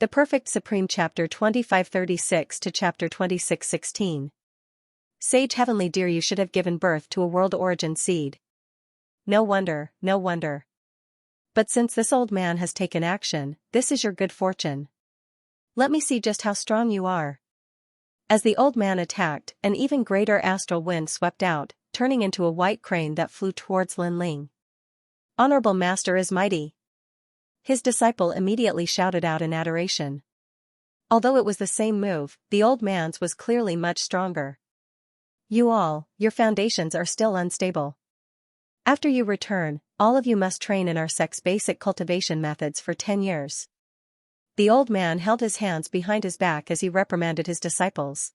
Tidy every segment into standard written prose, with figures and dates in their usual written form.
The Perfect Supreme Chapter 2536 to Chapter 2616. Sage Heavenly Dear, you should have given birth to a world origin seed. No wonder, no wonder. But since this old man has taken action, this is your good fortune. Let me see just how strong you are. As the old man attacked, an even greater astral wind swept out, turning into a white crane that flew towards Lin Ling. Honorable Master is mighty. His disciple immediately shouted out in adoration. Although it was the same move, the old man's was clearly much stronger. Your foundations are still unstable. After you return, all of you must train in our sect's basic cultivation methods for 10 years. The old man held his hands behind his back as he reprimanded his disciples.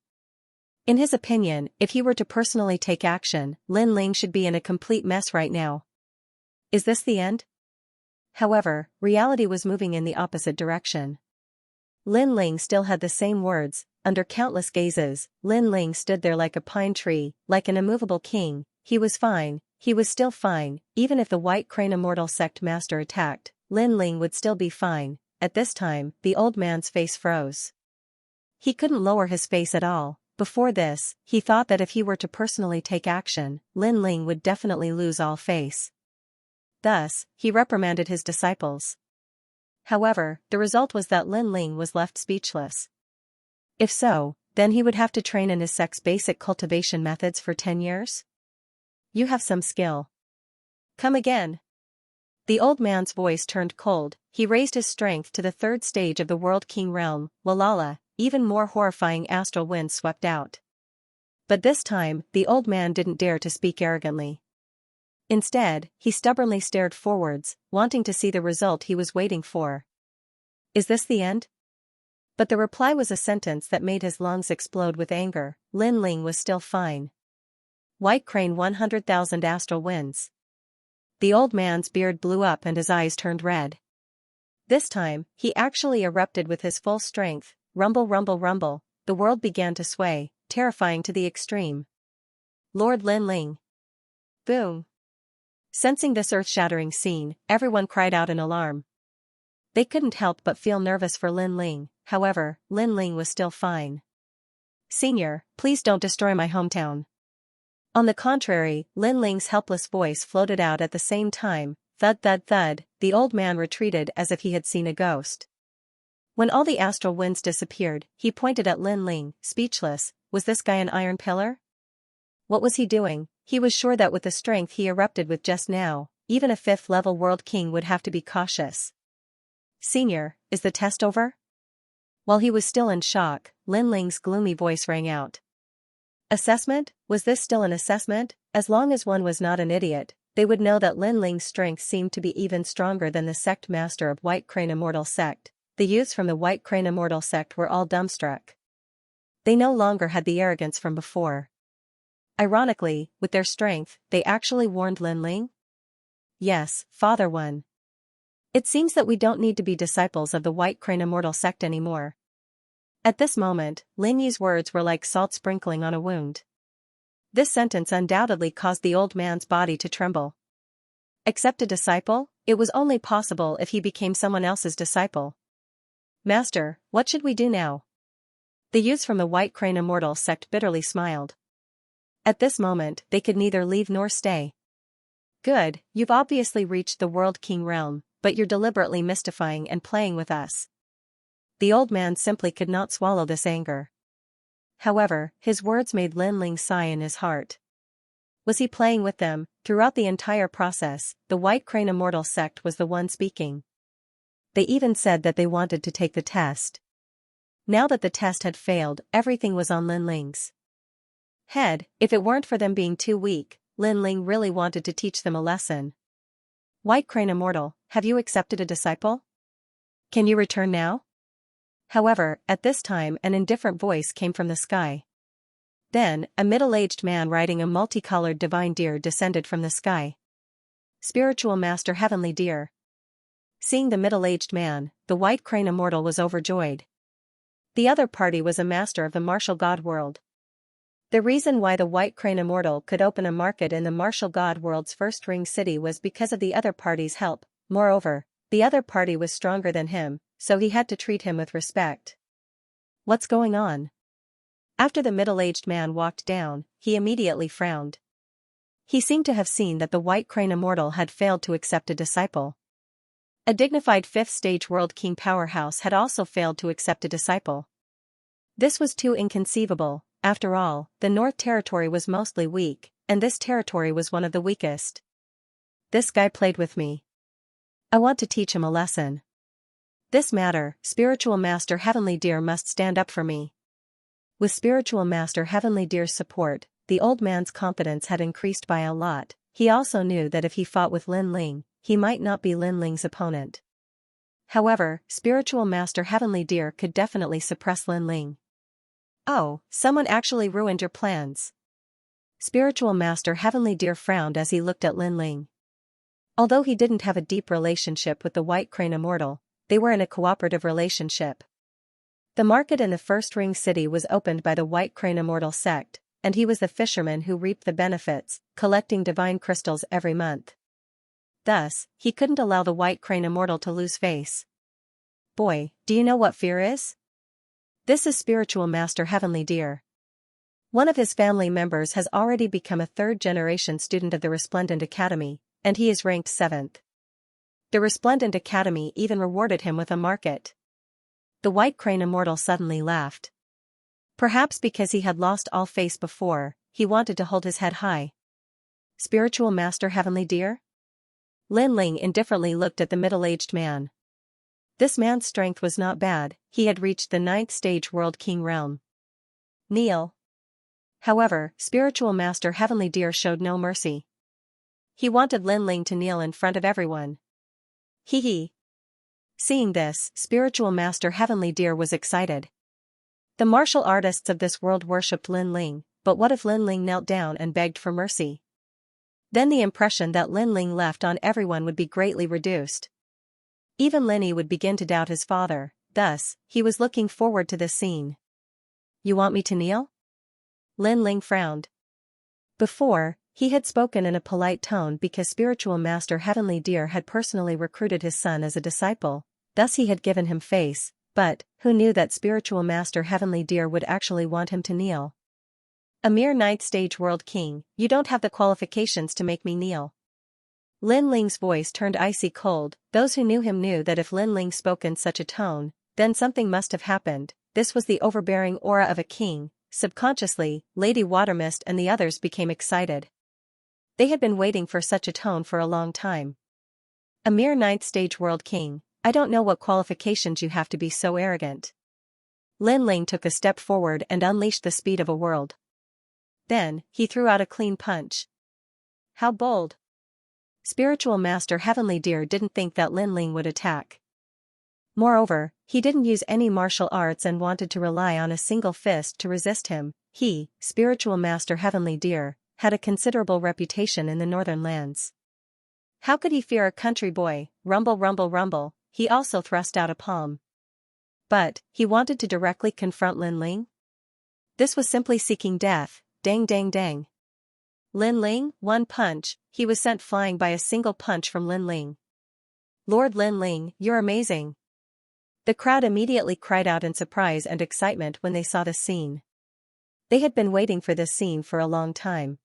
In his opinion, if he were to personally take action, Lin Ling should be in a complete mess right now. Is this the end? However, reality was moving in the opposite direction. Lin Ling still had the same words. Under countless gazes, Lin Ling stood there like a pine tree, like an immovable king. He was fine, he was still fine. Even if the White Crane Immortal Sect Master attacked, Lin Ling would still be fine. At this time, the old man's face froze. He couldn't lower his face at all. Before this, he thought that if he were to personally take action, Lin Ling would definitely lose all face. Thus, he reprimanded his disciples. However, the result was that Lin Ling was left speechless. If so, then he would have to train in his sect's basic cultivation methods for 10 years? You have some skill. Come again. The old man's voice turned cold. He raised his strength to the third stage of the World King realm. Walala, even more horrifying astral winds swept out. But this time, the old man didn't dare to speak arrogantly. Instead, he stubbornly stared forwards, wanting to see the result he was waiting for. Is this the end? But the reply was a sentence that made his lungs explode with anger. Lin Ling was still fine. White Crane 100,000 astral winds. The old man's beard blew up and his eyes turned red. This time, he actually erupted with his full strength. Rumble, rumble, rumble. The world began to sway, terrifying to the extreme. Lord Lin Ling. Boom. Sensing this earth-shattering scene, everyone cried out in alarm. They couldn't help but feel nervous for Lin Ling. However, Lin Ling was still fine. Senior, please don't destroy my hometown. On the contrary, Lin Ling's helpless voice floated out at the same time. Thud, thud, thud. The old man retreated as if he had seen a ghost. When all the astral winds disappeared, he pointed at Lin Ling, speechless. Was this guy an iron pillar? What was he doing? He was sure that with the strength he erupted with just now, even a 5th-level world king would have to be cautious. Senior, is the test over? While he was still in shock, Lin Ling's gloomy voice rang out. Assessment? Was this still an assessment? As long as one was not an idiot, they would know that Lin Ling's strength seemed to be even stronger than the sect master of White Crane Immortal Sect. The youths from the White Crane Immortal Sect were all dumbstruck. They no longer had the arrogance from before. Ironically, with their strength, they actually warned Lin Ling? Yes, Father One. It seems that we don't need to be disciples of the White Crane Immortal Sect anymore. At this moment, Lin Yi's words were like salt sprinkling on a wound. This sentence undoubtedly caused the old man's body to tremble. Accept a disciple? It was only possible if he became someone else's disciple. Master, what should we do now? The youths from the White Crane Immortal Sect bitterly smiled. At this moment, they could neither leave nor stay. Good, you've obviously reached the World King realm, but you're deliberately mystifying and playing with us. The old man simply could not swallow this anger. However, his words made Lin Ling sigh in his heart. Was he playing with them? Throughout the entire process, the White Crane Immortal Sect was the one speaking. They even said that they wanted to take the test. Now that the test had failed, everything was on Lin Ling's head. If it weren't for them being too weak, Lin Ling really wanted to teach them a lesson. White Crane Immortal, have you accepted a disciple? Can you return now? However, at this time an indifferent voice came from the sky. Then, a middle-aged man riding a multicolored divine deer descended from the sky. Spiritual Master Heavenly Deer. Seeing the middle-aged man, the White Crane Immortal was overjoyed. The other party was a master of the martial god world. The reason why the White Crane Immortal could open a market in the martial god world's first ring city was because of the other party's help. Moreover, the other party was stronger than him, so he had to treat him with respect. What's going on? After the middle-aged man walked down, he immediately frowned. He seemed to have seen that the White Crane Immortal had failed to accept a disciple. A dignified fifth-stage World King powerhouse had also failed to accept a disciple. This was too inconceivable. After all, the North Territory was mostly weak, and this territory was one of the weakest. This guy played with me. I want to teach him a lesson. This matter, Spiritual Master Heavenly Deer must stand up for me. With Spiritual Master Heavenly Deer's support, the old man's confidence had increased by a lot. He also knew that if he fought with Lin Ling, he might not be Lin Ling's opponent. However, Spiritual Master Heavenly Deer could definitely suppress Lin Ling. Oh, someone actually ruined your plans. Spiritual Master Heavenly Deer frowned as he looked at Lin Ling. Although he didn't have a deep relationship with the White Crane Immortal, they were in a cooperative relationship. The market in the First Ring City was opened by the White Crane Immortal sect, and he was the fisherman who reaped the benefits, collecting divine crystals every month. Thus, he couldn't allow the White Crane Immortal to lose face. Boy, do you know what fear is? This is Spiritual Master Heavenly Deer. One of his family members has already become a third-generation student of the Resplendent Academy, and he is ranked 7th. The Resplendent Academy even rewarded him with a market. The White Crane Immortal suddenly laughed. Perhaps because he had lost all face before, he wanted to hold his head high. Spiritual Master Heavenly Deer? Lin Ling indifferently looked at the middle-aged man. This man's strength was not bad, he had reached the 9th stage World King realm. Kneel. However, Spiritual Master Heavenly Deer showed no mercy. He wanted Lin Ling to kneel in front of everyone. Hee hee. Seeing this, Spiritual Master Heavenly Deer was excited. The martial artists of this world worshipped Lin Ling, but what if Lin Ling knelt down and begged for mercy? Then the impression that Lin Ling left on everyone would be greatly reduced. Even Linny would begin to doubt his father, thus, he was looking forward to this scene. You want me to kneel? Lin Ling frowned. Before, he had spoken in a polite tone because Spiritual Master Heavenly Deer had personally recruited his son as a disciple, thus he had given him face, but, who knew that Spiritual Master Heavenly Deer would actually want him to kneel? A mere 9th stage World King, you don't have the qualifications to make me kneel. Lin Ling's voice turned icy cold. Those who knew him knew that if Lin Ling spoke in such a tone, then something must have happened. This was the overbearing aura of a king. Subconsciously, Lady Watermist and the others became excited. They had been waiting for such a tone for a long time. A mere 9th stage World King, I don't know what qualifications you have to be so arrogant. Lin Ling took a step forward and unleashed the speed of a world. Then, he threw out a clean punch. How bold! Spiritual Master Heavenly Deer didn't think that Lin Ling would attack. Moreover, he didn't use any martial arts and wanted to rely on a single fist to resist him. He, Spiritual Master Heavenly Deer, had a considerable reputation in the northern lands. How could he fear a country boy? Rumble rumble rumble, he also thrust out a palm. But, he wanted to directly confront Lin Ling? This was simply seeking death. Dang dang dang. Lin Ling, one punch, he was sent flying by a single punch from Lin Ling. Lord Lin Ling, you're amazing. The crowd immediately cried out in surprise and excitement when they saw this scene. They had been waiting for this scene for a long time.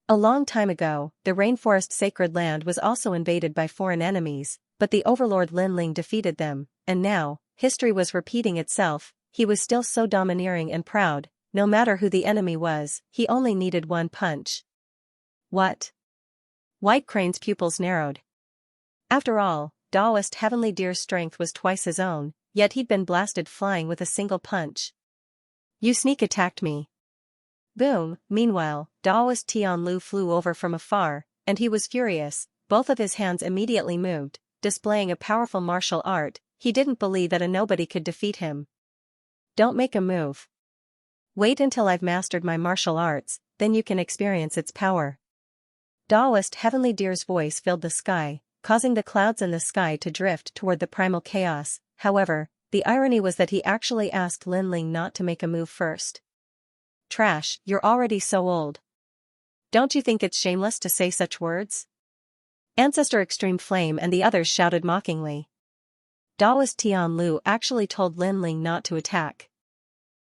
A long time ago, the rainforest sacred land was also invaded by foreign enemies, but the overlord Lin Ling defeated them, and now, history was repeating itself. He was still so domineering and proud. No matter who the enemy was, he only needed one punch. What? White Crane's pupils narrowed. After all, Taoist Heavenly Deer's strength was twice his own, yet he'd been blasted flying with a single punch. You sneak attacked me. Boom. Meanwhile, Taoist Tian Lu flew over from afar, and he was furious. Both of his hands immediately moved, displaying a powerful martial art. He didn't believe that a nobody could defeat him. Don't make a move. Wait until I've mastered my martial arts, then you can experience its power. Taoist Heavenly Deer's voice filled the sky, causing the clouds in the sky to drift toward the primal chaos. However, the irony was that he actually asked Lin Ling not to make a move first. Trash, you're already so old. Don't you think it's shameless to say such words? Ancestor Extreme Flame and the others shouted mockingly. Daoist Tian Lu actually told Lin Ling not to attack.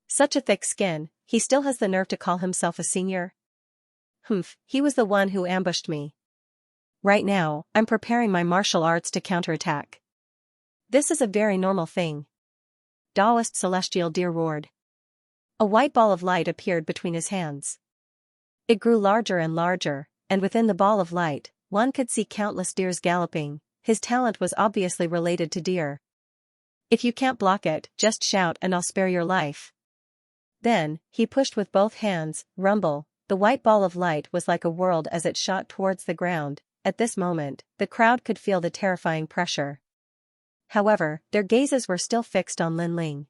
Such a thick skin, he still has the nerve to call himself a senior? Humph, he was the one who ambushed me. Right now, I'm preparing my martial arts to counterattack. This is a very normal thing. Daoist Celestial Deer roared. A white ball of light appeared between his hands. It grew larger and larger, and within the ball of light, one could see countless deers galloping. His talent was obviously related to deer. If you can't block it, just shout and I'll spare your life. Then, he pushed with both hands. Rumble. The white ball of light was like a world as it shot towards the ground. At this moment, the crowd could feel the terrifying pressure. However, their gazes were still fixed on Lin Ling.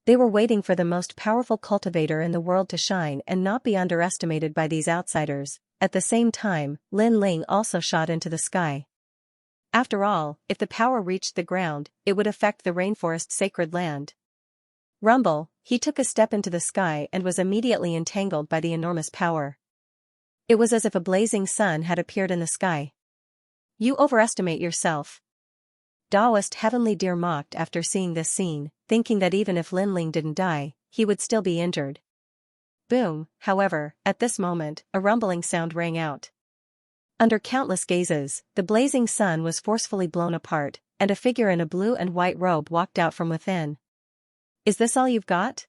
They were waiting for the most powerful cultivator in the world to shine and not be underestimated by these outsiders. At the same time, Lin Ling also shot into the sky. After all, if the power reached the ground, it would affect the rainforest's sacred land. Rumble, he took a step into the sky and was immediately entangled by the enormous power. It was as if a blazing sun had appeared in the sky. You overestimate yourself. Daoist Heavenly Deer mocked after seeing this scene, thinking that even if Lin Ling didn't die, he would still be injured. Boom, however, at this moment, a rumbling sound rang out. Under countless gazes, the blazing sun was forcefully blown apart, and a figure in a blue and white robe walked out from within. Is this all you've got?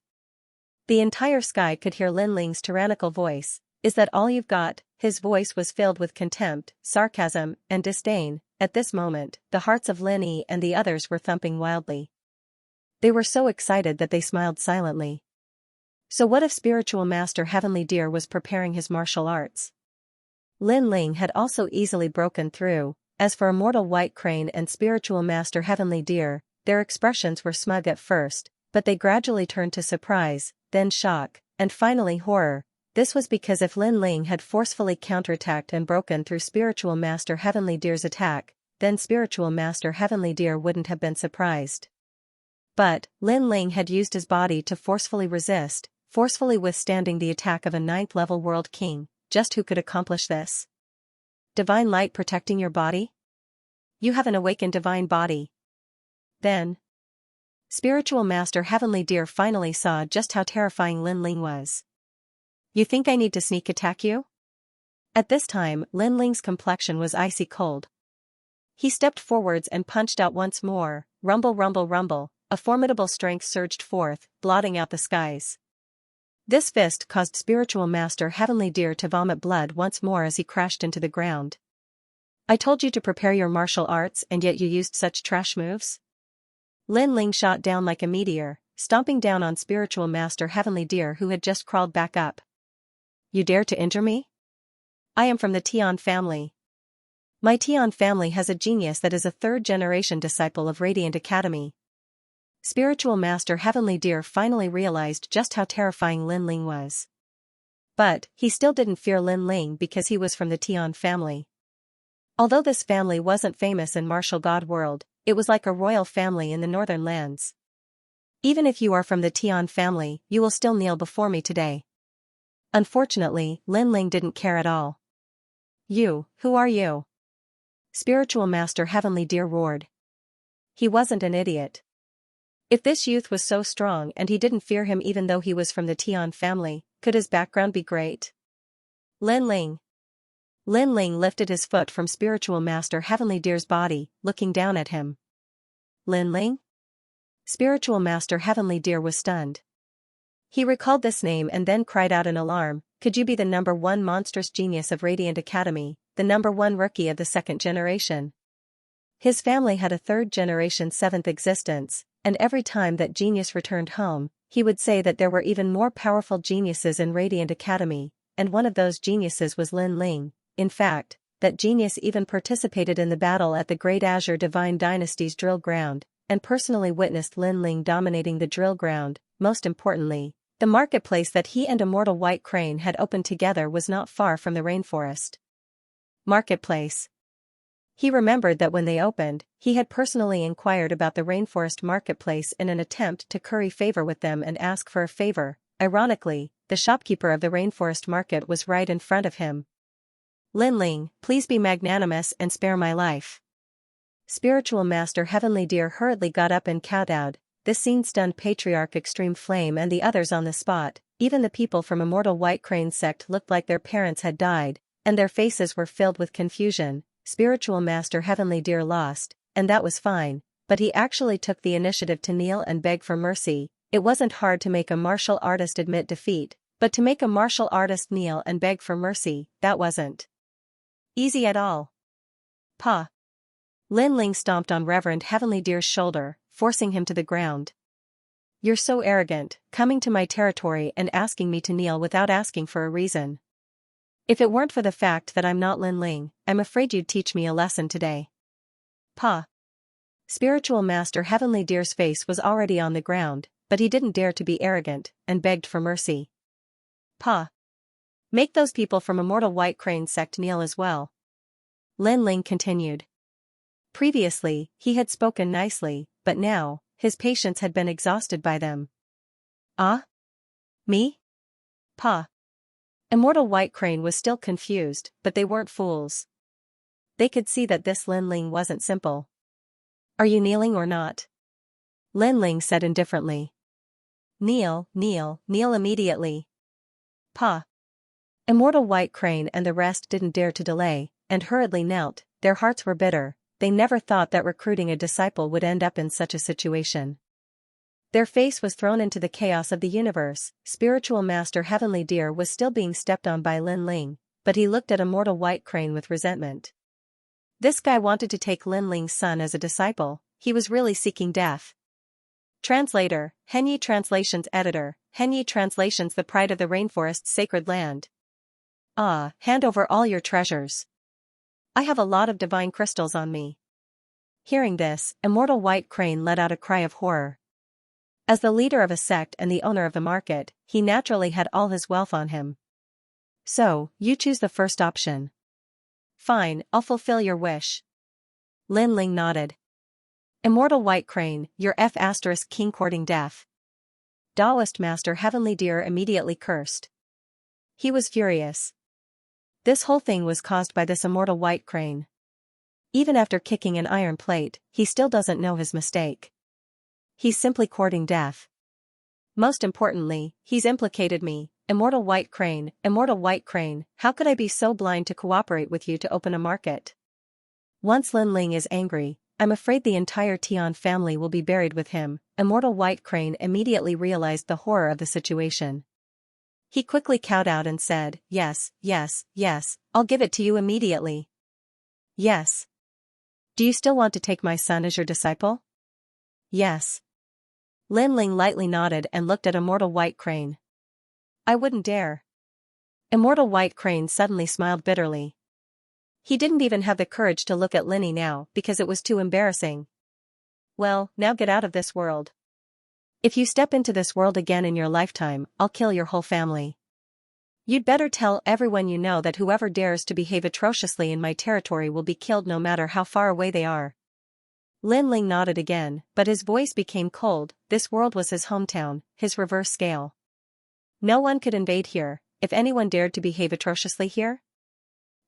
The entire sky could hear Lin Ling's tyrannical voice. Is that all you've got? His voice was filled with contempt, sarcasm, and disdain. At this moment, the hearts of Lin Yi and the others were thumping wildly. They were so excited that they smiled silently. So what if Spiritual Master Heavenly Deer was preparing his martial arts? Lin Ling had also easily broken through. As for Immortal White Crane and Spiritual Master Heavenly Deer, their expressions were smug at first, but they gradually turned to surprise, then shock, and finally horror. This was because if Lin Ling had forcefully counterattacked and broken through Spiritual Master Heavenly Deer's attack, then Spiritual Master Heavenly Deer wouldn't have been surprised. But, Lin Ling had used his body to forcefully resist, forcefully withstanding the attack of a 9th-level world king. Just who could accomplish this? Divine light protecting your body? You have an awakened divine body. Then, Spiritual Master Heavenly Deer finally saw just how terrifying Lin Ling was. You think I need to sneak attack you? At this time, Lin Ling's complexion was icy cold. He stepped forwards and punched out once more. Rumble, rumble, rumble. A formidable strength surged forth, blotting out the skies. This fist caused Spiritual Master Heavenly Deer to vomit blood once more as he crashed into the ground. I told you to prepare your martial arts and yet you used such trash moves? Lin Ling shot down like a meteor, stomping down on Spiritual Master Heavenly Deer who had just crawled back up. You dare to injure me? I am from the Tian family. My Tian family has a genius that is a 3rd-generation disciple of Radiant Academy. Spiritual Master Heavenly Deer finally realized just how terrifying Lin Ling was. But, he still didn't fear Lin Ling because he was from the Tian family. Although this family wasn't famous in Martial God World, it was like a royal family in the northern lands. Even if you are from the Tian family, you will still kneel before me today. Unfortunately, Lin Ling didn't care at all. You, who are you? Spiritual Master Heavenly Deer roared. He wasn't an idiot. If this youth was so strong and he didn't fear him even though he was from the Tian family, could his background be great? Lin Ling. Lin Ling lifted his foot from Spiritual Master Heavenly Deer's body, looking down at him. Lin Ling? Spiritual Master Heavenly Deer was stunned. He recalled this name and then cried out in alarm, could you be the #1 monstrous genius of Radiant Academy, the #1 rookie of the 2nd generation? His family had a 3rd-generation 7th existence, and every time that genius returned home, he would say that there were even more powerful geniuses in Radiant Academy, and one of those geniuses was Lin Ling. In fact, that genius even participated in the battle at the Great Azure Divine Dynasty's drill ground, and personally witnessed Lin Ling dominating the drill ground. Most importantly, the marketplace that he and Immortal White Crane had opened together was not far from the rainforest. Marketplace. He remembered that when they opened, he had personally inquired about the rainforest marketplace in an attempt to curry favor with them and ask for a favor. Ironically, the shopkeeper of the rainforest market was right in front of him. Lin Ling, please be magnanimous and spare my life. Spiritual Master Heavenly Deer hurriedly got up and kowtowed. This scene stunned Patriarch Extreme Flame and the others on the spot. Even the people from Immortal White Crane sect looked like their parents had died, and their faces were filled with confusion. Spiritual Master Heavenly Deer lost, and that was fine, but he actually took the initiative to kneel and beg for mercy. It wasn't hard to make a martial artist admit defeat, but to make a martial artist kneel and beg for mercy, that wasn't easy at all. Pa! Lin Ling stomped on Reverend Heavenly Deer's shoulder, forcing him to the ground. You're so arrogant, coming to my territory and asking me to kneel without asking for a reason. If it weren't for the fact that I'm not Lin Ling, I'm afraid you'd teach me a lesson today. Pa! Spiritual Master Heavenly Deer's face was already on the ground, but he didn't dare to be arrogant, and begged for mercy. Pa! Make those people from Immortal White Crane sect kneel as well. Lin Ling continued. Previously, he had spoken nicely, but now, his patience had been exhausted by them. Ah? Me? Pa! Immortal White Crane was still confused, but they weren't fools. They could see that this Lin Ling wasn't simple. Are you kneeling or not? Lin Ling said indifferently. Kneel, kneel, kneel immediately. Pa! Immortal White Crane and the rest didn't dare to delay, and hurriedly knelt. Their hearts were bitter. They never thought that recruiting a disciple would end up in such a situation. Their face was thrown into the chaos of the universe. Spiritual Master Heavenly Deer was still being stepped on by Lin Ling, but he looked at Immortal White Crane with resentment. This guy wanted to take Lin Ling's son as a disciple. He was really seeking death. Translator, Henyi Translations Editor, Henyi Translations The Pride of the Rainforest's Sacred Land. Ah, hand over all your treasures. I have a lot of divine crystals on me. Hearing this, Immortal White Crane let out a cry of horror. As the leader of a sect and the owner of a market, he naturally had all his wealth on him. So, you choose the first option. Fine, I'll fulfill your wish. Lin Ling nodded. Immortal White Crane, your King courting death. Taoist Master Heavenly Deer immediately cursed. He was furious. This whole thing was caused by this Immortal White Crane. Even after kicking an iron plate, he still doesn't know his mistake. He's simply courting death. Most importantly, he's implicated me. Immortal White Crane, how could I be so blind to cooperate with you to open a market? Once Lin Ling is angry, I'm afraid the entire Tian family will be buried with him. Immortal White Crane immediately realized the horror of the situation. He quickly kowtowed and said, yes, I'll give it to you immediately. Yes. Do you still want to take my son as your disciple? Yes. Lin Ling lightly nodded and looked at Immortal White Crane. I wouldn't dare. Immortal White Crane suddenly smiled bitterly. He didn't even have the courage to look at Linny now because it was too embarrassing. Well, now get out of this world. If you step into this world again in your lifetime, I'll kill your whole family. You'd better tell everyone you know that whoever dares to behave atrociously in my territory will be killed no matter how far away they are. Lin Ling nodded again, but his voice became cold. This world was his hometown, his reverse scale. No one could invade here. If anyone dared to behave atrociously here,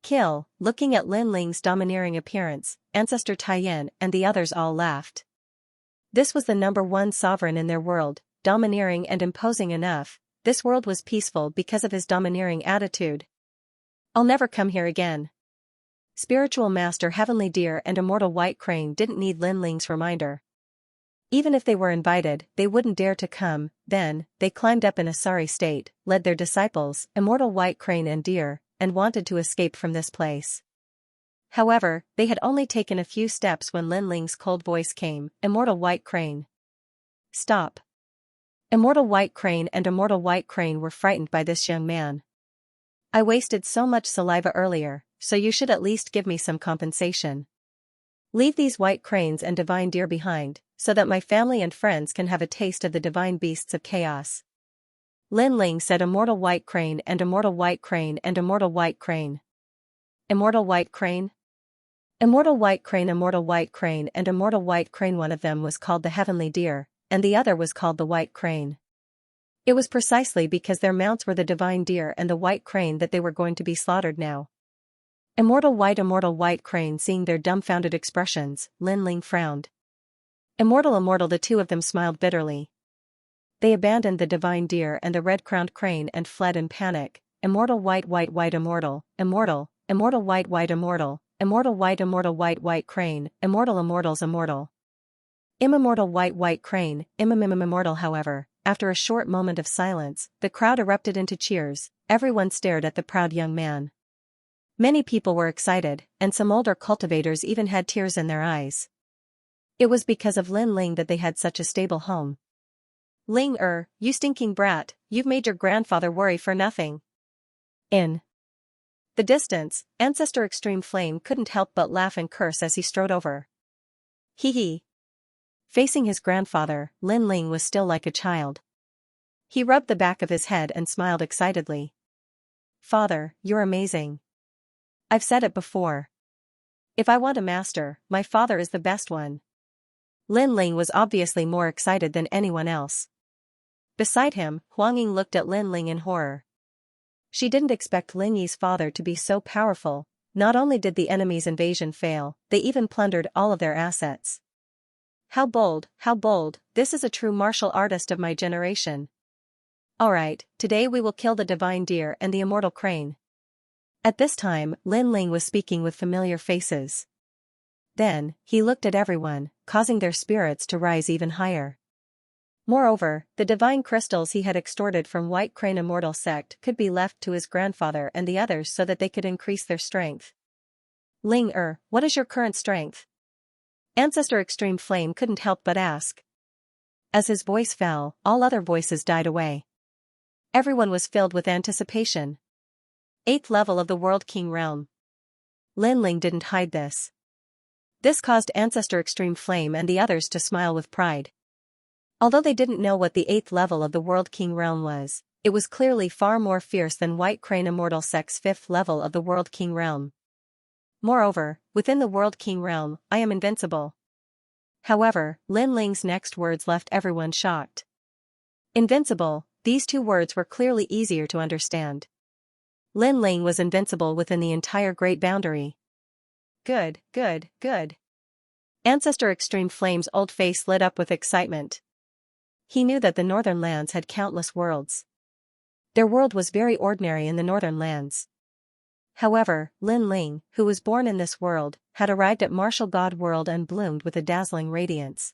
kill. Looking at Lin Ling's domineering appearance, Ancestor Taiyan and the others all laughed. This was the #1 sovereign in their world, domineering and imposing enough. This world was peaceful because of his domineering attitude. I'll never come here again. Spiritual Master Heavenly Deer and Immortal White Crane didn't need Lin Ling's reminder. Even if they were invited, they wouldn't dare to come. Then, they climbed up in a sorry state, led their disciples, Immortal White Crane and Deer, and wanted to escape from this place. However, they had only taken a few steps when Lin Ling's cold voice came, Immortal White Crane. Stop. Immortal White Crane and Immortal White Crane were frightened by this young man. I wasted so much saliva earlier, so you should at least give me some compensation. Leave these white cranes and divine deer behind, so that my family and friends can have a taste of the divine beasts of chaos. Lin Ling said Immortal White Crane and Immortal White Crane and Immortal White Crane. Immortal White Crane? Immortal White Crane, Immortal White Crane and Immortal White Crane. One of them was called the Heavenly Deer, and the other was called the White Crane. It was precisely because their mounts were the divine deer and the white crane that they were going to be slaughtered now. Immortal white crane. Seeing their dumbfounded expressions, Lin Ling frowned. Immortal, the two of them smiled bitterly. They abandoned the divine deer and the red-crowned crane and fled in panic. Immortal white immortal, white crane, immortals immortal. Immortal white crane, immortal. However, after a short moment of silence, the crowd erupted into cheers. Everyone stared at the proud young man. Many people were excited, and some older cultivators even had tears in their eyes. It was because of Lin Ling that they had such a stable home. Ling you stinking brat, you've made your grandfather worry for nothing. In the distance, Ancestor Extreme Flame couldn't help but laugh and curse as he strode over. Hee hee. Facing his grandfather, Lin Ling was still like a child. He rubbed the back of his head and smiled excitedly. Father, you're amazing. I've said it before. If I want a master, my father is the best one. Lin Ling was obviously more excited than anyone else. Beside him, Huang Ying looked at Lin Ling in horror. She didn't expect Lin Yi's father to be so powerful. Not only did the enemy's invasion fail, they even plundered all of their assets. How bold, this is a true martial artist of my generation. Alright, today we will kill the divine deer and the immortal crane. At this time, Lin Ling was speaking with familiar faces. Then, he looked at everyone, causing their spirits to rise even higher. Moreover, the divine crystals he had extorted from White Crane Immortal Sect could be left to his grandfather and the others so that they could increase their strength. Ling what is your current strength? Ancestor Extreme Flame couldn't help but ask. As his voice fell, all other voices died away. Everyone was filled with anticipation. 8th level of the World King Realm. Lin Ling didn't hide this. This caused Ancestor Extreme Flame and the others to smile with pride. Although they didn't know what the 8th level of the World King Realm was, it was clearly far more fierce than White Crane Immortal Sect's 5th level of the World King Realm. Moreover, within the World King Realm, I am invincible. However, Lin Ling's next words left everyone shocked. Invincible, these two words were clearly easier to understand. Lin Ling was invincible within the entire Great Boundary. Good. Ancestor Extreme Flame's old face lit up with excitement. He knew that the Northern Lands had countless worlds. Their world was very ordinary in the Northern Lands. However, Lin Ling, who was born in this world, had arrived at Martial God World and bloomed with a dazzling radiance.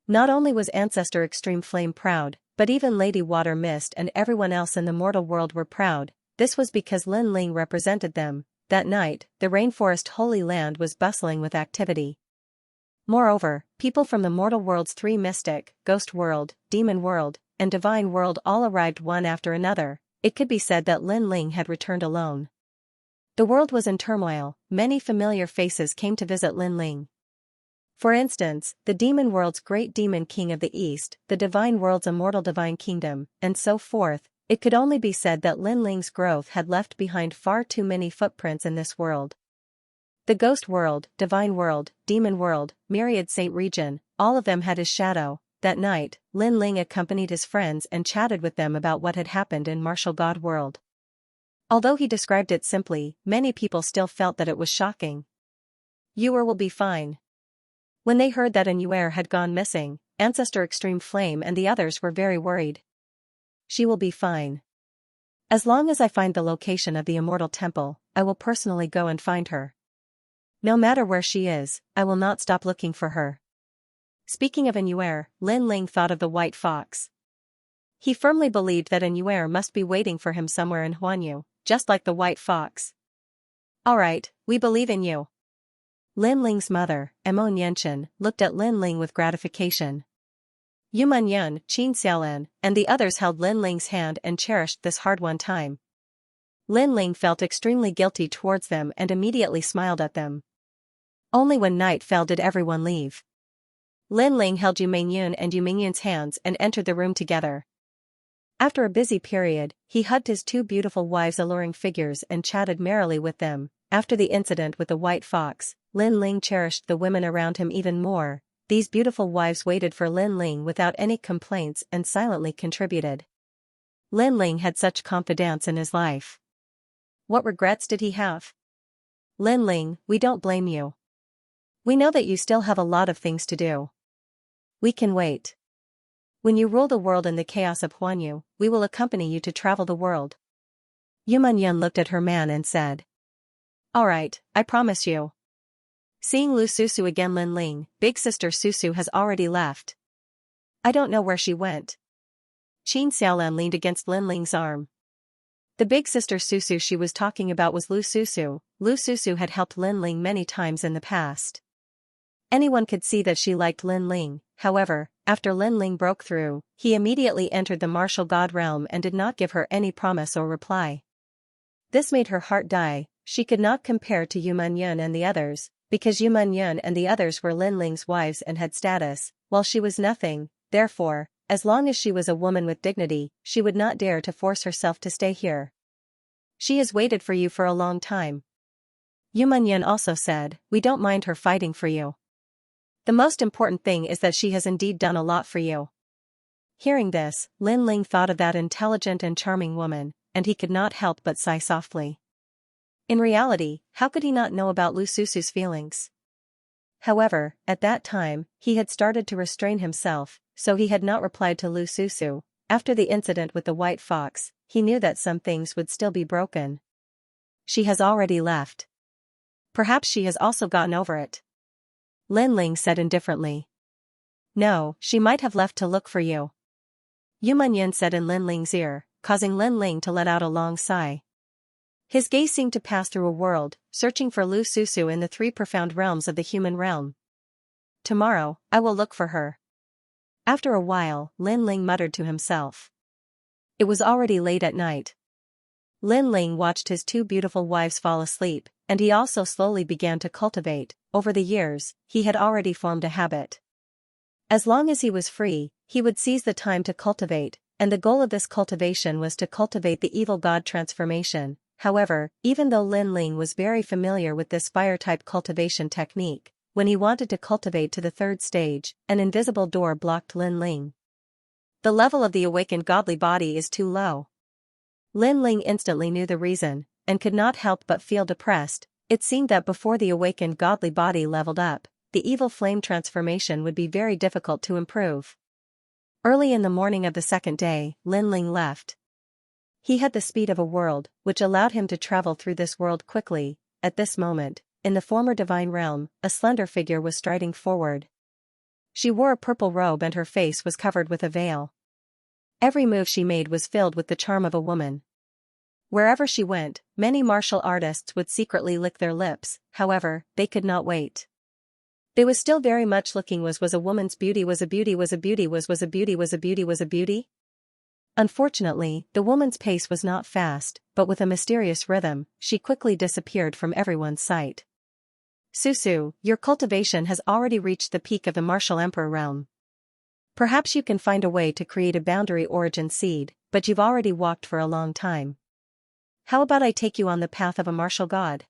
Not only was Ancestor Extreme Flame proud, but even Lady Water Mist and everyone else in the mortal world were proud. This was because Lin Ling represented them. That night, the Rainforest Holy Land was bustling with activity. Moreover, people from the mortal world's 3 mystic, ghost world, demon world, and divine world all arrived one after another. It could be said that Lin Ling had returned alone. The world was in turmoil. Many familiar faces came to visit Lin Ling. For instance, the demon world's great demon king of the east, the divine world's immortal divine kingdom, and so forth. It could only be said that Lin Ling's growth had left behind far too many footprints in this world. The ghost world, divine world, demon world, myriad saint region, all of them had his shadow. That night, Lin Ling accompanied his friends and chatted with them about what had happened in Martial God World. Although he described it simply, many people still felt that it was shocking. Yuer will be fine. When they heard that an Yuer had gone missing, Ancestor Extreme Flame and the others were very worried. She will be fine. As long as I find the location of the Immortal Temple, I will personally go and find her. No matter where she is, I will not stop looking for her. Speaking of an Yuer, Lin Ling thought of the white fox. He firmly believed that an Yuer must be waiting for him somewhere in Huanyu, just like the white fox. Alright, we believe in you. Lin Ling's mother, Mo Nianchen, looked at Lin Ling with gratification. Yu Yun, Qin Xiaolan, and the others held Lin Ling's hand and cherished this hard-won time. Lin Ling felt extremely guilty towards them and immediately smiled at them. Only when night fell did everyone leave. Lin Ling held Yu Mingyun and Yu Mingyun's hands and entered the room together. After a busy period, he hugged his 2 beautiful wives' alluring figures and chatted merrily with them. After the incident with the white fox, Lin Ling cherished the women around him even more. These beautiful wives waited for Lin Ling without any complaints and silently contributed. Lin Ling had such confidence in his life. What regrets did he have? Lin Ling, we don't blame you. We know that you still have a lot of things to do. We can wait. When you rule the world in the chaos of Huanyu, we will accompany you to travel the world. Yu Manyan looked at her man and said. Alright, I promise you. Seeing Lu Susu again. Lin Ling, big sister Susu has already left. I don't know where she went. Qin Xiaolan leaned against Lin Ling's arm. The big sister Susu she was talking about was Lu Susu. Lu Susu had helped Lin Ling many times in the past. Anyone could see that she liked Lin Ling. However, after Lin Ling broke through, he immediately entered the martial god realm and did not give her any promise or reply. This made her heart die. She could not compare to Yu Manyan and the others, because Yu Manyan and the others were Lin Ling's wives and had status, while she was nothing. Therefore, as long as she was a woman with dignity, she would not dare to force herself to stay here. She has waited for you for a long time. Yu Manyan also said, we don't mind her fighting for you. The most important thing is that she has indeed done a lot for you. Hearing this, Lin Ling thought of that intelligent and charming woman, and he could not help but sigh softly. In reality, how could he not know about Lu Susu's feelings? However, at that time, he had started to restrain himself, so he had not replied to Lu Susu. After the incident with the white fox, he knew that some things would still be broken. She has already left. Perhaps she has also gotten over it. Lin Ling said indifferently. No, she might have left to look for you. Yu Manyan said in Lin Ling's ear, causing Lin Ling to let out a long sigh. His gaze seemed to pass through a world, searching for Lu Susu in the three profound realms of the human realm. Tomorrow, I will look for her. After a while, Lin Ling muttered to himself. It was already late at night. Lin Ling watched his two beautiful wives fall asleep, and he also slowly began to cultivate. Over the years, he had already formed a habit. As long as he was free, he would seize the time to cultivate, and the goal of this cultivation was to cultivate the evil god transformation. However, even though Lin Ling was very familiar with this fire-type cultivation technique, when he wanted to cultivate to the third stage, an invisible door blocked Lin Ling. The level of the awakened godly body is too low. Lin Ling instantly knew the reason, and could not help but feel depressed. It seemed that before the awakened godly body leveled up, the evil flame transformation would be very difficult to improve. Early in the morning of the second day, Lin Ling left. He had the speed of a world, which allowed him to travel through this world quickly. At this moment, in the former divine realm, a slender figure was striding forward. She wore a purple robe and her face was covered with a veil. Every move she made was filled with the charm of a woman. Wherever she went, many martial artists would secretly lick their lips. However, they could not wait. They was still very much looking. Was a woman's beauty, was a beauty, was a beauty, was a beauty, was a beauty, was a beauty? Unfortunately, the woman's pace was not fast, but with a mysterious rhythm, she quickly disappeared from everyone's sight. Susu, your cultivation has already reached the peak of the martial emperor realm. Perhaps you can find a way to create a boundary origin seed, but you've already walked for a long time. How about I take you on the path of a martial god?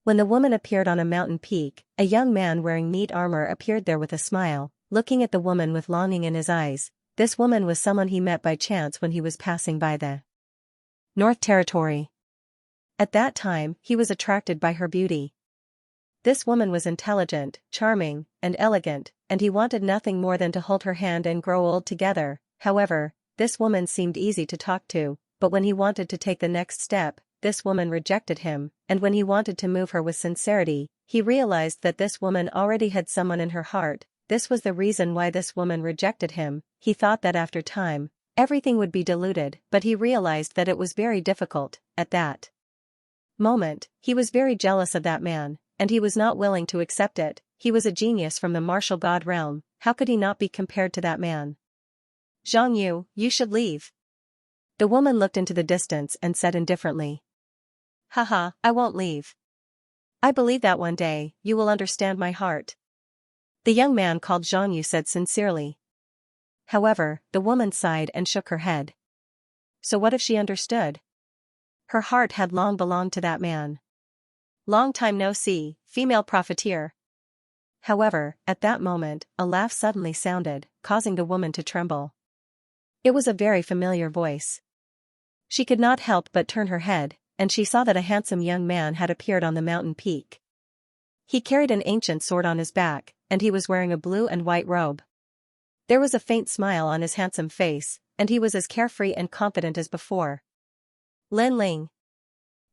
When the woman appeared on a mountain peak, a young man wearing meat armor appeared there with a smile, looking at the woman with longing in his eyes. This woman was someone he met by chance when he was passing by the North Territory. At that time, he was attracted by her beauty. This woman was intelligent, charming, and elegant, and he wanted nothing more than to hold her hand and grow old together. However, this woman seemed easy to talk to, but when he wanted to take the next step, this woman rejected him, and when he wanted to move her with sincerity, he realized that this woman already had someone in her heart. This was the reason why this woman rejected him. He thought that after time, everything would be diluted, but he realized that it was very difficult. At that moment, he was very jealous of that man, and he was not willing to accept it. He was a genius from the martial god realm. How could he not be compared to that man? Zhang you should leave. The woman looked into the distance and said indifferently. Haha, I won't leave. I believe that one day, you will understand my heart. The young man called Zhang Yu said sincerely. However, the woman sighed and shook her head. So what if she understood? Her heart had long belonged to that man. Long time no see, female profiteer. However, at that moment, a laugh suddenly sounded, causing the woman to tremble. It was a very familiar voice. She could not help but turn her head, and she saw that a handsome young man had appeared on the mountain peak. He carried an ancient sword on his back, and he was wearing a blue and white robe. There was a faint smile on his handsome face, and he was as carefree and confident as before. Lin Ling!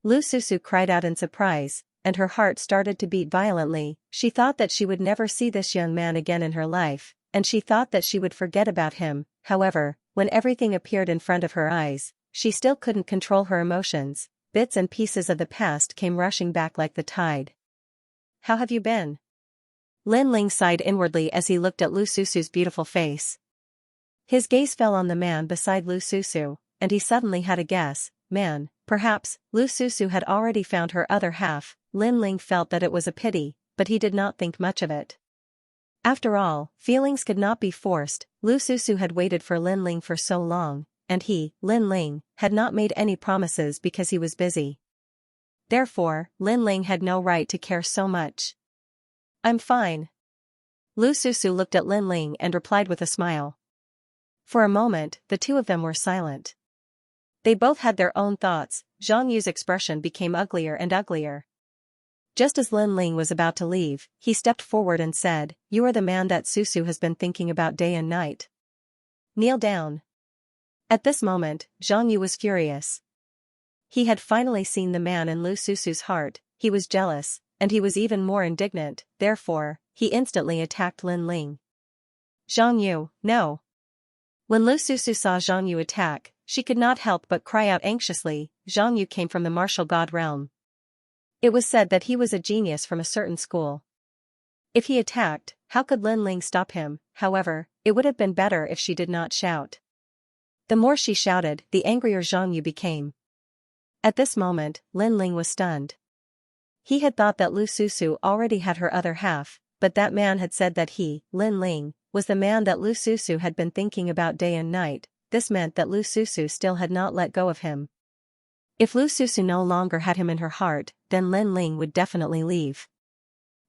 Lu Susu cried out in surprise, and her heart started to beat violently. She thought that she would never see this young man again in her life, and she thought that she would forget about him. However, when everything appeared in front of her eyes, she still couldn't control her emotions. Bits and pieces of the past came rushing back like the tide. How have you been? Lin Ling sighed inwardly as he looked at Lu Susu's beautiful face. His gaze fell on the man beside Lu Susu, and he suddenly had a guess. Man, perhaps, Lu Susu had already found her other half. Lin Ling felt that it was a pity, but he did not think much of it. After all, feelings could not be forced. Lu Susu had waited for Lin Ling for so long, and he, Lin Ling, had not made any promises because he was busy. Therefore, Lin Ling had no right to care so much. I'm fine. Lu Susu looked at Lin Ling and replied with a smile. For a moment, the two of them were silent. They both had their own thoughts. Zhang Yu's expression became uglier and uglier. Just as Lin Ling was about to leave, he stepped forward and said, "You are the man that Susu has been thinking about day and night. Kneel down." At this moment, Zhang Yu was furious. He had finally seen the man in Lu Susu's heart. He was jealous, and he was even more indignant. Therefore, he instantly attacked Lin Ling. "Zhang Yu, no!" When Lu Susu saw Zhang Yu attack, she could not help but cry out anxiously. Zhang Yu came from the martial god realm. It was said that he was a genius from a certain school. If he attacked, how could Lin Ling stop him? However, it would have been better if she did not shout. The more she shouted, the angrier Zhang Yu became. At this moment, Lin Ling was stunned. He had thought that Lu Susu already had her other half, but that man had said that he, Lin Ling, was the man that Lu Susu had been thinking about day and night. This meant that Lu Susu still had not let go of him. If Lu Susu no longer had him in her heart, then Lin Ling would definitely leave.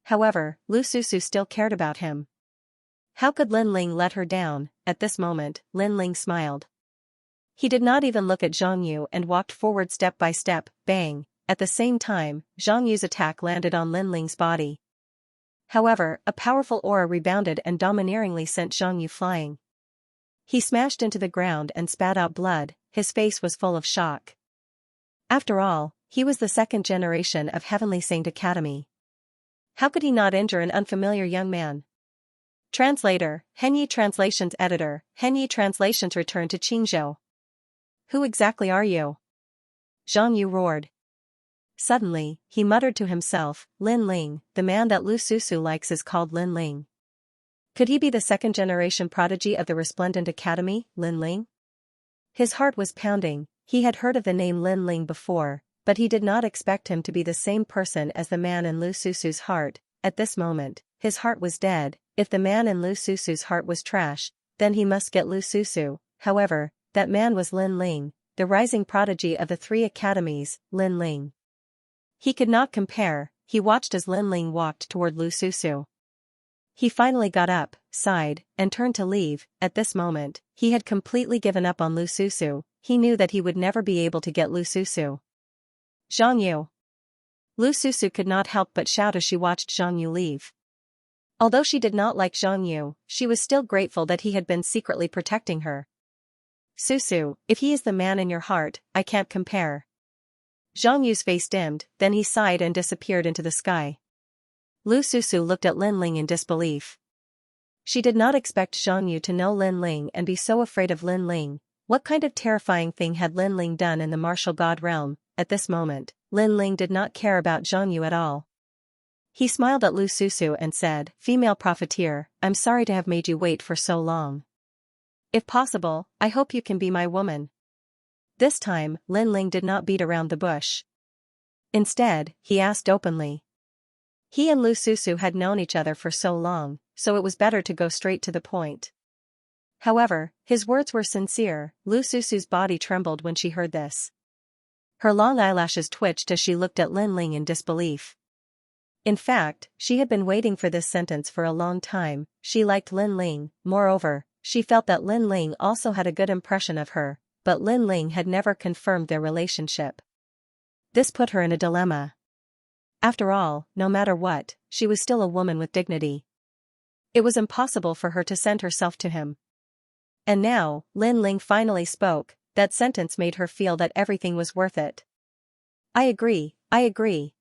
However, Lu Susu still cared about him. How could Lin Ling let her down? At this moment, Lin Ling smiled. He did not even look at Zhang Yu and walked forward step by step. Bang! At the same time, Zhang Yu's attack landed on Lin Ling's body. However, a powerful aura rebounded and domineeringly sent Zhang Yu flying. He smashed into the ground and spat out blood. His face was full of shock. After all, he was the second generation of Heavenly Saint Academy. How could he not injure an unfamiliar young man? Translator, Henyi Translations Editor, Henyi Translations Return to Qingzhou. Who exactly are you? Zhang Yu roared. Suddenly, he muttered to himself, Lin Ling, the man that Lu Susu likes is called Lin Ling. Could he be the second-generation prodigy of the Resplendent Academy, Lin Ling? His heart was pounding. He had heard of the name Lin Ling before, but he did not expect him to be the same person as the man in Lu Susu's heart. At this moment, his heart was dead. If the man in Lu Susu's heart was trash, then he must get Lu Susu. However, that man was Lin Ling, the rising prodigy of the three academies. Lin Ling. He could not compare. He watched as Lin Ling walked toward Lu Susu. He finally got up, sighed, and turned to leave. At this moment, he had completely given up on Lu Susu. He knew that he would never be able to get Lu Susu. Zhang Yu. Lu Susu could not help but shout as she watched Zhang Yu leave. Although she did not like Zhang Yu, she was still grateful that he had been secretly protecting her. Susu, if he is the man in your heart, I can't compare. Zhang Yu's face dimmed, then he sighed and disappeared into the sky. Lu Susu looked at Lin Ling in disbelief. She did not expect Zhang Yu to know Lin Ling and be so afraid of Lin Ling. What kind of terrifying thing had Lin Ling done in the martial god realm? At this moment, Lin Ling did not care about Zhang Yu at all. He smiled at Lu Susu and said, Female profiteer, I'm sorry to have made you wait for so long. If possible, I hope you can be my woman. This time, Lin Ling did not beat around the bush. Instead, he asked openly. He and Lu Susu had known each other for so long, so it was better to go straight to the point. However, his words were sincere. Lu Susu's body trembled when she heard this. Her long eyelashes twitched as she looked at Lin Ling in disbelief. In fact, she had been waiting for this sentence for a long time. She liked Lin Ling. Moreover, she felt that Lin Ling also had a good impression of her, but Lin Ling had never confirmed their relationship. This put her in a dilemma. After all, no matter what, she was still a woman with dignity. It was impossible for her to send herself to him. And now, Lin Ling finally spoke. That sentence made her feel that everything was worth it. I agree, I agree.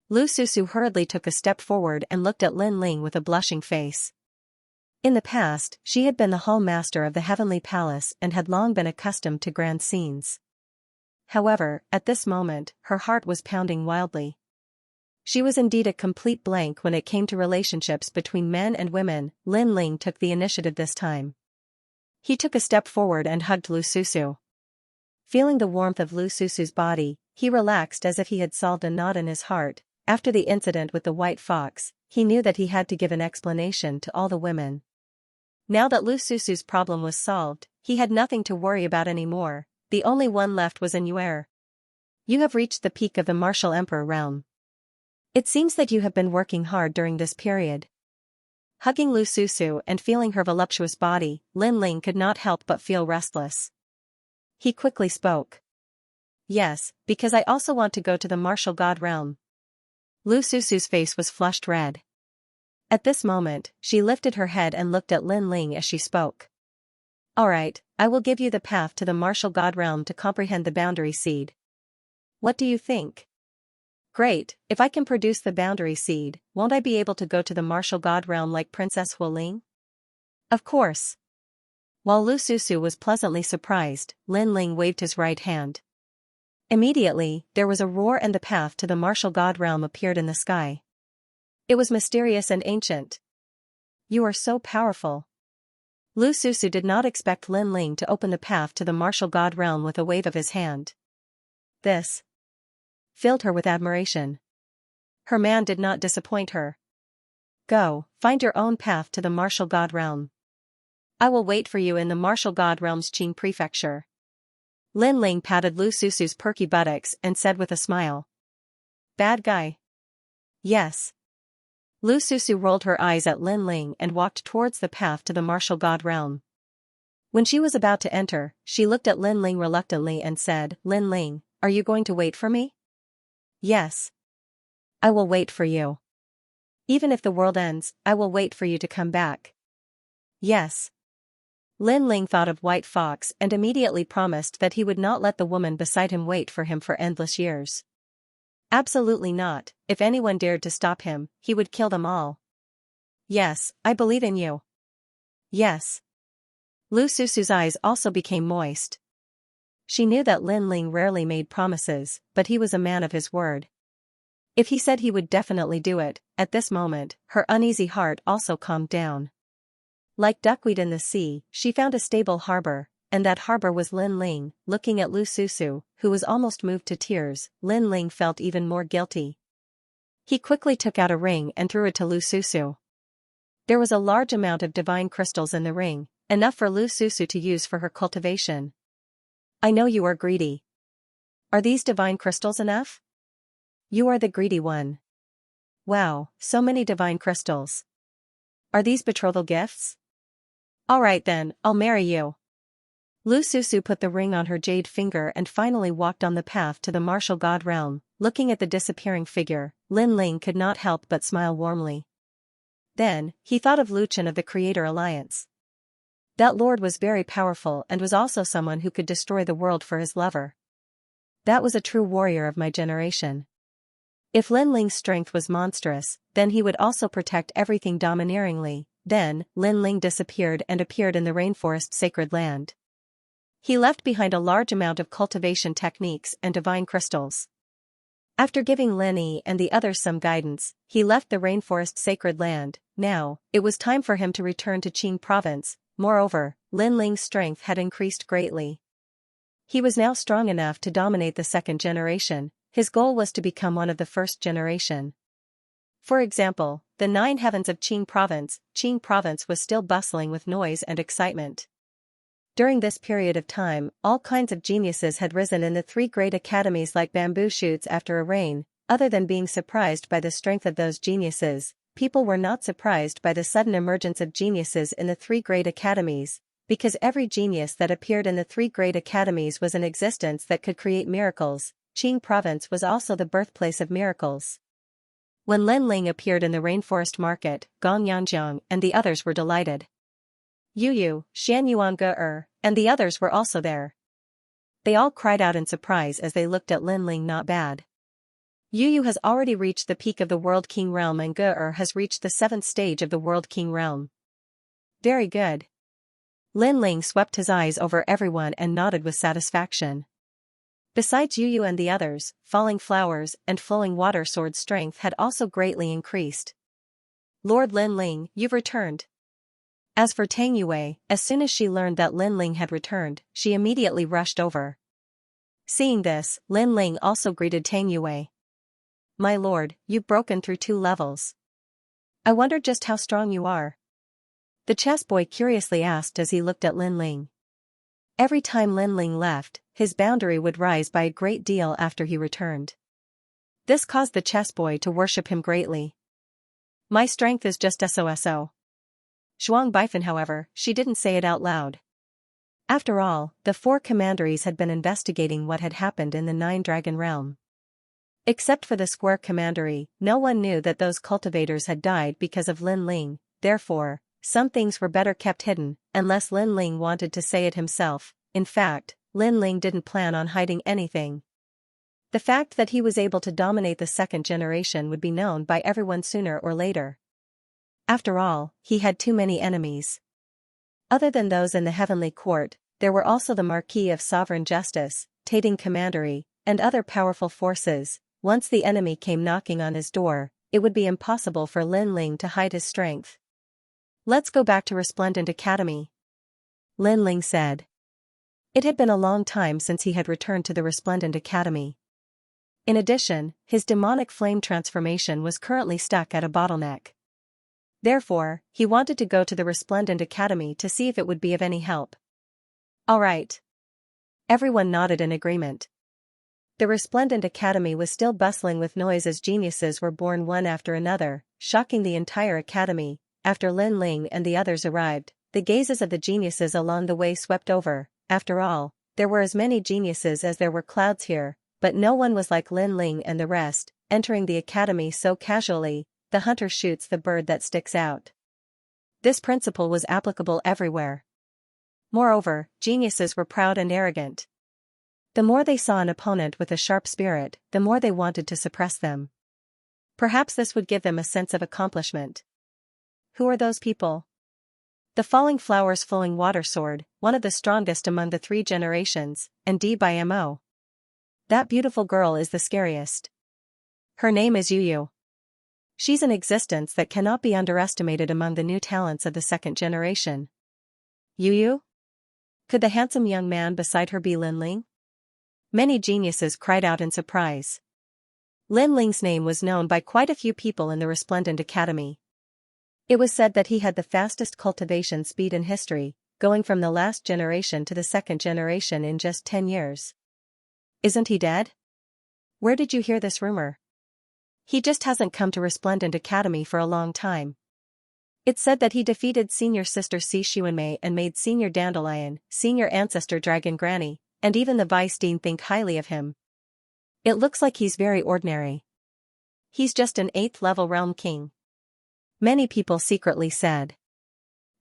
Lu Susu hurriedly took a step forward and looked at Lin Ling with a blushing face. In the past, she had been the hall master of the Heavenly Palace and had long been accustomed to grand scenes. However, at this moment, her heart was pounding wildly. She was indeed a complete blank when it came to relationships between men and women. Lin Ling took the initiative this time. He took a step forward and hugged Lu Susu. Feeling the warmth of Lu Susu's body, he relaxed as if he had solved a knot in his heart. After the incident with the white fox, he knew that he had to give an explanation to all the women. Now that Lu Susu's problem was solved, he had nothing to worry about anymore. The only one left was Xianxia. You have reached the peak of the martial emperor realm. It seems that you have been working hard during this period. Hugging Lu Susu and feeling her voluptuous body, Lin Ling could not help but feel restless. He quickly spoke. Yes, because I also want to go to the martial god realm. Lu Susu's face was flushed red. At this moment, she lifted her head and looked at Lin Ling as she spoke. Alright, I will give you the path to the martial god realm to comprehend the boundary seed. What do you think? Great, if I can produce the boundary seed, won't I be able to go to the martial god realm like Princess Hualing? Of course. While Lu Susu was pleasantly surprised, Lin Ling waved his right hand. Immediately, there was a roar and the path to the martial god realm appeared in the sky. It was mysterious and ancient. You are so powerful. Lu Susu did not expect Lin Ling to open the path to the martial god realm with a wave of his hand. This filled her with admiration. Her man did not disappoint her. Go, find your own path to the martial god realm. I will wait for you in the martial god realm's Qing prefecture. Lin Ling patted Lu Susu's perky buttocks and said with a smile. Bad guy. Yes. Lu Susu rolled her eyes at Lin Ling and walked towards the path to the martial god realm. When she was about to enter, she looked at Lin Ling reluctantly and said, Lin Ling, are you going to wait for me? Yes. I will wait for you. Even if the world ends, I will wait for you to come back. Yes. Lin Ling thought of White Fox and immediately promised that he would not let the woman beside him wait for him for endless years. Absolutely not, if anyone dared to stop him, he would kill them all. Yes, I believe in you. Yes. Lu Susu's eyes also became moist. She knew that Lin Ling rarely made promises, but he was a man of his word. If he said he would definitely do it, at this moment, her uneasy heart also calmed down. Like duckweed in the sea, she found a stable harbor, and that harbor was Lin Ling. Looking at Lu Susu, who was almost moved to tears, Lin Ling felt even more guilty. He quickly took out a ring and threw it to Lu Susu. There was a large amount of divine crystals in the ring, enough for Lu Susu to use for her cultivation. I know you are greedy. Are these divine crystals enough? You are the greedy one. Wow, so many divine crystals. Are these betrothal gifts? Alright then, I'll marry you. Lu Susu put the ring on her jade finger and finally walked on the path to the martial god realm. Looking at the disappearing figure, Lin Ling could not help but smile warmly. Then, he thought of Lu Chen of the Creator Alliance. That lord was very powerful and was also someone who could destroy the world for his lover. That was a true warrior of my generation. If Lin Ling's strength was monstrous, then he would also protect everything domineeringly. Then, Lin Ling disappeared and appeared in the rainforest sacred land. He left behind a large amount of cultivation techniques and divine crystals. After giving Lin Yi and the others some guidance, he left the rainforest sacred land. Now, it was time for him to return to Qing province. Moreover, Lin Ling's strength had increased greatly. He was now strong enough to dominate the second generation. His goal was to become one of the first generation. For example, the 9 heavens of Qing province was still bustling with noise and excitement. During this period of time, all kinds of geniuses had risen in the 3 great academies like bamboo shoots after a rain. Other than being surprised by the strength of those geniuses, people were not surprised by the sudden emergence of geniuses in the 3 great academies, because every genius that appeared in the 3 great academies was in existence that could create miracles. Qing province was also the birthplace of miracles. When Lin Ling appeared in the rainforest market, Gong Yanjiang and the others were delighted. Yu Yu, Xianyuan Ge and the others were also there. They all cried out in surprise as they looked at Lin Ling. Not bad. Yu Yu has already reached the peak of the World King realm and Ge has reached the 7th stage of the World King realm. Very good. Lin Ling swept his eyes over everyone and nodded with satisfaction. Besides Yu Yu and the others, falling flowers and flowing water sword strength had also greatly increased. Lord Lin Ling, you've returned. As for Tang Yue, as soon as she learned that Lin Ling had returned, she immediately rushed over. Seeing this, Lin Ling also greeted Tang Yue. My lord, you've broken through 2 levels. I wonder just how strong you are. The chess boy curiously asked as he looked at Lin Ling. Every time Lin Ling left, his boundary would rise by a great deal after he returned. This caused the chess boy to worship him greatly. My strength is just SOSO. Zhuang Baifen, however, she didn't say it out loud. After all, the 4 commanderies had been investigating what had happened in the 9-dragon realm. Except for the square commandery, no one knew that those cultivators had died because of Lin Ling, therefore, some things were better kept hidden, unless Lin Ling wanted to say it himself. In fact, Lin Ling didn't plan on hiding anything. The fact that he was able to dominate the 2nd generation would be known by everyone sooner or later. After all, he had too many enemies. Other than those in the Heavenly Court, there were also the Marquis of Sovereign Justice, Tating Commandery, and other powerful forces. Once the enemy came knocking on his door, it would be impossible for Lin Ling to hide his strength. Let's go back to Resplendent Academy, Lin Ling said. It had been a long time since he had returned to the Resplendent Academy. In addition, his demonic flame transformation was currently stuck at a bottleneck. Therefore, he wanted to go to the Resplendent Academy to see if it would be of any help. All right. Everyone nodded in agreement. The Resplendent Academy was still bustling with noise as geniuses were born one after another, shocking the entire academy. After Lin Ling and the others arrived, the gazes of the geniuses along the way swept over. After all, there were as many geniuses as there were clouds here, but no one was like Lin Ling and the rest, entering the academy so casually. The hunter shoots the bird that sticks out. This principle was applicable everywhere. Moreover, geniuses were proud and arrogant. The more they saw an opponent with a sharp spirit, the more they wanted to suppress them. Perhaps this would give them a sense of accomplishment. Who are those people? The Falling Flowers Flowing Water Sword, one of the strongest among the 3 generations, and D by MO. That beautiful girl is the scariest. Her name is Yu Yu. She's an existence that cannot be underestimated among the new talents of the 2nd generation. Yu Yu? Could the handsome young man beside her be Lin Ling? Many geniuses cried out in surprise. Lin Ling's name was known by quite a few people in the Resplendent Academy. It was said that he had the fastest cultivation speed in history, going from the last generation to the 2nd generation in just 10 years. Isn't he dead? Where did you hear this rumor? He just hasn't come to Resplendent Academy for a long time. It's said that he defeated senior sister Si Xuanmei and made senior Dandelion, senior ancestor Dragon Granny, and even the Vice Dean think highly of him. It looks like he's very ordinary. He's just an 8th level realm king. Many people secretly said.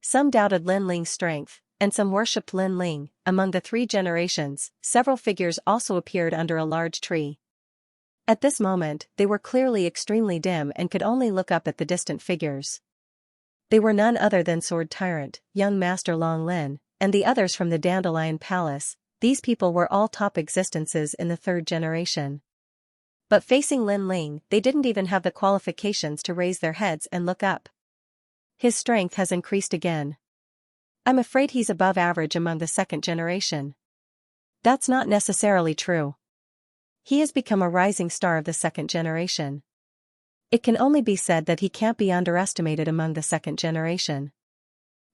Some doubted Lin Ling's strength, and some worshipped Lin Ling. Among the 3 generations, several figures also appeared under a large tree. At this moment, they were clearly extremely dim and could only look up at the distant figures. They were none other than Sword Tyrant, young Master Long Lin, and the others from the Dandelion Palace. These people were all top existences in the 3rd generation. But facing Lin Ling, they didn't even have the qualifications to raise their heads and look up. His strength has increased again. I'm afraid he's above average among the 2nd generation. That's not necessarily true. He has become a rising star of the 2nd generation. It can only be said that he can't be underestimated among the 2nd generation.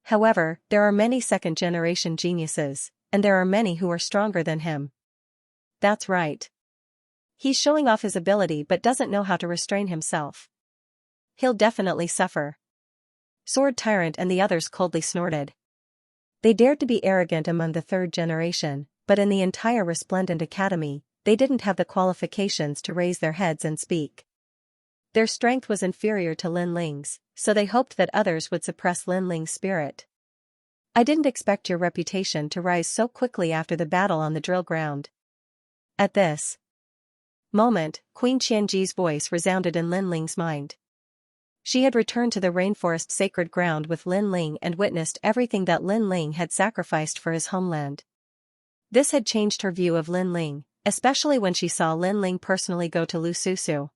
However, there are many 2nd generation geniuses, and there are many who are stronger than him. That's right. He's showing off his ability but doesn't know how to restrain himself. He'll definitely suffer. Sword Tyrant and the others coldly snorted. They dared to be arrogant among the 3rd generation, but in the entire Resplendent Academy, they didn't have the qualifications to raise their heads and speak. Their strength was inferior to Lin Ling's, so they hoped that others would suppress Lin Ling's spirit. I didn't expect your reputation to rise so quickly after the battle on the drill ground. At this moment, Queen Qianji's voice resounded in Lin Ling's mind. She had returned to the rainforest sacred ground with Lin Ling and witnessed everything that Lin Ling had sacrificed for his homeland. This had changed her view of Lin Ling, especially when she saw Lin Ling personally go to Lu Susu.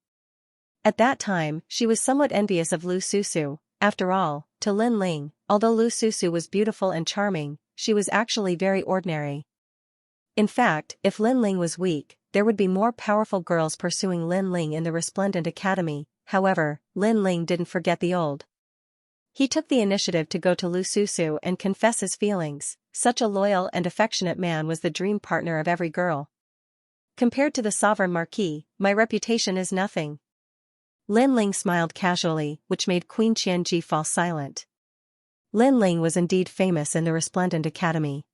At that time, she was somewhat envious of Lu Susu. After all, to Lin Ling, although Lu Susu was beautiful and charming, she was actually very ordinary. In fact, if Lin Ling was weak, there would be more powerful girls pursuing Lin Ling in the Resplendent Academy. However, Lin Ling didn't forget the old. He took the initiative to go to Lu Susu and confess his feelings. Such a loyal and affectionate man was the dream partner of every girl. Compared to the Sovereign Marquis, my reputation is nothing. Lin Ling smiled casually, which made Queen Qianji fall silent. Lin Ling was indeed famous in the Resplendent Academy.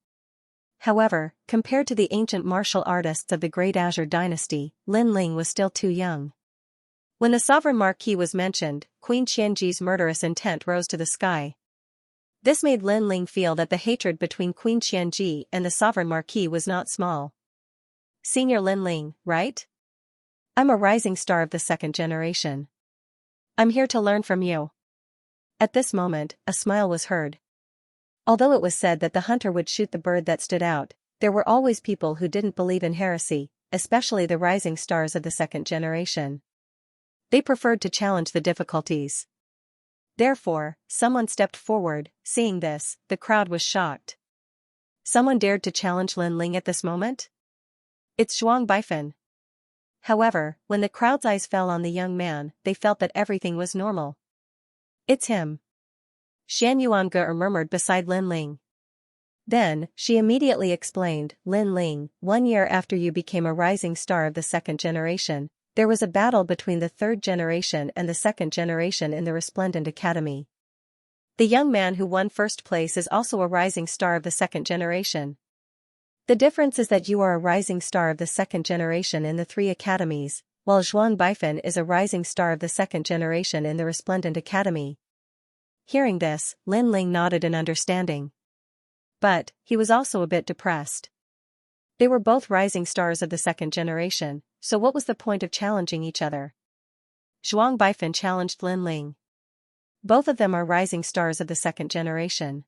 However, compared to the ancient martial artists of the Great Azure Dynasty, Lin Ling was still too young. When the Sovereign Marquis was mentioned, Queen Qianji's murderous intent rose to the sky. This made Lin Ling feel that the hatred between Queen Qianji and the Sovereign Marquis was not small. Senior Lin Ling, right? I'm a rising star of the second generation. I'm here to learn from you. At this moment, a smile was heard. Although it was said that the hunter would shoot the bird that stood out, there were always people who didn't believe in heresy, especially the rising stars of the second generation. They preferred to challenge the difficulties. Therefore, someone stepped forward. Seeing this, the crowd was shocked. Someone dared to challenge Lin Ling at this moment? It's Zhuang Baifan. However, when the crowd's eyes fell on the young man, they felt that everything was normal. It's him. Shan Yuanga murmured beside Lin Ling. Then, she immediately explained, Lin Ling, 1 year after you became a rising star of the second generation, there was a battle between the third generation and the second generation in the Resplendent Academy. The young man who won first place is also a rising star of the second generation. The difference is that you are a rising star of the second generation in the 3 academies, while Zhuang Baifan is a rising star of the second generation in the Resplendent Academy. Hearing this, Lin Ling nodded in understanding. But, he was also a bit depressed. They were both rising stars of the second generation, so what was the point of challenging each other? Zhuang Baifan challenged Lin Ling. Both of them are rising stars of the second generation.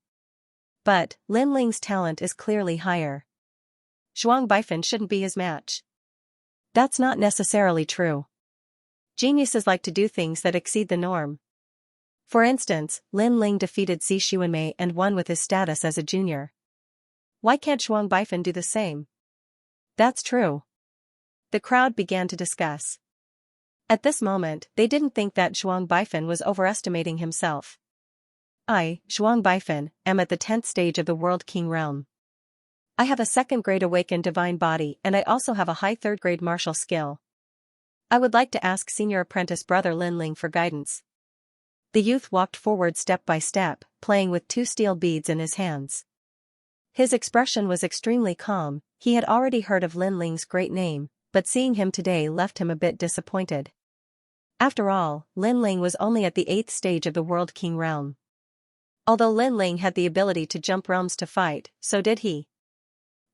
But, Lin Ling's talent is clearly higher. Zhuang Baifan shouldn't be his match. That's not necessarily true. Geniuses like to do things that exceed the norm. For instance, Lin Ling defeated Xi Xuanmei and won with his status as a junior. Why can't Zhuang Baifan do the same? That's true. The crowd began to discuss. At this moment, they didn't think that Zhuang Baifan was overestimating himself. I, Zhuang Baifan, am at the 10th stage of the World King realm. I have a second-grade awakened divine body and I also have a high third-grade martial skill. I would like to ask senior apprentice brother Lin Ling for guidance. The youth walked forward step by step, playing with 2 steel beads in his hands. His expression was extremely calm. He had already heard of Lin Ling's great name, but seeing him today left him a bit disappointed. After all, Lin Ling was only at the 8th stage of the World King realm. Although Lin Ling had the ability to jump realms to fight, so did he.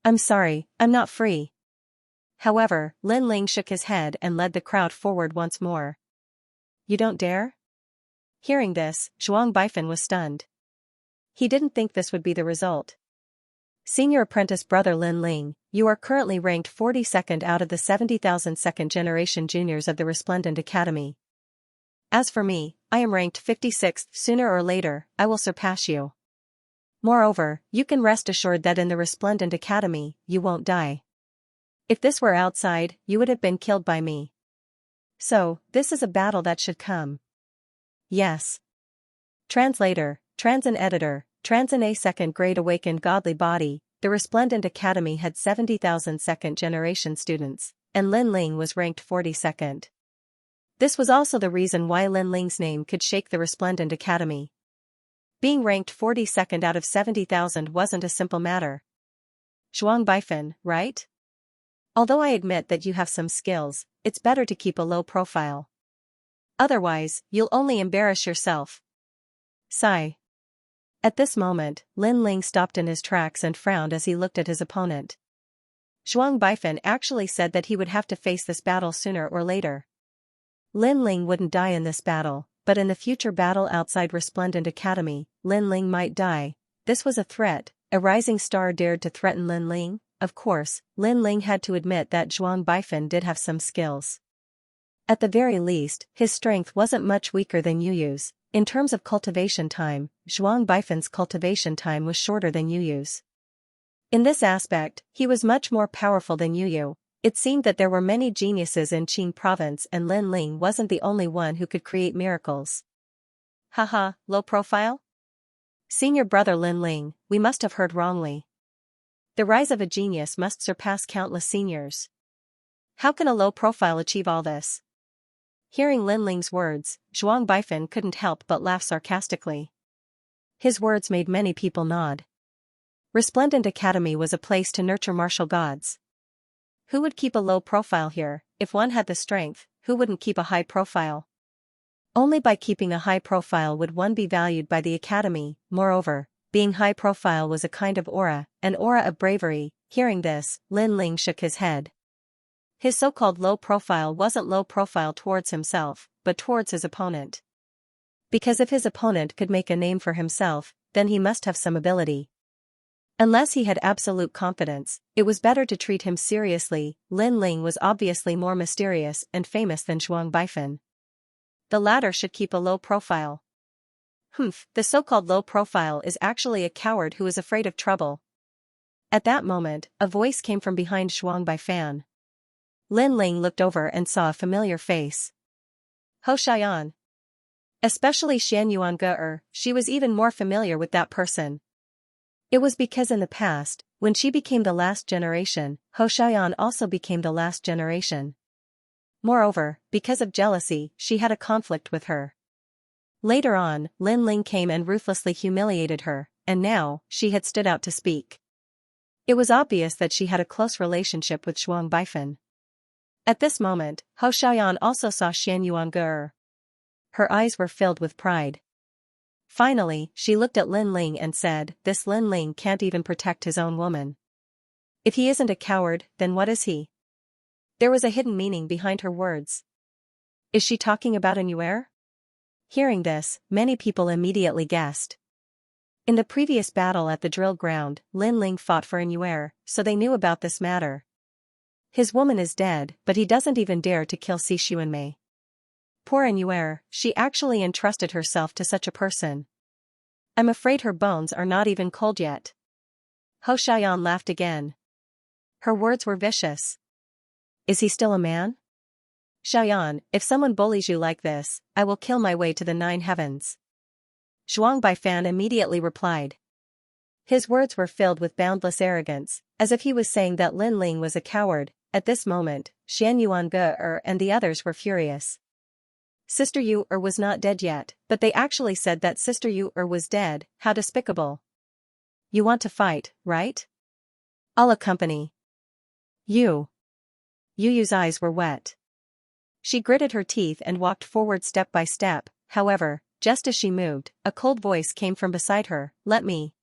I'm sorry, I'm not free. However, Lin Ling shook his head and led the crowd forward once more. You don't dare? Hearing this, Zhuang Baifan was stunned. He didn't think this would be the result. Senior apprentice brother Lin Ling, you are currently ranked 42nd out of the 70,000 second-generation juniors of the Resplendent Academy. As for me, I am ranked 56th. Sooner or later, I will surpass you. Moreover, you can rest assured that in the Resplendent Academy, you won't die. If this were outside, you would have been killed by me. So, this is a battle that should come. Yes. Translator, Transin Editor, Transin A second-grade awakened godly body, the Resplendent Academy had 70,000 second-generation students, and Lin Ling was ranked 42nd. This was also the reason why Lin Ling's name could shake the Resplendent Academy. Being ranked 42nd out of 70,000 wasn't a simple matter. Zhuang Baifan, right? Although I admit that you have some skills, it's better to keep a low profile. Otherwise, you'll only embarrass yourself. Sigh. At this moment, Lin Ling stopped in his tracks and frowned as he looked at his opponent. Zhuang Baifan actually said that he would have to face this battle sooner or later. Lin Ling wouldn't die in this battle, but in the future battle outside Resplendent Academy, Lin Ling might die. This was a threat. A rising star dared to threaten Lin Ling. Of course, Lin Ling had to admit that Zhuang Baifan did have some skills. At the very least, his strength wasn't much weaker than Yu Yu's. In terms of cultivation time, Zhuang Baifan's cultivation time was shorter than Yu Yu's. In this aspect, he was much more powerful than Yu Yu. It seemed that there were many geniuses in Qing province and Lin Ling wasn't the only one who could create miracles. Haha, low profile? Senior brother Lin Ling, we must have heard wrongly. The rise of a genius must surpass countless seniors. How can a low profile achieve all this? Hearing Lin Ling's words, Zhuang Baifan couldn't help but laugh sarcastically. His words made many people nod. Resplendent Academy was a place to nurture martial gods. Who would keep a low profile here? If one had the strength, who wouldn't keep a high profile? Only by keeping a high profile would one be valued by the Academy. Moreover, being high profile was a kind of aura, an aura of bravery. Hearing this, Lin Ling shook his head. His so-called low profile wasn't low profile towards himself, but towards his opponent. Because if his opponent could make a name for himself, then he must have some ability. Unless he had absolute confidence, it was better to treat him seriously. Lin Ling was obviously more mysterious and famous than Zhuang Baifan. The latter should keep a low profile. The so-called low profile is actually a coward who is afraid of trouble. At that moment, a voice came from behind Zhuang Baifan. Lin Ling looked over and saw a familiar face. Ho Xian. Especially Xianxia, she was even more familiar with that person. It was because in the past, when she became the last generation, Ho Xian also became the last generation. Moreover, because of jealousy, she had a conflict with her. Later on, Lin Ling came and ruthlessly humiliated her, and now, she had stood out to speak. It was obvious that she had a close relationship with Zhuang Baifan. At this moment, Ho Xian also saw Xianxia. Her eyes were filled with pride. Finally, she looked at Lin Ling and said, "This Lin Ling can't even protect his own woman. If he isn't a coward, then what is he?" There was a hidden meaning behind her words. Is she talking about Annuaire? Hearing this, many people immediately guessed. In the previous battle at the drill ground, Lin Ling fought for Annuaire, so they knew about this matter. His woman is dead, but he doesn't even dare to kill Si Xuanmei. Poor Annuaire, she actually entrusted herself to such a person. I'm afraid her bones are not even cold yet. Ho Xian laughed again. Her words were vicious. Is he still a man? Xiaoyan, if someone bullies you like this, I will kill my way to the 9 heavens. Zhuang Baifan immediately replied. His words were filled with boundless arrogance, as if he was saying that Lin Ling was a coward. At this moment, Xianxia and the others were furious. Sister Yu was not dead yet, but they actually said that Sister Yu was dead. How despicable. You want to fight, right? I'll accompany you. Yu Yu's eyes were wet. She gritted her teeth and walked forward step by step. However, just as she moved, a cold voice came from beside her. Let me.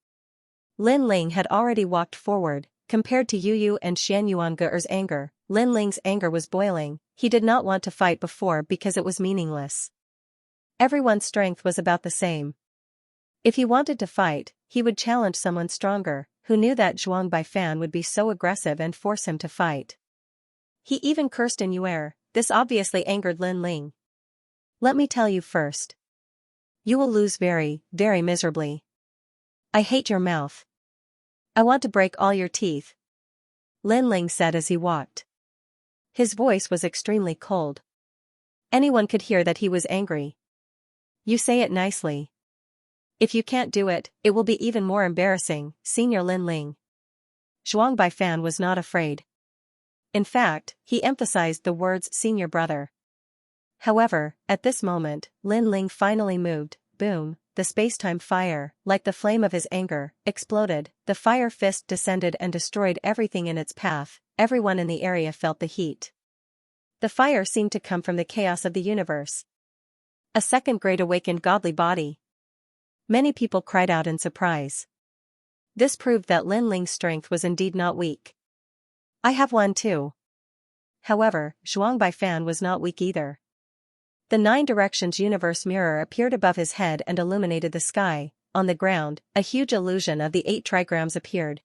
Lin Ling had already walked forward. Compared to Yu Yu and Xianxuan's anger, Lin Ling's anger was boiling. He did not want to fight before because it was meaningless. Everyone's strength was about the same. If he wanted to fight, he would challenge someone stronger, who knew that Zhuang Baifan would be so aggressive and force him to fight. He even cursed Annuaire. This obviously angered Lin Ling. Let me tell you first. You will lose very, very miserably. I hate your mouth. I want to break all your teeth. Lin Ling said as he walked. His voice was extremely cold. Anyone could hear that he was angry. You say it nicely. If you can't do it, it will be even more embarrassing, Senior Lin Ling. Zhuang Baifan was not afraid. In fact, he emphasized the words senior brother. However, at this moment, Lin Ling finally moved. boom, the spacetime fire, like the flame of his anger, exploded. The fire fist descended and destroyed everything in its path. Everyone in the area felt the heat. The fire seemed to come from the chaos of the universe. A second great awakened godly body. Many people cried out in surprise. This proved that Lin Ling's strength was indeed not weak. I have one too. However, Zhuang Baifan was not weak either. The 9 directions universe mirror appeared above his head and illuminated the sky. On the ground, a huge illusion of the 8 trigrams appeared.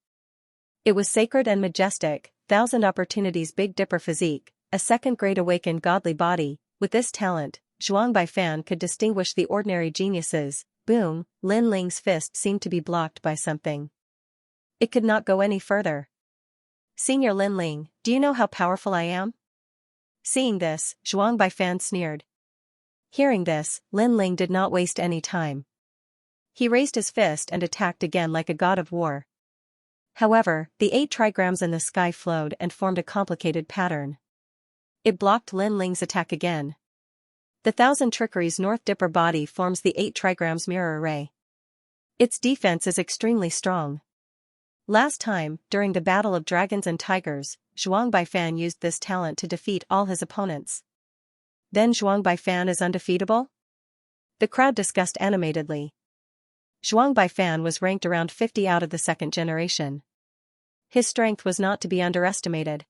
It was sacred and majestic, 1,000 opportunities Big Dipper physique, a second great awakened godly body. With this talent, Zhuang Baifan could distinguish the ordinary geniuses. Boom, Lin Ling's fist seemed to be blocked by something. It could not go any further. Senior Lin Ling, do you know how powerful I am? Seeing this, Zhuang Baifan sneered. Hearing this, Lin Ling did not waste any time. He raised his fist and attacked again like a god of war. However, the 8 trigrams in the sky flowed and formed a complicated pattern. It blocked Lin Ling's attack again. The 1,000 trickeries North Dipper body forms the 8 trigrams mirror array. Its defense is extremely strong. Last time, during the Battle of Dragons and Tigers, Zhuang Baifan used this talent to defeat all his opponents. Then Zhuang Baifan is undefeatable? The crowd discussed animatedly. Zhuang Baifan was ranked around 50 out of the 2nd generation. His strength was not to be underestimated.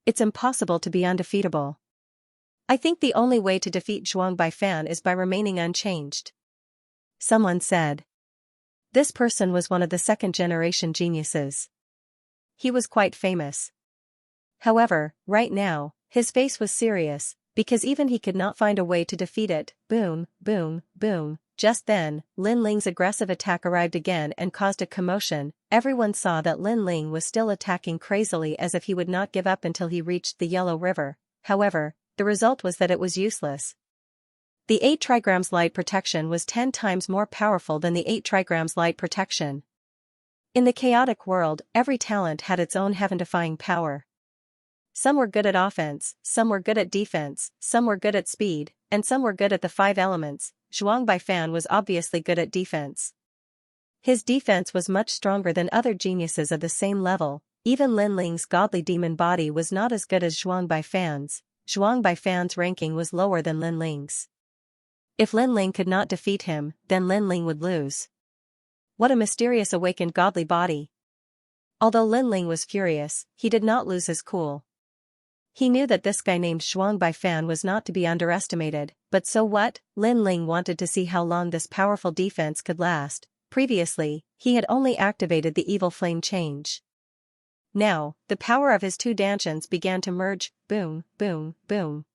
It's impossible to be undefeatable. I think the only way to defeat Zhuang Baifan is by remaining unchanged. Someone said. This person was one of the 2nd generation geniuses. He was quite famous. However, right now, his face was serious, because even he could not find a way to defeat it. Boom, boom, boom. Just then, Lin Ling's aggressive attack arrived again and caused a commotion. Everyone saw that Lin Ling was still attacking crazily as if he would not give up until he reached the Yellow River. However, the result was that it was useless. The 8 trigrams light protection was 10 times more powerful than the 8 trigrams light protection. In the chaotic world, every talent had its own heaven-defying power. Some were good at offense, some were good at defense, some were good at speed, and some were good at the 5 elements. Zhuang Baifan was obviously good at defense. His defense was much stronger than other geniuses of the same level. Even Lin Ling's godly demon body was not as good as Zhuang Baifan's. Zhuang Baifan's ranking was lower than Lin Ling's. If Lin Ling could not defeat him, then Lin Ling would lose. What a mysterious awakened godly body. Although Lin Ling was furious, he did not lose his cool. He knew that this guy named Zhuang Baifan was not to be underestimated, but so what? Lin Ling wanted to see how long this powerful defense could last. Previously, he had only activated the evil flame change. Now, the power of his 2 dantians began to merge. Boom, boom, boom.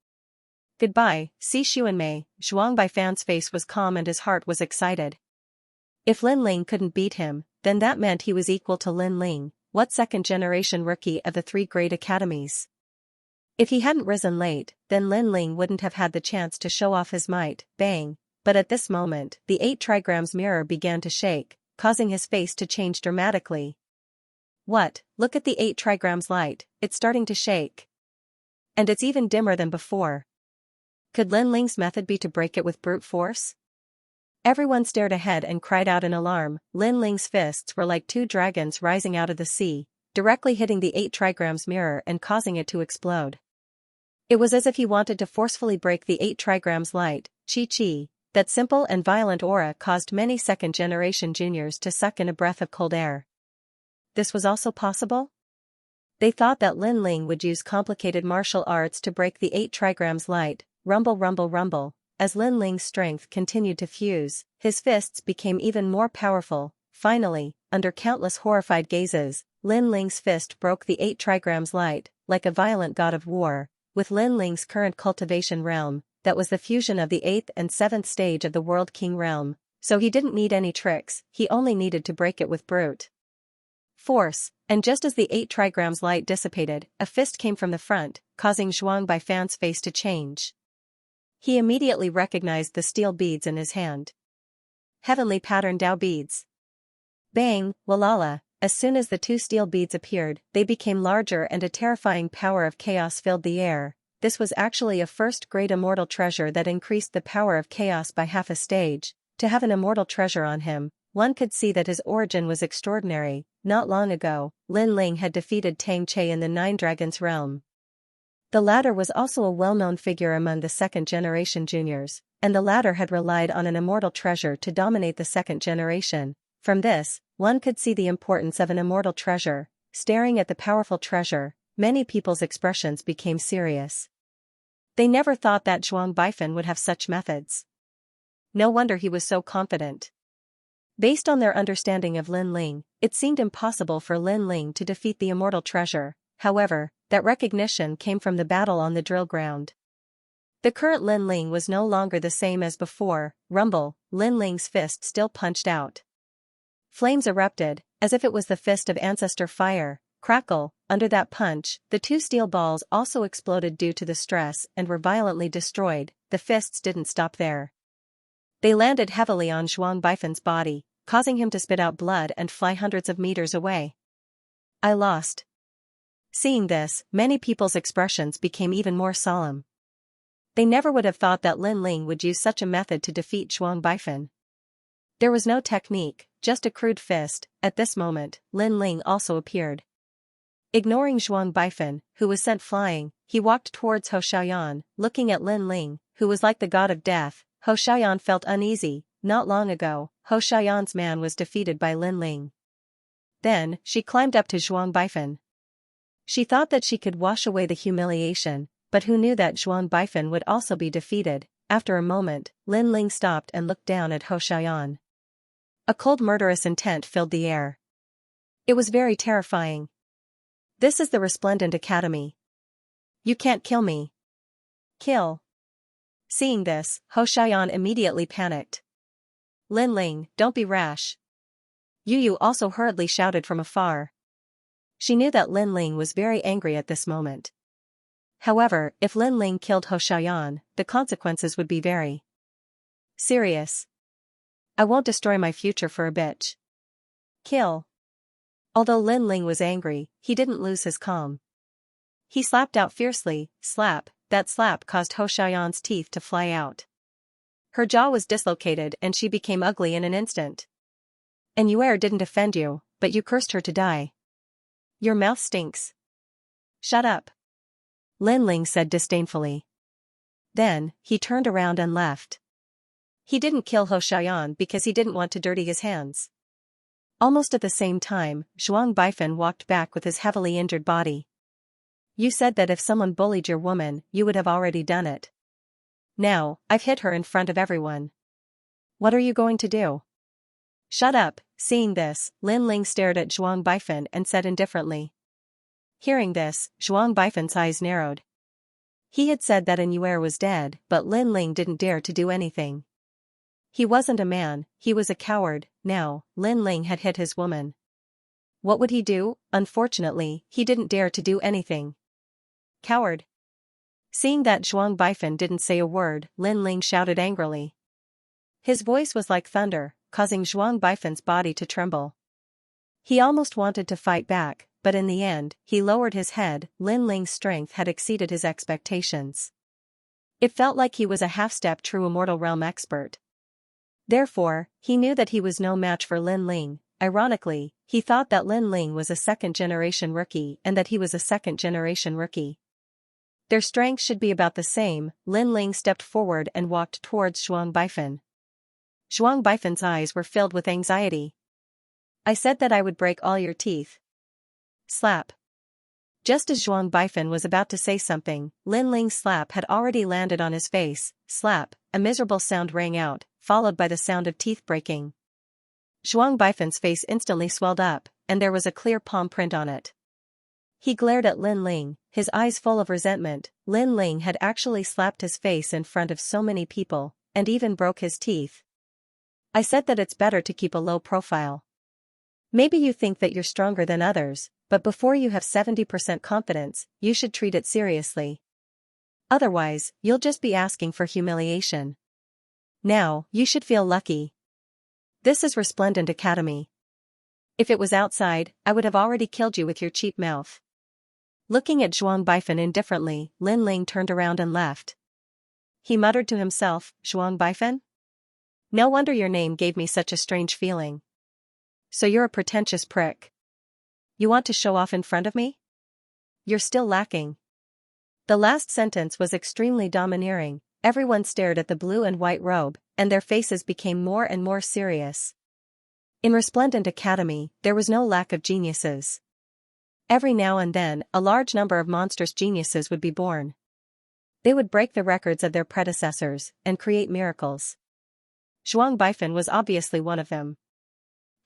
Goodbye, Si Xuanmei. Zhuang Baifan's face was calm and his heart was excited. If Lin Ling couldn't beat him, then that meant he was equal to Lin Ling, what 2nd generation rookie of the 3 great academies. If he hadn't risen late, then Lin Ling wouldn't have had the chance to show off his might. Bang! But at this moment, the 8 trigrams mirror began to shake, causing his face to change dramatically. What? Look at the 8 trigrams light, it's starting to shake. And it's even dimmer than before. Could Lin Ling's method be to break it with brute force? Everyone stared ahead and cried out in alarm. Lin Ling's fists were like 2 dragons rising out of the sea, directly hitting the 8 trigrams mirror and causing it to explode. It was as if he wanted to forcefully break the 8 trigrams light. Chi. That simple and violent aura caused many 2nd generation juniors to suck in a breath of cold air. This was also possible? They thought that Lin Ling would use complicated martial arts to break the 8 trigrams light. Rumble, rumble, rumble. As Lin Ling's strength continued to fuse, his fists became even more powerful. Finally, under countless horrified gazes, Lin Ling's fist broke the 8 trigrams light, like a violent god of war. With Lin Ling's current cultivation realm, that was the fusion of the 8th and 7th stage of the World King realm, so he didn't need any tricks, he only needed to break it with brute force. And just as the 8 trigrams light dissipated, a fist came from the front, causing Zhuang Baifan's face to change. He immediately recognized the steel beads in his hand. Heavenly pattern Dao beads. Bang, walala. As soon as the 2 steel beads appeared, they became larger and a terrifying power of chaos filled the air. This was actually a first-grade immortal treasure that increased the power of chaos by half a stage. To have an immortal treasure on him, one could see that his origin was extraordinary. Not long ago, Lin Ling had defeated Tang Che in the Nine Dragons realm. The latter was also a well-known figure among the second-generation juniors, and the latter had relied on an immortal treasure to dominate the second generation. From this, one could see the importance of an immortal treasure. Staring at the powerful treasure, many people's expressions became serious. They never thought that Zhuang Baifeng would have such methods. No wonder he was so confident. Based on their understanding of Lin Ling, it seemed impossible for Lin Ling to defeat the immortal treasure. However, that recognition came from the battle on the drill ground. The current Lin Ling was no longer the same as before. Rumble, Lin Ling's fist still punched out. Flames erupted, as if it was the fist of ancestor fire. Crackle, under that punch, the two steel balls also exploded due to the stress and were violently destroyed. The fists didn't stop there. They landed heavily on Zhuang Baifen's body, causing him to spit out blood and fly hundreds of meters away. I lost. Seeing this, many people's expressions became even more solemn. They never would have thought that Lin Ling would use such a method to defeat Zhuang Baifeng. There was no technique, just a crude fist. At this moment, Lin Ling also appeared. Ignoring Zhuang Baifeng, who was sent flying, he walked towards Hou Xiaoyan. Looking at Lin Ling, who was like the god of death, Hou Xiaoyan felt uneasy. Not long ago, Hou Xiaoyan's man was defeated by Lin Ling. Then, she climbed up to Zhuang Baifeng. She thought that she could wash away the humiliation, but who knew that Zhuang Baifeng would also be defeated? After a moment, Lin Ling stopped and looked down at Hou Xiaoyan. A cold murderous intent filled the air. It was very terrifying. This is the Resplendent Academy. You can't kill me. Kill. Seeing this, Hou Xiaoyan immediately panicked. Lin Ling, don't be rash. Yu Yu also hurriedly shouted from afar. She knew that Lin Ling was very angry at this moment. However, if Lin Ling killed Hou Xiaoyan, the consequences would be very serious. I won't destroy my future for a bitch. Kill. Although Lin Ling was angry, he didn't lose his calm. He slapped out fiercely. Slap. That slap caused Hou Xiaoyan's teeth to fly out. Her jaw was dislocated and she became ugly in an instant. And Yuer didn't offend you, but you cursed her to die. Your mouth stinks. Shut up. Lin Ling said disdainfully. Then, he turned around and left. He didn't kill Hou Xiaoyan because he didn't want to dirty his hands. Almost at the same time, Zhuang Baifeng walked back with his heavily injured body. You said that if someone bullied your woman, you would have already done it. Now, I've hit her in front of everyone. What are you going to do? Shut up. Seeing this, Lin Ling stared at Zhuang Baifeng and said indifferently. Hearing this, Zhuang Baifeng's eyes narrowed. He had said that Yuer was dead, but Lin Ling didn't dare to do anything. He wasn't a man, he was a coward. Now, Lin Ling had hit his woman. What would he do? Unfortunately, he didn't dare to do anything. Coward. Seeing that Zhuang Baifeng didn't say a word, Lin Ling shouted angrily. His voice was like thunder, causing Zhuang Baifeng's body to tremble. He almost wanted to fight back, but in the end, he lowered his head. Lin Ling's strength had exceeded his expectations. It felt like he was a half-step true immortal realm expert. Therefore, he knew that he was no match for Lin Ling. Ironically, he thought that Lin Ling was a second-generation rookie and that he was a second-generation rookie. Their strength should be about the same. Lin Ling stepped forward and walked towards Zhuang Baifeng. Zhuang Baifeng's eyes were filled with anxiety. I said that I would break all your teeth. Slap. Just as Zhuang Baifeng was about to say something, Lin Ling's slap had already landed on his face. Slap. A miserable sound rang out, followed by the sound of teeth breaking. Zhuang Baifeng's face instantly swelled up, and there was a clear palm print on it. He glared at Lin Ling, his eyes full of resentment. Lin Ling had actually slapped his face in front of so many people, and even broke his teeth. I said that it's better to keep a low profile. Maybe you think that you're stronger than others, but before you have 70% confidence, you should treat it seriously. Otherwise, you'll just be asking for humiliation. Now, you should feel lucky. This is Resplendent Academy. If it was outside, I would have already killed you with your cheap mouth. Looking at Zhuang Baifeng indifferently, Lin Ling turned around and left. He muttered to himself, Zhuang Baifeng? No wonder your name gave me such a strange feeling. So you're a pretentious prick. You want to show off in front of me? You're still lacking. The last sentence was extremely domineering. Everyone stared at the blue and white robe, and their faces became more and more serious. In Resplendent Academy, there was no lack of geniuses. Every now and then, a large number of monstrous geniuses would be born. They would break the records of their predecessors, and create miracles. Zhuang Baifan was obviously one of them.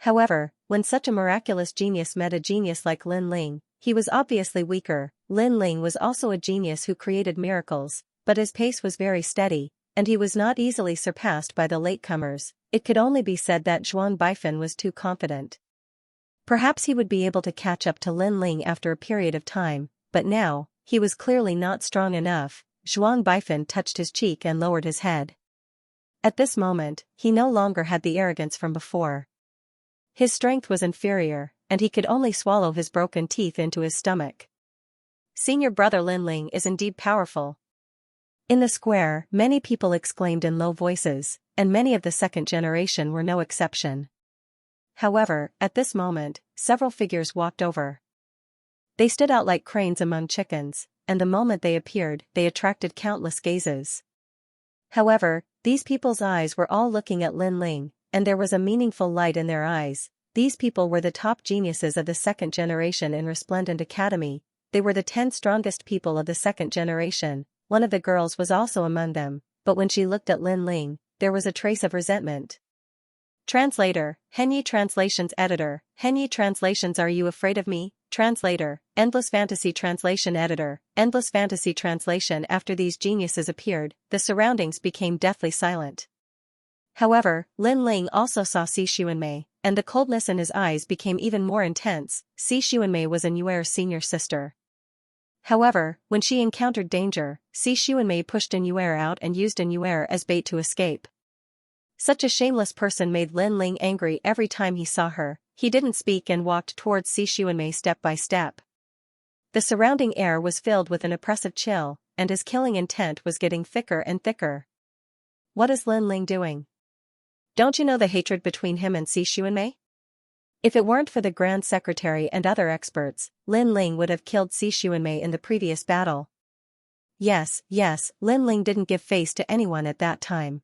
However, when such a miraculous genius met a genius like Lin Ling, he was obviously weaker. Lin Ling was also a genius who created miracles, but his pace was very steady, and he was not easily surpassed by the latecomers. It could only be said that Zhuang Baifan was too confident. Perhaps he would be able to catch up to Lin Ling after a period of time, but now, he was clearly not strong enough. Zhuang Baifan touched his cheek and lowered his head. At this moment, he no longer had the arrogance from before. His strength was inferior, and he could only swallow his broken teeth into his stomach. Senior brother Lin Ling is indeed powerful. In the square, many people exclaimed in low voices, and many of the second generation were no exception. However, at this moment, several figures walked over. They stood out like cranes among chickens, and the moment they appeared, they attracted countless gazes. However, these people's eyes were all looking at Lin Ling, and there was a meaningful light in their eyes. These people were the top geniuses of the second generation in Resplendent Academy. They were the 10 strongest people of the second generation. One of the girls was also among them, but when she looked at Lin Ling, there was a trace of resentment. Translator, Henyi Translations Editor, Henyi Translations. Are you afraid of me? Translator, Endless Fantasy Translation Editor, Endless Fantasy Translation. After these geniuses appeared, the surroundings became deathly silent. However, Lin Ling also saw Si Xuanmei, and the coldness in his eyes became even more intense. Si Xuanmei was Yuer's senior sister. However, when she encountered danger, Si Xuanmei pushed Yuer out and used Yuer as bait to escape. Such a shameless person made Lin Ling angry every time he saw her. He didn't speak and walked towards Si Xuanmei step by step. The surrounding air was filled with an oppressive chill, and his killing intent was getting thicker and thicker. What is Lin Ling doing? Don't you know the hatred between him and Si Xuanmei? If it weren't for the Grand Secretary and other experts, Lin Ling would have killed Si Xuanmei in the previous battle. Yes, Lin Ling didn't give face to anyone at that time.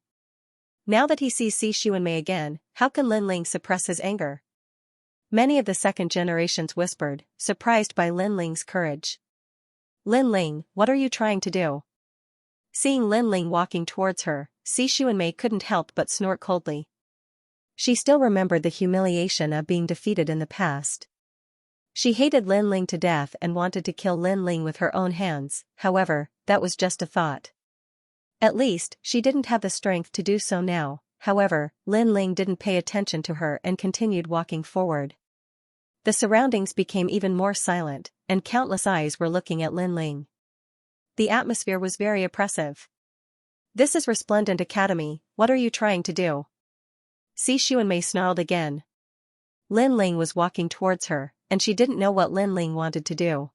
Now that he sees Si Xuanmei again, how can Lin Ling suppress his anger? Many of the second generations whispered, surprised by Lin Ling's courage. Lin Ling, what are you trying to do? Seeing Lin Ling walking towards her, Si Xuanmei couldn't help but snort coldly. She still remembered the humiliation of being defeated in the past. She hated Lin Ling to death and wanted to kill Lin Ling with her own hands. However, that was just a thought. At least, she didn't have the strength to do so now. However, Lin Ling didn't pay attention to her and continued walking forward. The surroundings became even more silent, and countless eyes were looking at Lin Ling. The atmosphere was very oppressive. This is Resplendent Academy, what are you trying to do? Si Xuanmei snarled again. Lin Ling was walking towards her, and she didn't know what Lin Ling wanted to do.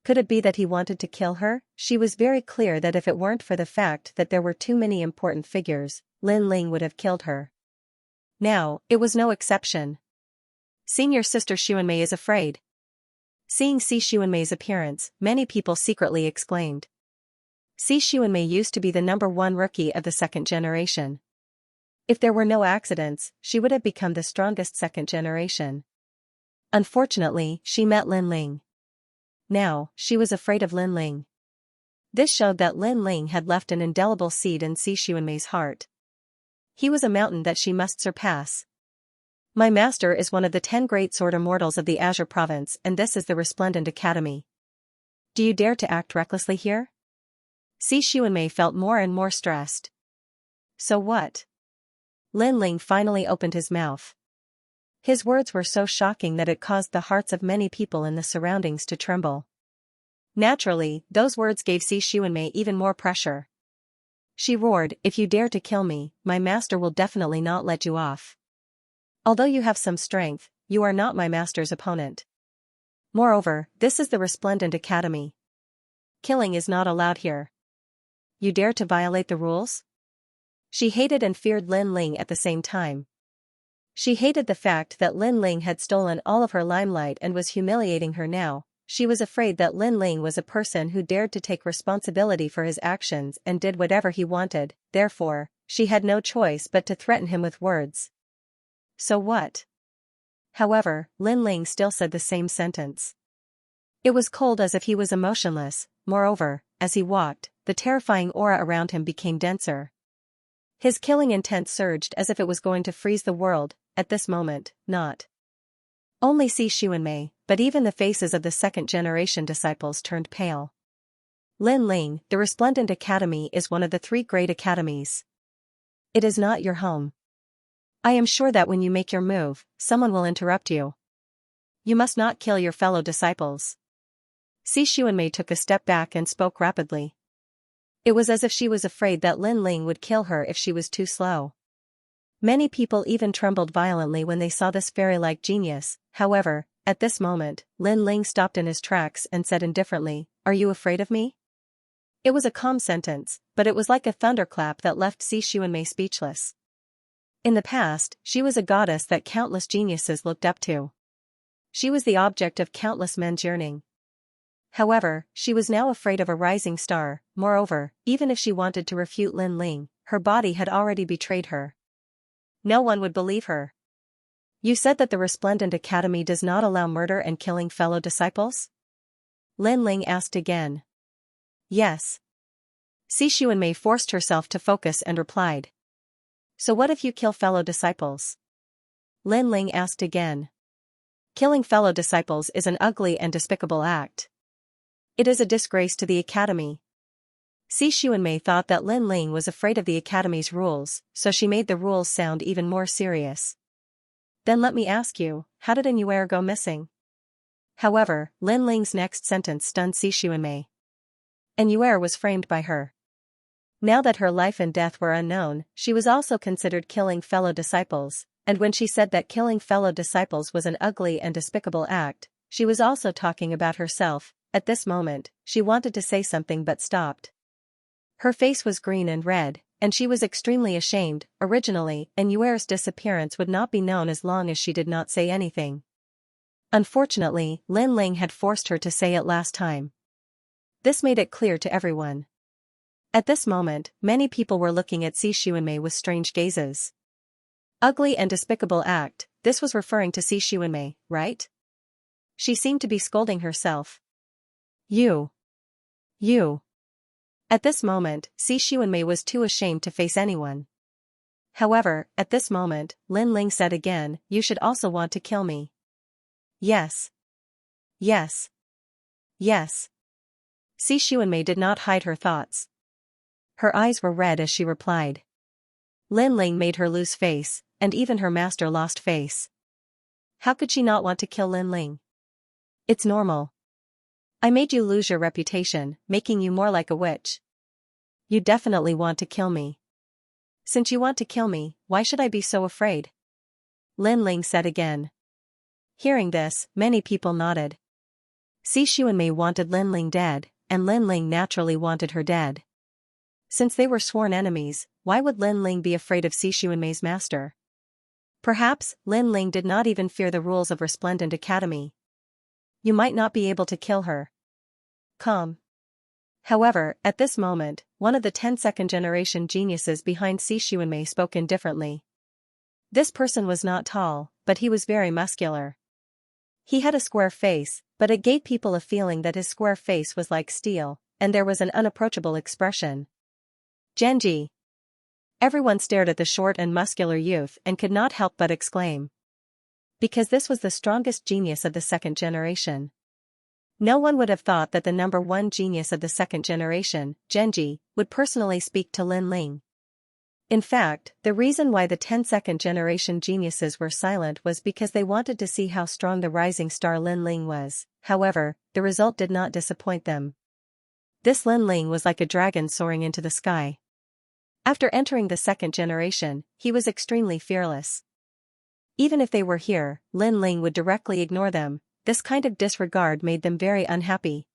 Could it be that he wanted to kill her? She was very clear that if it weren't for the fact that there were too many important figures, Lin Ling would have killed her. Now, it was no exception. Senior sister Xuanmei is afraid. Seeing Si Xuanmei's appearance, many people secretly exclaimed. Si Xuanmei used to be the #1 rookie of the second generation. If there were no accidents, she would have become the strongest second generation. Unfortunately, she met Lin Ling. Now, she was afraid of Lin Ling. This showed that Lin Ling had left an indelible seed in Si Xuanmei's heart. He was a mountain that she must surpass. My master is one of the 10 great sword immortals of the Azure Province, and this is the Resplendent Academy. Do you dare to act recklessly here? Si Xuanmei felt more and more stressed. So what? Lin Ling finally opened his mouth. His words were so shocking that it caused the hearts of many people in the surroundings to tremble. Naturally, those words gave Si Xuanmei even more pressure. She roared, if you dare to kill me, my master will definitely not let you off. Although you have some strength, you are not my master's opponent. Moreover, this is the Resplendent Academy. Killing is not allowed here. You dare to violate the rules? She hated and feared Lin Ling at the same time. She hated the fact that Lin Ling had stolen all of her limelight and was humiliating her now. She was afraid that Lin Ling was a person who dared to take responsibility for his actions and did whatever he wanted, therefore, she had no choice but to threaten him with words. So what? However, Lin Ling still said the same sentence. It was cold as if he was emotionless. Moreover, as he walked, the terrifying aura around him became denser. His killing intent surged as if it was going to freeze the world. At this moment, not only Xianxia, but even the faces of the second-generation disciples turned pale. Lin Ling, the Resplendent Academy is one of the 3 great academies. It is not your home. I am sure that when you make your move, someone will interrupt you. You must not kill your fellow disciples. Xianxia took a step back and spoke rapidly. It was as if she was afraid that Lin Ling would kill her if she was too slow. Many people even trembled violently when they saw this fairy-like genius. However, at this moment, Lin Ling stopped in his tracks and said indifferently, "Are you afraid of me?" It was a calm sentence, but it was like a thunderclap that left Xianxia speechless. In the past, she was a goddess that countless geniuses looked up to. She was the object of countless men's yearning. However, she was now afraid of a rising star. Moreover, even if she wanted to refute Lin Ling, her body had already betrayed her. No one would believe her. You said that the Resplendent Academy does not allow murder and killing fellow disciples? Lin Ling asked again. Yes. Xianxia forced herself to focus and replied. So what if you kill fellow disciples? Lin Ling asked again. Killing fellow disciples is an ugly and despicable act. It is a disgrace to the Academy. Xianxia thought that Lin Ling was afraid of the Academy's rules, so she made the rules sound even more serious. Then let me ask you, how did an Yuer go missing? However, Lin Ling's next sentence stunned Xianxia. An Yuer was framed by her. Now that her life and death were unknown, she was also considered killing fellow disciples, and when she said that killing fellow disciples was an ugly and despicable act, she was also talking about herself. At this moment, she wanted to say something but stopped. Her face was green and red, and she was extremely ashamed. Originally, an Yuer's disappearance would not be known as long as she did not say anything. Unfortunately, Lin Ling had forced her to say it last time. This made it clear to everyone. At this moment, many people were looking at Xianxia with strange gazes. Ugly and despicable act, this was referring to Xianxia, right? She seemed to be scolding herself. You. At this moment, Xianxia was too ashamed to face anyone. However, at this moment, Lin Ling said again, you should also want to kill me. Yes. Yes. Yes. Xianxia did not hide her thoughts. Her eyes were red as she replied. Lin Ling made her lose face, and even her master lost face. How could she not want to kill Lin Ling? It's normal. I made you lose your reputation, making you more like a witch. You definitely want to kill me. Since you want to kill me, why should I be so afraid? Lin Ling said again. Hearing this, many people nodded. Xianxia wanted Lin Ling dead, and Lin Ling naturally wanted her dead. Since they were sworn enemies, why would Lin Ling be afraid of Xianxia's master? Perhaps, Lin Ling did not even fear the rules of Resplendent Academy. You might not be able to kill her. Calm. However, at this moment, one of the 10 second-generation geniuses behind Xianxia spoke indifferently. This person was not tall, but he was very muscular. He had a square face, but it gave people a feeling that his square face was like steel, and there was an unapproachable expression. Genji. Everyone stared at the short and muscular youth and could not help but exclaim. Because this was the strongest genius of the second generation. No one would have thought that the number 1 genius of the second generation, Genji, would personally speak to Lin Ling. In fact, the reason why the 10 second-generation geniuses were silent was because they wanted to see how strong the rising star Lin Ling was. However, the result did not disappoint them. This Lin Ling was like a dragon soaring into the sky. After entering the second generation, he was extremely fearless. Even if they were here, Lin Ling would directly ignore them. This kind of disregard made them very unhappy.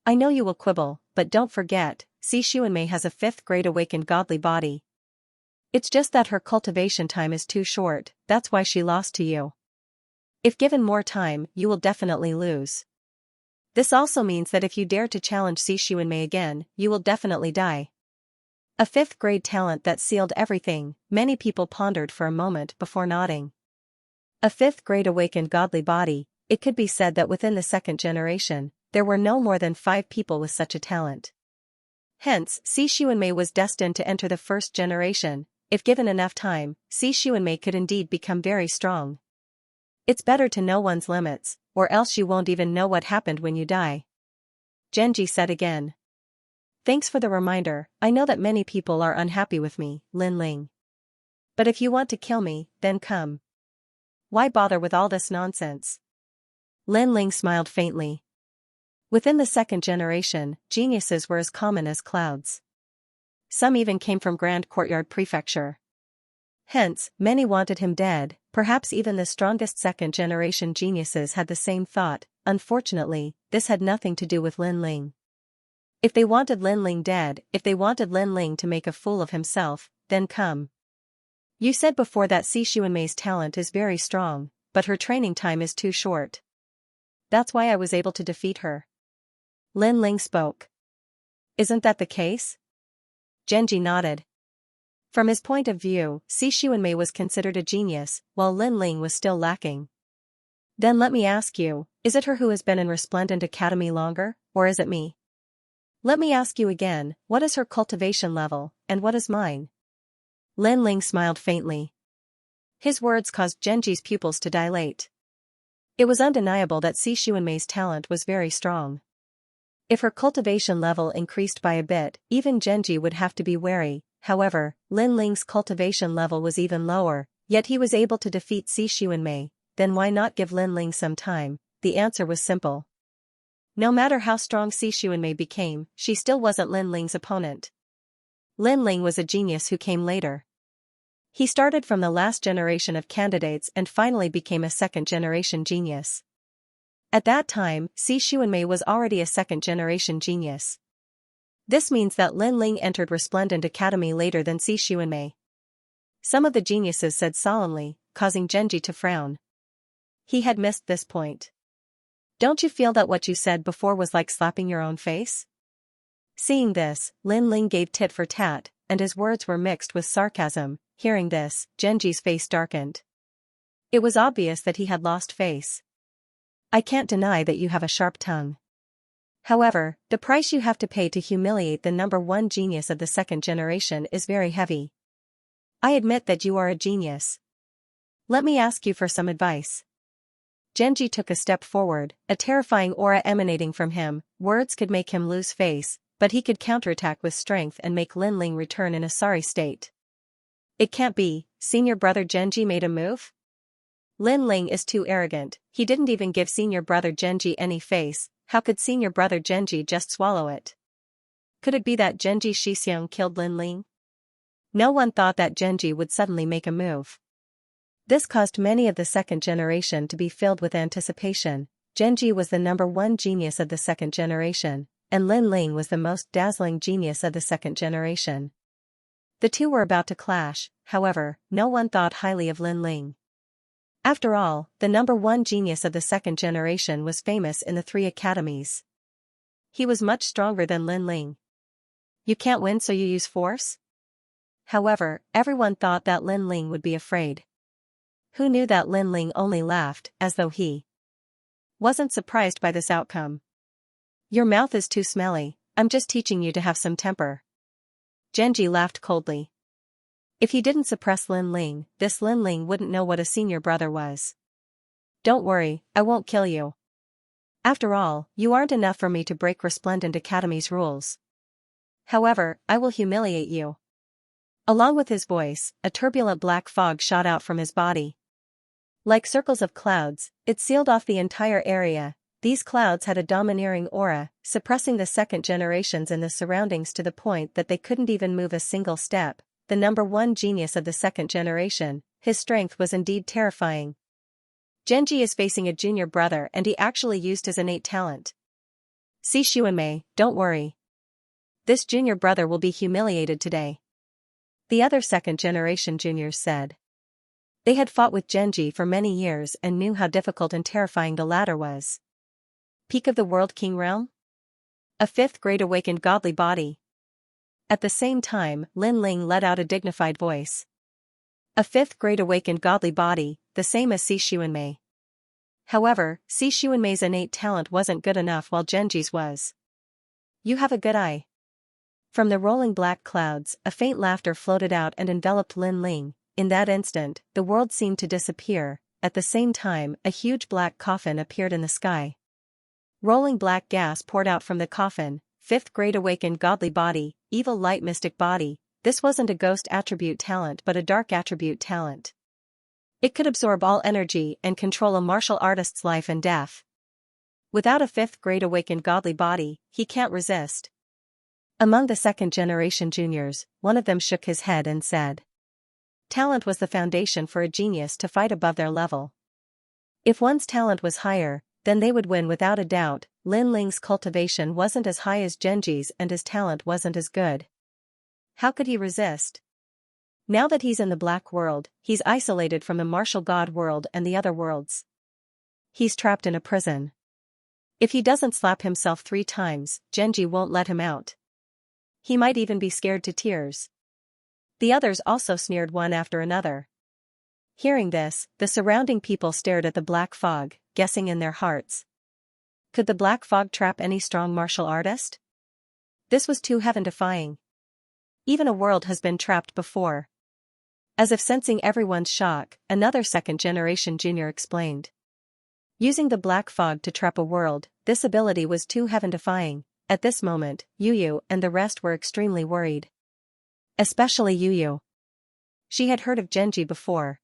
I know you will quibble, but don't forget, Xianxia has a 5th grade awakened godly body. It's just that her cultivation time is too short, that's why she lost to you. If given more time, you will definitely lose. This also means that if you dare to challenge Xianxia again, you will definitely die. A 5th grade talent that sealed everything, many people pondered for a moment before nodding. A 5th grade awakened godly body, it could be said that within the 2nd generation, there were no more than 5 people with such a talent. Hence, Xianxia was destined to enter the 1st generation. If given enough time, Xianxia could indeed become very strong. It's better to know one's limits, or else you won't even know what happened when you die. Genji said again. Thanks for the reminder, I know that many people are unhappy with me, Lin Ling. But if you want to kill me, then come. Why bother with all this nonsense? Lin Ling smiled faintly. Within the 2nd generation, geniuses were as common as clouds. Some even came from Grand Courtyard Prefecture. Hence, many wanted him dead, perhaps even the strongest 2nd generation geniuses had the same thought. Unfortunately, this had nothing to do with Lin Ling. If they wanted Lin Ling dead, if they wanted Lin Ling to make a fool of himself, then come. You said before that Xianxia's talent is very strong, but her training time is too short. That's why I was able to defeat her. Lin Ling spoke. Isn't that the case? Genji nodded. From his point of view, Xianxia was considered a genius, while Lin Ling was still lacking. Then let me ask you, is it her who has been in Resplendent Academy longer, or is it me? Let me ask you again, what is her cultivation level, and what is mine? Lin Ling smiled faintly. His words caused Genji's pupils to dilate. It was undeniable that Xianxia's talent was very strong. If her cultivation level increased by a bit, even Genji would have to be wary. However, Lin Ling's cultivation level was even lower, yet he was able to defeat Xianxia. Then why not give Lin Ling some time? The answer was simple. No matter how strong Xianxia became, she still wasn't Lin Ling's opponent. Lin Ling was a genius who came later. He started from the last generation of candidates and finally became a 2nd generation genius. At that time, Xianxia was already a 2nd generation genius. This means that Lin Ling entered Resplendent Academy later than Xianxia. Some of the geniuses said solemnly, causing Genji to frown. He had missed this point. Don't you feel that what you said before was like slapping your own face? Seeing this, Lin Ling gave tit for tat, and his words were mixed with sarcasm. Hearing this, Genji's face darkened. It was obvious that he had lost face. I can't deny that you have a sharp tongue. However, the price you have to pay to humiliate the number 1 genius of the 2nd generation is very heavy. I admit that you are a genius. Let me ask you for some advice. Genji took a step forward, a terrifying aura emanating from him. Words could make him lose face, but he could counterattack with strength and make Lin Ling return in a sorry state. It can't be, senior brother Genji made a move? Lin Ling is too arrogant, he didn't even give senior brother Genji any face. How could senior brother Genji just swallow it? Could it be that Genji Shixiang killed Lin Ling? No one thought that Genji would suddenly make a move. This caused many of the 2nd generation to be filled with anticipation. Genji was the number 1 genius of the 2nd generation, and Lin Ling was the most dazzling genius of the 2nd generation. The two were about to clash, however, no one thought highly of Lin Ling. After all, the number 1 genius of the 2nd generation was famous in the 3 academies. He was much stronger than Lin Ling. You can't win, so you use force? However, everyone thought that Lin Ling would be afraid. Who knew that Lin Ling only laughed, as though he wasn't surprised by this outcome. Your mouth is too smelly, I'm just teaching you to have some temper. Genji laughed coldly. If he didn't suppress Lin Ling, this Lin Ling wouldn't know what a senior brother was. Don't worry, I won't kill you. After all, you aren't enough for me to break Resplendent Academy's rules. However, I will humiliate you. Along with his voice, a turbulent black fog shot out from his body. Like circles of clouds, it sealed off the entire area. These clouds had a domineering aura, suppressing the 2nd generations in the surroundings to the point that they couldn't even move a single step. The number 1 genius of the 2nd generation, his strength was indeed terrifying. Genji is facing a junior brother and he actually used his innate talent. Xianxia, don't worry. This junior brother will be humiliated today. The other second-generation juniors said. They had fought with Genji for many years and knew how difficult and terrifying the latter was. Peak of the World King realm? A fifth-grade awakened godly body. At the same time, Lin Ling let out a dignified voice. A fifth-grade awakened godly body, the same as Si Xuanmei. However, Si Xuanmei's innate talent wasn't good enough while Genji's was. You have a good eye. From the rolling black clouds, a faint laughter floated out and enveloped Lin Ling. In that instant, the world seemed to disappear. At the same time, a huge black coffin appeared in the sky. Rolling black gas poured out from the coffin. Fifth-grade awakened godly body, evil light mystic body. This wasn't a ghost attribute talent but a dark attribute talent. It could absorb all energy and control a martial artist's life and death. Without a fifth-grade awakened godly body, he can't resist. Among the second-generation juniors, one of them shook his head and said. Talent was the foundation for a genius to fight above their level. If one's talent was higher, then they would win without a doubt. Lin Ling's cultivation wasn't as high as Genji's and his talent wasn't as good. How could he resist? Now that he's in the black world, he's isolated from the martial god world and the other worlds. He's trapped in a prison. If he doesn't slap himself 3 times, Genji won't let him out. He might even be scared to tears. The others also sneered one after another. Hearing this, the surrounding people stared at the black fog, guessing in their hearts. Could the black fog trap any strong martial artist? This was too heaven-defying. Even a world has been trapped before. As if sensing everyone's shock, another second-generation junior explained. Using the black fog to trap a world, this ability was too heaven-defying. At this moment, Yu and the rest were extremely worried. Especially Yu. She had heard of Genji before.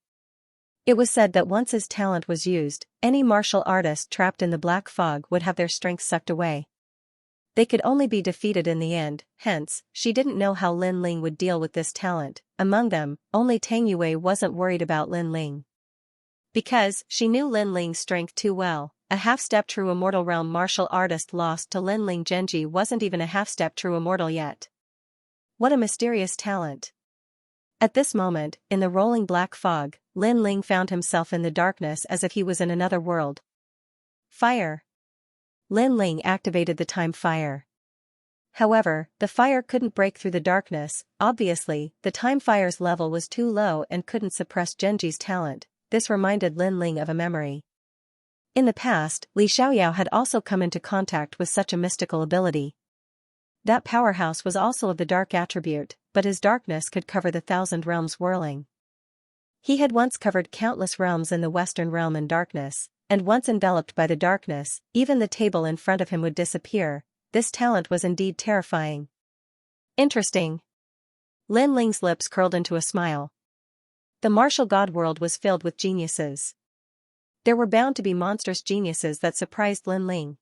It was said that once his talent was used, any martial artist trapped in the black fog would have their strength sucked away. They could only be defeated in the end, hence, she didn't know how Lin Ling would deal with this talent. Among them, only Tang Yue wasn't worried about Lin Ling. Because she knew Lin Ling's strength too well, a half-step true immortal realm martial artist lost to Lin Ling. Genji wasn't even a half-step true immortal yet. What a mysterious talent. At this moment, in the rolling black fog, Lin Ling found himself in the darkness as if he was in another world. Fire. Lin Ling activated the time fire. However, the fire couldn't break through the darkness. Obviously, the time fire's level was too low and couldn't suppress Genji's talent. This reminded Lin Ling of a memory. In the past, Li Xiaoyao had also come into contact with such a mystical ability. That powerhouse was also of the dark attribute, but his darkness could cover the 1,000 realms whirling. He had once covered countless realms in the Western realm in darkness, and once enveloped by the darkness, even the table in front of him would disappear. This talent was indeed terrifying. Interesting. Lin Ling's lips curled into a smile. The martial god world was filled with geniuses. There were bound to be monstrous geniuses that surprised Lin Ling.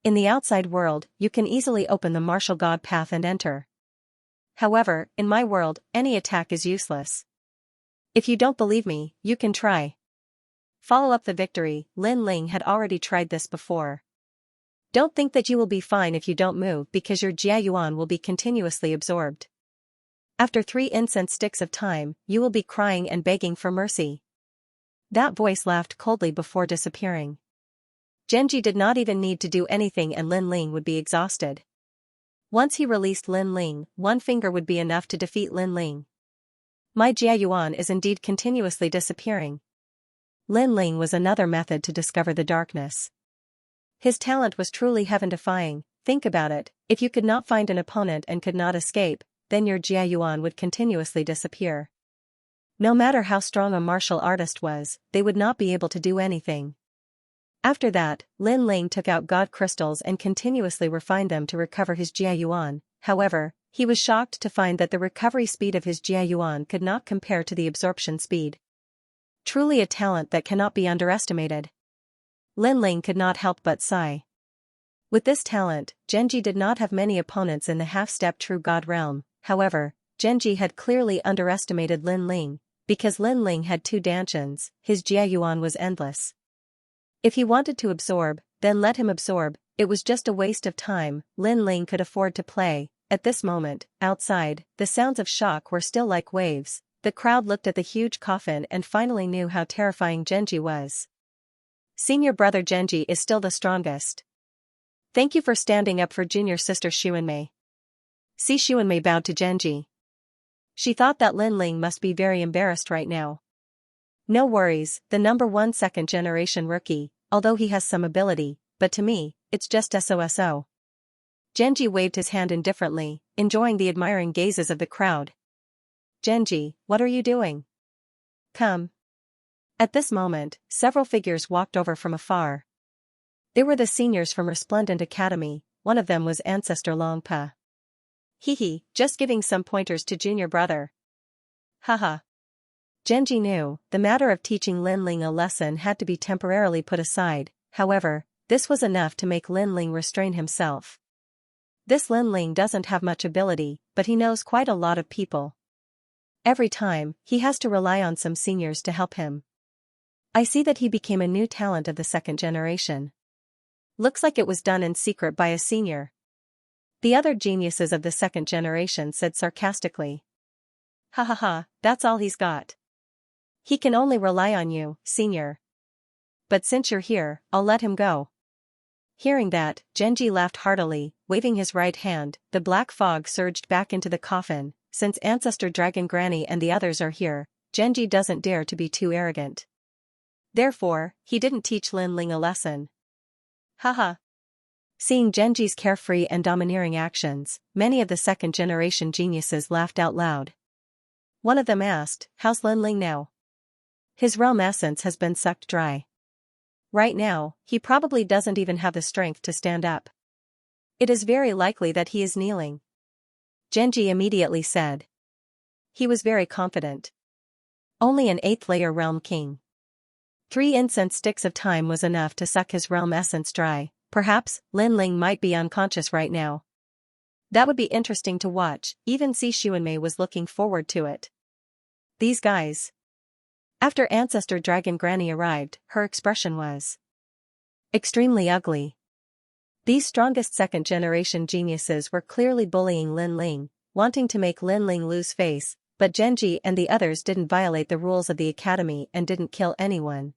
In the outside world, you can easily open the martial god path and enter. However, in my world, any attack is useless. If you don't believe me, you can try. Follow up the victory. Lin Ling had already tried this before. Don't think that you will be fine if you don't move because your Jia Yuan will be continuously absorbed. After 3 incense sticks of time, you will be crying and begging for mercy. That voice laughed coldly before disappearing. Genji did not even need to do anything and Lin Ling would be exhausted. Once he released Lin Ling, 1 finger would be enough to defeat Lin Ling. My Jia Yuan is indeed continuously disappearing. Lin Ling was another method to discover the darkness. His talent was truly heaven-defying. Think about it, if you could not find an opponent and could not escape, then your Jia Yuan would continuously disappear. No matter how strong a martial artist was, they would not be able to do anything. After that, Lin Ling took out god crystals and continuously refined them to recover his Jia Yuan. However, he was shocked to find that the recovery speed of his Jia Yuan could not compare to the absorption speed. Truly a talent that cannot be underestimated. Lin Ling could not help but sigh. With this talent, Genji did not have many opponents in the half-step true god realm. However, Genji had clearly underestimated Lin Ling. Because Lin Ling had 2 dantians, his Jia Yuan was endless. If he wanted to absorb, then let him absorb. It was just a waste of time. Lin Ling could afford to play. At this moment, outside, the sounds of shock were still like waves. The crowd looked at the huge coffin and finally knew how terrifying Genji was. Senior brother Genji is still the strongest. Thank you for standing up for junior sister Xuanmei. See, Xuanmei bowed to Genji. She thought that Lin Ling must be very embarrassed right now. No worries, the number 1 second-generation rookie, although he has some ability, but to me, it's just SOSO. Genji waved his hand indifferently, enjoying the admiring gazes of the crowd. Genji, what are you doing? Come. At this moment, several figures walked over from afar. They were the seniors from Resplendent Academy. One of them was Ancestor Longpa. Hehe, just giving some pointers to junior brother. Haha. Genji knew, the matter of teaching Lin Ling a lesson had to be temporarily put aside. However, this was enough to make Lin Ling restrain himself. This Lin Ling doesn't have much ability, but he knows quite a lot of people. Every time, he has to rely on some seniors to help him. I see that he became a new talent of the second generation. Looks like it was done in secret by a senior. The other geniuses of the second generation said sarcastically. Ha ha ha, that's all he's got. He can only rely on you, senior. But since you're here, I'll let him go. Hearing that, Genji laughed heartily, waving his right hand. The black fog surged back into the coffin. Since Ancestor Dragon Granny and the others are here, Genji doesn't dare to be too arrogant. Therefore, he didn't teach Lin Ling a lesson. Haha. Seeing Genji's carefree and domineering actions, many of the second-generation geniuses laughed out loud. One of them asked, how's Lin Ling now? His realm essence has been sucked dry. Right now, he probably doesn't even have the strength to stand up. It is very likely that he is kneeling. Genji immediately said. He was very confident. Only an 8th layer realm king. 3 incense sticks of time was enough to suck his realm essence dry. Perhaps, Lin Ling might be unconscious right now. That would be interesting to watch. Even Si Xuanmei was looking forward to it. These guys. After Ancestor Dragon Granny arrived, her expression was extremely ugly. These strongest second-generation geniuses were clearly bullying Lin Ling, wanting to make Lin Ling lose face, but Genji and the others didn't violate the rules of the academy and didn't kill anyone.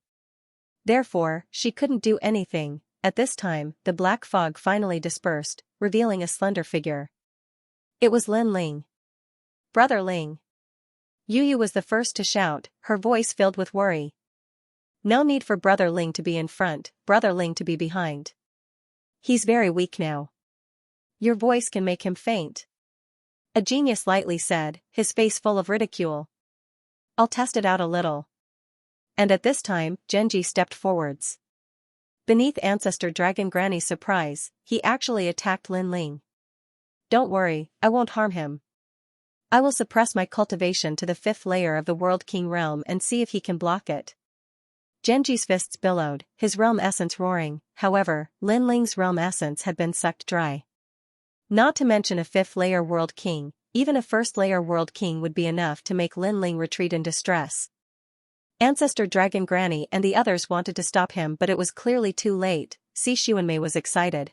Therefore, she couldn't do anything. At this time, the black fog finally dispersed, revealing a slender figure. It was Lin Ling. Brother Ling. Yu was the first to shout, her voice filled with worry. No need for Brother Ling to be in front, Brother Ling to be behind. He's very weak now. Your voice can make him faint. A genius lightly said, his face full of ridicule. I'll test it out a little. And at this time, Genji stepped forwards. Beneath Ancestor Dragon Granny's surprise, he actually attacked Lin Ling. Don't worry, I won't harm him. I will suppress my cultivation to the 5th layer of the World King realm and see if he can block it. Genji's fists billowed, his realm essence roaring. However, Lin Ling's realm essence had been sucked dry. Not to mention a 5th layer World King, even a 1st layer World King would be enough to make Lin Ling retreat in distress. Ancestor Dragon Granny and the others wanted to stop him, but it was clearly too late. Si Xuanmei was excited.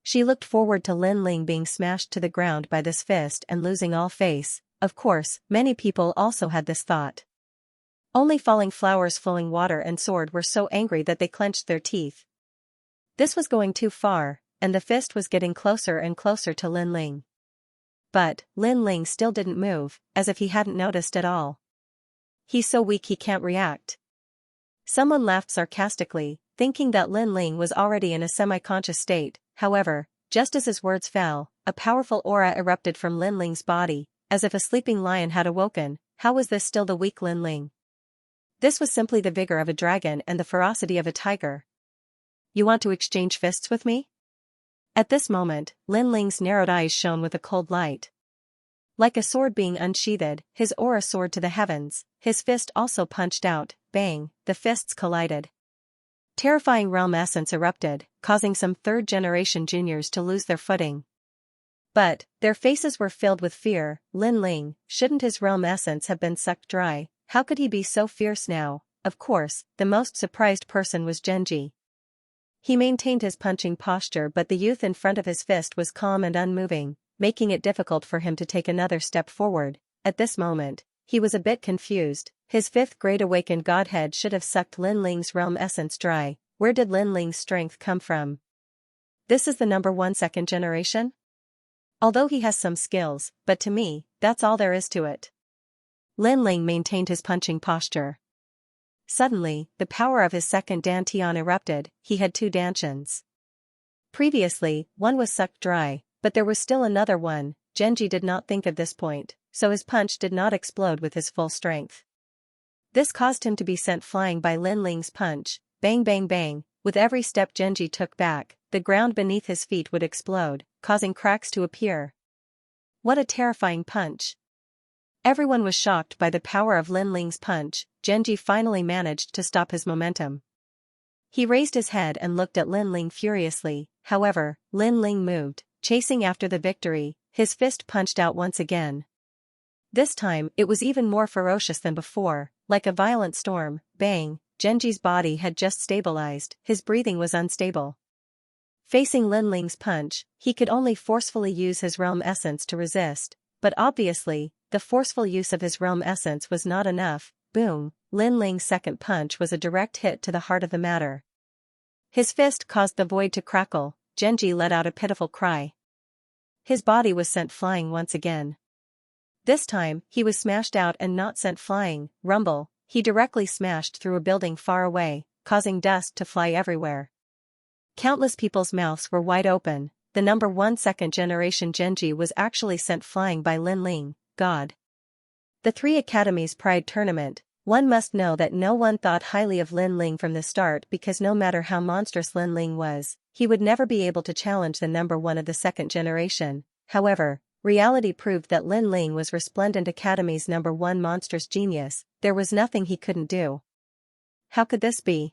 She looked forward to Lin Ling being smashed to the ground by this fist and losing all face. Of course, many people also had this thought. Only falling flowers, flowing water and sword were so angry that they clenched their teeth. This was going too far, and the fist was getting closer and closer to Lin Ling. But, Lin Ling still didn't move, as if he hadn't noticed at all. He's so weak he can't react. Someone laughed sarcastically, thinking that Lin Ling was already in a semi-conscious state. However, just as his words fell, a powerful aura erupted from Lin Ling's body, as if a sleeping lion had awoken. How was this still the weak Lin Ling? This was simply the vigor of a dragon and the ferocity of a tiger. You want to exchange fists with me? At this moment, Lin Ling's narrowed eyes shone with a cold light. Like a sword being unsheathed, his aura soared to the heavens, his fist also punched out. Bang, the fists collided. Terrifying realm essence erupted, causing some 3rd-generation juniors to lose their footing. But, their faces were filled with fear. Lin Ling, shouldn't his realm essence have been sucked dry? How could he be so fierce now? Of course, the most surprised person was Genji. He maintained his punching posture, but the youth in front of his fist was calm and unmoving. making it difficult for him to take another step forward. At this moment, he was a bit confused. His fifth grade awakened godhead should have sucked Lin Ling's realm essence dry. Where did Lin Ling's strength come from? This is the number one second generation? Although he has some skills, but to me, that's all there is to it. Lin Ling maintained his punching posture. Suddenly, the power of his second dantian erupted. He had two dantians. Previously, one was sucked dry, but there was still another one. Genji did not think of this point, so his punch did not explode with his full strength. This caused him to be sent flying by Lin Ling's punch. Bang bang bang, with every step Genji took back, the ground beneath his feet would explode, causing cracks to appear. What a terrifying punch! Everyone was shocked by the power of Lin Ling's punch. Genji finally managed to stop his momentum. He raised his head and looked at Lin Ling furiously. However, Lin Ling moved, chasing after the victory. His fist punched out once again. This time, it was even more ferocious than before, like a violent storm. Bang! Genji's body had just stabilized. His breathing was unstable. Facing Lin Ling's punch, he could only forcefully use his realm essence to resist, but obviously, the forceful use of his realm essence was not enough. Boom! Lin Ling's second punch was a direct hit to the heart of the matter. His fist caused the void to crackle. Genji let out a pitiful cry. His body was sent flying once again. This time, he was smashed out and not sent flying. Rumble! He directly smashed through a building far away, causing dust to fly everywhere. Countless people's mouths were wide open. The number one second generation Genji was actually sent flying by Lin Ling. God. The Three Academies Pride Tournament. One must know that no one thought highly of Lin Ling from the start, because no matter how monstrous Lin Ling was, he would never be able to challenge the number one of the second generation. However, reality proved that Lin Ling was Resplendent Academy's number one monstrous genius. There was nothing he couldn't do. How could this be?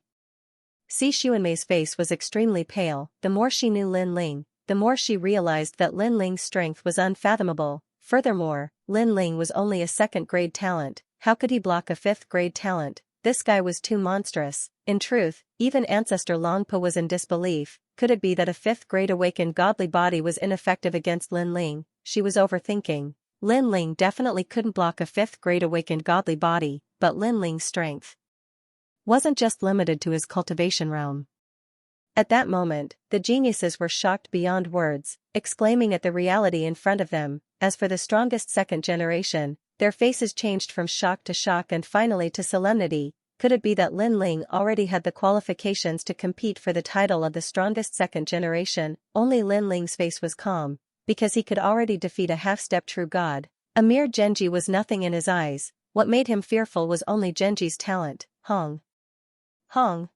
Si Xuanmei's face was extremely pale. The more she knew Lin Ling, the more she realized that Lin Ling's strength was unfathomable. Furthermore, Lin Ling was only a second-grade talent. How could he block a fifth-grade talent? This guy was too monstrous. In truth, even Ancestor Longpo was in disbelief. Could it be that a fifth-grade awakened godly body was ineffective against Lin Ling? She was overthinking. Lin Ling definitely couldn't block a fifth-grade awakened godly body, but Lin Ling's strength wasn't just limited to his cultivation realm. At that moment, the geniuses were shocked beyond words, exclaiming at the reality in front of them. As for the strongest second generation, their faces changed from shock to shock and finally to solemnity. Could it be that Lin Ling already had the qualifications to compete for the title of the strongest second generation? Only Lin Ling's face was calm, because he could already defeat a half-step true god. A mere Genji was nothing in his eyes. What made him fearful was only Genji's talent. Hong. Hong.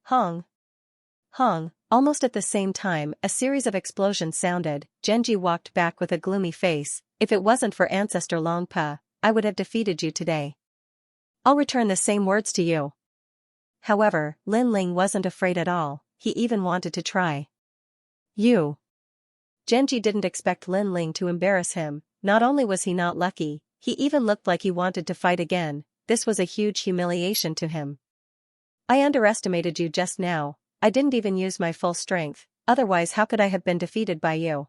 Hong. Hong. Almost at the same time, a series of explosions sounded. Genji walked back with a gloomy face. If it wasn't for Ancestor Longpa, I would have defeated you today. I'll return the same words to you. However, Lin Ling wasn't afraid at all. He even wanted to try. You. Genji didn't expect Lin Ling to embarrass him. Not only was he not lucky, he even looked like he wanted to fight again. This was a huge humiliation to him. I underestimated you just now. I didn't even use my full strength, otherwise how could I have been defeated by you?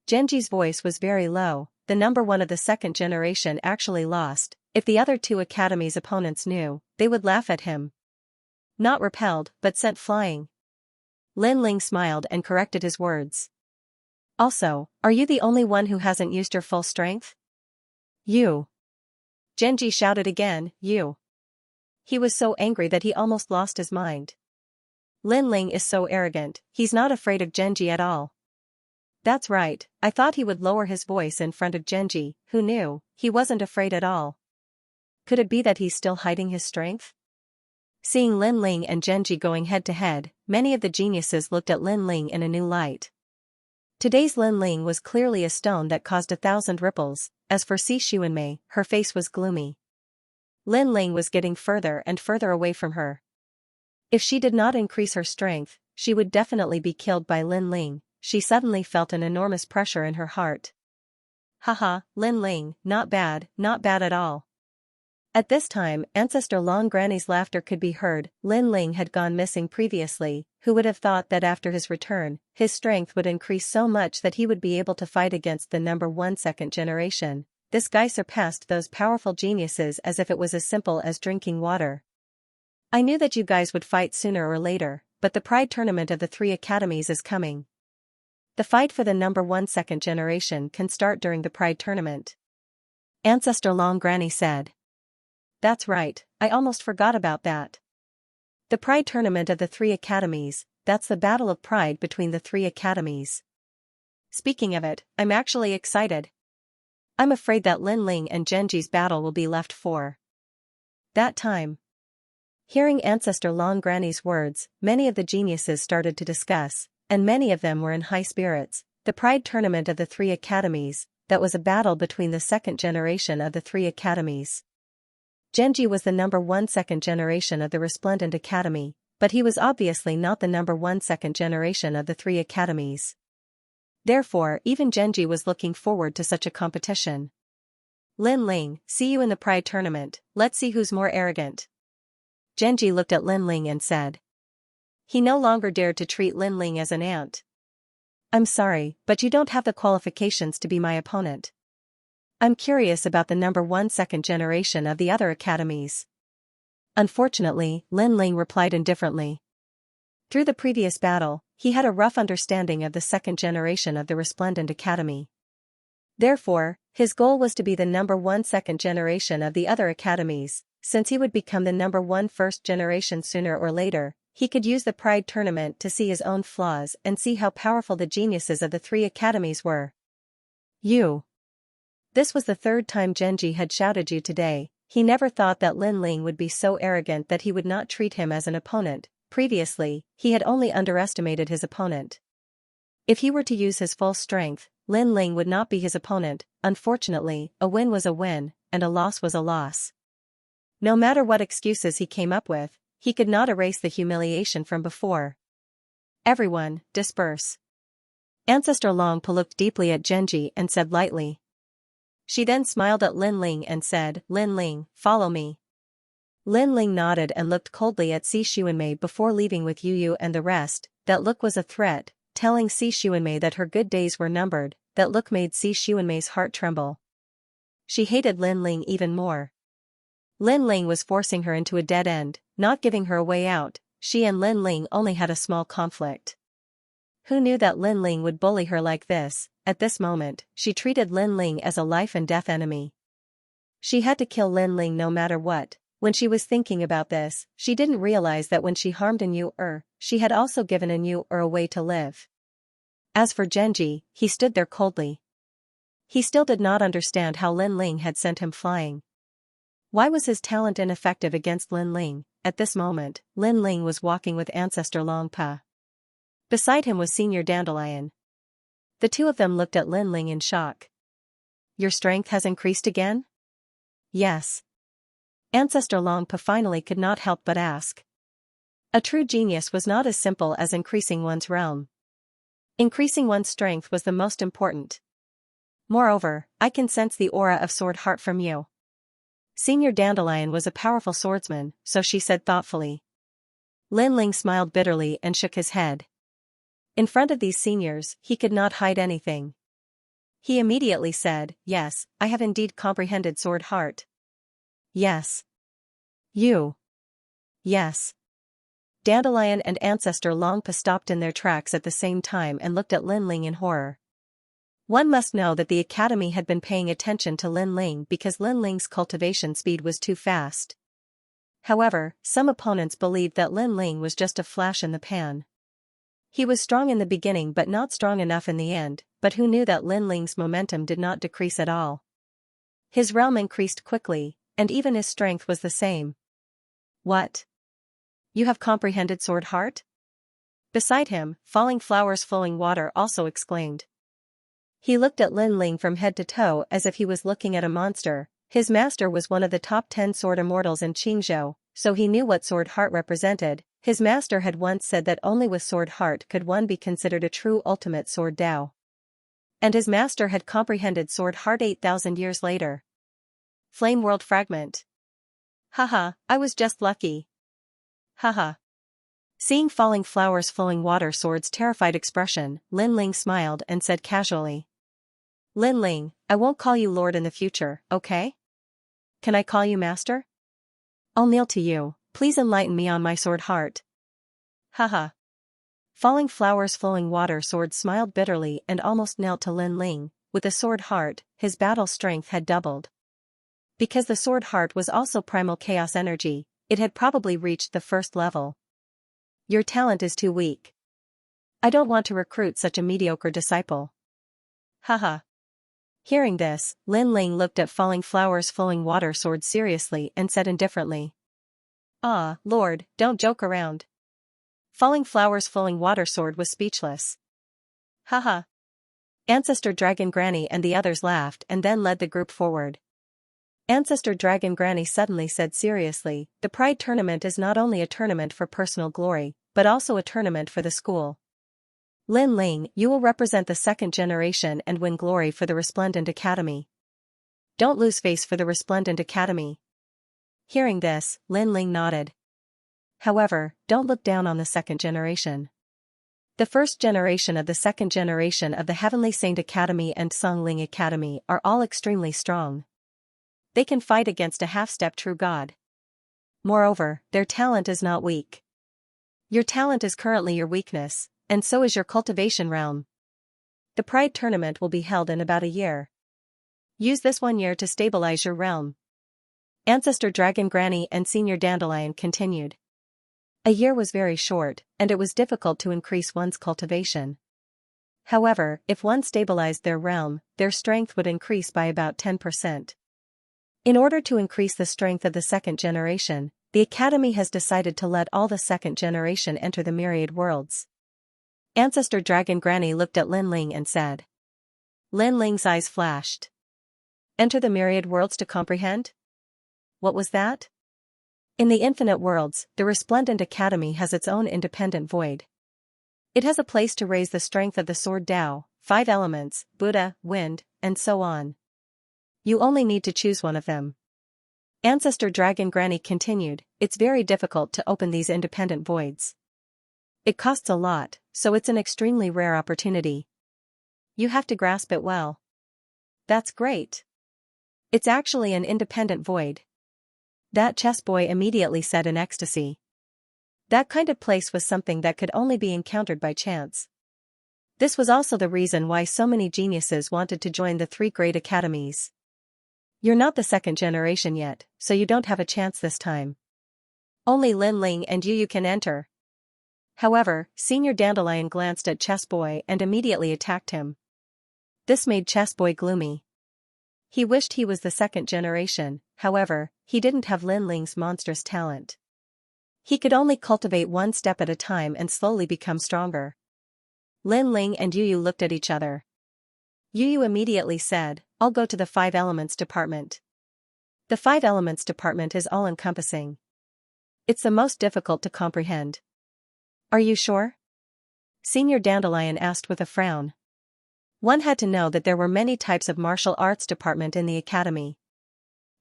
Genji's voice was very low. The number one of the second generation actually lost. If the other two academies' opponents knew, they would laugh at him. Not repelled, but sent flying. Lin Ling smiled and corrected his words. Also, are you the only one who hasn't used your full strength? You. Genji shouted again, you. He was so angry that he almost lost his mind. Lin Ling is so arrogant, he's not afraid of Genji at all. That's right, I thought he would lower his voice in front of Genji. Who knew? He wasn't afraid at all. Could it be that he's still hiding his strength? Seeing Lin Ling and Genji going head-to-head, many of the geniuses looked at Lin Ling in a new light. Today's Lin Ling was clearly a stone that caused 1,000 ripples. As for Si Xuanmei, her face was gloomy. Lin Ling was getting further and further away from her. If she did not increase her strength, she would definitely be killed by Lin Ling. She suddenly felt an enormous pressure in her heart. Haha, Lin Ling, not bad at all. At this time, Ancestor Long Granny's laughter could be heard. Lin Ling had gone missing previously. Who would have thought that after his return, his strength would increase so much that he would be able to fight against the number 1 second generation? This guy surpassed those powerful geniuses as if it was as simple as drinking water. I knew that you guys would fight sooner or later, but the Pride Tournament of the 3 academies is coming. The fight for the number 1 second generation can start during the Pride Tournament. Ancestor Long Granny said. That's right, I almost forgot about that. The Pride Tournament of the 3 academies, that's the battle of pride between the 3 academies. Speaking of it, I'm actually excited. I'm afraid that Lin Ling and Genji's battle will be left for that time. Hearing Ancestor Long Granny's words, many of the geniuses started to discuss, and many of them were in high spirits. The Pride Tournament of the 3 academies, that was a battle between the second generation of the 3 academies. Genji was the number 1 second generation of the Resplendent Academy, but he was obviously not the number 1 second generation of the 3 academies. Therefore, even Genji was looking forward to such a competition. Lin Ling, see you in the Pride Tournament, let's see who's more arrogant. Genji looked at Lin Ling and said. He no longer dared to treat Lin Ling as an ant. I'm sorry, but you don't have the qualifications to be my opponent. I'm curious about the number 1 second generation of the other academies. Unfortunately, Lin Ling replied indifferently. Through the previous battle, he had a rough understanding of the second generation of the Resplendent Academy. Therefore, his goal was to be the number 1 second generation of the other academies. Since he would become the number 1 first generation sooner or later, he could use the Pride Tournament to see his own flaws and see how powerful the geniuses of the 3 academies were. You. This was the 3rd time Genji had shouted you today. He never thought that Lin Ling would be so arrogant that he would not treat him as an opponent. Previously, he had only underestimated his opponent. If he were to use his full strength, Lin Ling would not be his opponent. Unfortunately, a win was a win, and a loss was a loss. No matter what excuses he came up with, he could not erase the humiliation from before. Everyone, disperse. Ancestor Long Pa looked deeply at Genji and said lightly. She then smiled at Lin Ling and said, Lin Ling, follow me. Lin Ling nodded and looked coldly at Si Xuanmei before leaving with Yu Yu and the rest. That look was a threat, telling Si Xuanmei that her good days were numbered. That look made Si Xuanmei's heart tremble. She hated Lin Ling even more. Lin Ling was forcing her into a dead end, not giving her a way out. She and Lin Ling only had a small conflict. Who knew that Lin Ling would bully her like this? At this moment, she treated Lin Ling as a life and death enemy. She had to kill Lin Ling no matter what. When she was thinking about this, she didn't realize that when she harmed An Yu, she had also given An Yu a way to live. As for Genji, he stood there coldly. He still did not understand how Lin Ling had sent him flying. Why was his talent ineffective against Lin Ling? At this moment, Lin Ling was walking with Ancestor Long Pa. Beside him was Senior Dandelion. The two of them looked at Lin Ling in shock. Your strength has increased again? Yes. Ancestor Long Pa finally could not help but ask. A true genius was not as simple as increasing one's realm. Increasing one's strength was the most important. Moreover, I can sense the aura of Sword Heart from you. Senior Dandelion was a powerful swordsman, so she said thoughtfully. Lin Ling smiled bitterly and shook his head. In front of these seniors, he could not hide anything. He immediately said, yes, I have indeed comprehended Sword Heart. Yes. You. Yes. Dandelion and Ancestor Long Pa stopped in their tracks at the same time and looked at Lin Ling in horror. One must know that the academy had been paying attention to Lin Ling because Lin Ling's cultivation speed was too fast. However, some opponents believed that Lin Ling was just a flash in the pan. He was strong in the beginning but not strong enough in the end, but who knew that Lin Ling's momentum did not decrease at all. His realm increased quickly, and even his strength was the same. What? You have comprehended Sword Heart? Beside him, Falling Flowers Flowing Water also exclaimed. He looked at Lin Ling from head to toe as if he was looking at a monster. His master was one of the top 10 sword immortals in Qingzhou, so he knew what Sword Heart represented. His master had once said that only with Sword Heart could one be considered a true ultimate sword Dao. And his master had comprehended Sword Heart 8,000 years later. Flame World Fragment. Haha, I was just lucky. Haha. Seeing falling flowers flowing water sword's terrified expression, Lin Ling smiled and said casually. Lin Ling, I won't call you Lord in the future, okay? Can I call you Master? I'll kneel to you, please enlighten me on my sword heart. Haha. Falling flowers flowing water sword smiled bitterly and almost knelt to Lin Ling. With a sword heart, his battle strength had doubled. Because the sword heart was also primal chaos energy, it had probably reached the first level. Your talent is too weak. I don't want to recruit such a mediocre disciple. Haha. Hearing this, Lin Ling looked at falling flowers flowing water sword seriously and said indifferently. Ah, Lord, don't joke around. Falling flowers flowing water sword was speechless. Haha. Ancestor Dragon Granny and the others laughed and then led the group forward. Ancestor Dragon Granny suddenly said seriously, the Pride Tournament is not only a tournament for personal glory, but also a tournament for the school. Lin Ling, you will represent the second generation and win glory for the Resplendent Academy. Don't lose face for the Resplendent Academy. Hearing this, Lin Ling nodded. However, don't look down on the second generation. The first generation of the second generation of the Heavenly Saint Academy and Song Ling Academy are all extremely strong. They can fight against a half-step true god. Moreover, their talent is not weak. Your talent is currently your weakness, and so is your cultivation realm. The Pride Tournament will be held in about a year. Use this 1 year to stabilize your realm. Ancestor Dragon Granny and Senior Dandelion continued. A year was very short, and it was difficult to increase one's cultivation. However, if one stabilized their realm, their strength would increase by about 10%. In order to increase the strength of the second generation, the Academy has decided to let all the second generation enter the myriad worlds. Ancestor Dragon Granny looked at Lin Ling and said. Lin Ling's eyes flashed. Enter the myriad worlds to comprehend? What was that? In the infinite worlds, the Resplendent Academy has its own independent void. It has a place to raise the strength of the Sword Tao, 5 elements, Buddha, wind, and so on. You only need to choose one of them. Ancestor Dragon Granny continued, it's very difficult to open these independent voids. It costs a lot, so it's an extremely rare opportunity. You have to grasp it well. That's great. It's actually an independent void. That chess boy immediately said in ecstasy. That kind of place was something that could only be encountered by chance. This was also the reason why so many geniuses wanted to join the 3 great academies. You're not the second generation yet, so you don't have a chance this time. Only Lin Ling and you can enter. However, Senior Dandelion glanced at Chess Boy and immediately attacked him. This made Chess Boy gloomy. He wished he was the second generation, however, he didn't have Lin Ling's monstrous talent. He could only cultivate 1 step at a time and slowly become stronger. Lin Ling and Yu looked at each other. Yu immediately said, I'll go to the 5 Elements department. The 5 Elements department is all-encompassing. It's the most difficult to comprehend. Are you sure? Senior Dandelion asked with a frown. One had to know that there were many types of martial arts department in the academy.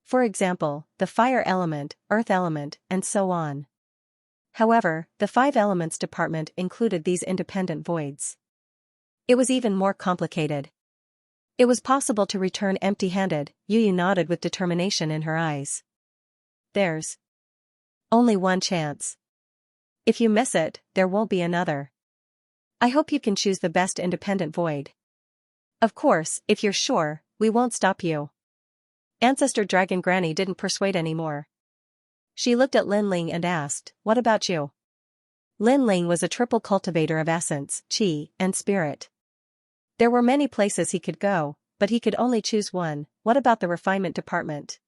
For example, the fire element, earth element, and so on. However, the 5 Elements department included these independent voids. It was even more complicated. It was possible to return empty-handed, Yu nodded with determination in her eyes. There's only one chance. If you miss it, there won't be another. I hope you can choose the best independent void. Of course, if you're sure, we won't stop you. Ancestor Dragon Granny didn't persuade anymore. She looked at Lin Ling and asked, what about you? Lin Ling was a triple cultivator of essence, qi, and spirit. There were many places he could go, but he could only choose one. What about the refinement department?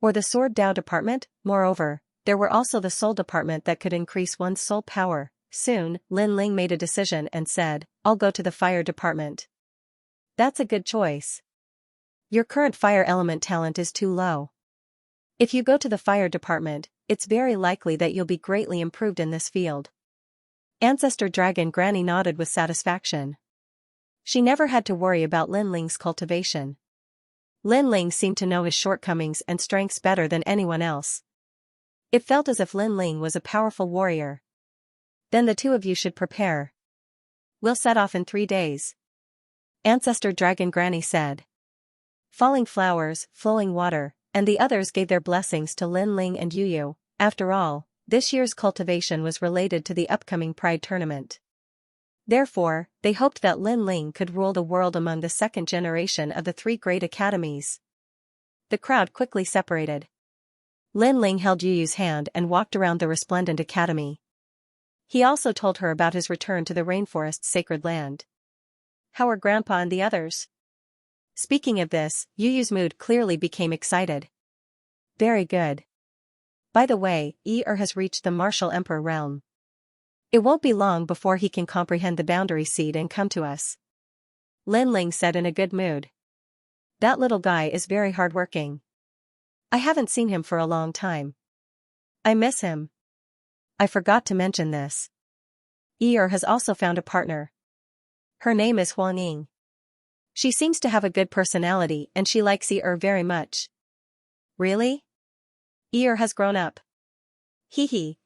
Or the sword Tao department? Moreover, there were also the soul department that could increase one's soul power. Soon, Lin Ling made a decision and said, I'll go to the fire department. That's a good choice. Your current fire element talent is too low. If you go to the fire department, it's very likely that you'll be greatly improved in this field. Ancestor Dragon Granny nodded with satisfaction. She never had to worry about Lin Ling's cultivation. Lin Ling seemed to know his shortcomings and strengths better than anyone else, It felt as if Lin Ling was a powerful warrior. Then the two of you should prepare. We'll set off in 3 days. Ancestor Dragon Granny said. Falling flowers, flowing water, and the others gave their blessings to Lin Ling and Yu. After all, this year's cultivation was related to the upcoming Pride tournament. Therefore, they hoped that Lin Ling could rule the world among the second generation of the 3 great academies. The crowd quickly separated. Lin Ling held Yu's hand and walked around the resplendent academy. He also told her about his return to the rainforest's sacred land. How are Grandpa and the others? Speaking of this, Yu's mood clearly became excited. Very good. By the way, has reached the Martial Emperor realm. It won't be long before he can comprehend the boundary seed and come to us. Lin Ling said in a good mood. That little guy is very hardworking. I haven't seen him for a long time. I miss him. I forgot to mention this. Has also found a partner. Her name is Huang Ying. She seems to have a good personality and she likes very much. Really? Has grown up.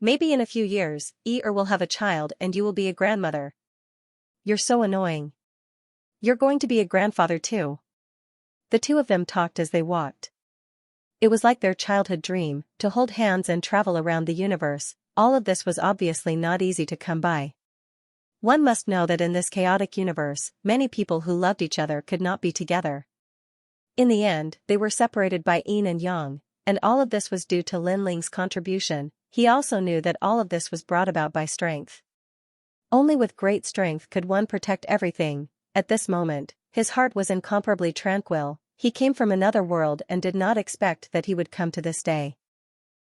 Maybe in a few years, will have a child and you will be a grandmother. You're so annoying. You're going to be a grandfather too. The two of them talked as they walked. It was like their childhood dream, to hold hands and travel around the universe. All of this was obviously not easy to come by. One must know that in this chaotic universe, many people who loved each other could not be together. In the end, they were separated by yin and yang, and all of this was due to Lin Ling's contribution. He also knew that all of this was brought about by strength. Only with great strength could one protect everything. At this moment, his heart was incomparably tranquil. He came from another world and did not expect that he would come to this day.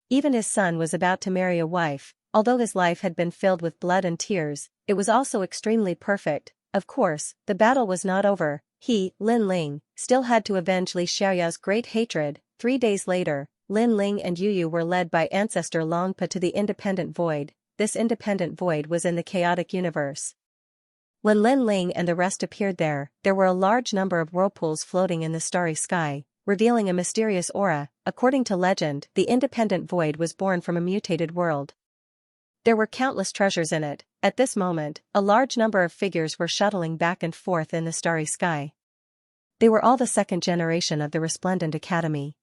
Even his son was about to marry a wife. Although his life had been filled with blood and tears, it was also extremely perfect. Of course, the battle was not over. He, Lin Ling, still had to avenge Li Xiaoya's great hatred. 3 days later, Lin Ling and Yu were led by Ancestor Longpa to the Independent Void. This Independent Void was in the chaotic universe. When Lin Ling and the rest appeared there were a large number of whirlpools floating in the starry sky, revealing a mysterious aura. According to legend, the Independent Void was born from a mutated world. There were countless treasures in it. At this moment, a large number of figures were shuttling back and forth in the starry sky. They were all the second generation of the Resplendent Academy.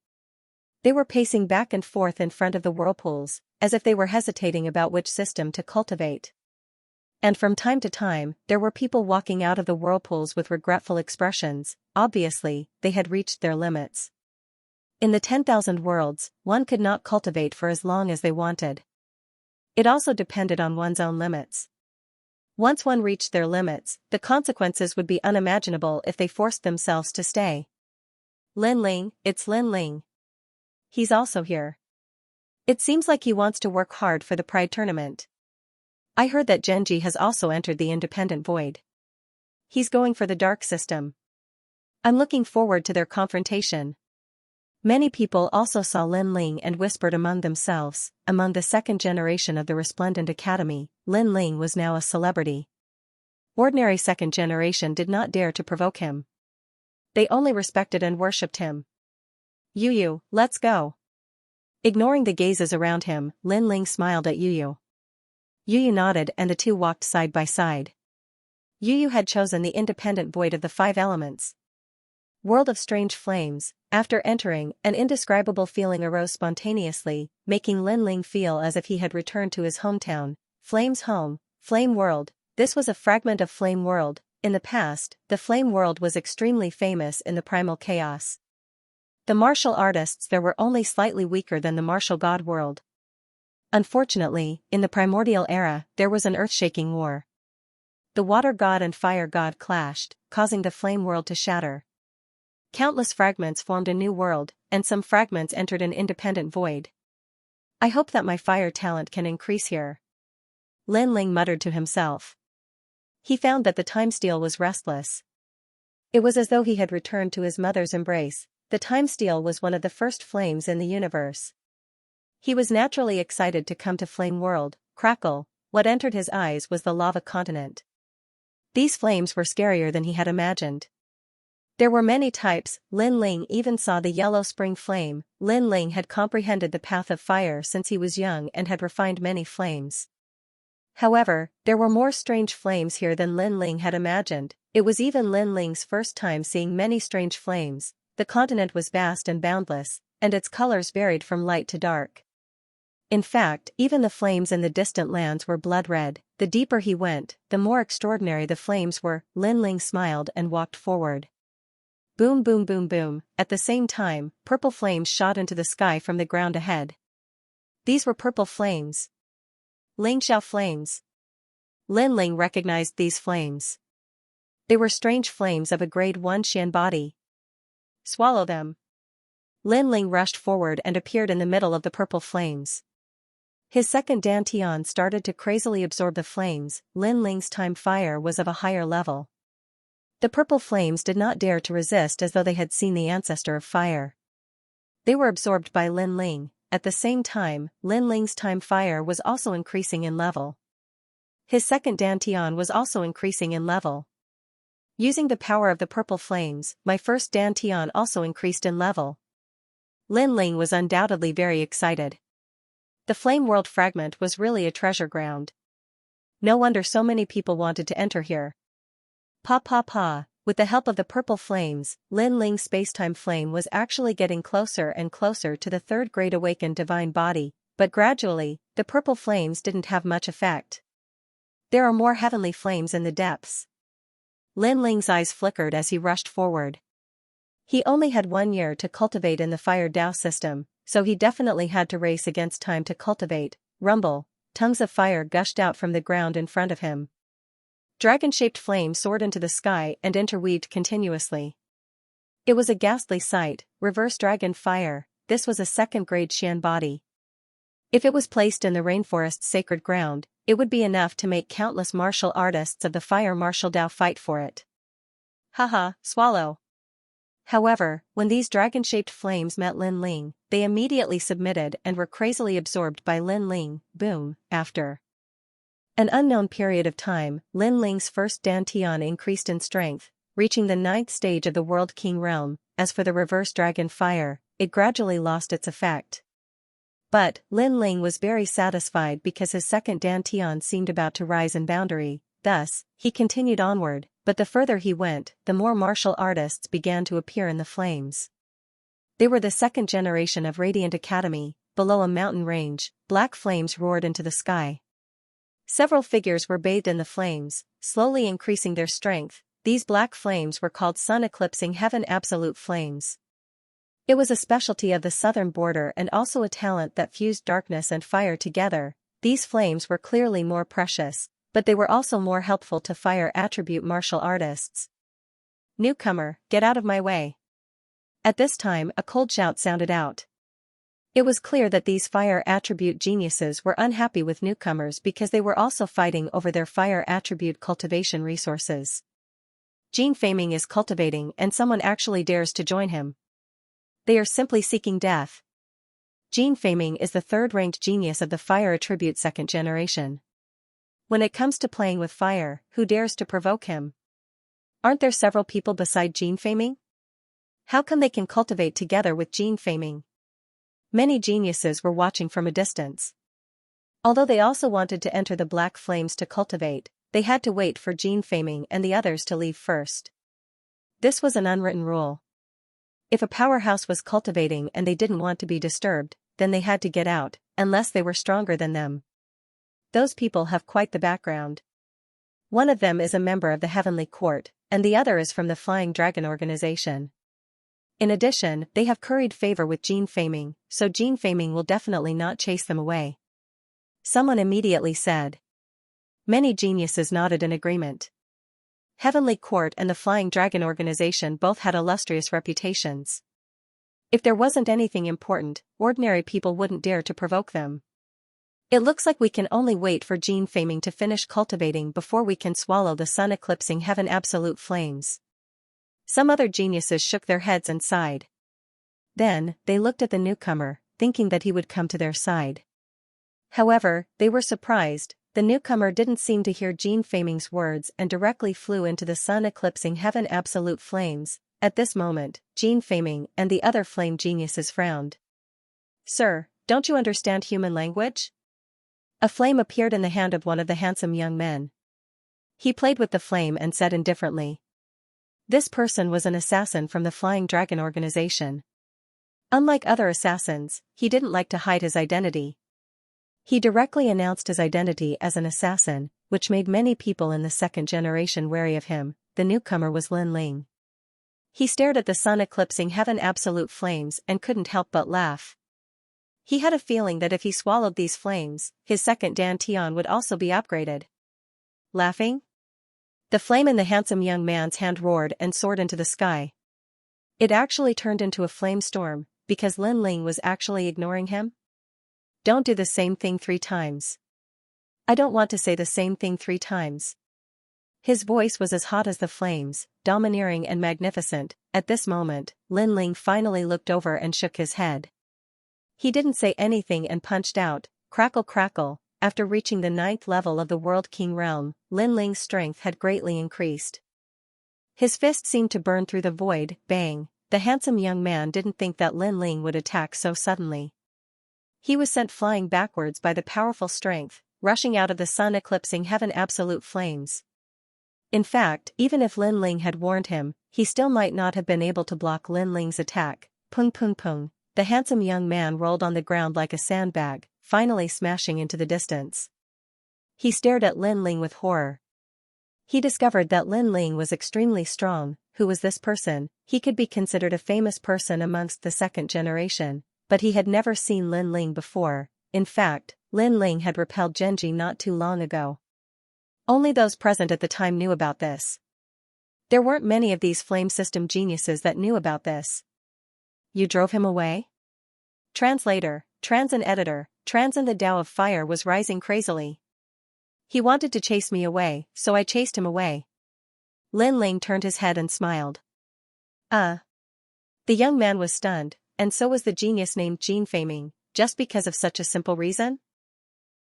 They were pacing back and forth in front of the whirlpools, as if they were hesitating about which system to cultivate. And from time to time, there were people walking out of the whirlpools with regretful expressions. Obviously, they had reached their limits. In the 10,000 worlds, one could not cultivate for as long as they wanted. It also depended on one's own limits. Once one reached their limits, the consequences would be unimaginable if they forced themselves to stay. Lin Ling, it's Lin Ling. He's also here. It seems like he wants to work hard for the Pride tournament. I heard that Genji has also entered the Independent Void. He's going for the Dark System. I'm looking forward to their confrontation. Many people also saw Lin Ling and whispered among themselves. Among the second generation of the Resplendent Academy, Lin Ling was now a celebrity. Ordinary second generation did not dare to provoke him. They only respected and worshipped him. Yu, let's go. Ignoring the gazes around him, Lin Ling smiled at Yu. Yu nodded and the two walked side by side. Yu had chosen the Independent Void of the 5 elements. World of Strange Flames. After entering, an indescribable feeling arose spontaneously, making Lin Ling feel as if he had returned to his hometown. Flame's home, Flame World. This was a fragment of Flame World. In the past, the Flame World was extremely famous in the primal chaos. The martial artists there were only slightly weaker than the martial god world. Unfortunately, in the primordial era, there was an earth-shaking war. The water god and fire god clashed, causing the Flame World to shatter. Countless fragments formed a new world, and some fragments entered an independent void. I hope that my fire talent can increase here. Lin Ling muttered to himself. He found that the time steel was restless. It was as though he had returned to his mother's embrace. The time steel was one of the first flames in the universe. He was naturally excited to come to Flame World. Crackle, what entered his eyes was the lava continent. These flames were scarier than he had imagined. There were many types. Lin Ling even saw the yellow spring flame. Lin Ling had comprehended the path of fire since he was young and had refined many flames. However, there were more strange flames here than Lin Ling had imagined. It was even Lin Ling's first time seeing many strange flames. The continent was vast and boundless, and its colors varied from light to dark. In fact, even the flames in the distant lands were blood red. The deeper he went, the more extraordinary the flames were. Lin Ling smiled and walked forward. Boom boom boom boom. At the same time, purple flames shot into the sky from the ground ahead. These were purple flames. Lingxiao flames. Lin Ling recognized these flames. They were strange flames of a grade 1 Xian body. Swallow them. Lin Ling rushed forward and appeared in the middle of the purple flames. His second dantian started to crazily absorb the flames. Lin Ling's time fire was of a higher level. The purple flames did not dare to resist as though they had seen the ancestor of fire. They were absorbed by Lin Ling. At the same time, Lin Ling's time fire was also increasing in level. His second dantian was also increasing in level. Using the power of the purple flames, my first dantian also increased in level. Lin Ling was undoubtedly very excited. The Flame World fragment was really a treasure ground. No wonder so many people wanted to enter here. Pa pa pa. With the help of the purple flames, Lin Ling's spacetime flame was actually getting closer and closer to the third grade awakened divine body, but gradually, the purple flames didn't have much effect. There are more heavenly flames in the depths. Lin Ling's eyes flickered as he rushed forward. He only had 1 year to cultivate in the Fire Dao system, so he definitely had to race against time to cultivate. Rumble, tongues of fire gushed out from the ground in front of him. Dragon-shaped flame soared into the sky and interweaved continuously. It was a ghastly sight. Reverse dragon fire. This was a second-grade Xian body. If it was placed in the rainforest's sacred ground, it would be enough to make countless martial artists of the fire martial Dao fight for it. Haha, swallow. However, when these dragon-shaped flames met Lin Ling, they immediately submitted and were crazily absorbed by Lin Ling. Boom. After an unknown period of time, Lin Ling's first dantian increased in strength, reaching the 9th stage of the World King realm. As for the reverse dragon fire, it gradually lost its effect. But, Lin Ling was very satisfied because his second dantian seemed about to rise in boundary. Thus, he continued onward, but the further he went, the more martial artists began to appear in the flames. They were the second generation of Radiant Academy. Below a mountain range, black flames roared into the sky. Several figures were bathed in the flames, slowly increasing their strength. These black flames were called sun-eclipsing heaven absolute flames. It was a specialty of the southern border and also a talent that fused darkness and fire together. These flames were clearly more precious, but they were also more helpful to fire attribute martial artists. Newcomer, get out of my way. At this time a cold shout sounded out. It was clear that these fire attribute geniuses were unhappy with newcomers because they were also fighting over their fire attribute cultivation resources. Gene Faming is cultivating and someone actually dares to join him. They are simply seeking death. Gene Faming is the third-ranked genius of the fire attribute second generation. When it comes to playing with fire, who dares to provoke him? Aren't there several people beside Gene Faming? How come they can cultivate together with Gene Faming? Many geniuses were watching from a distance. Although they also wanted to enter the black flames to cultivate, they had to wait for Gene Faming and the others to leave first. This was an unwritten rule. If a powerhouse was cultivating and they didn't want to be disturbed, then they had to get out, unless they were stronger than them. Those people have quite the background. One of them is a member of the Heavenly Court, and the other is from the Flying Dragon organization. In addition, they have curried favor with Gene Faming, so Gene Faming will definitely not chase them away. Someone immediately said. Many geniuses nodded in agreement. Heavenly Court and the Flying Dragon organization both had illustrious reputations. If there wasn't anything important, ordinary people wouldn't dare to provoke them. It looks like we can only wait for Gene Faming to finish cultivating before we can swallow the sun-eclipsing heaven absolute flames. Some other geniuses shook their heads and sighed. Then, they looked at the newcomer, thinking that he would come to their side. However, they were surprised. The newcomer didn't seem to hear Gene Faming's words and directly flew into the sun-eclipsing heaven absolute flames. At this moment, Jin Feiming and the other flame geniuses frowned. "Sir, don't you understand human language?" A flame appeared in the hand of one of the handsome young men. He played with the flame and said indifferently. This person was an assassin from the Flying Dragon organization. Unlike other assassins, he didn't like to hide his identity. He directly announced his identity as an assassin, which made many people in the second generation wary of him. The newcomer was Lin Ling. He stared at the sun-eclipsing heaven absolute flames and couldn't help but laugh. He had a feeling that if he swallowed these flames, his second dantian would also be upgraded. Laughing? The flame in the handsome young man's hand roared and soared into the sky. It actually turned into a flame storm, because Lin Ling was actually ignoring him. Don't do the same thing 3 times. I don't want to say the same thing 3 times. His voice was as hot as the flames, domineering and magnificent. At this moment, Lin Ling finally looked over and shook his head. He didn't say anything and punched out, crackle crackle. After reaching the 9th level of the World King realm, Lin Ling's strength had greatly increased. His fist seemed to burn through the void. Bang! The handsome young man didn't think that Lin Ling would attack so suddenly. He was sent flying backwards by the powerful strength, rushing out of the sun-eclipsing heaven absolute flames. In fact, even if Lin Ling had warned him, he still might not have been able to block Lin Ling's attack. Pung pung pung. The handsome young man rolled on the ground like a sandbag, finally smashing into the distance. He stared at Lin Ling with horror. He discovered that Lin Ling was extremely strong. Who was this person? He could be considered a famous person amongst the second generation, but he had never seen Lin Ling before. In fact, Lin Ling had repelled Genji not too long ago. Only those present at the time knew about this. There weren't many of these flame system geniuses that knew about this. You drove him away? Translator, Transin editor, Transin the Tao of Fire was rising crazily. He wanted to chase me away, so I chased him away. Lin Ling turned his head and smiled. The young man was stunned, and so was the genius named Jin Feiming, just because of such a simple reason?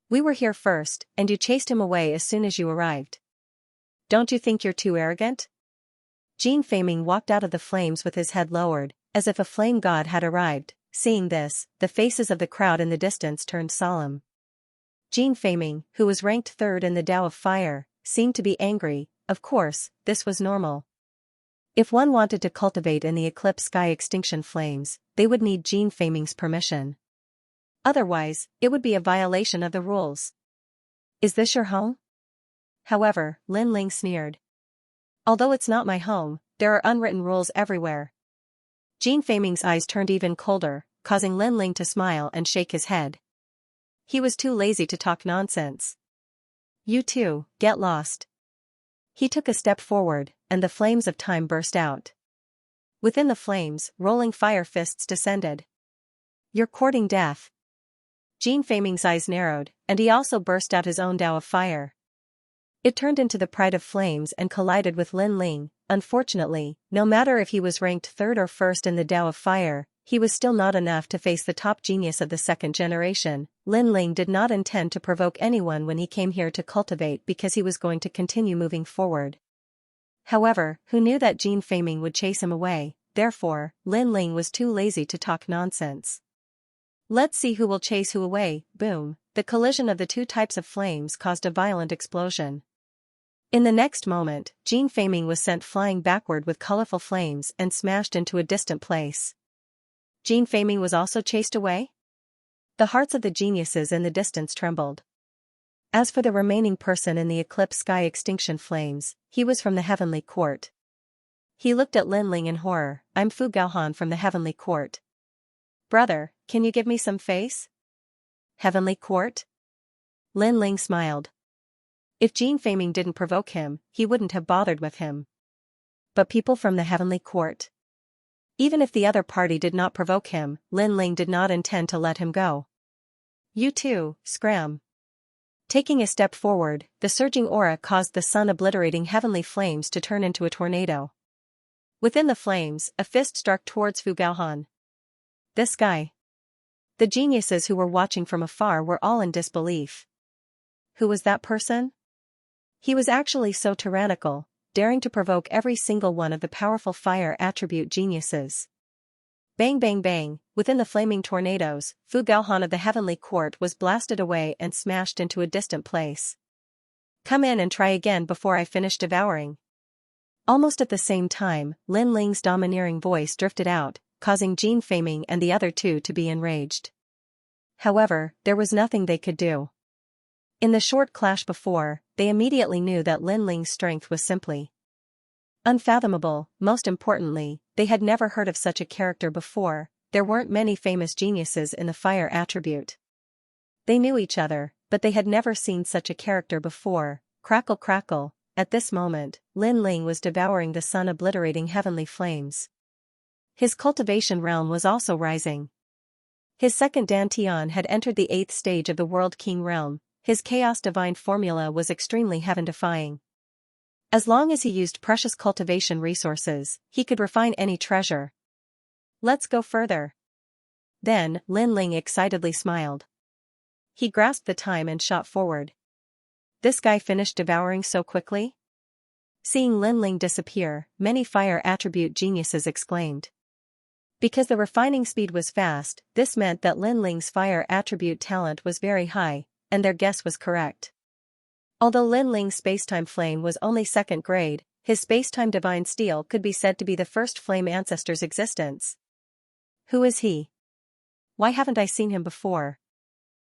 We were here first, and you chased him away as soon as you arrived. Don't you think you're too arrogant? Jin Feiming walked out of the flames with his head lowered, as if a flame god had arrived. Seeing this, the faces of the crowd in the distance turned solemn. Jin Feiming, who was ranked 3rd in the Tao of Fire, seemed to be angry. Of course, this was normal. If one wanted to cultivate in the eclipse sky extinction flames, they would need Jin Feiming's permission. Otherwise, it would be a violation of the rules. Is this your home? However, Lin Ling sneered. Although it's not my home, there are unwritten rules everywhere. Jin Feiming's eyes turned even colder, causing Lin Ling to smile and shake his head. He was too lazy to talk nonsense. You too, get lost. He took a step forward, and the flames of time burst out. Within the flames, rolling fire fists descended. You're courting death. Jin Feiming's eyes narrowed, and he also burst out his own Tao of Fire. It turned into the Pride of Flames and collided with Lin Ling. Unfortunately, no matter if he was ranked 3rd or 1st in the Tao of Fire, he was still not enough to face the top genius of the second generation. Lin Ling did not intend to provoke anyone when he came here to cultivate because he was going to continue moving forward. However, who knew that Jin Feiming would chase him away? Therefore, Lin Ling was too lazy to talk nonsense. Let's see who will chase who away. Boom! The collision of the 2 types of flames caused a violent explosion. In the next moment, Jin Feiming was sent flying backward with colorful flames and smashed into a distant place. Jin Feiming was also chased away? The hearts of the geniuses in the distance trembled. As for the remaining person in the eclipse sky extinction flames, he was from the Heavenly Court. He looked at Lin Ling in horror. I'm Fu Gaohan from the Heavenly Court. Brother, can you give me some face? Heavenly Court? Lin Ling smiled. If Jin Feiming didn't provoke him, he wouldn't have bothered with him. But people from the Heavenly Court? Even if the other party did not provoke him, Lin Ling did not intend to let him go. You too, scram. Taking a step forward, the surging aura caused the sun-obliterating heavenly flames to turn into a tornado. Within the flames, a fist struck towards Fu Gaohan. This guy. The geniuses who were watching from afar were all in disbelief. Who was that person? He was actually so tyrannical. daring to provoke every single one of the powerful fire attribute geniuses. Bang bang bang, within the flaming tornadoes, Fu Gaohan of the Heavenly Court was blasted away and smashed into a distant place. Come in and try again before I finish devouring. Almost at the same time, Lin Ling's domineering voice drifted out, causing Jin Feiming and the other two to be enraged. However, there was nothing they could do. In the short clash before, they immediately knew that Lin Ling's strength was simply unfathomable. Most importantly, they had never heard of such a character before. There weren't many famous geniuses in the fire attribute. They knew each other, but they had never seen such a character before. Crackle crackle. At this moment, Lin Ling was devouring the sun-obliterating heavenly flames. His cultivation realm was also rising. His second dantian had entered the 8th stage of the World King realm. His chaos divine formula was extremely heaven-defying. As long as he used precious cultivation resources, he could refine any treasure. Let's go further. Then, Lin Ling excitedly smiled. He grasped the time and shot forward. This guy finished devouring so quickly? Seeing Lin Ling disappear, many fire attribute geniuses exclaimed. Because the refining speed was fast, this meant that Lin Ling's fire attribute talent was very high, and their guess was correct. Although Lin Ling's spacetime flame was only 2nd grade, his spacetime divine steel could be said to be the first flame ancestor's existence. Who is he? Why haven't I seen him before?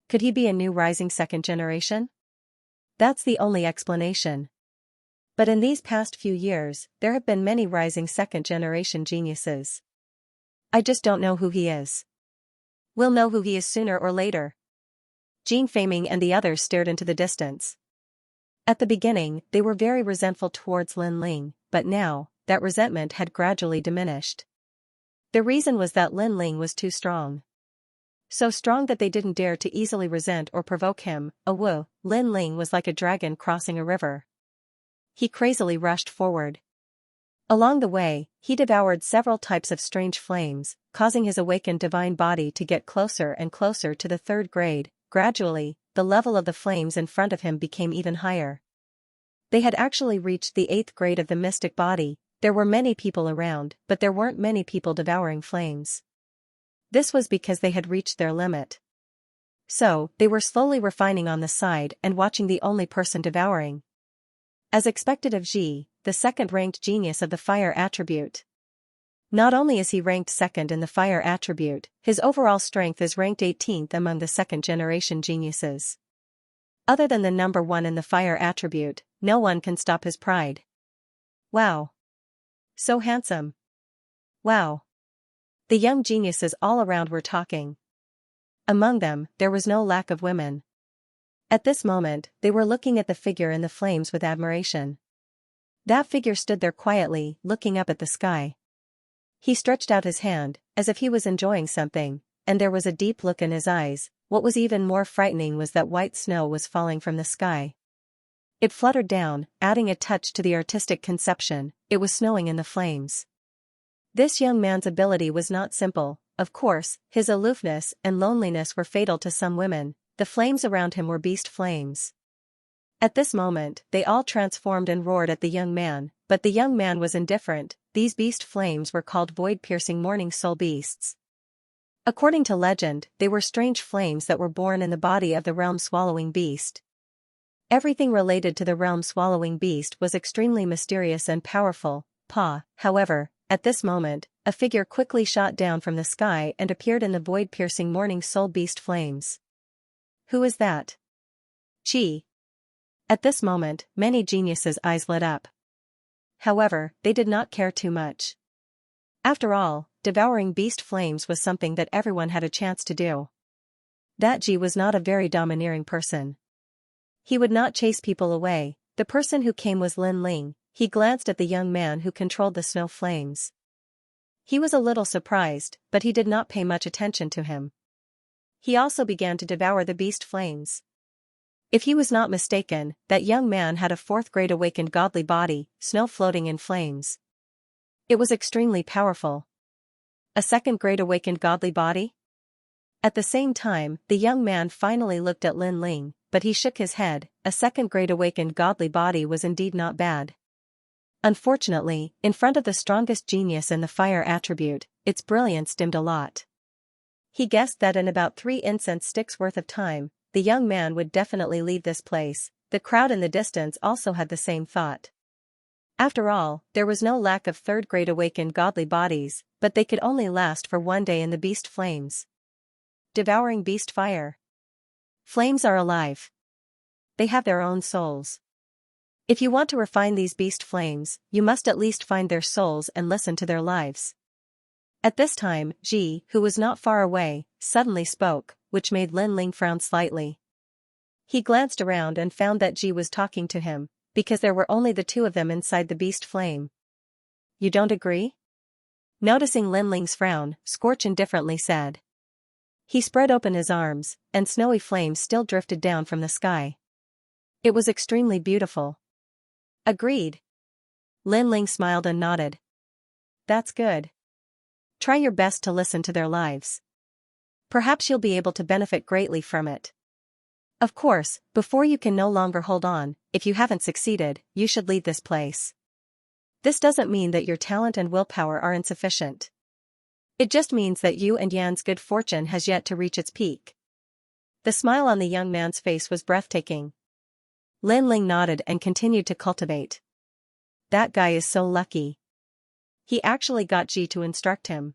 Could he be a new rising 2nd generation? That's the only explanation. But in these past few years, there have been many rising 2nd generation geniuses. I just don't know who he is. We'll know who he is sooner or later. Jin Feiming and the others stared into the distance. At the beginning, they were very resentful towards Lin Ling, but now, that resentment had gradually diminished. The reason was that Lin Ling was too strong. So strong that they didn't dare to easily resent or provoke him. Lin Ling was like a dragon crossing a river. He crazily rushed forward. Along the way, he devoured several types of strange flames, causing his awakened divine body to get closer and closer to the 3rd grade. Gradually, the level of the flames in front of him became even higher. They had actually reached the 8th grade of the mystic body. There were many people around, but there weren't many people devouring flames. This was because they had reached their limit. So, they were slowly refining on the side and watching the only person devouring. As expected of Ji, the 2nd-ranked genius of the fire attribute. Not only is he ranked 2nd in the fire attribute, his overall strength is ranked 18th among the 2nd-generation geniuses. Other than the number 1 in the fire attribute, no one can stop his pride. Wow. So handsome. Wow. The young geniuses all around were talking. Among them, there was no lack of women. At this moment, they were looking at the figure in the flames with admiration. That figure stood there quietly, looking up at the sky. He stretched out his hand, as if he was enjoying something, and there was a deep look in his eyes. What was even more frightening was that white snow was falling from the sky. It fluttered down, adding a touch to the artistic conception. It was snowing in the flames. This young man's ability was not simple. Of course, his aloofness and loneliness were fatal to some women. The flames around him were beast flames. At this moment, they all transformed and roared at the young man, but the young man was indifferent. These beast flames were called void-piercing morning soul beasts. According to legend, they were strange flames that were born in the body of the realm-swallowing beast. Everything related to the realm-swallowing beast was extremely mysterious and powerful. However, at this moment, a figure quickly shot down from the sky and appeared in the void-piercing morning soul beast flames. Who is that? Chi. At this moment, many geniuses' eyes lit up. However, they did not care too much. After all, devouring beast flames was something that everyone had a chance to do. That Ji was not a very domineering person. He would not chase people away. The person who came was Lin Ling. He glanced at the young man who controlled the snow flames. He was a little surprised, but he did not pay much attention to him. He also began to devour the beast flames. If he was not mistaken, that young man had a 4th-grade awakened godly body, snow floating in flames. It was extremely powerful. A 2nd-grade awakened godly body? At the same time, the young man finally looked at Lin Ling, but he shook his head. A 2nd-grade awakened godly body was indeed not bad. Unfortunately, in front of the strongest genius in the fire attribute, its brilliance dimmed a lot. He guessed that in about 3 incense sticks worth of time, the young man would definitely leave this place. The crowd in the distance also had the same thought. After all, there was no lack of third-grade awakened godly bodies, but they could only last for 1 day in the beast flames. Devouring beast fire. Flames are alive. They have their own souls. If you want to refine these beast flames, you must at least find their souls and listen to their lives. At this time, Ji, who was not far away, suddenly spoke, which made Lin Ling frown slightly. He glanced around and found that Ji was talking to him, because there were only the 2 of them inside the beast flame. You don't agree? Noticing Lin Ling's frown, Scorch indifferently said. He spread open his arms, and snowy flames still drifted down from the sky. It was extremely beautiful. Agreed. Lin Ling smiled and nodded. That's good. Try your best to listen to their lives. Perhaps you'll be able to benefit greatly from it. Of course, before you can no longer hold on, if you haven't succeeded, you should leave this place. This doesn't mean that your talent and willpower are insufficient. It just means that you and Yan's good fortune has yet to reach its peak. The smile on the young man's face was breathtaking. Lin Ling nodded and continued to cultivate. That guy is so lucky. He actually got Ji to instruct him.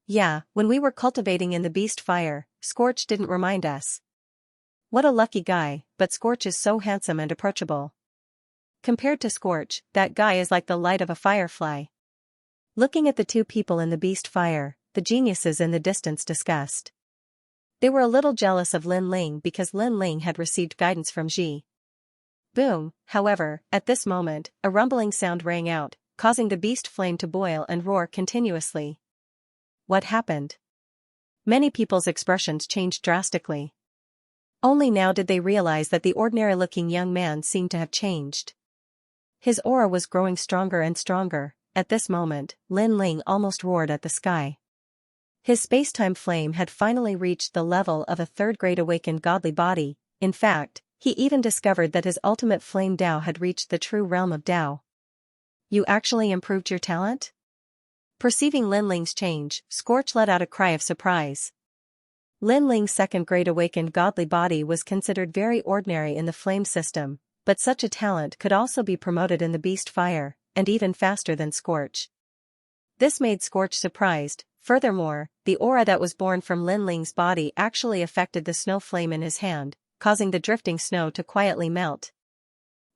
Yeah, when we were cultivating in the beast fire, Scorch didn't remind us. What a lucky guy, but Scorch is so handsome and approachable. Compared to Scorch, that guy is like the light of a firefly. Looking at the 2 people in the beast fire, the geniuses in the distance discussed. They were a little jealous of Lin Ling because Lin Ling had received guidance from Ji. Boom, however, at this moment, a rumbling sound rang out, causing the beast flame to boil and roar continuously. What happened? Many people's expressions changed drastically. Only now did they realize that the ordinary-looking young man seemed to have changed. His aura was growing stronger and stronger. At this moment, Lin Ling almost roared at the sky. His space-time flame had finally reached the level of a 3rd-grade awakened godly body. In fact, he even discovered that his ultimate flame Dao had reached the true realm of Dao. You actually improved your talent? Perceiving Lin Ling's change, Scorch let out a cry of surprise. Lin Ling's 2nd-grade awakened godly body was considered very ordinary in the flame system, but such a talent could also be promoted in the beast fire, and even faster than Scorch. This made Scorch surprised. Furthermore, the aura that was born from Lin Ling's body actually affected the snow flame in his hand, causing the drifting snow to quietly melt.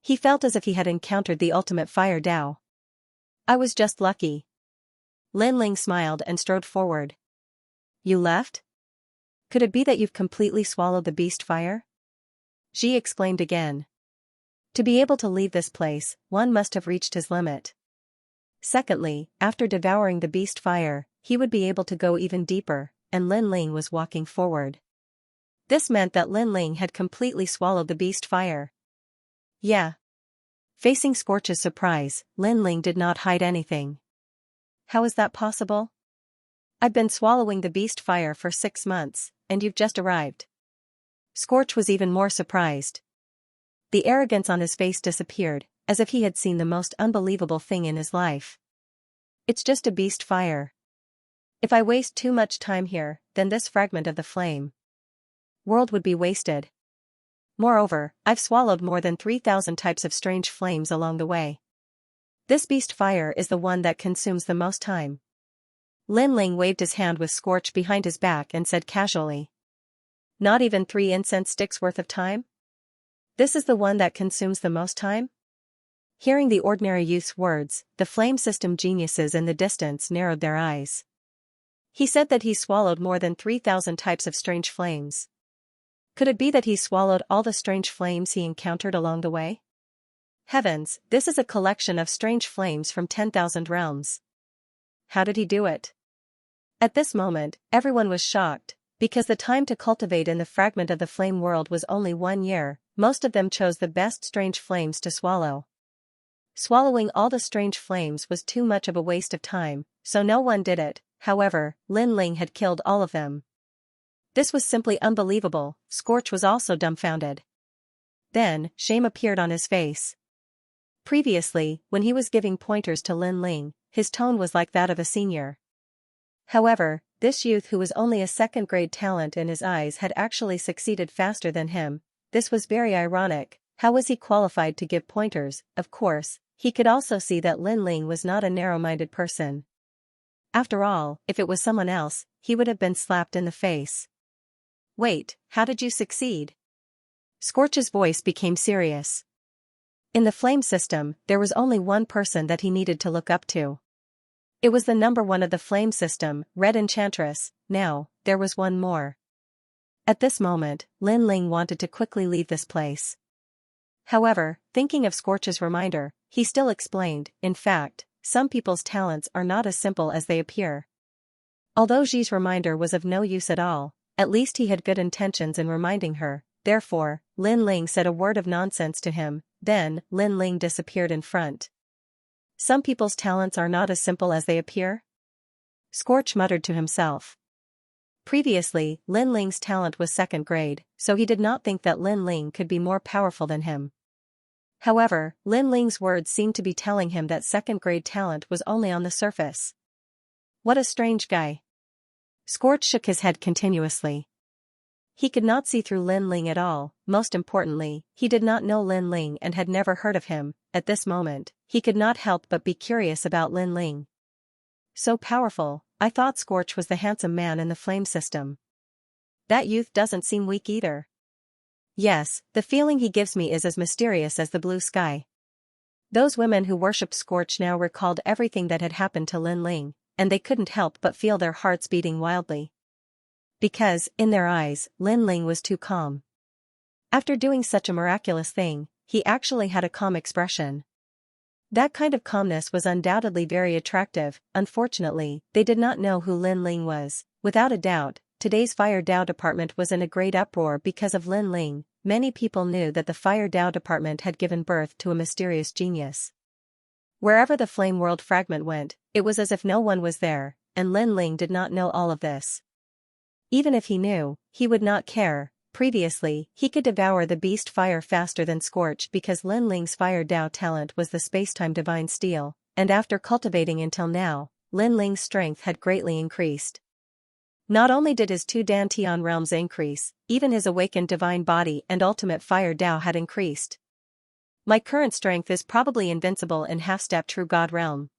He felt as if he had encountered the ultimate fire Dao. I was just lucky. Lin Ling smiled and strode forward. You left? Could it be that you've completely swallowed the beast fire? Ji exclaimed again. To be able to leave this place, one must have reached his limit. Secondly, after devouring the beast fire, he would be able to go even deeper, and Lin Ling was walking forward. This meant that Lin Ling had completely swallowed the beast fire. Yeah. Facing Scorch's surprise, Lin Ling did not hide anything. How is that possible? I've been swallowing the beast fire for 6 months, and you've just arrived. Scorch was even more surprised. The arrogance on his face disappeared, as if he had seen the most unbelievable thing in his life. It's just a beast fire. If I waste too much time here, then this fragment of the flame world would be wasted. Moreover, I've swallowed more than 3,000 types of strange flames along the way. This beast fire is the one that consumes the most time. Lin Ling waved his hand with Scorch behind his back and said casually. Not even 3 incense sticks worth of time? This is the one that consumes the most time? Hearing the ordinary youth's words, the flame system geniuses in the distance narrowed their eyes. He said that he swallowed more than 3,000 types of strange flames. Could it be that he swallowed all the strange flames he encountered along the way? Heavens, this is a collection of strange flames from 10,000 realms. How did he do it? At this moment, everyone was shocked, because the time to cultivate in the fragment of the flame world was only 1 year. Most of them chose the best strange flames to swallow. Swallowing all the strange flames was too much of a waste of time, so no one did it. However, Lin Ling had killed all of them. This was simply unbelievable. Scorch was also dumbfounded. Then, shame appeared on his face. Previously, when he was giving pointers to Lin Ling, his tone was like that of a senior. However, this youth who was only a second-grade talent in his eyes had actually succeeded faster than him. This was very ironic. How was he qualified to give pointers? Of course, he could also see that Lin Ling was not a narrow-minded person. After all, if it was someone else, he would have been slapped in the face. Wait, how did you succeed? Scorch's voice became serious. In the flame system, there was only one person that he needed to look up to. It was the number one of the flame system, Red Enchantress. Now, there was one more. At this moment, Lin Ling wanted to quickly leave this place. However, thinking of Scorch's reminder, he still explained, in fact, some people's talents are not as simple as they appear. Although Ji's reminder was of no use at all, at least he had good intentions in reminding her. Therefore, Lin Ling said a word of nonsense to him, then Lin Ling disappeared in front. Some people's talents are not as simple as they appear? Scorch muttered to himself. Previously, Lin Ling's talent was second grade, so he did not think that Lin Ling could be more powerful than him. However, Lin Ling's words seemed to be telling him that second grade talent was only on the surface. What a strange guy. Scorch shook his head continuously. He could not see through Lin Ling at all. Most importantly, he did not know Lin Ling and had never heard of him. At this moment, he could not help but be curious about Lin Ling. So powerful, I thought Scorch was the handsome man in the flame system. That youth doesn't seem weak either. Yes, the feeling he gives me is as mysterious as the blue sky. Those women who worshipped Scorch now recalled everything that had happened to Lin Ling, and they couldn't help but feel their hearts beating wildly. Because, in their eyes, Lin Ling was too calm. After doing such a miraculous thing, he actually had a calm expression. That kind of calmness was undoubtedly very attractive. Unfortunately, they did not know who Lin Ling was. Without a doubt, today's Fire Dao department was in a great uproar because of Lin Ling. Many people knew that the Fire Dao department had given birth to a mysterious genius. Wherever the Flame World fragment went, it was as if no one was there, and Lin Ling did not know all of this. Even if he knew, he would not care. Previously, he could devour the beast fire faster than Scorch because Lin Ling's Fire Dao talent was the spacetime divine steel, and after cultivating until now, Lin Ling's strength had greatly increased. Not only did his two Dantian realms increase, even his awakened divine body and ultimate Fire Dao had increased. My current strength is probably invincible in half-step True God realm.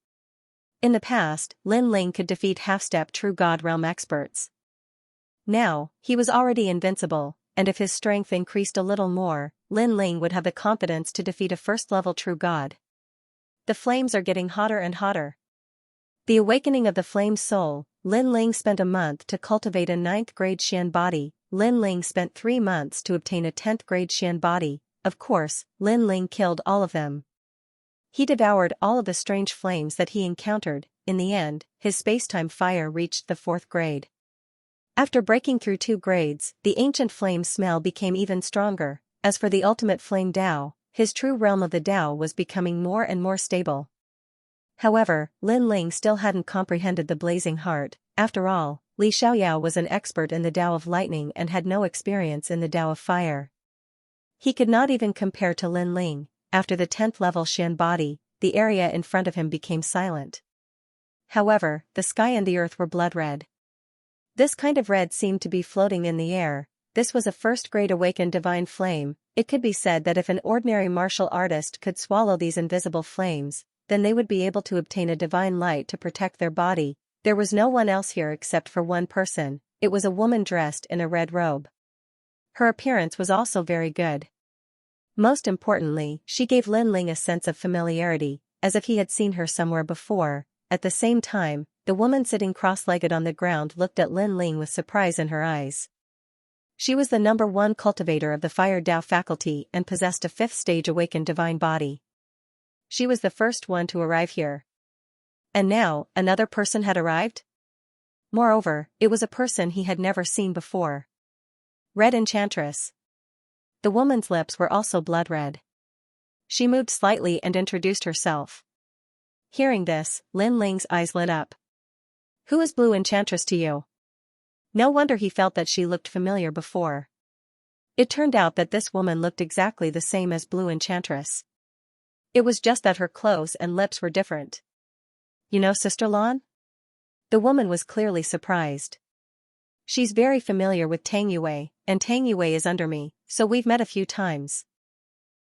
In the past, Lin Ling could defeat half-step True God realm experts. Now, he was already invincible, and if his strength increased a little more, Lin Ling would have the confidence to defeat a first-level True God. The flames are getting hotter and hotter. The awakening of the flame soul. Lin Ling spent a month to cultivate a 9th grade Xian body. Lin Ling spent 3 months to obtain a 10th grade Xian body. Of course, Lin Ling killed all of them. He devoured all of the strange flames that he encountered. In the end, his spacetime fire reached the 4th grade. After breaking through 2 grades, the ancient flame smell became even stronger. As for the ultimate flame Dao, his true realm of the Dao was becoming more and more stable. However, Lin Ling still hadn't comprehended the blazing heart. After all, Li Xiaoyao was an expert in the Dao of lightning and had no experience in the Dao of fire. He could not even compare to Lin Ling. After the 10th level Xian body, the area in front of him became silent. However, the sky and the earth were blood red. This kind of red seemed to be floating in the air. This was a first-grade awakened divine flame. It could be said that if an ordinary martial artist could swallow these invisible flames, then they would be able to obtain a divine light to protect their body. There was no one else here except for one person. It was a woman dressed in a red robe. Her appearance was also very good. Most importantly, she gave Lin Ling a sense of familiarity, as if he had seen her somewhere before. At the same time, the woman sitting cross-legged on the ground looked at Lin Ling with surprise in her eyes. She was the number 1 cultivator of the Fire Dao faculty and possessed a 5th stage awakened divine body. She was the first one to arrive here. And now, another person had arrived? Moreover, it was a person he had never seen before. Red Enchantress. The woman's lips were also blood red. She moved slightly and introduced herself. Hearing this, Lin Ling's eyes lit up. Who is Blue Enchantress to you? No wonder he felt that she looked familiar before. It turned out that this woman looked exactly the same as Blue Enchantress. It was just that her clothes and lips were different. You know Sister Lan? The woman was clearly surprised. She's very familiar with Tang Yue, and Tang Yue is under me, so we've met a few times.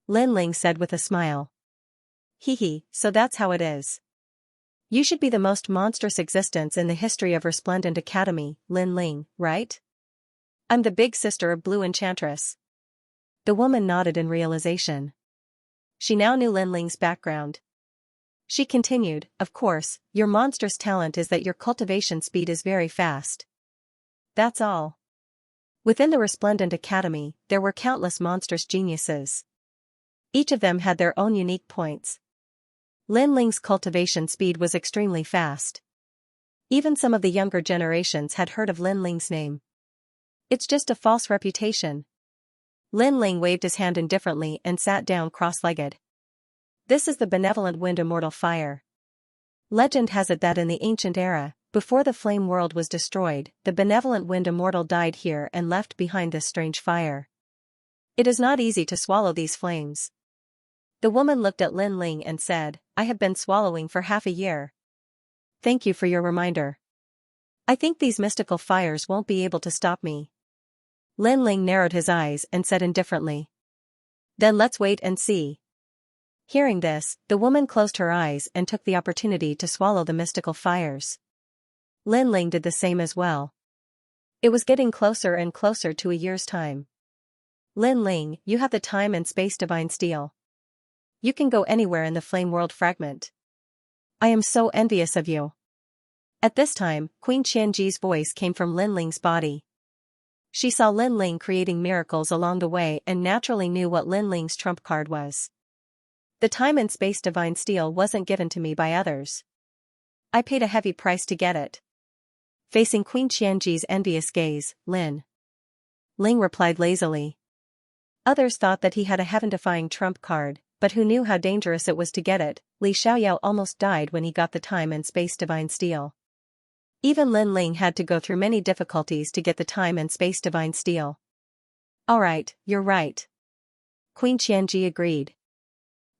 Lin Ling said with a smile. Hee, so that's how it is. You should be the most monstrous existence in the history of Resplendent Academy, Lin Ling, right? I'm the big sister of Blue Enchantress. The woman nodded in realization. She now knew Lin Ling's background. She continued, of course, your monstrous talent is that your cultivation speed is very fast. That's all. Within the Resplendent Academy, there were countless monstrous geniuses. Each of them had their own unique points. Lin Ling's cultivation speed was extremely fast. Even some of the younger generations had heard of Lin Ling's name. It's just a false reputation. Lin Ling waved his hand indifferently and sat down cross-legged. This is the benevolent wind immortal fire. Legend has it that in the ancient era, before the flame world was destroyed, the benevolent wind immortal died here and left behind this strange fire. It is not easy to swallow these flames. The woman looked at Lin Ling and said, I have been swallowing for half a year. Thank you for your reminder. I think these mystical fires won't be able to stop me. Lin Ling narrowed his eyes and said indifferently. Then let's wait and see. Hearing this, the woman closed her eyes and took the opportunity to swallow the mystical fires. Lin Ling did the same as well. It was getting closer and closer to a year's time. Lin Ling, you have the time and space divine steel. You can go anywhere in the flame world fragment. I am so envious of you. At this time, Queen Qianji's voice came from Lin Ling's body. She saw Lin Ling creating miracles along the way and naturally knew what Lin Ling's trump card was. The time and space divine steel wasn't given to me by others. I paid a heavy price to get it. Facing Queen Qianji's envious gaze, Lin Ling replied lazily. Others thought that he had a heaven-defying trump card, but who knew how dangerous it was to get it. Li Xiaoyao almost died when he got the time and space divine steel. Even Lin Ling had to go through many difficulties to get the time and space divine steel. Alright, you're right. Queen Qianji agreed.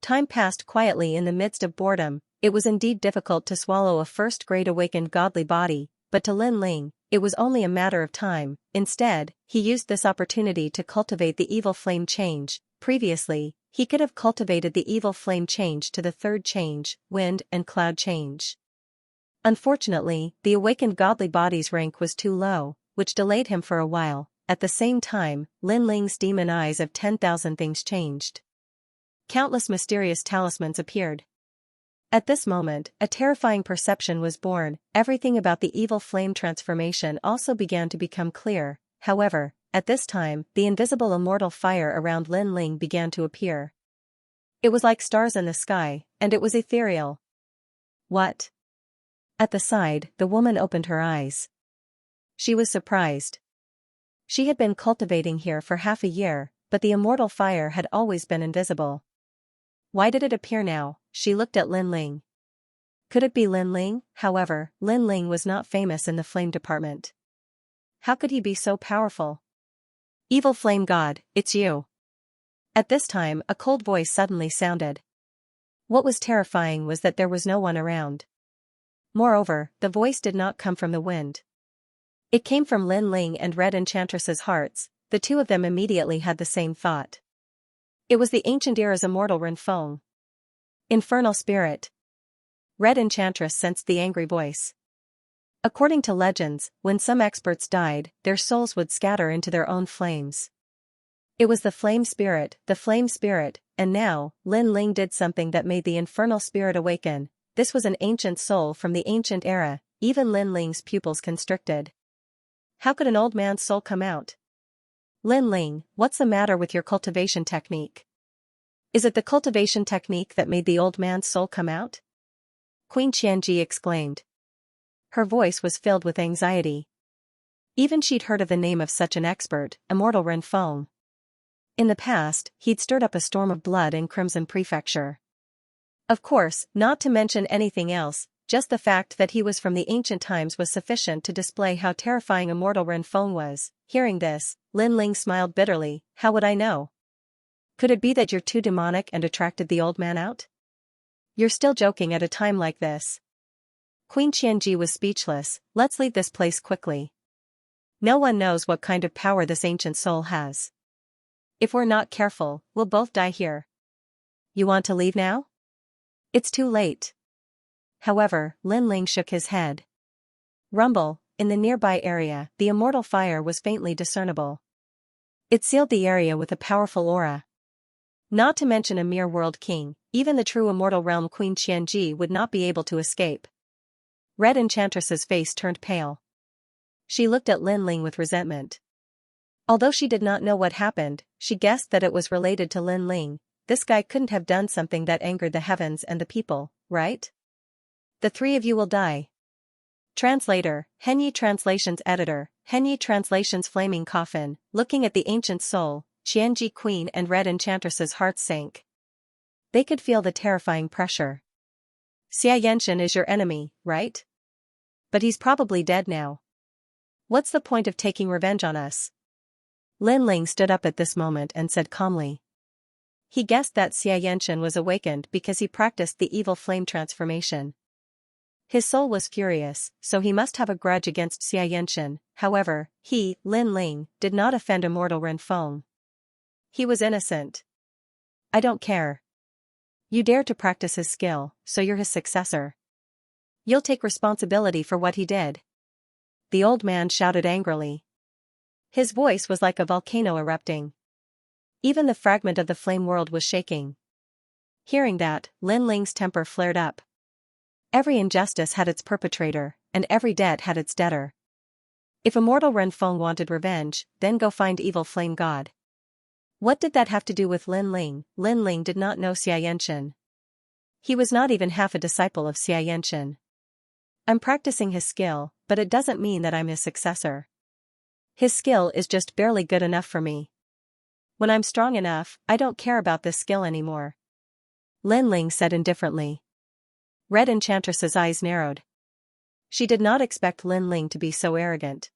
Time passed quietly in the midst of boredom. It was indeed difficult to swallow a first-grade awakened godly body, but to Lin Ling, it was only a matter of time. Instead, he used this opportunity to cultivate the evil flame change. Previously, he could have cultivated the evil flame change to the third change, wind and cloud change. Unfortunately, the awakened godly body's rank was too low, which delayed him for a while. At the same time, Lin Ling's demon eyes of 10,000 things changed. Countless mysterious talismans appeared. At this moment, a terrifying perception was born. Everything about the evil flame transformation also began to become clear. However, at this time, the invisible immortal fire around Lin Ling began to appear. It was like stars in the sky, and it was ethereal. What? At the side, the woman opened her eyes. She was surprised. She had been cultivating here for half a year, but the immortal fire had always been invisible. Why did it appear now? She looked at Lin Ling. Could it be Lin Ling? However, Lin Ling was not famous in the flame department. How could he be so powerful? Evil flame god, it's you. At this time, a cold voice suddenly sounded. What was terrifying was that there was no one around. Moreover, the voice did not come from the wind. It came from Lin Ling and Red Enchantress's hearts. The two of them immediately had the same thought. It was the ancient era's immortal Renfeng. Infernal spirit. Red Enchantress sensed the angry voice. According to legends, when some experts died, their souls would scatter into their own flames. It was the flame spirit, and now, Lin Ling did something that made the infernal spirit awaken. This was an ancient soul from the ancient era. Even Lin Ling's pupils constricted. How could an old man's soul come out? Lin Ling, what's the matter with your cultivation technique? Is it the cultivation technique that made the old man's soul come out? Queen Qianji exclaimed. Her voice was filled with anxiety. Even she'd heard of the name of such an expert, Immortal Renfeng. In the past, he'd stirred up a storm of blood in Crimson Prefecture. Of course, not to mention anything else, just the fact that he was from the ancient times was sufficient to display how terrifying Immortal Renfeng was. Hearing this, Lin Ling smiled bitterly. How would I know? Could it be that you're too demonic and attracted the old man out? You're still joking at a time like this. Queen Xianxia was speechless. Let's leave this place quickly. No one knows what kind of power this ancient soul has. If we're not careful, we'll both die here. You want to leave now? It's too late. However, Lin Ling shook his head. Rumble, in the nearby area, the immortal fire was faintly discernible. It sealed the area with a powerful aura. Not to mention a mere world king, even the true immortal realm Queen Xianxia would not be able to escape. Red Enchantress's face turned pale. She looked at Lin Ling with resentment. Although she did not know what happened, she guessed that it was related to Lin Ling. This guy couldn't have done something that angered the heavens and the people, right? The three of you will die. Translator, Henyi Translations Editor, Henyi Translations Flaming Coffin. Looking at the ancient soul, Qianji Queen and Red Enchantress's hearts sank. They could feel the terrifying pressure. Xianxia is your enemy, right? But he's probably dead now. What's the point of taking revenge on us? Lin Ling stood up at this moment and said calmly. He guessed that Xianxia was awakened because he practiced the evil flame transformation. His soul was furious, so he must have a grudge against Xianxia. However, he, Lin Ling, did not offend immortal Renfeng. He was innocent. I don't care. You dare to practice his skill, so you're his successor. You'll take responsibility for what he did. The old man shouted angrily. His voice was like a volcano erupting. Even the fragment of the flame world was shaking. Hearing that, Lin Ling's temper flared up. Every injustice had its perpetrator, and every debt had its debtor. If immortal Renfeng wanted revenge, then go find evil flame god. What did that have to do with Lin Ling? Lin Ling did not know Xianxia. He was not even half a disciple of Xianxia. I'm practicing his skill, but it doesn't mean that I'm his successor. His skill is just barely good enough for me. When I'm strong enough, I don't care about this skill anymore. Lin Ling said indifferently. Red Enchantress's eyes narrowed. She did not expect Lin Ling to be so arrogant.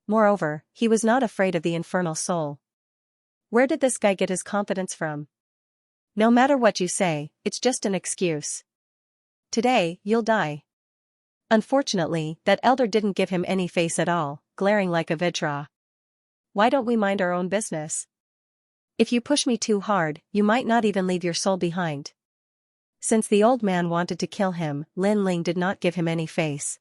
Moreover, he was not afraid of the infernal soul. Where did this guy get his confidence from? No matter what you say, it's just an excuse. Today, you'll die. Unfortunately, that elder didn't give him any face at all, glaring like a Vajra. Why don't we mind our own business? If you push me too hard, you might not even leave your soul behind. Since the old man wanted to kill him, Lin Ling did not give him any face.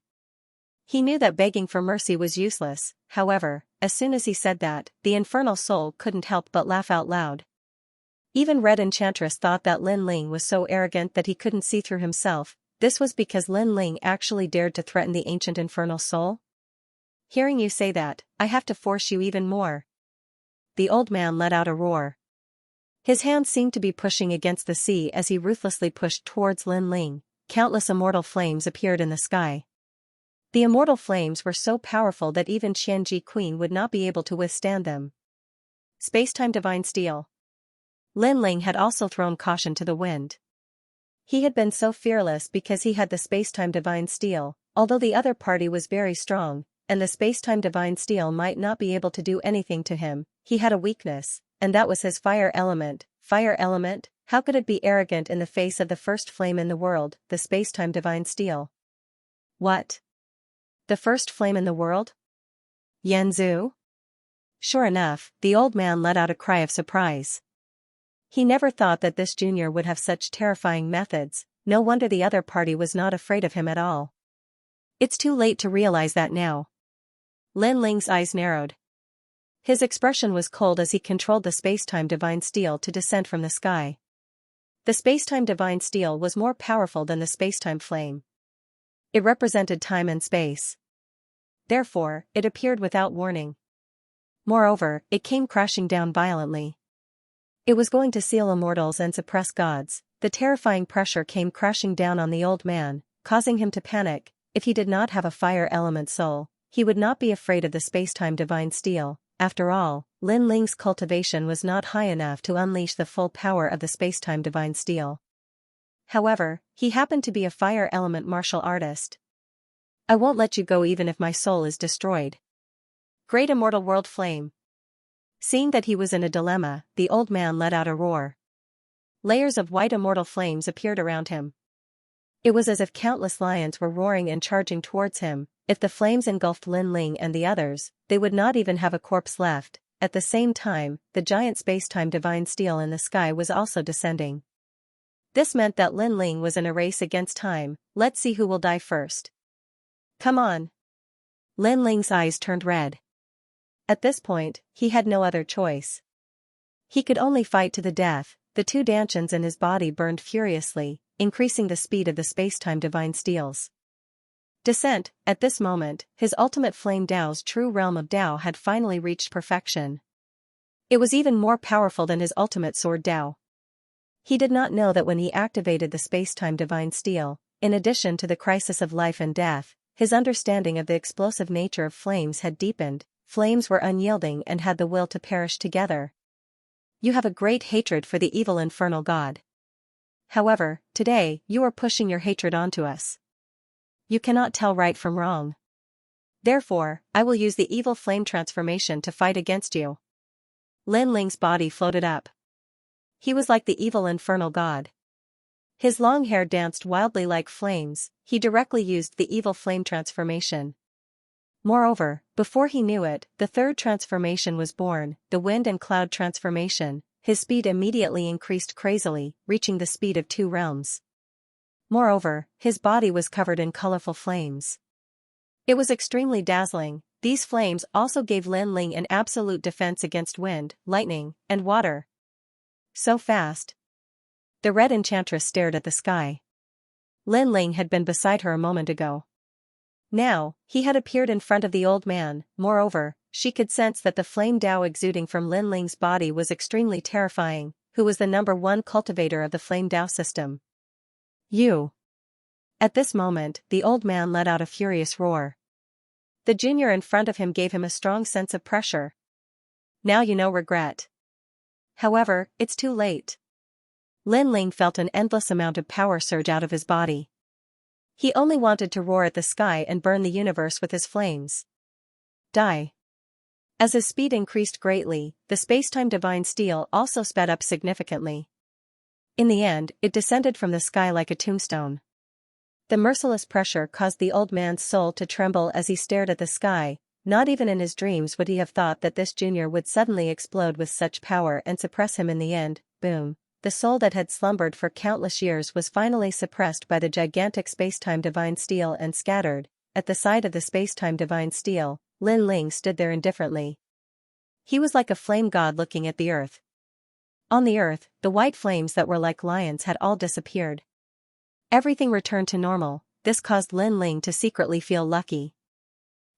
He knew that begging for mercy was useless. However, as soon as he said that, the infernal soul couldn't help but laugh out loud. Even Red Enchantress thought that Lin Ling was so arrogant that he couldn't see through himself. This was because Lin Ling actually dared to threaten the ancient infernal soul? Hearing you say that, I have to force you even more. The old man let out a roar. His hands seemed to be pushing against the sea as he ruthlessly pushed towards Lin Ling. Countless immortal flames appeared in the sky. The immortal flames were so powerful that even Qianji Queen would not be able to withstand them. Space-time divine steel. Lin Ling had also thrown caution to the wind. He had been so fearless because he had the space-time divine steel, although the other party was very strong, and the space-time divine steel might not be able to do anything to him. He had a weakness, and that was his fire element. Fire element? How could it be arrogant in the face of the first flame in the world, the space-time divine steel? What? The first flame in the world? Yanzu? Sure enough, the old man let out a cry of surprise. He never thought that this junior would have such terrifying methods. No wonder the other party was not afraid of him at all. It's too late to realize that now. Lin Ling's eyes narrowed. His expression was cold as he controlled the space-time divine steel to descend from the sky. The space-time divine steel was more powerful than the space-time flame. It represented time and space. Therefore, it appeared without warning. Moreover, it came crashing down violently. It was going to seal immortals and suppress gods. The terrifying pressure came crashing down on the old man, causing him to panic. If he did not have a fire element soul, he would not be afraid of the space-time divine steel. After all, Lin Ling's cultivation was not high enough to unleash the full power of the space-time divine steel. However, he happened to be a fire element martial artist. I won't let you go even if my soul is destroyed. Great immortal world flame. Seeing that he was in a dilemma, the old man let out a roar. layers of white immortal flames appeared around him. It was as if countless lions were roaring and charging towards him. If the flames engulfed Lin Ling and the others, they would not even have a corpse left. At the same time, the giant space-time divine steel in the sky was also descending. This meant that Lin Ling was in a race against time. Let's see who will die first. Come on. Lin Ling's eyes turned red. At this point, he had no other choice. He could only fight to the death. The two dantians in his body burned furiously, increasing the speed of the space-time divine steels. Descent. At this moment, his ultimate flame Dao's true realm of Dao had finally reached perfection. It was even more powerful than his ultimate sword Dao. He did not know that when he activated the space-time divine steel, in addition to the crisis of life and death, his understanding of the explosive nature of flames had deepened. Flames were unyielding and had the will to perish together. You have a great hatred for the evil infernal god. However, today, you are pushing your hatred onto us. You cannot tell right from wrong. Therefore, I will use the evil flame transformation to fight against you. Lin Ling's body floated up. He was like the evil infernal god. His long hair danced wildly like flames. He directly used the evil flame transformation. Moreover, before he knew it, the third transformation was born, the wind and cloud transformation. His speed immediately increased crazily, reaching the speed of 2 realms. Moreover, his body was covered in colorful flames. It was extremely dazzling. These flames also gave Lin Ling an absolute defense against wind, lightning, and water. So fast. The red enchantress stared at the sky. Lin Ling had been beside her a moment ago. Now, he had appeared in front of the old man. Moreover, she could sense that the flame Dao exuding from Lin Ling's body was extremely terrifying. Who was the #1 cultivator of the flame Dao system? You. At this moment, the old man let out a furious roar. The junior in front of him gave him a strong sense of pressure. Now you know regret. However, it's too late. Lin Ling felt an endless amount of power surge out of his body. He only wanted to roar at the sky and burn the universe with his flames. Die. As his speed increased greatly, the space-time divine steel also sped up significantly. In the end, it descended from the sky like a tombstone. The merciless pressure caused the old man's soul to tremble as he stared at the sky. Not even in his dreams would he have thought that this junior would suddenly explode with such power and suppress him in the end. Boom. The soul that had slumbered for countless years was finally suppressed by the gigantic space-time divine steel and scattered. At the side of the space-time divine steel, Lin Ling stood there indifferently. He was like a flame god looking at the earth. On the earth, the white flames that were like lions had all disappeared. Everything returned to normal. This caused Lin Ling to secretly feel lucky.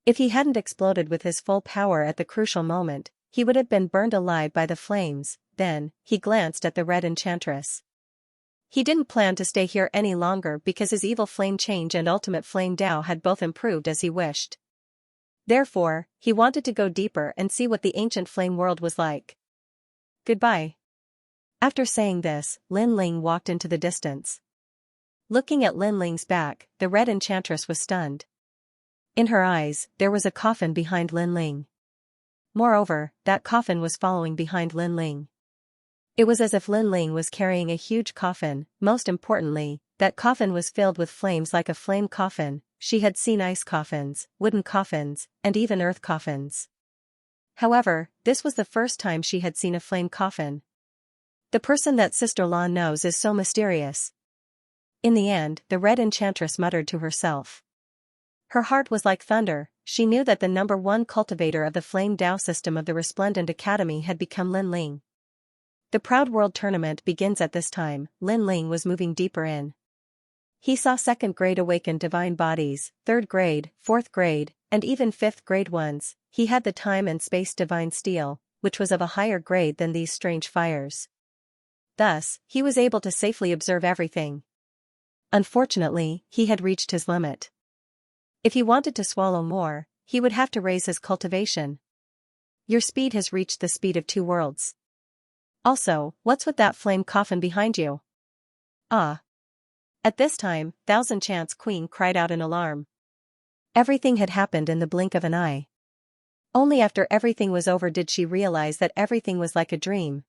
If he hadn't exploded with his full power at the crucial moment, he would have been burned alive by the flames. Then, he glanced at the red enchantress. He didn't plan to stay here any longer because his evil flame change and ultimate flame Dao had both improved as he wished. Therefore, he wanted to go deeper and see what the ancient flame world was like. Goodbye. After saying this, Lin Ling walked into the distance. Looking at Lin Ling's back, the red enchantress was stunned. In her eyes, there was a coffin behind Lin Ling. Moreover, that coffin was following behind Lin Ling. It was as if Lin Ling was carrying a huge coffin. Most importantly, that coffin was filled with flames like a flame coffin. She had seen ice coffins, wooden coffins, and even earth coffins. However, this was the first time she had seen a flame coffin. The person that Sister Lan knows is so mysterious. In the end, the red enchantress muttered to herself. Her heart was like thunder. She knew that the #1 cultivator of the flame Dao system of the Resplendent Academy had become Lin Ling. The Proud World Tournament begins at this time. Lin Ling was moving deeper in. He saw 2nd grade awakened divine bodies, 3rd grade, 4th grade, and even 5th grade ones. He had the time and space divine steel, which was of a higher grade than these strange fires. Thus, he was able to safely observe everything. Unfortunately, he had reached his limit. If he wanted to swallow more, he would have to raise his cultivation. Your speed has reached the speed of 2 worlds. Also, what's with that flame coffin behind you? Ah. At this time, Thousand Chance Queen cried out in alarm. Everything had happened in the blink of an eye. Only after everything was over did she realize that everything was like a dream.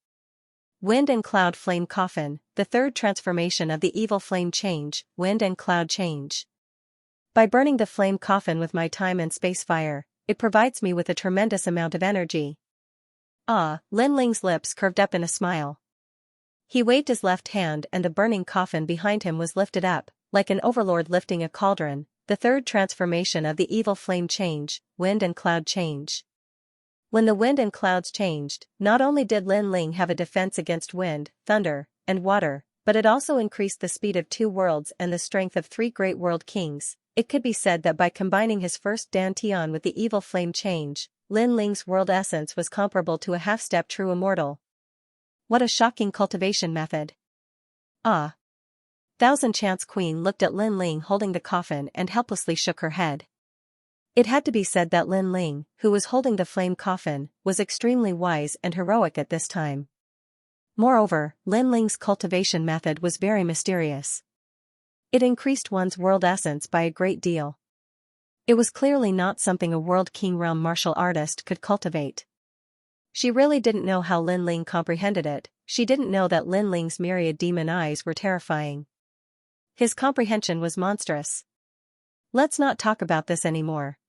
Wind and Cloud Flame Coffin, the third transformation of the evil flame change, wind and cloud change. By burning the flame coffin with my time and space fire, it provides me with a tremendous amount of energy. Ah, Lin Ling's lips curved up in a smile. He waved his left hand and the burning coffin behind him was lifted up, like an overlord lifting a cauldron, the third transformation of the evil flame change, wind and cloud change. When the wind and clouds changed, not only did Lin Ling have a defense against wind, thunder, and water, but it also increased the speed of 2 worlds and the strength of 3 great world kings. It could be said that by combining his first dantian with the evil flame change, Lin Ling's world essence was comparable to a half-step true immortal. What a shocking cultivation method. Ah. Thousand Chance Queen looked at Lin Ling holding the coffin and helplessly shook her head. It had to be said that Lin Ling, who was holding the flame coffin, was extremely wise and heroic at this time. Moreover, Lin Ling's cultivation method was very mysterious. It increased one's world essence by a great deal. It was clearly not something a World King realm martial artist could cultivate. She really didn't know how Lin Ling comprehended it. She didn't know that Lin Ling's myriad demon eyes were terrifying. His comprehension was monstrous. Let's not talk about this anymore.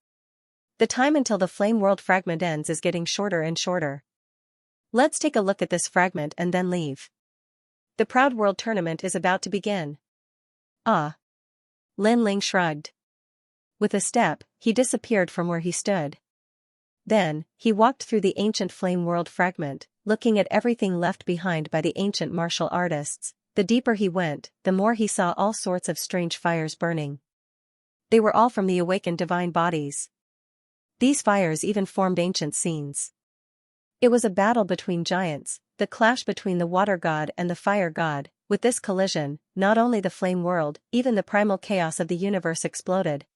The time until the flame world fragment ends is getting shorter and shorter. Let's take a look at this fragment and then leave. The Proud World Tournament is about to begin. Ah. Lin Ling shrugged. With a step, he disappeared from where he stood. Then, he walked through the ancient flame world fragment, looking at everything left behind by the ancient martial artists. The deeper he went, the more he saw all sorts of strange fires burning. They were all from the awakened divine bodies. These fires even formed ancient scenes. It was a battle between giants, the clash between the water god and the fire god. With this collision, not only the flame world, even the primal chaos of the universe exploded.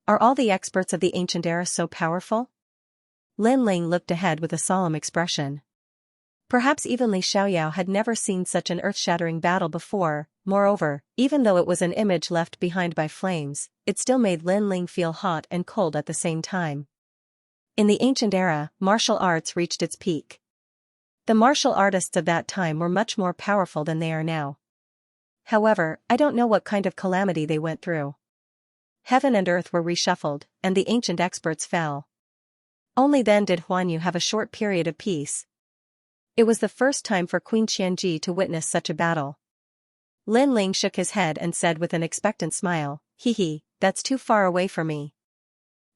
Are all the experts of the ancient era so powerful? Lin Ling looked ahead with a solemn expression. Perhaps even Li Xiaoyao had never seen such an earth-shattering battle before. Moreover, even though it was an image left behind by flames, it still made Lin Ling feel hot and cold at the same time. In the ancient era, martial arts reached its peak. The martial artists of that time were much more powerful than they are now. However, I don't know what kind of calamity they went through. Heaven and earth were reshuffled, and the ancient experts fell. Only then did Huanyu have a short period of peace. It was the first time for Queen Xianxia to witness such a battle. Lin Ling shook his head and said with an expectant smile, "Hee, that's too far away for me.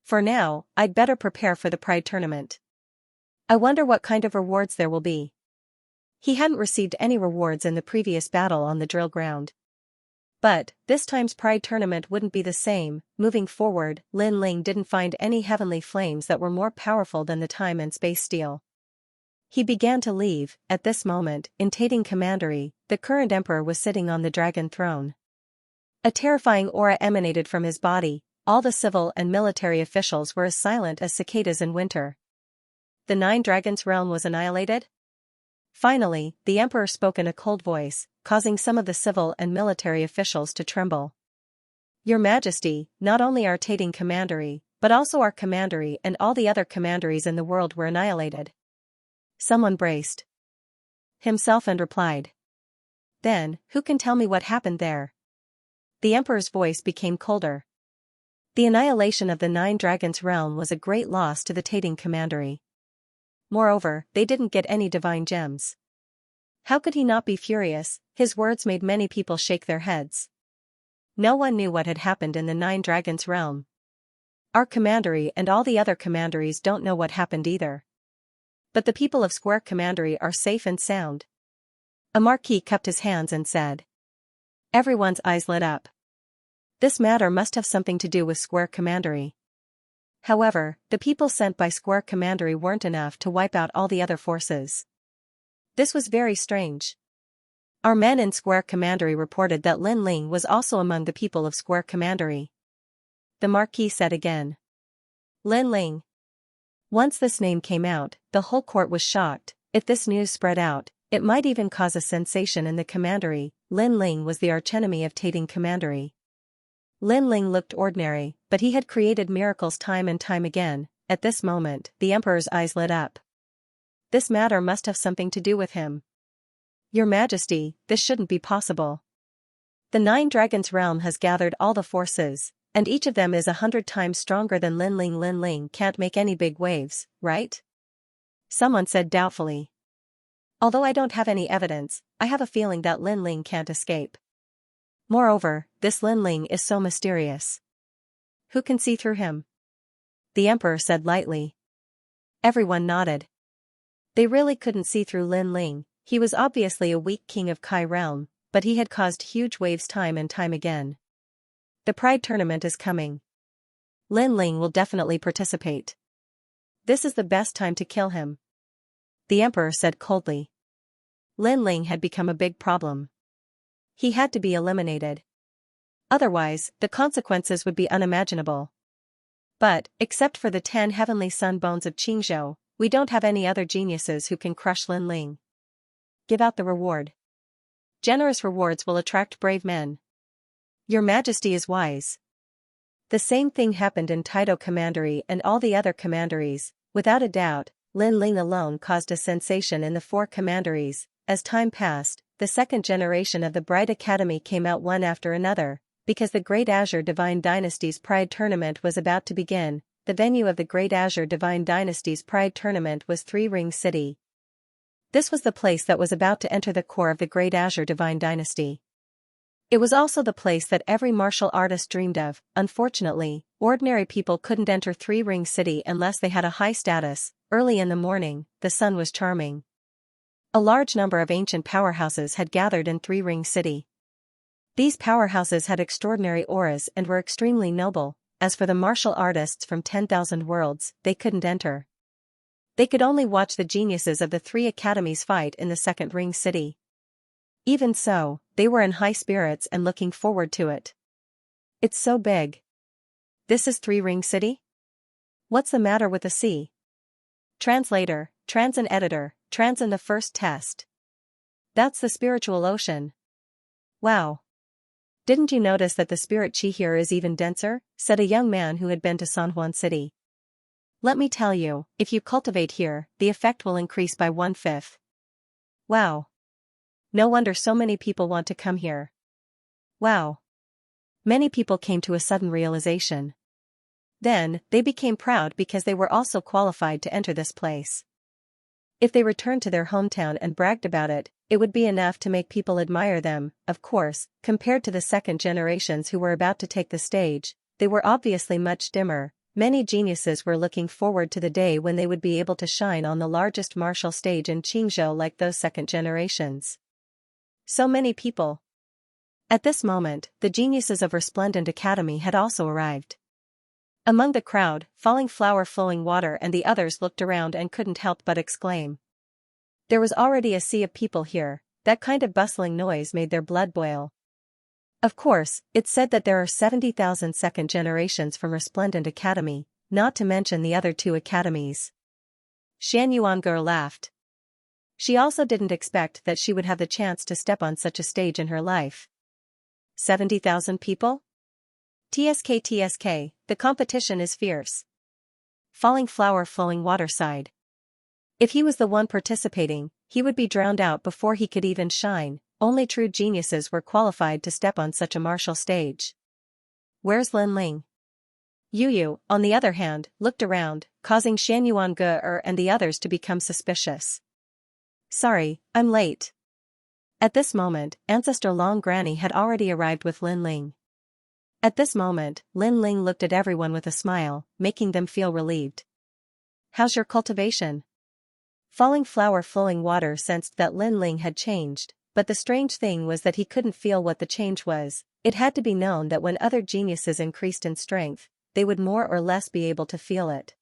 For now, I'd better prepare for the Pride Tournament. I wonder what kind of rewards there will be." He hadn't received any rewards in the previous battle on the drill ground. But, this time's Pride Tournament wouldn't be the same. Moving forward, Lin Ling didn't find any heavenly flames that were more powerful than the time and space steel. He began to leave. At this moment, in Tating Commandery, the current emperor was sitting on the dragon throne. A terrifying aura emanated from his body. All the civil and military officials were as silent as cicadas in winter. The 9 Dragons realm was annihilated? Finally, the emperor spoke in a cold voice, causing some of the civil and military officials to tremble. "Your Majesty, not only our Tating Commandery, but also our commandery and all the other commanderies in the world were annihilated." Someone braced himself and replied. "Then, who can tell me what happened there?" The emperor's voice became colder. The annihilation of the 9 Dragons realm was a great loss to the Tating Commandery. Moreover, they didn't get any divine gems. How could he not be furious? His words made many people shake their heads. No one knew what had happened in the 9 Dragons realm. Our commandery and all the other commanderies don't know what happened either. But the people of Square Commandery are safe and sound. A marquis cupped his hands and said. Everyone's eyes lit up. This matter must have something to do with Square Commandery. However, the people sent by Square Commandery weren't enough to wipe out all the other forces. This was very strange. Our men in Square Commandery reported that Lin Ling was also among the people of Square Commandery. The marquis said again. Lin Ling. Once this name came out, the whole court was shocked. If this news spread out, it might even cause a sensation in the commandery. Lin Ling was the archenemy of Tating Commandery. Lin Ling looked ordinary, but he had created miracles time and time again. At this moment, the emperor's eyes lit up. This matter must have something to do with him. Your Majesty, this shouldn't be possible. The 9 Dragons realm has gathered all the forces, and each of them is 100 times stronger than Lin Ling. Lin Ling can't make any big waves, right? Someone said doubtfully. Although I don't have any evidence, I have a feeling that Lin Ling can't escape. Moreover, this Lin Ling is so mysterious. Who can see through him? The Emperor said lightly. Everyone nodded. They really couldn't see through Lin Ling. He was obviously a weak king of Kai realm, but he had caused huge waves time and time again. The Pride Tournament is coming. Lin Ling will definitely participate. This is the best time to kill him. The Emperor said coldly. Lin Ling had become a big problem. He had to be eliminated. Otherwise, the consequences would be unimaginable. But, except for the 10 heavenly sun bones of Qingzhou, we don't have any other geniuses who can crush Lin Ling. Give out the reward. Generous rewards will attract brave men. Your Majesty is wise. The same thing happened in Taito Commandery and all the other commanderies. Without a doubt, Lin Ling alone caused a sensation in the 4 commanderies. As time passed, the second generation of the Bright Academy came out one after another, because the Great Azure Divine Dynasty's Pride Tournament was about to begin. The venue of the Great Azure Divine Dynasty's Pride Tournament was 3 Ring City. This was the place that was about to enter the core of the Great Azure Divine Dynasty. It was also the place that every martial artist dreamed of. Unfortunately, ordinary people couldn't enter 3 Ring City unless they had a high status. Early in the morning, the sun was charming. A large number of ancient powerhouses had gathered in 3 Ring City. These powerhouses had extraordinary auras and were extremely noble. As for the martial artists from 10,000 worlds, they couldn't enter. They could only watch the geniuses of the 3 academies fight in the 2nd Ring City. Even so, they were in high spirits and looking forward to it. It's so big. This is 3 Ring City? What's the matter with the sea? Translator, Transin editor, Transin the first test. That's the spiritual ocean. Wow. Didn't you notice that the spirit chi here is even denser? Said a young man who had been to San Juan City. Let me tell you, if you cultivate here, the effect will increase by 1/5. Wow. No wonder so many people want to come here. Wow. Many people came to a sudden realization. Then, they became proud because they were also qualified to enter this place. If they returned to their hometown and bragged about it, it would be enough to make people admire them. Of course, compared to the second generations who were about to take the stage, they were obviously much dimmer. Many geniuses were looking forward to the day when they would be able to shine on the largest martial stage in Qingzhou like those second generations. So many people. At this moment, the geniuses of Resplendent Academy had also arrived. Among the crowd, Falling Flower Flowing Water and the others looked around and couldn't help but exclaim. There was already a sea of people here. That kind of bustling noise made their blood boil. Of course, it's said that there are 70,000 second generations from Resplendent Academy, not to mention the other 2 academies. Xianxia laughed. She also didn't expect that she would have the chance to step on such a stage in her life. 70,000 people? TSK, the competition is fierce. Falling Flower Flowing Water sighed. If he was the one participating, he would be drowned out before he could even shine. Only true geniuses were qualified to step on such a martial stage. Where's Lin Ling? Yu, on the other hand, looked around, causing Xianyuan and the others to become suspicious. Sorry, I'm late. At this moment, Ancestor Long Granny had already arrived with Lin Ling. At this moment, Lin Ling looked at everyone with a smile, making them feel relieved. How's your cultivation? Falling Flower Flowing Water sensed that Lin Ling had changed, but the strange thing was that he couldn't feel what the change was. It had to be known that when other geniuses increased in strength, they would more or less be able to feel it.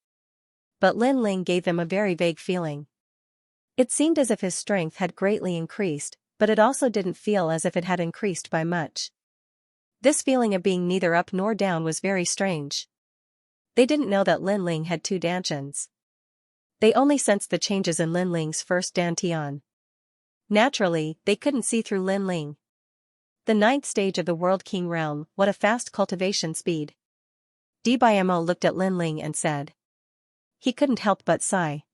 But Lin Ling gave them a very vague feeling. It seemed as if his strength had greatly increased, but it also didn't feel as if it had increased by much. This feeling of being neither up nor down was very strange. They didn't know that Lin Ling had 2 dantians. They only sensed the changes in Lin Ling's first dantian. Naturally, they couldn't see through Lin Ling. The 9th stage of the World King realm, what a fast cultivation speed. Dbimo looked at Lin Ling and said. He couldn't help but sigh.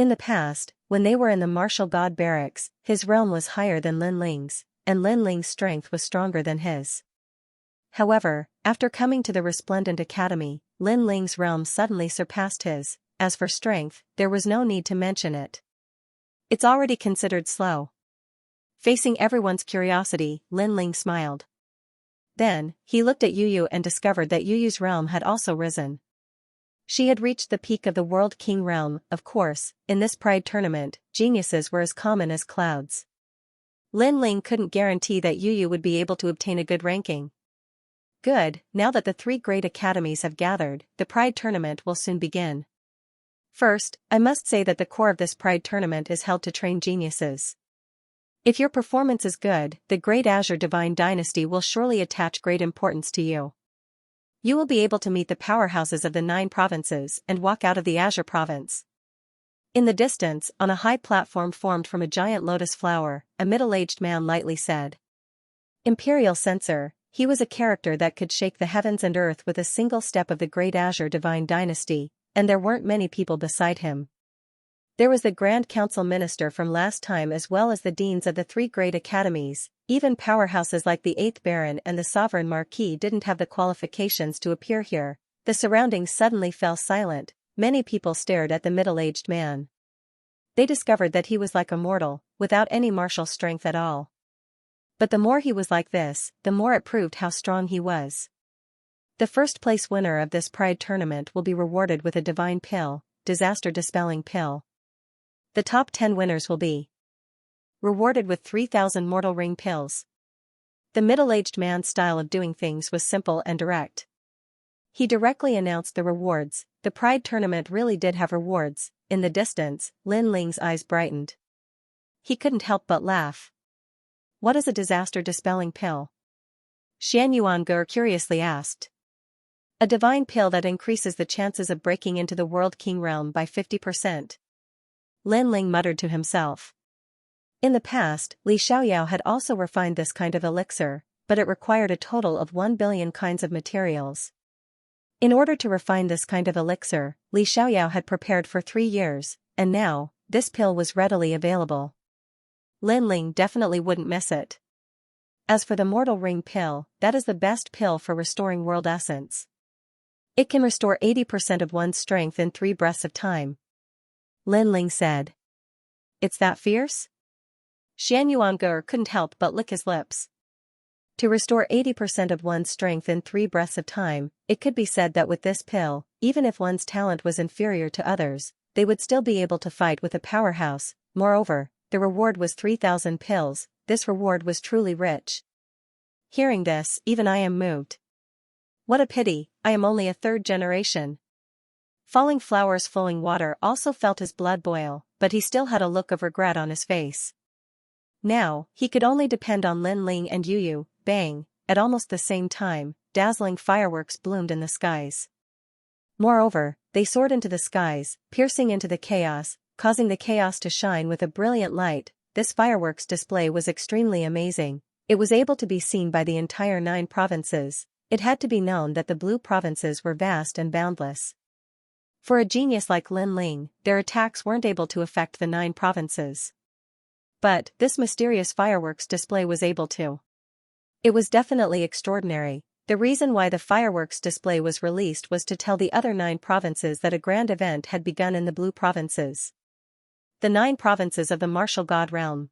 In the past, when they were in the martial god barracks, his realm was higher than Lin Ling's, and Lin Ling's strength was stronger than his. However, after coming to the Resplendent Academy, Lin Ling's realm suddenly surpassed his. As for strength, there was no need to mention it. It's already considered slow. Facing everyone's curiosity, Lin Ling smiled. Then, he looked at Yu Yu and discovered that Yu Yu's realm had also risen. She had reached the peak of the World King realm. Of course, in this Pride tournament, geniuses were as common as clouds. Lin Ling couldn't guarantee that Yu Yu would be able to obtain a good ranking. Good, now that the 3 great academies have gathered, the Pride tournament will soon begin. First, I must say that the core of this Pride tournament is held to train geniuses. If your performance is good, the Great Azure Divine Dynasty will surely attach great importance to you. You will be able to meet the powerhouses of the 9 provinces and walk out of the Azure province. In the distance, on a high platform formed from a giant lotus flower, a middle-aged man lightly said. Imperial Censor, he was a character that could shake the heavens and earth with a single step of the Great Azure Divine Dynasty, and there weren't many people beside him. There was the Grand Council Minister from last time as well as the deans of the 3 great academies. Even powerhouses like the 8th Baron and the Sovereign Marquis didn't have the qualifications to appear here. The surroundings suddenly fell silent. Many people stared at the middle-aged man. They discovered that he was like a mortal, without any martial strength at all. But the more he was like this, the more it proved how strong he was. The first place winner of this Pride tournament will be rewarded with a divine pill, disaster-dispelling pill. The top 10 winners will be rewarded with 3,000 mortal ring pills. The middle-aged man's style of doing things was simple and direct. He directly announced the rewards. The Pride tournament really did have rewards. In the distance, Lin Ling's eyes brightened. He couldn't help but laugh. What is a disaster-dispelling pill? Xianxia curiously asked. A divine pill that increases the chances of breaking into the World King realm by 50%. Lin Ling muttered to himself. In the past, Li Xiaoyao had also refined this kind of elixir, but it required a total of 1 billion kinds of materials. In order to refine this kind of elixir, Li Xiaoyao had prepared for 3 years, and now, this pill was readily available. Lin Ling definitely wouldn't miss it. As for the Mortal Ring pill, that is the best pill for restoring world essence. It can restore 80% of one's strength in 3 breaths of time. Lin Ling said. It's that fierce? Xianxia couldn't help but lick his lips. To restore 80% of one's strength in 3 breaths of time, it could be said that with this pill, even if one's talent was inferior to others, they would still be able to fight with a powerhouse. Moreover, the reward was 3,000 pills. This reward was truly rich. Hearing this, even I am moved. What a pity, I am only a 3rd generation. Falling Flowers Flowing Water also felt his blood boil, but he still had a look of regret on his face. Now, he could only depend on Lin Ling and Yu Yu. Bang, at almost the same time, dazzling fireworks bloomed in the skies. Moreover, they soared into the skies, piercing into the chaos, causing the chaos to shine with a brilliant light. This fireworks display was extremely amazing. It was able to be seen by the entire 9 provinces. It had to be known that the blue provinces were vast and boundless. For a genius like Lin Ling, their attacks weren't able to affect the 9 provinces. But this mysterious fireworks display was able to. It was definitely extraordinary. The reason why the fireworks display was released was to tell the other 9 provinces that a grand event had begun in the blue provinces. The 9 provinces of the martial god realm.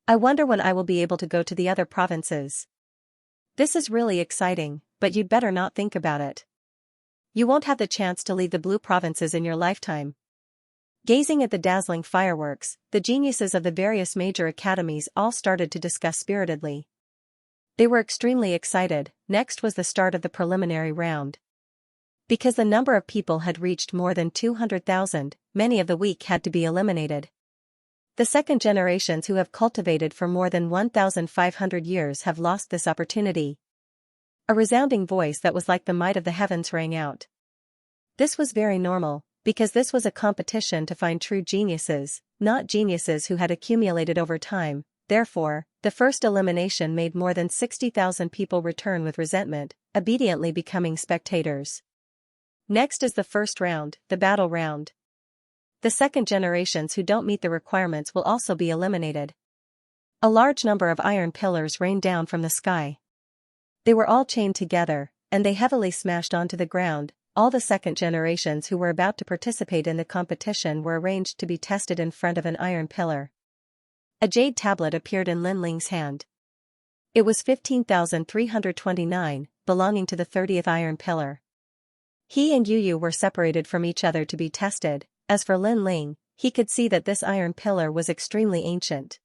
I wonder when I will be able to go to the other provinces. This is really exciting, but you'd better not think about it. You won't have the chance to leave the blue provinces in your lifetime. Gazing at the dazzling fireworks, the geniuses of the various major academies all started to discuss spiritedly. They were extremely excited. Next was the start of the preliminary round. Because the number of people had reached more than 200,000, many of the weak had to be eliminated. The second generations who have cultivated for more than 1,500 years have lost this opportunity. A resounding voice that was like the might of the heavens rang out. This was very normal, because this was a competition to find true geniuses, not geniuses who had accumulated over time. Therefore, the first elimination made more than 60,000 people return with resentment, obediently becoming spectators. Next is the first round, the battle round. The second generations who don't meet the requirements will also be eliminated. A large number of iron pillars rained down from the sky. They were all chained together, and they heavily smashed onto the ground. All the second generations who were about to participate in the competition were arranged to be tested in front of an iron pillar. A jade tablet appeared in Lin Ling's hand. It was 15,329, belonging to the 30th iron pillar. He and Yu Yu were separated from each other to be tested. As for Lin Ling, he could see that this iron pillar was extremely ancient.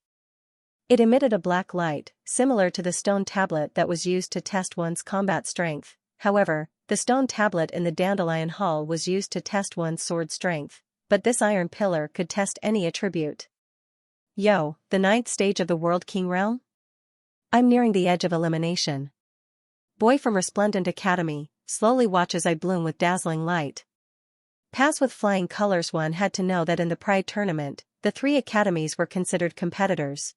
It emitted a black light, similar to the stone tablet that was used to test one's combat strength. However, the stone tablet in the Dandelion Hall was used to test one's sword strength, but this iron pillar could test any attribute. Yo, the 9th stage of the World King realm? I'm nearing the edge of elimination. Boy from Resplendent Academy, slowly watch as I bloom with dazzling light. Pass with flying colors. One had to know that in the Pride tournament, the 3 academies were considered competitors.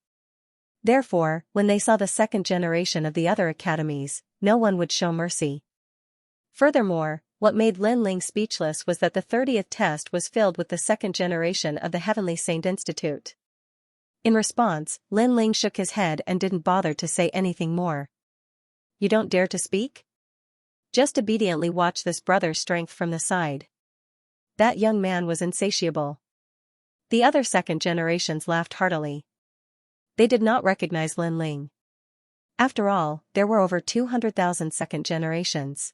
Therefore, when they saw the second generation of the other academies, no one would show mercy. Furthermore, what made Lin Ling speechless was that the 30th test was filled with the second generation of the Heavenly Saint Institute. In response, Lin Ling shook his head and didn't bother to say anything more. You don't dare to speak? Just obediently watch this brother's strength from the side. That young man was insatiable. The other second generations laughed heartily. They did not recognize Lin Ling. After all, there were over 200,000 second generations.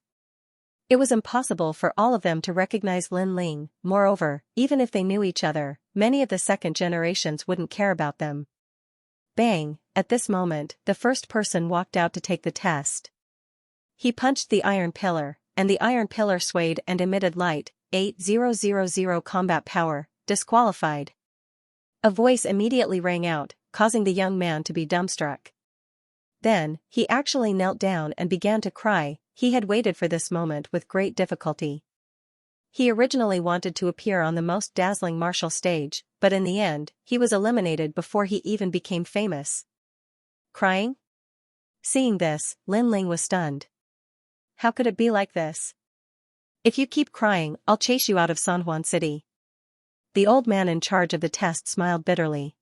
It was impossible for all of them to recognize Lin Ling. Moreover, even if they knew each other, many of the second generations wouldn't care about them. Bang! At this moment, the first person walked out to take the test. He punched the iron pillar, and the iron pillar swayed and emitted light. 8000 combat power, disqualified. A voice immediately rang out, causing the young man to be dumbstruck. Then, he actually knelt down and began to cry. He had waited for this moment with great difficulty. He originally wanted to appear on the most dazzling martial stage, but in the end, he was eliminated before he even became famous. Crying? Seeing this, Lin Ling was stunned. How could it be like this? If you keep crying, I'll chase you out of San Juan City. The old man in charge of the test smiled bitterly.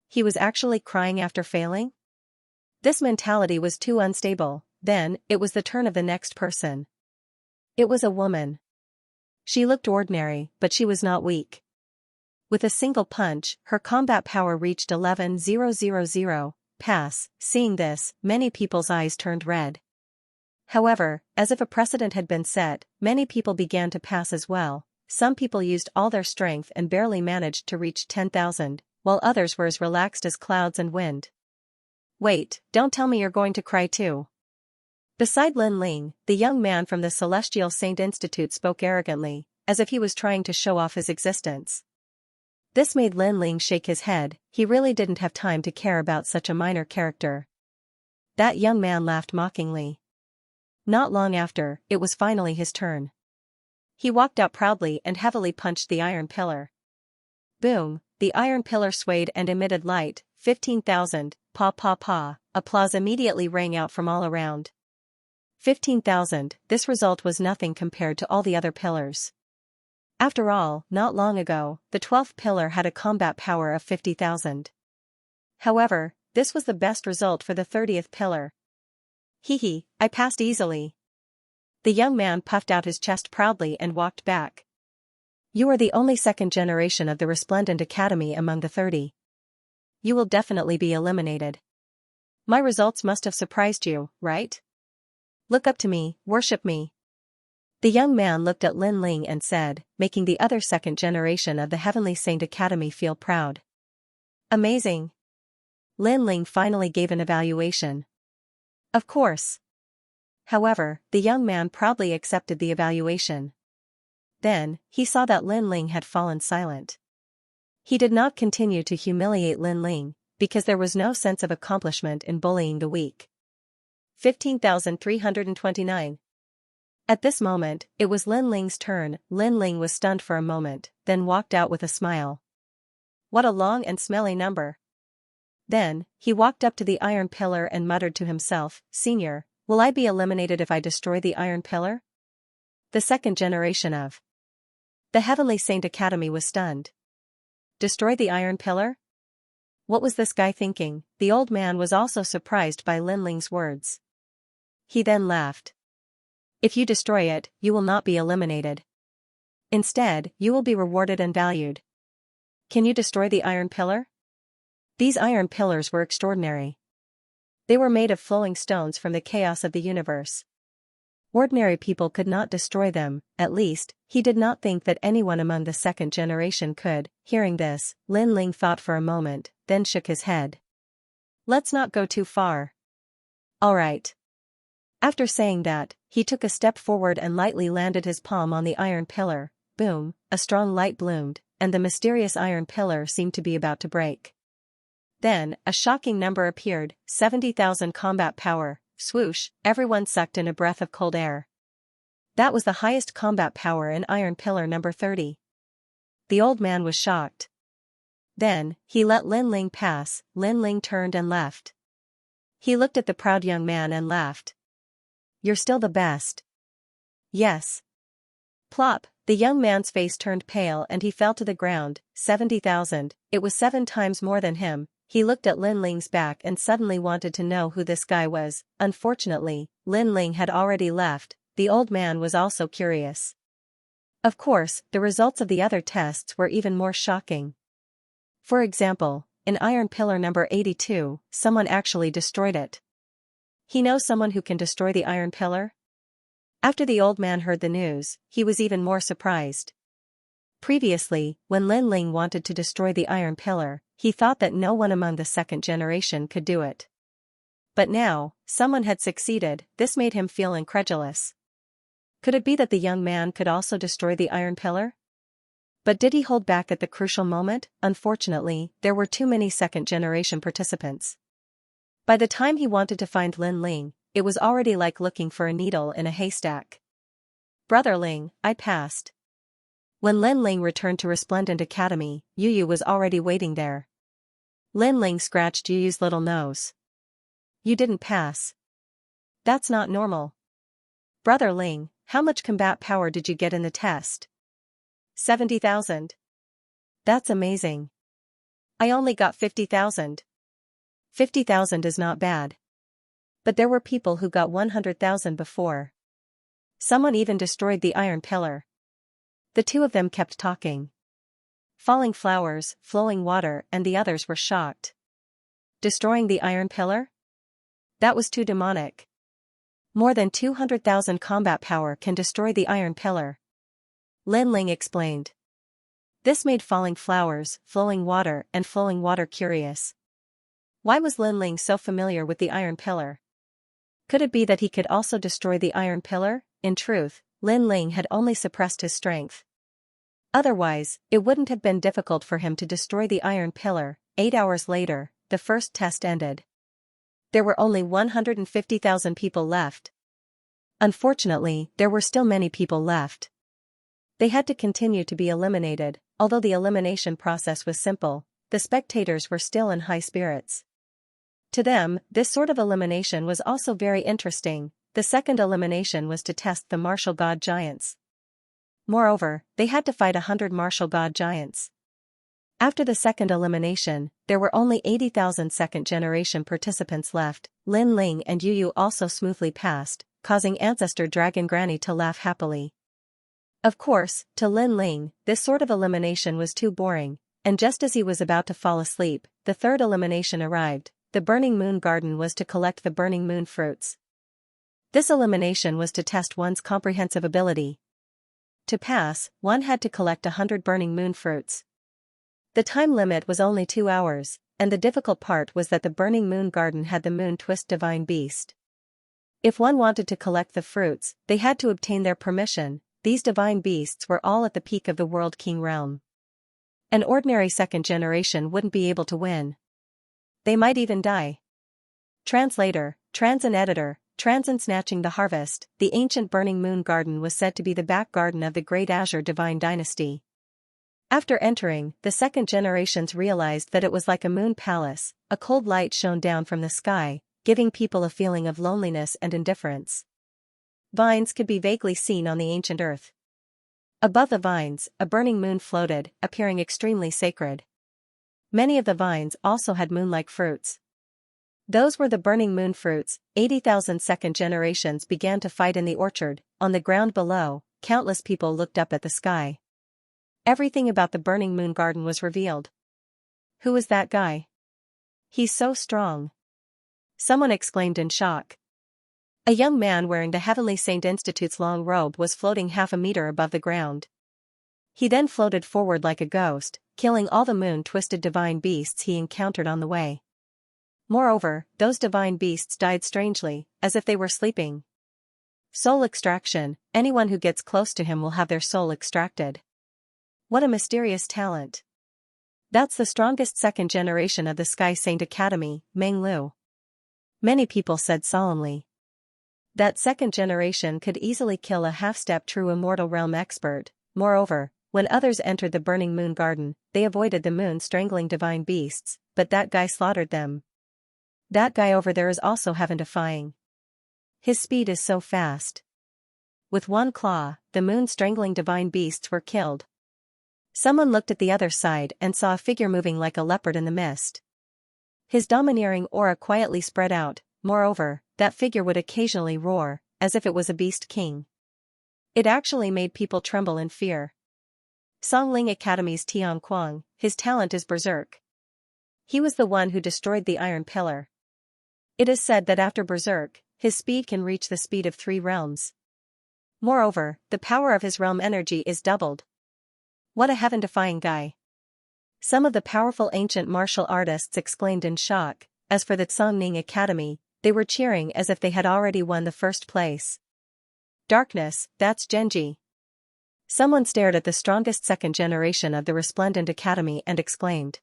He was actually crying after failing? This mentality was too unstable. Then, it was the turn of the next person. It was a woman. She looked ordinary, but she was not weak. With a single punch, her combat power reached 11,000. Pass. Seeing this, many people's eyes turned red. However, as if a precedent had been set, many people began to pass as well. Some people used all their strength and barely managed to reach 10,000, while others were as relaxed as clouds and wind. Wait, don't tell me you're going to cry too. Beside Lin Ling, the young man from the Celestial Saint Institute spoke arrogantly, as if he was trying to show off his existence. This made Lin Ling shake his head. He really didn't have time to care about such a minor character. That young man laughed mockingly. Not long after, it was finally his turn. He walked out proudly and heavily punched the iron pillar. Boom, the iron pillar swayed and emitted light. 15,000, pa pa pa, applause immediately rang out from all around. 15,000, this result was nothing compared to all the other pillars. After all, not long ago, the 12th pillar had a combat power of 50,000. However, this was the best result for the 30th pillar. Hee, I passed easily. The young man puffed out his chest proudly and walked back. You are the only second generation of the Resplendent Academy among the 30. You will definitely be eliminated. My results must have surprised you, right? Look up to me, worship me. The young man looked at Lin Ling and said, making the other second generation of the Heavenly Saint Academy feel proud. Amazing. Lin Ling finally gave an evaluation. Of course. However, the young man proudly accepted the evaluation. Then, he saw that Lin Ling had fallen silent. He did not continue to humiliate Lin Ling, because there was no sense of accomplishment in bullying the weak. 15,329. At this moment, it was Lin Ling's turn. Lin Ling was stunned for a moment, then walked out with a smile. What a long and smelly number. Then, he walked up to the iron pillar and muttered to himself, Senior, will I be eliminated if I destroy the iron pillar? The second generation of The Heavenly Saint Academy was stunned. Destroy the iron pillar? What was this guy thinking? The old man was also surprised by Lin Ling's words. He then laughed. If you destroy it, you will not be eliminated. Instead, you will be rewarded and valued. Can you destroy the iron pillar? These iron pillars were extraordinary. They were made of flowing stones from the chaos of the universe. Ordinary people could not destroy them, at least, he did not think that anyone among the second generation could. Hearing this, Lin Ling thought for a moment, then shook his head. Let's not go too far. All right. After saying that, he took a step forward and lightly landed his palm on the iron pillar. Boom, a strong light bloomed, and the mysterious iron pillar seemed to be about to break. Then, a shocking number appeared, 70,000 combat power. Swoosh, everyone sucked in a breath of cold air. That was the highest combat power in Iron Pillar number 30. The old man was shocked. Then, he let Lin Ling pass. Lin Ling turned and left. He looked at the proud young man and laughed. You're still the best. Yes. Plop, the young man's face turned pale and he fell to the ground. 70,000, it was 7 times more than him. He looked at Lin Ling's back and suddenly wanted to know who this guy was. Unfortunately, Lin Ling had already left. The old man was also curious. Of course, the results of the other tests were even more shocking. For example, in Iron Pillar number 82, someone actually destroyed it. He knows someone who can destroy the Iron Pillar? After the old man heard the news, he was even more surprised. Previously, when Lin Ling wanted to destroy the Iron Pillar, he thought that no one among the second generation could do it. But now, someone had succeeded. This made him feel incredulous. Could it be that the young man could also destroy the Iron Pillar? But did he hold back at the crucial moment? Unfortunately, there were too many second generation participants. By the time he wanted to find Lin Ling, it was already like looking for a needle in a haystack. Brother Ling, I passed. When Lin Ling returned to Resplendent Academy, Yu Yu was already waiting there. Lin Ling scratched Yu Yu's little nose. You didn't pass. That's not normal. Brother Ling, how much combat power did you get in the test? 70,000. That's amazing. I only got 50,000. 50,000 is not bad. But there were people who got 100,000 before. Someone even destroyed the Iron Pillar. The two of them kept talking. Falling flowers, flowing water, and the others were shocked. Destroying the Iron Pillar? That was too demonic. More than 200,000 combat power can destroy the Iron Pillar. Lin Ling explained. This made falling flowers, flowing water, and flowing water curious. Why was Lin Ling so familiar with the Iron Pillar? Could it be that he could also destroy the Iron Pillar? In truth, Lin Ling had only suppressed his strength. Otherwise, it wouldn't have been difficult for him to destroy the Iron Pillar. 8 hours later, the first test ended. There were only 150,000 people left. Unfortunately, there were still many people left. They had to continue to be eliminated. Although the elimination process was simple, the spectators were still in high spirits. To them, this sort of elimination was also very interesting. The second elimination was to test the martial god giants. Moreover, they had to fight 100 martial god giants. After the second elimination, there were only 80,000 second-generation participants left. Lin Ling and Yu Yu also smoothly passed, causing Ancestor Dragon Granny to laugh happily. Of course, to Lin Ling, this sort of elimination was too boring, and just as he was about to fall asleep, the third elimination arrived. The Burning Moon Garden was to collect the Burning Moon fruits. This elimination was to test one's comprehensive ability. To pass, one had to collect 100 Burning Moon fruits. The time limit was only 2 hours, and the difficult part was that the Burning Moon Garden had the Moon Twist Divine Beast. If one wanted to collect the fruits, they had to obtain their permission. These divine beasts were all at the peak of the World King realm. An ordinary second generation wouldn't be able to win. They might even die. Translator, Trans and Editor, Trans and Snatching the Harvest. The ancient Burning Moon Garden was said to be the back garden of the Great Azure Divine Dynasty. After entering, the second generations realized that it was like a moon palace. A cold light shone down from the sky, giving people a feeling of loneliness and indifference. Vines could be vaguely seen on the ancient earth. Above the vines, a burning moon floated, appearing extremely sacred. Many of the vines also had moon-like fruits. Those were the burning moon fruits. 80,000 second generations began to fight in the orchard. On the ground below, countless people looked up at the sky. Everything about the burning moon garden was revealed. Who was that guy? He's so strong. Someone exclaimed in shock. A young man wearing the Heavenly Saint Institute's long robe was floating half a meter above the ground. He then floated forward like a ghost, killing all the moon-twisted divine beasts he encountered on the way. Moreover, those divine beasts died strangely, as if they were sleeping. Soul extraction: anyone who gets close to him will have their soul extracted. What a mysterious talent. That's the strongest second generation of the Sky Saint Academy, Meng Lu. Many people said solemnly. That second generation could easily kill a half-step true immortal realm expert. Moreover, when others entered the burning moon garden, they avoided the moon-strangling divine beasts, but that guy slaughtered them. That guy over there is also heaven-defying. His speed is so fast. With one claw, the moon-strangling divine beasts were killed. Someone looked at the other side and saw a figure moving like a leopard in the mist. His domineering aura quietly spread out. Moreover, that figure would occasionally roar, as if it was a beast king. It actually made people tremble in fear. Songling Academy's Tian Kuang, his talent is berserk. He was the one who destroyed the Iron Pillar. It is said that after berserk, his speed can reach the speed of 3 realms. Moreover, the power of his realm energy is doubled. What a heaven-defying guy. Some of the powerful ancient martial artists exclaimed in shock. As for the Songning Academy, they were cheering as if they had already won the first place. Darkness, that's Genji. Someone stared at the strongest second generation of the Resplendent Academy and exclaimed.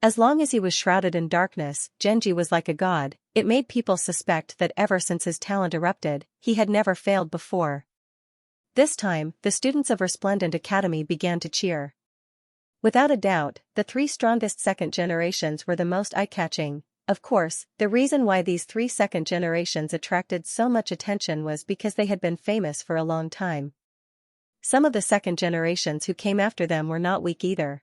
As long as he was shrouded in darkness, Genji was like a god. It made people suspect that ever since his talent erupted, he had never failed before. This time, the students of Resplendent Academy began to cheer. Without a doubt, the 3 strongest second generations were the most eye-catching. Of course, the reason why these 3 second generations attracted so much attention was because they had been famous for a long time. Some of the second generations who came after them were not weak either.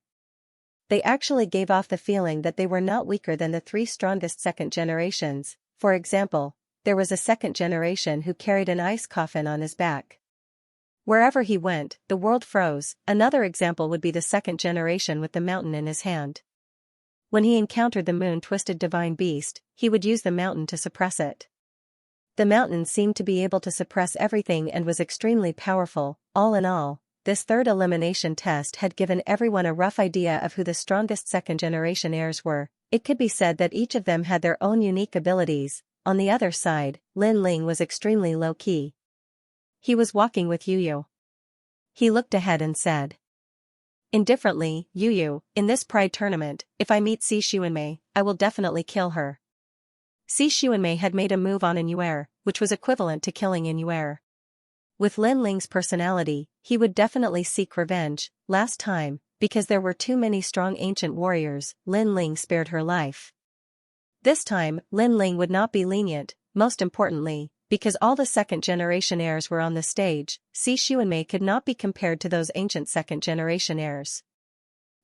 They actually gave off the feeling that they were not weaker than the 3 strongest second generations. For example, there was a second generation who carried an ice coffin on his back. Wherever he went, the world froze. Another example would be the second generation with the mountain in his hand. When he encountered the moon-twisted divine beast, he would use the mountain to suppress it. The mountain seemed to be able to suppress everything and was extremely powerful. All in all, this third elimination test had given everyone a rough idea of who the strongest second-generation heirs were. It could be said that each of them had their own unique abilities. On the other side, Lin Ling was extremely low-key. He was walking with Yu. He looked ahead and said. Indifferently, Yu, in this pride tournament, if I meet Si Xuanmei, I will definitely kill her. Si Xuanmei had made a move on Inuer, which was equivalent to killing Inuer. With Lin Ling's personality, he would definitely seek revenge. Last time, because there were too many strong ancient warriors, Lin Ling spared her life. This time, Lin Ling would not be lenient. Most importantly, because all the second-generation heirs were on the stage, Si Xuanmei could not be compared to those ancient second-generation heirs.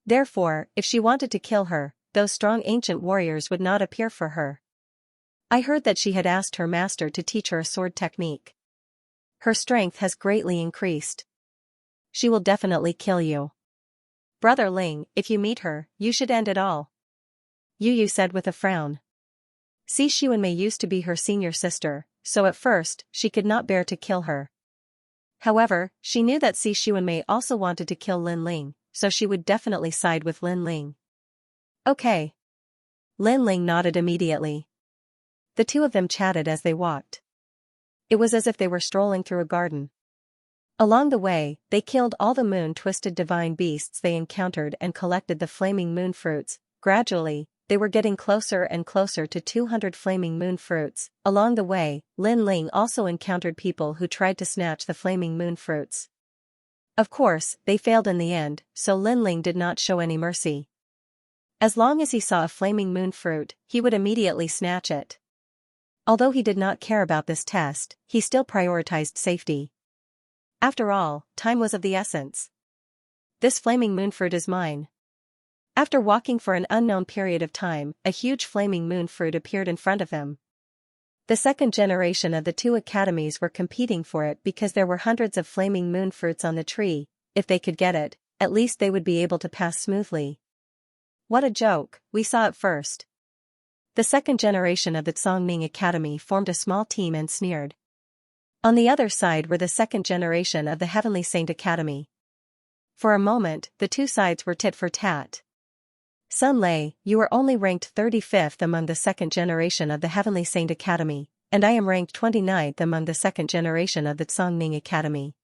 Therefore, if she wanted to kill her, those strong ancient warriors would not appear for her. I heard that she had asked her master to teach her a sword technique. Her strength has greatly increased. She will definitely kill you. Brother Ling, if you meet her, you should end it all. Yu said with a frown. Si Xuanmei used to be her senior sister, so at first, she could not bear to kill her. However, she knew that Si Xuanmei also wanted to kill Lin Ling, so she would definitely side with Lin Ling. Okay. Lin Ling nodded immediately. The two of them chatted as they walked. It was as if they were strolling through a garden. Along the way, they killed all the moon-twisted divine beasts they encountered and collected the flaming moon fruits. Gradually, they were getting closer and closer to 200 flaming moon fruits. Along the way, Lin Ling also encountered people who tried to snatch the flaming moon fruits. Of course, they failed in the end, so Lin Ling did not show any mercy. As long as he saw a flaming moon fruit, he would immediately snatch it. Although he did not care about this test, he still prioritized safety. After all, time was of the essence. This flaming moon fruit is mine. After walking for an unknown period of time, a huge flaming moon fruit appeared in front of him. The second generation of the two academies were competing for it because there were hundreds of flaming moon fruits on the tree. If they could get it, at least they would be able to pass smoothly. What a joke, we saw it first. The second generation of the Tsongming Academy formed a small team and sneered. On the other side were the second generation of the Heavenly Saint Academy. For a moment, the two sides were tit for tat. Sun Lei, you are only ranked 35th among the second generation of the Heavenly Saint Academy, and I am ranked 29th among the second generation of the Tsongming Academy.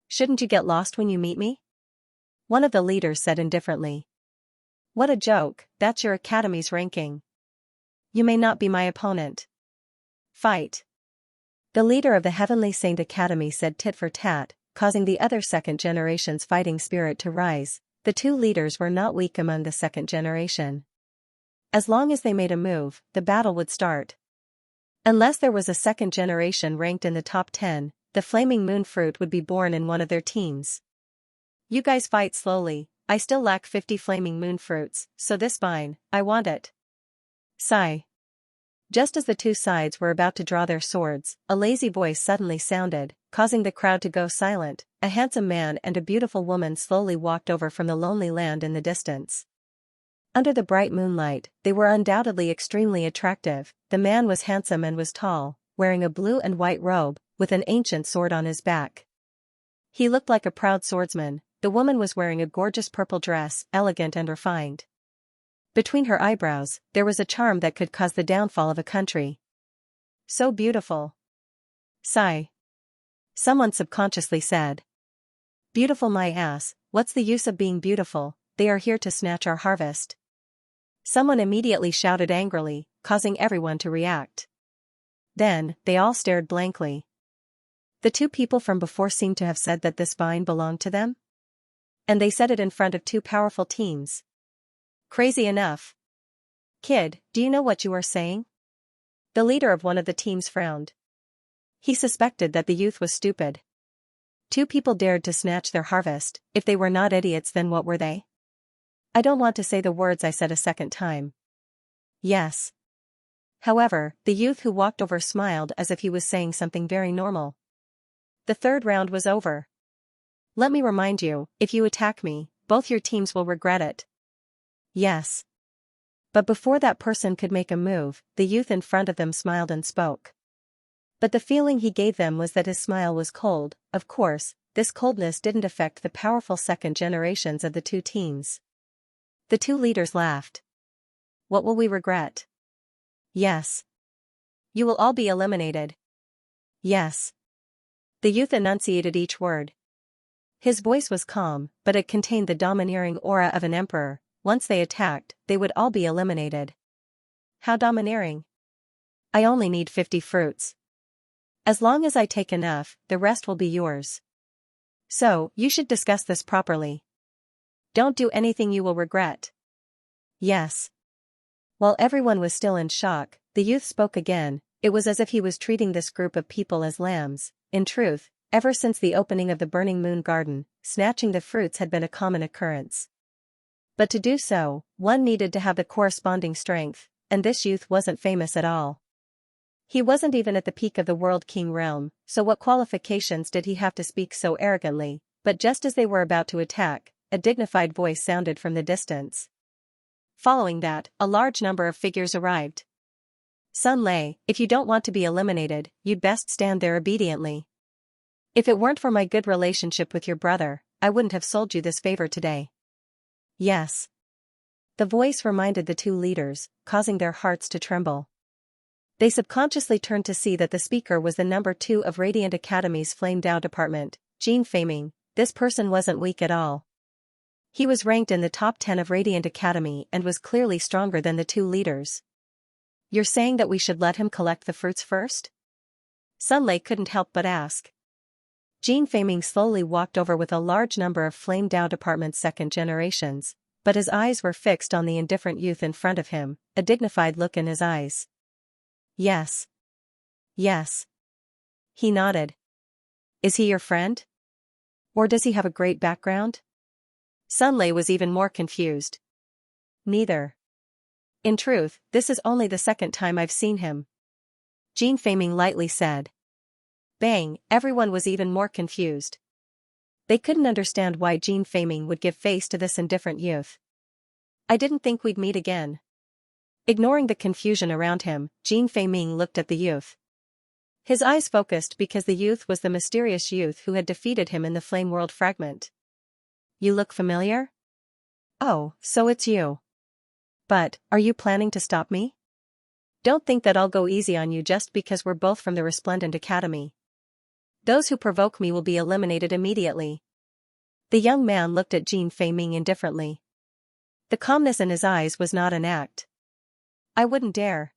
Shouldn't you get lost when you meet me? One of the leaders said indifferently. What a joke, that's your academy's ranking. You may not be my opponent. Fight. The leader of the Heavenly Saint Academy said tit for tat, causing the other second generation's fighting spirit to rise. The two leaders were not weak among the second generation. As long as they made a move, the battle would start. Unless there was a second generation ranked in the top 10, the flaming moon fruit would be born in one of their teams. You guys fight slowly, I still lack 50 flaming moon fruits, so this fine, I want it. Sigh. Just as the two sides were about to draw their swords, a lazy voice suddenly sounded, causing the crowd to go silent. A handsome man and a beautiful woman slowly walked over from the lonely land in the distance. Under the bright moonlight, they were undoubtedly extremely attractive. The man was handsome and was tall, wearing a blue and white robe, with an ancient sword on his back. He looked like a proud swordsman. The woman was wearing a gorgeous purple dress, elegant and refined. Between her eyebrows, there was a charm that could cause the downfall of a country. So beautiful. Sigh. Someone subconsciously said. Beautiful my ass, what's the use of being beautiful, they are here to snatch our harvest. Someone immediately shouted angrily, causing everyone to react. Then, they all stared blankly. The two people from before seemed to have said that this vine belonged to them? And they said it in front of two powerful teams. Crazy enough. Kid, do you know what you are saying? The leader of one of the teams frowned. He suspected that the youth was stupid. Two people dared to snatch their harvest. If they were not idiots, then what were they? I don't want to say the words I said a second time. Yes. However, the youth who walked over smiled as if he was saying something very normal. The third round was over. Let me remind you, if you attack me, both your teams will regret it. Yes. But before that person could make a move, the youth in front of them smiled and spoke. But the feeling he gave them was that his smile was cold. Of course, this coldness didn't affect the powerful second generations of the two teams. The two leaders laughed. What will we regret? Yes. You will all be eliminated. Yes. The youth enunciated each word. His voice was calm, but it contained the domineering aura of an emperor. Once they attacked, they would all be eliminated. How domineering. I only need 50 fruits. As long as I take enough, the rest will be yours. So, you should discuss this properly. Don't do anything you will regret. Yes. While everyone was still in shock, the youth spoke again. It was as if he was treating this group of people as lambs. In truth, ever since the opening of the Burning Moon Garden, snatching the fruits had been a common occurrence. But to do so, one needed to have the corresponding strength, and this youth wasn't famous at all. He wasn't even at the peak of the World King realm, so what qualifications did he have to speak so arrogantly? But just as they were about to attack, a dignified voice sounded from the distance. Following that, a large number of figures arrived. Sun Lei, if you don't want to be eliminated, you'd best stand there obediently. If it weren't for my good relationship with your brother, I wouldn't have sold you this favor today. Yes. The voice reminded the two leaders, causing their hearts to tremble. They subconsciously turned to see that the speaker was the number 2 of Radiant Academy's Flame Dao department, Jean Faming. This person wasn't weak at all. He was ranked in the top 10 of Radiant Academy and was clearly stronger than the two leaders. You're saying that we should let him collect the fruits first? Sun Lei couldn't help but ask. Jean Faming slowly walked over with a large number of Flame Dao department's second generations, but his eyes were fixed on the indifferent youth in front of him, a dignified look in his eyes. Yes. Yes. He nodded. Is he your friend? Or does he have a great background? Sun Lei was even more confused. Neither. In truth, this is only the second time I've seen him. Jin Feiming lightly said. Bang, everyone was even more confused. They couldn't understand why Jin Feiming would give face to this indifferent youth. I didn't think we'd meet again. Ignoring the confusion around him, Jin Feiming looked at the youth. His eyes focused because the youth was the mysterious youth who had defeated him in the Flame World fragment. You look familiar? Oh, so it's you. But, are you planning to stop me? Don't think that I'll go easy on you just because we're both from the Resplendent Academy. Those who provoke me will be eliminated immediately. The young man looked at Jin Feiming indifferently. The calmness in his eyes was not an act. I wouldn't dare.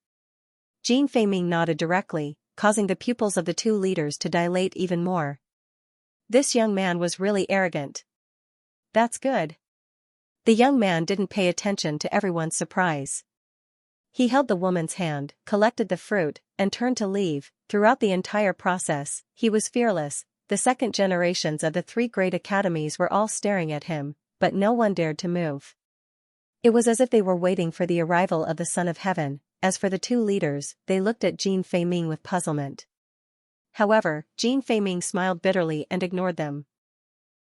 Jin Feiming nodded directly, causing the pupils of the two leaders to dilate even more. This young man was really arrogant. That's good. The young man didn't pay attention to everyone's surprise. He held the woman's hand, collected the fruit, and turned to leave. Throughout the entire process, he was fearless. The second generations of the three great academies were all staring at him, but no one dared to move. It was as if they were waiting for the arrival of the Son of Heaven. As for the two leaders, they looked at Jin Feiming with puzzlement. However, Jin Feiming smiled bitterly and ignored them.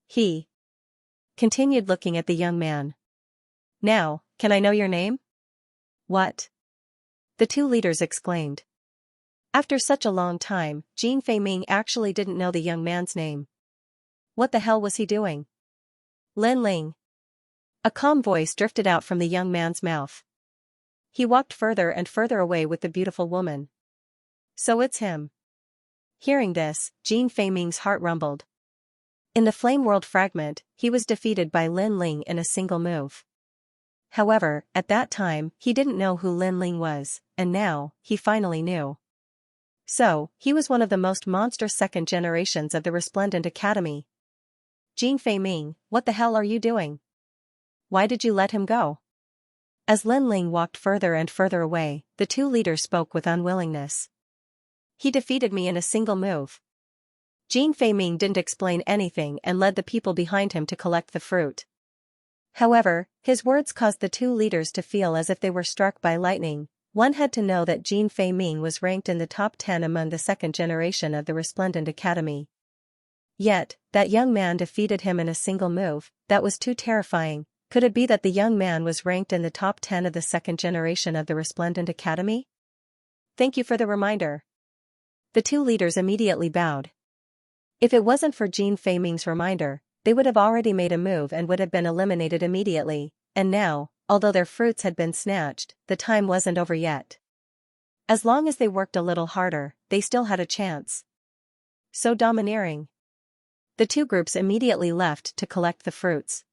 He continued looking at the young man. Now, can I know your name? What? The two leaders exclaimed. After such a long time, Jin Feiming actually didn't know the young man's name. What the hell was he doing? Lin Ling. A calm voice drifted out from the young man's mouth. He walked further and further away with the beautiful woman. So it's him. Hearing this, Jin Feiming's heart rumbled. In the Flame World fragment, he was defeated by Lin Ling in a single move. However, at that time, he didn't know who Lin Ling was, and now, he finally knew. So, he was one of the most monstrous second generations of the Resplendent Academy. Jin Feiming, what the hell are you doing? Why did you let him go? As Lin Ling walked further and further away, the two leaders spoke with unwillingness. He defeated me in a single move. Jin Feiming didn't explain anything and led the people behind him to collect the fruit. However, his words caused the two leaders to feel as if they were struck by lightning. One had to know that Jin Feiming was ranked in the top 10 among the second generation of the Resplendent Academy. Yet, that young man defeated him in a single move. That was too terrifying. Could it be that the young man was ranked in the top 10 of the second generation of the Resplendent Academy? Thank you for the reminder. The two leaders immediately bowed. If it wasn't for Jin Feiming's reminder, they would have already made a move and would have been eliminated immediately, and now, although their fruits had been snatched, the time wasn't over yet. As long as they worked a little harder, they still had a chance. So domineering. The two groups immediately left to collect the fruits.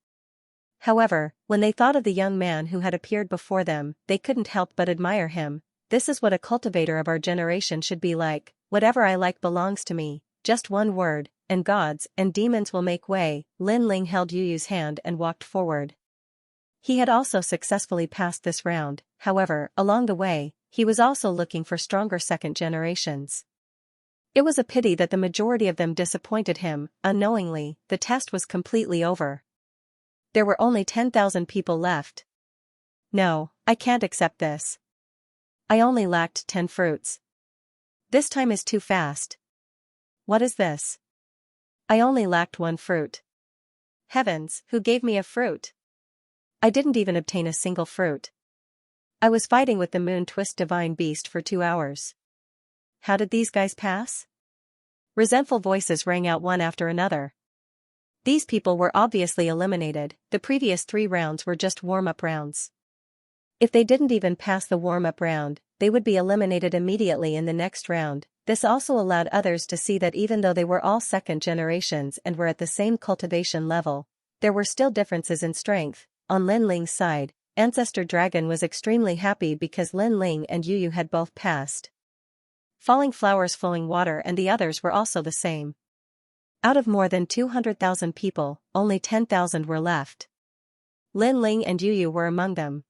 However, when they thought of the young man who had appeared before them, they couldn't help but admire him. This is what a cultivator of our generation should be like. Whatever I like belongs to me, just one word, and gods and demons will make way. Lin Ling held Yuyu's hand and walked forward. He had also successfully passed this round, however, along the way, he was also looking for stronger second generations. It was a pity that the majority of them disappointed him. Unknowingly, the test was completely over. There were only 10,000 people left. No, I can't accept this. I only lacked 10 fruits. This time is too fast. What is this? I only lacked 1 fruit. Heavens, who gave me a fruit? I didn't even obtain a single fruit. I was fighting with the Moon Twist Divine Beast for 2 hours. How did these guys pass? Resentful voices rang out one after another. These people were obviously eliminated. The previous 3 rounds were just warm-up rounds. If they didn't even pass the warm-up round, they would be eliminated immediately in the next round. This also allowed others to see that even though they were all second generations and were at the same cultivation level, there were still differences in strength. On Lin Ling's side, Ancestor Dragon was extremely happy because Lin Ling and Yuyu had both passed. Falling Flowers Flowing Water and the others were also the same. Out of more than 200,000 people, only 10,000 were left. Lin Ling and Yuyu were among them.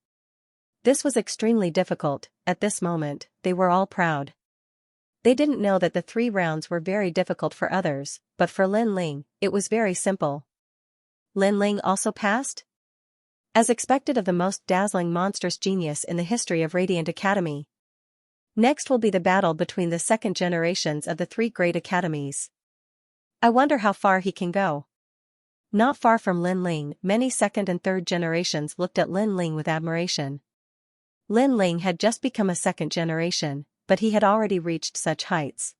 This was extremely difficult. At this moment, they were all proud. They didn't know that the 3 rounds were very difficult for others, but for Lin Ling, it was very simple. Lin Ling also passed? As expected of the most dazzling monstrous genius in the history of Radiant Academy. Next will be the battle between the second generations of the 3 great academies. I wonder how far he can go. Not far from Lin Ling, many second and third generations looked at Lin Ling with admiration. Lin Ling had just become a second generation, but he had already reached such heights.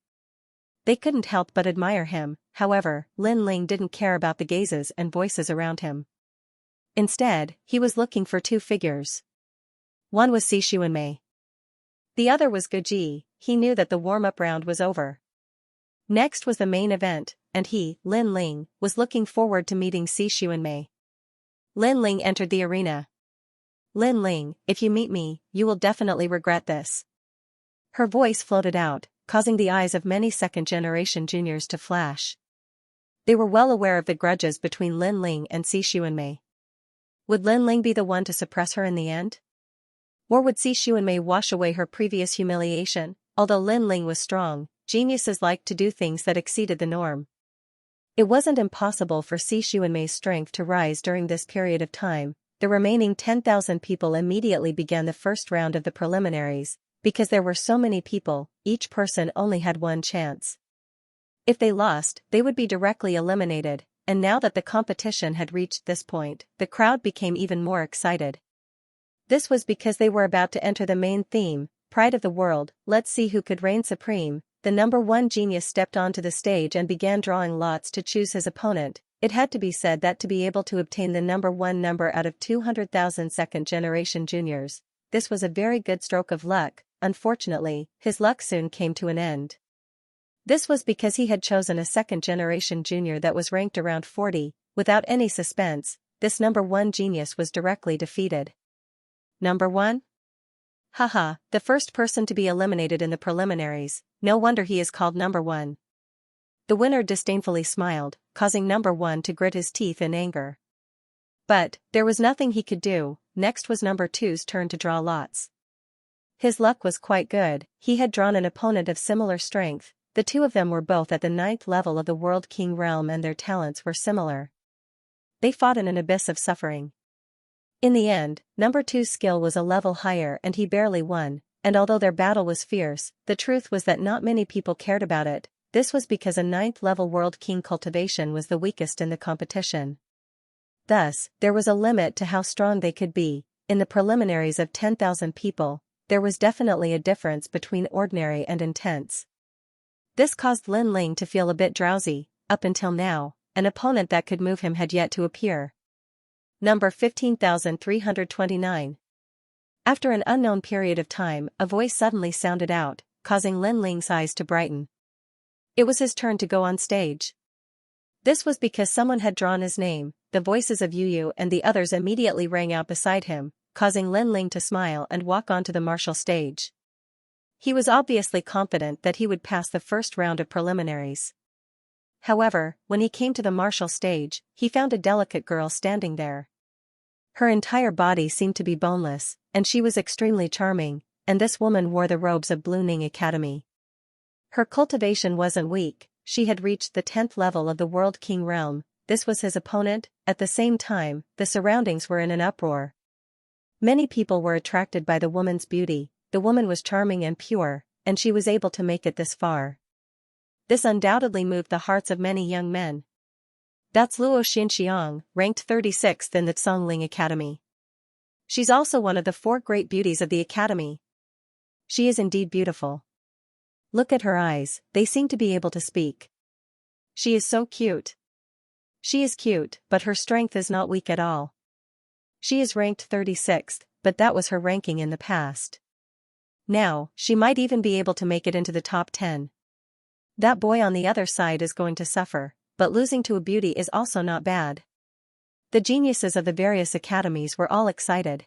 They couldn't help but admire him. However, Lin Ling didn't care about the gazes and voices around him. Instead, he was looking for 2 figures. One was Xianxia. The other was Guji. He knew that the warm-up round was over. Next was the main event, and he, Lin Ling, was looking forward to meeting Xianxia. Lin Ling entered the arena. Lin Ling, if you meet me, you will definitely regret this. Her voice floated out, causing the eyes of many second-generation juniors to flash. They were well aware of the grudges between Lin Ling and Xianxia. Would Lin Ling be the one to suppress her in the end? Or would Xianxia wash away her previous humiliation? Although Lin Ling was strong, geniuses liked to do things that exceeded the norm. It wasn't impossible for Xianxia's strength to rise during this period of time. The remaining 10,000 people immediately began the first round of the preliminaries. Because there were so many people, each person only had one chance. If they lost, they would be directly eliminated, and now that the competition had reached this point, the crowd became even more excited. This was because they were about to enter the main theme, Pride of the World. Let's see who could reign supreme. The number 1 genius stepped onto the stage and began drawing lots to choose his opponent. It had to be said that to be able to obtain the number 1 number out of 200,000 second-generation juniors, this was a very good stroke of luck. Unfortunately, his luck soon came to an end. This was because he had chosen a second-generation junior that was ranked around 40. Without any suspense, this number 1 genius was directly defeated. Number 1? Haha, the first person to be eliminated in the preliminaries. No wonder he is called number 1. The winner disdainfully smiled, causing number 1 to grit his teeth in anger. But there was nothing he could do. Next was number 2's turn to draw lots. His luck was quite good. He had drawn an opponent of similar strength. The 2 of them were both at the 9th level of the World King realm and their talents were similar. They fought in an abyss of suffering. In the end, number 2's skill was a level higher and he barely won, and although their battle was fierce, the truth was that not many people cared about it. This was because a 9th level World King Cultivation was the weakest in the competition. Thus, there was a limit to how strong they could be. In the preliminaries of 10,000 people, there was definitely a difference between ordinary and intense. This caused Lin Ling to feel a bit drowsy. Up until now, an opponent that could move him had yet to appear. Number 15,329. After an unknown period of time, a voice suddenly sounded out, causing Lin Ling's eyes to brighten. It was his turn to go on stage. This was because someone had drawn his name. The voices of Yu Yu and the others immediately rang out beside him, causing Lin Ling to smile and walk onto the martial stage. He was obviously confident that he would pass the first round of preliminaries. However, when he came to the martial stage, he found a delicate girl standing there. Her entire body seemed to be boneless, and she was extremely charming, and this woman wore the robes of Blue Ning Academy. Her cultivation wasn't weak, she had reached the 10th level of the World King realm. This was his opponent. At the same time, the surroundings were in an uproar. Many people were attracted by the woman's beauty. The woman was charming and pure, and she was able to make it this far. This undoubtedly moved the hearts of many young men. That's Luo Xinxiang, ranked 36th in the Songling Academy. She's also one of the 4 great beauties of the academy. She is indeed beautiful. Look at her eyes, they seem to be able to speak. She is so cute. She is cute, but her strength is not weak at all. She is ranked 36th, but that was her ranking in the past. Now, she might even be able to make it into the top 10. That boy on the other side is going to suffer, but losing to a beauty is also not bad. The geniuses of the various academies were all excited.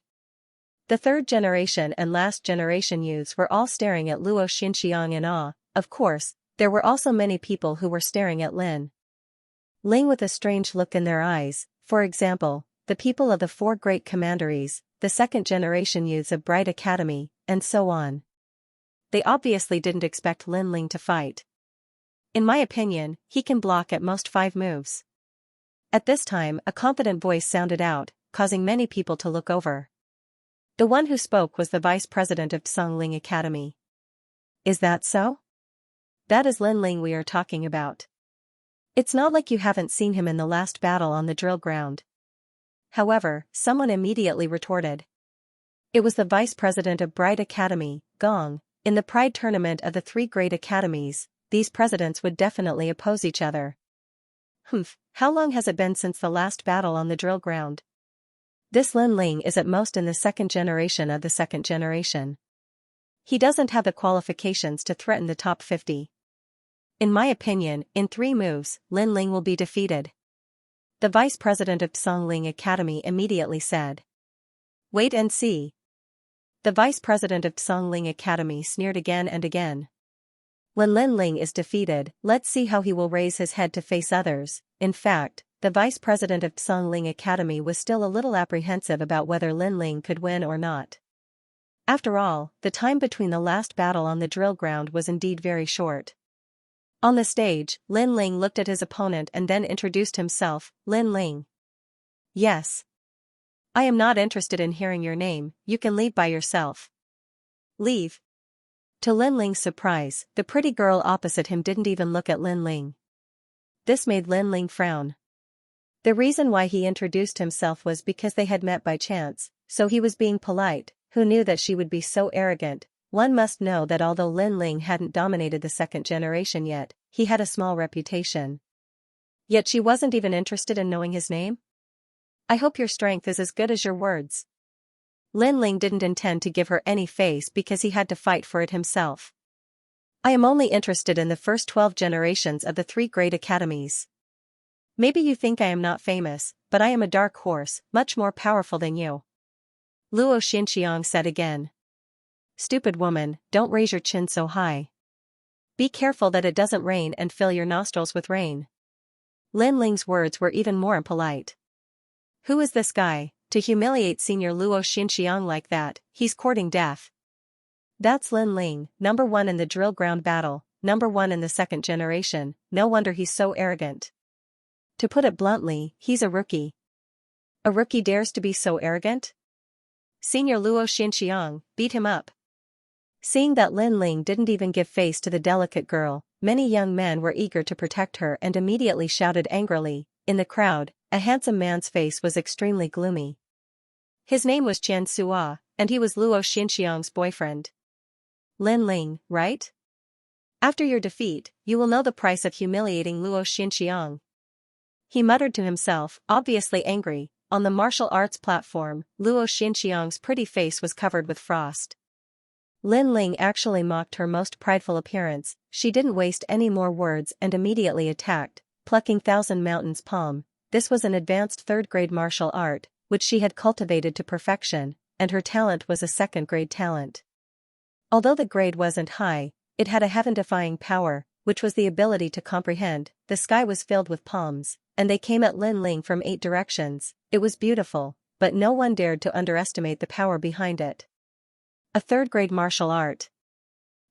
The 3rd generation and last generation youths were all staring at Luo Xinxiang in awe. Of course, there were also many people who were staring at Lin Ling with a strange look in their eyes. For example, the people of the 4 great commanderies, the 2nd generation youths of Bright Academy, and so on. they obviously didn't expect Lin Ling to fight. In my opinion, he can block at most 5 moves. At this time, a confident voice sounded out, causing many people to look over. The one who spoke was the vice president of Xianxia Academy. Is that so? That is Lin Ling we are talking about. It's not like you haven't seen him in the last battle on the drill ground. However, someone immediately retorted. It was the vice president of Bright Academy, Gong. In the Pride tournament of the 3 great academies, these presidents would definitely oppose each other. How long has it been since the last battle on the drill ground? This Lin Ling is at most in the 2nd generation of the 2nd generation. He doesn't have the qualifications to threaten the top 50. In my opinion, in 3 moves, Lin Ling will be defeated. The vice president of Xianxia Academy immediately said. Wait and see. The vice president of Xianxia Academy sneered again and again. When Lin Ling is defeated, let's see how he will raise his head to face others. In fact, the vice president of Xianxia Academy was still a little apprehensive about whether Lin Ling could win or not. After all, the time between the last battle on the drill ground was indeed very short. On the stage, Lin Ling looked at his opponent and then introduced himself. Lin Ling. Yes. I am not interested in hearing your name, you can leave by yourself. Leave. To Lin Ling's surprise, the pretty girl opposite him didn't even look at Lin Ling. This made Lin Ling frown. The reason why he introduced himself was because they had met by chance, so he was being polite. Who knew that she would be so arrogant? One must know that although Lin Ling hadn't dominated the 2nd generation yet, he had a small reputation. Yet she wasn't even interested in knowing his name? I hope your strength is as good as your words. Lin Ling didn't intend to give her any face because he had to fight for it himself. I am only interested in the first 12 generations of the 3 great academies. Maybe you think I am not famous, but I am a dark horse, much more powerful than you. Luo Xianxia said again. Stupid woman, don't raise your chin so high. Be careful that it doesn't rain and fill your nostrils with rain. Lin Ling's words were even more impolite. Who is this guy, to humiliate senior Luo Xianxia like that? He's courting death. That's Lin Ling, number 1 in the drill ground battle, number 1 in the 2nd generation, no wonder he's so arrogant. To put it bluntly, he's a rookie. A rookie dares to be so arrogant? Senior Luo Xianxia, beat him up. Seeing that Lin Ling didn't even give face to the delicate girl, many young men were eager to protect her and immediately shouted angrily. In the crowd, a handsome man's face was extremely gloomy. His name was Xianxia, and he was Luo Xianxia's boyfriend. Lin Ling, right? After your defeat, you will know the price of humiliating Luo Xianxia. He muttered to himself, obviously angry. On the martial arts platform, Luo Xianxia's pretty face was covered with frost. Lin Ling actually mocked her most prideful appearance. She didn't waste any more words and immediately attacked, plucking Thousand Mountains Palm. This was an advanced 3rd-grade martial art, which she had cultivated to perfection, and her talent was a 2nd-grade talent. Although the grade wasn't high, it had a heaven-defying power, which was the ability to comprehend. The sky was filled with palms, and they came at Lin Ling from 8 directions. It was beautiful, but no one dared to underestimate the power behind it. A 3rd-grade martial art.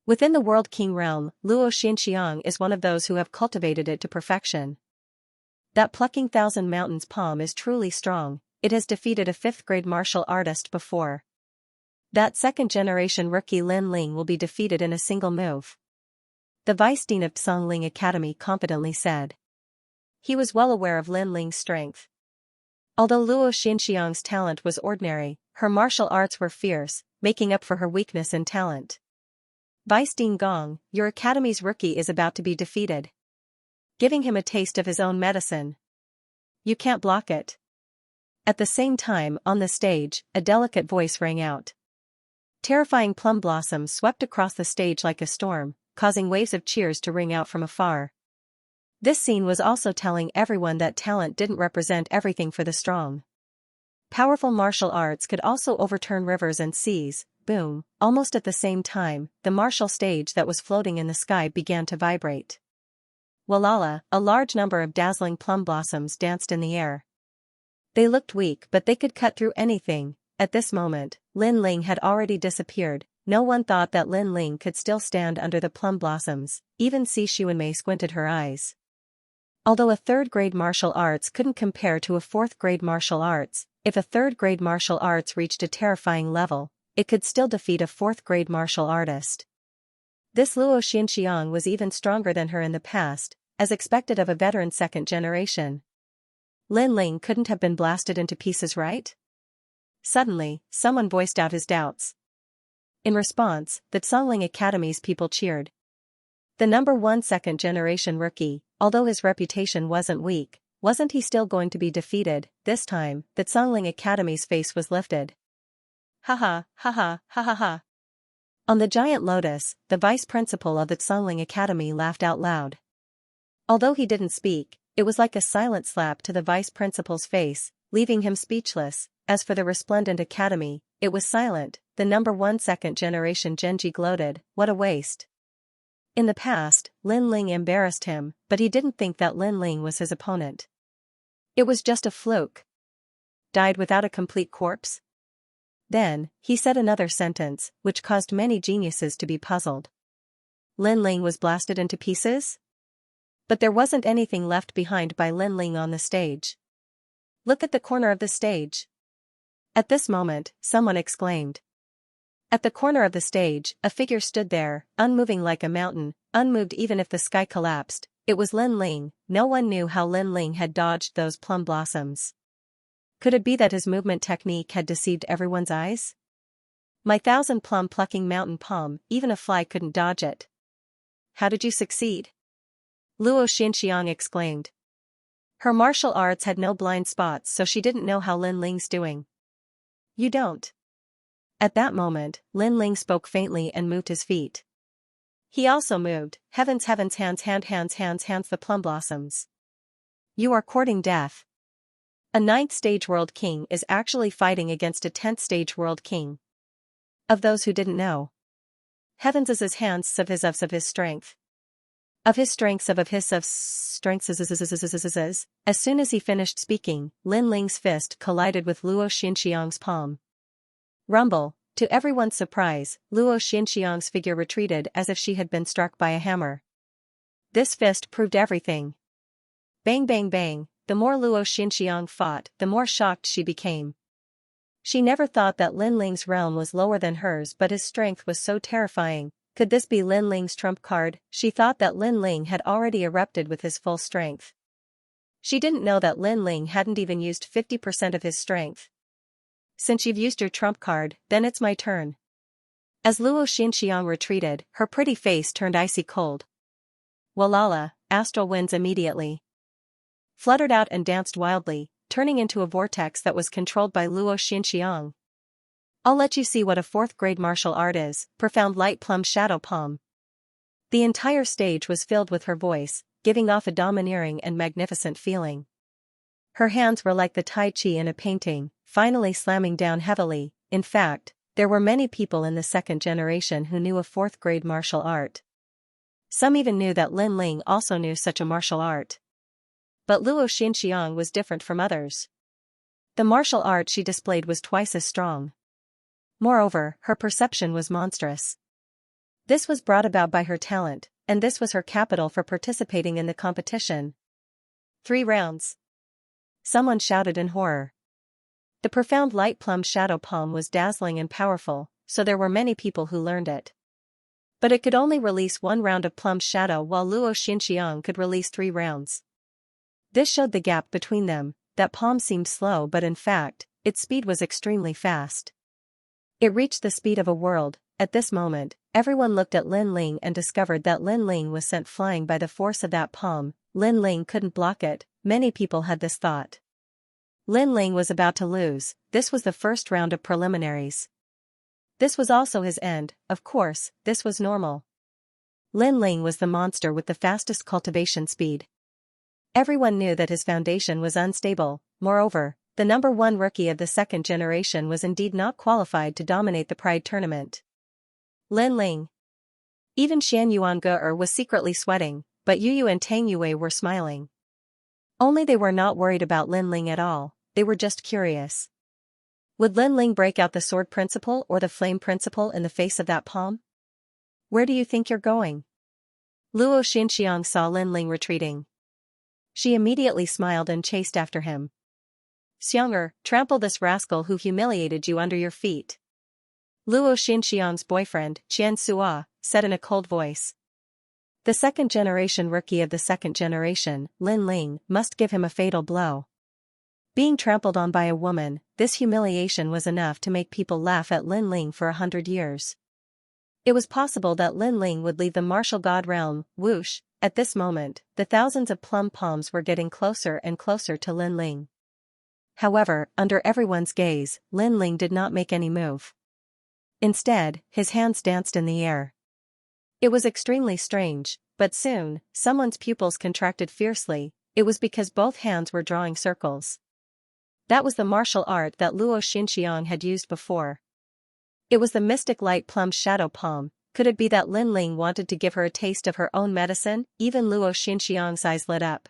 Within the World King realm, Luo Xianxia is one of those who have cultivated it to perfection. That plucking Thousand Mountains palm is truly strong. It has defeated a 5th-grade martial artist before. That 2nd-generation rookie Lin Ling will be defeated in a single move. The vice dean of Xianxia Academy confidently said. He was well aware of Lin Ling's strength. Although Luo Xianxia's talent was ordinary, her martial arts were fierce, making up for her weakness in talent. Vice Dean Gong, your academy's rookie is about to be defeated. Giving him a taste of his own medicine. You can't block it. At the same time, on the stage, a delicate voice rang out. Terrifying plum blossoms swept across the stage like a storm, causing waves of cheers to ring out from afar. This scene was also telling everyone that talent didn't represent everything for the strong. Powerful martial arts could also overturn rivers and seas. Boom, almost at the same time, the martial stage that was floating in the sky began to vibrate. Walala, a large number of dazzling plum blossoms danced in the air. They looked weak but they could cut through anything. At this moment, Lin Ling had already disappeared, no one thought that Lin Ling could still stand under the plum blossoms, even Si Xuanmei squinted her eyes. Although a third-grade martial arts couldn't compare to a fourth-grade martial arts, if a third-grade martial arts reached a terrifying level, it could still defeat a fourth-grade martial artist. This Luo Xianxiang was even stronger than her in the past, as expected of a veteran second generation. Lin Ling couldn't have been blasted into pieces, right? Suddenly, someone voiced out his doubts. In response, the Songling Academy's people cheered. The number 1 second-generation rookie, although his reputation wasn't weak, wasn't he still going to be defeated? This time, the Songling Academy's face was lifted. Ha ha, ha ha. On the giant lotus, the vice principal of the Songling Academy laughed out loud. Although he didn't speak, it was like a silent slap to the vice principal's face, leaving him speechless. As for the resplendent academy, it was silent. The number 1 second-generation Genji gloated, what a waste. In the past, Lin Ling embarrassed him, but he didn't think that Lin Ling was his opponent. It was just a fluke. Died without a complete corpse? Then, he said another sentence, which caused many geniuses to be puzzled. Lin Ling was blasted into pieces? But there wasn't anything left behind by Lin Ling on the stage. Look at the corner of the stage. At this moment, someone exclaimed. At the corner of the stage, a figure stood there, unmoving like a mountain, unmoved even if the sky collapsed. It was Lin Ling. No one knew how Lin Ling had dodged those plum blossoms. Could it be that his movement technique had deceived everyone's eyes? My 1,000 plum plucking mountain palm, even a fly couldn't dodge it. How did you succeed? Luo Xianxiang exclaimed. Her martial arts had no blind spots, so she didn't know how Lin Ling's doing. You don't. At that moment, Lin Ling spoke faintly and moved his feet. He also moved. Heavens, hands, the plum blossoms. You are courting death. A 9th stage world king is actually fighting against a 10th stage world king. Of those who didn't know. Heavens is his hands of his strength. Of his strengths of his strengths. As soon as he finished speaking, Lin Ling's fist collided with Luo Xianxiang's palm. Rumble. To everyone's surprise, Luo Xianxiang's figure retreated as if she had been struck by a hammer. This fist proved everything. Bang bang bang, the more Luo Xianxiang fought, the more shocked she became. She never thought that Lin Ling's realm was lower than hers, but his strength was so terrifying. Could this be Lin Ling's trump card? She thought that Lin Ling had already erupted with his full strength. She didn't know that Lin Ling hadn't even used 50% of his strength. Since you've used your trump card, then it's my turn. As Luo Xianxiang retreated, her pretty face turned icy cold. Walala, astral winds immediately fluttered out and danced wildly, turning into a vortex that was controlled by Luo Xianxiang. I'll let you see what a 4th-grade martial art is, profound light plum shadow palm. The entire stage was filled with her voice, giving off a domineering and magnificent feeling. Her hands were like the Tai Chi in a painting, finally slamming down heavily. In fact, there were many people in the 2nd generation who knew a 4th-grade martial art. Some even knew that Lin Ling also knew such a martial art. But Luo Xianxiang was different from others. The martial art she displayed was twice as strong. Moreover, her perception was monstrous. This was brought about by her talent, and this was her capital for participating in the competition. 3 rounds. Someone shouted in horror. The profound light plum shadow palm was dazzling and powerful, so there were many people who learned it. But it could only release 1 round of plum shadow while Luo Xianxiang could release 3 rounds. This showed the gap between them. That palm seemed slow, but in fact, its speed was extremely fast. It reached the speed of a world. At this moment, everyone looked at Lin Ling and discovered that Lin Ling was sent flying by the force of that palm. Lin Ling couldn't block it. Many people had this thought. Lin Ling was about to lose. This was the first round of preliminaries. This was also his end. Of course, this was normal. Lin Ling was the monster with the fastest cultivation speed. Everyone knew that his foundation was unstable. Moreover, the number 1 rookie of the 2nd generation was indeed not qualified to dominate the Pride tournament. Lin Ling. Even Shan Yuan-ge was secretly sweating, but Yu Yu and Tang Yue were smiling. Only they were not worried about Lin Ling at all, they were just curious. Would Lin Ling break out the sword principle or the flame principle in the face of that palm? Where do you think you're going? Luo Xinxiang saw Lin Ling retreating. She immediately smiled and chased after him. Xianxia, trample this rascal who humiliated you under your feet. Luo Xinxiang's boyfriend, Xianxia, said in a cold voice. The second-generation rookie of the second generation, Lin Ling, must give him a fatal blow. Being trampled on by a woman, this humiliation was enough to make people laugh at Lin Ling for 100 years. It was possible that Lin Ling would leave the martial god realm. Whoosh, at this moment, the thousands of plum palms were getting closer and closer to Lin Ling. However, under everyone's gaze, Lin Ling did not make any move. Instead, his hands danced in the air. It was extremely strange, but soon, someone's pupils contracted fiercely. It was because both hands were drawing circles. That was the martial art that Luo Xinxiang had used before. It was the mystic light plum shadow palm. Could it be that Lin Ling wanted to give her a taste of her own medicine? Even Luo Xinxiang's eyes lit up.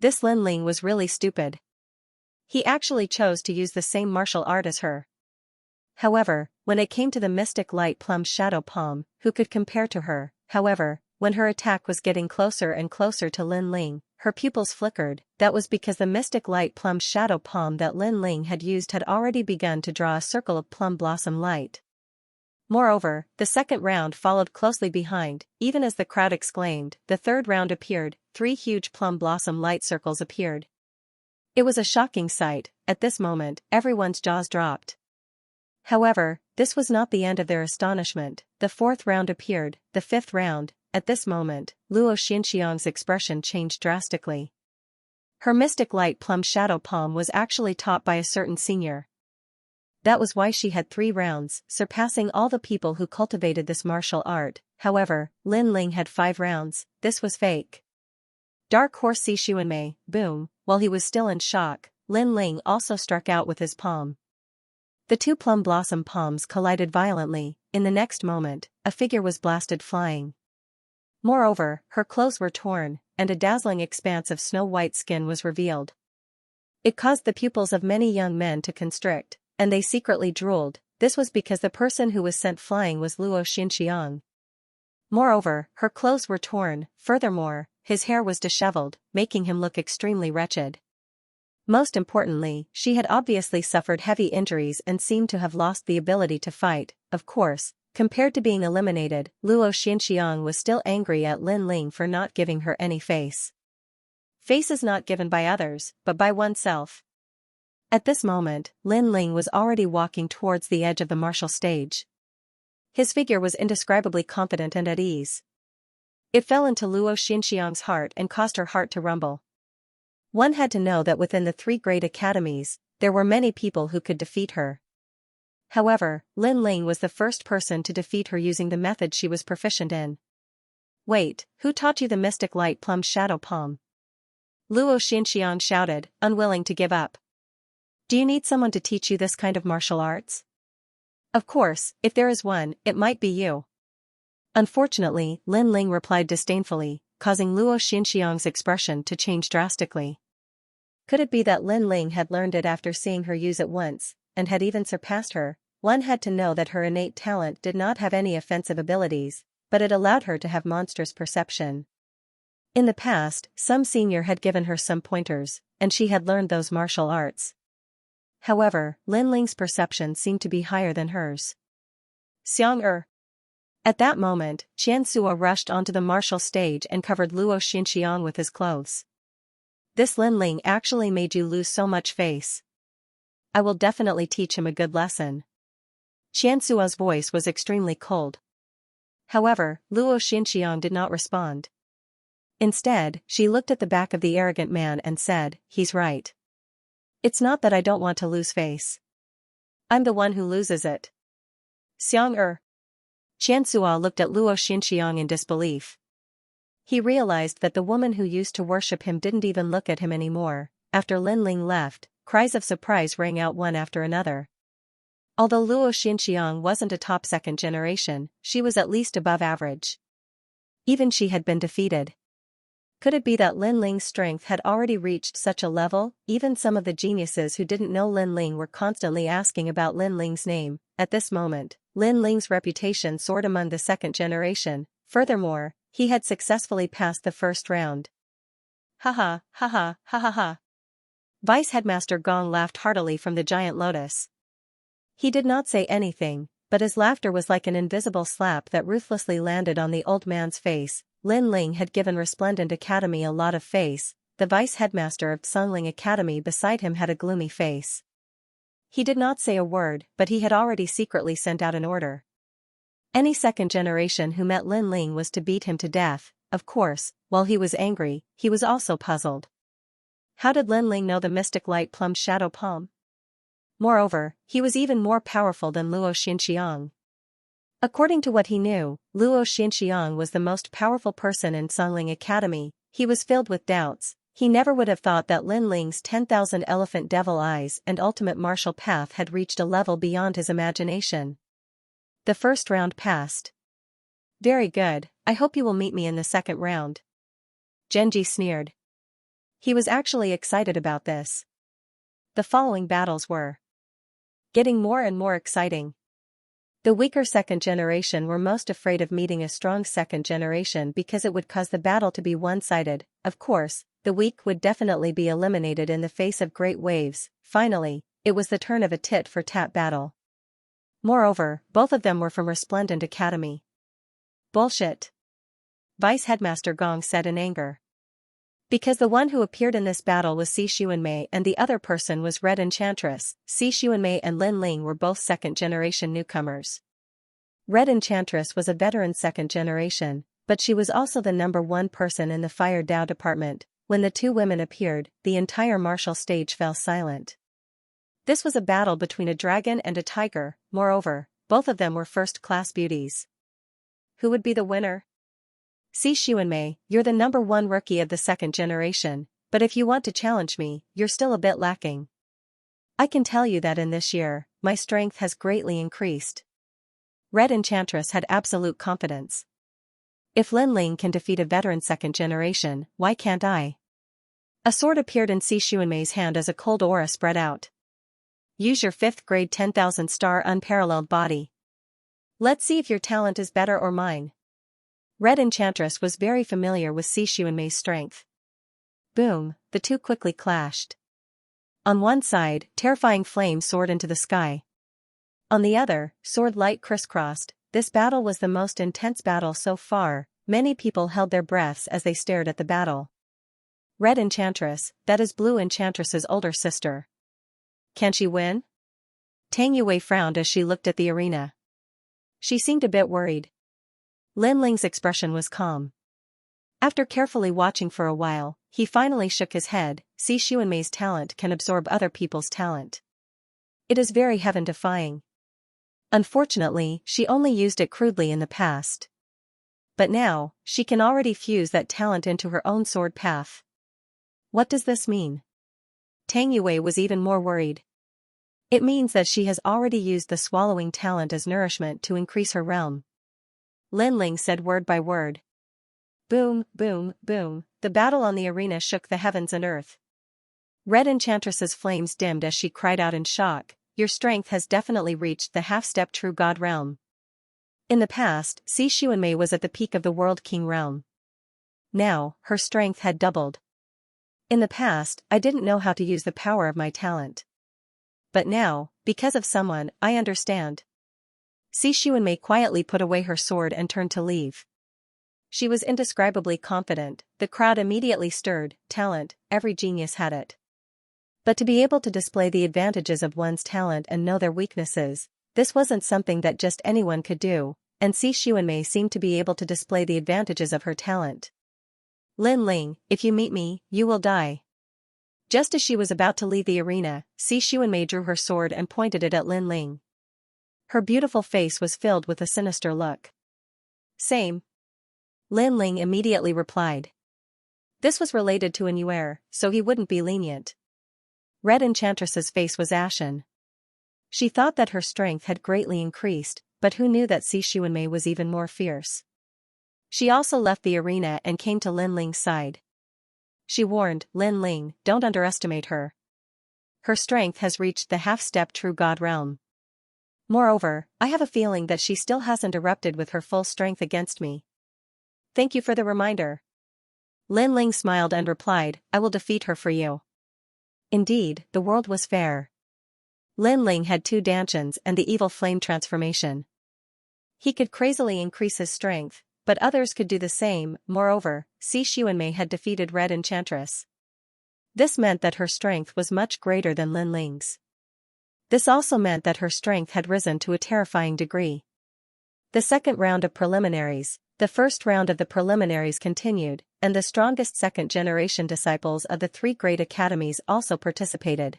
This Lin Ling was really stupid. He actually chose to use the same martial art as her. However, when it came to the mystic light plum shadow palm, who could compare to her? However, when her attack was getting closer and closer to Lin Ling, her pupils flickered. That was because the mystic light plum shadow palm that Lin Ling had used had already begun to draw a circle of plum blossom light. Moreover, the second round followed closely behind. Even as the crowd exclaimed, the third round appeared. 3 huge plum blossom light circles appeared. It was a shocking sight. At this moment, everyone's jaws dropped. However, this was not the end of their astonishment. The 4th round appeared. The 5th round. At this moment, Luo Xinxiang's expression changed drastically. Her mystic light plum shadow palm was actually taught by a certain senior. That was why she had 3 rounds, surpassing all the people who cultivated this martial art. However, Lin Ling had 5 rounds. This was fake. Dark Horse Si Xuanmei, boom, while he was still in shock, Lin Ling also struck out with his palm. The 2 plum blossom palms collided violently. In the next moment, a figure was blasted flying. Moreover, her clothes were torn, and a dazzling expanse of snow-white skin was revealed. It caused the pupils of many young men to constrict, and they secretly drooled. This was because the person who was sent flying was Luo Xinxiang. Moreover, her clothes were torn. Furthermore, his hair was disheveled, making him look extremely wretched. Most importantly, she had obviously suffered heavy injuries and seemed to have lost the ability to fight. Of course, compared to being eliminated, Luo Xinxiang was still angry at Lin Ling for not giving her any face. Face is not given by others, but by oneself. At this moment, Lin Ling was already walking towards the edge of the martial stage. His figure was indescribably confident and at ease. It fell into Luo Xinxiang's heart and caused her heart to rumble. One had to know that within the 3 great academies, there were many people who could defeat her. However, Lin Ling was the first person to defeat her using the method she was proficient in. Wait, who taught you the mystic light plum shadow palm? Luo Xinxiang shouted, unwilling to give up. Do you need someone to teach you this kind of martial arts? Of course, if there is one, it might be you. Unfortunately, Lin Ling replied disdainfully, causing Luo Xinxiang's expression to change drastically. Could it be that Lin Ling had learned it after seeing her use it once, and had even surpassed her? One had to know that her innate talent did not have any offensive abilities, but it allowed her to have monstrous perception. In the past, some senior had given her some pointers, and she had learned those martial arts. However, Lin Ling's perception seemed to be higher than hers. Xianxia. At that moment, Xianxia rushed onto the martial stage and covered Luo Xinxiang with his clothes. This Lin Ling actually made you lose so much face. I will definitely teach him a good lesson. Xianxia's voice was extremely cold. However, Luo Xinxiang did not respond. Instead, she looked at the back of the arrogant man and said, he's right. It's not that I don't want to lose face. I'm the one who loses it. Xianxia. Xianxia looked at Luo Xinxiang in disbelief. He realized that the woman who used to worship him didn't even look at him anymore. After Lin Ling left, cries of surprise rang out one after another. Although Luo Xinxiang wasn't a top second generation, she was at least above average. Even she had been defeated. Could it be that Lin Ling's strength had already reached such a level? Even some of the geniuses who didn't know Lin Ling were constantly asking about Lin Ling's name. At this moment, Lin Ling's reputation soared among the second generation. Furthermore, he had successfully passed the first round. Haha, haha, ha ha ha. Vice Headmaster Gong laughed heartily from the giant lotus. He did not say anything, but his laughter was like an invisible slap that ruthlessly landed on the old man's face. Lin Ling had given Resplendent Academy a lot of face. The vice headmaster of Sungling Academy beside him had a gloomy face. He did not say a word, but he had already secretly sent out an order. Any second generation who met Lin Ling was to beat him to death. Of course, while he was angry, he was also puzzled. How did Lin Ling know the mystic light plum shadow palm? Moreover, he was even more powerful than Luo Xinxiang. According to what he knew, Luo Xinxiang was the most powerful person in Sungling Academy. He was filled with doubts. He never would have thought that Lin Ling's 10,000 elephant devil eyes and ultimate martial path had reached a level beyond his imagination. The first round passed. Very good, I hope you will meet me in the second round. Genji sneered. He was actually excited about this. The following battles were getting more and more exciting. The weaker second generation were most afraid of meeting a strong second generation because it would cause the battle to be one-sided. Of course, the weak would definitely be eliminated in the face of great waves. Finally, it was the turn of a tit-for-tat battle. Moreover, both of them were from Resplendent Academy. Bullshit. Vice Headmaster Gong said in anger. Because the one who appeared in this battle was Si Xuanmei and the other person was Red Enchantress. Si Xuanmei and Lin Ling were both second-generation newcomers. Red Enchantress was a veteran second generation, but she was also the #1 person in the Fire Dao department. When the two women appeared, the entire martial stage fell silent. This was a battle between a dragon and a tiger. Moreover, both of them were first-class beauties. Who would be the winner? Si Xuanmei, you're the #1 rookie of the second generation, but if you want to challenge me, you're still a bit lacking. I can tell you that in this year, my strength has greatly increased. Red Enchantress had absolute confidence. If Lin Ling can defeat a veteran second generation, why can't I? A sword appeared in Si Xuanmei's hand as a cold aura spread out. Use your 5th grade 10,000 star unparalleled body. Let's see if your talent is better or mine. Red Enchantress was very familiar with Si Xuanmei's strength. Boom, the two quickly clashed. On one side, terrifying flames soared into the sky. On the other, sword light crisscrossed. This battle was the most intense battle so far. Many people held their breaths as they stared at the battle. Red Enchantress, that is Blue Enchantress's older sister. Can she win? Tang Yue frowned as she looked at the arena. She seemed a bit worried. Lin Ling's expression was calm. After carefully watching for a while, he finally shook his head. Si Xuanmei's talent can absorb other people's talent. It is very heaven-defying. Unfortunately, she only used it crudely in the past. But now, she can already fuse that talent into her own sword path. What does this mean? Tang Yue was even more worried. It means that she has already used the swallowing talent as nourishment to increase her realm. Lin Ling said word by word. Boom, boom, boom, the battle on the arena shook the heavens and earth. Red Enchantress's flames dimmed as she cried out in shock, your strength has definitely reached the half-step true god realm. In the past, Si Xuanmei was at the peak of the World King realm. Now, her strength had doubled. In the past, I didn't know how to use the power of my talent. But now, because of someone, I understand. Si Xuanmei quietly put away her sword and turned to leave. She was indescribably confident. The crowd immediately stirred. Talent, every genius had it. But to be able to display the advantages of one's talent and know their weaknesses, this wasn't something that just anyone could do, and Si Xuanmei seemed to be able to display the advantages of her talent. Lin Ling, if you meet me, you will die. Just as she was about to leave the arena, Si Xuanmei drew her sword and pointed it at Lin Ling. Her beautiful face was filled with a sinister look. Same. Lin Ling immediately replied. This was related to an Yuer, so he wouldn't be lenient. Red Enchantress's face was ashen. She thought that her strength had greatly increased, but who knew that Si Xuanmei was even more fierce. She also left the arena and came to Lin Ling's side. she warned, Lin Ling, don't underestimate her. Her strength has reached the half-step true god realm. Moreover, I have a feeling that she still hasn't erupted with her full strength against me. Thank you for the reminder. Lin Ling smiled and replied, I will defeat her for you. Indeed, the world was fair. Lin Ling had 2 dantians and the evil flame transformation. He could crazily increase his strength, but others could do the same. Moreover, Xianxia had defeated Red Enchantress. This meant that her strength was much greater than Lin Ling's. This also meant that her strength had risen to a terrifying degree. The second round of preliminaries, the first round of the preliminaries continued, and the strongest second-generation disciples of the 3 great academies also participated.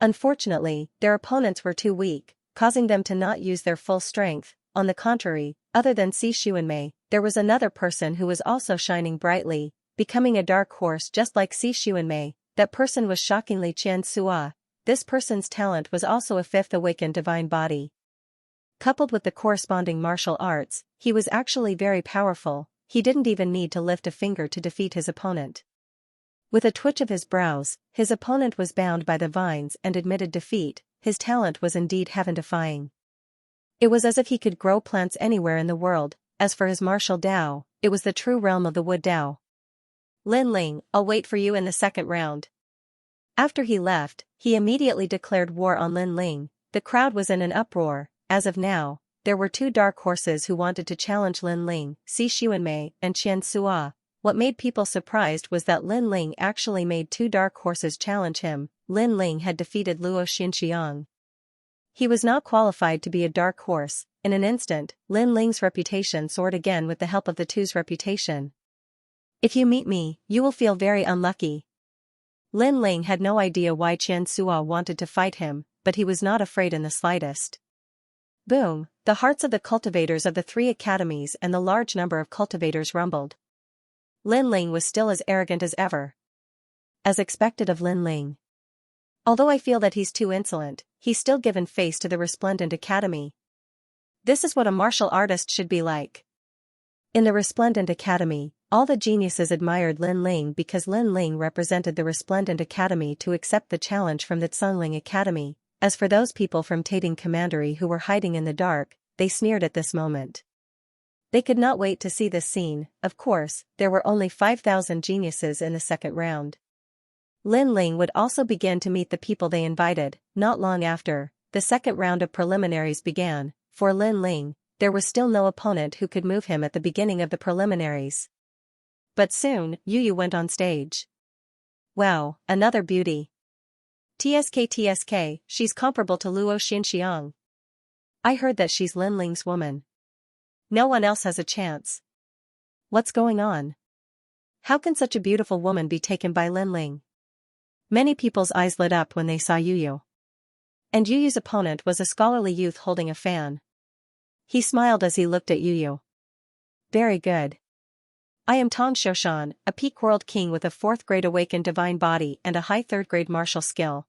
Unfortunately, their opponents were too weak, causing them to not use their full strength. On the contrary, other than Xianxia, there was another person who was also shining brightly, becoming a dark horse just like Xianxia. That person was shockingly Xianxia. This person's talent was also a 5th awakened divine body. Coupled with the corresponding martial arts, he was actually very powerful. He didn't even need to lift a finger to defeat his opponent. With a twitch of his brows, his opponent was bound by the vines and admitted defeat. His talent was indeed heaven-defying. It was as if he could grow plants anywhere in the world. As for his martial Dao, it was the true realm of the wood Dao. Lin Ling, I'll wait for you in the second round. After he left, he immediately declared war on Lin Ling. The crowd was in an uproar. As of now, there were 2 dark horses who wanted to challenge Lin Ling, Xianxia and Xianxia. What made people surprised was that Lin Ling actually made 2 dark horses challenge him. Lin Ling had defeated Luo Xinxiang. He was not qualified to be a dark horse. In an instant, Lin Ling's reputation soared again with the help of the 2's reputation. If you meet me, you will feel very unlucky. Lin Ling had no idea why Xianxia wanted to fight him, but he was not afraid in the slightest. Boom, the hearts of the cultivators of the 3 academies and the large number of cultivators rumbled. Lin Ling was still as arrogant as ever. As expected of Lin Ling. Although I feel that he's too insolent, he's still given face to the Resplendent Academy. This is what a martial artist should be like. In the Resplendent Academy, all the geniuses admired Lin Ling because Lin Ling represented the Resplendent Academy to accept the challenge from the Tsungling Academy. As for those people from Tating Commandery who were hiding in the dark, they sneered at this moment. They could not wait to see this scene. Of course, there were only 5,000 geniuses in the second round. Lin Ling would also begin to meet the people they invited. Not long after, the second round of preliminaries began. For Lin Ling, there was still no opponent who could move him at the beginning of the preliminaries. But soon, Yu went on stage. Wow, another beauty. TSK, she's comparable to Luo Xinxiang. I heard that she's Lin Ling's woman. No one else has a chance. What's going on? How can such a beautiful woman be taken by Lin Ling? Many people's eyes lit up when they saw Yu. And Yu's opponent was a scholarly youth holding a fan. He smiled as he looked at Yu. Very good. I am Tong Shoshan, a peak world king with a 4th grade awakened divine body and a high 3rd grade martial skill.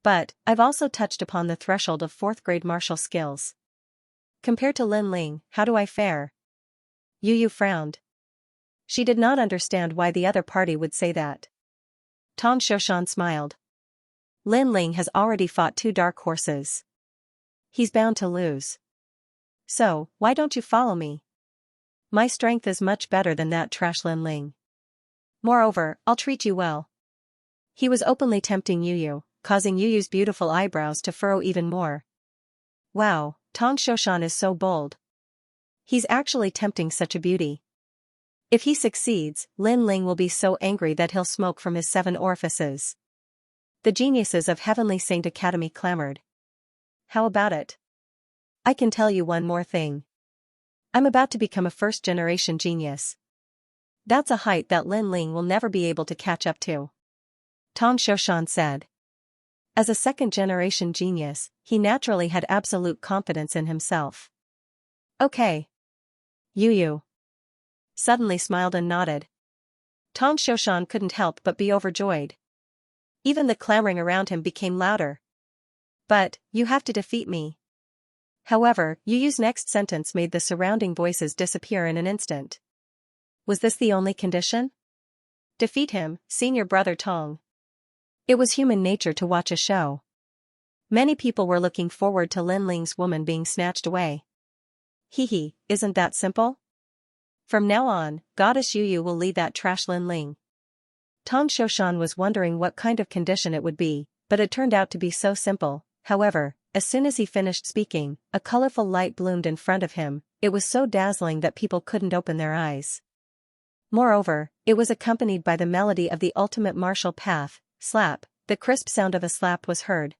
But, I've also touched upon the threshold of 4th grade martial skills. Compared to Lin Ling, how do I fare? Yu frowned. She did not understand why the other party would say that. Tong Shoshan smiled. Lin Ling has already fought 2 dark horses. He's bound to lose. So, why don't you follow me? My strength is much better than that trash Lin Ling. Moreover, I'll treat you well. He was openly tempting Yu, causing Yu's beautiful eyebrows to furrow even more. Wow, Tong Shoshan is so bold. He's actually tempting such a beauty. If he succeeds, Lin Ling will be so angry that he'll smoke from his 7 orifices. The geniuses of Heavenly Saint Academy clamored. How about it? I can tell you one more thing. I'm about to become a 1st-generation genius. That's a height that Lin Ling will never be able to catch up to. Tong Shoshan said. As a 2nd-generation genius, he naturally had absolute confidence in himself. Okay. Yu suddenly smiled and nodded. Tong Shoshan couldn't help but be overjoyed. Even the clamoring around him became louder. But, you have to defeat me. However, Yu's next sentence made the surrounding voices disappear in an instant. Was this the only condition? Defeat him, senior brother Tong. It was human nature to watch a show. Many people were looking forward to Lin Ling's woman being snatched away. Hee, isn't that simple? From now on, Goddess Yu will lead that trash Lin Ling. Tong Shoshan was wondering what kind of condition it would be, but it turned out to be so simple. However, as soon as he finished speaking, a colorful light bloomed in front of him. It was so dazzling that people couldn't open their eyes. Moreover, it was accompanied by the melody of the ultimate martial path, slap. The crisp sound of a slap was heard.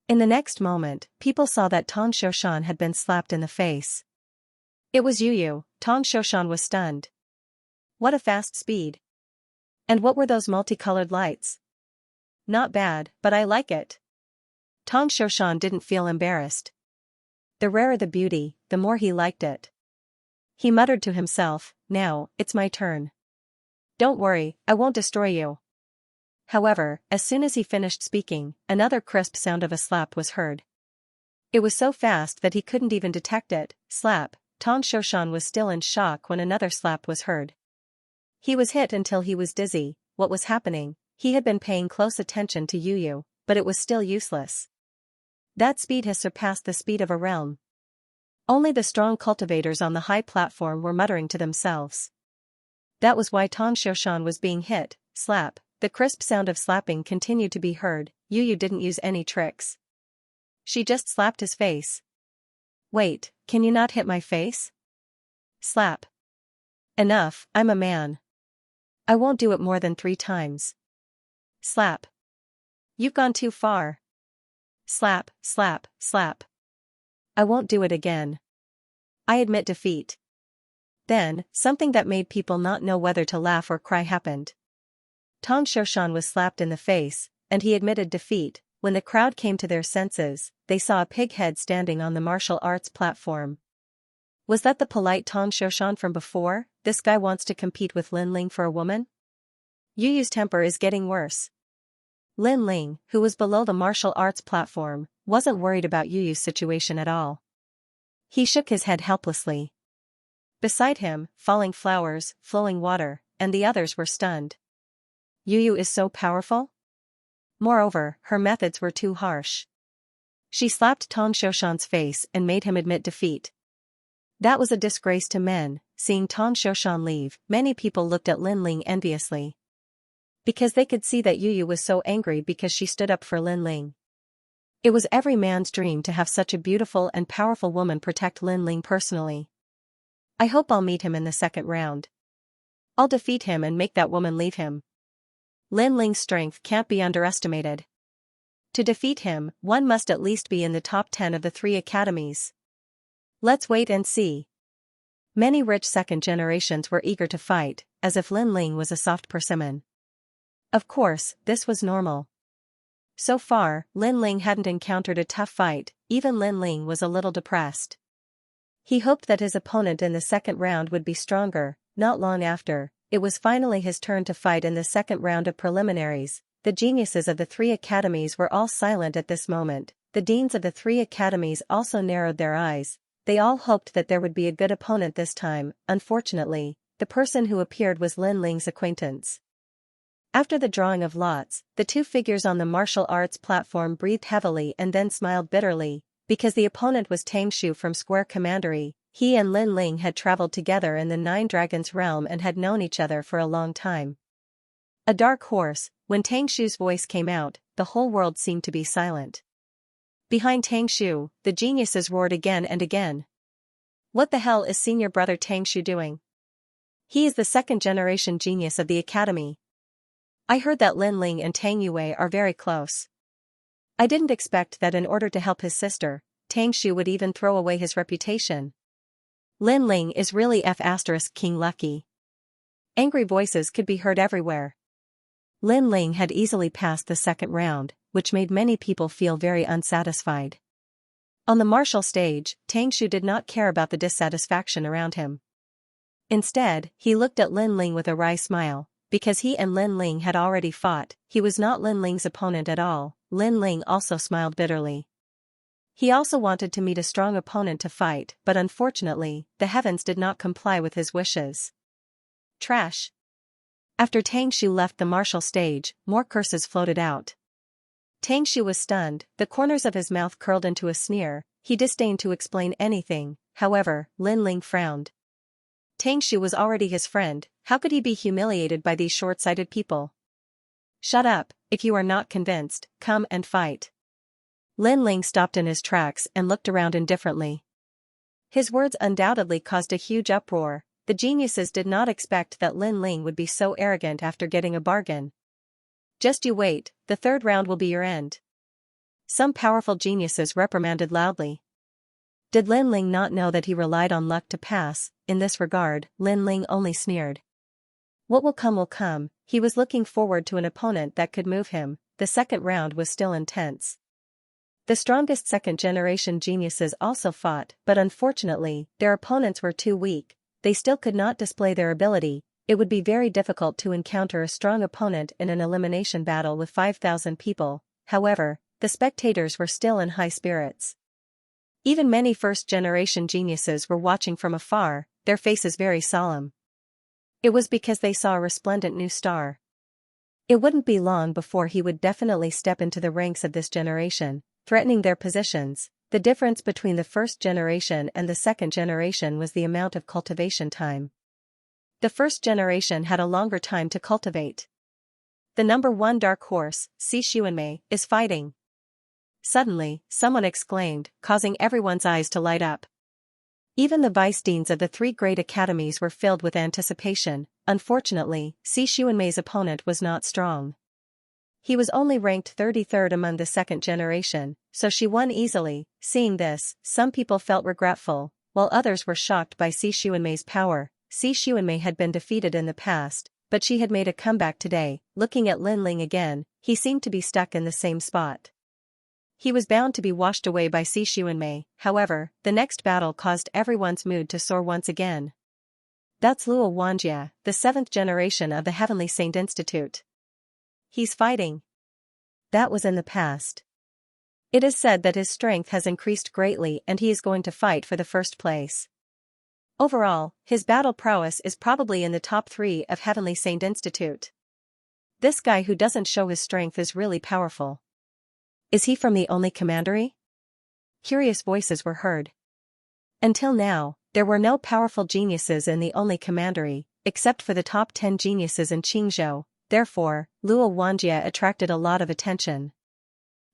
In the next moment, people saw that Tong Shoshan had been slapped in the face. It was Yu. Tong Shoshan was stunned. What a fast speed. And what were those multicolored lights? Not bad, but I like it. Tong Shoshan didn't feel embarrassed. The rarer the beauty, the more he liked it. He muttered to himself, now, it's my turn. Don't worry, I won't destroy you. However, as soon as he finished speaking, another crisp sound of a slap was heard. It was so fast that he couldn't even detect it. Slap. Tong Shoshan was still in shock when another slap was heard. He was hit until he was dizzy. What was happening? He had been paying close attention to Yu, but it was still useless. That speed has surpassed the speed of a realm. Only the strong cultivators on the high platform were muttering to themselves. That was why Tong Shoshan was being hit. Slap. The crisp sound of slapping continued to be heard. Yu didn't use any tricks. She just slapped his face. Wait, can you not hit my face? Slap. Enough, I'm a man. I won't do it more than 3 times. Slap. You've gone too far. Slap, slap, slap. I won't do it again. I admit defeat. Then, something that made people not know whether to laugh or cry happened. Tong Shoshan was slapped in the face, and he admitted defeat. When the crowd came to their senses, they saw a pig head standing on the martial arts platform. Was that the polite Tong Shoshan from before? This guy wants to compete with Lin Ling for a woman? Yu's temper is getting worse. Lin Ling, who was below the martial arts platform, wasn't worried about Yu's situation at all. He shook his head helplessly. Beside him, falling flowers, flowing water, and the others were stunned. Yu is so powerful? Moreover, her methods were too harsh. She slapped Tong Shoshan's face and made him admit defeat. That was a disgrace to men. Seeing Tong Shoshan leave, many people looked at Lin Ling enviously. Because they could see that Yu was so angry because she stood up for Lin Ling. It was every man's dream to have such a beautiful and powerful woman protect Lin Ling personally. I hope I'll meet him in the second round. I'll defeat him and make that woman leave him. Lin Ling's strength can't be underestimated. To defeat him, one must at least be in the top 10 of the 3 academies. Let's wait and see. Many rich second generations were eager to fight, as if Lin Ling was a soft persimmon. Of course, this was normal. So far, Lin Ling hadn't encountered a tough fight. Even Lin Ling was a little depressed. He hoped that his opponent in the second round would be stronger. Not long after, it was finally his turn to fight in the second round of preliminaries. The geniuses of the 3 academies were all silent at this moment. The deans of the 3 academies also narrowed their eyes. They all hoped that there would be a good opponent this time. Unfortunately, the person who appeared was Lin Ling's acquaintance. After the drawing of lots, the 2 figures on the martial arts platform breathed heavily and then smiled bitterly. Because the opponent was Tangshu from Square Commandery, he and Lin Ling had traveled together in the 9 Dragons realm and had known each other for a long time. A dark horse. When Tangshu's voice came out, the whole world seemed to be silent. Behind Tangshu, the geniuses roared again and again. What the hell is senior brother Tangshu doing? He is the 2nd generation genius of the academy. I heard that Lin Ling and Tang Yue are very close. I didn't expect that in order to help his sister, Tangshu would even throw away his reputation. Lin Ling is really King lucky. Angry voices could be heard everywhere. Lin Ling had easily passed the second round, which made many people feel very unsatisfied. On the martial stage, Tangshu did not care about the dissatisfaction around him. Instead, he looked at Lin Ling with a wry smile. Because he and Lin Ling had already fought, he was not Lin Ling's opponent at all. Lin Ling also smiled bitterly. He also wanted to meet a strong opponent to fight, but unfortunately, the heavens did not comply with his wishes. Trash. After Tang Xu left the martial stage, more curses floated out. Tang Xu was stunned, the corners of his mouth curled into a sneer. He disdained to explain anything. However, Lin Ling frowned. Tang Xu was already his friend, how could he be humiliated by these short-sighted people? Shut up, if you are not convinced, come and fight. Lin Ling stopped in his tracks and looked around indifferently. His words undoubtedly caused a huge uproar. The geniuses did not expect that Lin Ling would be so arrogant after getting a bargain. Just you wait, the third round will be your end. Some powerful geniuses reprimanded loudly. Did Lin Ling not know that he relied on luck to pass? In this regard, Lin Ling only sneered. What will come will come. He was looking forward to an opponent that could move him. The second round was still intense. The strongest second-generation geniuses also fought, but unfortunately, their opponents were too weak. They still could not display their ability. It would be very difficult to encounter a strong opponent in an elimination battle with 5,000 people. However, the spectators were still in high spirits. Even many first-generation geniuses were watching from afar, their faces very solemn. It was because they saw a resplendent new star. It wouldn't be long before he would definitely step into the ranks of this generation, threatening their positions. The difference between the first generation and the second generation was the amount of cultivation time. The first generation had a longer time to cultivate. The number 1 dark horse, Xianxia, is fighting. Suddenly, someone exclaimed, causing everyone's eyes to light up. Even the vice-deans of the 3 great academies were filled with anticipation. Unfortunately, Xianxia's opponent was not strong. He was only ranked 33rd among the second generation, so she won easily. Seeing this, some people felt regretful, while others were shocked by Xianxia's power. Xianxia had been defeated in the past, but she had made a comeback today. Looking at Lin Ling again, he seemed to be stuck in the same spot. He was bound to be washed away by Xianxia. However, the next battle caused everyone's mood to soar once again. That's Luo Wanjie, the 7th generation of the Heavenly Saint Institute. He's fighting. That was in the past. It is said that his strength has increased greatly and he is going to fight for the first place. Overall, his battle prowess is probably in the top 3 of Heavenly Saint Institute. This guy who doesn't show his strength is really powerful. Is he from the only commandery? Curious voices were heard. Until now, there were no powerful geniuses in the only commandery, except for the top 10 geniuses in Qingzhou. Therefore, Luo Wanjie attracted a lot of attention.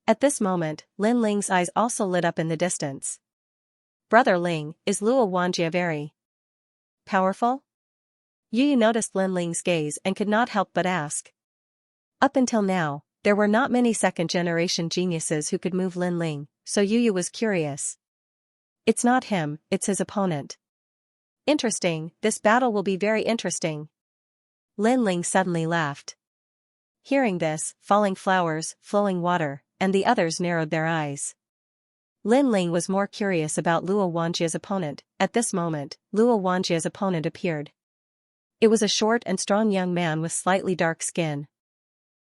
At this moment, Lin Ling's eyes also lit up in the distance. Brother Ling, is Luo Wanjie very powerful? Yu noticed Lin Ling's gaze and could not help but ask. Up until now, there were not many second-generation geniuses who could move Lin Ling, so Yu was curious. It's not him, it's his opponent. Interesting, this battle will be very interesting. Lin Ling suddenly laughed. Hearing this, falling flowers, flowing water, and the others narrowed their eyes. Lin Ling was more curious about Luo Wanjie's opponent. At this moment, Luo Wanjie's opponent appeared. It was a short and strong young man with slightly dark skin.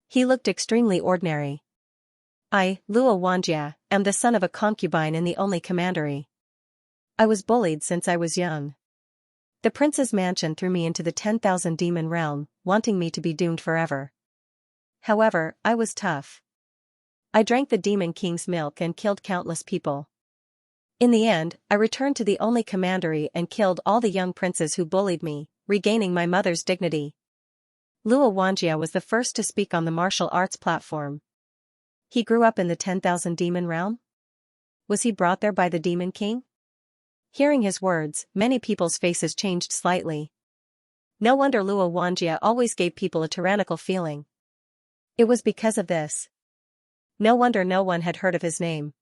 He looked extremely ordinary. I, Luo Wanjie, am the son of a concubine in the only commandery. I was bullied since I was young. The prince's mansion threw me into the 10,000 demon realm, wanting me to be doomed forever. However, I was tough. I drank the demon king's milk and killed countless people. In the end, I returned to the only commandery and killed all the young princes who bullied me, regaining my mother's dignity. Luo Wanjie was the first to speak on the martial arts platform. He grew up in the 10,000 demon realm? Was he brought there by the demon king? Hearing his words, many people's faces changed slightly. No wonder Luo Wanjie always gave people a tyrannical feeling. It was because of this. No wonder no one had heard of his name.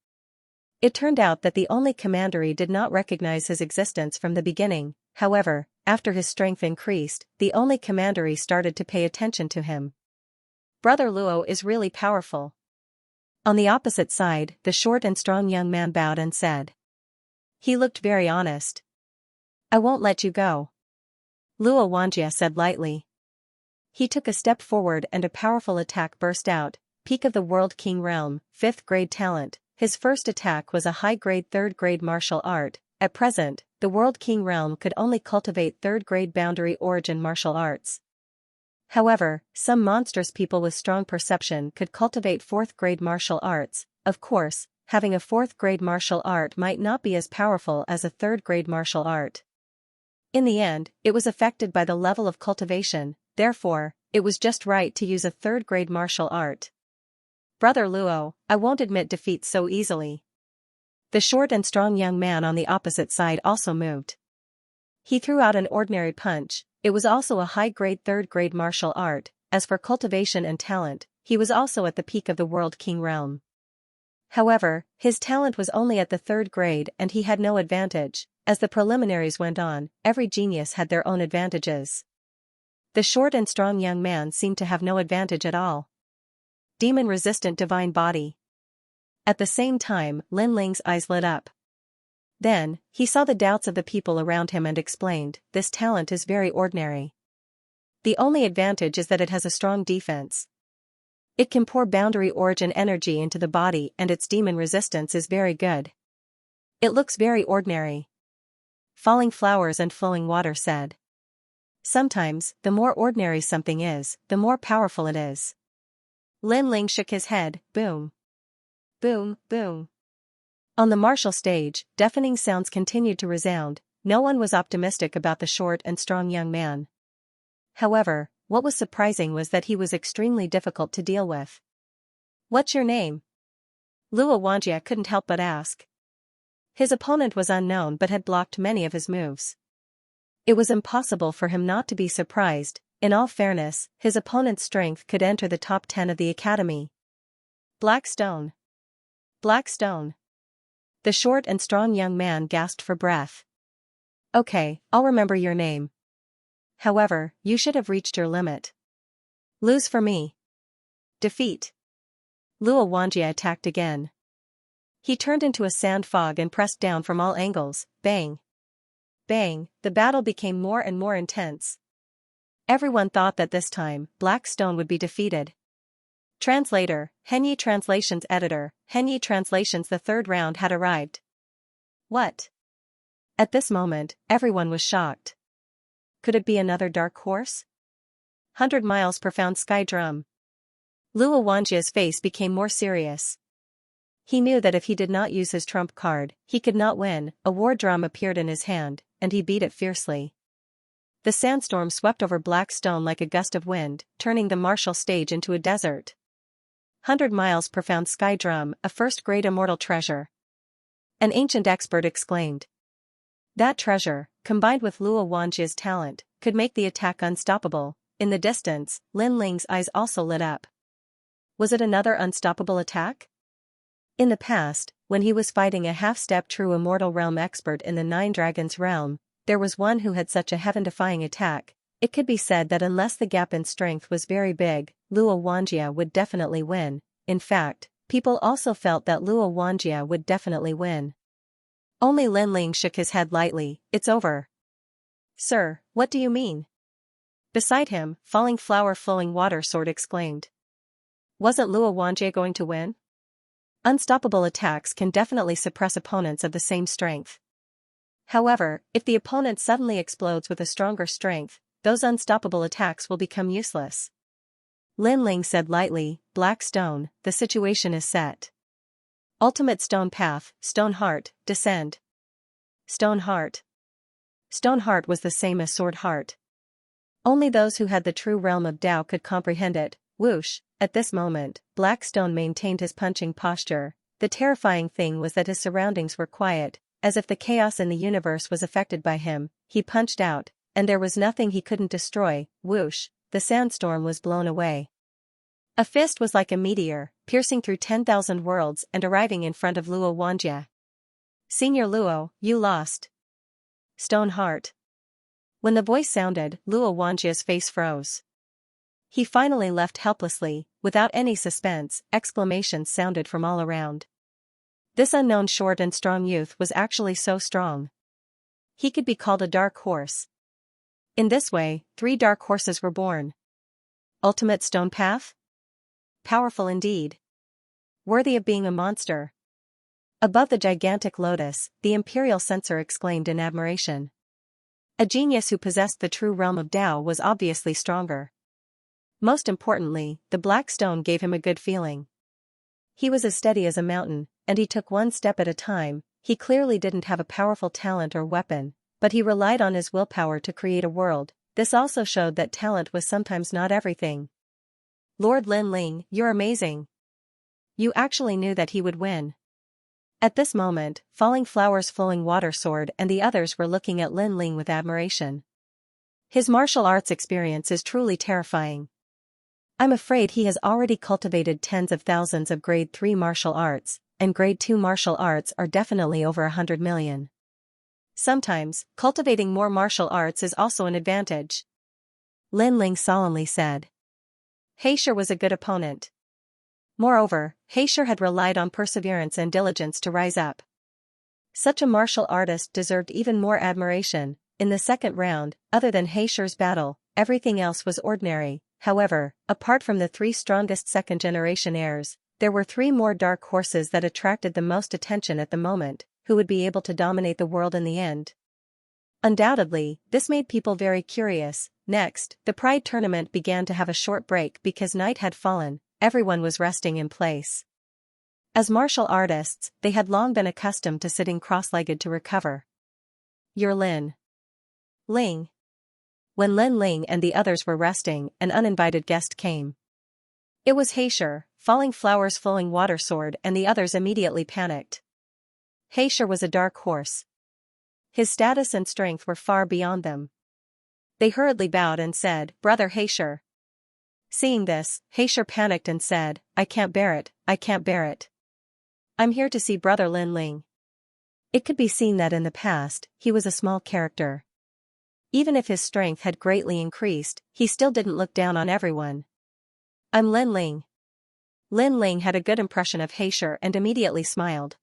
It turned out that the only commandery did not recognize his existence from the beginning. However, after his strength increased, the only commandery started to pay attention to him. Brother Luo is really powerful. On the opposite side, the short and strong young man bowed and said. He looked very honest. I won't let you go. Luo Wanjie said lightly. He took a step forward and a powerful attack burst out. Peak of the World King Realm, 5th grade talent. His first attack was a high-grade 3rd grade martial art. At present, the World King Realm could only cultivate 3rd grade boundary origin martial arts. However, some monstrous people with strong perception could cultivate fourth-grade martial arts. Of course, having a fourth-grade martial art might not be as powerful as a third-grade martial art. In the end, it was affected by the level of cultivation, therefore, it was just right to use a third-grade martial art. Brother Luo, I won't admit defeat so easily. The short and strong young man on the opposite side also moved. He threw out an ordinary punch. It was also a high-grade third-grade martial art. As for cultivation and talent, he was also at the peak of the World King realm. However, his talent was only at the third grade and he had no advantage. As the preliminaries went on, every genius had their own advantages. The short and strong young man seemed to have no advantage at all. Demon-resistant divine body. At the same time, Lin Ling's eyes lit up. Then, he saw the doubts of the people around him and explained, this talent is very ordinary. The only advantage is that it has a strong defense. It can pour boundary origin energy into the body and its demon resistance is very good. It looks very ordinary. Falling flowers and flowing water said. Sometimes, the more ordinary something is, the more powerful it is. Lin Ling shook his head, boom. Boom, boom. On the martial stage, deafening sounds continued to resound. No one was optimistic about the short and strong young man. However, what was surprising was that he was extremely difficult to deal with. What's your name? Luo Wanjie couldn't help but ask. His opponent was unknown but had blocked many of his moves. It was impossible for him not to be surprised. In all fairness, his opponent's strength could enter the top 10 of the academy. Black Stone. Black Stone. The short and strong young man gasped for breath. Okay, I'll remember your name. However, you should have reached your limit. Lose for me. Defeat. Luo Wanjie attacked again. He turned into a sand fog and pressed down from all angles. Bang. Bang, the battle became more and more intense. Everyone thought that this time, Black Stone would be defeated. Translator, Henyi Translations Editor, Henyi Translations. The third round had arrived. What? At this moment, everyone was shocked. Could it be another dark horse? 100 miles profound sky drum. Luo Wanjie's face became more serious. He knew that if he did not use his trump card, he could not win. A war drum appeared in his hand, and he beat it fiercely. The sandstorm swept over Black Stone like a gust of wind, turning the martial stage into a desert. 100 miles profound sky drum, a first-grade immortal treasure. An ancient expert exclaimed. That treasure, combined with Luo Wanjie's talent, could make the attack unstoppable. In the distance, Lin Ling's eyes also lit up. Was it another unstoppable attack? In the past, when he was fighting a half-step true immortal realm expert in the Nine Dragons realm, there was one who had such a heaven-defying attack. It could be said that unless the gap in strength was very big, Luo Wanjie would definitely win. In fact, people also felt that Luo Wanjie would definitely win. Only Lin Ling shook his head lightly. It's over. Sir, what do you mean? Beside him, Falling Flower Flowing Water Sword exclaimed. Wasn't Luo Wanjie going to win? Unstoppable attacks can definitely suppress opponents of the same strength. However, if the opponent suddenly explodes with a stronger strength, those unstoppable attacks will become useless. Lin Ling said lightly, Black Stone, the situation is set. Ultimate Stone Path, Stone Heart, descend. Stone Heart. Stone Heart was the same as Sword Heart. Only those who had the true realm of Tao could comprehend it. Whoosh. At this moment, Black Stone maintained his punching posture. The terrifying thing was that his surroundings were quiet, as if the chaos in the universe was affected by him. He punched out, and there was nothing he couldn't destroy. Whoosh, the sandstorm was blown away. A fist was like a meteor, piercing through 10,000 worlds and arriving in front of Luo Wanjie. Senior Luo, you lost. Stone Heart. When the voice sounded, Luo Wanjie's face froze. He finally left helplessly, without any suspense. Exclamations sounded from all around. This unknown short and strong youth was actually so strong. He could be called a dark horse. In this way, 3 dark horses were born. Ultimate Stone Path? Powerful indeed. Worthy of being a monster. Above the gigantic lotus, the imperial censor exclaimed in admiration. A genius who possessed the true realm of Tao was obviously stronger. Most importantly, the black stone gave him a good feeling. He was as steady as a mountain, and he took one step at a time. He clearly didn't have a powerful talent or weapon, but he relied on his willpower to create a world. This also showed that talent was sometimes not everything. Lord Lin Ling, you're amazing. You actually knew that he would win. At this moment, Falling Flowers Flowing Water Sword and the others were looking at Lin Ling with admiration. His martial arts experience is truly terrifying. I'm afraid he has already cultivated tens of thousands of grade 3 martial arts, and grade 2 martial arts are definitely over 100 million. Sometimes, cultivating more martial arts is also an advantage. Lin Ling solemnly said. Xianxia was a good opponent. Moreover, Xianxia had relied on perseverance and diligence to rise up. Such a martial artist deserved even more admiration. In the second round, other than Xianxia's battle, everything else was ordinary. However, apart from the 3 strongest second-generation heirs, there were 3 more dark horses that attracted the most attention at the moment, who would be able to dominate the world in the end. Undoubtedly, this made people very curious. Next, the Pride tournament began to have a short break because night had fallen. Everyone was resting in place. As martial artists, they had long been accustomed to sitting cross-legged to recover. You're Lin Ling. When Lin Ling and the others were resting, an uninvited guest came. It was Xianxia, Falling Flowers Flowing Water Sword, and the others immediately panicked. Xianxia was a dark horse. His status and strength were far beyond them. They hurriedly bowed and said, Brother Xianxia. Seeing this, Xianxia panicked and said, I can't bear it, I can't bear it. I'm here to see Brother Lin Ling. It could be seen that in the past, he was a small character. Even if his strength had greatly increased, he still didn't look down on everyone. I'm Lin Ling. Lin Ling had a good impression of Xianxia and immediately smiled.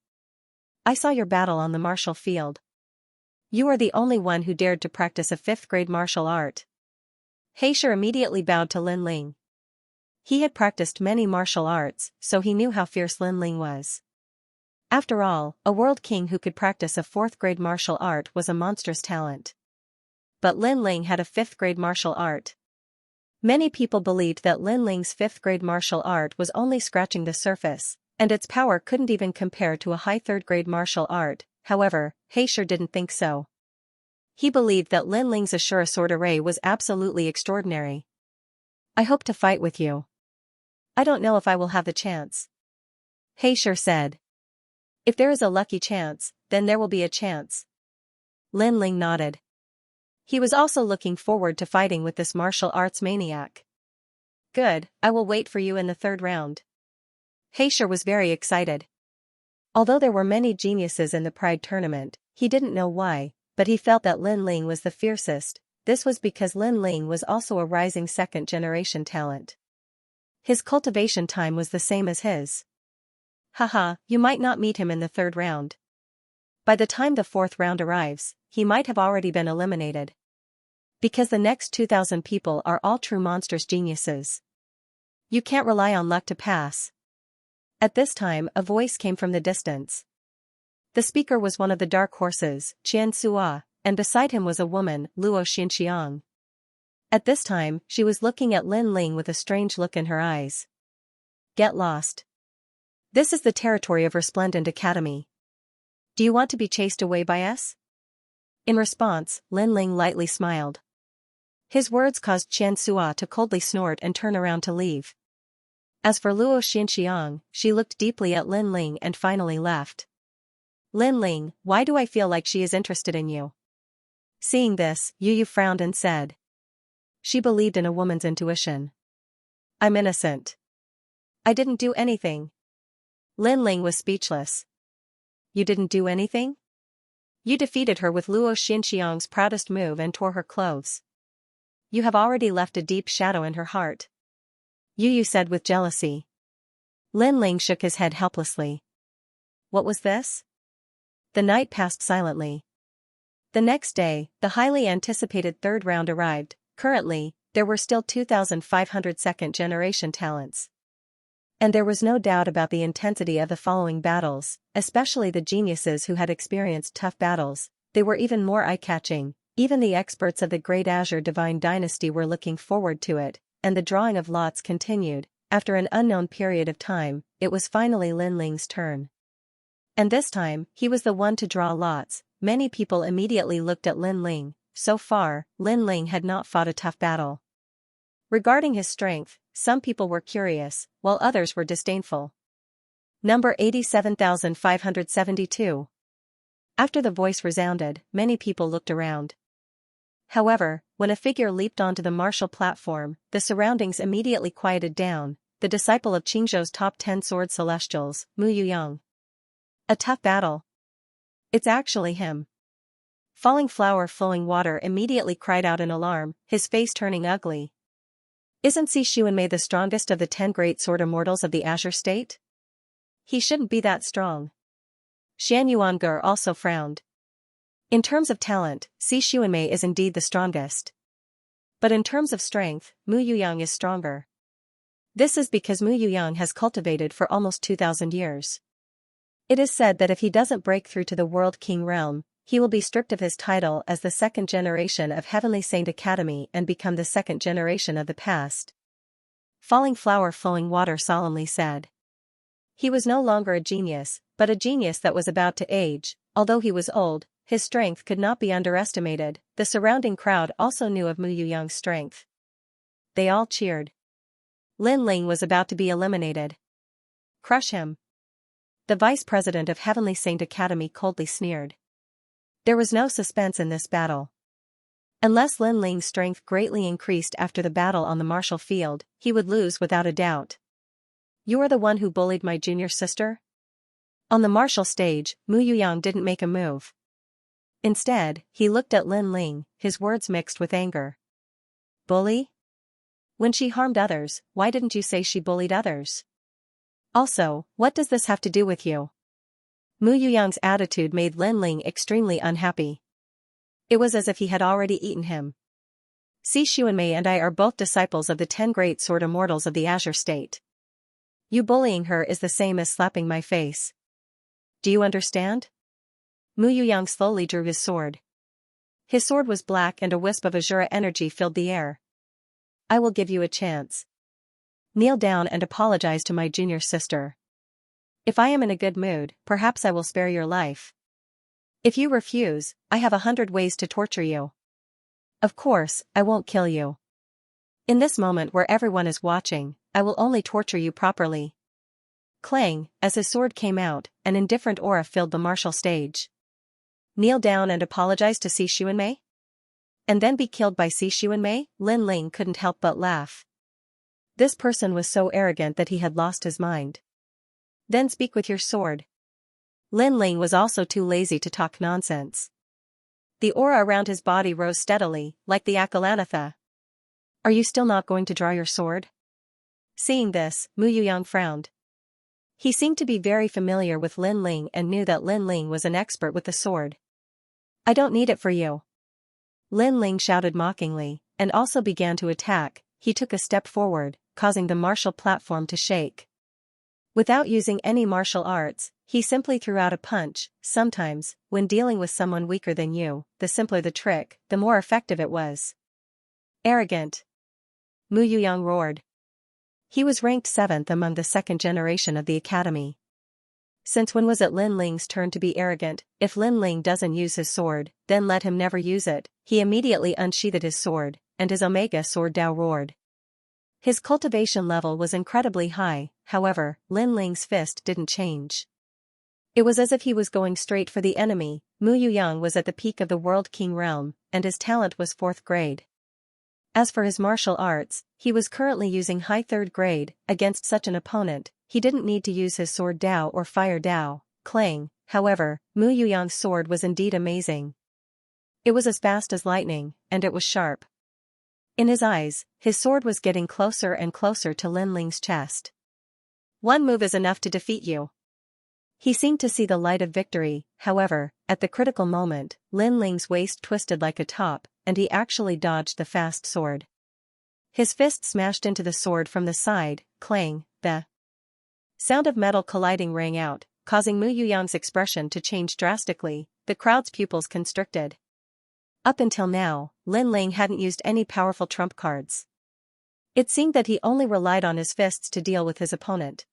I saw your battle on the martial field. You are the only one who dared to practice a 5th-grade martial art. Xianxia immediately bowed to Lin Ling. He had practiced many martial arts, so he knew how fierce Lin Ling was. After all, a world king who could practice a 4th-grade martial art was a monstrous talent. But Lin Ling had a 5th-grade martial art. Many people believed that Lin Ling's 5th-grade martial art was only scratching the surface, and its power couldn't even compare to a high 3rd-grade martial art. However, Xianxia didn't think so. He believed that Lin Ling's Ashura sword array was absolutely extraordinary. I hope to fight with you. I don't know if I will have the chance. Xianxia said. If there is a lucky chance, then there will be a chance. Lin Ling nodded. He was also looking forward to fighting with this martial arts maniac. Good, I will wait for you in the 3rd round. Xianxia was very excited. Although there were many geniuses in the Pride tournament, he didn't know why, but he felt that Lin Ling was the fiercest. This was because Lin Ling was also a rising 2nd-generation talent. His cultivation time was the same as his. Haha, you might not meet him in the 3rd round. By the time the 4th round arrives, he might have already been eliminated. Because the next 2,000 people are all true monstrous geniuses. You can't rely on luck to pass. At this time, a voice came from the distance. The speaker was one of the dark horses, Xianxia, and beside him was a woman, Luo Xianxiang. At this time, she was looking at Lin Ling with a strange look in her eyes. Get lost. This is the territory of Resplendent Academy. Do you want to be chased away by us? In response, Lin Ling lightly smiled. His words caused Xianxia to coldly snort and turn around to leave. As for Luo Xianxiang, she looked deeply at Lin Ling and finally left. Lin Ling, why do I feel like she is interested in you? Seeing this, Yu frowned and said. She believed in a woman's intuition. I'm innocent. I didn't do anything. Lin Ling was speechless. You didn't do anything? You defeated her with Luo Xianxiang's proudest move and tore her clothes. You have already left a deep shadow in her heart. Yu said with jealousy. Lin Ling shook his head helplessly. What was this? The night passed silently. The next day, the highly anticipated 3rd round arrived. Currently, there were still 2,500 2nd-generation talents. And there was no doubt about the intensity of the following battles, especially the geniuses who had experienced tough battles. They were even more eye-catching. Even the experts of the Great Azure Divine Dynasty were looking forward to it. and the drawing of lots continued. After an unknown period of time, it was finally Lin Ling's turn. And this time, he was the one to draw lots. Many people immediately looked at Lin Ling. So far, Lin Ling had not fought a tough battle. Regarding his strength, some people were curious, while others were disdainful. Number 87,572. After the voice resounded, many people looked around. However, when a figure leaped onto the martial platform, the surroundings immediately quieted down. The disciple of Qingzhou's top 10 sword celestials, Mu Yuyang. A tough battle. It's actually him. Falling Flower Flowing Water immediately cried out in alarm, his face turning ugly. Isn't Xi Xuanmei the strongest of the 10 great sword immortals of the Azure State? He shouldn't be that strong. Xian Yuange also frowned. In terms of talent, Xi Xuanmei is indeed the strongest. But in terms of strength, Mu Yuyang is stronger. This is because Mu Yuyang has cultivated for almost 2,000 years. It is said that if he doesn't break through to the World King realm, he will be stripped of his title as the second generation of Heavenly Saint Academy and become the second generation of the past. Falling Flower Flowing Water solemnly said. He was no longer a genius, but a genius that was about to age. Although he was old, his strength could not be underestimated. The surrounding crowd also knew of Mu Yuyang's strength. They all cheered. Lin Ling was about to be eliminated. Crush him. The vice president of Heavenly Saint Academy coldly sneered. There was no suspense in this battle. Unless Lin Ling's strength greatly increased after the battle on the martial field, he would lose without a doubt. You are the one who bullied my junior sister? On the martial stage, Mu Yuyang didn't make a move. Instead, he looked at Lin Ling, his words mixed with anger. Bully? When she harmed others, why didn't you say she bullied others? Also, what does this have to do with you? Mu Yuyang's attitude made Lin Ling extremely unhappy. It was as if he had already eaten him. Xi Xuanmei and I are both disciples of the 10 great sword immortals of the Azure State. You bullying her is the same as slapping my face. Do you understand? Mu Yuyang slowly drew his sword. His sword was black and a wisp of azure energy filled the air. I will give you a chance. Kneel down and apologize to my junior sister. If I am in a good mood, perhaps I will spare your life. If you refuse, I have 100 ways to torture you. Of course, I won't kill you. In this moment where everyone is watching, I will only torture you properly. Clang, as his sword came out, an indifferent aura filled the martial stage. Kneel down and apologize to Xi Xuanmei? And then be killed by Xi Xuanmei? Lin Ling couldn't help but laugh. This person was so arrogant that he had lost his mind. Then speak with your sword. Lin Ling was also too lazy to talk nonsense. The aura around his body rose steadily, like the Akalanatha. Are you still not going to draw your sword? Seeing this, Mu Yuyang frowned. He seemed to be very familiar with Lin Ling and knew that Lin Ling was an expert with the sword. I don't need it for you. Lin Ling shouted mockingly, and also began to attack. He took a step forward, causing the martial platform to shake. Without using any martial arts, he simply threw out a punch. Sometimes, when dealing with someone weaker than you, the simpler the trick, the more effective it was. Arrogant. Mu Yuyang roared. He was ranked 7th among the second generation of the academy. Since when was it Lin Ling's turn to be arrogant? If Lin Ling doesn't use his sword, then let him never use it. He immediately unsheathed his sword, and his Omega Sword Dao roared. His cultivation level was incredibly high, however, Lin Ling's fist didn't change. It was as if he was going straight for the enemy. Mu Yuyang was at the peak of the World King realm, and his talent was 4th grade. As for his martial arts, he was currently using high 3rd grade. Against such an opponent, he didn't need to use his sword Dao or fire Dao. Clang, however, Mu Yuyang's sword was indeed amazing. It was as fast as lightning, and it was sharp. In his eyes, his sword was getting closer and closer to Lin Ling's chest. One move is enough to defeat you. He seemed to see the light of victory. However, at the critical moment, Lin Ling's waist twisted like a top, and he actually dodged the fast sword. His fist smashed into the sword from the side. Clang, the sound of metal colliding rang out, causing Mu Yuyang's expression to change drastically. The crowd's pupils constricted. Up until now, Lin Ling hadn't used any powerful trump cards. It seemed that he only relied on his fists to deal with his opponent.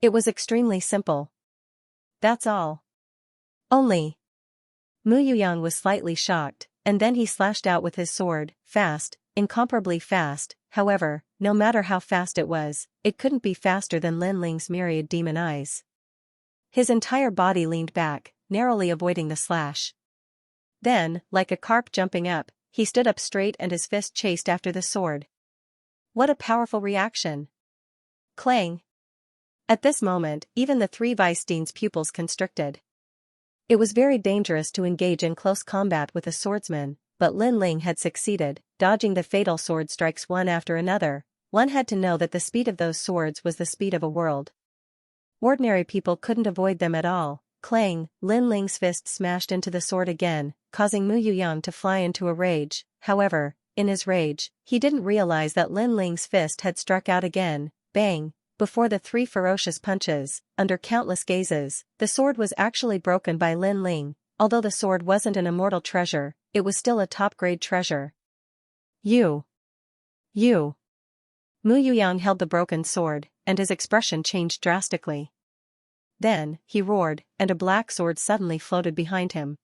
It was extremely simple. That's all. Only. Mu Yuyang was slightly shocked, and then he slashed out with his sword, fast, incomparably fast. However, no matter how fast it was, it couldn't be faster than Lin Ling's myriad demon eyes. His entire body leaned back, narrowly avoiding the slash. Then, like a carp jumping up, he stood up straight and his fist chased after the sword. What a powerful reaction! Clang! At this moment, even the three Vice-Dean's pupils constricted. It was very dangerous to engage in close combat with a swordsman, but Lin Ling had succeeded, dodging the fatal sword strikes one after another. One had to know that the speed of those swords was the speed of a world. Ordinary people couldn't avoid them at all. Clang! Lin Ling's fist smashed into the sword again, causing Mu Yuyang to fly into a rage. However, in his rage, he didn't realize that Lin Ling's fist had struck out again. Bang! Before the three ferocious punches, under countless gazes, the sword was actually broken by Lin Ling. Although the sword wasn't an immortal treasure, it was still a top-grade treasure. You. Mu Yuyang held the broken sword, and his expression changed drastically. Then, he roared, and a black sword suddenly floated behind him.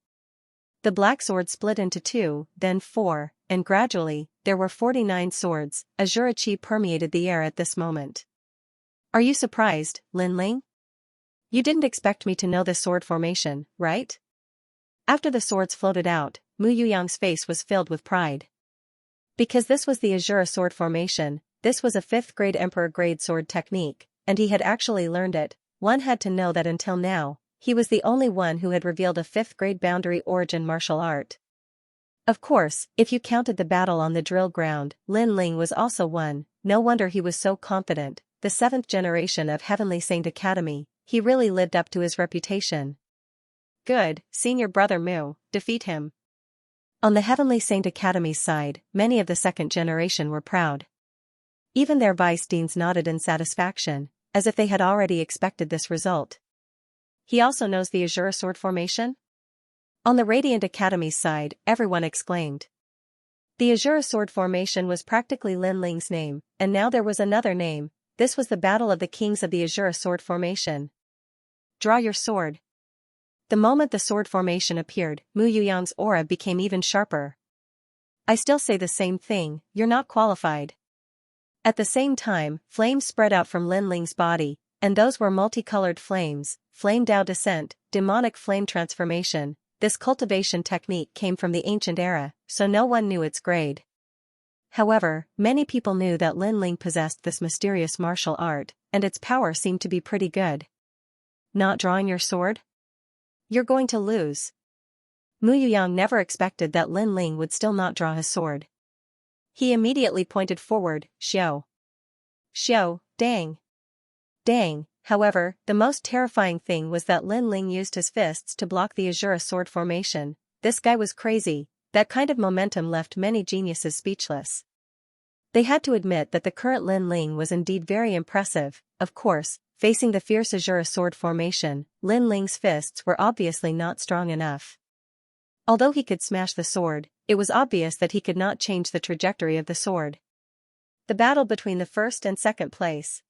The black sword split into 2, then 4, and gradually, there were 49 swords. Azure chi permeated the air at this moment. Are you surprised, Lin Ling? You didn't expect me to know this sword formation, right? After the swords floated out, Mu Yuyang's face was filled with pride. Because this was the Azure sword formation, this was a 5th-grade Emperor-grade sword technique, and he had actually learned it. One had to know that until now, he was the only one who had revealed a 5th-grade boundary origin martial art. Of course, if you counted the battle on the drill ground, Lin Ling was also one. No wonder he was so confident. The 7th generation of Heavenly Saint Academy, he really lived up to his reputation. Good, senior brother Mu, defeat him. On the Heavenly Saint Academy's side, many of the 2nd generation were proud. Even their vice-deans nodded in satisfaction, as if they had already expected this result. He also knows the Azure sword formation? On the Radiant Academy's side, everyone exclaimed. The Azure sword formation was practically Lin Ling's name, and now there was another name. This was the battle of the kings of the Azure sword formation. Draw your sword. The moment the sword formation appeared, Mu Yuyang's aura became even sharper. I still say the same thing, you're not qualified. At the same time, flames spread out from Lin Ling's body, and those were multicolored flames, flame Dao descent, demonic flame transformation. This cultivation technique came from the ancient era, so no one knew its grade. However, many people knew that Lin Ling possessed this mysterious martial art, and its power seemed to be pretty good. Not drawing your sword? You're going to lose. Mu Yuyang never expected that Lin Ling would still not draw his sword. He immediately pointed forward, Xiao. Xiao, dang. Dang. However, the most terrifying thing was that Lin Ling used his fists to block the Azure sword formation. This guy was crazy. That kind of momentum left many geniuses speechless. They had to admit that the current Lin Ling was indeed very impressive. Of course, facing the fierce Azure sword formation, Lin Ling's fists were obviously not strong enough. Although he could smash the sword, it was obvious that he could not change the trajectory of the sword. The battle between the 1st and 2nd place.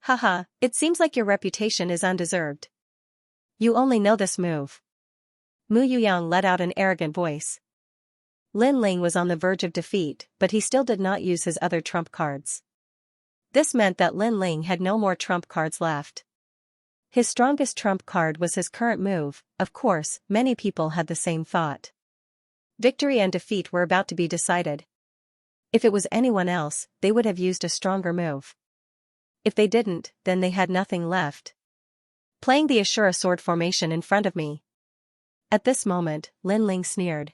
Haha, it seems like your reputation is undeserved. You only know this move. Mu Yuyang let out an arrogant voice. Lin Ling was on the verge of defeat, but he still did not use his other trump cards. This meant that Lin Ling had no more trump cards left. His strongest trump card was his current move. Of course, many people had the same thought. Victory and defeat were about to be decided. If it was anyone else, they would have used a stronger move. If they didn't, then they had nothing left. Playing the Ashura sword formation in front of me. At this moment, Lin Ling sneered.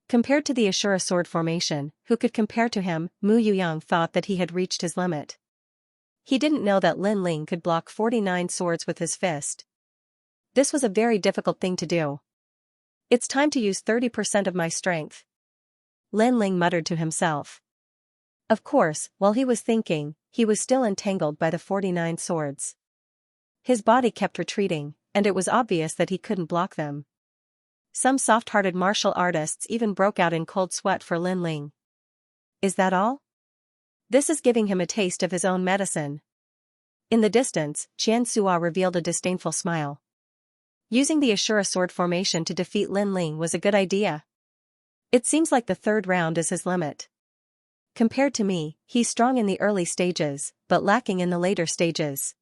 Compared to the Ashura sword formation, who could compare to him? Mu Yuyang thought that he had reached his limit. He didn't know that Lin Ling could block 49 swords with his fist. This was a very difficult thing to do. It's time to use 30% of my strength. Lin Ling muttered to himself. Of course, while he was thinking, he was still entangled by the 49 swords. His body kept retreating, and it was obvious that he couldn't block them. Some soft-hearted martial artists even broke out in cold sweat for Lin Ling. Is that all? This is giving him a taste of his own medicine. In the distance, Xianxia revealed a disdainful smile. Using the Ashura sword formation to defeat Lin Ling was a good idea. It seems like the third round is his limit. Compared to me, he's strong in the early stages, but lacking in the later stages.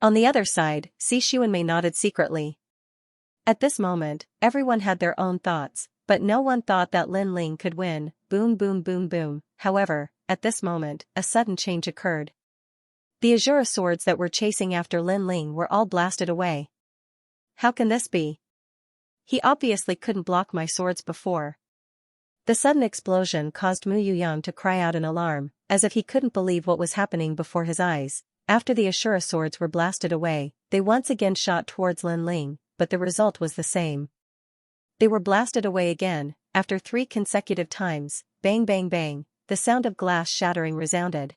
On the other side, Xianxia nodded secretly. At this moment, everyone had their own thoughts, but no one thought that Lin Ling could win. Boom boom boom boom. However, at this moment, a sudden change occurred. The Ashura swords that were chasing after Lin Ling were all blasted away. How can this be? He obviously couldn't block my swords before. The sudden explosion caused Mu Yuyang to cry out in alarm, as if he couldn't believe what was happening before his eyes. After the Ashura swords were blasted away, they once again shot towards Lin Ling, but the result was the same. They were blasted away again, after 3 consecutive times. Bang bang bang, the sound of glass shattering resounded.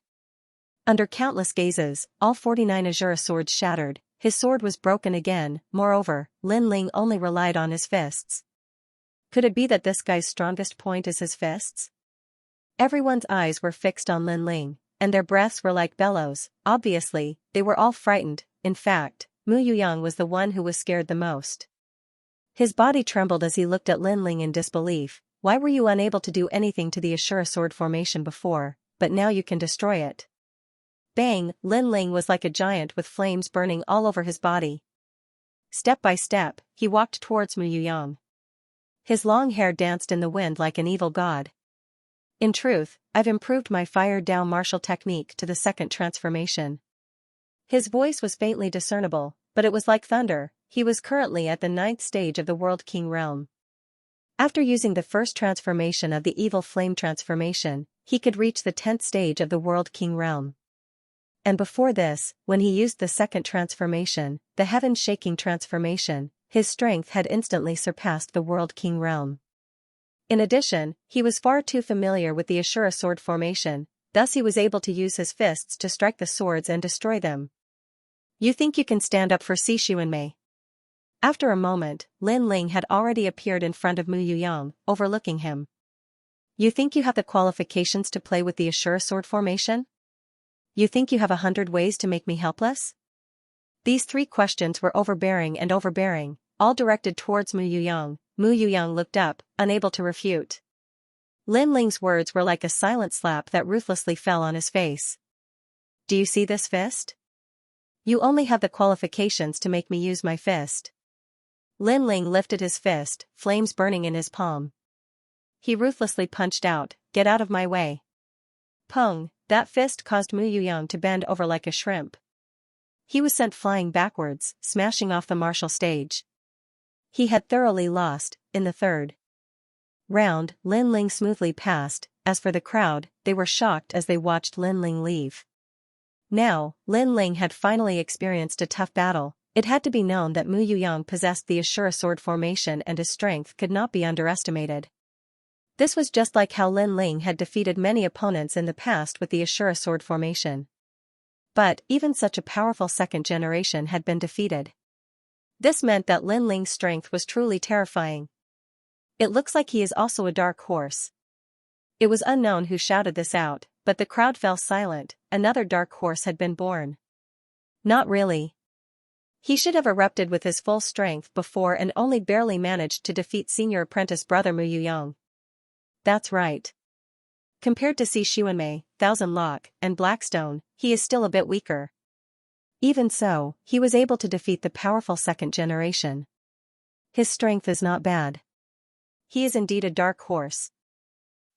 Under countless gazes, all 49 Ashura swords shattered. His sword was broken again. Moreover, Lin Ling only relied on his fists. Could it be that this guy's strongest point is his fists? Everyone's eyes were fixed on Lin Ling, and their breaths were like bellows. Obviously, they were all frightened. In fact, Mu Yuyang was the one who was scared the most. His body trembled as he looked at Lin Ling in disbelief. Why were you unable to do anything to the Ashura sword formation before, but now you can destroy it? Bang! Lin Ling was like a giant with flames burning all over his body. Step by step, he walked towards Mu Yuyang. His long hair danced in the wind like an evil god. In truth, I've improved my fire-down martial technique to the second transformation. His voice was faintly discernible, but it was like thunder. He was currently at the 9th stage of the World King realm. After using the first transformation of the evil flame transformation, he could reach the 10th stage of the World King realm. And before this, when he used the second transformation, the heaven-shaking transformation, his strength had instantly surpassed the World King realm. In addition, he was far too familiar with the Ashura sword formation, thus he was able to use his fists to strike the swords and destroy them. You think you can stand up for Xianxia? After a moment, Lin Ling had already appeared in front of Mu Yuyang, overlooking him. You think you have the qualifications to play with the Ashura sword formation? You think you have 100 ways to make me helpless? These 3 questions were overbearing, all directed towards Mu Yuyang. Mu Yuyang looked up, unable to refute. Lin Ling's words were like a silent slap that ruthlessly fell on his face. Do you see this fist? You only have the qualifications to make me use my fist. Lin Ling lifted his fist, flames burning in his palm. He ruthlessly punched out, "Get out of my way." Pung! That fist caused Mu Yuyang to bend over like a shrimp. He was sent flying backwards, smashing off the martial stage. He had thoroughly lost. In the third round, Lin Ling smoothly passed. As for the crowd, they were shocked as they watched Lin Ling leave. Now, Lin Ling had finally experienced a tough battle. It had to be known that Mu Yuyang possessed the Ashura sword formation and his strength could not be underestimated. This was just like how Lin Ling had defeated many opponents in the past with the Ashura sword formation. But even such a powerful second generation had been defeated. This meant that Lin Ling's strength was truly terrifying. It looks like he is also a dark horse. It was unknown who shouted this out, but the crowd fell silent. Another dark horse had been born. Not really. He should have erupted with his full strength before and only barely managed to defeat senior apprentice brother Mu Yuyang. That's right. Compared to Xianxia, Thousand Lock, and Blackstone, he is still a bit weaker. Even so, he was able to defeat the powerful second generation. His strength is not bad. He is indeed a dark horse.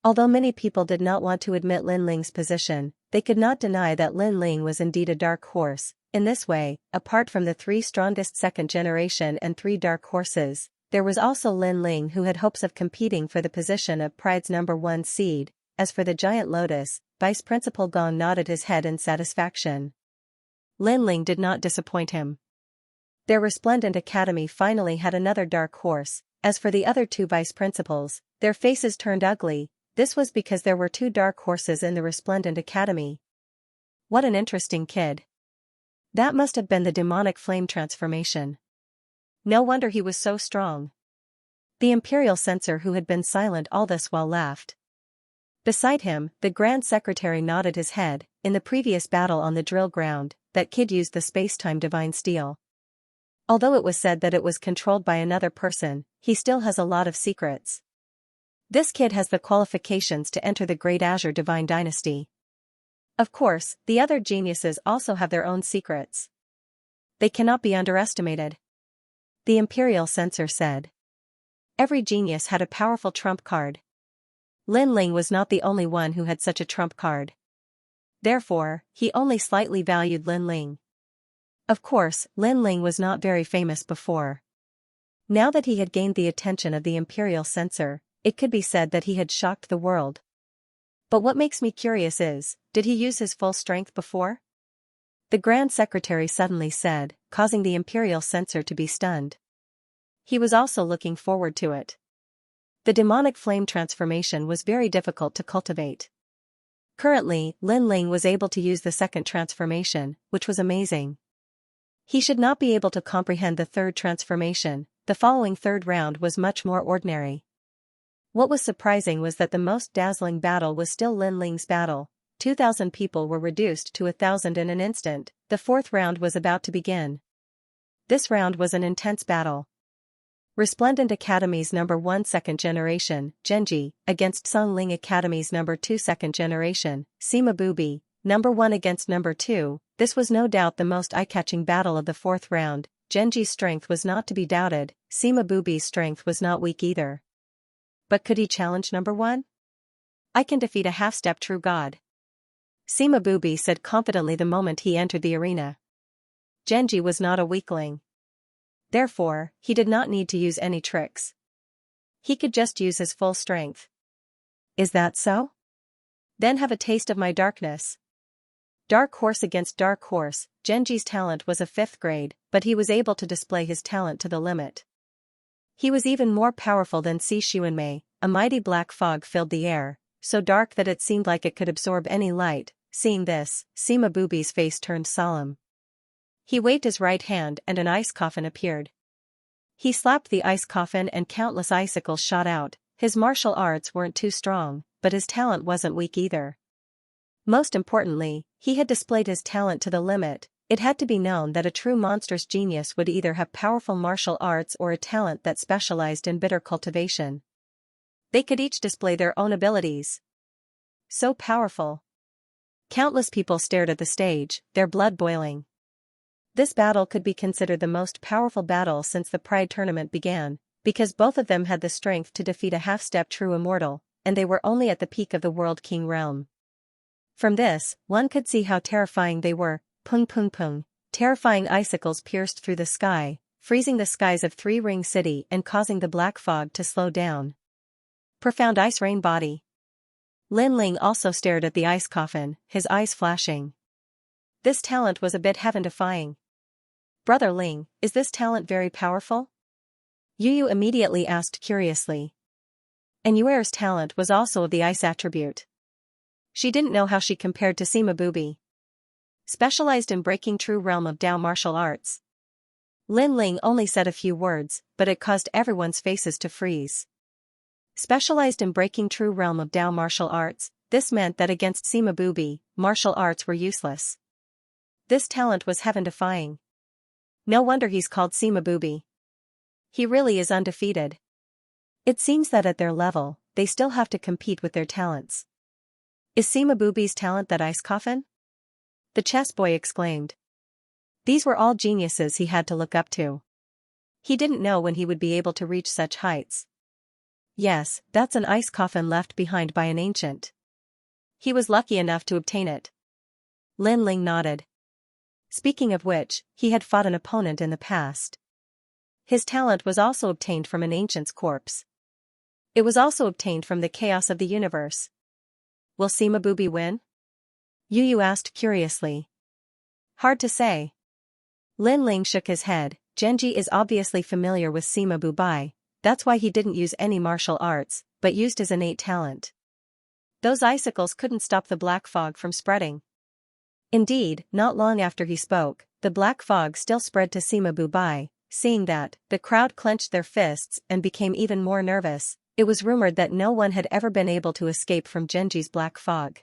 Although many people did not want to admit Lin Ling's position, they could not deny that Lin Ling was indeed a dark horse. In this way, apart from the 3 strongest second generation and 3 dark horses, there was also Lin Ling who had hopes of competing for the position of Pride's #1 seed. As for the Giant Lotus, Vice Principal Gong nodded his head in satisfaction. Lin Ling did not disappoint him. Their resplendent academy finally had another dark horse. As for the other 2 vice principals, their faces turned ugly. This was because there were 2 dark horses in the resplendent academy. What an interesting kid. That must have been the demonic flame transformation. No wonder he was so strong. The imperial censor who had been silent all this while laughed. Beside him, the Grand Secretary nodded his head. In the previous battle on the drill ground, that kid used the space-time divine steel. Although it was said that it was controlled by another person, he still has a lot of secrets. This kid has the qualifications to enter the Great Azure Divine Dynasty. Of course, the other geniuses also have their own secrets. They cannot be underestimated. The Imperial Censor said. Every genius had a powerful trump card. Lin Ling was not the only one who had such a trump card. Therefore, he only slightly valued Lin Ling. Of course, Lin Ling was not very famous before. Now that he had gained the attention of the Imperial Censor, it could be said that he had shocked the world. But what makes me curious is, did he use his full strength before? The Grand Secretary suddenly said, causing the Imperial Censor to be stunned. He was also looking forward to it. The demonic flame transformation was very difficult to cultivate. Currently, Lin Ling was able to use the second transformation, which was amazing. He should not be able to comprehend the third transformation. The following third round was much more ordinary. What was surprising was that the most dazzling battle was still Lin Ling's battle. 2,000 people were reduced to 1,000 in an instant. The fourth round was about to begin. This round was an intense battle. Resplendent Academy's number 1 second generation, Genji, against Sung Ling Academy's number 2 second generation, Sima Bubi, number 1 against number 2. This was no doubt the most eye-catching battle of the fourth round. Genji's strength was not to be doubted, Sima Bubi's strength was not weak either. But could he challenge number 1? I can defeat a half-step true god. Sima Bubi said confidently the moment he entered the arena. Genji was not a weakling. Therefore, he did not need to use any tricks. He could just use his full strength. Is that so? Then have a taste of my darkness. Dark Horse against Dark Horse. Genji's talent was a 5th grade, but he was able to display his talent to the limit. He was even more powerful than Si Xuanmei. A mighty black fog filled the air, so dark that it seemed like it could absorb any light. Seeing this, Sima Bubi's face turned solemn. He waved his right hand and an ice coffin appeared. He slapped the ice coffin and countless icicles shot out. His martial arts weren't too strong, but his talent wasn't weak either. Most importantly, he had displayed his talent to the limit. It had to be known that a true monstrous genius would either have powerful martial arts or a talent that specialized in bitter cultivation. They could each display their own abilities. So powerful. Countless people stared at the stage, their blood boiling. This battle could be considered the most powerful battle since the Pride Tournament began, because both of them had the strength to defeat a half-step true immortal, and they were only at the peak of the World King realm. From this, one could see how terrifying they were. Pung pung pung. Terrifying icicles pierced through the sky, freezing the skies of Three Ring City and causing the black fog to slow down. Profound ice rain body. Lin Ling also stared at the ice coffin, his eyes flashing. This talent was a bit heaven-defying. Brother Ling, is this talent very powerful? Yu Yu immediately asked curiously. And Yuer's talent was also of the ice attribute. She didn't know how she compared to Sima Bubi. Specialized in breaking true realm of Dao martial arts. Lin Ling only said a few words, but it caused everyone's faces to freeze. Specialized in breaking true realm of Dao martial arts, this meant that against Sima Bubi, martial arts were useless. This talent was heaven-defying. No wonder he's called Sima Bubi. He really is undefeated. It seems that at their level, they still have to compete with their talents. Is Sima Bubi's talent that ice coffin? The chess boy exclaimed. These were all geniuses he had to look up to. He didn't know when he would be able to reach such heights. Yes, that's an ice coffin left behind by an ancient. He was lucky enough to obtain it. Lin Ling nodded. Speaking of which, he had fought an opponent in the past. His talent was also obtained from an ancient's corpse. It was also obtained from the chaos of the universe. Will Sima Bubi win? Yu Yu asked curiously. Hard to say. Lin Ling shook his head. Genji is obviously familiar with Sima Bubi, that's why he didn't use any martial arts, but used his innate talent. Those icicles couldn't stop the black fog from spreading. Indeed, not long after he spoke, the black fog still spread to Sima Bubi. Seeing that, the crowd clenched their fists and became even more nervous. It was rumored that no one had ever been able to escape from Genji's black fog.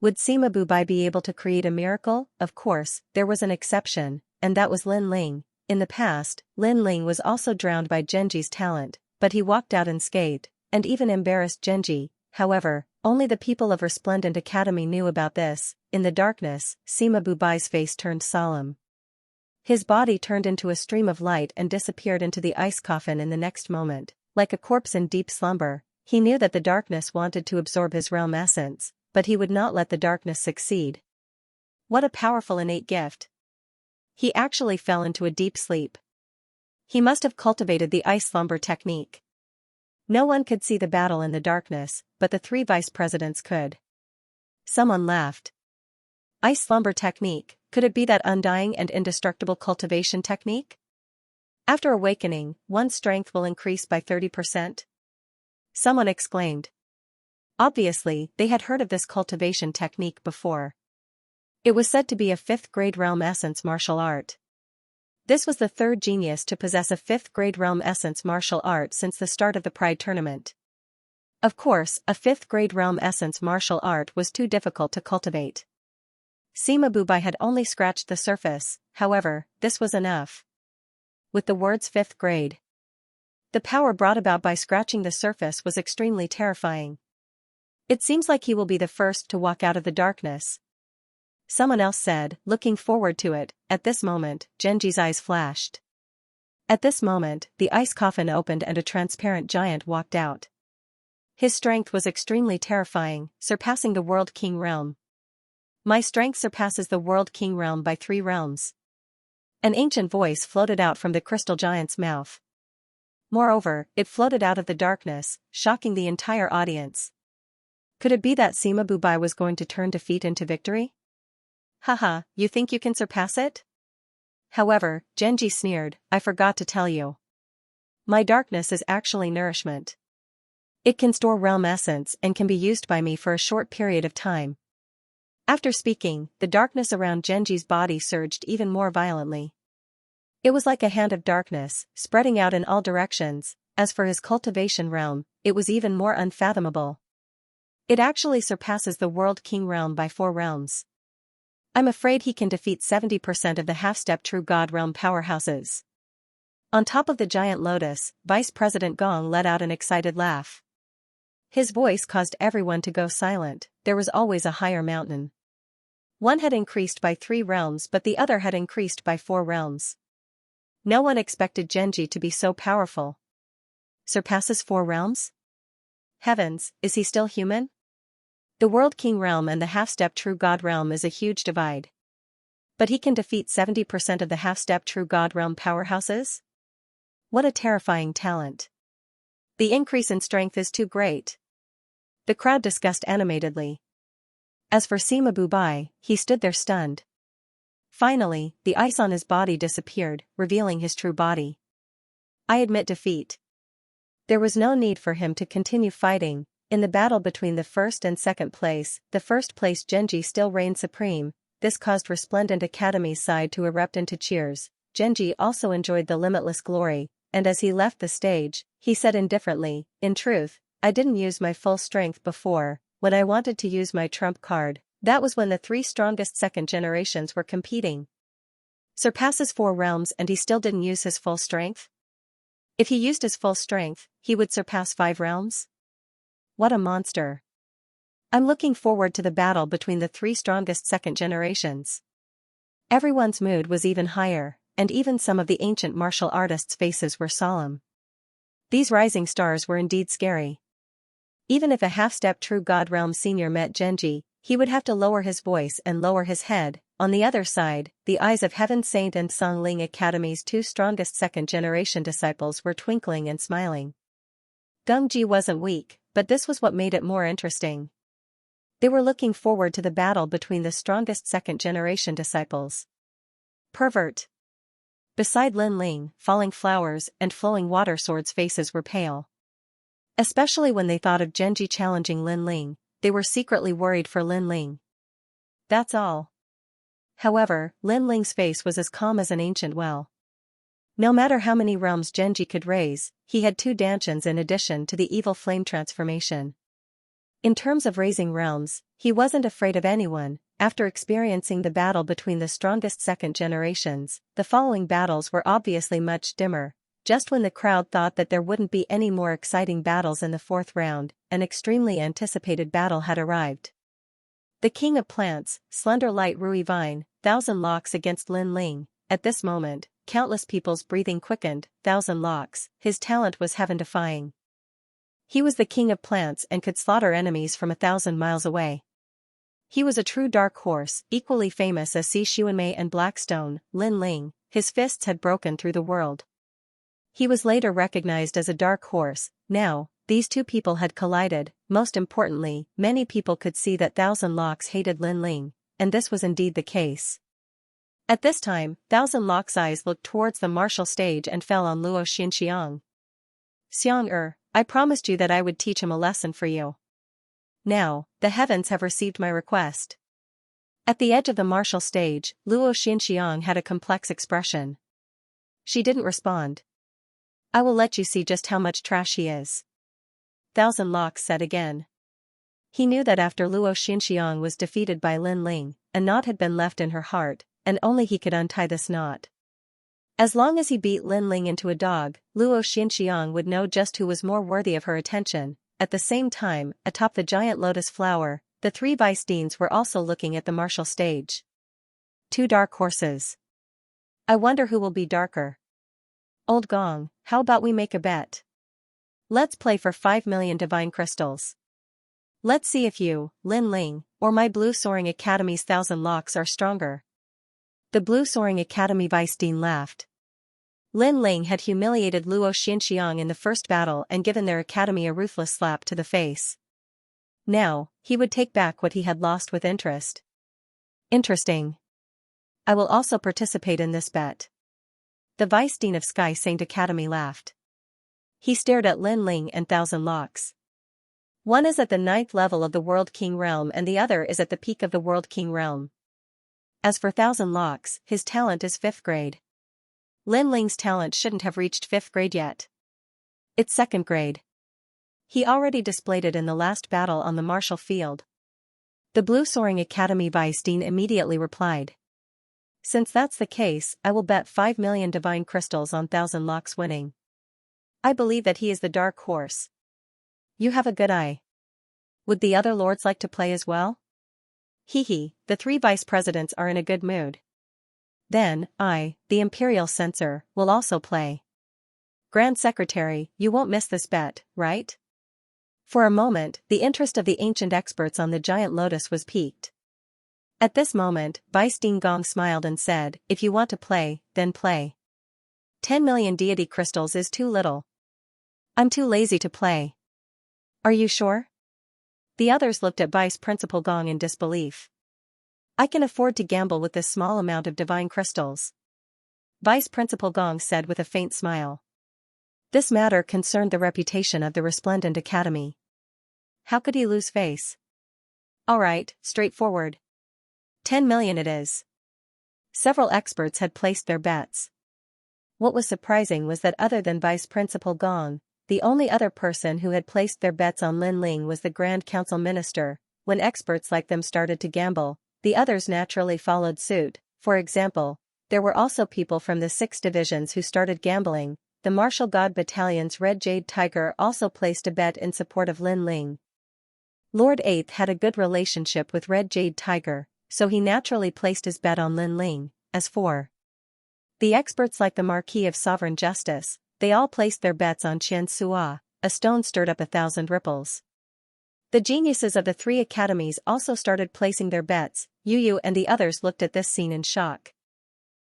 Would Sima Bubai be able to create a miracle? Of course, there was an exception, and that was Lin Ling. In the past, Lin Ling was also drowned by Genji's talent, but he walked out unscathed, and even embarrassed Genji. However, only the people of Resplendent Academy knew about this. In the darkness, Sima Bubai's face turned solemn. His body turned into a stream of light and disappeared into the ice coffin in the next moment. Like a corpse in deep slumber, he knew that the darkness wanted to absorb his realm essence, but he would not let the darkness succeed. What a powerful innate gift. He actually fell into a deep sleep. He must have cultivated the ice slumber technique. No one could see the battle in the darkness, but the three vice presidents could. Someone laughed. Ice slumber technique, could it be that undying and indestructible cultivation technique? After awakening, one's strength will increase by 30%? Someone exclaimed. Obviously, they had heard of this cultivation technique before. It was said to be a 5th-grade realm essence martial art. This was the third genius to possess a 5th-grade realm essence martial art since the start of the Pride Tournament. Of course, a 5th-grade realm essence martial art was too difficult to cultivate. Sima Bubai had only scratched the surface, however, this was enough. With the words 5th grade. The power brought about by scratching the surface was extremely terrifying. It seems like he will be the first to walk out of the darkness. Someone else said, looking forward to it. At this moment, Genji's eyes flashed. At this moment, the ice coffin opened and a transparent giant walked out. His strength was extremely terrifying, surpassing the World King realm. My strength surpasses the World King realm by 3 realms. An ancient voice floated out from the crystal giant's mouth. Moreover, it floated out of the darkness, shocking the entire audience. Could it be that Sima Bubai was going to turn defeat into victory? Haha, you think you can surpass it? However, Genji sneered, I forgot to tell you. My darkness is actually nourishment. It can store realm essence and can be used by me for a short period of time. After speaking, the darkness around Genji's body surged even more violently. It was like a hand of darkness, spreading out in all directions. As for his cultivation realm, it was even more unfathomable. It actually surpasses the World King realm by 4 realms. I'm afraid he can defeat 70% of the half-step True God realm powerhouses. On top of the giant lotus, Vice President Gong let out an excited laugh. His voice caused everyone to go silent. There was always a higher mountain. One had increased by 3 realms but the other had increased by 4 realms. No one expected Genji to be so powerful. Surpasses 4 realms? Heavens, is he still human? The World King realm and the half-step True God realm is a huge divide. But he can defeat 70% of the half-step True God realm powerhouses? What a terrifying talent. The increase in strength is too great. The crowd discussed animatedly. As for Sima Bubai, he stood there stunned. Finally, the ice on his body disappeared, revealing his true body. I admit defeat. There was no need for him to continue fighting. In the battle between the first and second place, the first place Genji still reigned supreme. This caused Resplendent Academy's side to erupt into cheers. Genji also enjoyed the limitless glory, and as he left the stage, he said indifferently, in truth, I didn't use my full strength before. When I wanted to use my trump card, that was when the 3 strongest second generations were competing. Surpasses 4 realms and he still didn't use his full strength? If he used his full strength, he would surpass 5 realms? What a monster. I'm looking forward to the battle between the 3 strongest second generations. Everyone's mood was even higher, and even some of the ancient martial artists' faces were solemn. These rising stars were indeed scary. Even if a half-step True God realm senior met Genji, he would have to lower his voice and lower his head. On the other side, the eyes of Heaven Saint and Song Ling Academy's 2 strongest second-generation disciples were twinkling and smiling. Gongji wasn't weak, but this was what made it more interesting. They were looking forward to the battle between the strongest second-generation disciples. Pervert. Beside Lin Ling, falling flowers and flowing water swords' faces were pale. Especially when they thought of Genji challenging Lin Ling, they were secretly worried for Lin Ling. That's all. However, Lin Ling's face was as calm as an ancient well. No matter how many realms Genji could raise, he had 2 Danchans in addition to the evil flame transformation. In terms of raising realms, he wasn't afraid of anyone. After experiencing the battle between the strongest second generations, the following battles were obviously much dimmer. Just when the crowd thought that there wouldn't be any more exciting battles in the 4th round, an extremely anticipated battle had arrived. The King of Plants, Slender Light Rui Vine, Thousand Locks against Lin Ling. At this moment, countless people's breathing quickened. Thousand Locks, his talent was heaven-defying. He was the King of Plants and could slaughter enemies from 1,000 miles away. He was a true dark horse, equally famous as Si Xuanmei and Blackstone. Lin Ling, his fists had broken through the world. He was later recognized as a dark horse. Now, these 2 people had collided. Most importantly, many people could see that Thousand Locks hated Lin Ling, and this was indeed the case. At this time, Thousand Locks' eyes looked towards the martial stage and fell on Luo Xianxiang. Xiang I promised you that I would teach him a lesson for you. Now, the heavens have received my request. At the edge of the martial stage, Luo Xianxiang had a complex expression. She didn't respond. I will let you see just how much trash he is. Thousand Locks said again. He knew that after Luo Xianxiang was defeated by Lin Ling, a knot had been left in her heart, and only he could untie this knot. As long as he beat Lin Ling into a dog, Luo Xianxiang would know just who was more worthy of her attention. At the same time, atop the giant lotus flower, the 3 vice deans were also looking at the martial stage. 2 dark horses. I wonder who will be darker. Old Gong, how about we make a bet? Let's play for 5 million divine crystals. Let's see if you, Lin Ling, or my Blue Soaring Academy's Thousand Locks are stronger. The Blue Soaring Academy vice dean laughed. Lin Ling had humiliated Luo Xianxiang in the first battle and given their academy a ruthless slap to the face. Now, he would take back what he had lost with interest. Interesting. I will also participate in this bet. The vice dean of Sky Saint Academy laughed. He stared at Lin Ling and Thousand Locks. One is at the 9th level of the World King Realm and the other is at the peak of the World King Realm. As for Thousand Locks, his talent is 5th grade. Lin Ling's talent shouldn't have reached 5th grade yet. It's 2nd grade. He already displayed it in the last battle on the martial field. The Blue Soaring Academy vice dean immediately replied. Since that's the case, I will bet 5 million divine crystals on Thousand Locks winning. I believe that he is the dark horse. You have a good eye. Would the other lords like to play as well? Hee, the 3 vice presidents are in a good mood. Then, I, the Imperial Censor, will also play. Grand Secretary, you won't miss this bet, right? For a moment, the interest of the ancient experts on the giant lotus was piqued. At this moment, Vice Dean Gong smiled and said, if you want to play, then play. 10 million deity crystals is too little. I'm too lazy to play. Are you sure? The others looked at Vice Principal Gong in disbelief. I can afford to gamble with this small amount of divine crystals. Vice Principal Gong said with a faint smile. This matter concerned the reputation of the Resplendent Academy. How could he lose face? Alright, straightforward. 10 million it is. Several experts had placed their bets. What was surprising was that other than Vice Principal Gong, the only other person who had placed their bets on Lin Ling was the Grand Council Minister. When experts like them started to gamble, the others naturally followed suit. For example, there were also people from the 6 divisions who started gambling. The Martial God Battalion's Red Jade Tiger also placed a bet in support of Lin Ling. Lord 8th had a good relationship with Red Jade Tiger, so he naturally placed his bet on Lin Ling. As for the experts like the Marquis of Sovereign Justice, they all placed their bets on Xianxia. A stone stirred up 1,000 ripples. The geniuses of the 3 academies also started placing their bets. Yu and the others looked at this scene in shock.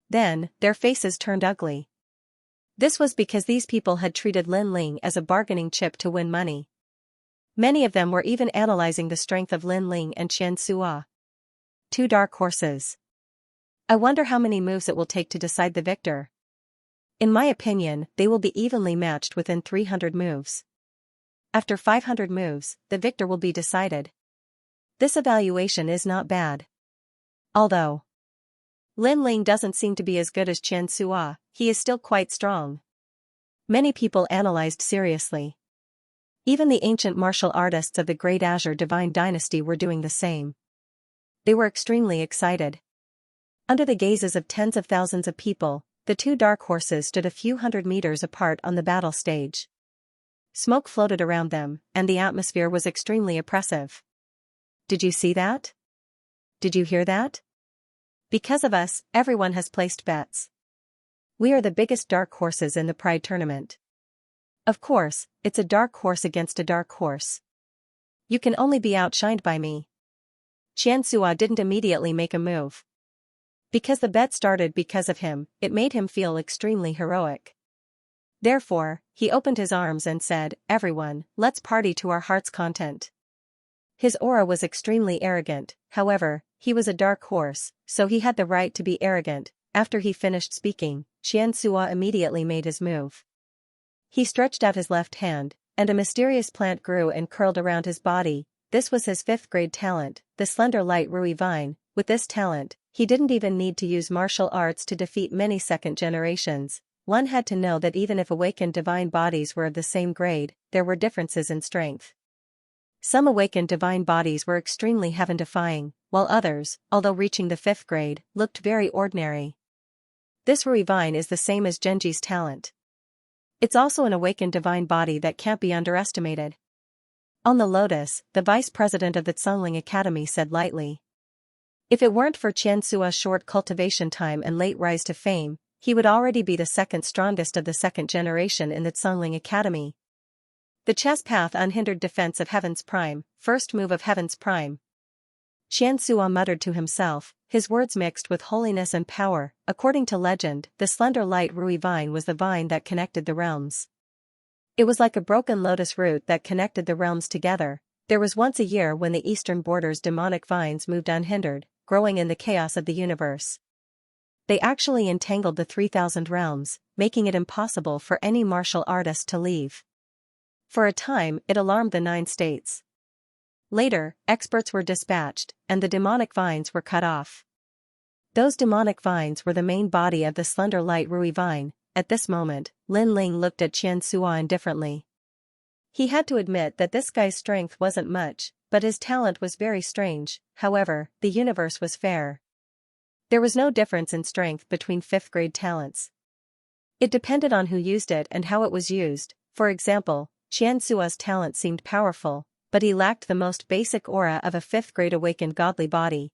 Then, their faces turned ugly. This was because these people had treated Lin Ling as a bargaining chip to win money. Many of them were even analyzing the strength of Lin Ling and Xianxia. 2 dark horses. I wonder how many moves it will take to decide the victor. In my opinion, they will be evenly matched within 300 moves. After 500 moves, the victor will be decided. This evaluation is not bad. Although Lin Ling doesn't seem to be as good as Xianxia, he is still quite strong. Many people analyzed seriously. Even the ancient martial artists of the Great Azure Divine Dynasty were doing the same. They were extremely excited. Under the gazes of tens of thousands of people, the two dark horses stood a few hundred meters apart on the battle stage. Smoke floated around them, and the atmosphere was extremely oppressive. Did you see that? Did you hear that? Because of us, everyone has placed bets. We are the biggest dark horses in the Pride tournament. Of course, it's a dark horse against a dark horse. You can only be outshined by me. Xianxia didn't immediately make a move. Because the bet started because of him, it made him feel extremely heroic. Therefore, he opened his arms and said, "Everyone, let's party to our heart's content." His aura was extremely arrogant, however, he was a dark horse, so he had the right to be arrogant. After he finished speaking, Xianxia immediately made his move. He stretched out his left hand, and a mysterious plant grew and curled around his body. This was his 5th grade talent, the slender light Rui vine. With this talent, he didn't even need to use martial arts to defeat many second generations. One had to know that even if awakened divine bodies were of the same grade, there were differences in strength. Some awakened divine bodies were extremely heaven-defying, while others, although reaching the 5th grade, looked very ordinary. This Rui vine is the same as Genji's talent. It's also an awakened divine body that can't be underestimated. On the lotus, the vice president of the Zhongling Academy said lightly. If it weren't for Xianxia's short cultivation time and late rise to fame, he would already be the second strongest of the second generation in the Zhongling Academy. The chess path unhindered defense of Heaven's Prime, first move of Heaven's Prime. Xianxia muttered to himself, his words mixed with holiness and power. According to legend, the slender light Rui vine was the vine that connected the realms. It was like a broken lotus root that connected the realms together. There was once a year when the eastern border's demonic vines moved unhindered, growing in the chaos of the universe. They actually entangled the 3,000 realms, making it impossible for any martial artist to leave. For a time, it alarmed the 9 states. Later, experts were dispatched, and the demonic vines were cut off. Those demonic vines were the main body of the slender light Rui vine. At this moment, Lin Ling looked at Xianxia indifferently. He had to admit that this guy's strength wasn't much, but his talent was very strange. However, the universe was fair. There was no difference in strength between 5th grade talents. It depended on who used it and how it was used. For example, Xianxia's talent seemed powerful, but he lacked the most basic aura of a 5th grade awakened godly body.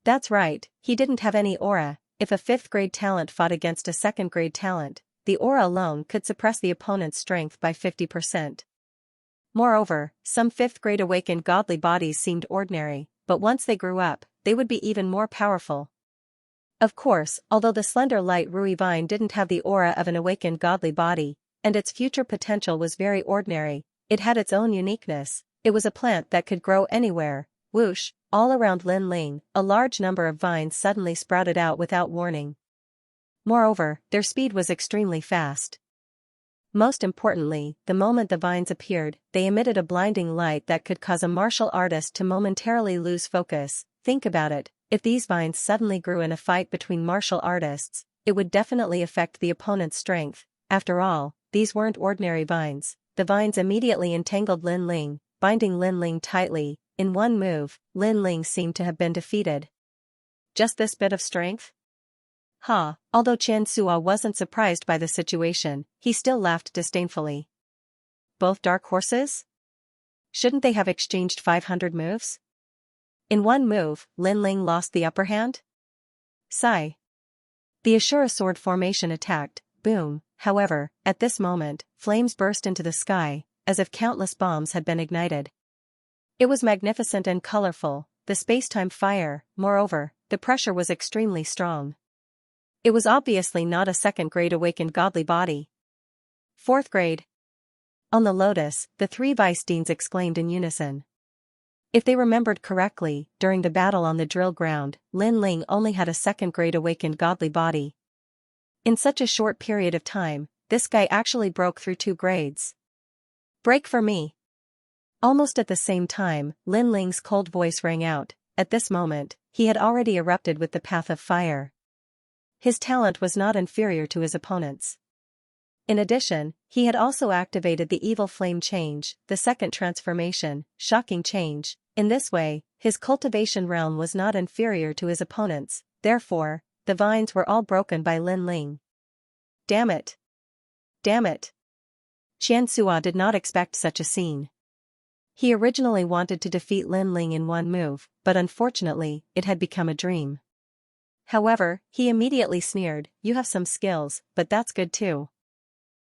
That's right, he didn't have any aura. If a 5th grade talent fought against a 2nd grade talent, the aura alone could suppress the opponent's strength by 50%. Moreover, some 5th grade awakened godly bodies seemed ordinary, but once they grew up, they would be even more powerful. Of course, although the slender light Rui vine didn't have the aura of an awakened godly body, and its future potential was very ordinary, it had its own uniqueness. It was a plant that could grow anywhere. Whoosh, all around Lin Ling, a large number of vines suddenly sprouted out without warning. Moreover, their speed was extremely fast. Most importantly, the moment the vines appeared, they emitted a blinding light that could cause a martial artist to momentarily lose focus. Think about it, if these vines suddenly grew in a fight between martial artists, it would definitely affect the opponent's strength. After all, these weren't ordinary vines. The vines immediately entangled Lin Ling, binding Lin Ling tightly. In one move, Lin Ling seemed to have been defeated. Just this bit of strength? Ha! Although Xianxia wasn't surprised by the situation, he still laughed disdainfully. Both dark horses? Shouldn't they have exchanged 500 moves? In one move, Lin Ling lost the upper hand? Sigh. The Ashura sword formation attacked. Boom. However, at this moment, flames burst into the sky, as if countless bombs had been ignited. It was magnificent and colorful, the space-time fire. Moreover, the pressure was extremely strong. It was obviously not a 2nd grade awakened godly body. 4th grade. On the lotus, the 3 vice deans exclaimed in unison. If they remembered correctly, during the battle on the drill ground, Lin Ling only had a 2nd grade awakened godly body. In such a short period of time, this guy actually broke through 2 grades. Break for me. Almost at the same time, Lin Ling's cold voice rang out. At this moment, he had already erupted with the path of fire. His talent was not inferior to his opponent's. In addition, he had also activated the evil flame change, the second transformation, shocking change. In this way, his cultivation realm was not inferior to his opponent's, therefore, the vines were all broken by Lin Ling. Damn it! Damn it! Xianxia did not expect such a scene. He originally wanted to defeat Lin Ling in one move, but unfortunately, it had become a dream. However, he immediately sneered, "You have some skills, but that's good too.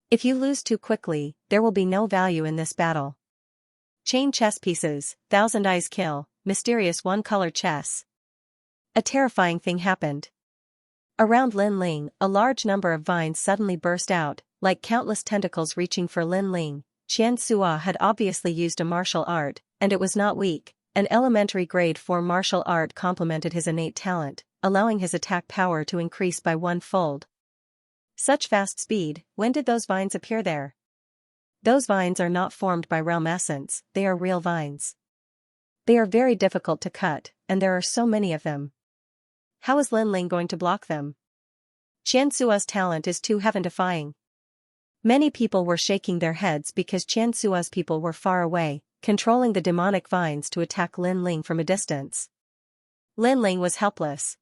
If you lose too quickly, there will be no value in this battle." Chain chess pieces, Thousand Eyes kill, mysterious one-color chess. A terrifying thing happened. Around Lin Ling, a large number of vines suddenly burst out, like countless tentacles reaching for Lin Ling. Xianxia had obviously used a martial art, and it was not weak. An elementary grade 4 martial art complemented his innate talent, allowing his attack power to increase by 1-fold. Such fast speed, when did those vines appear there? Those vines are not formed by realm essence, they are real vines. They are very difficult to cut, and there are so many of them. How is Lin Ling going to block them? Xianxia's talent is too heaven-defying. Many people were shaking their heads because Xianxia's people were far away, controlling the demonic vines to attack Lin Ling from a distance. Lin Ling was helpless.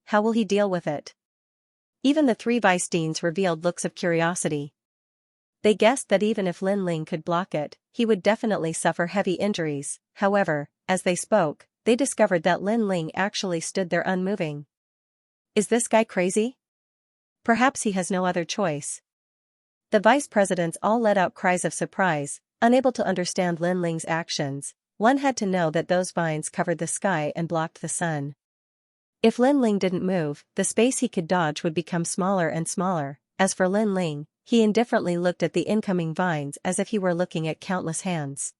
How will he deal with it? Even the three Vice-Deans revealed looks of curiosity. They guessed that even if Lin Ling could block it, he would definitely suffer heavy injuries. However, as they spoke, they discovered that Lin Ling actually stood there unmoving. Is this guy crazy? Perhaps he has no other choice. The vice-presidents all let out cries of surprise, unable to understand Lin Ling's actions. One had to know that those vines covered the sky and blocked the sun. If Lin Ling didn't move, the space he could dodge would become smaller and smaller. As for Lin Ling, he indifferently looked at the incoming vines as if he were looking at countless hands.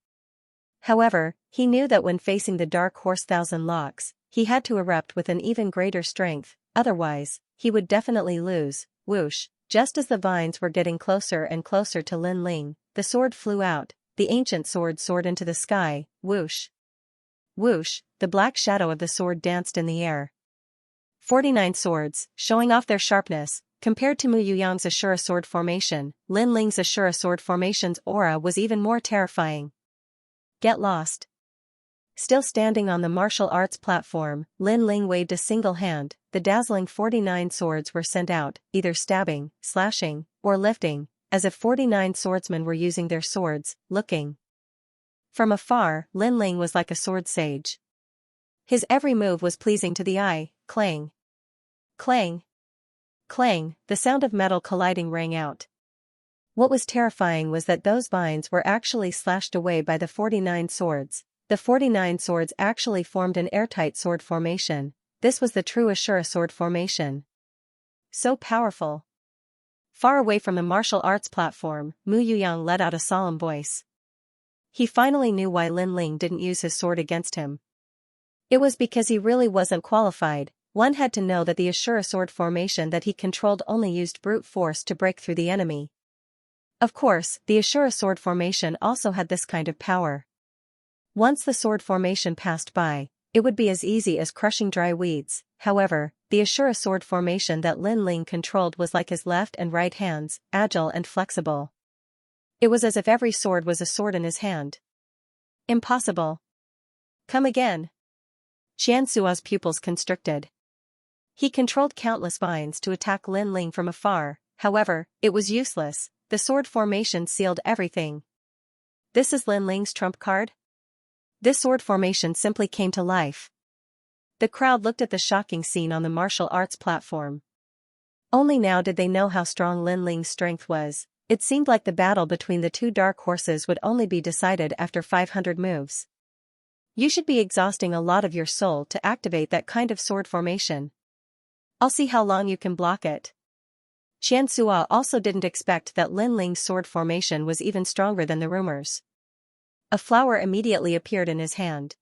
However, he knew that when facing the dark horse Thousand Locks, he had to erupt with an even greater strength, otherwise, he would definitely lose. Whoosh! Just as the vines were getting closer and closer to Lin Ling, the sword flew out, the ancient sword soared into the sky. Whoosh! Whoosh! The black shadow of the sword danced in the air. 49 swords, showing off their sharpness. Compared to Mu Yuyang's Ashura sword formation, Lin Ling's Ashura sword formation's aura was even more terrifying. Get lost. Still standing on the martial arts platform, Lin Ling waved a single hand. The dazzling 49 swords were sent out, either stabbing, slashing, or lifting, as if 49 swordsmen were using their swords, looking. From afar, Lin Ling was like a sword sage. His every move was pleasing to the eye. Clang. Clang. Clang, the sound of metal colliding rang out. What was terrifying was that those vines were actually slashed away by the 49 swords. The 49 swords actually formed an airtight sword formation. This was the true Ashura sword formation. So powerful. Far away from the martial arts platform, Mu Yuyang let out a solemn voice. He finally knew why Lin Ling didn't use his sword against him. It was because he really wasn't qualified. One had to know that the Ashura sword formation that he controlled only used brute force to break through the enemy. Of course, the Ashura sword formation also had this kind of power. Once the sword formation passed by, it would be as easy as crushing dry weeds. However, the Ashura sword formation that Lin Ling controlled was like his left and right hands, agile and flexible. It was as if every sword was a sword in his hand. Impossible. Come again. Xianxia's pupils constricted. He controlled countless vines to attack Lin Ling from afar, however, it was useless. The sword formation sealed everything. This is Lin Ling's trump card? This sword formation simply came to life. The crowd looked at the shocking scene on the martial arts platform. Only now did they know how strong Lin Ling's strength was. It seemed like the battle between the two dark horses would only be decided after 500 moves. You should be exhausting a lot of your soul to activate that kind of sword formation. I'll see how long you can block it. Xianxia also didn't expect that Lin Ling's sword formation was even stronger than the rumors. A flower immediately appeared in his hand.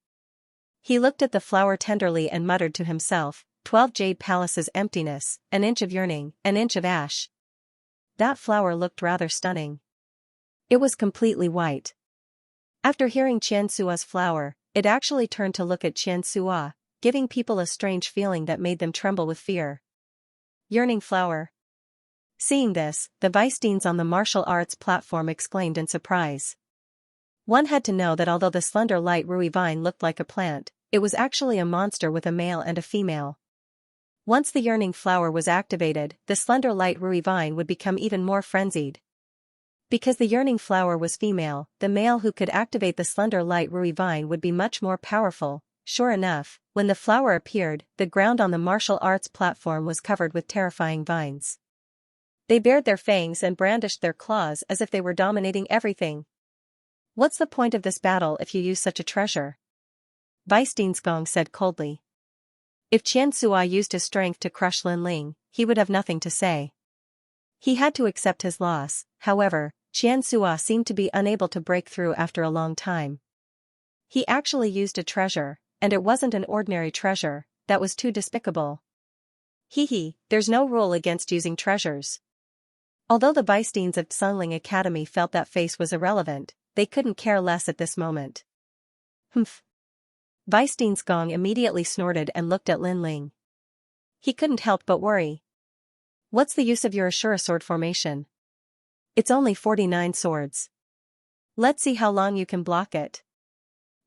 He looked at the flower tenderly and muttered to himself, 12 jade palaces emptiness, an inch of yearning, an inch of ash. That flower looked rather stunning. It was completely white. After hearing Xianxia's flower, it actually turned to look at Xianxia. giving people a strange feeling that made them tremble with fear. Yearning flower. Seeing this, the Weissteins on the martial arts platform exclaimed in surprise. One had to know that although the slender light rui vine looked like a plant, it was actually a monster with a male and a female. Once the yearning flower was activated, the slender light rui vine would become even more frenzied. Because the yearning flower was female, the male who could activate the slender light rui vine would be much more powerful. Sure enough, when the flower appeared, the ground on the martial arts platform was covered with terrifying vines. They bared their fangs and brandished their claws as if they were dominating everything. What's the point of this battle if you use such a treasure? Weisstein's Gong said coldly. If Xianxia used his strength to crush Lin Ling, he would have nothing to say. He had to accept his loss. However, Xianxia seemed to be unable to break through after a long time. He actually used a treasure, and it wasn't an ordinary treasure. That was too despicable. There's no rule against using treasures. Although the Weissteins of Sungling Academy felt that face was irrelevant, they couldn't care less at this moment. Humph. Weisstein's Gong immediately snorted and looked at Lin Ling. He couldn't help but worry. What's the use of your Ashura sword formation? It's only 49 swords. Let's see how long you can block it.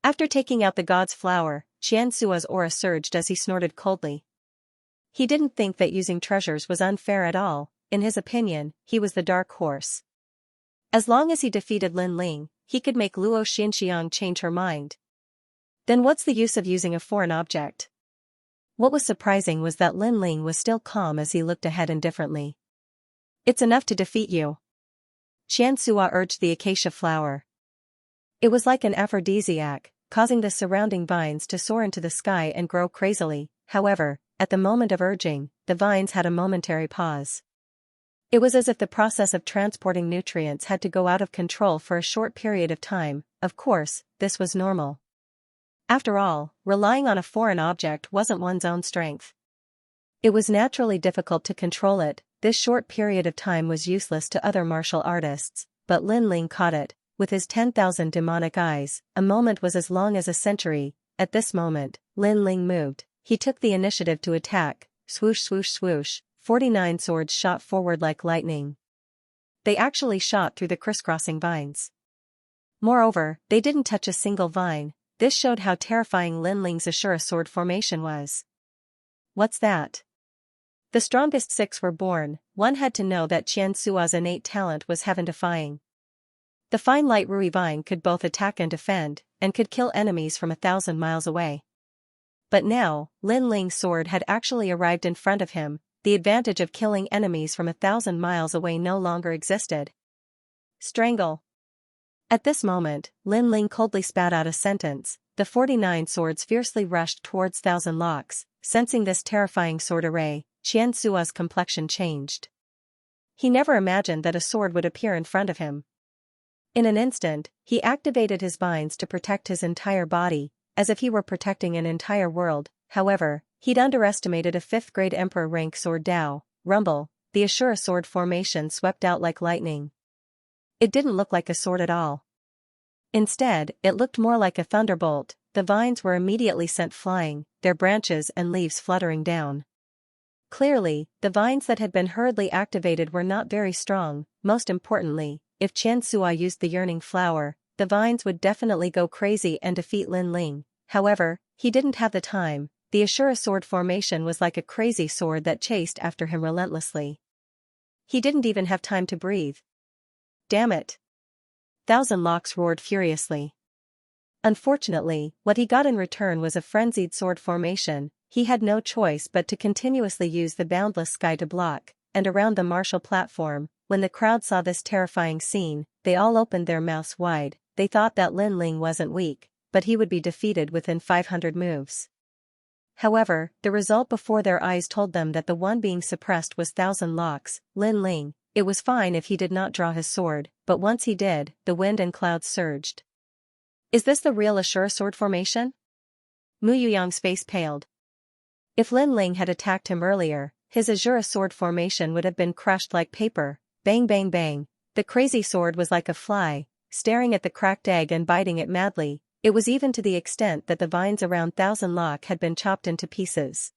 After taking out the god's flower, Xianxia's aura surged as he snorted coldly. He didn't think that using treasures was unfair at all. In his opinion, he was the dark horse. As long as he defeated Lin Ling, he could make Luo Xinxiang change her mind. Then what's the use of using a foreign object? What was surprising was that Lin Ling was still calm as he looked ahead indifferently. It's enough to defeat you. Xianxia urged the acacia flower. It was like an aphrodisiac, causing the surrounding vines to soar into the sky and grow crazily. However, at the moment of urging, the vines had a momentary pause. It was as if the process of transporting nutrients had to go out of control for a short period of time. Of course, this was normal. After all, relying on a foreign object wasn't one's own strength. It was naturally difficult to control it. This short period of time was useless to other martial artists, but Lin Ling caught it. With his 10,000 demonic eyes, a moment was as long as a century. At this moment, Lin Ling moved. He took the initiative to attack. Swoosh swoosh swoosh, 49 swords shot forward like lightning. They actually shot through the crisscrossing vines. Moreover, they didn't touch a single vine. This showed how terrifying Lin Ling's Ashura sword formation was. What's that? The strongest 6 were born. One had to know that Xianxia's innate talent was heaven-defying. The fine light rui vine could both attack and defend, and could kill enemies from 1,000 miles away. But now, Lin Ling's sword had actually arrived in front of him. The advantage of killing enemies from 1,000 miles away no longer existed. Strangle. At this moment, Lin Ling coldly spat out a sentence. The 49 swords fiercely rushed towards Thousand Locks. Sensing this terrifying sword array, Xianxia's complexion changed. He never imagined that a sword would appear in front of him. In an instant, he activated his vines to protect his entire body, as if he were protecting an entire world. However, he'd underestimated a 5th-grade emperor rank sword Dao. Rumble, the Ashura sword formation swept out like lightning. It didn't look like a sword at all. Instead, it looked more like a thunderbolt. The vines were immediately sent flying, their branches and leaves fluttering down. Clearly, the vines that had been hurriedly activated were not very strong. Most importantly, if Xianxia used the yearning flower, the vines would definitely go crazy and defeat Lin Ling. However, he didn't have the time. The Ashura sword formation was like a crazy sword that chased after him relentlessly. He didn't even have time to breathe. Damn it! Thousand Locks roared furiously. Unfortunately, what he got in return was a frenzied sword formation. He had no choice but to continuously use the boundless sky to block. And around the martial platform, when the crowd saw this terrifying scene, they all opened their mouths wide. They thought that Lin Ling wasn't weak, but he would be defeated within 500 moves. However, the result before their eyes told them that the one being suppressed was Thousand Locks, Lin Ling. It was fine if he did not draw his sword, but once he did, the wind and clouds surged. Is this the real Ashura sword formation? Mu Yuyang's face paled. If Lin Ling had attacked him earlier, his Ashura sword formation would have been crushed like paper. Bang bang bang. The crazy sword was like a fly, staring at the cracked egg and biting it madly. It was even to the extent that the vines around Thousand Lock had been chopped into pieces.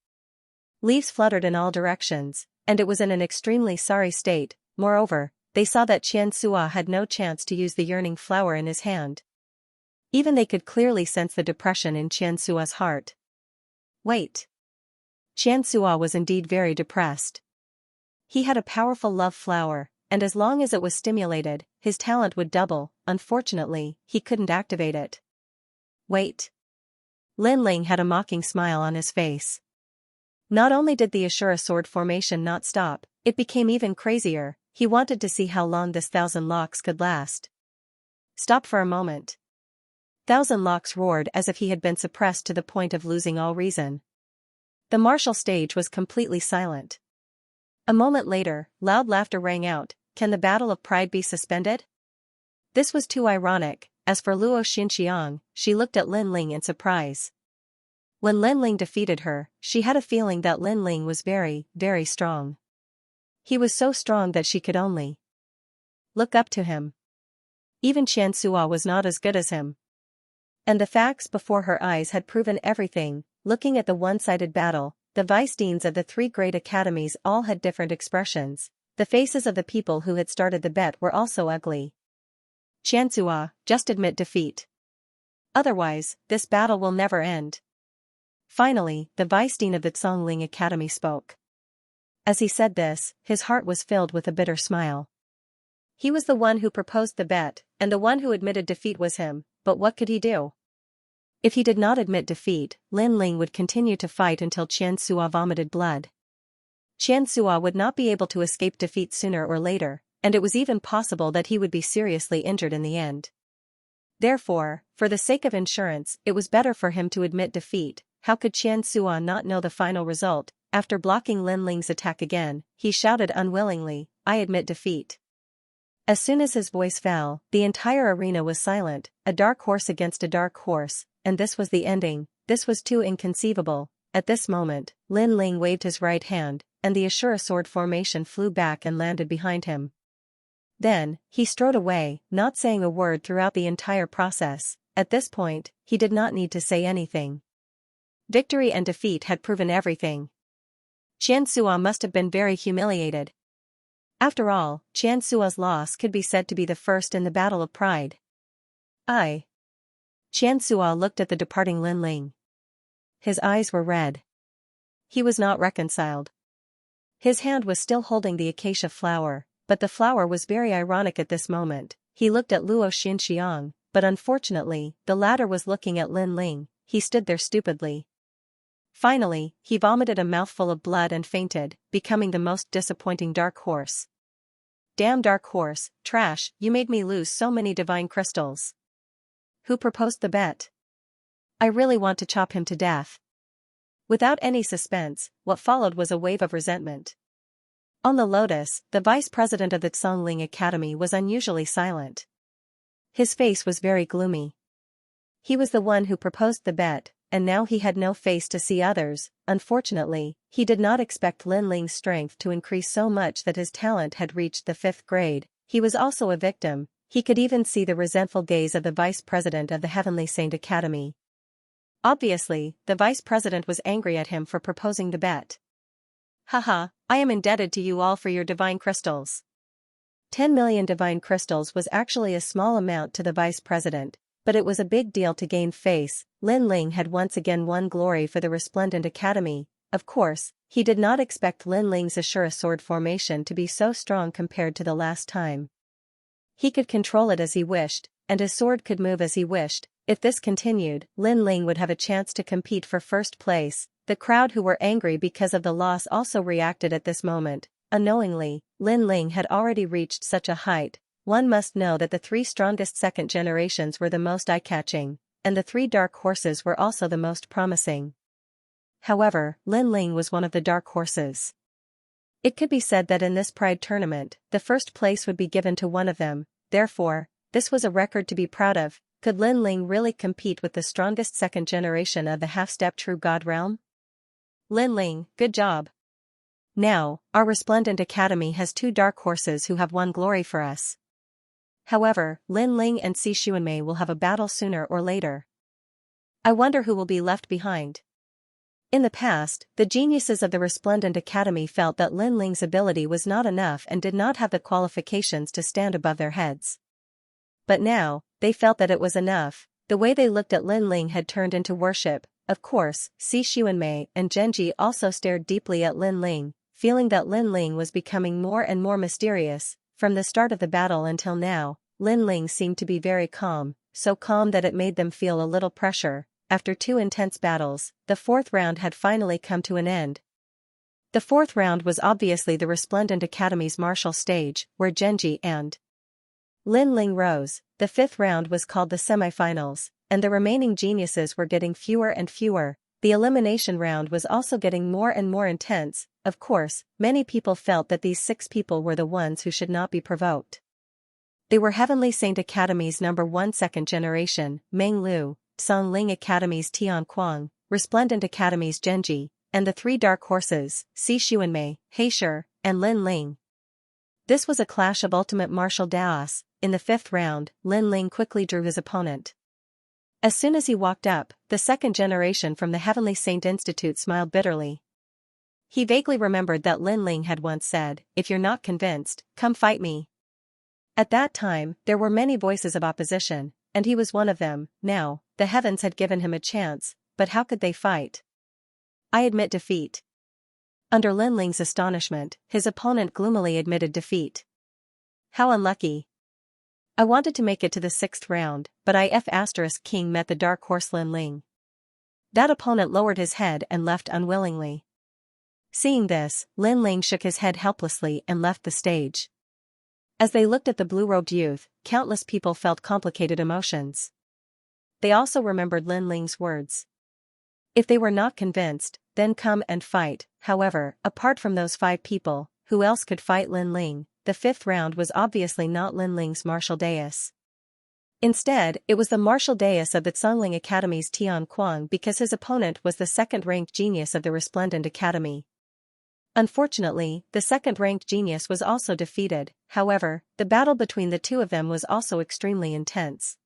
Leaves fluttered in all directions, and it was in an extremely sorry state. Moreover, they saw that Xianxia had no chance to use the yearning flower in his hand. Even they could clearly sense the depression in Xianxia's heart. Wait. Xianxia was indeed very depressed. He had a powerful love flower, and as long as it was stimulated, his talent would double. Unfortunately, he couldn't activate it. Wait. Lin Ling had a mocking smile on his face. Not only did the Ashura sword formation not stop, it became even crazier. He wanted to see how long this Thousand Locks could last. Stop for a moment. Thousand Locks roared as if he had been suppressed to the point of losing all reason. The martial stage was completely silent. A moment later, loud laughter rang out. Can the battle of pride be suspended? This was too ironic. As for Luo Xinxiang, she looked at Lin Ling in surprise. When Lin Ling defeated her, she had a feeling that Lin Ling was very, very strong. He was so strong that she could only look up to him. Even Xianxia was not as good as him. And the facts before her eyes had proven everything. Looking at the one-sided battle, the vice-deans of the three great academies all had different expressions. The faces of the people who had started the bet were also ugly. Xianxia, just admit defeat. Otherwise, this battle will never end. Finally, the vice-dean of the Zhongling Academy spoke. As he said this, his heart was filled with a bitter smile. He was the one who proposed the bet, and the one who admitted defeat was him, but what could he do? If he did not admit defeat, Lin Ling would continue to fight until Xianxia vomited blood. Xianxia would not be able to escape defeat sooner or later, and it was even possible that he would be seriously injured in the end. Therefore, for the sake of insurance, it was better for him to admit defeat. How could Xianxia not know the final result? After blocking Lin Ling's attack again, he shouted unwillingly, I admit defeat. As soon as his voice fell, the entire arena was silent, a dark horse against a dark horse, and this was the ending. This was too inconceivable. At this moment, Lin Ling waved his right hand, and the Ashura sword formation flew back and landed behind him. Then, he strode away, not saying a word throughout the entire process. At this point, he did not need to say anything. Victory and defeat had proven everything. Xianxia must have been very humiliated. After all, Xianxia's loss could be said to be the first in the battle of pride. Xianxia looked at the departing Lin Ling. His eyes were red. He was not reconciled. His hand was still holding the acacia flower, but the flower was very ironic at this moment. He looked at Luo Xinxiang, but unfortunately, the latter was looking at Lin Ling. He stood there stupidly. Finally, he vomited a mouthful of blood and fainted, becoming the most disappointing dark horse. Damn dark horse, trash, you made me lose so many divine crystals. Who proposed the bet? I really want to chop him to death. Without any suspense, what followed was a wave of resentment. On the Lotus, the vice president of the Zhongling Academy was unusually silent. His face was very gloomy. He was the one who proposed the bet, and now he had no face to see others. Unfortunately, he did not expect Lin Ling's strength to increase so much that his talent had reached the 5th grade. He was also a victim. He could even see the resentful gaze of the vice president of the Heavenly Saint Academy. Obviously, the vice president was angry at him for proposing the bet. Haha, I am indebted to you all for your divine crystals. 10 million divine crystals was actually a small amount to the vice president, but it was a big deal to gain face. Lin Ling had once again won glory for the resplendent academy. Of course, he did not expect Lin Ling's Ashura sword formation to be so strong compared to the last time. He could control it as he wished, and his sword could move as he wished. If this continued, Lin Ling would have a chance to compete for first place. The crowd who were angry because of the loss also reacted at this moment. Unknowingly, Lin Ling had already reached such a height. One must know that the 3 strongest second generations were the most eye-catching, and the 3 dark horses were also the most promising. However, Lin Ling was one of the dark horses. It could be said that in this pride tournament, the first place would be given to one of them. Therefore, this was a record to be proud of. Could Lin Ling really compete with the strongest second generation of the half-step true god realm? Lin Ling, good job. Now, our resplendent academy has 2 dark horses who have won glory for us. However, Lin Ling and Si Xuanmei will have a battle sooner or later. I wonder who will be left behind. In the past, the geniuses of the Resplendent Academy felt that Lin Ling's ability was not enough and did not have the qualifications to stand above their heads. But now, they felt that it was enough. The way they looked at Lin Ling had turned into worship. Of course, Si Xuanmei and Genji also stared deeply at Lin Ling, feeling that Lin Ling was becoming more and more mysterious. From the start of the battle until now, Lin Ling seemed to be very calm, so calm that it made them feel a little pressure. After 2 intense battles, the 4th round had finally come to an end. The 4th round was obviously the Resplendent Academy's martial stage, where Genji and Lin Ling rose. The 5th round was called the semifinals, and the remaining geniuses were getting fewer and fewer. The elimination round was also getting more and more intense. Of course, many people felt that these 6 people were the ones who should not be provoked. They were Heavenly Saint Academy's number 1 second generation, Meng Lu, Songling Academy's Tian Kuang, Resplendent Academy's Genji, and the 3 dark horses, Si Xuanmei, Heisher, and Lin Ling. This was a clash of ultimate martial daos. In the 5th round, Lin Ling quickly drew his opponent. As soon as he walked up, the 2nd generation from the Heavenly Saint Institute smiled bitterly. He vaguely remembered that Lin Ling had once said, "If you're not convinced, come fight me." At that time, there were many voices of opposition, and he was one of them. Now, the heavens had given him a chance, but how could they fight? "I admit defeat." Under Lin Ling's astonishment, his opponent gloomily admitted defeat. "How unlucky. I wanted to make it to the 6th round, but King met the dark horse Lin Ling." That opponent lowered his head and left unwillingly. Seeing this, Lin Ling shook his head helplessly and left the stage. As they looked at the blue-robed youth, countless people felt complicated emotions. They also remembered Lin Ling's words. If they were not convinced, then come and fight. However, apart from those 5 people, who else could fight Lin Ling? The 5th round was obviously not Lin Ling's martial dais. Instead, it was the martial dais of the Songling Academy's Tian Kuang, because his opponent was the 2nd-ranked genius of the Resplendent Academy. Unfortunately, the 2nd-ranked genius was also defeated. However, the battle between the 2 of them was also extremely intense.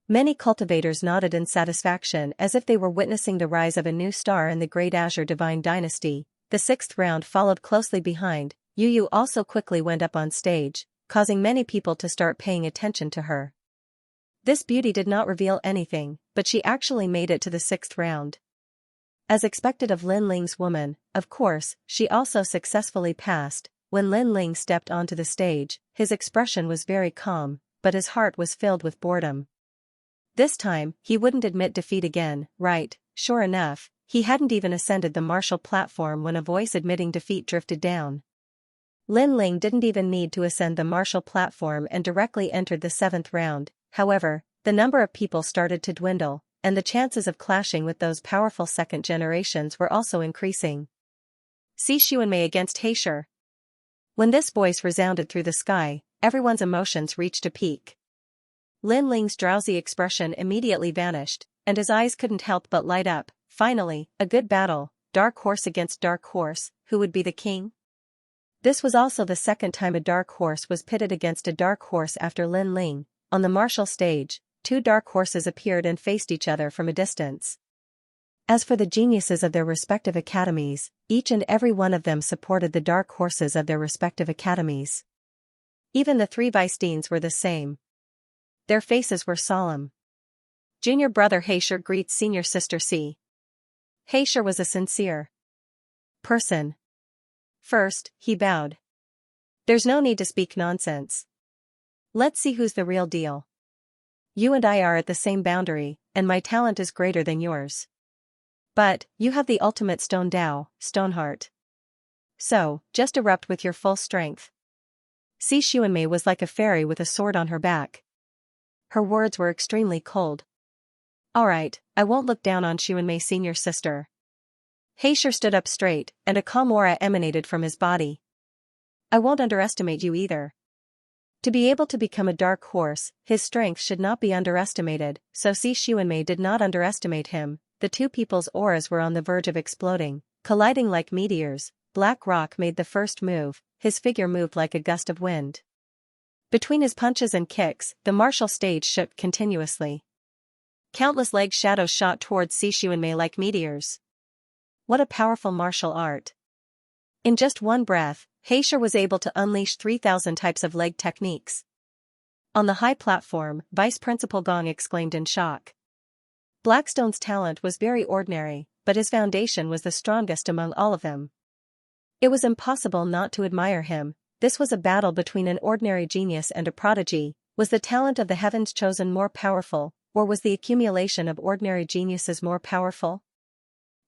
Many cultivators nodded in satisfaction as if they were witnessing the rise of a new star in the Great Azure Divine Dynasty. The 6th round followed closely behind. Yu Yu also quickly went up on stage, causing many people to start paying attention to her. This beauty did not reveal anything, but she actually made it to the 6th round. As expected of Lin Ling's woman, of course, she also successfully passed. When Lin Ling stepped onto the stage, his expression was very calm, but his heart was filled with boredom. This time, he wouldn't admit defeat again, right? Sure enough, he hadn't even ascended the martial platform when a voice admitting defeat drifted down. Lin Ling didn't even need to ascend the martial platform and directly entered the 7th round. However, the number of people started to dwindle, and the chances of clashing with those powerful 2nd generations were also increasing. Si Xuanmei against Heisher. When this voice resounded through the sky, everyone's emotions reached a peak. Lin Ling's drowsy expression immediately vanished, and his eyes couldn't help but light up. Finally, a good battle, dark horse against dark horse. Who would be the king? This was also the 2nd time a dark horse was pitted against a dark horse after Lin Ling. On the martial stage, 2 dark horses appeared and faced each other from a distance. As for the geniuses of their respective academies, each and every one of them supported the dark horses of their respective academies. Even the 3 vice deans were the same. Their faces were solemn. Junior brother Heisher greets senior sister Si. Heisher was a sincere person. First, he bowed. "There's no need to speak nonsense. Let's see who's the real deal. You and I are at the same boundary, and my talent is greater than yours. But, you have the ultimate stone Dao, Stoneheart. So, just erupt with your full strength." Si Xuanmei was like a fairy with a sword on her back. Her words were extremely cold. "Alright, I won't look down on Xuanmei senior sister." Heisher stood up straight, and a calm aura emanated from his body. "I won't underestimate you either." To be able to become a dark horse, his strength should not be underestimated, so Si Xuanmei did not underestimate him. The 2 people's auras were on the verge of exploding, colliding like meteors. Black Rock made the first move, his figure moved like a gust of wind. Between his punches and kicks, the martial stage shook continuously. Countless leg shadows shot towards Xianxia like meteors. What a powerful martial art. In just one breath, Xianxia was able to unleash 3,000 types of leg techniques. On the high platform, Vice Principal Gong exclaimed in shock. Blackstone's talent was very ordinary, but his foundation was the strongest among all of them. It was impossible not to admire him. This was a battle between an ordinary genius and a prodigy. Was the talent of the heavens chosen more powerful, or was the accumulation of ordinary geniuses more powerful?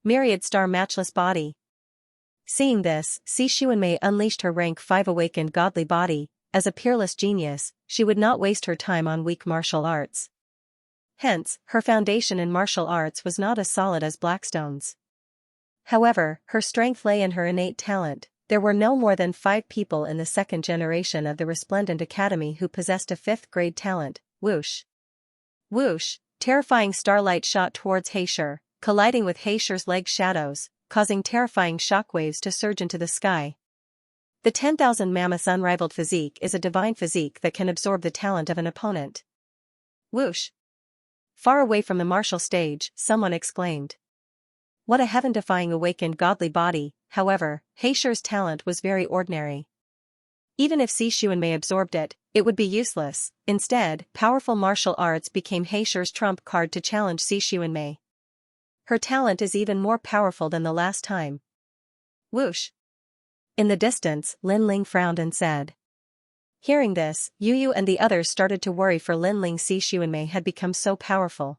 Myriad star matchless body. Seeing this, Xianxia unleashed her rank 5 awakened godly body. As a peerless genius, she would not waste her time on weak martial arts. Hence, her foundation in martial arts was not as solid as Blackstone's. However, her strength lay in her innate talent. There were no more than 5 people in the second generation of the Resplendent Academy who possessed a 5th grade talent. Whoosh! Whoosh! Terrifying starlight shot towards Xianxia, colliding with Xianxia's leg shadows, causing terrifying shockwaves to surge into the sky. The 10,000 mammoth's unrivaled physique is a divine physique that can absorb the talent of an opponent. Whoosh! Far away from the martial stage, someone exclaimed. What a heaven-defying awakened godly body. However, Xianxia's talent was very ordinary. Even if Xianxia absorbed it, it would be useless. Instead, powerful martial arts became Xianxia's trump card to challenge Xianxia. Her talent is even more powerful than the last time. Whoosh! In the distance, Lin Ling frowned and said. Hearing this, Yu and the others started to worry for Lin Ling. Xianxia had become so powerful.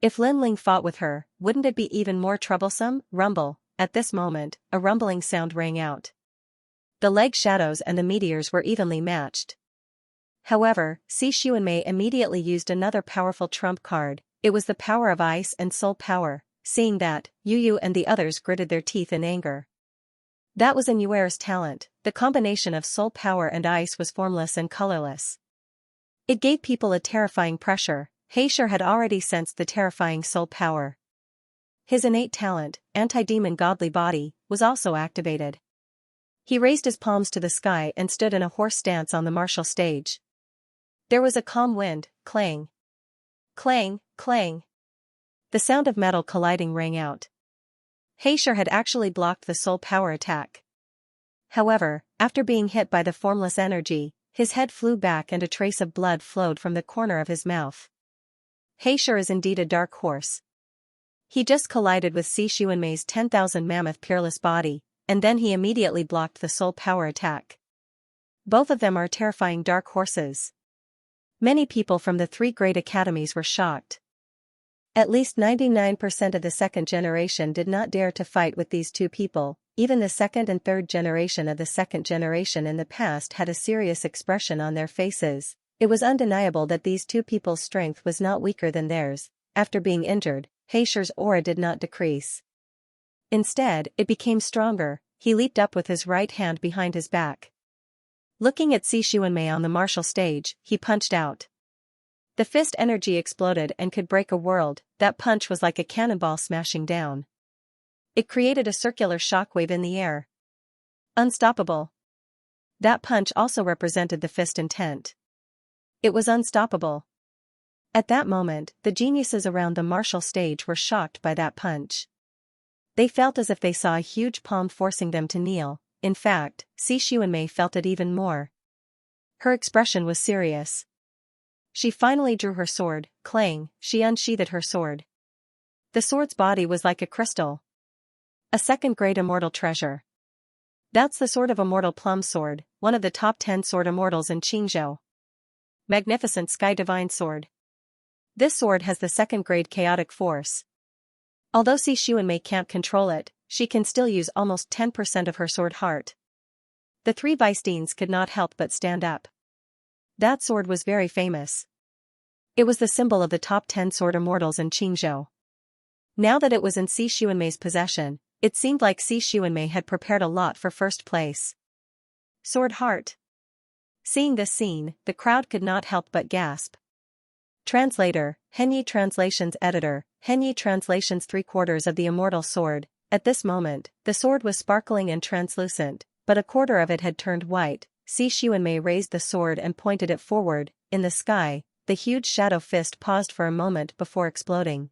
If Lin Ling fought with her, wouldn't it be even more troublesome? Rumble. At this moment, a rumbling sound rang out. The leg shadows and the meteors were evenly matched. However, Xianxia immediately used another powerful trump card. It was the power of ice and soul power. Seeing that, Yu and the others gritted their teeth in anger. That was Yuer's talent. The combination of soul power and ice was formless and colorless. It gave people a terrifying pressure. Xianxia had already sensed the terrifying soul power. His innate talent, anti-demon godly body, was also activated. He raised his palms to the sky and stood in a horse stance on the martial stage. There was a calm wind, clang. Clang, clang. The sound of metal colliding rang out. Xianxia had actually blocked the soul power attack. However, after being hit by the formless energy, his head flew back and a trace of blood flowed from the corner of his mouth. Xianxia is indeed a dark horse. He just collided with Xianxia's 10,000 mammoth peerless body, and then he immediately blocked the soul power attack. Both of them are terrifying dark horses. Many people from the 3 great academies were shocked. At least 99% of the second generation did not dare to fight with these 2 people. Even the second and third generation of the second generation in the past had a serious expression on their faces. It was undeniable that these 2 people's strength was not weaker than theirs. After being injured, Xianxia's aura did not decrease. Instead, it became stronger. He leaped up with his right hand behind his back. Looking at Xianxia on the martial stage, he punched out. The fist energy exploded and could break a world. That punch was like a cannonball smashing down. It created a circular shockwave in the air. Unstoppable. That punch also represented the fist intent. It was unstoppable. At that moment, the geniuses around the martial stage were shocked by that punch. They felt as if they saw a huge palm forcing them to kneel. In fact, Xianxia felt it even more. Her expression was serious. She finally drew her sword. Clang, she unsheathed her sword. The sword's body was like a crystal. A second-grade immortal treasure. That's the sword of Immortal Plum Sword, one of the top 10 sword immortals in Qingzhou. Magnificent Sky Divine Sword. This sword has the second-grade chaotic force. Although Xianxia can't control it, she can still use almost 10% of her sword heart. The 3 Vice-Deans could not help but stand up. That sword was very famous. It was the symbol of the top 10 sword immortals in Qingzhou. Now that it was in Xianxia's possession, it seemed like Xianxia had prepared a lot for first place. Sword heart. Seeing this scene, the crowd could not help but gasp. Translator, Henyi Translations Editor, Henyi Translations 3/4 of the immortal sword. At this moment, the sword was sparkling and translucent, but a quarter of it had turned white. Xianxia raised the sword and pointed it forward. In the sky, the huge shadow fist paused for a moment before exploding.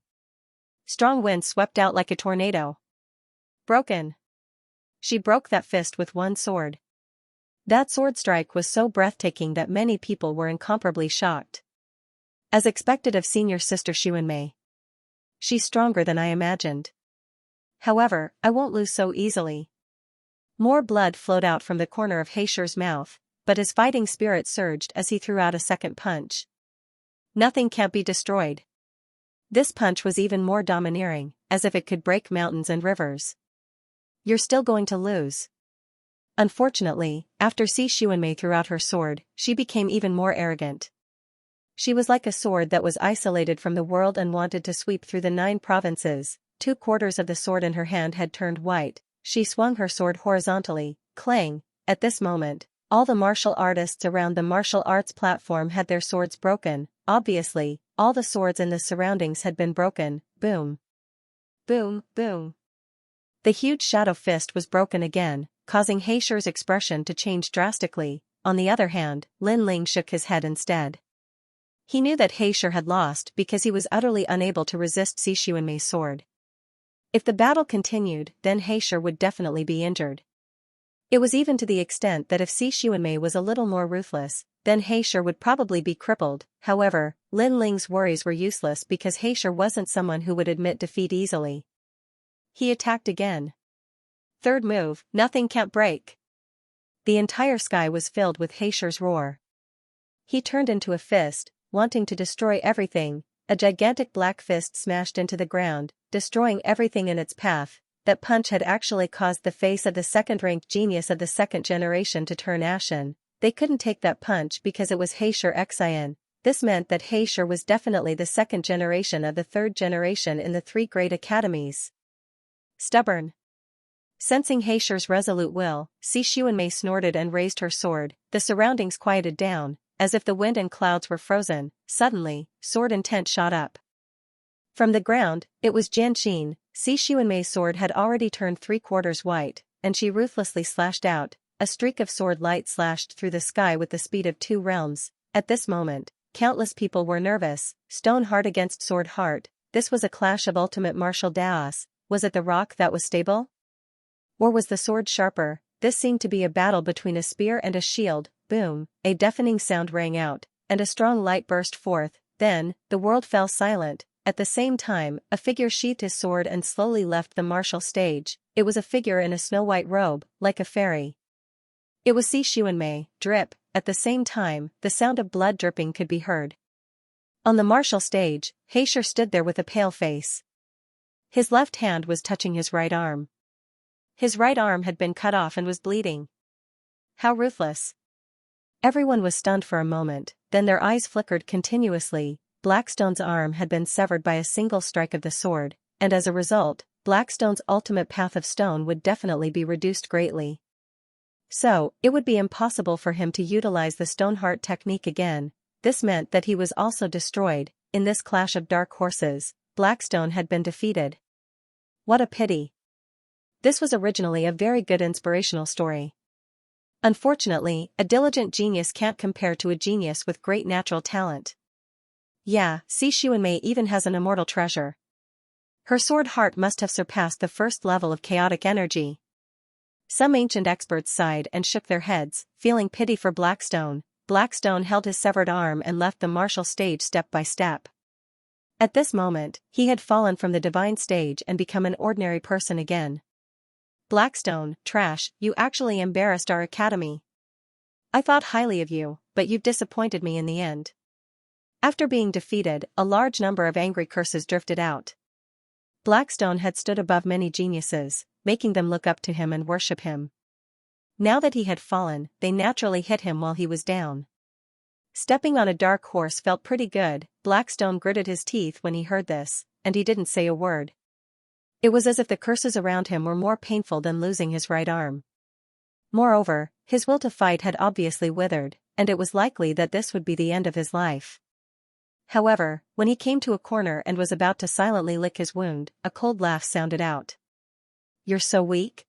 Strong wind swept out like a tornado. Broken. She broke that fist with one sword. That sword strike was so breathtaking that many people were incomparably shocked. As expected of senior sister Xianxia. She's stronger than I imagined. However, I won't lose so easily. More blood flowed out from the corner of Heisher's mouth, but his fighting spirit surged as he threw out a second punch. Nothing can't be destroyed. This punch was even more domineering, as if it could break mountains and rivers. You're still going to lose. Unfortunately, after Xianxia threw out her sword, she became even more arrogant. She was like a sword that was isolated from the world and wanted to sweep through the 9 provinces. 2/4 of the sword in her hand had turned white. She swung her sword horizontally, clang. At this moment, all the martial artists around the martial arts platform had their swords broken. Obviously, all the swords in the surroundings had been broken. Boom. Boom, boom. The huge shadow fist was broken again, causing Heisher's expression to change drastically. On the other hand, Lin Ling shook his head instead. He knew that Heisher had lost because he was utterly unable to resist Xianxia's sword. If the battle continued, then Heisher would definitely be injured. It was even to the extent that if Xianxia was a little more ruthless, then Heisher would probably be crippled. However, Lin Ling's worries were useless because Heisher wasn't someone who would admit defeat easily. He attacked again. Third move, nothing can't break. The entire sky was filled with Heisher's roar. He turned into a fist, wanting to destroy everything. A gigantic black fist smashed into the ground, destroying everything in its path. That punch had actually caused the face of the second-ranked genius of the second generation to turn ashen. They couldn't take that punch because it was Heisher Xian. This meant that Heisher was definitely the second generation of the third generation in the 3 great academies. Stubborn. Sensing Heisher's resolute will, Xianxia snorted and raised her sword. The surroundings quieted down, as if the wind and clouds were frozen. Suddenly, sword intent shot up. From the ground, it was Jianqin. Xianxia's sword had already turned 3/4 white, and she ruthlessly slashed out. A streak of sword light slashed through the sky with the speed of 2 realms. At this moment, countless people were nervous. Stone heart against sword heart. This was a clash of ultimate martial daos. Was it the rock that was stable? Or was the sword sharper? This seemed to be a battle between a spear and a shield. Boom, a deafening sound rang out, and a strong light burst forth. Then, the world fell silent. At the same time, a figure sheathed his sword and slowly left the martial stage. It was a figure in a snow-white robe, like a fairy. It was Xianxia. Drip. At the same time, the sound of blood dripping could be heard. On the martial stage, Heisher stood there with a pale face. His left hand was touching his right arm. His right arm had been cut off and was bleeding. How ruthless. Everyone was stunned for a moment, then their eyes flickered continuously. Blackstone's arm had been severed by a single strike of the sword, and as a result, Blackstone's ultimate path of stone would definitely be reduced greatly. So, it would be impossible for him to utilize the Stoneheart technique again. This meant that he was also destroyed. In this clash of dark horses, Blackstone had been defeated. What a pity. This was originally a very good inspirational story. Unfortunately, a diligent genius can't compare to a genius with great natural talent. Yeah, Xianxia even has an immortal treasure. Her sword heart must have surpassed the first level of chaotic energy. Some ancient experts sighed and shook their heads, feeling pity for Blackstone. Blackstone held his severed arm and left the martial stage step by step. At this moment, he had fallen from the divine stage and become an ordinary person again. Blackstone, trash, you actually embarrassed our academy. I thought highly of you, but you've disappointed me in the end. After being defeated, a large number of angry curses drifted out. Blackstone had stood above many geniuses, making them look up to him and worship him. Now that he had fallen, they naturally hit him while he was down. Stepping on a dark horse felt pretty good. Blackstone gritted his teeth when he heard this, and he didn't say a word. It was as if the curses around him were more painful than losing his right arm. Moreover, his will to fight had obviously withered, and it was likely that this would be the end of his life. However, when he came to a corner and was about to silently lick his wound, a cold laugh sounded out. You're so weak?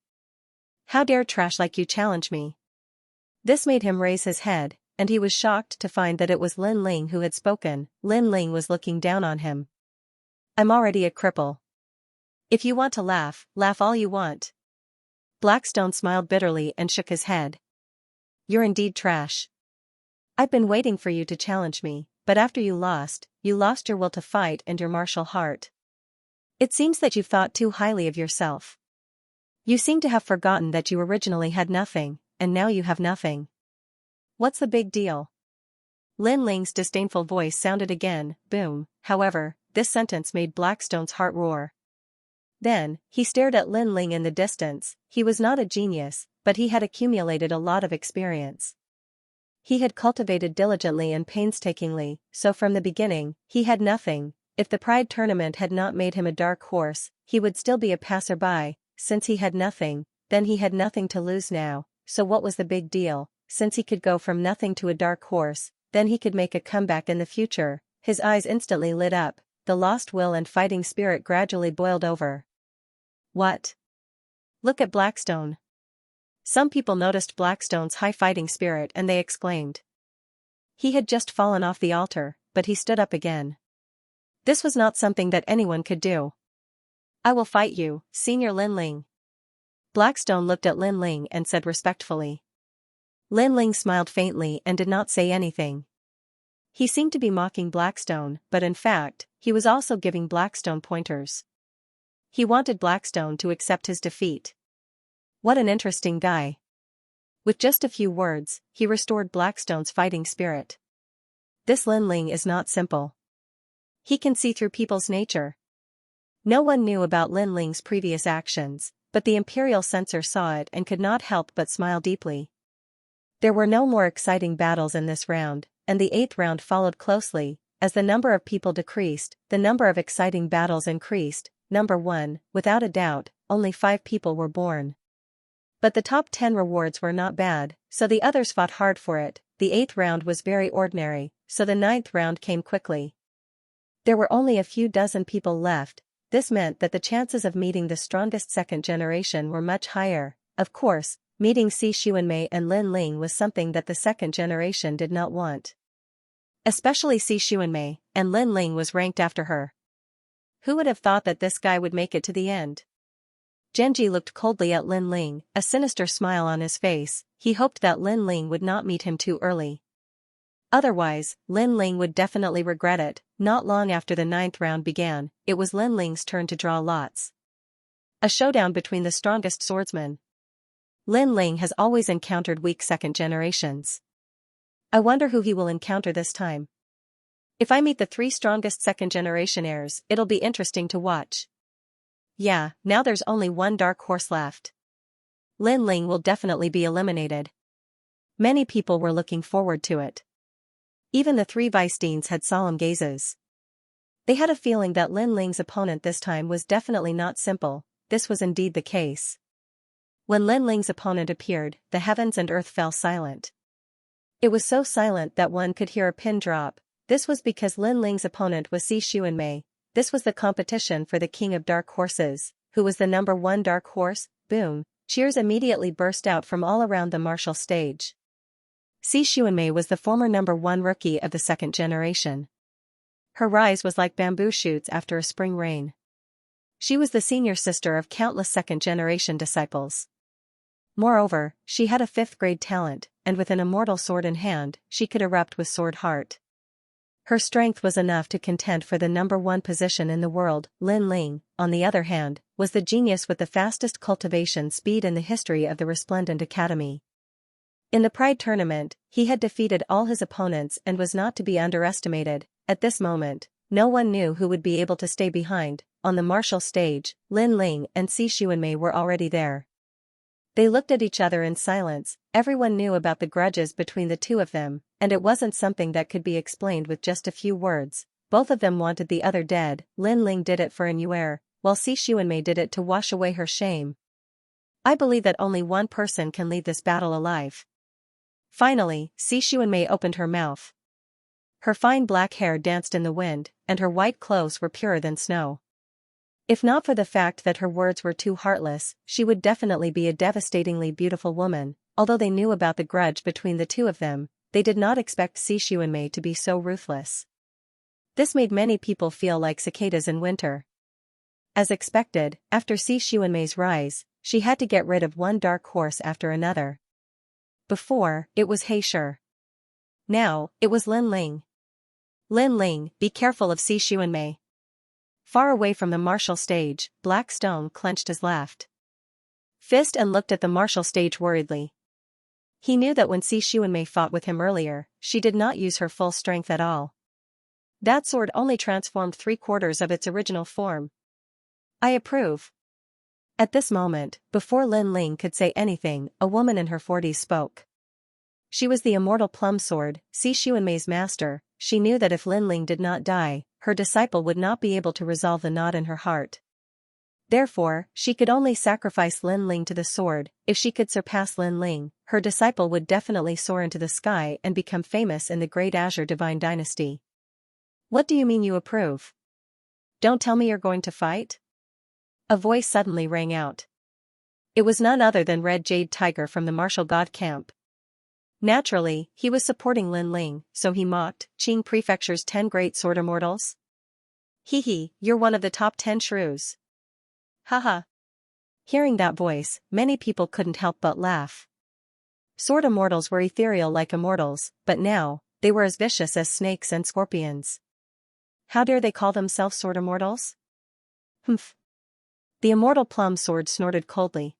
How dare trash like you challenge me? This made him raise his head, and he was shocked to find that it was Lin Ling who had spoken. Lin Ling was looking down on him. "I'm already a cripple. If you want to laugh, laugh all you want." Blackstone smiled bitterly and shook his head. "You're indeed trash. I've been waiting for you to challenge me, but after you lost your will to fight and your martial heart. It seems that you've thought too highly of yourself. You seem to have forgotten that you originally had nothing, and now you have nothing. What's the big deal?" Lin Ling's disdainful voice sounded again, boom. However, this sentence made Blackstone's heart roar. Then, he stared at Lin Ling in the distance. He was not a genius, but he had accumulated a lot of experience. He had cultivated diligently and painstakingly, so from the beginning, he had nothing. If the Pride tournament had not made him a dark horse, he would still be a passerby. Since he had nothing, then he had nothing to lose now, so what was the big deal? Since he could go from nothing to a dark horse, then he could make a comeback in the future. His eyes instantly lit up, the lost will and fighting spirit gradually boiled over. What? Look at Blackstone. Some people noticed Blackstone's high fighting spirit and they exclaimed. He had just fallen off the altar, but he stood up again. This was not something that anyone could do. "I will fight you, Senior Lin Ling." Blackstone looked at Lin Ling and said respectfully. Lin Ling smiled faintly and did not say anything. He seemed to be mocking Blackstone, but in fact, he was also giving Blackstone pointers. He wanted Blackstone to accept his defeat. What an interesting guy. With just a few words, he restored Blackstone's fighting spirit. This Lin Ling is not simple. He can see through people's nature. No one knew about Lin Ling's previous actions, but the Imperial censor saw it and could not help but smile deeply. There were no more exciting battles in this round, and the 8th round followed closely. As the number of people decreased, the number of exciting battles increased. Number 1, without a doubt, only 5 people were born. But the top 10 rewards were not bad, so the others fought hard for it. The 8th round was very ordinary, so the 9th round came quickly. There were only a few dozen people left. This meant that the chances of meeting the strongest second generation were much higher. Of course, meeting Xianxia and Lin Ling was something that the second generation did not want. Especially Xianxia, and Lin Ling was ranked after her. Who would have thought that this guy would make it to the end? Genji looked coldly at Lin Ling, a sinister smile on his face. He hoped that Lin Ling would not meet him too early. Otherwise, Lin Ling would definitely regret it. Not long after the 9th round began, it was Lin Ling's turn to draw lots. A showdown between the strongest swordsmen. Lin Ling has always encountered weak second generations. I wonder who he will encounter this time. If I meet the 3 strongest second generation heirs, it'll be interesting to watch. Yeah, now there's only one dark horse left. Lin Ling will definitely be eliminated. Many people were looking forward to it. Even the 3 vice deans had solemn gazes. They had a feeling that Lin Ling's opponent this time was definitely not simple. This was indeed the case. When Lin Ling's opponent appeared, the heavens and earth fell silent. It was so silent that one could hear a pin drop. This was because Lin Ling's opponent was Xianxia. This was the competition for the king of dark horses. Who was the number 1 dark horse? Boom! Cheers immediately burst out from all around the martial stage. Xianxia was the former number 1 rookie of the second generation. Her rise was like bamboo shoots after a spring rain. She was the senior sister of countless second generation disciples. Moreover, she had a 5th grade talent, and with an immortal sword in hand, she could erupt with sword heart. Her strength was enough to contend for the number 1 position in the world. Lin Ling, on the other hand, was the genius with the fastest cultivation speed in the history of the Resplendent Academy. In the Pride tournament, he had defeated all his opponents and was not to be underestimated. At this moment, no one knew who would be able to stay behind. On the martial stage, Lin Ling and Xianxia were already there. They looked at each other in silence. Everyone knew about the grudges between the two of them, and it wasn't something that could be explained with just a few words. Both of them wanted the other dead. Lin Ling did it for an heir, while Xianxia did it to wash away her shame. I believe that only one person can leave this battle alive. Finally, Xianxia opened her mouth. Her fine black hair danced in the wind, and her white clothes were purer than snow. If not for the fact that her words were too heartless, she would definitely be a devastatingly beautiful woman. Although they knew about the grudge between the two of them, they did not expect Xianxia to be so ruthless. This made many people feel like cicadas in winter. As expected, after Xianxia's rise, she had to get rid of one dark horse after another. Before, it was He Shi. Now, it was Lin Ling. Lin Ling, be careful of Xianxia. Far away from the martial stage, Black Stone clenched his left fist and looked at the martial stage worriedly. He knew that when Xianxia fought with him earlier, she did not use her full strength at all. That sword only transformed 3/4 of its original form. I approve. At this moment, before Lin Ling could say anything, a woman in her 40s spoke. She was the immortal plum sword, Xianxia's master. She knew that if Lin Ling did not die, her disciple would not be able to resolve the knot in her heart. Therefore, she could only sacrifice Lin Ling to the sword. If she could surpass Lin Ling, her disciple would definitely soar into the sky and become famous in the Great Azure Divine Dynasty. What do you mean you approve? Don't tell me you're going to fight? A voice suddenly rang out. It was none other than Red Jade Tiger from the martial god camp. Naturally, he was supporting Lin Ling, so he mocked, Qing Prefecture's 10 great sword immortals? Hee, you're one of the top 10 shrews. Haha. Hearing that voice, many people couldn't help but laugh. Sword immortals were ethereal like immortals, but now, they were as vicious as snakes and scorpions. How dare they call themselves sword immortals? Humph. The immortal plum sword snorted coldly.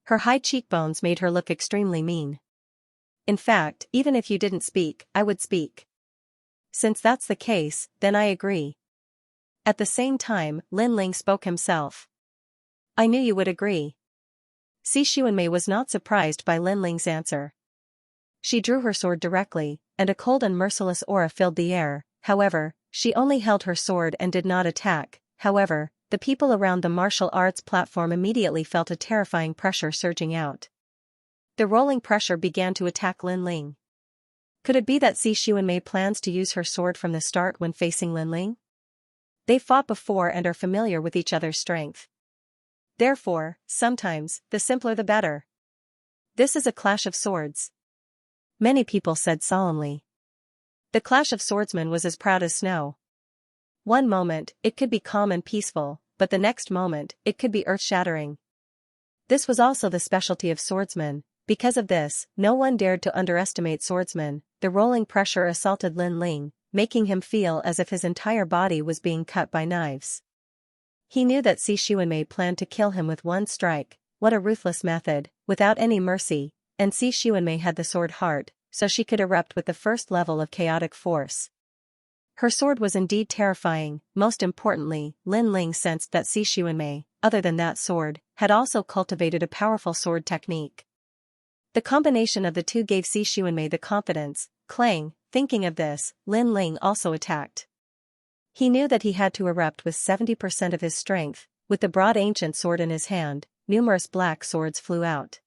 Her high cheekbones made her look extremely mean. In fact, even if you didn't speak, I would speak. Since that's the case, then I agree. At the same time, Lin Ling spoke himself. I knew you would agree. Xianxia was not surprised by Lin Ling's answer. She drew her sword directly, and a cold and merciless aura filled the air. However, she only held her sword and did not attack. However, the people around the martial arts platform immediately felt a terrifying pressure surging out. The rolling pressure began to attack Lin Ling. Could it be that Xianxia plans to use her sword from the start when facing Lin Ling? They fought before and are familiar with each other's strength. Therefore, sometimes, the simpler the better. This is a clash of swords. Many people said solemnly. The clash of swordsmen was as proud as snow. One moment, it could be calm and peaceful, but the next moment, it could be earth-shattering. This was also the specialty of swordsmen. Because of this, no one dared to underestimate swordsmen. The rolling pressure assaulted Lin Ling, making him feel as if his entire body was being cut by knives. He knew that Xianxia planned to kill him with one strike. What a ruthless method, without any mercy, and Xianxia had the sword heart, so she could erupt with the first level of chaotic force. Her sword was indeed terrifying. Most importantly, Lin Ling sensed that Xianxia, other than that sword, had also cultivated a powerful sword technique. The combination of the two gave Xianxia the confidence. Clang, thinking of this, Lin Ling also attacked. He knew that he had to erupt with 70% of his strength. With the broad ancient sword in his hand, numerous black swords flew out.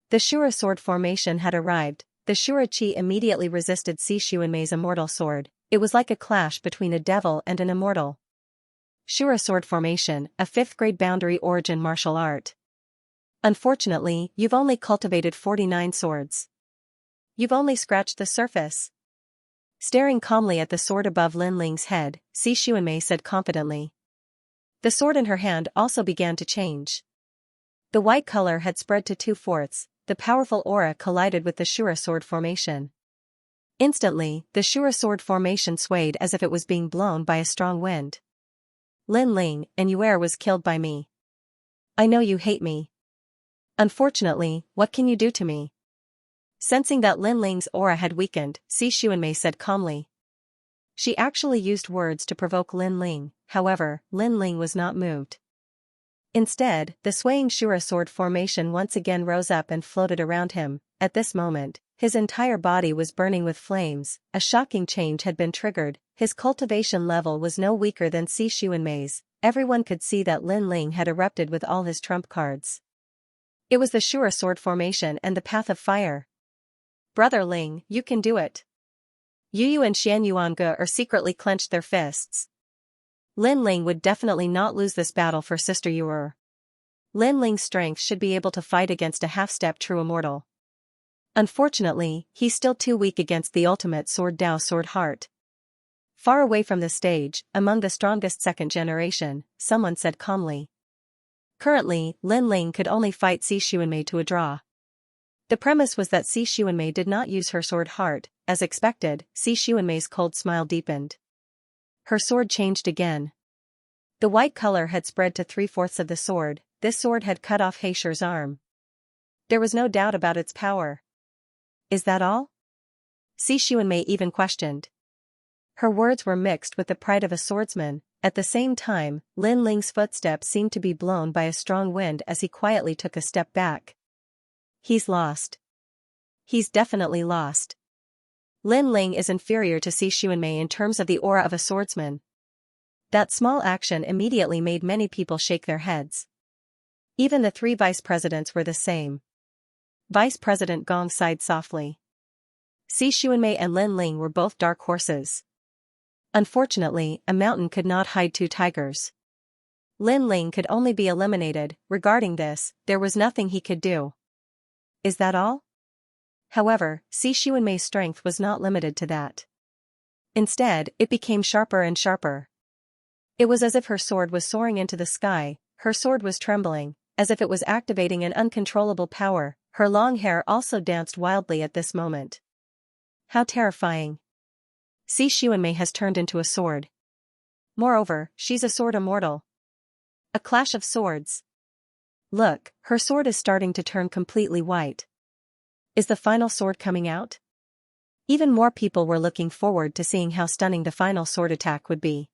The Shura sword formation had arrived. The Shura Qi immediately resisted Xianxia's immortal sword. It was like a clash between a devil and an immortal. Shura sword formation, a 5th-grade boundary origin martial art. Unfortunately, you've only cultivated 49 swords. You've only scratched the surface. Staring calmly at the sword above Lin Ling's head, Xianxia said confidently. The sword in her hand also began to change. The white color had spread to 2/4. The powerful aura collided with the Shura sword formation. Instantly, the Shura sword formation swayed as if it was being blown by a strong wind. Lin Ling, and Yuer was killed by me. I know you hate me. Unfortunately, what can you do to me? Sensing that Lin Ling's aura had weakened, Xianxia said calmly. She actually used words to provoke Lin Ling. However, Lin Ling was not moved. Instead, the swaying Shura sword formation once again rose up and floated around him. At this moment, his entire body was burning with flames. A shocking change had been triggered. His cultivation level was no weaker than Xianxia's. Everyone could see that Lin Ling had erupted with all his trump cards. It was the Shura sword formation and the path of fire. Brother Ling, you can do it. Yu and Xianyuanga are secretly clenched their fists. Lin Ling would definitely not lose this battle for Sister Yuer. Lin Ling's strength should be able to fight against a half-step true immortal. Unfortunately, he's still too weak against the ultimate Sword Dao Sword Heart. Far away from the stage, among the strongest second generation, someone said calmly. Currently, Lin Ling could only fight Xi Xuanmei to a draw. The premise was that Xi Xuanmei did not use her sword heart. As expected, Xi Xuanmei's cold smile deepened. Her sword changed again. The white color had spread to 3/4 of the sword. This sword had cut off Heisher's arm. There was no doubt about its power. Is that all? Xi Xuanmei even questioned. Her words were mixed with the pride of a swordsman. At the same time, Lin Ling's footsteps seemed to be blown by a strong wind as he quietly took a step back. He's lost. He's definitely lost. Lin Ling is inferior to Xi Xuanmei in terms of the aura of a swordsman. That small action immediately made many people shake their heads. Even the 3 vice presidents were the same. Vice President Gong sighed softly. Xi Xuanmei and Lin Ling were both dark horses. Unfortunately, a mountain could not hide 2 tigers. Lin Ling could only be eliminated. Regarding this, there was nothing he could do. Is that all? However, Xi Xuanmei's strength was not limited to that. Instead, it became sharper and sharper. It was as if her sword was soaring into the sky. Her sword was trembling, as if it was activating an uncontrollable power. Her long hair also danced wildly at this moment. How terrifying. Xi Xuanmei has turned into a sword. Moreover, she's a sword immortal. A clash of swords. Look, her sword is starting to turn completely white. Is the final sword coming out? Even more people were looking forward to seeing how stunning the final sword attack would be.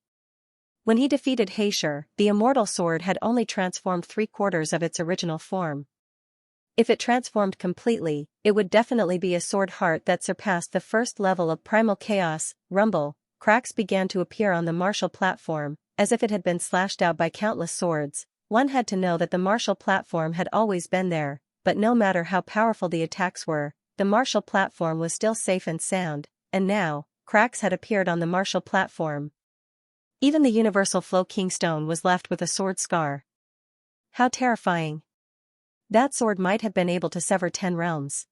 When he defeated Heisher, the immortal sword had only transformed 3/4 of its original form. If it transformed completely, it would definitely be a sword heart that surpassed the first level of primal chaos. Rumble, cracks began to appear on the martial platform, as if it had been slashed out by countless swords. One had to know that the martial platform had always been there, but no matter how powerful the attacks were, the martial platform was still safe and sound, and now, cracks had appeared on the martial platform. Even the universal flow kingstone was left with a sword scar. How terrifying. That sword might have been able to sever 10 realms.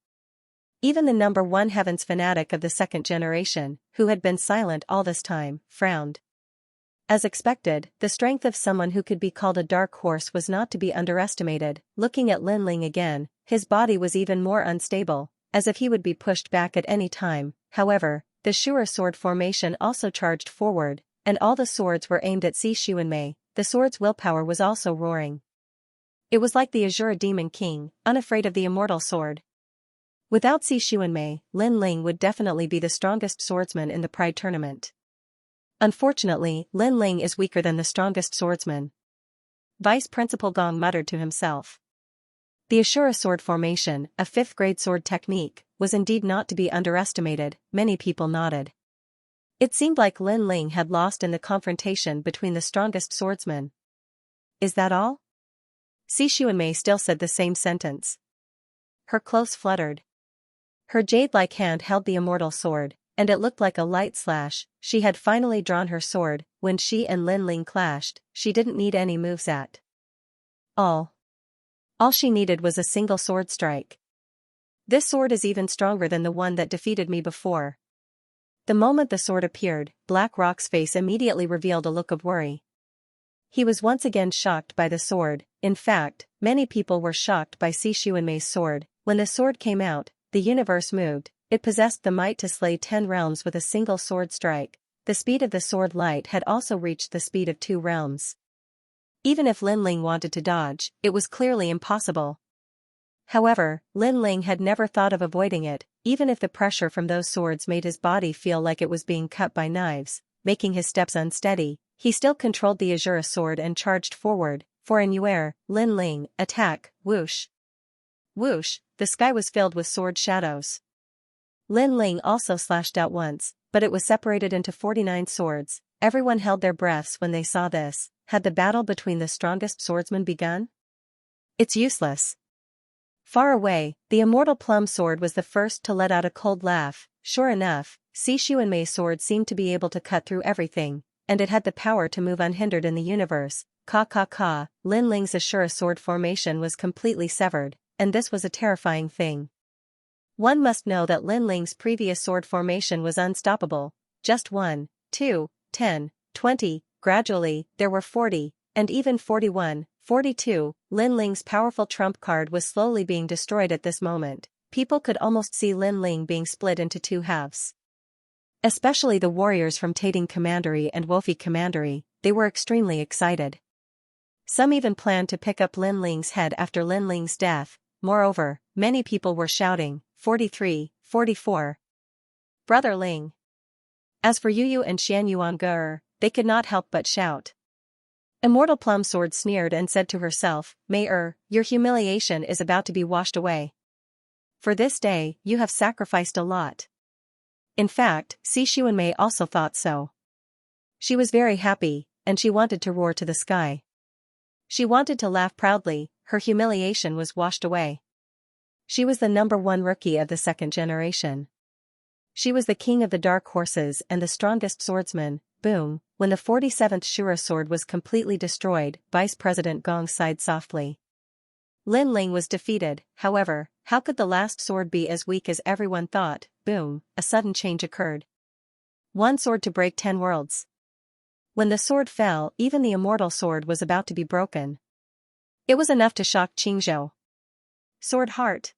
Even the number 1 heavens fanatic of the second generation, who had been silent all this time, frowned. As expected, the strength of someone who could be called a dark horse was not to be underestimated. Looking at Lin Ling again, his body was even more unstable, as if he would be pushed back at any time. However, the Shu'er sword formation also charged forward, and all the swords were aimed at Xi Xuanmei. The sword's willpower was also roaring. It was like the Azure Demon King, unafraid of the immortal sword. Without Xi Xuanmei, Lin Ling would definitely be the strongest swordsman in the Pride tournament. Unfortunately, Lin Ling is weaker than the strongest swordsman. Vice Principal Gong muttered to himself. The Ashura sword formation, a 5th-grade sword technique, was indeed not to be underestimated. Many people nodded. It seemed like Lin Ling had lost in the confrontation between the strongest swordsmen. Is that all? Xi Xuanmei still said the same sentence. Her clothes fluttered. Her jade-like hand held the immortal sword, and it looked like a light slash. She had finally drawn her sword. When she and Lin Ling clashed, she didn't need any moves at all. All she needed was a single sword strike. This sword is even stronger than the one that defeated me before. The moment the sword appeared, Black Rock's face immediately revealed a look of worry. He was once again shocked by the sword. In fact, many people were shocked by Xi Xuanmei's sword. When the sword came out, the universe moved. It possessed the might to slay 10 realms with a single sword strike. The speed of the sword light had also reached the speed of 2 realms. Even if Lin Ling wanted to dodge, it was clearly impossible. However, Lin Ling had never thought of avoiding it. Even if the pressure from those swords made his body feel like it was being cut by knives, making his steps unsteady, he still controlled the Azura sword and charged forward. For in Yuer, Lin Ling, attack, whoosh. Whoosh, the sky was filled with sword shadows. Lin Ling also slashed out once, but it was separated into 49 swords. Everyone held their breaths when they saw this. Had the battle between the strongest swordsmen begun? It's useless. Far away, the immortal plum sword was the first to let out a cold laugh. Sure enough, Xi Xuanmei's sword seemed to be able to cut through everything, and it had the power to move unhindered in the universe. Lin Ling's Ashura sword formation was completely severed, and this was a terrifying thing. One must know that Lin Ling's previous sword formation was unstoppable. Just 1, 2, 10, 20, gradually, there were 40, and even 41, 42, Lin Ling's powerful trump card was slowly being destroyed at this moment. People could almost see Lin Ling being split into two halves. Especially the warriors from Tating Commandery and Wofi Commandery, they were extremely excited. Some even planned to pick up Lin Ling's head after Lin Ling's death. Moreover, many people were shouting, 43, 44. Brother Ling. As for Yu Yu and Xian Yuan, they could not help but shout. Immortal Plum Sword sneered and said to herself, May your humiliation is about to be washed away. For this day, you have sacrificed a lot. In fact, Si Xuanmei also thought so. She was very happy, and she wanted to roar to the sky. She wanted to laugh proudly, her humiliation was washed away. She was the #1 rookie of the second generation. She was the king of the dark horses and the strongest swordsman. Boom, when the 47th Shura sword was completely destroyed, Vice President Gong sighed softly. Lin Ling was defeated, however, how could the last sword be as weak as everyone thought? Boom, a sudden change occurred. One sword to break 10 worlds. When the sword fell, even the immortal sword was about to be broken. It was enough to shock Qingzhou. Sword Heart.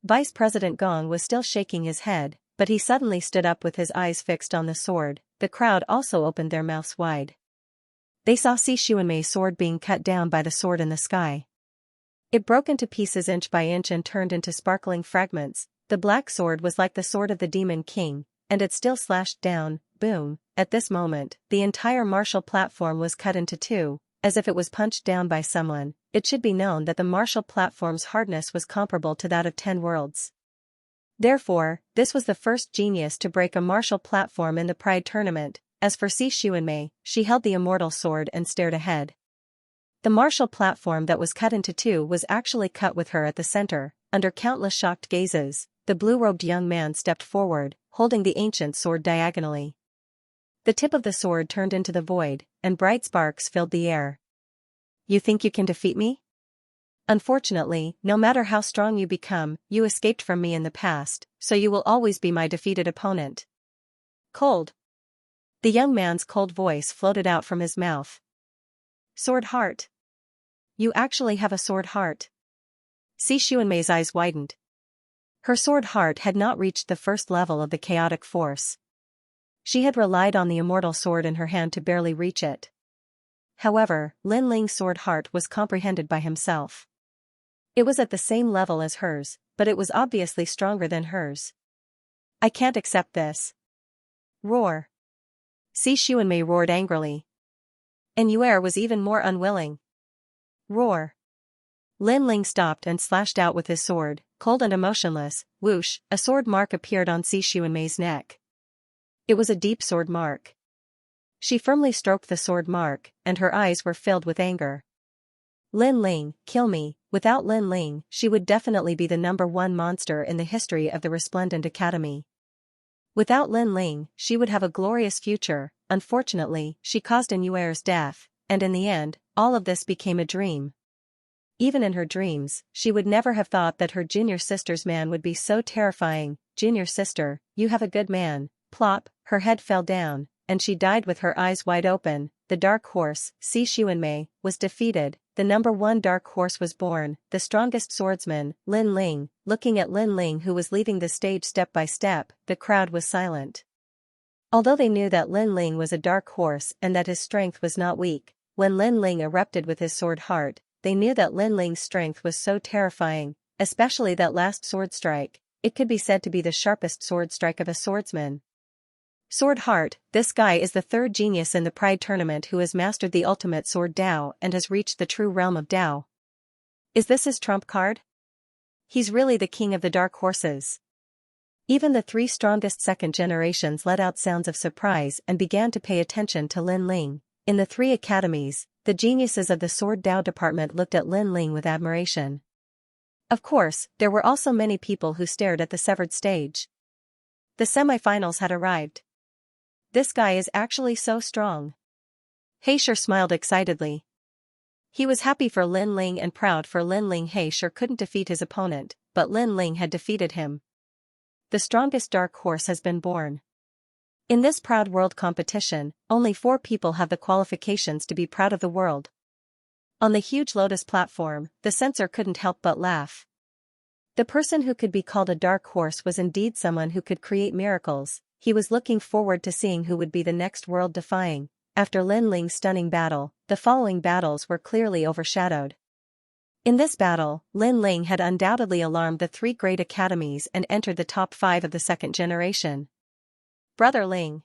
Vice President Gong was still shaking his head, but he suddenly stood up with his eyes fixed on the sword. The crowd also opened their mouths wide. They saw Si Xuanmei's sword being cut down by the sword in the sky. It broke into pieces inch by inch and turned into sparkling fragments. The black sword was like the sword of the Demon King, and it still slashed down. Boom, at this moment, the entire martial platform was cut into two, as if it was punched down by someone. It should be known that the martial platform's hardness was comparable to that of 10 worlds. Therefore, this was the first genius to break a martial platform in the Pride Tournament. As for Si Xuanmei, she held the immortal sword and stared ahead. The martial platform that was cut into two was actually cut with her at the center. Under countless shocked gazes, the blue-robed young man stepped forward, holding the ancient sword diagonally. The tip of the sword turned into the void, and bright sparks filled the air. You think you can defeat me? Unfortunately, no matter how strong you become, you escaped from me in the past, so you will always be my defeated opponent. Cold. The young man's cold voice floated out from his mouth. Sword Heart. You actually have a sword heart. Si Xuanmei's eyes widened. Her sword heart had not reached the first level of the chaotic force. She had relied on the immortal sword in her hand to barely reach it. However, Lin Ling's sword heart was comprehended by himself. It was at the same level as hers, but it was obviously stronger than hers. I can't accept this. Roar. Si Xuanmei roared angrily. And Yuer was even more unwilling. Roar. Lin Ling stopped and slashed out with his sword, cold and emotionless. Whoosh, a sword mark appeared on Si Xuanmei's neck. It was a deep sword mark. She firmly stroked the sword mark, and her eyes were filled with anger. Lin Ling, kill me. Without Lin Ling, she would definitely be the #1 monster in the history of the Resplendent Academy. Without Lin Ling, she would have a glorious future. Unfortunately, she caused Yuer's death, and in the end, all of this became a dream. Even in her dreams, she would never have thought that her junior sister's man would be so terrifying. Junior sister, you have a good man. Plop, her head fell down, and she died with her eyes wide open. The dark horse, Si Xuanmei, was defeated. The #1 dark horse was born, the strongest swordsman, Lin Ling. Looking at Lin Ling, who was leaving the stage step by step, the crowd was silent. Although they knew that Lin Ling was a dark horse and that his strength was not weak, when Lin Ling erupted with his sword heart, they knew that Lin Ling's strength was so terrifying, especially that last sword strike. It could be said to be the sharpest sword strike of a swordsman. Sword Heart, this guy is the third genius in the Pride Tournament who has mastered the ultimate sword Dao and has reached the true realm of Dao. Is this his trump card? He's really the king of the dark horses. Even the 3 strongest second generations let out sounds of surprise and began to pay attention to Lin Ling. In the 3 academies, the geniuses of the Sword Dao department looked at Lin Ling with admiration. Of course, there were also many people who stared at the severed stage. The semifinals had arrived. This guy is actually so strong. Heisher smiled excitedly. He was happy for Lin Ling and proud for Lin Ling. Heisher couldn't defeat his opponent, but Lin Ling had defeated him. the strongest dark horse has been born. In this proud world competition, only 4 people have the qualifications to be proud of the world. On the huge lotus platform, the censor couldn't help but laugh. The person who could be called a dark horse was indeed someone who could create miracles. He was looking forward to seeing who would be the next world-defying. After Lin Ling's stunning battle, the following battles were clearly overshadowed. In this battle, Lin Ling had undoubtedly alarmed the 3 great academies and entered the top 5 of the second generation. Brother Ling.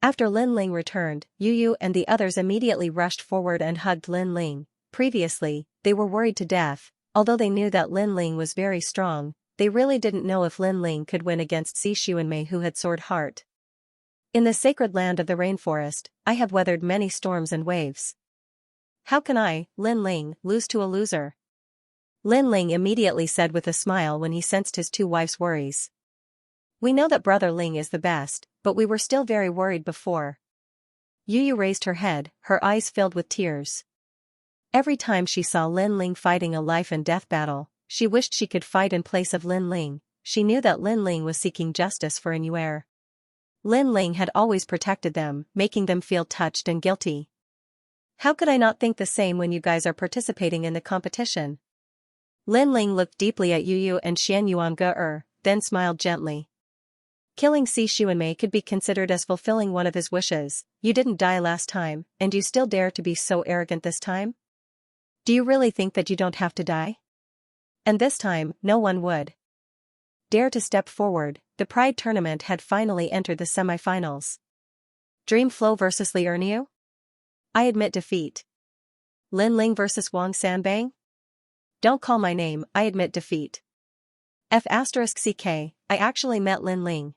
After Lin Ling returned, Yu Yu and the others immediately rushed forward and hugged Lin Ling. Previously, they were worried to death. Although they knew that Lin Ling was very strong, they really didn't know if Lin Ling could win against Xianxia who had sword heart. In the sacred land of the rainforest, I have weathered many storms and waves. How can I, Lin Ling, lose to a loser? Lin Ling immediately said with a smile when he sensed his 2 wives' worries. We know that Brother Ling is the best, but we were still very worried before. Yu Yu raised her head, her eyes filled with tears. Every time she saw Lin Ling fighting a life-and-death battle, she wished she could fight in place of Lin Ling. She knew that Lin Ling was seeking justice for Xianxia. Lin Ling had always protected them, making them feel touched and guilty. How could I not think the same when you guys are participating in the competition? Lin Ling looked deeply at Yu Yu and Xianxia, then smiled gently. Killing Xianxia could be considered as fulfilling one of his wishes. You didn't die last time, and you still dare to be so arrogant this time? Do you really think that you don't have to die? And this time, no one would dare to step forward. The Pride tournament had finally entered the semi-finals. Dream Flow vs. Li Erniu? I admit defeat. Lin Ling vs. Wang Sanbang? Don't call my name, I admit defeat. F***ck, I actually met Lin Ling.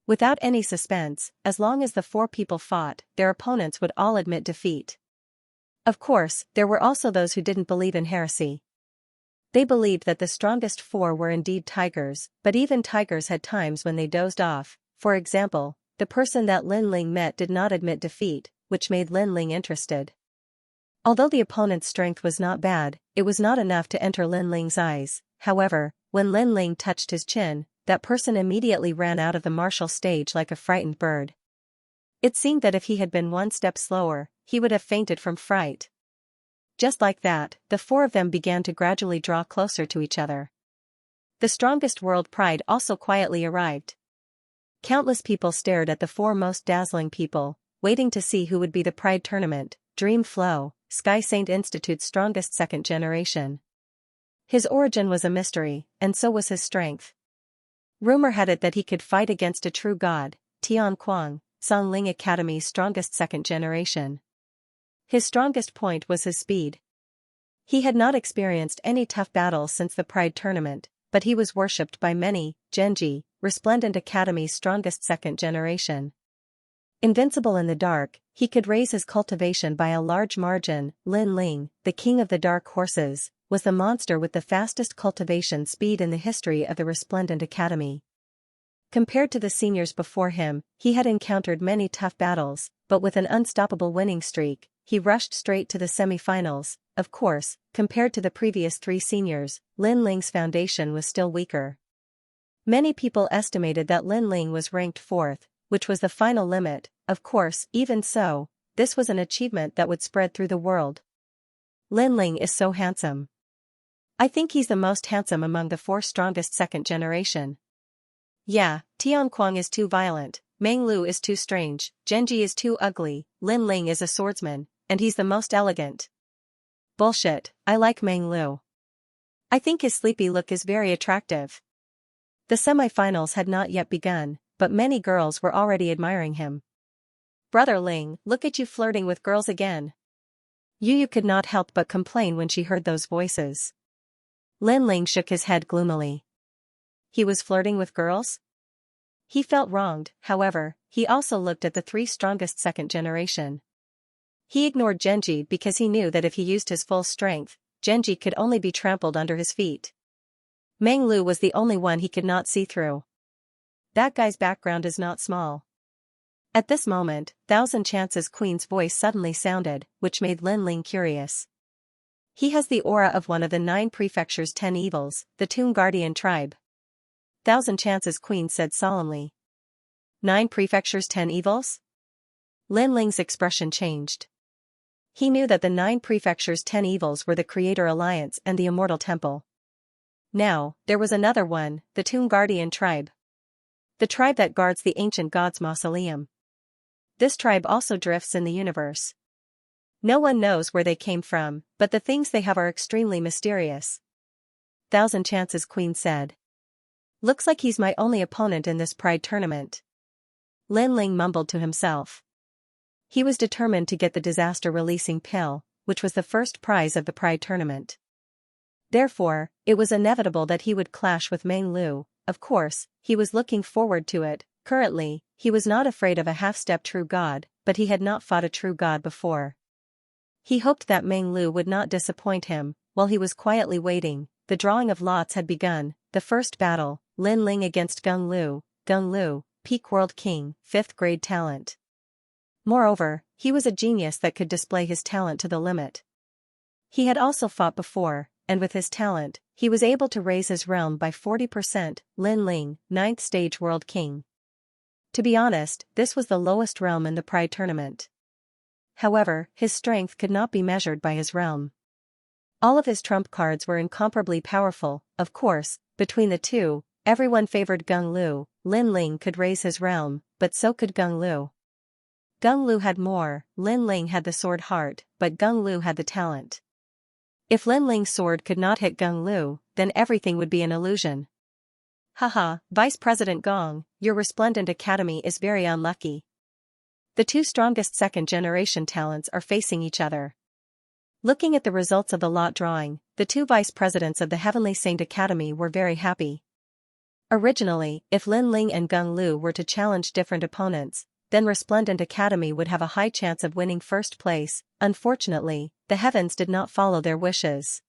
Without any suspense, as long as the 4 people fought, their opponents would all admit defeat. Of course, there were also those who didn't believe in heresy. They believed that the strongest 4 were indeed tigers, but even tigers had times when they dozed off. For example, the person that Lin Ling met did not admit defeat, which made Lin Ling interested. Although the opponent's strength was not bad, it was not enough to enter Lin Ling's eyes. However, when Lin Ling touched his chin, that person immediately ran out of the martial stage like a frightened bird. It seemed that if he had been 1 step slower, he would have fainted from fright. Just like that, the 4 of them began to gradually draw closer to each other. The strongest world pride also quietly arrived. Countless people stared at the 4 most dazzling people, waiting to see who would be the Pride tournament. Dream Flow, Sky Saint Institute's strongest second generation. His origin was a mystery, and so was his strength. Rumor had it that he could fight against a true god, Tian Kuang, Song Ling Academy's strongest second generation. His strongest point was his speed. He had not experienced any tough battles since the Pride tournament, but he was worshipped by many. Genji, Resplendent Academy's strongest second generation. Invincible in the dark, he could raise his cultivation by a large margin. Lin Ling, the king of the dark horses, was the monster with the fastest cultivation speed in the history of the Resplendent Academy. Compared to the seniors before him, he had encountered many tough battles, but with an unstoppable winning streak, he rushed straight to the semi-finals. Of course, compared to the previous 3 seniors, Lin Ling's foundation was still weaker. Many people estimated that Lin Ling was ranked 4th, which was the final limit. Of course, even so, this was an achievement that would spread through the world. Lin Ling is so handsome. I think he's the most handsome among the 4 strongest second generation. Yeah, Tian Kuang is too violent, Meng Lu is too strange, Genji is too ugly, Lin Ling is a swordsman, and he's the most elegant. Bullshit, I like Meng Lu. I think his sleepy look is very attractive. The semi-finals had not yet begun, but many girls were already admiring him. Brother Ling, look at you flirting with girls again. Yu Yu could not help but complain when she heard those voices. Lin Ling shook his head gloomily. He was flirting with girls? He felt wronged. However, he also looked at the 3 strongest second generation. He ignored Genji because he knew that if he used his full strength, Genji could only be trampled under his feet. Meng Lu was the only one he could not see through. That guy's background is not small. At this moment, Thousand Chances Queen's voice suddenly sounded, which made Lin Ling curious. He has the aura of one of the 9 prefecture's 10 evils, the Tomb Guardian tribe. Thousand chances, Queen said solemnly. 9 prefectures, 10 evils? Lin Ling's expression changed. He knew that the 9 prefectures, 10 evils were the Creator Alliance and the Immortal Temple. Now, there was another one, the Tomb Guardian tribe. The tribe that guards the ancient god's mausoleum. This tribe also drifts in the universe. No one knows where they came from, but the things they have are extremely mysterious. Thousand chances, Queen said. Looks like he's my only opponent in this pride tournament. Lin Ling mumbled to himself. He was determined to get the disaster-releasing pill, which was the first prize of the pride tournament. Therefore, it was inevitable that he would clash with Meng Lu. Of course, he was looking forward to it. Currently, he was not afraid of a half-step true god, but he had not fought a true god before. He hoped that Meng Lu would not disappoint him. While he was quietly waiting, the drawing of lots had begun. The first battle, Lin Ling against Gung Lu. Gung Lu, peak world king, 5th grade talent. Moreover, he was a genius that could display his talent to the limit. He had also fought before, and with his talent, he was able to raise his realm by 40%. Lin Ling, 9th stage world king. To be honest, this was the lowest realm in the pride tournament. However, his strength could not be measured by his realm. All of his trump cards were incomparably powerful. Of course, between the two, everyone favored Gung Lu. Lin Ling could raise his realm, but so could Gung Lu. Gung Lu had more. Lin Ling had the sword heart, but Gung Lu had the talent. If Lin Ling's sword could not hit Gung Lu, then everything would be an illusion. Haha, Vice President Gong, your resplendent academy is very unlucky. The two strongest second-generation talents are facing each other. Looking at the results of the lot drawing, the two vice presidents of the Heavenly Saint Academy were very happy. Originally, if Lin Ling and Gung Lu were to challenge different opponents, then Resplendent Academy would have a high chance of winning first place. Unfortunately, the heavens did not follow their wishes.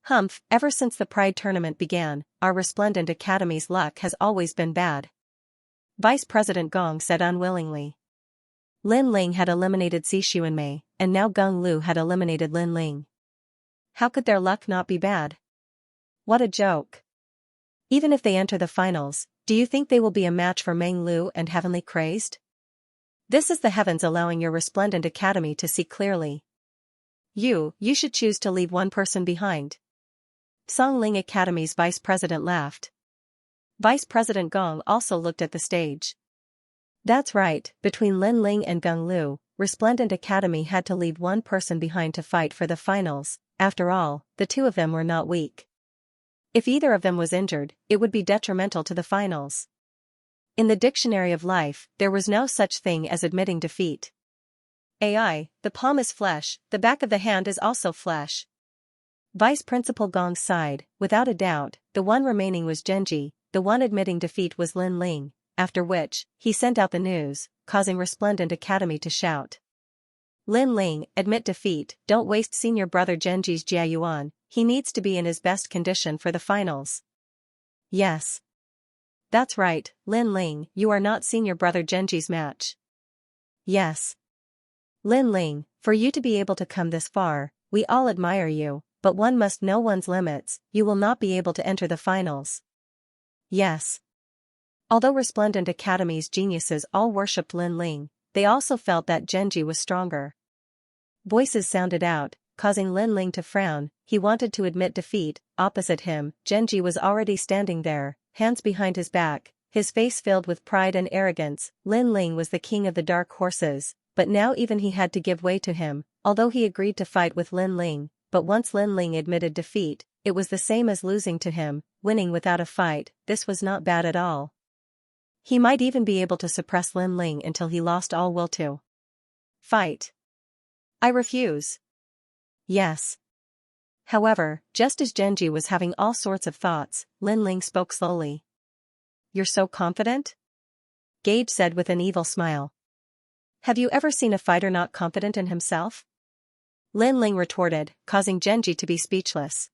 Humph, ever since the Pride Tournament began, our Resplendent Academy's luck has always been bad. Vice President Gong said unwillingly. Lin Ling had eliminated Xuanmei, and now Gung Lu had eliminated Lin Ling. How could their luck not be bad? What a joke. Even if they enter the finals, do you think they will be a match for Meng Lu and Heavenly Crazed? This is the heavens allowing your Resplendent Academy to see clearly. You should choose to leave one person behind. Songling Academy's vice president laughed. Vice President Gong also looked at the stage. That's right, between Lin Ling and Gung Lu, Resplendent Academy had to leave one person behind to fight for the finals. After all, the two of them were not weak. If either of them was injured, it would be detrimental to the finals. In the dictionary of life, there was no such thing as admitting defeat. AI, the palm is flesh, the back of the hand is also flesh. Vice Principal Gong sighed. Without a doubt, the one remaining was Genji, the one admitting defeat was Lin Ling, after which, he sent out the news, causing Resplendent Academy to shout. Lin Ling, admit defeat, don't waste senior brother Genji's Jiayuan, he needs to be in his best condition for the finals. Yes. That's right, Lin Ling, you are not senior brother Genji's match. Yes. Lin Ling, for you to be able to come this far, we all admire you, but one must know one's limits, you will not be able to enter the finals. Yes. Although Resplendent Academy's geniuses all worshipped Lin Ling, they also felt that Genji was stronger. Voices sounded out, causing Lin Ling to frown. He wanted to admit defeat. Opposite him, Genji was already standing there, hands behind his back, his face filled with pride and arrogance. Lin Ling was the king of the dark horses, but now even he had to give way to him, although he agreed to fight with Lin Ling. But once Lin Ling admitted defeat, it was the same as losing to him. Winning without a fight, this was not bad at all. He might even be able to suppress Lin Ling until he lost all will to fight. I refuse. Yes. However, just as Genji was having all sorts of thoughts, Lin Ling spoke slowly. You're so confident? Gage said with an evil smile. Have you ever seen a fighter not confident in himself? Lin Ling retorted, causing Genji to be speechless.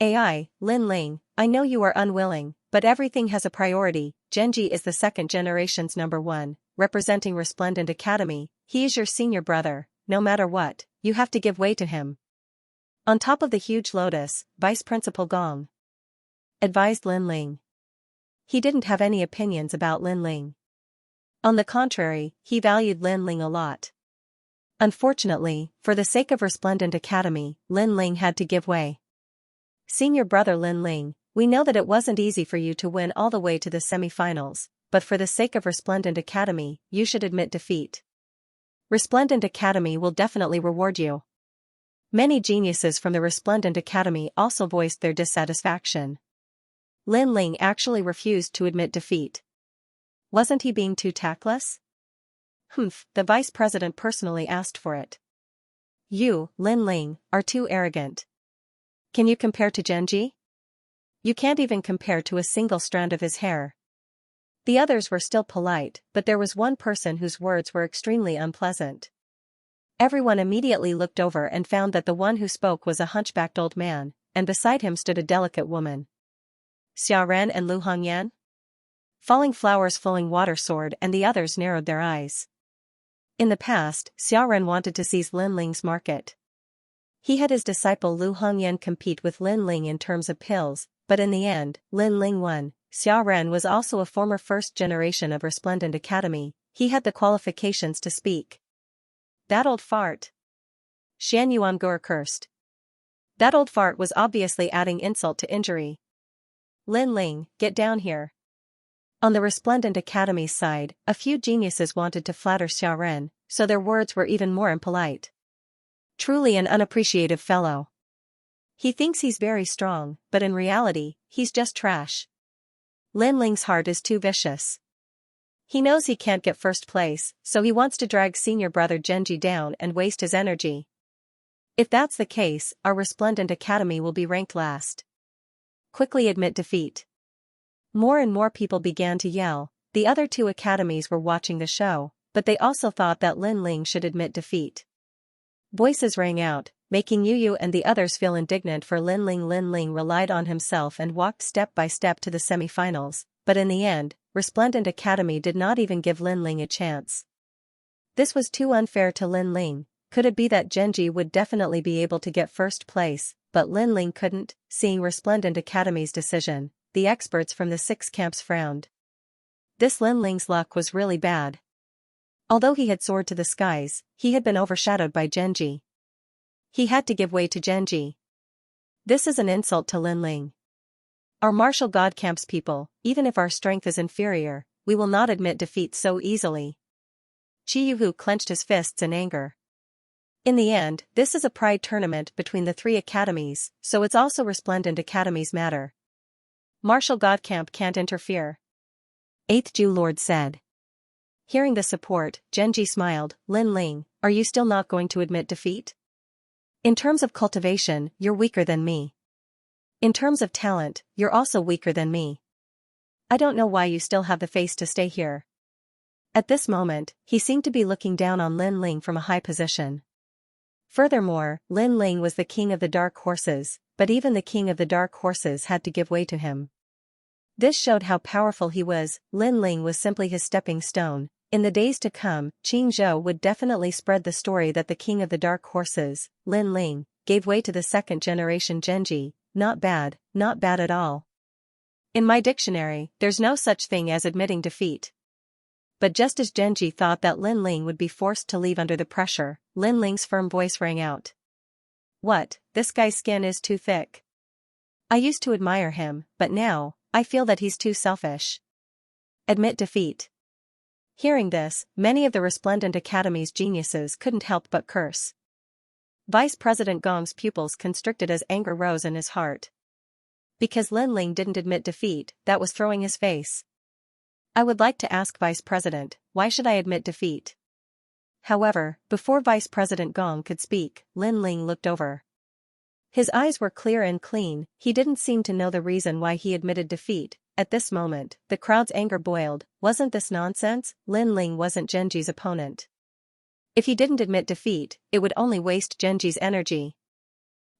AI, Lin Ling, I know you are unwilling, but everything has a priority. Genji is the second generation's #1, representing Resplendent Academy. He is your senior brother. No matter what, you have to give way to him. On top of the huge lotus, Vice Principal Gong advised Lin Ling. he didn't have any opinions about Lin Ling. On the contrary, he valued Lin Ling a lot. Unfortunately, for the sake of Resplendent Academy, Lin Ling had to give way. Senior brother Lin Ling, we know that it wasn't easy for you to win all the way to the semi-finals, but for the sake of Resplendent Academy, you should admit defeat. Resplendent Academy will definitely reward you. Many geniuses from the Resplendent Academy also voiced their dissatisfaction. Lin Ling actually refused to admit defeat. Wasn't he being too tactless? The vice president personally asked for it. You, Lin Ling, are too arrogant. Can you compare to Genji? You can't even compare to a single strand of his hair. The others were still polite, but there was one person whose words were extremely unpleasant. Everyone immediately looked over and found that the one who spoke was a hunchbacked old man, and beside him stood a delicate woman. Xiaoren and Lu Hongyan? Falling Flowers Flowing Water Sword and the others narrowed their eyes. In the past, Xiaoren wanted to seize Lin Ling's market. He had his disciple Lu Hongyan compete with Lin Ling in terms of pills, but in the end, Lin Ling won. Xiaoren was also a former first generation of Resplendent Academy, he had the qualifications to speak. That old fart. Xian Yuangur cursed. That old fart was obviously adding insult to injury. Lin Ling, get down here. On the Resplendent Academy's side, a few geniuses wanted to flatter Xiaoren, so their words were even more impolite. Truly an unappreciative fellow. He thinks he's very strong, but in reality, he's just trash. Lin Ling's heart is too vicious. He knows he can't get first place, so he wants to drag senior brother Genji down and waste his energy. If that's the case, our Resplendent Academy will be ranked last. Quickly admit defeat. More and more people began to yell. The other two academies were watching the show, but they also thought that Lin Ling should admit defeat. Voices rang out, making Yu and the others feel indignant for Lin Ling. Lin Ling relied on himself and walked step by step to the semi-finals, but in the end, Resplendent Academy did not even give Lin Ling a chance. This was too unfair to Lin Ling. Could it be that Genji would definitely be able to get first place, but Lin Ling couldn't? Seeing Resplendent Academy's decision, the experts from the 6 camps frowned. This Lin Ling's luck was really bad. Although he had soared to the skies, he had been overshadowed by Genji. He had to give way to Genji. This is an insult to Lin Ling. Our martial god camps people, even if our strength is inferior, we will not admit defeat so easily. Chi Yuhu clenched his fists in anger. In the end, this is a pride tournament between the 3 academies, so it's also Resplendent Academy's matter. Martial God Camp can't interfere. 8th Jew Lord said. Hearing the support, Genji smiled. Lin Ling, are you still not going to admit defeat? In terms of cultivation, you're weaker than me. In terms of talent, you're also weaker than me. I don't know why you still have the face to stay here. At this moment, he seemed to be looking down on Lin Ling from a high position. Furthermore, Lin Ling was the king of the dark horses, but even the king of the dark horses had to give way to him. This showed how powerful he was. Lin Ling was simply his stepping stone. In the days to come, Qing Zhou would definitely spread the story that the king of the dark horses, Lin Ling, gave way to the 2nd generation Genji. Not bad at all. In my dictionary, there's no such thing as admitting defeat. But just as Genji thought that Lin Ling would be forced to leave under the pressure, Lin Ling's firm voice rang out. What, this guy's skin is too thick. I used to admire him, but now, I feel that he's too selfish. Admit defeat. Hearing this, many of the Resplendent Academy's geniuses couldn't help but curse. Vice President Gong's pupils constricted as anger rose in his heart. Because Lin Ling didn't admit defeat, that was throwing his face. I would like to ask Vice President, why should I admit defeat? However, before Vice President Gong could speak, Lin Ling looked over. His eyes were clear and clean, he didn't seem to know the reason why he admitted defeat. At this moment, the crowd's anger boiled. Wasn't this nonsense? Lin Ling wasn't Genji's opponent. If he didn't admit defeat, it would only waste Genji's energy.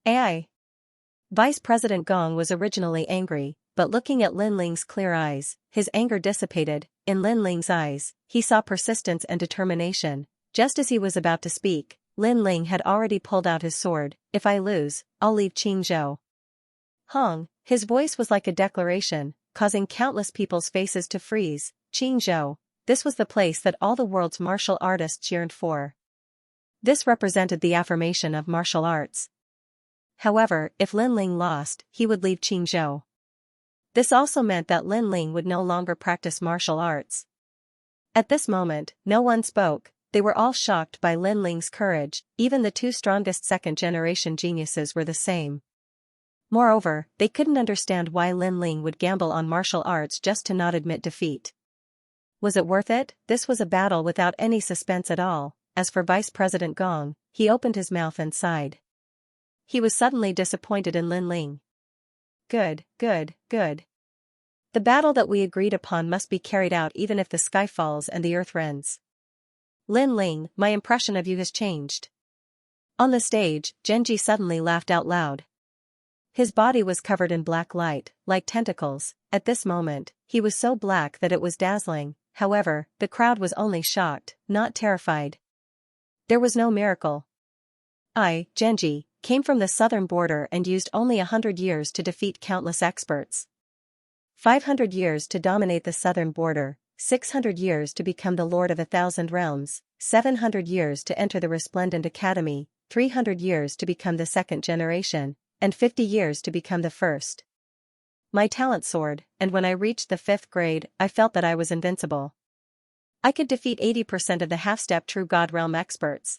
Vice President Gong was originally angry, but looking at Lin Ling's clear eyes, his anger dissipated. In Lin Ling's eyes, he saw persistence and determination. Just as he was about to speak, Lin Ling had already pulled out his sword. If I lose, I'll leave Qing Zhou. Hong, his voice was like a declaration, causing countless people's faces to freeze. Xianxia, this was the place that all the world's martial artists yearned for. This represented the affirmation of martial arts. However, if Lin Ling lost, he would leave Xianxia. This also meant that Lin Ling would no longer practice martial arts. At this moment, no one spoke. They were all shocked by Lin Ling's courage. Even the two strongest second-generation geniuses were the same. Moreover, they couldn't understand why Lin Ling would gamble on martial arts just to not admit defeat. Was it worth it? This was a battle without any suspense at all. As for Vice President Gong, he opened his mouth and sighed. He was suddenly disappointed in Lin Ling. Good. The battle that we agreed upon must be carried out even if the sky falls and the earth rends. Lin Ling, my impression of you has changed. On the stage, Genji suddenly laughed out loud. His body was covered in black light, like tentacles. At this moment, he was so black that it was dazzling. However, the crowd was only shocked, not terrified. There was no miracle. I, Genji, came from the southern border and used only 100 years to defeat countless experts. 500 years to dominate the southern border, 600 years to become the Lord of 1,000 realms, 700 years to enter the Resplendent Academy, 300 years to become the second generation, and 50 years to become the first. My talent soared, and when I reached the 5th grade, I felt that I was invincible. I could defeat 80% of the half-step true God realm experts.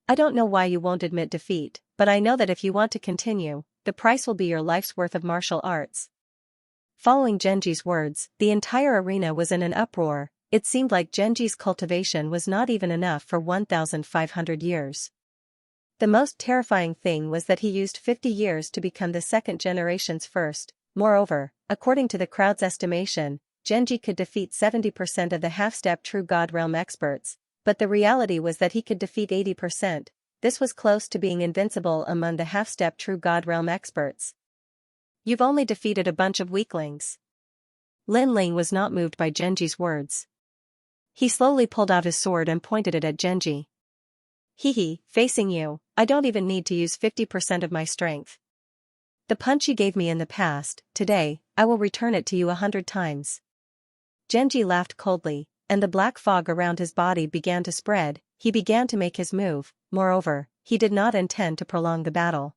I don't know why you won't admit defeat, but I know that if you want to continue, the price will be your life's worth of martial arts. Following Genji's words, the entire arena was in an uproar. It seemed like Genji's cultivation was not even enough for 1,500 years. The most terrifying thing was that he used 50 years to become the second generation's first. Moreover, according to the crowd's estimation, Genji could defeat 70% of the half-step true God realm experts, but the reality was that he could defeat 80%. This was close to being invincible among the half-step true God realm experts. You've only defeated a bunch of weaklings. Lin Ling was not moved by Genji's words. He slowly pulled out his sword and pointed it at Genji. Facing you, I don't even need to use 50% of my strength. The punch you gave me in the past, today, I will return it to you 100 times. Genji laughed coldly, and the black fog around his body began to spread. He began to make his move. Moreover, he did not intend to prolong the battle.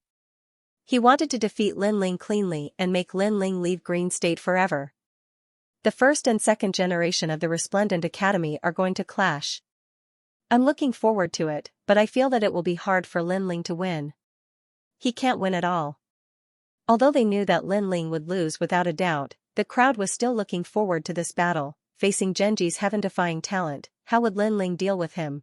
He wanted to defeat Lin Ling cleanly and make Lin Ling leave Green State forever. The first and second generation of the Resplendent Academy are going to clash. I'm looking forward to it, but I feel that it will be hard for Lin Ling to win. He can't win at all. Although they knew that Lin Ling would lose without a doubt, the crowd was still looking forward to this battle. Facing Genji's heaven-defying talent, how would Lin Ling deal with him?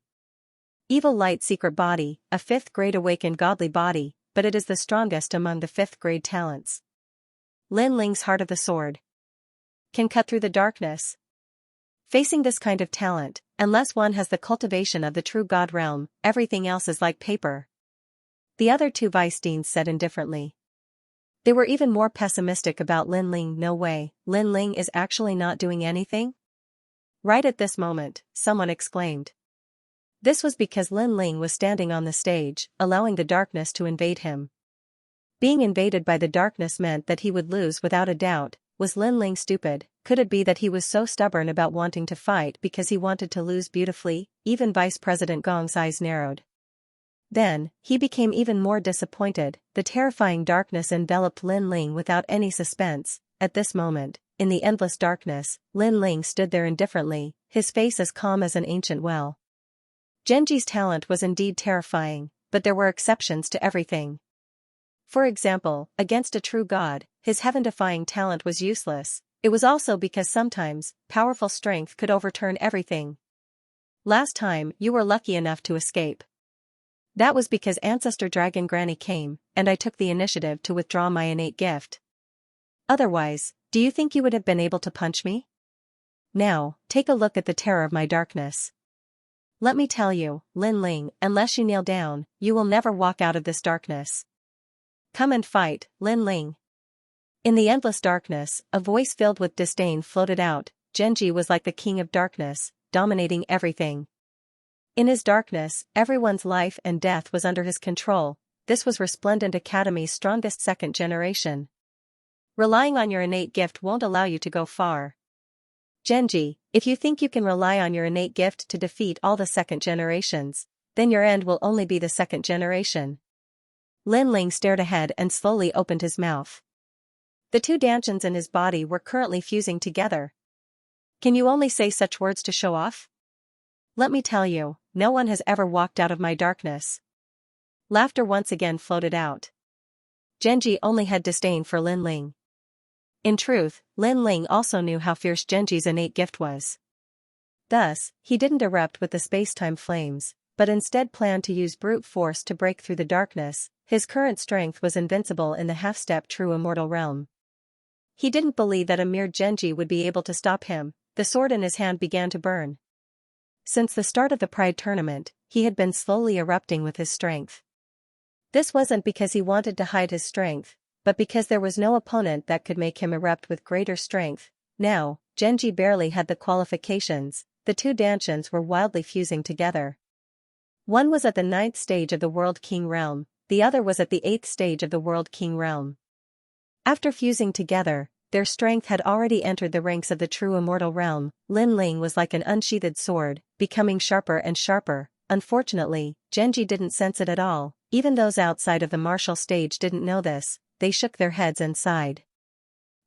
Evil light secret body, a 5th grade awakened godly body, but it is the strongest among the 5th grade talents. Lin Ling's heart of the sword can cut through the darkness. Facing this kind of talent, unless one has the cultivation of the true God realm, everything else is like paper. The other two vice deans said indifferently. They were even more pessimistic about Lin Ling. No way, Lin Ling is actually not doing anything? Right at this moment, someone exclaimed. This was because Lin Ling was standing on the stage, allowing the darkness to invade him. Being invaded by the darkness meant that he would lose without a doubt. Was Lin Ling stupid? Could it be that he was so stubborn about wanting to fight because he wanted to lose beautifully? Even Vice President Gong's eyes narrowed. Then, he became even more disappointed. The terrifying darkness enveloped Lin Ling without any suspense. At this moment, in the endless darkness, Lin Ling stood there indifferently, his face as calm as an ancient well. Genji's talent was indeed terrifying, but there were exceptions to everything. For example, against a true god, his heaven-defying talent was useless. It was also because sometimes, powerful strength could overturn everything. Last time, you were lucky enough to escape. That was because Ancestor Dragon Granny came, and I took the initiative to withdraw my innate gift. Otherwise, do you think you would have been able to punch me? Now, take a look at the terror of my darkness. Let me tell you, Lin Ling, unless you kneel down, you will never walk out of this darkness. Come and fight, Lin Ling. In the endless darkness, a voice filled with disdain floated out. Genji was like the king of darkness, dominating everything. In his darkness, everyone's life and death was under his control. This was Resplendent Academy's strongest second generation. Relying on your innate gift won't allow you to go far. Genji, if you think you can rely on your innate gift to defeat all the second generations, then your end will only be the second generation. Lin Ling stared ahead and slowly opened his mouth. The two Danchens in his body were currently fusing together. Can you only say such words to show off? Let me tell you, no one has ever walked out of my darkness. Laughter once again floated out. Genji only had disdain for Lin Ling. In truth, Lin Ling also knew how fierce Genji's innate gift was. Thus, he didn't erupt with the space-time flames, but instead planned to use brute force to break through the darkness. His current strength was invincible in the half-step true immortal realm. He didn't believe that a mere Genji would be able to stop him. The sword in his hand began to burn. Since the start of the Pride tournament, he had been slowly erupting with his strength. This wasn't because he wanted to hide his strength, but because there was no opponent that could make him erupt with greater strength. Now, Genji barely had the qualifications. The two Danchens were wildly fusing together. One was at the 9th stage of the World King realm, the other was at the 8th stage of the World King realm. After fusing together, their strength had already entered the ranks of the true immortal realm. Lin Ling was like an unsheathed sword, becoming sharper and sharper. Unfortunately, Genji didn't sense it at all. Even those outside of the martial stage didn't know this. They shook their heads and sighed.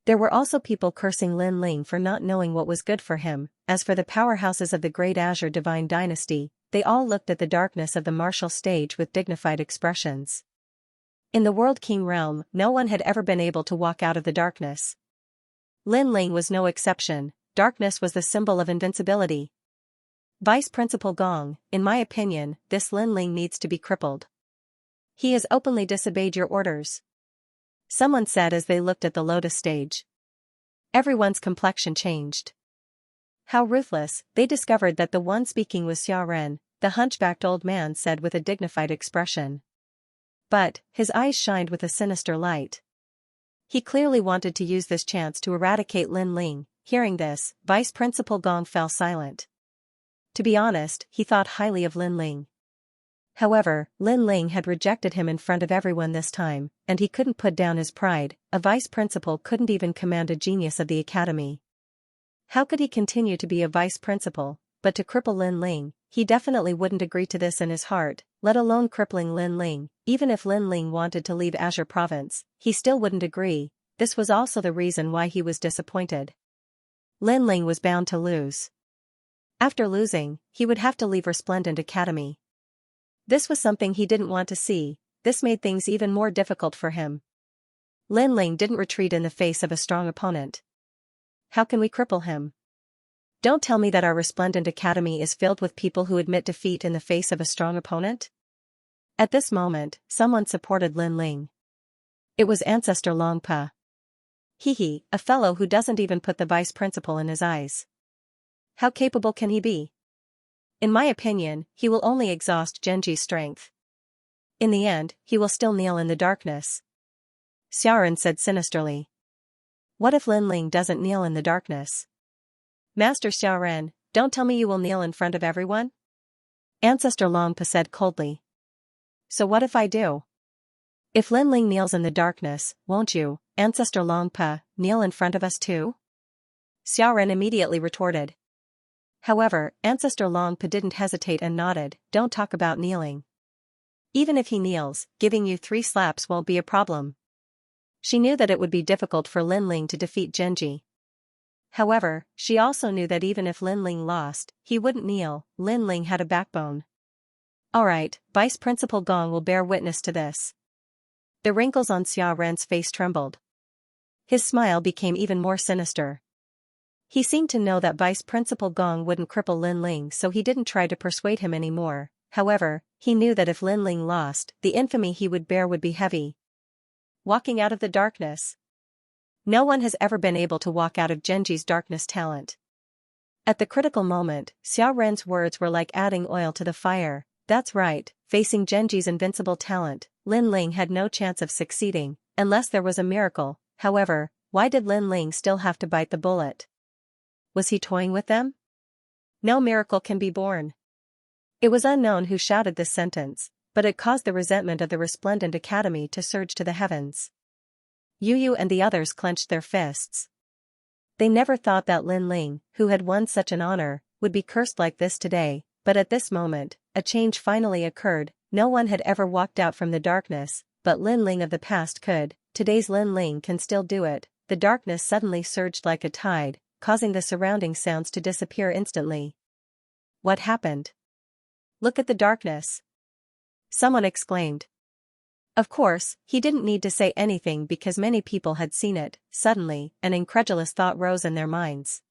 There were also people cursing Lin Ling for not knowing what was good for him. As for the powerhouses of the Great Azure Divine Dynasty, they all looked at the darkness of the martial stage with dignified expressions. In the World King realm, no one had ever been able to walk out of the darkness. Lin Ling was no exception. Darkness was the symbol of invincibility. Vice Principal Gong, in my opinion, this Lin Ling needs to be crippled. He has openly disobeyed your orders. Someone said as they looked at the lotus stage. Everyone's complexion changed. How ruthless. They discovered that the one speaking was Xia Ren, the hunchbacked old man said with a dignified expression. But, his eyes shined with a sinister light. He clearly wanted to use this chance to eradicate Lin Ling. Hearing this, Vice Principal Gong fell silent. To be honest, he thought highly of Lin Ling. However, Lin Ling had rejected him in front of everyone this time, and he couldn't put down his pride. A vice principal couldn't even command a genius of the academy. How could he continue to be a vice principal? But to cripple Lin Ling, he definitely wouldn't agree to this in his heart, let alone crippling Lin Ling. Even if Lin Ling wanted to leave Azure Province, he still wouldn't agree. This was also the reason why he was disappointed. Lin Ling was bound to lose. After losing, he would have to leave Resplendent Academy. This was something he didn't want to see. This made things even more difficult for him. Lin Ling didn't retreat in the face of a strong opponent. How can we cripple him? Don't tell me that our Resplendent Academy is filled with people who admit defeat in the face of a strong opponent? At this moment, someone supported Lin Ling. It was Ancestor Longpa. Hehe, a fellow who doesn't even put the vice principal in his eyes. How capable can he be? In my opinion, he will only exhaust Genji's strength. In the end, he will still kneel in the darkness. Xiaoran said sinisterly. What if Lin Ling doesn't kneel in the darkness? Master Xiaoran, don't tell me you will kneel in front of everyone? Ancestor Longpa said coldly. So what if I do? If Lin Ling kneels in the darkness, won't you, Ancestor Longpa, kneel in front of us too? Xiaoran immediately retorted. However, Ancestor Longpa didn't hesitate and nodded. Don't talk about kneeling. Even if he kneels, giving you 3 slaps won't be a problem. She knew that it would be difficult for Lin Ling to defeat Genji. However, she also knew that even if Lin Ling lost, he wouldn't kneel. Lin Ling had a backbone. Alright, Vice Principal Gong will bear witness to this. The wrinkles on Xia Ren's face trembled. His smile became even more sinister. He seemed to know that Vice Principal Gong wouldn't cripple Lin Ling, so he didn't try to persuade him anymore. However, he knew that if Lin Ling lost, the infamy he would bear would be heavy. Walking out of the darkness. No one has ever been able to walk out of Genji's darkness talent. At the critical moment, Xiao Ren's words were like adding oil to the fire. That's right, facing Genji's invincible talent, Lin Ling had no chance of succeeding, unless there was a miracle. However, why did Lin Ling still have to bite the bullet? Was he toying with them? No miracle can be born. It was unknown who shouted this sentence, but it caused the resentment of the Resplendent Academy to surge to the heavens. Yu and the others clenched their fists. They never thought that Lin Ling, who had won such an honor, would be cursed like this today, but at this moment, a change finally occurred. No one had ever walked out from the darkness, but Lin Ling of the past could. Today's Lin Ling can still do it. The darkness suddenly surged like a tide, causing the surrounding sounds to disappear instantly. What happened? Look at the darkness! Someone exclaimed. Of course, he didn't need to say anything because many people had seen it. Suddenly, an incredulous thought rose in their minds.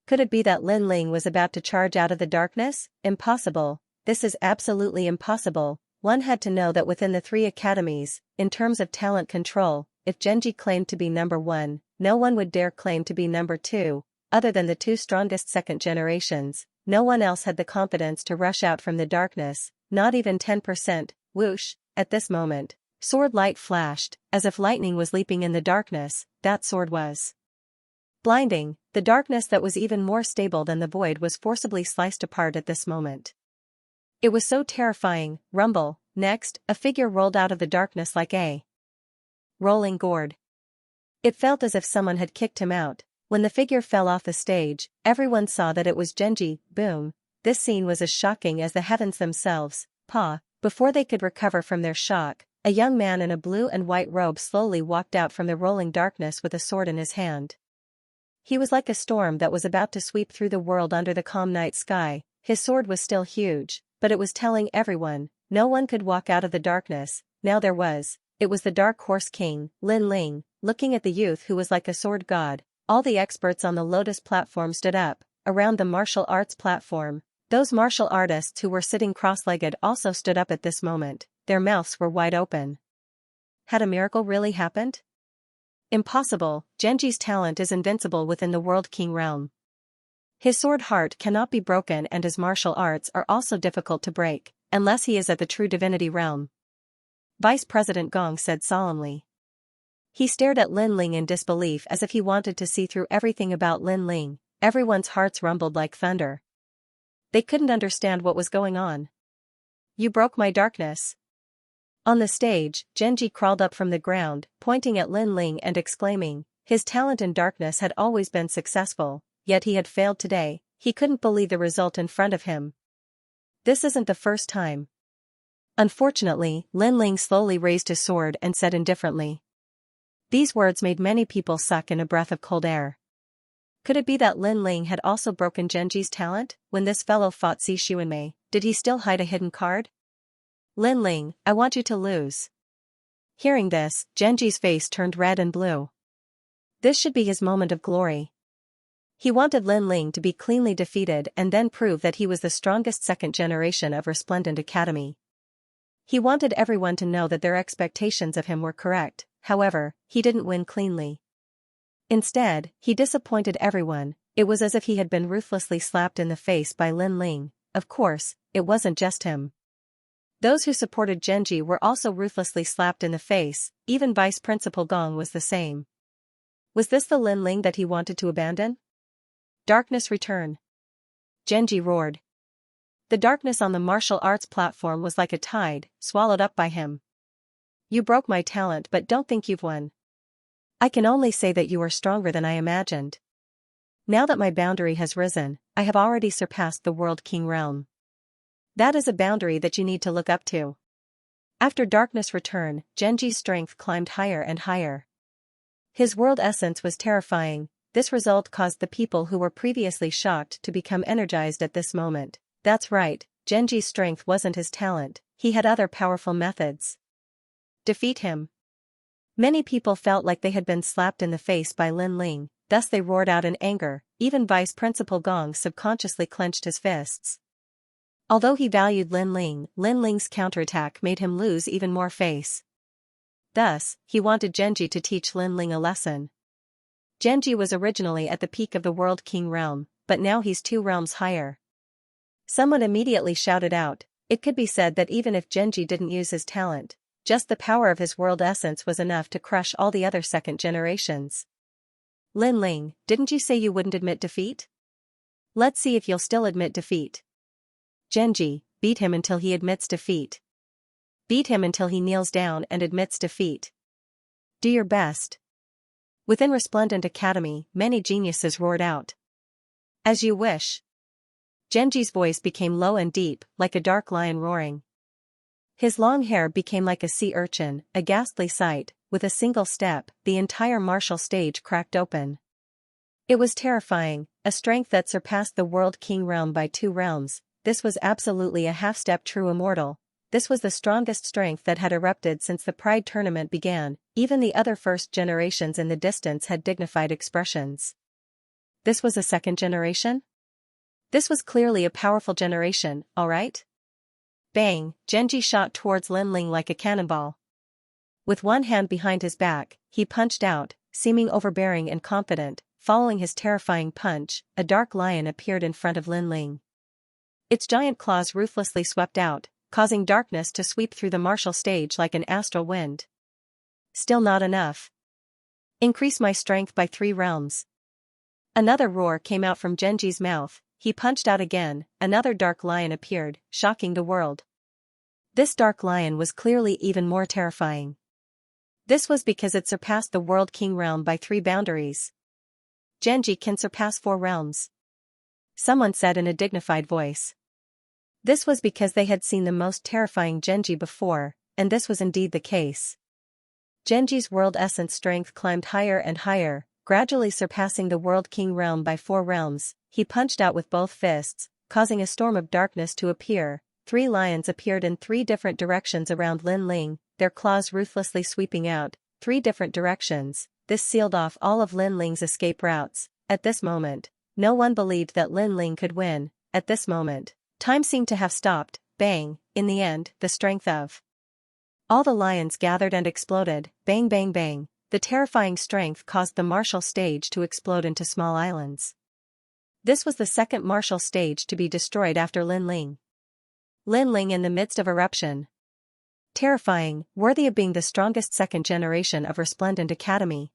Could it be that Lin Ling was about to charge out of the darkness? Impossible. This is absolutely impossible. One had to know that within the 3 academies, in terms of talent control, if Genji claimed to be number 1, no one would dare claim to be number 2. Other than the 2 strongest second generations, no one else had the confidence to rush out from the darkness, not even 10%. Whoosh! At this moment, sword light flashed, as if lightning was leaping in the darkness. That sword was blinding. The darkness that was even more stable than the void was forcibly sliced apart at this moment. It was so terrifying. Rumble. Next, a figure rolled out of the darkness like a rolling gourd. It felt as if someone had kicked him out. When the figure fell off the stage, everyone saw that it was Genji. Boom. This scene was as shocking as the heavens themselves. Before they could recover from their shock, a young man in a blue and white robe slowly walked out from the rolling darkness with a sword in his hand. He was like a storm that was about to sweep through the world under the calm night sky. His sword was still huge, but it was telling everyone, no one could walk out of the darkness. Now there was. It was the Dark Horse King, Lin Ling, looking at the youth who was like a sword god. All the experts on the Lotus platform stood up, around the martial arts platform. Those martial artists who were sitting cross-legged also stood up at this moment. Their mouths were wide open. Had a miracle really happened? Impossible. Genji's talent is invincible within the World King realm. His sword heart cannot be broken and his martial arts are also difficult to break, unless he is at the true divinity realm. Vice President Gong said solemnly. He stared at Lin Ling in disbelief as if he wanted to see through everything about Lin Ling. Everyone's hearts rumbled like thunder. They couldn't understand what was going on. You broke my darkness. On the stage, Genji crawled up from the ground, pointing at Lin Ling and exclaiming, his talent in darkness had always been successful, yet he had failed today. He couldn't believe the result in front of him. This isn't the first time. Unfortunately, Lin Ling slowly raised his sword and said indifferently. These words made many people suck in a breath of cold air. Could it be that Lin Ling had also broken Genji's talent? When this fellow fought Si Xuanmei, did he still hide a hidden card? Lin Ling, I want you to lose. Hearing this, Genji's face turned red and blue. This should be his moment of glory. He wanted Lin Ling to be cleanly defeated and then prove that he was the strongest second generation of Resplendent Academy. He wanted everyone to know that their expectations of him were correct. However, he didn't win cleanly. Instead, he disappointed everyone. It was as if he had been ruthlessly slapped in the face by Lin Ling. Of course, it wasn't just him. Those who supported Genji were also ruthlessly slapped in the face. Even Vice Principal Gong was the same. Was this the Lin Ling that he wanted to abandon? Darkness return. Genji roared. The darkness on the martial arts platform was like a tide, swallowed up by him. You broke my talent, but don't think you've won. I can only say that you are stronger than I imagined. Now that my boundary has risen, I have already surpassed the World King realm. That is a boundary that you need to look up to. After darkness return, Genji's strength climbed higher and higher. His world essence was terrifying. This result caused the people who were previously shocked to become energized at this moment. That's right, Genji's strength wasn't his talent, he had other powerful methods. Defeat him. Many people felt like they had been slapped in the face by Lin Ling, thus they roared out in anger. Even Vice Principal Gong subconsciously clenched his fists. Although he valued Lin Ling's counterattack made him lose even more face. Thus, he wanted Genji to teach Lin Ling a lesson. Genji was originally at the peak of the World King realm, but now he's 2 realms higher. Someone immediately shouted out, it could be said that even if Genji didn't use his talent, just the power of his world essence was enough to crush all the other second generations. Lin Ling, didn't you say you wouldn't admit defeat? Let's see if you'll still admit defeat. Genji, beat him until he admits defeat. Beat him until he kneels down and admits defeat. Do your best. Within Resplendent Academy, many geniuses roared out. As you wish. Genji's voice became low and deep, like a dark lion roaring. His long hair became like a sea urchin, a ghastly sight. With a single step, the entire martial stage cracked open. It was terrifying, a strength that surpassed the World King realm by 2 realms. This was absolutely a half-step true immortal. This was the strongest strength that had erupted since the Pride tournament began. Even the other first generations in the distance had dignified expressions. This was a second generation? This was clearly a powerful generation, alright? Bang, Genji shot towards Lin Ling like a cannonball. With one hand behind his back, he punched out, seeming overbearing and confident. Following his terrifying punch, a dark lion appeared in front of Lin Ling. Its giant claws ruthlessly swept out, causing darkness to sweep through the martial stage like an astral wind. Still not enough. Increase my strength by 3 realms. Another roar came out from Genji's mouth. He punched out again. Another dark lion appeared, shocking the world. This dark lion was clearly even more terrifying. This was because it surpassed the World King realm by 3 boundaries. Genji can surpass 4 realms. Someone said in a dignified voice. This was because they had seen the most terrifying Genji before, and this was indeed the case. Genji's world essence strength climbed higher and higher, gradually surpassing the World King realm by 4 realms. He punched out with both fists, causing a storm of darkness to appear. 3 lions appeared in 3 different directions around Lin Ling, their claws ruthlessly sweeping out, 3 different directions. This sealed off all of Lin Ling's escape routes. At this moment, no one believed that Lin Ling could win. At this moment, time seemed to have stopped. Bang, in the end, the strength of all the lions gathered and exploded. Bang bang bang. The terrifying strength caused the martial stage to explode into small islands. This was the second martial stage to be destroyed after Lin Ling. Lin Ling in the midst of eruption. Terrifying, worthy of being the strongest second generation of Resplendent Academy.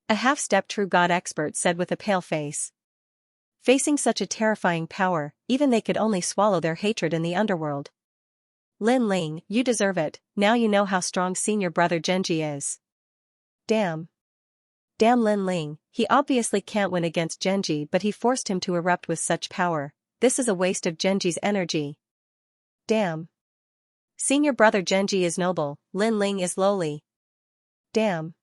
A half-step true god expert said with a pale face. Facing such a terrifying power, even they could only swallow their hatred in the underworld. Lin Ling, you deserve it. Now you know how strong senior brother Genji is. Damn. Damn Lin Ling, he obviously can't win against Genji, but he forced him to erupt with such power. This is a waste of Genji's energy. Damn. Senior brother Genji is noble, Lin Ling is lowly. Damn.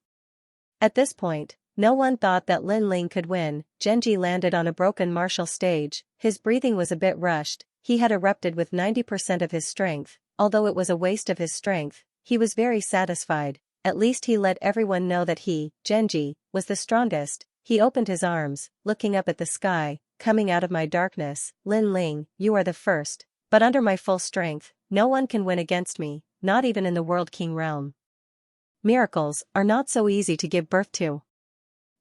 At this point, no one thought that Lin Ling could win. Genji landed on a broken martial stage. His breathing was a bit rushed. He had erupted with 90% of his strength. Although it was a waste of his strength, he was very satisfied. At least he let everyone know that he, Genji, was the strongest. He opened his arms, looking up at the sky. Coming out of my darkness, Lin Ling, you are the first. But under my full strength, no one can win against me, not even in the World King realm. Miracles are not so easy to give birth to.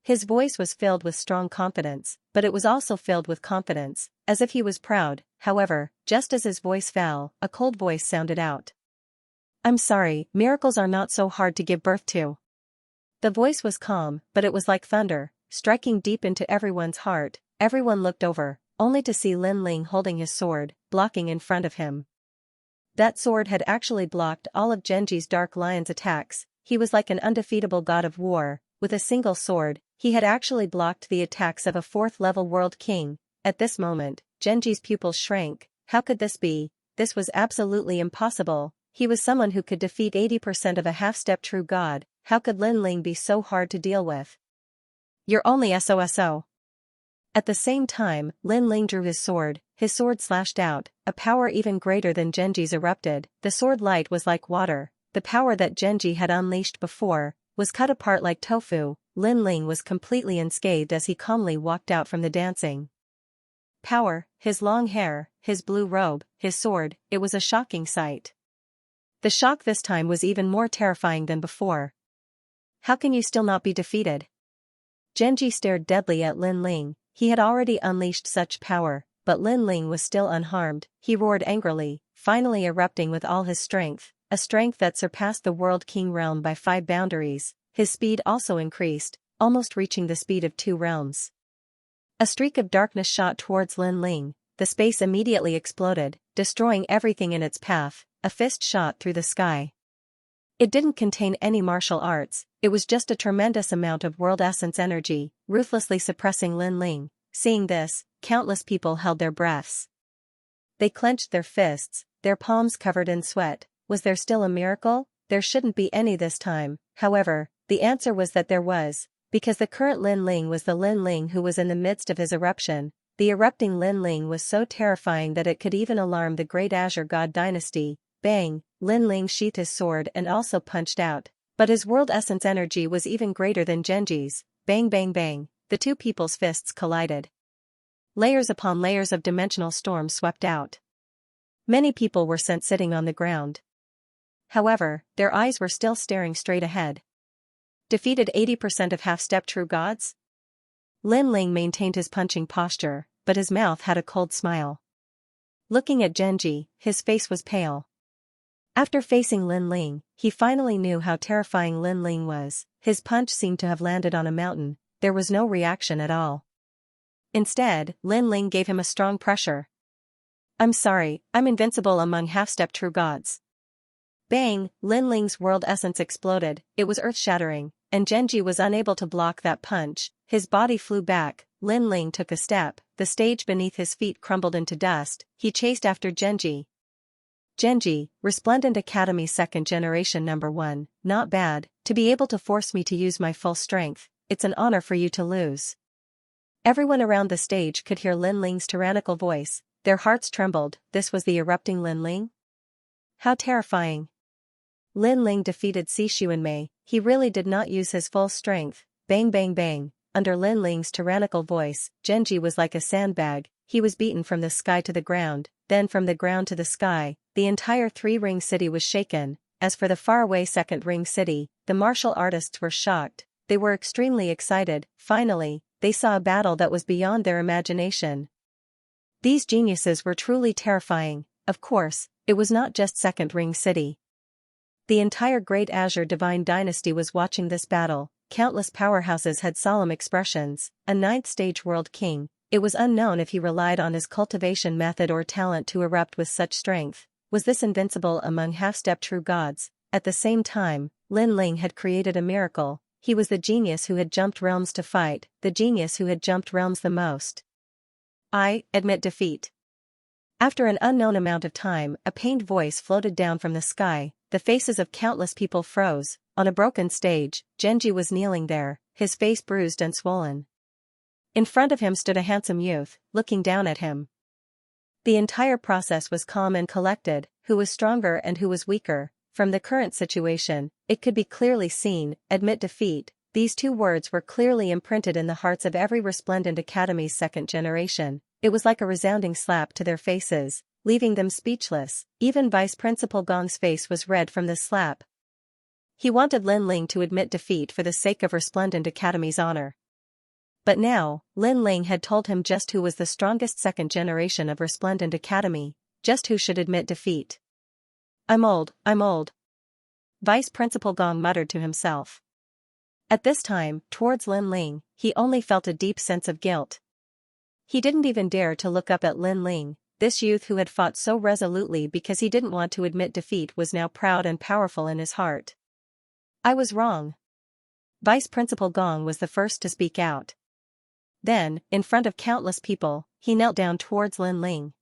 His voice was filled with strong confidence, but it was also filled with confidence, as if he was proud. However, just as his voice fell, a cold voice sounded out. I'm sorry, miracles are not so hard to give birth to. The voice was calm, but it was like thunder, striking deep into everyone's heart. Everyone looked over, only to see Lin Ling holding his sword, blocking in front of him. That sword had actually blocked all of Genji's Dark Lion's attacks. He was like an undefeatable god of war. With a single sword, he had actually blocked the attacks of a 4th-level World King. At this moment, Genji's pupils shrank. How could this be? This was absolutely impossible. He was someone who could defeat 80% of a half-step true god. How could Lin Ling be so hard to deal with? You're only SOSO. At the same time, Lin Ling drew his sword slashed out, a power even greater than Genji's erupted. The sword light was like water. The power that Genji had unleashed before was cut apart like tofu. Lin Ling was completely unscathed as he calmly walked out from the dancing. Power, his long hair, his blue robe, his sword, it was a shocking sight. The shock this time was even more terrifying than before. How can you still not be defeated? Genji stared deadly at Lin Ling. He had already unleashed such power, but Lin Ling was still unharmed. He roared angrily, finally erupting with all his strength, a strength that surpassed the World King realm by 5 boundaries. His speed also increased, almost reaching the speed of 2 realms. A streak of darkness shot towards Lin Ling. The space immediately exploded, destroying everything in its path. A fist shot through the sky. It didn't contain any martial arts, it was just a tremendous amount of world essence energy, ruthlessly suppressing Lin Ling. Seeing this, countless people held their breaths. They clenched their fists, their palms covered in sweat. Was there still a miracle? There shouldn't be any this time. However, the answer was that there was, because the current Lin Ling was the Lin Ling who was in the midst of his eruption. The erupting Lin Ling was so terrifying that it could even alarm the great Azure God dynasty. Bang! Lin Ling sheathed his sword and also punched out. But his world essence energy was even greater than Genji's. Bang bang bang, the two people's fists collided. Layers upon layers of dimensional storms swept out. Many people were sent sitting on the ground. However, their eyes were still staring straight ahead. Defeated 80% of half-step true gods? Lin Ling maintained his punching posture, but his mouth had a cold smile. Looking at Genji, his face was pale. After facing Lin Ling, he finally knew how terrifying Lin Ling was. His punch seemed to have landed on a mountain. There was no reaction at all. Instead, Lin Ling gave him a strong pressure. I'm sorry, I'm invincible among half-step true gods. Bang! Lin Ling's world essence exploded. It was earth-shattering, and Genji was unable to block that punch. His body flew back. Lin Ling took a step. The stage beneath his feet crumbled into dust. He chased after Genji. Genji, Resplendent Academy 2nd Generation number 1, not bad. To be able to force me to use my full strength, it's an honor for you to lose. Everyone around the stage could hear Lin Ling's tyrannical voice. Their hearts trembled. This was the erupting Lin Ling? How terrifying. Lin Ling defeated Xuanmei. He really did not use his full strength. Bang bang bang. Under Lin Ling's tyrannical voice, Genji was like a sandbag. He was beaten from the sky to the ground, then from the ground to the sky. The entire three-ring city was shaken. As for the faraway second ring city, the martial artists were shocked. They were extremely excited. Finally, they saw a battle that was beyond their imagination. These geniuses were truly terrifying. Of course, it was not just second ring city. The entire Great Azure Divine Dynasty was watching this battle. Countless powerhouses had solemn expressions. A ninth-stage world king. It was unknown if he relied on his cultivation method or talent to erupt with such strength. Was this invincible among half-step true gods? At the same time, Lin Ling had created a miracle. He was the genius who had jumped realms to fight, the genius who had jumped realms the most. I admit defeat. After an unknown amount of time, a pained voice floated down from the sky. The faces of countless people froze. On a broken stage, Genji was kneeling there, his face bruised and swollen. In front of him stood a handsome youth, looking down at him. The entire process was calm and collected. Who was stronger and who was weaker? From the current situation, it could be clearly seen. Admit defeat. These two words were clearly imprinted in the hearts of every Resplendent Academy's second generation. It was like a resounding slap to their faces, leaving them speechless. Even Vice Principal Gong's face was red from this slap. He wanted Lin Ling to admit defeat for the sake of Resplendent Academy's honor. But now, Lin Ling had told him just who was the strongest second generation of Resplendent Academy, just who should admit defeat. I'm old. Vice Principal Gong muttered to himself. At this time, towards Lin Ling, he only felt a deep sense of guilt. He didn't even dare to look up at Lin Ling. This youth who had fought so resolutely because he didn't want to admit defeat was now proud and powerful in his heart. I was wrong. Vice Principal Gong was the first to speak out. Then, in front of countless people, he knelt down towards Lin Ling.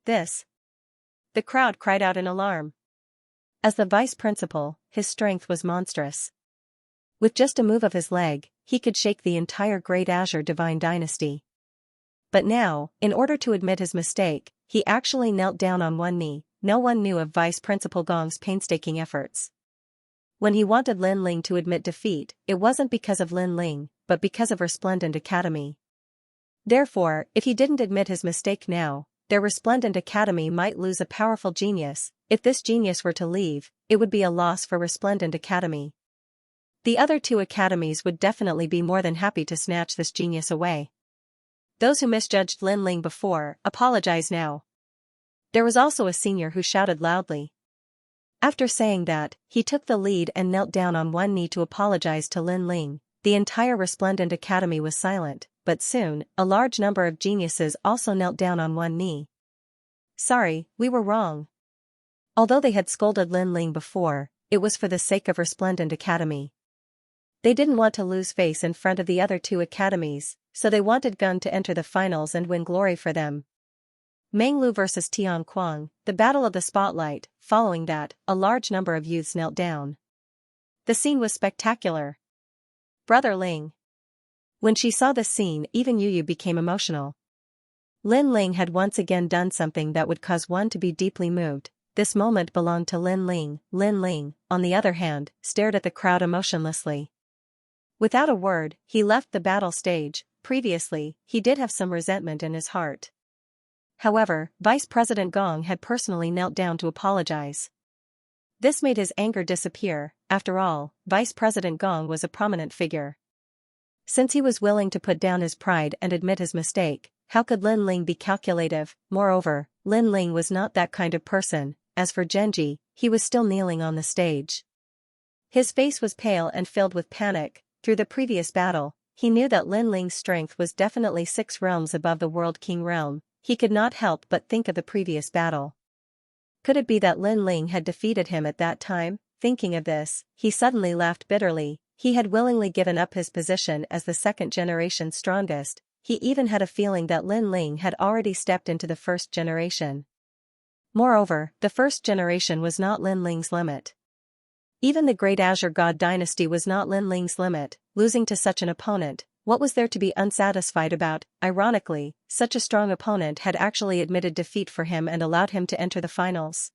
This. The crowd cried out in alarm. As the vice principal, his strength was monstrous. With just a move of his leg, he could shake the entire Great Azure Divine Dynasty. But now, in order to admit his mistake, he actually knelt down on one knee. No one knew of Vice Principal Gong's painstaking efforts. When he wanted Lin Ling to admit defeat, it wasn't because of Lin Ling, but because of Resplendent Academy. Therefore, if he didn't admit his mistake now, their Resplendent Academy might lose a powerful genius. If this genius were to leave, it would be a loss for Resplendent Academy. The other two academies would definitely be more than happy to snatch this genius away. Those who misjudged Lin Ling before, apologize now. There was also a senior who shouted loudly. After saying that, he took the lead and knelt down on one knee to apologize to Lin Ling. The entire Resplendent Academy was silent, but soon, a large number of geniuses also knelt down on one knee. Sorry, we were wrong. Although they had scolded Lin Ling before, it was for the sake of Resplendent Academy. They didn't want to lose face in front of the other two academies, so they wanted Gun to enter the finals and win glory for them. Menglu vs Tian Kuang, the Battle of the Spotlight. Following that, a large number of youths knelt down. The scene was spectacular. Brother Ling. When she saw this scene, even Yu became emotional. Lin Ling had once again done something that would cause one to be deeply moved. This moment belonged to Lin Ling. Lin Ling, on the other hand, stared at the crowd emotionlessly. Without a word, he left the battle stage. Previously, he did have some resentment in his heart. However, Vice President Gong had personally knelt down to apologize. This made his anger disappear. After all, Vice President Gong was a prominent figure. Since he was willing to put down his pride and admit his mistake, how could Lin Ling be calculative? Moreover, Lin Ling was not that kind of person. As for Genji, he was still kneeling on the stage. His face was pale and filled with panic. Through the previous battle, he knew that Lin Ling's strength was definitely 6 realms above the World King realm. He could not help but think of the previous battle. Could it be that Lin Ling had defeated him at that time? Thinking of this, he suddenly laughed bitterly. He had willingly given up his position as the second generation's strongest. He even had a feeling that Lin Ling had already stepped into the first generation. Moreover, the first generation was not Lin Ling's limit. Even the Great Azure God Dynasty was not Lin Ling's limit. Losing to such an opponent, what was there to be unsatisfied about? Ironically, such a strong opponent had actually admitted defeat for him and allowed him to enter the finals.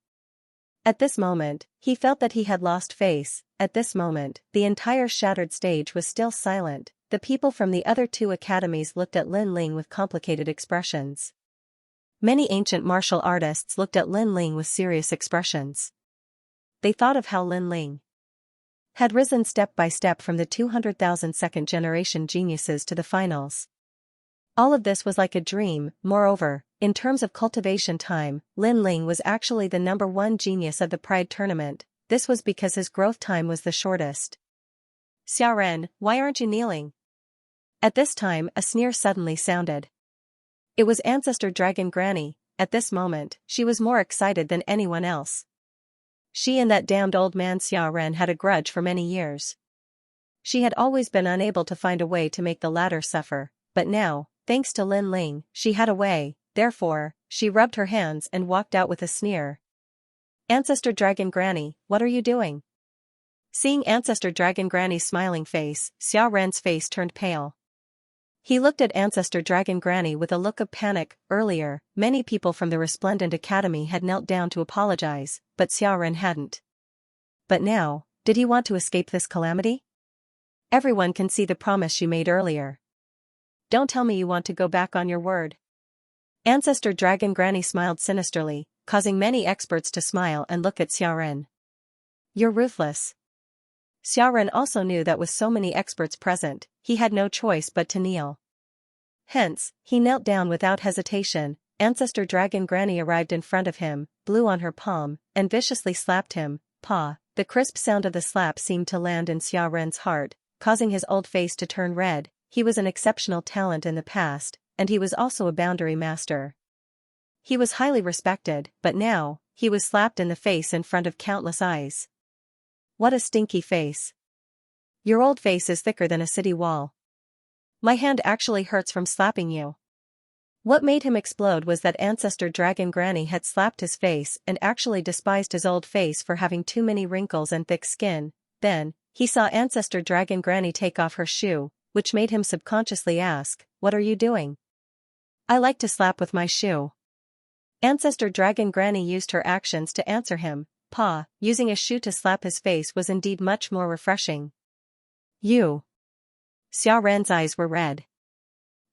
At this moment, he felt that he had lost face. At this moment, the entire shattered stage was still silent. The people from the other two academies looked at Lin Ling with complicated expressions. Many ancient martial artists looked at Lin Ling with serious expressions. They thought of how Lin Ling had risen step by step from the 200,000 second-generation geniuses to the finals. All of this was like a dream. Moreover, in terms of cultivation time, Lin Ling was actually the number 1 genius of the Pride tournament. This was because his growth time was the shortest. Xiaoren, why aren't you kneeling? At this time, a sneer suddenly sounded. It was Ancestor Dragon Granny. At this moment, she was more excited than anyone else. She and that damned old man Xiaoren had a grudge for many years. She had always been unable to find a way to make the latter suffer, but now, thanks to Lin Ling, she had a way. Therefore, she rubbed her hands and walked out with a sneer. Ancestor Dragon Granny, what are you doing? Seeing Ancestor Dragon Granny's smiling face, Xiaoren's face turned pale. He looked at Ancestor Dragon Granny with a look of panic. Earlier, many people from the Resplendent Academy had knelt down to apologize, but Xiaoren hadn't. But now, did he want to escape this calamity? Everyone can see the promise you made earlier. Don't tell me you want to go back on your word. Ancestor Dragon Granny smiled sinisterly, causing many experts to smile and look at Xiaoren. You're ruthless. Xiaoren also knew that with so many experts present, he had no choice but to kneel. Hence, he knelt down without hesitation. Ancestor Dragon Granny arrived in front of him, blew on her palm, and viciously slapped him. Pa! The crisp sound of the slap seemed to land in Xiaoren's heart, causing his old face to turn red. He was an exceptional talent in the past, and he was also a boundary master. He was highly respected, but now, he was slapped in the face in front of countless eyes. What a stinky face. Your old face is thicker than a city wall. My hand actually hurts from slapping you. What made him explode was that Ancestor Dragon Granny had slapped his face and actually despised his old face for having too many wrinkles and thick skin. Then, he saw Ancestor Dragon Granny take off her shoe, which made him subconsciously ask, "What are you doing?" "I like to slap with my shoe." Ancestor Dragon Granny used her actions to answer him. Pa, using a shoe to slap his face was indeed much more refreshing. You. Xiaoren's eyes were red.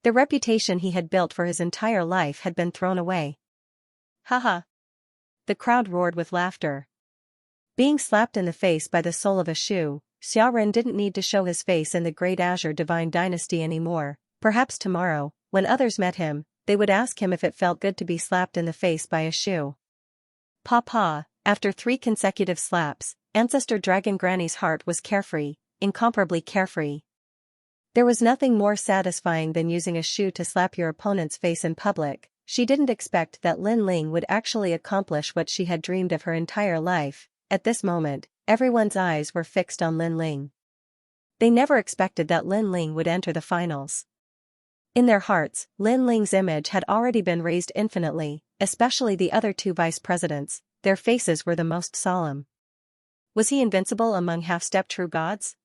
The reputation he had built for his entire life had been thrown away. Haha. The crowd roared with laughter. Being slapped in the face by the sole of a shoe, Xiaoren didn't need to show his face in the Great Azure Divine Dynasty anymore. Perhaps tomorrow, when others met him, they would ask him if it felt good to be slapped in the face by a shoe. Pa. After 3 consecutive slaps, Ancestor Dragon Granny's heart was carefree, incomparably carefree. There was nothing more satisfying than using a shoe to slap your opponent's face in public. She didn't expect that Lin Ling would actually accomplish what she had dreamed of her entire life. At this moment, everyone's eyes were fixed on Lin Ling. They never expected that Lin Ling would enter the finals. In their hearts, Lin Ling's image had already been raised infinitely, especially the other two vice presidents. Their faces were the most solemn. Was he invincible among half-step true gods?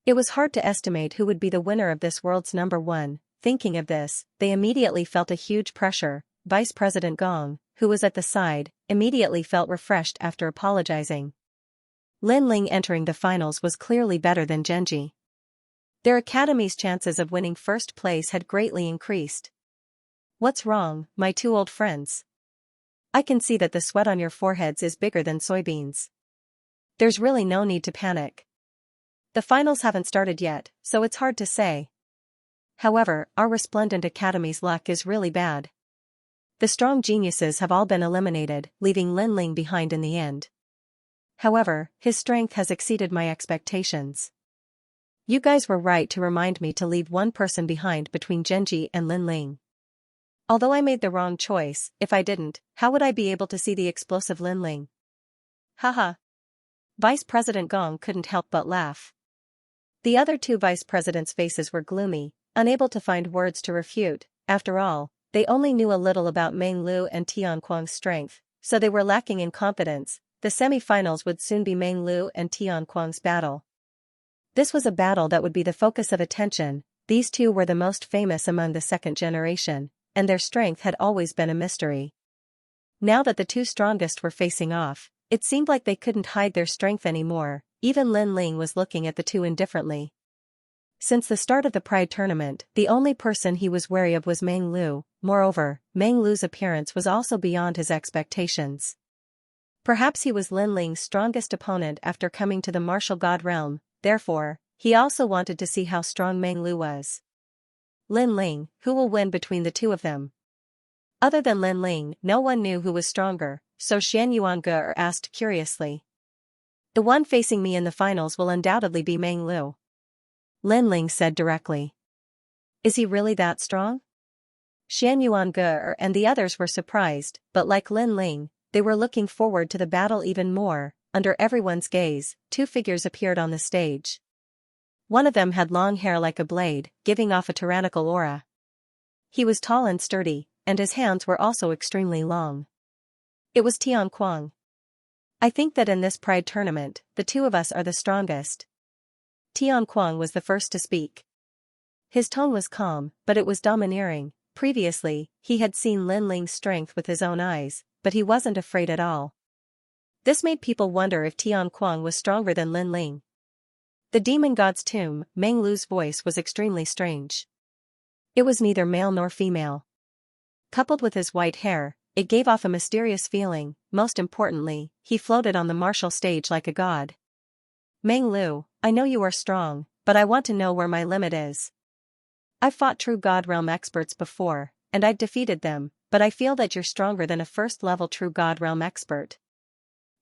It was hard to estimate who would be the winner of this world's number one. Thinking of this, they immediately felt a huge pressure. Vice President Gong, who was at the side, immediately felt refreshed after apologizing. Lin Ling entering the finals was clearly better than Genji. Their academy's chances of winning first place had greatly increased. What's wrong, my two old friends? I can see that the sweat on your foreheads is bigger than soybeans. There's really no need to panic. The finals haven't started yet, so it's hard to say. However, our resplendent academy's luck is really bad. The strong geniuses have all been eliminated, leaving Lin Ling behind in the end. However, his strength has exceeded my expectations. You guys were right to remind me to leave one person behind between Genji and Lin Ling. Although I made the wrong choice, if I didn't, how would I be able to see the explosive Lin Ling? Haha. Vice President Gong couldn't help but laugh. The other two vice presidents' faces were gloomy, unable to find words to refute. After all, they only knew a little about Meng Lu and Tian Kuang's strength, so they were lacking in confidence. The semi-finals would soon be Meng Lu and Tian Kuang's battle. This was a battle that would be the focus of attention. These two were the most famous among the second generation, and their strength had always been a mystery. Now that the two strongest were facing off, it seemed like they couldn't hide their strength anymore. Even Lin Ling was looking at the two indifferently. Since the start of the Pride tournament, the only person he was wary of was Meng Lu. Moreover, Meng Lu's appearance was also beyond his expectations. Perhaps he was Lin Ling's strongest opponent after coming to the martial god realm, therefore, he also wanted to see how strong Meng Lu was. Lin Ling, who will win between the two of them? Other than Lin Ling, no one knew who was stronger, so Xianxia asked curiously. The one facing me in the finals will undoubtedly be Meng Lu. Lin Ling said directly. Is he really that strong? Xianxia and the others were surprised, but like Lin Ling, they were looking forward to the battle even more. Under everyone's gaze, two figures appeared on the stage. One of them had long hair like a blade, giving off a tyrannical aura. He was tall and sturdy, and his hands were also extremely long. It was Tian Kuang. I think that in this Pride tournament, the two of us are the strongest. Tian Kuang was the first to speak. His tone was calm, but it was domineering. Previously, he had seen Lin Ling's strength with his own eyes, but he wasn't afraid at all. This made people wonder if Tian Kuang was stronger than Lin Ling. The demon god's tomb, Meng Lu's voice was extremely strange. It was neither male nor female. Coupled with his white hair, it gave off a mysterious feeling. Most importantly, he floated on the martial stage like a god. Meng Lu, I know you are strong, but I want to know where my limit is. I've fought true God realm experts before, and I've defeated them, but I feel that you're stronger than a first-level true God realm expert.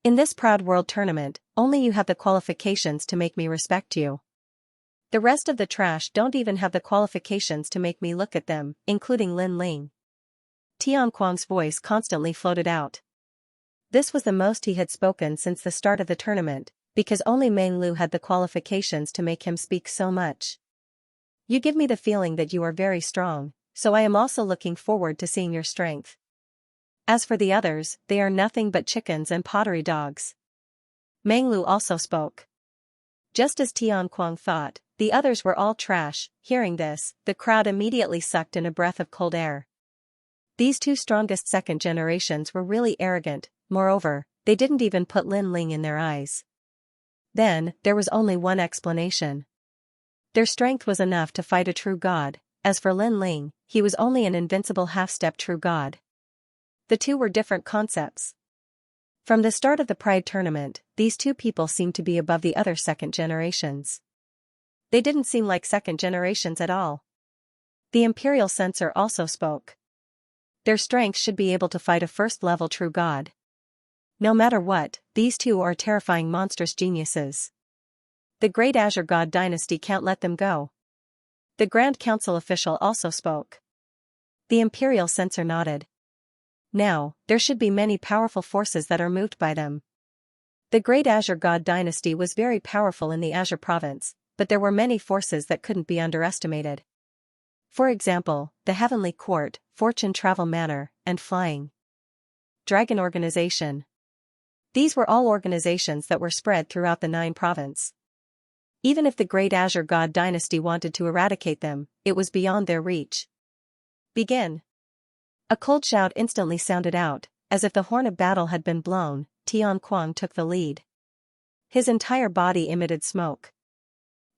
In this proud world tournament, only you have the qualifications to make me respect you. The rest of the trash don't even have the qualifications to make me look at them, including Lin Ling. Tian Kuang's voice constantly floated out. This was the most he had spoken since the start of the tournament, because only Meng Lu had the qualifications to make him speak so much. You give me the feeling that you are very strong, so I am also looking forward to seeing your strength. As for the others, they are nothing but chickens and pottery dogs. Meng Lu also spoke. Just as Tian Kuang thought, the others were all trash. Hearing this, the crowd immediately sucked in a breath of cold air. These two strongest second generations were really arrogant. Moreover, they didn't even put Lin Ling in their eyes. Then, there was only one explanation. Their strength was enough to fight a true god. As for Lin Ling, he was only an invincible half-step true god. The two were different concepts. From the start of the Pride tournament, these two people seemed to be above the other second generations. They didn't seem like second generations at all. The Imperial Censor also spoke. Their strength should be able to fight a first-level true god. No matter what, these two are terrifying monstrous geniuses. The Great Azure God Dynasty can't let them go. The Grand Council official also spoke. The Imperial Censor nodded. Now, there should be many powerful forces that are moved by them. The great Azure god dynasty was very powerful in the Azure province, but there were many forces that couldn't be underestimated. For example, the Heavenly Court, Fortune Travel Manor, and Flying Dragon Organization. These were all organizations that were spread throughout the 9 province. Even if the great Azure god dynasty wanted to eradicate them, it was beyond their reach. Begin. A cold shout instantly sounded out, as if the horn of battle had been blown. Tian Kuang took the lead. His entire body emitted smoke.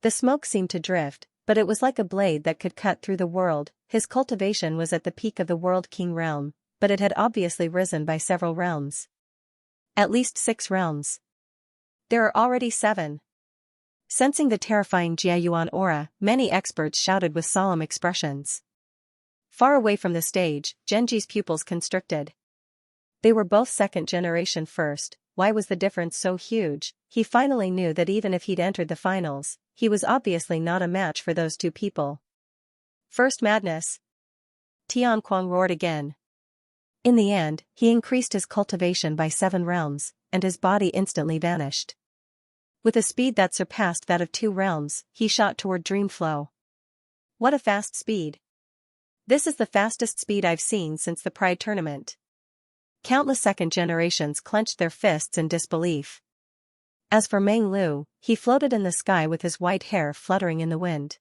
The smoke seemed to drift, but it was like a blade that could cut through the world. His cultivation was at the peak of the World King realm, but it had obviously risen by several realms. At least 6 realms. There are already 7. Sensing the terrifying Jiayuan aura, many experts shouted with solemn expressions. Far away from the stage, Genji's pupils constricted. They were both second generation first. Why was the difference so huge? He finally knew that even if he'd entered the finals, he was obviously not a match for those 2 people. First madness. Tian Kuang roared again. In the end, he increased his cultivation by 7 realms, and his body instantly vanished. With a speed that surpassed that of 2 realms, he shot toward Dreamflow. What a fast speed! This is the fastest speed I've seen since the Pride tournament. Countless second generations clenched their fists in disbelief. As for Meng Lu, he floated in the sky with his white hair fluttering in the wind.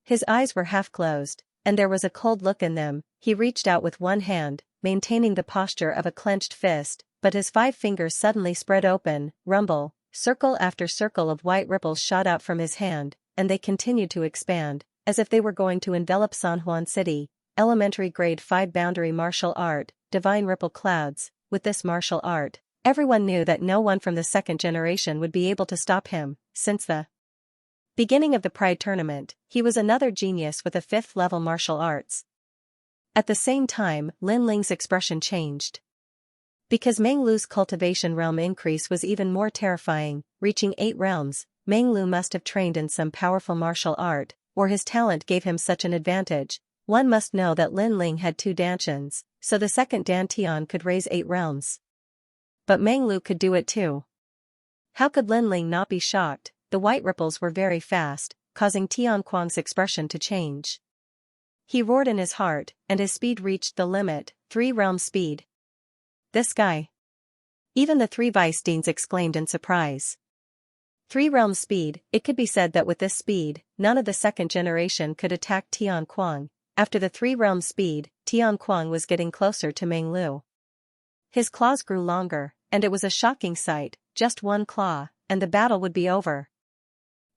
His eyes were half closed, and there was a cold look in them. He reached out with one hand, maintaining the posture of a clenched fist, but his 5 fingers suddenly spread open. Rumble, circle after circle of white ripples shot out from his hand, and they continued to expand, as if they were going to envelop San Juan City. Elementary grade 5 boundary martial art, divine ripple clouds. With this martial art, everyone knew that no one from the second generation would be able to stop him. Since the beginning of the Pride tournament, he was another genius with a 5th level martial arts. At the same time, Lin Ling's expression changed. Because Meng Lu's cultivation realm increase was even more terrifying, reaching 8 realms, Meng Lu must have trained in some powerful martial art, or his talent gave him such an advantage. One must know that Lin Ling had 2 dantians, so the second dantian could raise 8 realms. But Meng Lu could do it too. How could Lin Ling not be shocked? The white ripples were very fast, causing Tian Kuang's expression to change. He roared in his heart, and his speed reached the limit, 3 realm speed. This guy. Even the 3 vice deans exclaimed in surprise. 3 realm speed. It could be said that with this speed, none of the second generation could attack Tian Kuang. After the 3 realm speed, Tian Kuang was getting closer to Meng Lu. His claws grew longer, and it was a shocking sight. Just 1 claw, and the battle would be over.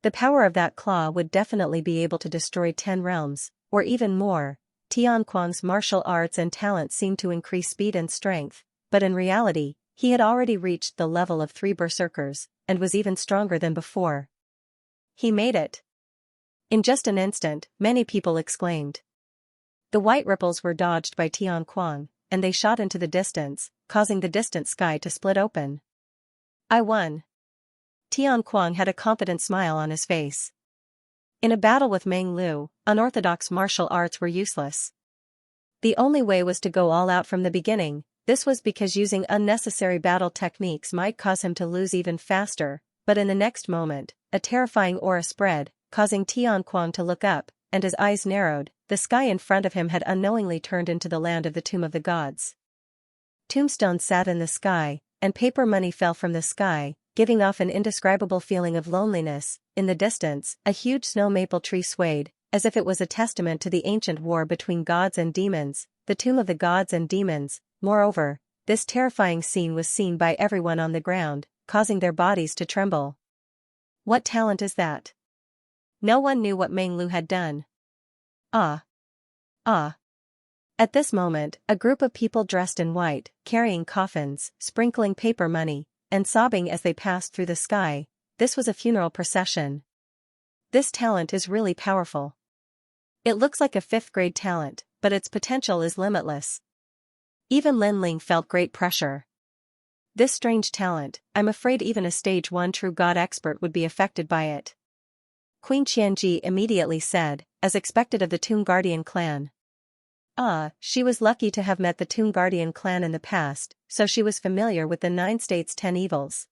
The power of that claw would definitely be able to destroy 10 realms, or even more. Tian Kuang's martial arts and talent seemed to increase speed and strength, but in reality, he had already reached the level of 3 berserkers, and was even stronger than before. He made it. In just an instant, many people exclaimed. The white ripples were dodged by Tian Kuang, and they shot into the distance, causing the distant sky to split open. I won. Tian Kuang had a confident smile on his face. In a battle with Meng Lu, unorthodox martial arts were useless. The only way was to go all out from the beginning. This was because using unnecessary battle techniques might cause him to lose even faster, but in the next moment, a terrifying aura spread, causing Tian Kuang to look up, and his eyes narrowed. The sky in front of him had unknowingly turned into the land of the Tomb of the Gods. Tombstones sat in the sky, and paper money fell from the sky, giving off an indescribable feeling of loneliness. In the distance, a huge snow maple tree swayed, as if it was a testament to the ancient war between gods and demons, the Tomb of the Gods and Demons. Moreover, this terrifying scene was seen by everyone on the ground, causing their bodies to tremble. What talent is that? No one knew what Meng Lu had done. Ah. At this moment, a group of people dressed in white, carrying coffins, sprinkling paper money, and sobbing as they passed through the sky. This was a funeral procession. This talent is really powerful. It looks like a 5th grade talent, but its potential is limitless. Even Lin Ling felt great pressure. This strange talent, I'm afraid even a stage 1 true god expert would be affected by it. Queen Xianxia immediately said, as expected of the Tomb Guardian clan. She was lucky to have met the Tomb Guardian clan in the past, so she was familiar with the 9 states' 10 evils.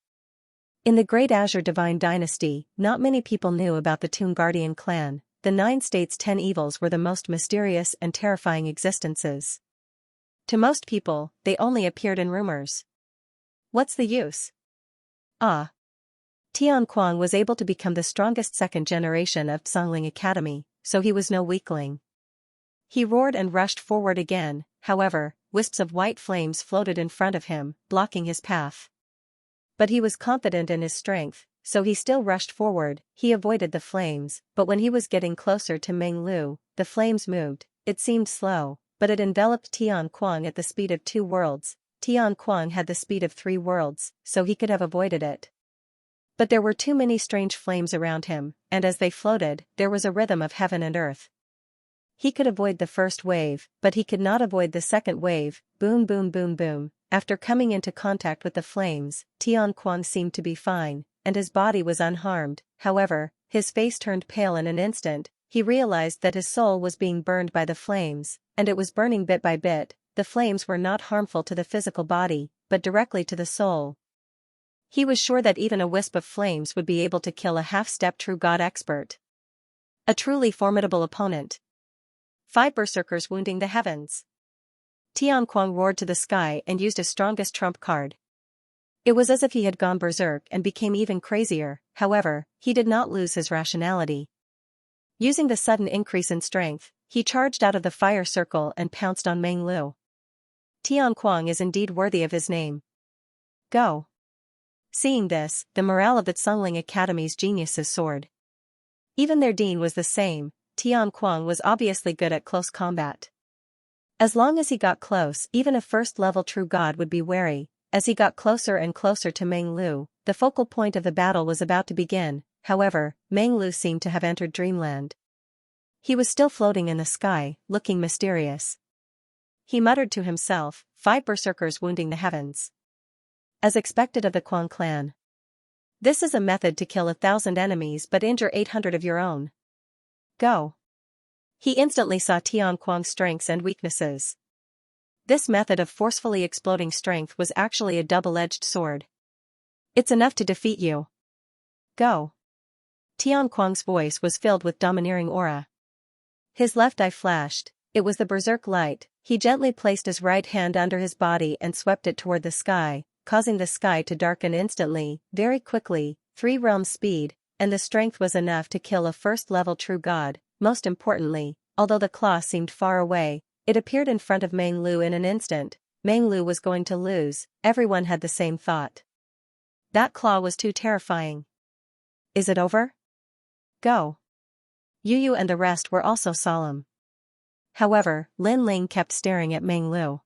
In the Great Azure Divine Dynasty, not many people knew about the Toon Guardian clan. The 9 states' 10 evils were the most mysterious and terrifying existences. To most people, they only appeared in rumors. What's the use? Ah. Tian Kuang was able to become the strongest second generation of Songling Academy, so he was no weakling. He roared and rushed forward again. However, wisps of white flames floated in front of him, blocking his path. But he was confident in his strength, so he still rushed forward. He avoided the flames, but when he was getting closer to Meng Lu, the flames moved. It seemed slow, but it enveloped Tian Kuang at the speed of 2 worlds. Tian Kuang had the speed of 3 worlds, so he could have avoided it. But there were too many strange flames around him, and as they floated, there was a rhythm of heaven and earth. He could avoid the first wave, but he could not avoid the second wave. Boom, boom, boom, boom. After coming into contact with the flames, Tian Kuang seemed to be fine, and his body was unharmed. However, his face turned pale in an instant. He realized that his soul was being burned by the flames, and it was burning bit by bit. The flames were not harmful to the physical body, but directly to the soul. He was sure that even a wisp of flames would be able to kill a half-step true god expert. A truly formidable opponent. 5 berserkers wounding the heavens. Tian Kuang roared to the sky and used his strongest trump card. It was as if he had gone berserk and became even crazier. However, he did not lose his rationality. Using the sudden increase in strength, he charged out of the fire circle and pounced on Meng Lu. Tian Kuang is indeed worthy of his name. Go. Seeing this, the morale of the Songling Academy's geniuses soared. Even their dean was the same. Tian Kuang was obviously good at close combat. As long as he got close, even a first-level true god would be wary. As he got closer and closer to Meng Lu, the focal point of the battle was about to begin. However, Meng Lu seemed to have entered dreamland. He was still floating in the sky, looking mysterious. He muttered to himself, 5 berserkers wounding the heavens. As expected of the Kuang clan. This is a method to kill 1,000 enemies but injure 800 of your own. Go. He instantly saw Tian Kuang's strengths and weaknesses. This method of forcefully exploding strength was actually a double-edged sword. It's enough to defeat you. Go. Tian Kuang's voice was filled with domineering aura. His left eye flashed. It was the berserk light. He gently placed his right hand under his body and swept it toward the sky, causing the sky to darken instantly, very quickly, 3 realms speed, and the strength was enough to kill a first-level true god. Most importantly, although the claw seemed far away, it appeared in front of Meng Lu in an instant. Meng Lu was going to lose. Everyone had the same thought. That claw was too terrifying. Is it over? Go. Yu and the rest were also solemn. However, Lin Ling kept staring at Meng Lu.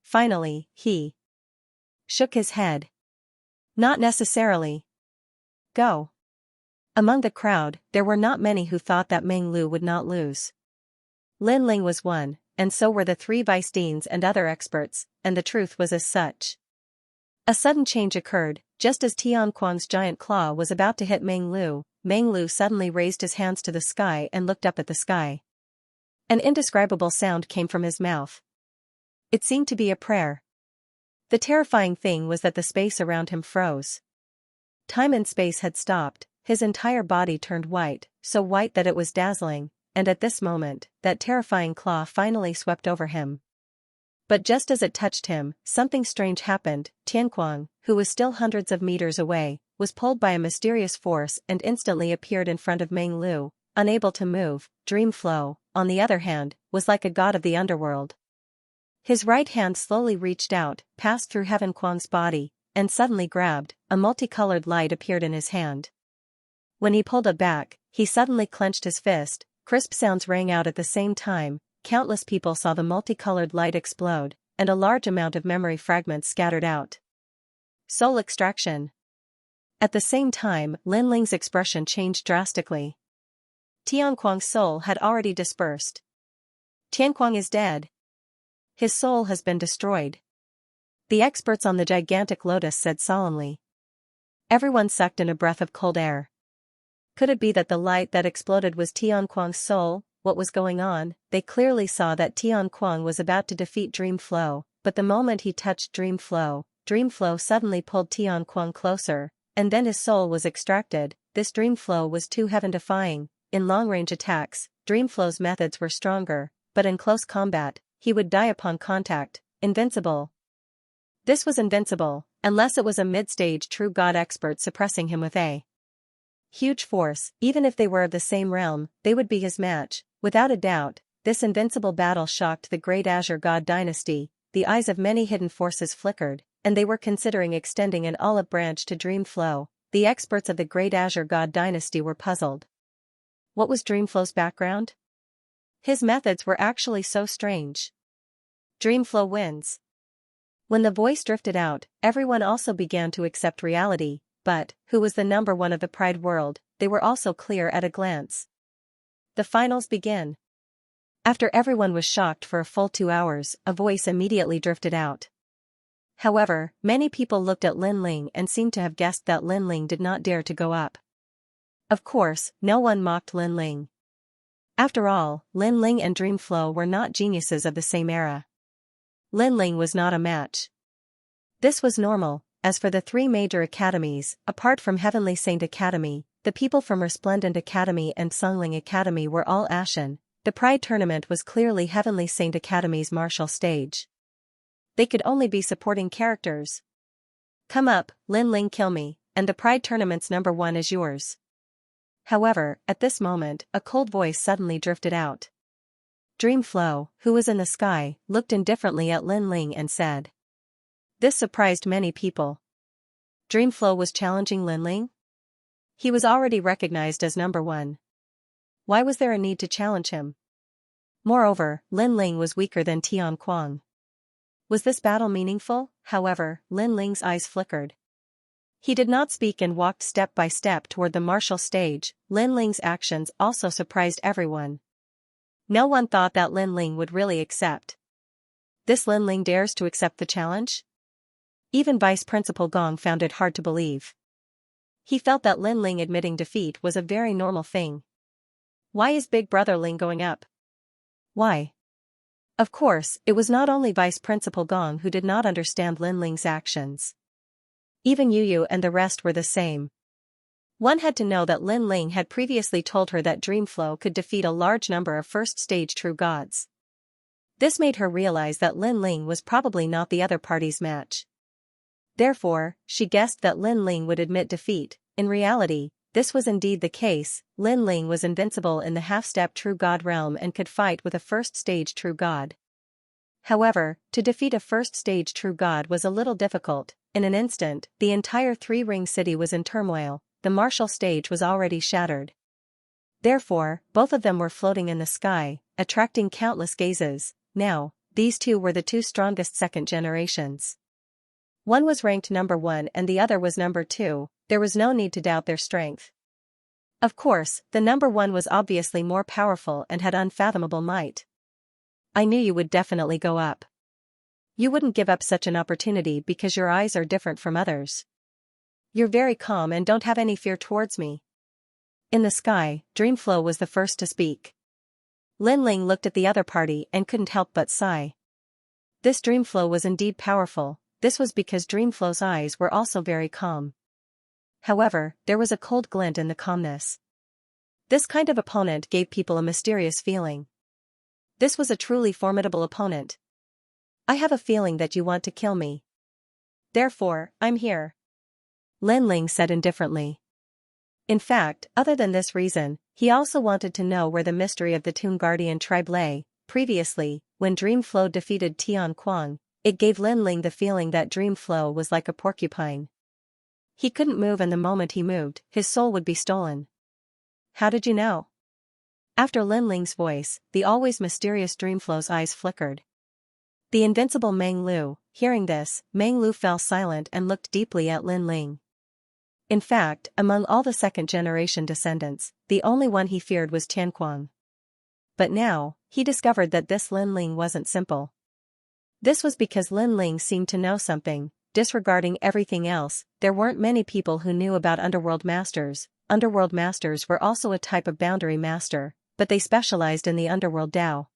Finally, he shook his head. Not necessarily. Go. Among the crowd, there were not many who thought that Meng Lu would not lose. Lin Ling was one, and so were the 3 vice deans and other experts, and the truth was as such. A sudden change occurred. Just as Tian Kuang's giant claw was about to hit Meng Lu suddenly raised his hands to the sky and looked up at the sky. An indescribable sound came from his mouth. It seemed to be a prayer. The terrifying thing was that the space around him froze. Time and space had stopped. His entire body turned white, so white that it was dazzling, and at this moment, that terrifying claw finally swept over him. But just as it touched him, something strange happened. Tian Kuang, who was still hundreds of meters away, was pulled by a mysterious force and instantly appeared in front of Meng Lu, unable to move. Dream Flow, on the other hand, was like a god of the underworld. His right hand slowly reached out, passed through Heaven Kuang's body, and suddenly grabbed. A multicolored light appeared in his hand. When he pulled it back, he suddenly clenched his fist. Crisp sounds rang out at the same time. Countless people saw the multicolored light explode, and a large amount of memory fragments scattered out. Soul extraction. At the same time, Lin Ling's expression changed drastically. Tian Kuang's soul had already dispersed. Tian Kuang is dead. His soul has been destroyed. The experts on the gigantic lotus said solemnly. Everyone sucked in a breath of cold air. Could it be that the light that exploded was Tian Kuang's soul? What was going on? They clearly saw that Tian Kuang was about to defeat Dream Flow, but the moment he touched Dream Flow suddenly pulled Tian Kuang closer, and then his soul was extracted. This Dreamflow was too heaven-defying. In long-range attacks, Dreamflow's methods were stronger, but in close combat, he would die upon contact. Invincible. This was invincible, unless it was a mid-stage true god expert suppressing him with a huge force. Even if they were of the same realm, they would be his match. Without a doubt, this invincible battle shocked the great Azure god dynasty. The eyes of many hidden forces flickered, and they were considering extending an olive branch to Dreamflow. The experts of the great Azure god dynasty were puzzled. What was Dreamflow's background? His methods were actually so strange. Dreamflow wins. When the voice drifted out, everyone also began to accept reality, but, who was the number one of the Pride world, they were also clear at a glance. The finals begin. After everyone was shocked for a full 2 hours, a voice immediately drifted out. However, many people looked at Lin Ling and seemed to have guessed that Lin Ling did not dare to go up. Of course, no one mocked Lin Ling. After all, Lin Ling and Dreamflow were not geniuses of the same era. Lin Ling was not a match. This was normal. As for the 3 major academies, apart from Heavenly Saint Academy, the people from Resplendent Academy and Sungling Academy were all ashen. The Pride tournament was clearly Heavenly Saint Academy's martial stage. They could only be supporting characters. Come up, Lin Ling, kill me, and the Pride tournament's number 1 is yours. However, at this moment, a cold voice suddenly drifted out. Dreamflow, who was in the sky, looked indifferently at Lin Ling and said. This surprised many people. Dreamflow was challenging Lin Ling? He was already recognized as number 1. Why was there a need to challenge him? Moreover, Lin Ling was weaker than Tian Kuang. Was this battle meaningful? However, Lin Ling's eyes flickered. He did not speak and walked step by step toward the martial stage. Lin Ling's actions also surprised everyone. No one thought that Lin Ling would really accept. This Lin Ling dares to accept the challenge? Even Vice Principal Gong found it hard to believe. He felt that Lin Ling admitting defeat was a very normal thing. Why is Big Brother Ling going up? Why? Of course, it was not only Vice Principal Gong who did not understand Lin Ling's actions. Even Yu Yu and the rest were the same. One had to know that Lin Ling had previously told her that Dreamflow could defeat a large number of first-stage true gods. This made her realize that Lin Ling was probably not the other party's match. Therefore, she guessed that Lin Ling would admit defeat. In reality, this was indeed the case. Lin Ling was invincible in the half-step true god realm and could fight with a first-stage true god. However, to defeat a first-stage true god was a little difficult. In an instant, the entire 3-ring city was in turmoil. The martial stage was already shattered. Therefore, both of them were floating in the sky, attracting countless gazes. Now, these two were the 2 strongest second generations. One was ranked number 1 and the other was number 2, there was no need to doubt their strength. Of course, the number 1 was obviously more powerful and had unfathomable might. I knew you would definitely go up. You wouldn't give up such an opportunity because your eyes are different from others. You're very calm and don't have any fear towards me. In the sky, Dreamflow was the first to speak. Lin Ling looked at the other party and couldn't help but sigh. This Dreamflow was indeed powerful. This was because Dreamflow's eyes were also very calm. However, there was a cold glint in the calmness. This kind of opponent gave people a mysterious feeling. This was a truly formidable opponent. I have a feeling that you want to kill me. Therefore, I'm here. Lin Ling said indifferently. In fact, other than this reason, he also wanted to know where the mystery of the Toon Guardian tribe lay. Previously, when Dreamflow defeated Tian Kuang, it gave Lin Ling the feeling that Dreamflow was like a porcupine. He couldn't move, and the moment he moved, his soul would be stolen. How did you know? After Lin Ling's voice, the always mysterious Dreamflow's eyes flickered. The invincible Meng Lu, hearing this, Meng Lu fell silent and looked deeply at Lin Ling. In fact, among all the second-generation descendants, the only one he feared was Tianquang. But now, he discovered that this Lin Ling wasn't simple. This was because Lin Ling seemed to know something. Disregarding everything else, there weren't many people who knew about Underworld Masters. Underworld Masters were also a type of boundary master, but they specialized in the Underworld Dao.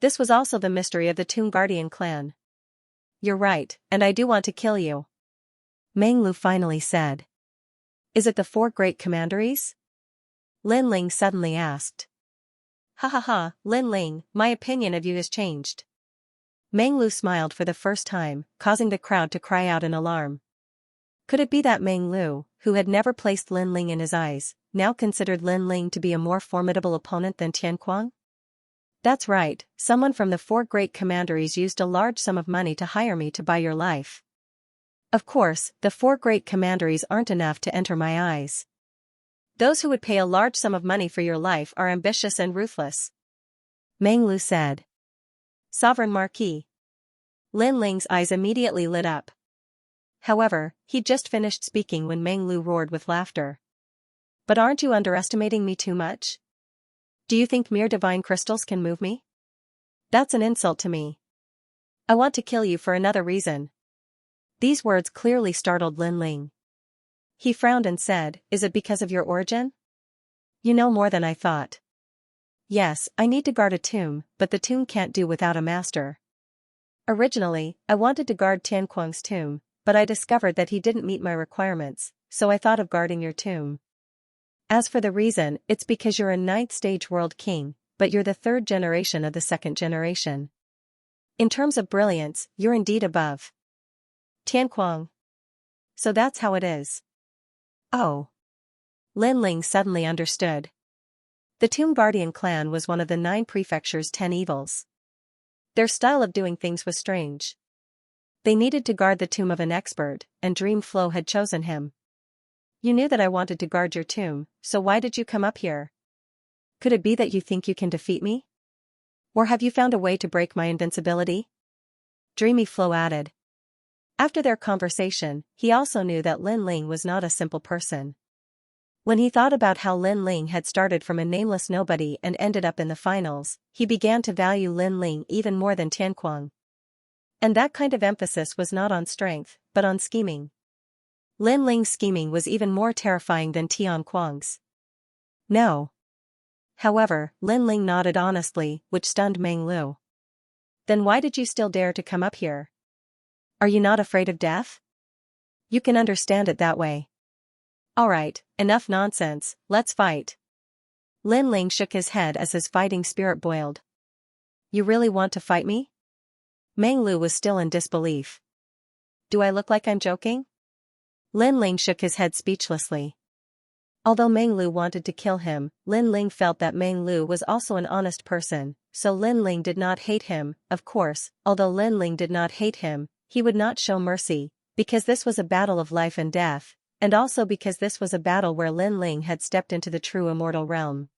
This was also the mystery of the Toon Guardian clan. You're right, and I do want to kill you. Meng Lu finally said. Is it the four great commanderies? Lin Ling suddenly asked. Ha ha ha, Lin Ling, my opinion of you has changed. Meng Lu smiled for the first time, causing the crowd to cry out in alarm. Could it be that Meng Lu, who had never placed Lin Ling in his eyes, now considered Lin Ling to be a more formidable opponent than Tianquang? That's right, someone from the four great commanderies used a large sum of money to hire me to buy your life. Of course, the four great commanderies aren't enough to enter my eyes. Those who would pay a large sum of money for your life are ambitious and ruthless. Meng Lu said. Sovereign Marquis. Lin Ling's eyes immediately lit up. However, he'd just finished speaking when Meng Lu roared with laughter. But aren't you underestimating me too much? Do you think mere divine crystals can move me? That's an insult to me. I want to kill you for another reason. These words clearly startled Lin Ling. He frowned and said, Is it because of your origin? You know more than I thought. Yes, I need to guard a tomb, but the tomb can't do without a master. Originally, I wanted to guard Tianquang's tomb, but I discovered that he didn't meet my requirements, so I thought of guarding your tomb. As for the reason, it's because you're a 9th stage world king, but you're the 3rd generation of the 2nd generation. In terms of brilliance, you're indeed above Tianquang. So that's how it is. Oh. Lin Ling suddenly understood. The Tomb Guardian clan was one of the 9 prefecture's 10 evils. Their style of doing things was strange. They needed to guard the tomb of an expert, and Dream Flow had chosen him. You knew that I wanted to guard your tomb, so why did you come up here? Could it be that you think you can defeat me? Or have you found a way to break my invincibility? Dreamy Flow added. After their conversation, he also knew that Lin Ling was not a simple person. When he thought about how Lin Ling had started from a nameless nobody and ended up in the finals, he began to value Lin Ling even more than Tianquang. And that kind of emphasis was not on strength, but on scheming. Lin Ling's scheming was even more terrifying than Tianquang's. No. However, Lin Ling nodded honestly, which stunned Meng Lu. Then why did you still dare to come up here? Are you not afraid of death? You can understand it that way. Alright, enough nonsense, let's fight. Lin Ling shook his head as his fighting spirit boiled. You really want to fight me? Meng Lu was still in disbelief. Do I look like I'm joking? Lin Ling shook his head speechlessly. Although Meng Lu wanted to kill him, Lin Ling felt that Meng Lu was also an honest person, so Lin Ling did not hate him. Of course, although Lin Ling did not hate him, he would not show mercy, because this was a battle of life and death, and also because this was a battle where Lin Ling had stepped into the true immortal realm.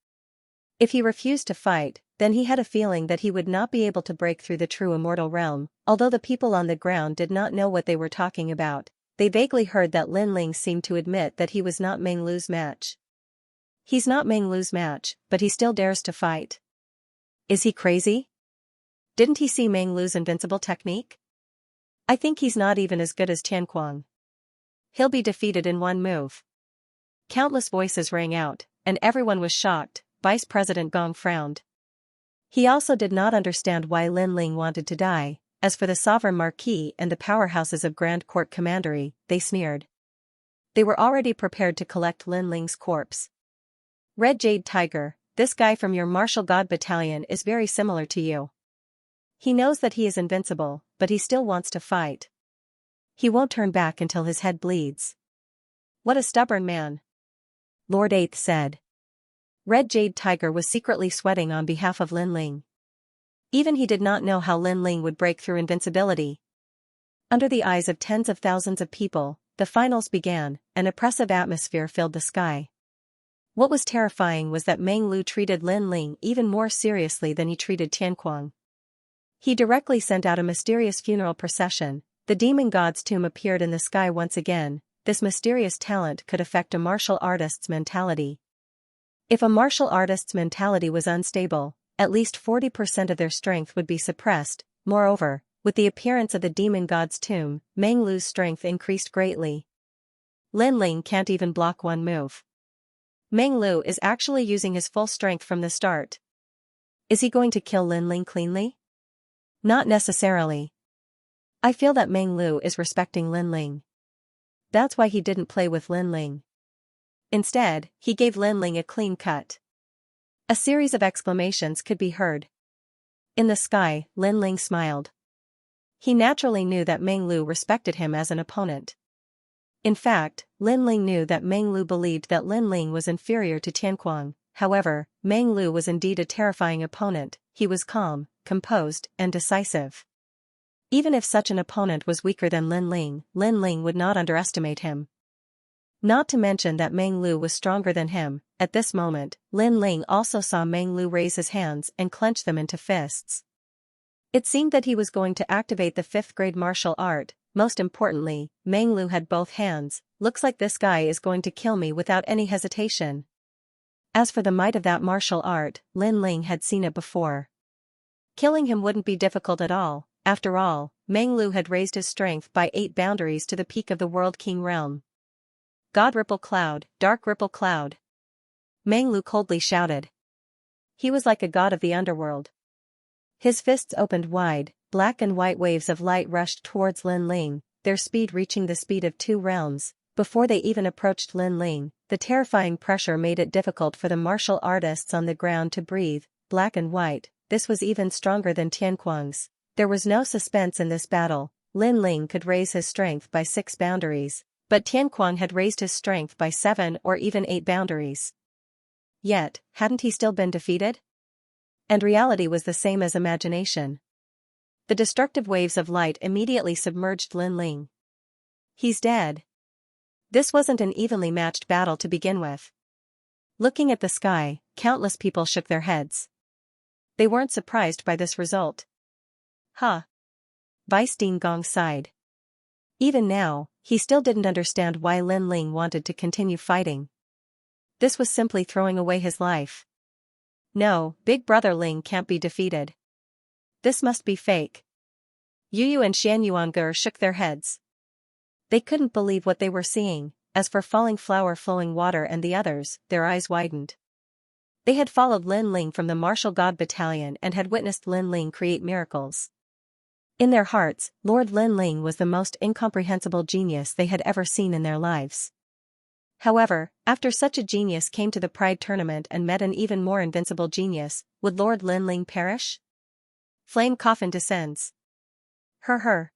If he refused to fight, then he had a feeling that he would not be able to break through the true immortal realm. Although the people on the ground did not know what they were talking about, they vaguely heard that Lin Ling seemed to admit that he was not Meng Lu's match. He's not Meng Lu's match, but he still dares to fight. Is he crazy? Didn't he see Meng Lu's invincible technique? I think he's not even as good as Tianquang. He'll be defeated in one move. Countless voices rang out, and everyone was shocked. Vice President Gong frowned. He also did not understand why Lin Ling wanted to die. As for the Sovereign Marquis and the powerhouses of Grand Court Commandery, they sneered. They were already prepared to collect Lin Ling's corpse. Red Jade Tiger, this guy from your Martial God Battalion is very similar to you. He knows that he is invincible, but he still wants to fight. He won't turn back until his head bleeds. What a stubborn man. Lord Eighth said. Red Jade Tiger was secretly sweating on behalf of Lin Ling. Even he did not know how Lin Ling would break through invincibility. Under the eyes of tens of thousands of people, the finals began. An oppressive atmosphere filled the sky. What was terrifying was that Meng Lu treated Lin Ling even more seriously than he treated Tianquang. He directly sent out a mysterious funeral procession. The demon god's tomb appeared in the sky once again. This mysterious talent could affect a martial artist's mentality. If a martial artist's mentality was unstable, at least 40% of their strength would be suppressed. Moreover, with the appearance of the demon god's tomb, Meng Lu's strength increased greatly. Lin Ling can't even block one move. Meng Lu is actually using his full strength from the start. Is he going to kill Lin Ling cleanly? Not necessarily. I feel that Meng Lu is respecting Lin Ling. That's why he didn't play with Lin Ling. Instead, he gave Lin Ling a clean cut. A series of exclamations could be heard. In the sky, Lin Ling smiled. He naturally knew that Meng Lu respected him as an opponent. In fact, Lin Ling knew that Meng Lu believed that Lin Ling was inferior to Tianquang. However, Meng Lu was indeed a terrifying opponent. He was calm, composed, and decisive. Even if such an opponent was weaker than Lin Ling would not underestimate him. Not to mention that Meng Lu was stronger than him. At this moment, Lin Ling also saw Meng Lu raise his hands and clench them into fists. It seemed that he was going to activate the 5th grade martial art. Most importantly, Meng Lu had both hands. Looks like this guy is going to kill me without any hesitation. As for the might of that martial art, Lin Ling had seen it before. Killing him wouldn't be difficult at all. After all, Meng Lu had raised his strength by 8 boundaries to the peak of the World King realm. God Ripple Cloud, Dark Ripple Cloud. Meng Lu coldly shouted. He was like a god of the underworld. His fists opened wide, black and white waves of light rushed towards Lin Ling, their speed reaching the speed of 2 realms. Before they even approached Lin Ling, the terrifying pressure made it difficult for the martial artists on the ground to breathe. Black and white, this was even stronger than Tianquang's. There was no suspense in this battle. Lin Ling could raise his strength by 6 boundaries, but Tianquang had raised his strength by 7 or even 8 boundaries. Yet, hadn't he still been defeated? And reality was the same as imagination. The destructive waves of light immediately submerged Lin Ling. He's dead. This wasn't an evenly matched battle to begin with. Looking at the sky, countless people shook their heads. They weren't surprised by this result. Huh. Vice Dean Gong sighed. Even now, he still didn't understand why Lin Ling wanted to continue fighting. This was simply throwing away his life. No, Big Brother Ling can't be defeated. This must be fake. Yu Yu and Xianxia shook their heads. They couldn't believe what they were seeing. As for Falling Flower Flowing Water and the others, their eyes widened. They had followed Lin Ling from the Martial God Battalion and had witnessed Lin Ling create miracles. In their hearts, Lord Lin Ling was the most incomprehensible genius they had ever seen in their lives. However, after such a genius came to the Pride Tournament and met an even more invincible genius, would Lord Lin Ling perish? Flame Coffin descends. Her.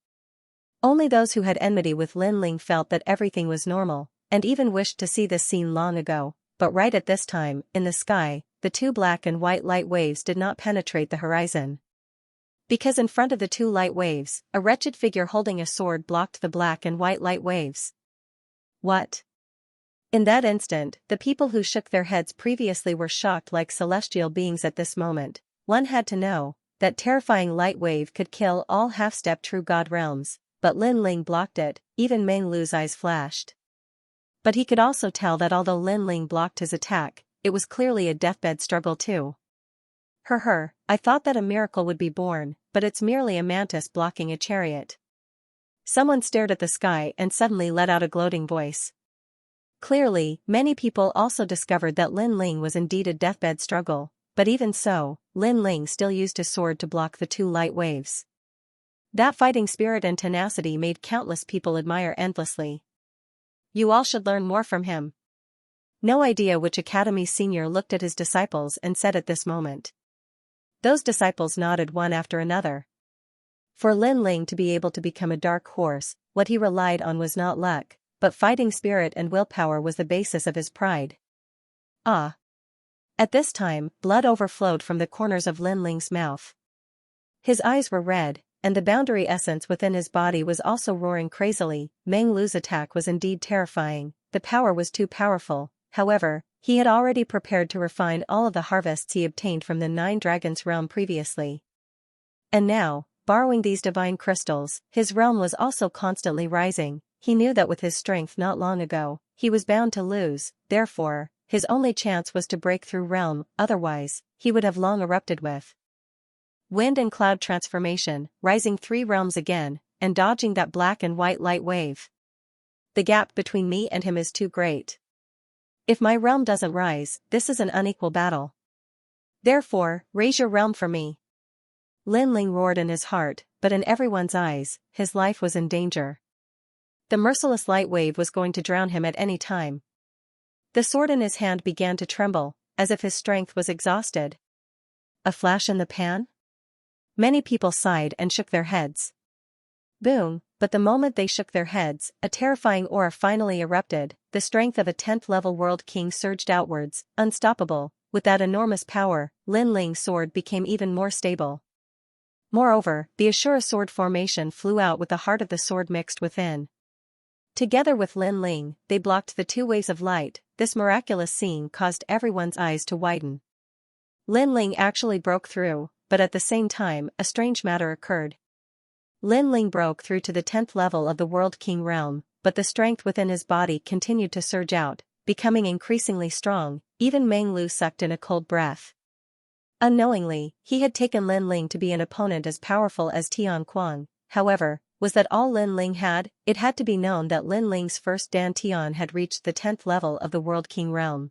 Only those who had enmity with Lin Ling felt that everything was normal, and even wished to see this scene long ago, but right at this time, in the sky, the 2 black and white light waves did not penetrate the horizon. Because in front of the 2 light waves, a wretched figure holding a sword blocked the black and white light waves. What? In that instant, the people who shook their heads previously were shocked like celestial beings at this moment. One had to know that terrifying light wave could kill all half-step true god realms, but Lin Ling blocked it. Even Meng Lu's eyes flashed. But he could also tell that although Lin Ling blocked his attack, it was clearly a deathbed struggle too. I thought that a miracle would be born, but it's merely a mantis blocking a chariot. Someone stared at the sky and suddenly let out a gloating voice. Clearly, many people also discovered that Lin Ling was indeed a deathbed struggle, but even so, Lin Ling still used his sword to block the 2 light waves. That fighting spirit and tenacity made countless people admire endlessly. You all should learn more from him. No idea which academy senior looked at his disciples and said at this moment. Those disciples nodded one after another. For Lin Ling to be able to become a dark horse, what he relied on was not luck, but fighting spirit and willpower was the basis of his pride. Ah! At this time, blood overflowed from the corners of Lin Ling's mouth. His eyes were red, and the boundary essence within his body was also roaring crazily. Meng Lu's attack was indeed terrifying. The power was too powerful. However, he had already prepared to refine all of the harvests he obtained from the 9 dragons realm previously. And now, borrowing these divine crystals, his realm was also constantly rising. He knew that with his strength not long ago, he was bound to lose. Therefore, his only chance was to break through realm, otherwise, he would have long erupted with wind and cloud transformation, rising 3 realms again, and dodging that black and white light wave. The gap between me and him is too great. If my realm doesn't rise, this is an unequal battle. Therefore, raise your realm for me. Lin Ling roared in his heart, but in everyone's eyes, his life was in danger. The merciless light wave was going to drown him at any time. The sword in his hand began to tremble, as if his strength was exhausted. A flash in the pan? Many people sighed and shook their heads. Boom, but the moment they shook their heads, a terrifying aura finally erupted. The strength of a 10th-level world king surged outwards, unstoppable. With that enormous power, Lin Ling's sword became even more stable. Moreover, the Ashura sword formation flew out with the heart of the sword mixed within. Together with Lin Ling, they blocked the two waves of light. This miraculous scene caused everyone's eyes to widen. Lin Ling actually broke through, but at the same time, a strange matter occurred. Lin Ling broke through to the 10th level of the World King realm, but the strength within his body continued to surge out, becoming increasingly strong. Even Meng Lu sucked in a cold breath. Unknowingly, he had taken Lin Ling to be an opponent as powerful as Tian Kuang. However, was that all Lin Ling had? It had to be known that Lin Ling's first Dan Tian had reached the 10th level of the World King realm.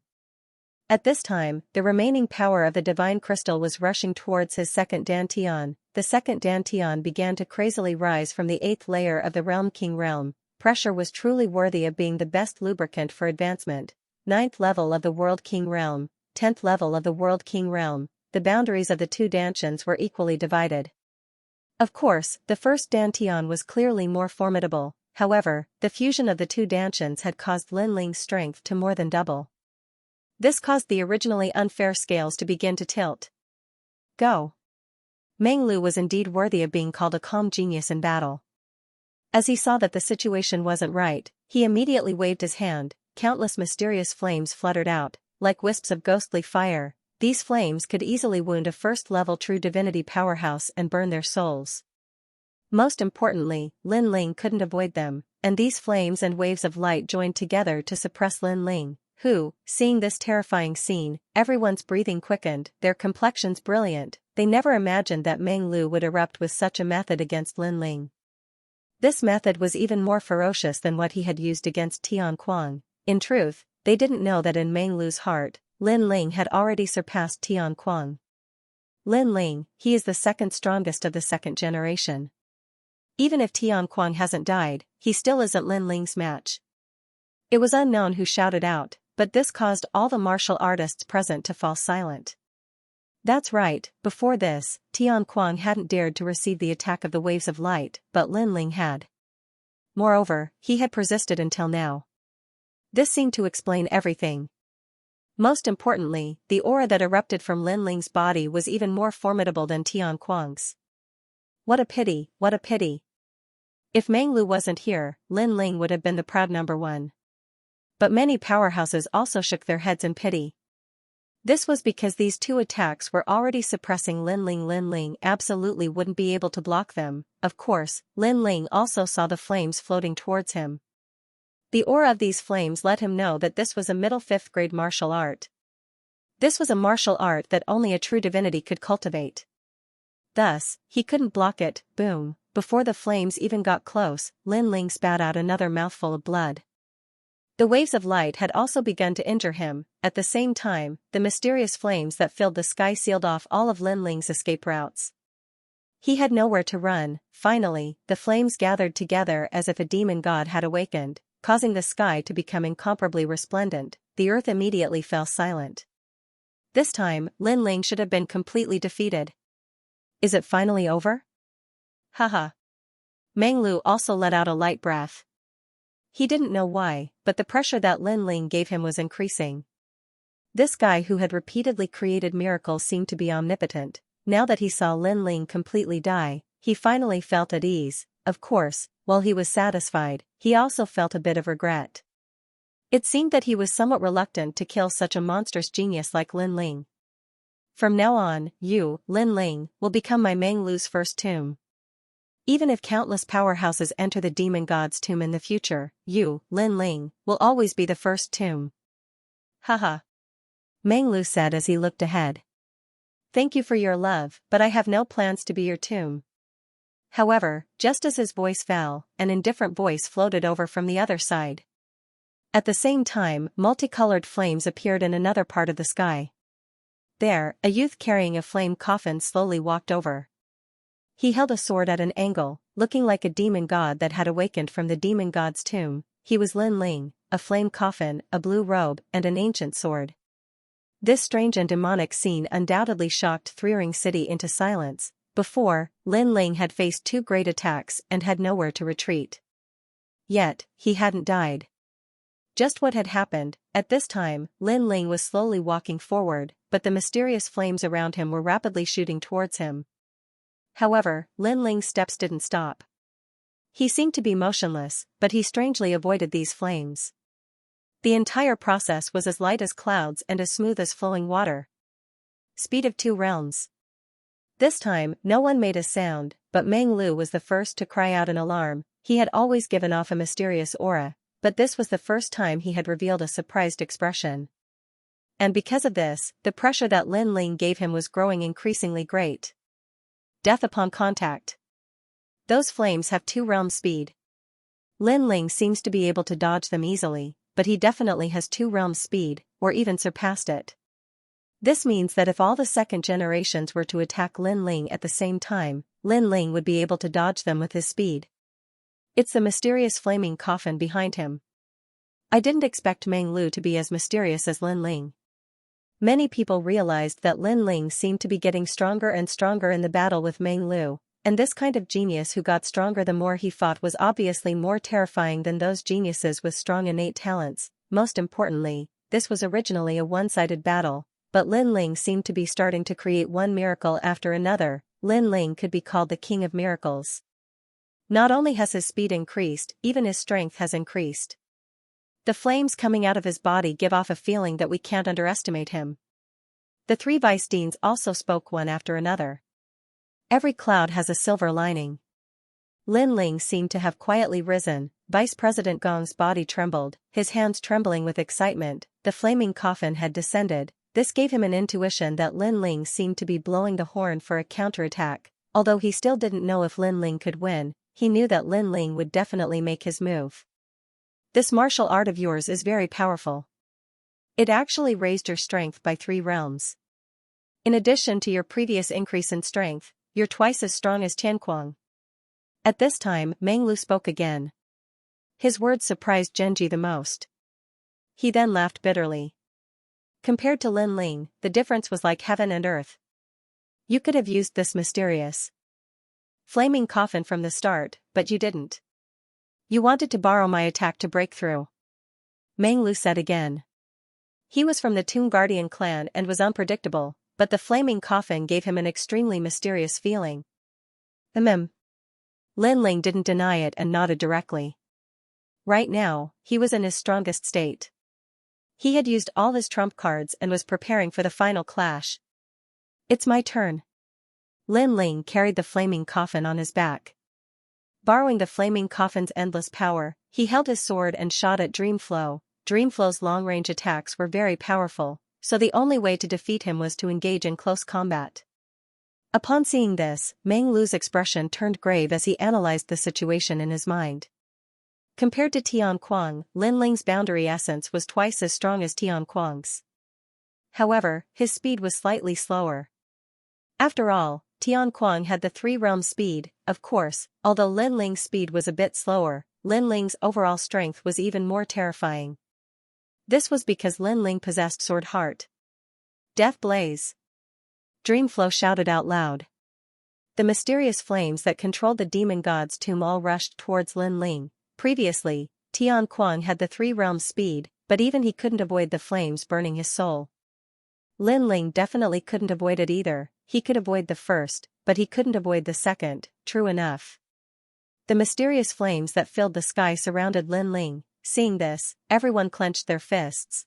At this time, the remaining power of the divine crystal was rushing towards his second Dan Tian. The second Dan Tian began to crazily rise from the 8th layer of the Realm King realm. Pressure was truly worthy of being the best lubricant for advancement. 9th level of the World King realm, 10th level of the World King realm. The boundaries of the two Dantians were equally divided. Of course, the first Dantian was clearly more formidable. However, the fusion of the two Dantians had caused Lin Ling's strength to more than double. This caused the originally unfair scales to begin to tilt. Go! Meng Lu was indeed worthy of being called a calm genius in battle. As he saw that the situation wasn't right, he immediately waved his hand. Countless mysterious flames fluttered out, like wisps of ghostly fire. These flames could easily wound a first-level true divinity powerhouse and burn their souls. Most importantly, Lin Ling couldn't avoid them, and these flames and waves of light joined together to suppress Lin Ling, who, seeing this terrifying scene, everyone's breathing quickened, their complexions brilliant. They never imagined that Meng Lu would erupt with such a method against Lin Ling. This method was even more ferocious than what he had used against Tian Kuang. In truth, they didn't know that in Meng Lu's heart, Lin Ling had already surpassed Tian Kuang. Lin Ling, he is the second strongest of the second generation. Even if Tian Kuang hasn't died, he still isn't Lin Ling's match. It was unknown who shouted out, but this caused all the martial artists present to fall silent. That's right, before this, Tian Kuang hadn't dared to receive the attack of the waves of light, but Lin Ling had. Moreover, he had persisted until now. This seemed to explain everything. Most importantly, the aura that erupted from Lin Ling's body was even more formidable than Tian Kuang's. What a pity, what a pity. If Meng Lu wasn't here, Lin Ling would have been the proud number one. But many powerhouses also shook their heads in pity. This was because these two attacks were already suppressing Lin Ling. Lin Ling absolutely wouldn't be able to block them. Of course, Lin Ling also saw the flames floating towards him. The aura of these flames let him know that this was a middle 5th grade martial art. This was a martial art that only a true divinity could cultivate. Thus, he couldn't block it. Boom. Before the flames even got close, Lin Ling spat out another mouthful of blood. The waves of light had also begun to injure him. At the same time, the mysterious flames that filled the sky sealed off all of Lin Ling's escape routes. He had nowhere to run. Finally, the flames gathered together as if a demon god had awakened, causing the sky to become incomparably resplendent. The earth immediately fell silent. This time, Lin Ling should have been completely defeated. Is it finally over? Haha. Meng Lu also let out a light breath. He didn't know why, but the pressure that Lin Ling gave him was increasing. This guy who had repeatedly created miracles seemed to be omnipotent. Now that he saw Lin Ling completely die, he finally felt at ease. Of course, while he was satisfied, he also felt a bit of regret. It seemed that he was somewhat reluctant to kill such a monstrous genius like Lin Ling. From now on, you, Lin Ling, will become my Meng Lu's first tomb. Even if countless powerhouses enter the demon god's tomb in the future, you, Lin Ling, will always be the first tomb. Haha. Meng Lu said as he looked ahead. Thank you for your love, but I have no plans to be your tomb. However, just as his voice fell, an indifferent voice floated over from the other side. At the same time, multicolored flames appeared in another part of the sky. There, a youth carrying a flame coffin slowly walked over. He held a sword at an angle, looking like a demon god that had awakened from the demon god's tomb. He was Lin Ling, a flame coffin, a blue robe, and an ancient sword. This strange and demonic scene undoubtedly shocked Threering City into silence. Before, Lin Ling had faced 2 great attacks and had nowhere to retreat. Yet, he hadn't died. Just what had happened? At this time, Lin Ling was slowly walking forward, but the mysterious flames around him were rapidly shooting towards him. However, Lin Ling's steps didn't stop. He seemed to be motionless, but he strangely avoided these flames. The entire process was as light as clouds and as smooth as flowing water. Speed of 2 realms. This time, no one made a sound, but Meng Lu was the first to cry out in alarm. He had always given off a mysterious aura, but this was the first time he had revealed a surprised expression. And because of this, the pressure that Lin Ling gave him was growing increasingly great. Death upon contact. Those flames have 2 realm speed. Lin Ling seems to be able to dodge them easily, but he definitely has 2 realm speed, or even surpassed it. This means that if all the second generations were to attack Lin Ling at the same time, Lin Ling would be able to dodge them with his speed. It's the mysterious flaming coffin behind him. I didn't expect Meng Lu to be as mysterious as Lin Ling. Many people realized that Lin Ling seemed to be getting stronger and stronger in the battle with Meng Lu, and this kind of genius who got stronger the more he fought was obviously more terrifying than those geniuses with strong innate talents. Most importantly, this was originally a one-sided battle, but Lin Ling seemed to be starting to create one miracle after another. Lin Ling could be called the king of miracles. Not only has his speed increased, even his strength has increased. The flames coming out of his body give off a feeling that we can't underestimate him. The 3 vice deans also spoke one after another. Every cloud has a silver lining. Lin Ling seemed to have quietly risen. Vice President Gong's body trembled, his hands trembling with excitement. The flaming coffin had descended. This gave him an intuition that Lin Ling seemed to be blowing the horn for a counterattack. Although he still didn't know if Lin Ling could win, he knew that Lin Ling would definitely make his move. This martial art of yours is very powerful. It actually raised your strength by 3 realms. In addition to your previous increase in strength, you're twice as strong as Tianquang. At this time, Meng Lu spoke again. His words surprised Genji the most. He then laughed bitterly. Compared to Lin Ling, the difference was like heaven and earth. You could have used this mysterious flaming coffin from the start, but you didn't. You wanted to borrow my attack to break through. Meng Lu said again. He was from the Tomb Guardian clan and was unpredictable, but the flaming coffin gave him an extremely mysterious feeling. Lin Ling didn't deny it and nodded directly. Right now, he was in his strongest state. He had used all his trump cards and was preparing for the final clash. It's my turn. Lin Ling carried the flaming coffin on his back. Borrowing the flaming coffin's endless power, he held his sword and shot at Dreamflow. Dreamflow's long-range attacks were very powerful, so the only way to defeat him was to engage in close combat. Upon seeing this, Meng Lu's expression turned grave as he analyzed the situation in his mind. Compared to Tianquang, Lin Ling's boundary essence was twice as strong as Tianquang's. However, his speed was slightly slower. After all, Tianquang had the 3-realm speed. Of course, although Lin Ling's speed was a bit slower, Lin Ling's overall strength was even more terrifying. This was because Lin Ling possessed Sword Heart. Death Blaze. Dreamflow shouted out loud. The mysterious flames that controlled the demon god's tomb all rushed towards Lin Ling. Previously, Tianquang had the 3-realm speed, but even he couldn't avoid the flames burning his soul. Lin Ling definitely couldn't avoid it either. He could avoid the first, but he couldn't avoid the second. True enough. The mysterious flames that filled the sky surrounded Lin Ling. Seeing this, everyone clenched their fists.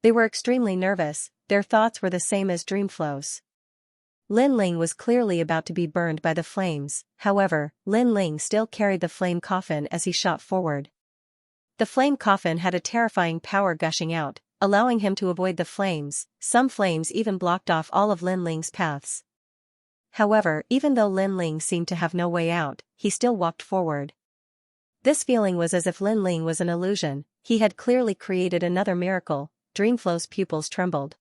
They were extremely nervous. Their thoughts were the same as Dreamflow's. Lin Ling was clearly about to be burned by the flames. However, Lin Ling still carried the flame coffin as he shot forward. The flame coffin had a terrifying power gushing out, allowing him to avoid the flames. Some flames even blocked off all of Lin Ling's paths. However, even though Lin Ling seemed to have no way out, he still walked forward. This feeling was as if Lin Ling was an illusion. He had clearly created another miracle. Dreamflow's pupils trembled.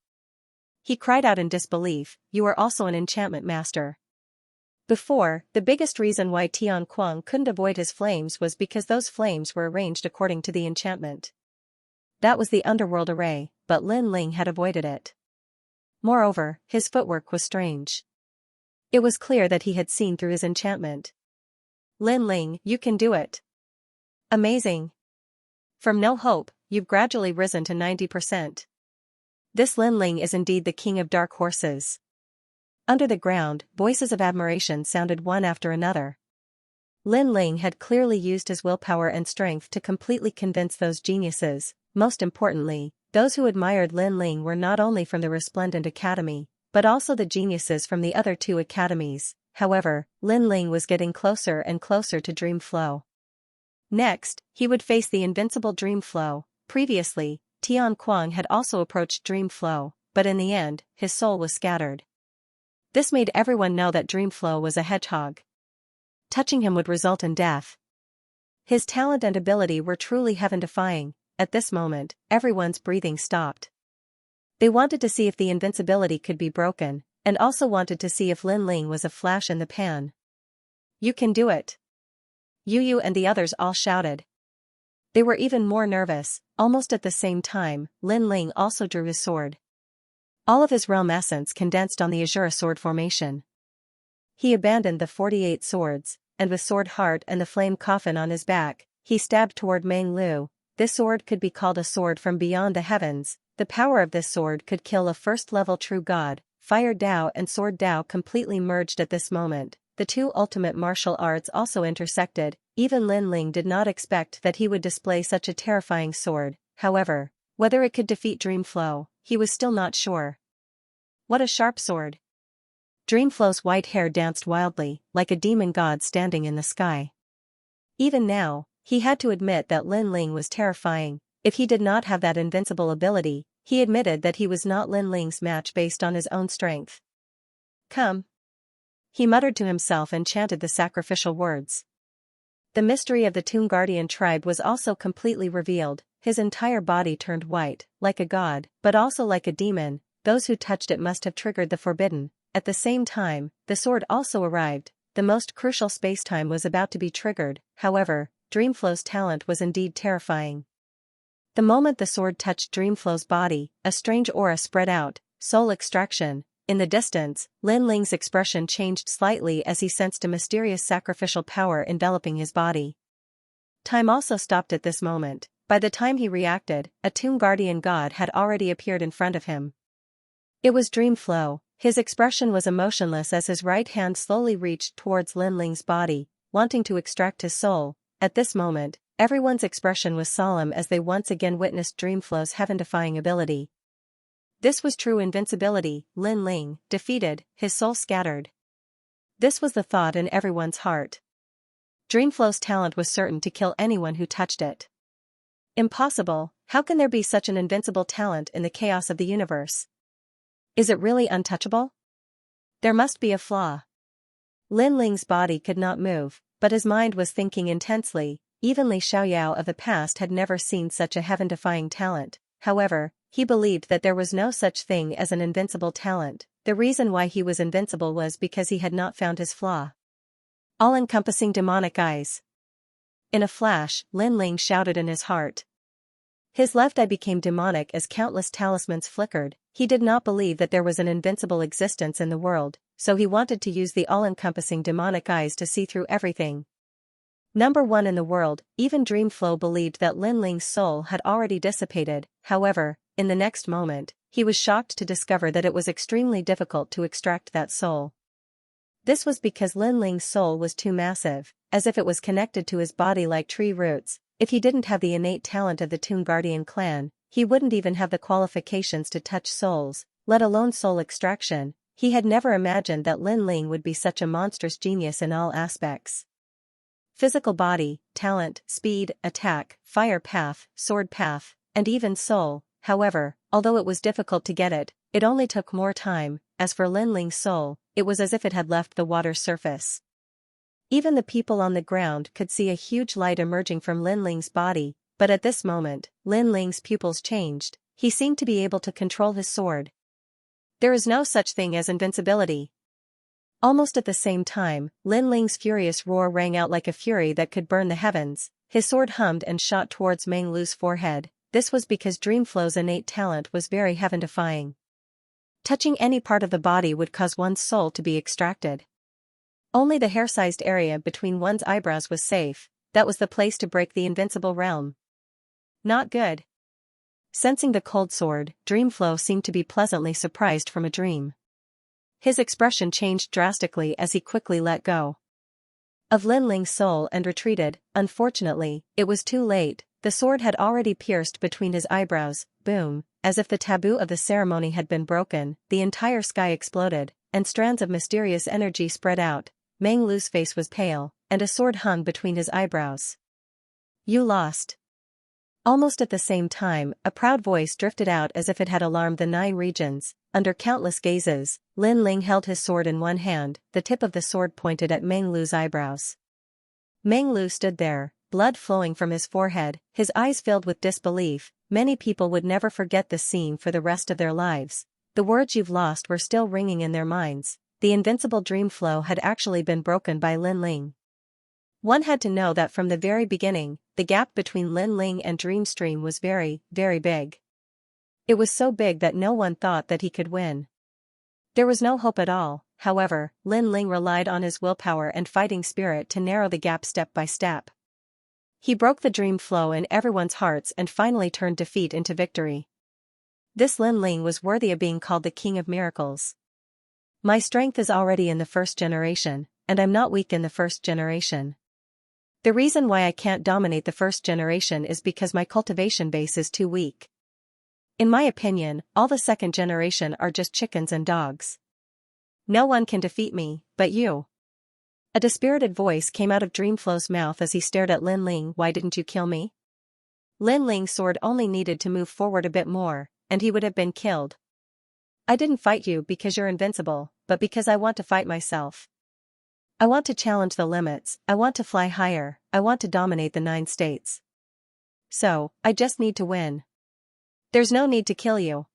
He cried out in disbelief, "You are also an enchantment master." Before, the biggest reason why Tianquang couldn't avoid his flames was because those flames were arranged according to the enchantment. That was the underworld array, but Lin Ling had avoided it. Moreover, his footwork was strange. It was clear that he had seen through his enchantment. Lin Ling, you can do it. Amazing. From no hope, you've gradually risen to 90%. This Lin Ling is indeed the king of dark horses. Under the ground, voices of admiration sounded one after another. Lin Ling had clearly used his willpower and strength to completely convince those geniuses. Most importantly, those who admired Lin Ling were not only from the Resplendent Academy, but also the geniuses from the other two academies. However, Lin Ling was getting closer and closer to Dream Flow. Next, he would face the invincible Dream Flow. Previously, Tian Kuang had also approached Dream Flow, but in the end, his soul was scattered. This made everyone know that Dream Flow was a hedgehog. Touching him would result in death. His talent and ability were truly heaven-defying. At this moment, everyone's breathing stopped. They wanted to see if the invincibility could be broken, and also wanted to see if Lin Ling was a flash in the pan. You can do it. Yu and the others all shouted. They were even more nervous. Almost at the same time, Lin Ling also drew his sword. All of his realm essence condensed on the Azure sword formation. He abandoned the 48 swords, and with sword heart and the flame coffin on his back, he stabbed toward Meng Lu. This sword could be called a sword from beyond the heavens. The power of this sword could kill a first-level true god. Fire Dao and Sword Dao completely merged at this moment. The two ultimate martial arts also intersected. Even Lin Ling did not expect that he would display such a terrifying sword. However, whether it could defeat Dream Flow, he was still not sure. What a sharp sword! Dream Flow's white hair danced wildly, like a demon god standing in the sky. Even now, he had to admit that Lin Ling was terrifying. If he did not have that invincible ability, he admitted that he was not Lin Ling's match based on his own strength. Come. He muttered to himself and chanted the sacrificial words. The mystery of the Tomb Guardian tribe was also completely revealed. His entire body turned white, like a god, but also like a demon. Those who touched it must have triggered the forbidden. At the same time, the sword also arrived. The most crucial spacetime was about to be triggered. However, Dreamflow's talent was indeed terrifying. The moment the sword touched Dreamflow's body, a strange aura spread out. Soul extraction. In the distance, Lin Ling's expression changed slightly as he sensed a mysterious sacrificial power enveloping his body. Time also stopped at this moment. By the time he reacted, a Tomb Guardian god had already appeared in front of him. It was Dreamflow. His expression was emotionless as his right hand slowly reached towards Lin Ling's body, wanting to extract his soul. At this moment, everyone's expression was solemn as they once again witnessed Dreamflow's heaven-defying ability. This was true invincibility. Lin Ling, defeated, his soul scattered. This was the thought in everyone's heart. Dreamflow's talent was certain to kill anyone who touched it. Impossible. How can there be such an invincible talent in the chaos of the universe? Is it really untouchable? There must be a flaw. Lin Ling's body could not move, but his mind was thinking intensely. Even Li Xiaoyao of the past had never seen such a heaven-defying talent. However, he believed that there was no such thing as an invincible talent. The reason why he was invincible was because he had not found his flaw. All-encompassing demonic eyes. In a flash, Lin Ling shouted in his heart. His left eye became demonic as countless talismans flickered. He did not believe that there was an invincible existence in the world, so he wanted to use the all-encompassing demonic eyes to see through everything. Number 1 in the world, even Dreamflow believed that Lin Ling's soul had already dissipated. However, in the next moment, he was shocked to discover that it was extremely difficult to extract that soul. This was because Lin Ling's soul was too massive, as if it was connected to his body like tree roots. If he didn't have the innate talent of the Tomb Guardian clan, he wouldn't even have the qualifications to touch souls, let alone soul extraction. He had never imagined that Lin Ling would be such a monstrous genius in all aspects. Physical body, talent, speed, attack, fire path, sword path, and even soul. However, although it was difficult to get it, it only took more time. As for Lin Ling's soul, it was as if it had left the water's surface. Even the people on the ground could see a huge light emerging from Lin Ling's body, but at this moment, Lin Ling's pupils changed. He seemed to be able to control his sword. There is no such thing as invincibility. Almost at the same time, Lin Ling's furious roar rang out like a fury that could burn the heavens. His sword hummed and shot towards Meng Lu's forehead. this was because Dreamflow's innate talent was very heaven-defying. Touching any part of the body would cause one's soul to be extracted. Only the hair-sized area between one's eyebrows was safe, that was the place to break the invincible realm. Not good. Sensing the cold sword, Dreamflow seemed to be pleasantly surprised from a dream. His expression changed drastically as he quickly let go of Lin Ling's soul and retreated. Unfortunately, it was too late, the sword had already pierced between his eyebrows. Boom, as if the taboo of the ceremony had been broken, the entire sky exploded, and strands of mysterious energy spread out. Meng Lu's face was pale, and a sword hung between his eyebrows. You lost. Almost at the same time, a proud voice drifted out as if it had alarmed the 9 regions. Under countless gazes, Lin Ling held his sword in one hand, the tip of the sword pointed at Meng Lu's eyebrows. Meng Lu stood there, blood flowing from his forehead, his eyes filled with disbelief. Many people would never forget this scene for the rest of their lives. The words "you've lost" were still ringing in their minds. The invincible Dreamflow had actually been broken by Lin Ling. One had to know that from the very beginning, the gap between Lin Ling and Dreamstream was very, very big. It was so big that no one thought that he could win. There was no hope at all. However, Lin Ling relied on his willpower and fighting spirit to narrow the gap step by step. He broke the dream flow in everyone's hearts and finally turned defeat into victory. This Lin Ling was worthy of being called the King of Miracles. My strength is already in the first generation, and I'm not weak in the first generation. The reason why I can't dominate the first generation is because my cultivation base is too weak. In my opinion, all the second generation are just chickens and dogs. No one can defeat me, but you. A dispirited voice came out of Dreamflow's mouth as he stared at Lin Ling. Why didn't you kill me? Lin Ling's sword only needed to move forward a bit more, and he would have been killed. I didn't fight you because you're invincible, but because I want to fight myself. I want to challenge the limits, I want to fly higher, I want to dominate the 9 states. So, I just need to win. There's no need to kill you.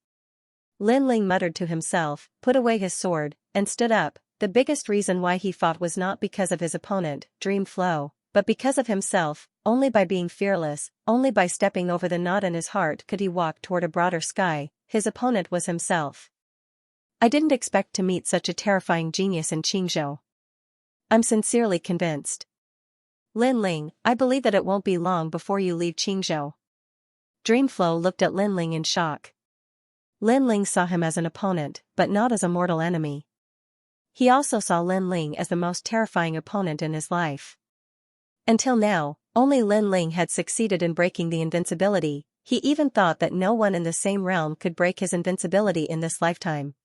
Lin Ling muttered to himself, put away his sword, and stood up. The biggest reason why he fought was not because of his opponent, Dreamflow, but because of himself. Only by being fearless, only by stepping over the knot in his heart could he walk toward a broader sky. His opponent was himself. I didn't expect to meet such a terrifying genius in Xianxia. I'm sincerely convinced. Lin Ling, I believe that it won't be long before you leave Xianxia. Dreamflow looked at Lin Ling in shock. Lin Ling saw him as an opponent, but not as a mortal enemy. He also saw Lin Ling as the most terrifying opponent in his life. Until now, only Lin Ling had succeeded in breaking the invincibility. He even thought that no one in the same realm could break his invincibility in this lifetime.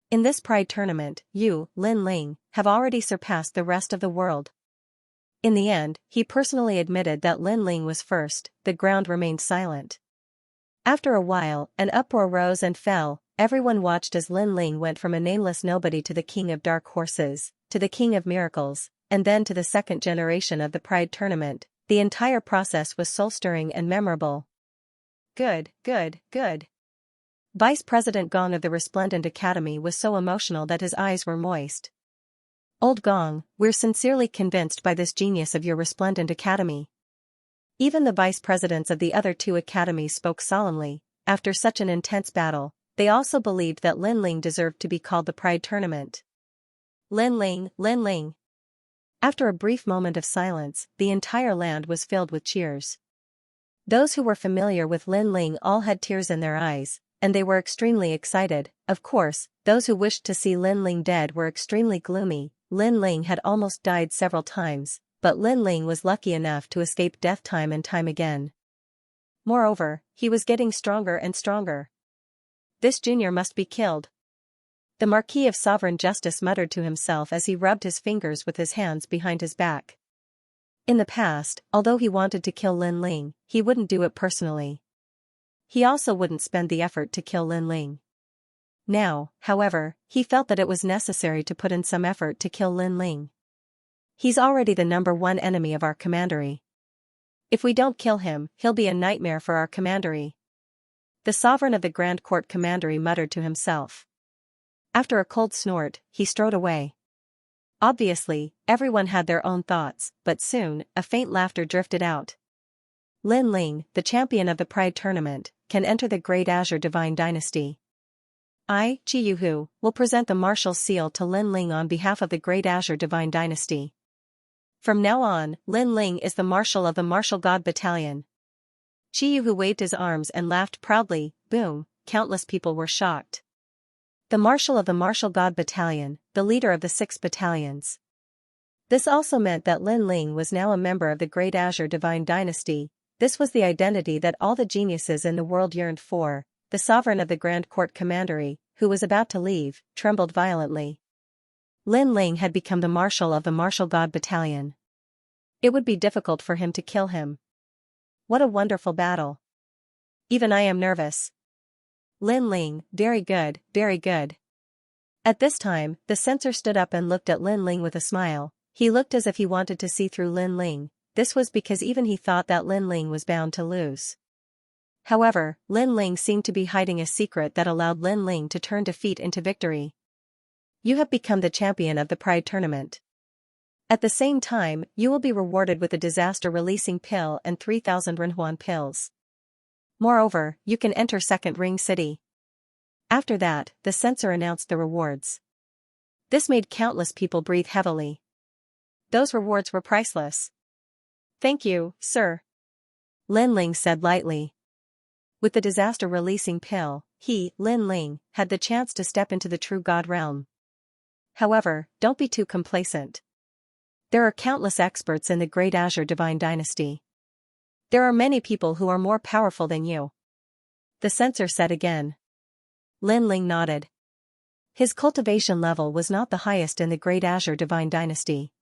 In this pride tournament, you, Lin Ling, have already surpassed the rest of the world. In the end, he personally admitted that Lin Ling was first. The ground remained silent. After a while, an uproar rose and fell. Everyone watched as Lin Ling went from a nameless nobody to the King of Dark Horses, to the King of Miracles, and then to the second generation of the Pride Tournament. The entire process was soul-stirring and memorable. Good, good, good. Vice President Gong of the Resplendent Academy was so emotional that his eyes were moist. Old Gong, we're sincerely convinced by this genius of your Resplendent Academy. Even the vice presidents of the other 2 academies spoke solemnly. After such an intense battle, they also believed that Lin Ling deserved to be called the Pride Tournament. Lin Ling, Lin Ling. After a brief moment of silence, the entire land was filled with cheers. Those who were familiar with Lin Ling all had tears in their eyes, and they were extremely excited. Of course, those who wished to see Lin Ling dead were extremely gloomy. Lin Ling had almost died several times, but Lin Ling was lucky enough to escape death time and time again. Moreover, he was getting stronger and stronger. This junior must be killed. The Marquis of Sovereign Justice muttered to himself as he rubbed his fingers with his hands behind his back. In the past, although he wanted to kill Lin Ling, he wouldn't do it personally. He also wouldn't spend the effort to kill Lin Ling. Now, however, he felt that it was necessary to put in some effort to kill Lin Ling. He's already the #1 enemy of our commandery. If we don't kill him, he'll be a nightmare for our commandery. The sovereign of the Grand Court Commandery muttered to himself. After a cold snort, he strode away. Obviously, everyone had their own thoughts, but soon, a faint laughter drifted out. Lin Ling, the champion of the Pride Tournament, can enter the Great Azure Divine Dynasty. I, Chi Yuhu, will present the Marshal's Seal to Lin Ling on behalf of the Great Azure Divine Dynasty. From now on, Lin Ling is the Marshal of the Martial God Battalion. Chi Yuhu waved his arms and laughed proudly. Boom, countless people were shocked. The Marshal of the Martial God Battalion, the leader of the 6 battalions. This also meant that Lin Ling was now a member of the Great Azure Divine Dynasty. This was the identity that all the geniuses in the world yearned for. The sovereign of the Grand Court Commandery, who was about to leave, trembled violently. Lin Ling had become the Marshal of the Martial God Battalion. It would be difficult for him to kill him. What a wonderful battle. Even I am nervous. Lin Ling, very good, very good. At this time, the censor stood up and looked at Lin Ling with a smile. He looked as if he wanted to see through Lin Ling. This was because even he thought that Lin Ling was bound to lose. However, Lin Ling seemed to be hiding a secret that allowed Lin Ling to turn defeat into victory. You have become the champion of the Pride Tournament. At the same time, you will be rewarded with a disaster-releasing pill and 3,000 Renhuan pills. Moreover, you can enter Second Ring City. After that, the censor announced the rewards. This made countless people breathe heavily. Those rewards were priceless. Thank you, sir. Lin Ling said lightly. With the disaster-releasing pill, he, Lin Ling, had the chance to step into the true God realm. However, don't be too complacent. There are countless experts in the Great Azure Divine Dynasty. There are many people who are more powerful than you. The censor said again. Lin Ling nodded. His cultivation level was not the highest in the Great Azure Divine Dynasty.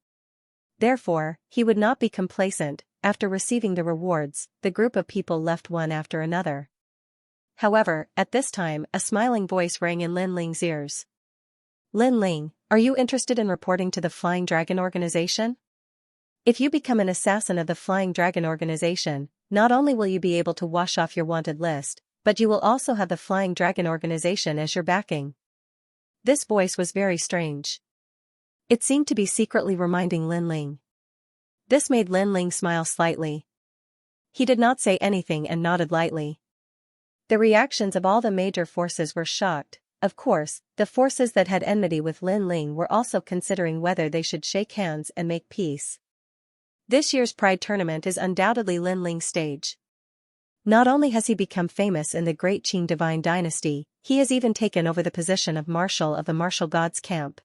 Therefore, he would not be complacent. After receiving the rewards, the group of people left one after another. However, at this time, a smiling voice rang in Lin Ling's ears. Lin Ling, are you interested in reporting to the Flying Dragon Organization? If you become an assassin of the Flying Dragon Organization, not only will you be able to wash off your wanted list, but you will also have the Flying Dragon Organization as your backing. This voice was very strange. It seemed to be secretly reminding Lin Ling. This made Lin Ling smile slightly. He did not say anything and nodded lightly. The reactions of all the major forces were shocked. Of course, the forces that had enmity with Lin Ling were also considering whether they should shake hands and make peace. This year's Pride Tournament is undoubtedly Lin Ling's stage. Not only has he become famous in the Great Qing Divine Dynasty, he has even taken over the position of Marshal of the Martial Gods Camp.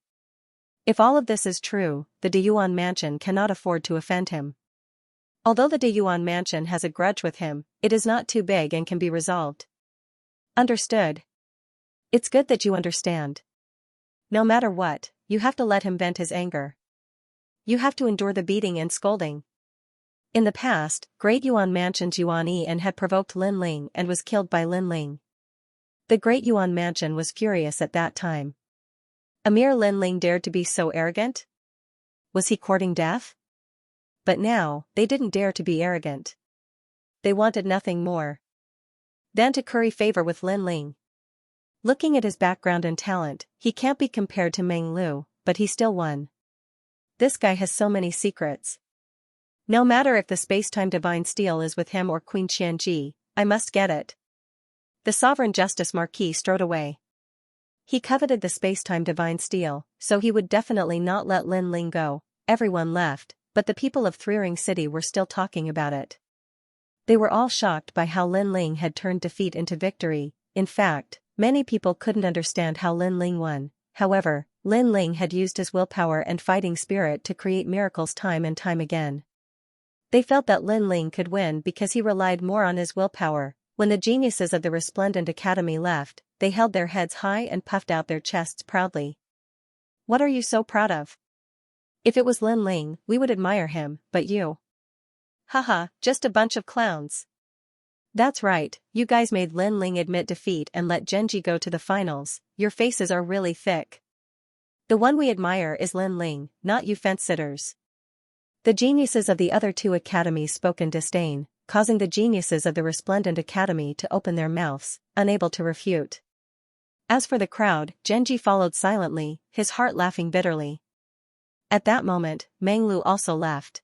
If all of this is true, the De Yuan Mansion cannot afford to offend him. Although the De Yuan Mansion has a grudge with him, it is not too big and can be resolved. Understood. It's good that you understand. No matter what, you have to let him vent his anger. You have to endure the beating and scolding. In the past, Great Yuan Mansion's Yuan Yi had provoked Lin Ling and was killed by Lin Ling. The Great Yuan Mansion was furious at that time. A mere Lin Ling dared to be so arrogant? Was he courting death? But now, they didn't dare to be arrogant. They wanted nothing more than to curry favor with Lin Ling. Looking at his background and talent, he can't be compared to Meng Lu, but he still won. This guy has so many secrets. No matter if the space-time divine steel is with him or Queen Xianxia, I must get it. The Sovereign Justice Marquis strode away. He coveted the space-time divine steel, so he would definitely not let Lin Ling go. Everyone left, but the people of Three Ring City were still talking about it. They were all shocked by how Lin Ling had turned defeat into victory. In fact, many people couldn't understand how Lin Ling won. However, Lin Ling had used his willpower and fighting spirit to create miracles time and time again. They felt that Lin Ling could win because he relied more on his willpower. When the geniuses of the Resplendent Academy left, they held their heads high and puffed out their chests proudly. What are you so proud of? If it was Lin Ling, we would admire him, but you? Haha, just a bunch of clowns. That's right, you guys made Lin Ling admit defeat and let Genji go to the finals. Your faces are really thick. The one we admire is Lin Ling, not you fence-sitters. The geniuses of the other 2 academies spoke in disdain, causing the geniuses of the Resplendent Academy to open their mouths, unable to refute. As for the crowd, Genji followed silently, his heart laughing bitterly. At that moment, Meng Lu also left.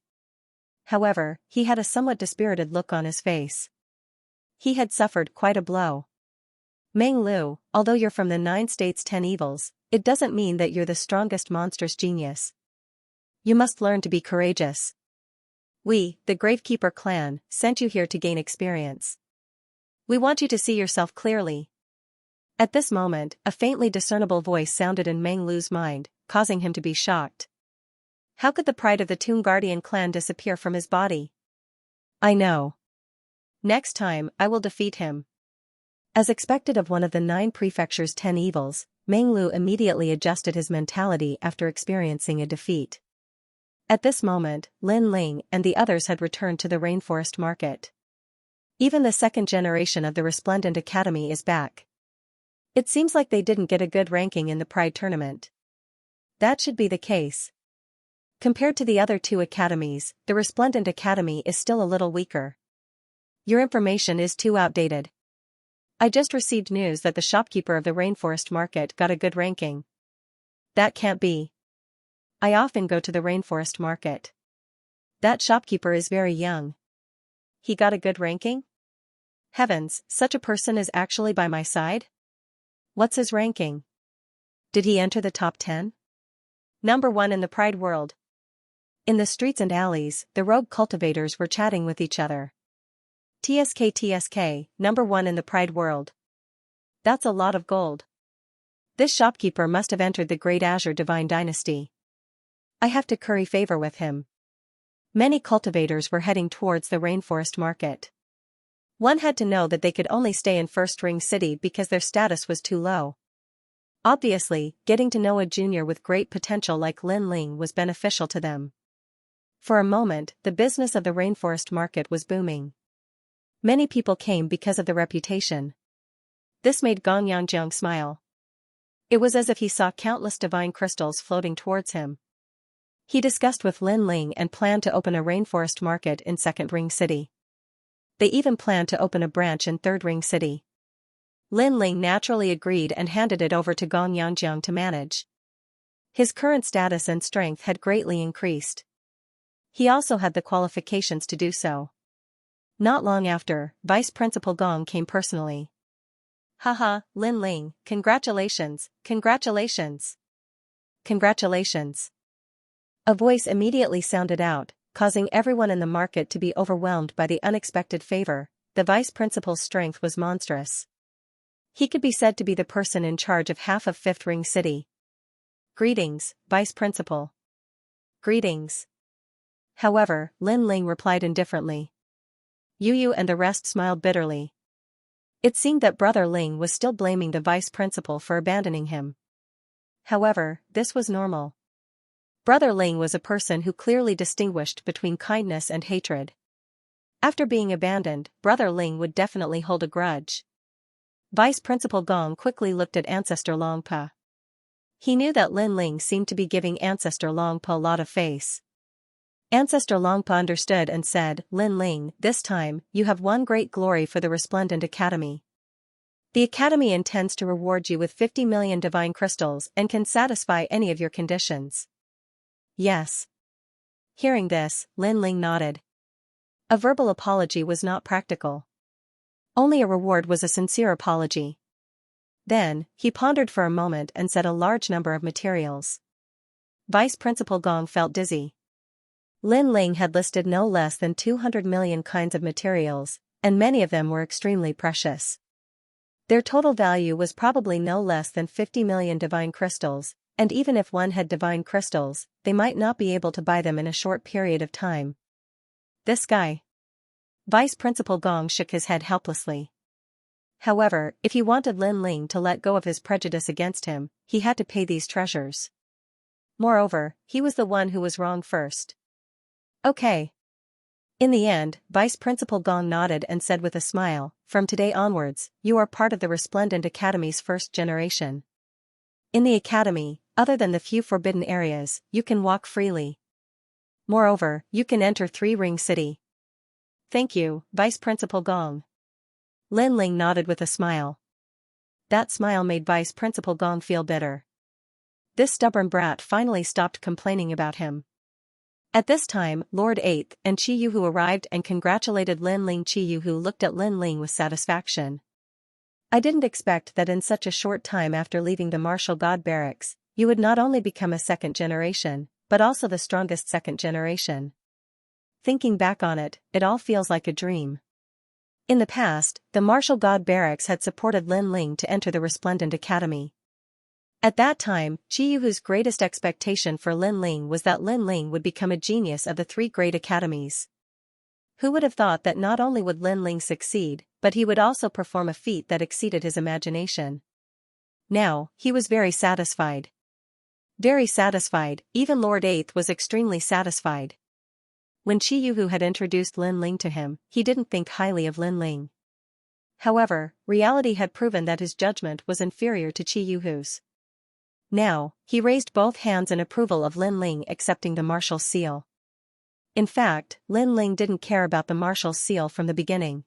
However, he had a somewhat dispirited look on his face. He had suffered quite a blow. Meng Lu, although you're from the 9 states 10 evils, it doesn't mean that you're the strongest monstrous genius. You must learn to be courageous. We, the Gravekeeper clan, sent you here to gain experience. We want you to see yourself clearly. At this moment, a faintly discernible voice sounded in Meng Lu's mind, causing him to be shocked. How could the pride of the Tomb Guardian clan disappear from his body? I know. Next time, I will defeat him. As expected of one of the 9 prefecture's 10 evils, Meng Lu immediately adjusted his mentality after experiencing a defeat. At this moment, Lin Ling and the others had returned to the rainforest market. Even the second generation of the Resplendent Academy is back. It seems like they didn't get a good ranking in the Pride tournament. That should be the case. Compared to the other 2 academies, the Resplendent Academy is still a little weaker. Your information is too outdated. I just received news that the shopkeeper of the rainforest market got a good ranking. That can't be. I often go to the rainforest market. That shopkeeper is very young. He got a good ranking? Heavens, such a person is actually by my side? What's his ranking? Did he enter the top 10? Number 1 in the Pride world. In the streets and alleys, the rogue cultivators were chatting with each other. TSK, number 1 in the Pride world. That's a lot of gold. This shopkeeper must have entered the Great Azure Divine Dynasty. I have to curry favor with him. Many cultivators were heading towards the rainforest market. One had to know that they could only stay in First Ring City because their status was too low. Obviously, getting to know a junior with great potential like Lin Ling was beneficial to them. For a moment, the business of the rainforest market was booming. Many people came because of the reputation. This made Gong Yanjiang smile. It was as if he saw countless divine crystals floating towards him. He discussed with Lin Ling and planned to open a rainforest market in Second Ring City. They even planned to open a branch in Third Ring City. Lin Ling naturally agreed and handed it over to Gong Yanjiang to manage. His current status and strength had greatly increased. He also had the qualifications to do so. Not long after, Vice Principal Gong came personally. Haha, Lin Ling, congratulations, congratulations. Congratulations. A voice immediately sounded out, causing everyone in the market to be overwhelmed by the unexpected favor. The vice principal's strength was monstrous. He could be said to be the person in charge of half of Fifth Ring City. Greetings, Vice Principal. Greetings. However, Lin Ling replied indifferently. Yu and the rest smiled bitterly. It seemed that Brother Ling was still blaming the vice principal for abandoning him. However, this was normal. Brother Ling was a person who clearly distinguished between kindness and hatred. After being abandoned, Brother Ling would definitely hold a grudge. Vice Principal Gong quickly looked at Ancestor Longpa. He knew that Lin Ling seemed to be giving Ancestor Longpa a lot of face. Ancestor Longpa understood and said, Lin Ling, this time, you have won great glory for the Resplendent Academy. The Academy intends to reward you with 50 million divine crystals and can satisfy any of your conditions. Yes. Hearing this, Lin Ling nodded. A verbal apology was not practical. Only a reward was a sincere apology. Then, he pondered for a moment and said a large number of materials. Vice Principal Gong felt dizzy. Lin Ling had listed no less than 200 million kinds of materials, and many of them were extremely precious. Their total value was probably no less than 50 million divine crystals, and even if one had divine crystals, they might not be able to buy them in a short period of time. This guy. Vice Principal Gong shook his head helplessly. However, if he wanted Lin Ling to let go of his prejudice against him, he had to pay these treasures. Moreover, he was the one who was wrong first. Okay. In the end, Vice Principal Gong nodded and said with a smile, from today onwards, you are part of the Resplendent Academy's first generation. In the Academy, other than the few forbidden areas, you can walk freely. Moreover, you can enter Three Ring City. Thank you, Vice Principal Gong. Lin Ling nodded with a smile. That smile made Vice Principal Gong feel bitter. This stubborn brat finally stopped complaining about him. At this time, Lord 8th and Qi Yuhu arrived and congratulated Lin Ling. Qi Yuhu looked at Lin Ling with satisfaction. I didn't expect that in such a short time after leaving the martial god barracks, you would not only become a second generation, but also the strongest second generation. Thinking back on it, it all feels like a dream. In the past, the martial god barracks had supported Lin Ling to enter the Resplendent Academy. At that time, Qi Yuhu's greatest expectation for Lin Ling was that Lin Ling would become a genius of the three great academies. Who would have thought that not only would Lin Ling succeed, but he would also perform a feat that exceeded his imagination. Now, he was very satisfied. Very satisfied, even Lord 8th was extremely satisfied. When Qi Yuhu had introduced Lin Ling to him, he didn't think highly of Lin Ling. However, reality had proven that his judgment was inferior to Qi Yuhu's. Now, he raised both hands in approval of Lin Ling accepting the martial seal. In fact, Lin Ling didn't care about the martial seal from the beginning.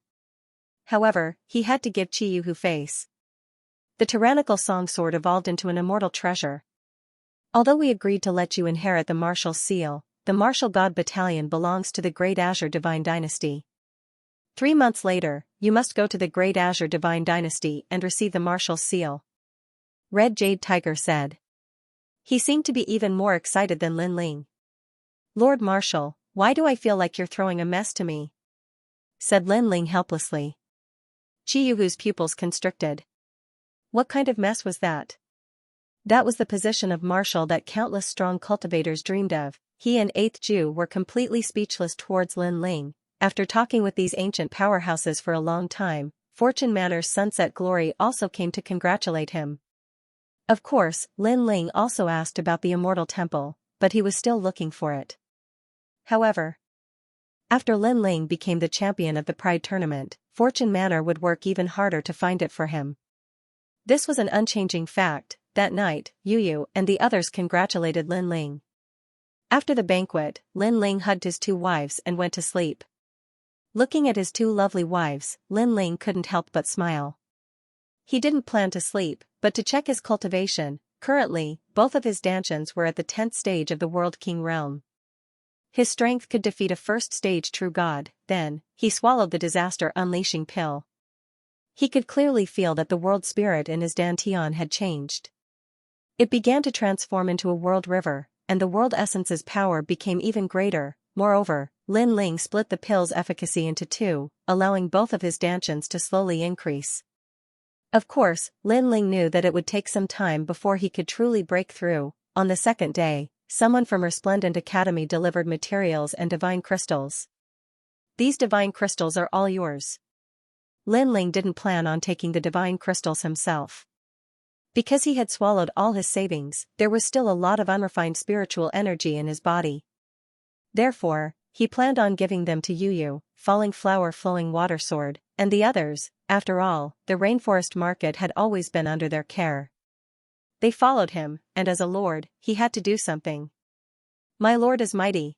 However, he had to give Qi Yuhu face. The tyrannical song sword evolved into an immortal treasure. Although we agreed to let you inherit the martial seal, the martial god battalion belongs to the Great Azure Divine Dynasty. 3 months later, you must go to the Great Azure Divine Dynasty and receive the martial seal. Red Jade Tiger said. He seemed to be even more excited than Lin Ling. Lord Marshal, why do I feel like you're throwing a mess to me? Said Lin Ling helplessly. Qi Yuhu's pupils constricted. What kind of mess was that? That was the position of marshal that countless strong cultivators dreamed of. He and 8th Ju were completely speechless towards Lin Ling. After talking with these ancient powerhouses for a long time, Fortune Manor's Sunset Glory also came to congratulate him. Of course, Lin Ling also asked about the Immortal Temple, but he was still looking for it. However, after Lin Ling became the champion of the Pride Tournament, Fortune Manor would work even harder to find it for him. This was an unchanging fact. That night, Yu and the others congratulated Lin Ling. After the banquet, Lin Ling hugged his 2 wives and went to sleep. Looking at his 2 lovely wives, Lin Ling couldn't help but smile. He didn't plan to sleep, but to check his cultivation. Currently, both of his Dantians were at the 10th stage of the World King realm. His strength could defeat a first-stage true god. Then, he swallowed the disaster-unleashing pill. He could clearly feel that the world spirit in his Dantian had changed. It began to transform into a world river, and the world essence's power became even greater. Moreover, Lin Ling split the pill's efficacy into 2, allowing both of his Dantians to slowly increase. Of course, Lin Ling knew that it would take some time before he could truly break through. On the second day, someone from Resplendent Academy delivered materials and divine crystals. These divine crystals are all yours. Lin Ling didn't plan on taking the divine crystals himself. Because he had swallowed all his savings, there was still a lot of unrefined spiritual energy in his body. Therefore, he planned on giving them to Yu, Falling Flower Flowing Water Sword, and the others. After all, the rainforest market had always been under their care. They followed him, and as a lord, he had to do something. My lord is mighty.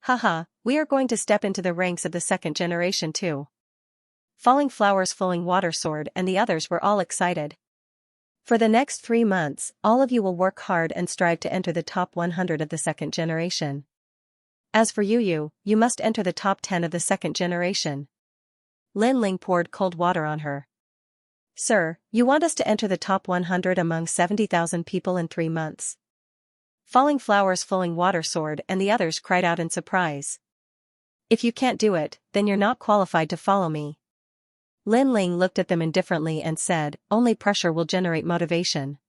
Haha, we are going to step into the ranks of the second generation too. Falling Flowers Flowing Water Sword and the others were all excited. For the next 3 months, all of you will work hard and strive to enter the top 100 of the second generation. As for Yu, you must enter the top 10 of the second generation. Lin Ling poured cold water on her. Sir, you want us to enter the top 100 among 70,000 people in 3 months? Falling Flowers Flowing Water Sword and the others cried out in surprise. If you can't do it, then you're not qualified to follow me. Lin Ling looked at them indifferently and said, only pressure will generate motivation.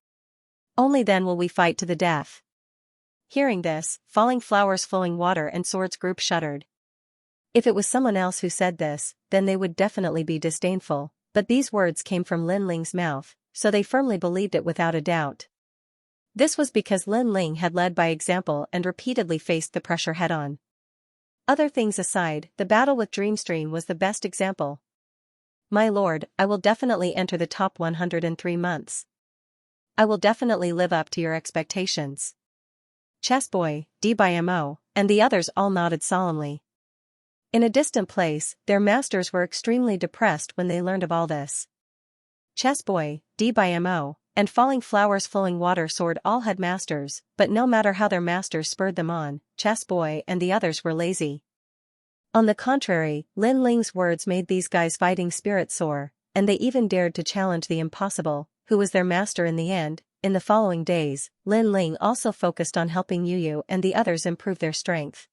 Only then will we fight to the death. Hearing this, Falling Flowers Flowing Water and Swords group shuddered. If it was someone else who said this, then they would definitely be disdainful, but these words came from Lin Ling's mouth, so they firmly believed it without a doubt. This was because Lin Ling had led by example and repeatedly faced the pressure head-on. Other things aside, the battle with Dreamstream was the best example. My lord, I will definitely enter the top 100 in 3 months. I will definitely live up to your expectations. Chessboy, DBMO, and the others all nodded solemnly. In a distant place, their masters were extremely depressed when they learned of all this. Chessboy, DBMO, and falling flowers flowing water sword all had masters, but no matter how their masters spurred them on, Chess Boy and the others were lazy. On the contrary, Lin Ling's words made these guys' fighting spirit soar, and they even dared to challenge the impossible, who was their master in the end. In the following days, Lin Ling also focused on helping Yu Yu and the others improve their strength.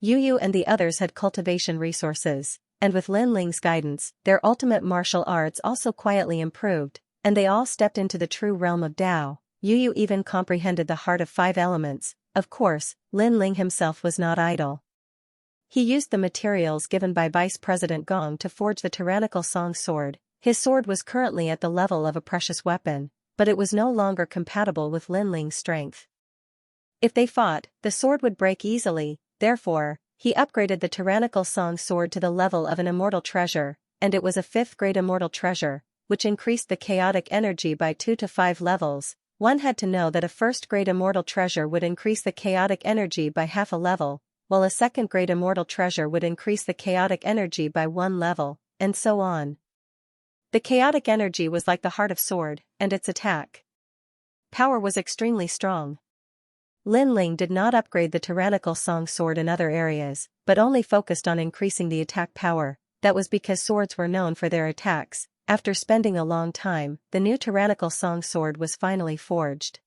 Yu Yu and the others had cultivation resources, and with Lin Ling's guidance, their ultimate martial arts also quietly improved, and they all stepped into the true realm of Tao. Yu Yu even comprehended the heart of 5 elements. Of course, Lin Ling himself was not idle. He used the materials given by Vice President Gong to forge the tyrannical Song sword. His sword was currently at the level of a precious weapon, but it was no longer compatible with Lin Ling's strength. If they fought, the sword would break easily, therefore, he upgraded the tyrannical Song sword to the level of an immortal treasure, and it was a 5th-grade immortal treasure, which increased the chaotic energy by 2 to 5 levels. One had to know that a 1st-grade immortal treasure would increase the chaotic energy by half a level, while a 2nd-grade immortal treasure would increase the chaotic energy by 1 level, and so on. The chaotic energy was like the heart of sword, and its attack power was extremely strong. Lin Ling did not upgrade the tyrannical Song sword in other areas, but only focused on increasing the attack power. That was because swords were known for their attacks. After spending a long time, the new tyrannical Song sword was finally forged.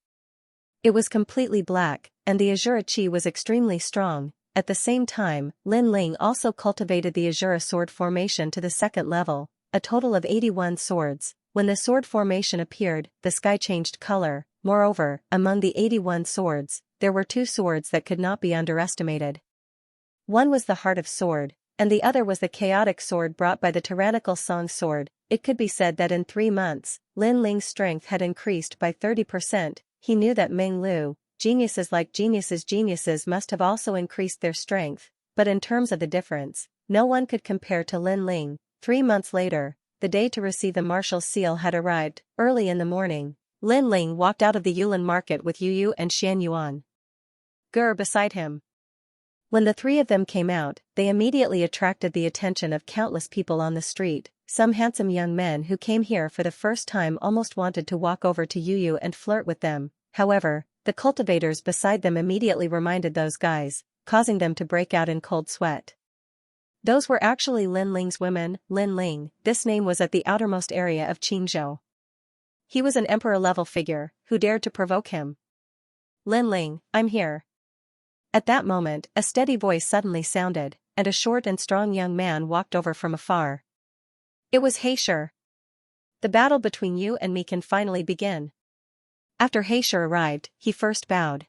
It was completely black, and the Azura Chi was extremely strong. At the same time, Lin Ling also cultivated the Azura sword formation to the 2nd level, a total of 81 swords. When the sword formation appeared, the sky changed color. Moreover, among the 81 swords, there were 2 swords that could not be underestimated. One was the Heart of Sword, and the other was the chaotic sword brought by the tyrannical Song sword. It could be said that in 3 months, Lin Ling's strength had increased by 30%. He knew that Meng Lu, geniuses like geniuses must have also increased their strength, but in terms of the difference, no one could compare to Lin Ling. 3 months later, the day to receive the martial seal had arrived. Early in the morning, Lin Ling walked out of the Yulin market with Yu Yu and Xianyuan Ger beside him. When the 3 of them came out, they immediately attracted the attention of countless people on the street. Some handsome young men who came here for the first time almost wanted to walk over to Yu Yu and flirt with them. However, the cultivators beside them immediately reminded those guys, causing them to break out in cold sweat. Those were actually Lin Ling's women. Lin Ling, this name was at the outermost area of Qingzhou. He was an emperor-level figure, who dared to provoke him. Lin Ling, I'm here. At that moment, a steady voice suddenly sounded, and a short and strong young man walked over from afar. It was Heisher. The battle between you and me can finally begin. After Heisher arrived, he first bowed.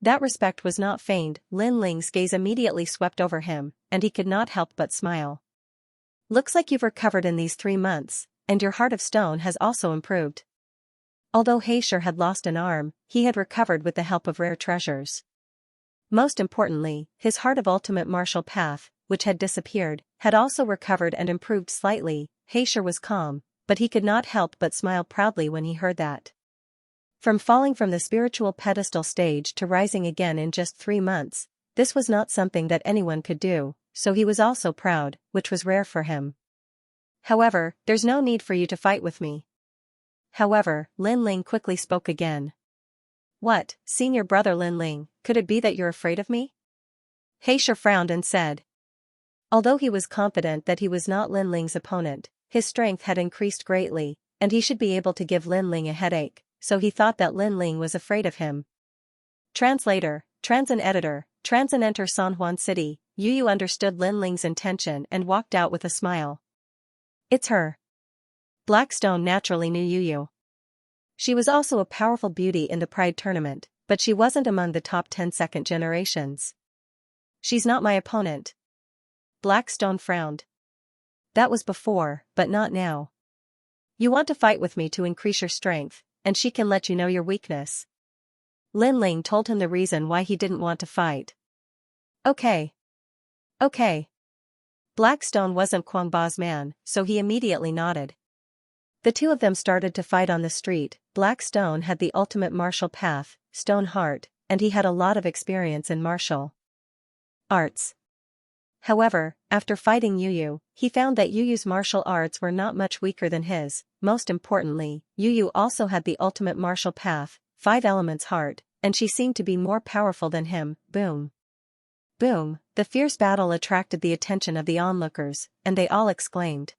That respect was not feigned. Lin Ling's gaze immediately swept over him, and he could not help but smile. Looks like you've recovered in these 3 months, and your heart of stone has also improved. Although Heisher had lost an arm, he had recovered with the help of rare treasures. Most importantly, his heart of ultimate martial path, which had disappeared, had also recovered and improved slightly. Heisher was calm, but he could not help but smile proudly when he heard that. From falling from the spiritual pedestal stage to rising again in just 3 months, this was not something that anyone could do, so he was also proud, which was rare for him. However, there's no need for you to fight with me. However, Lin Ling quickly spoke again. What, senior brother Lin Ling, could it be that you're afraid of me? Heisher frowned and said. Although he was confident that he was not Lin Ling's opponent, his strength had increased greatly, and he should be able to give Lin Ling a headache, so he thought that Lin Ling was afraid of him. Translator, Transin editor, Transin enter San Juan City. Yu Yu understood Lin Ling's intention and walked out with a smile. It's her. Blackstone naturally knew Yu Yu. She was also a powerful beauty in the Pride tournament, but she wasn't among the top 10 second generations. She's not my opponent. Blackstone frowned. That was before, but not now. You want to fight with me to increase your strength, and she can let you know your weakness. Lin Ling told him the reason why he didn't want to fight. Okay. Blackstone wasn't Quang Ba's man, so he immediately nodded. The 2 of them started to fight on the street. Blackstone had the ultimate martial path, Stone Heart, and he had a lot of experience in martial arts. However, after fighting Yu Yu, he found that Yu Yu's martial arts were not much weaker than his. Most importantly, Yu Yu also had the ultimate martial path, 5 elements heart, and she seemed to be more powerful than him. Boom. Boom, the fierce battle attracted the attention of the onlookers, and they all exclaimed.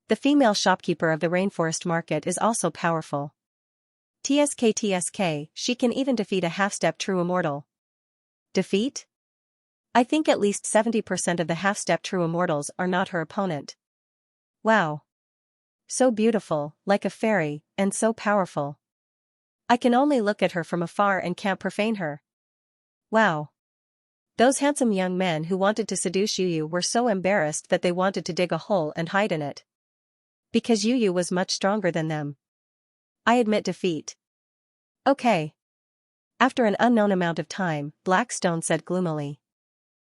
The female shopkeeper of the rainforest market is also powerful. TSK, she can even defeat a half-step true immortal. Defeat? I think at least 70% of the half-step true immortals are not her opponent. Wow. So beautiful, like a fairy, and so powerful. I can only look at her from afar and can't profane her. Wow. Those handsome young men who wanted to seduce Yu Yu were so embarrassed that they wanted to dig a hole and hide in it. Because Yu Yu was much stronger than them. I admit defeat. Okay. After an unknown amount of time, Blackstone said gloomily.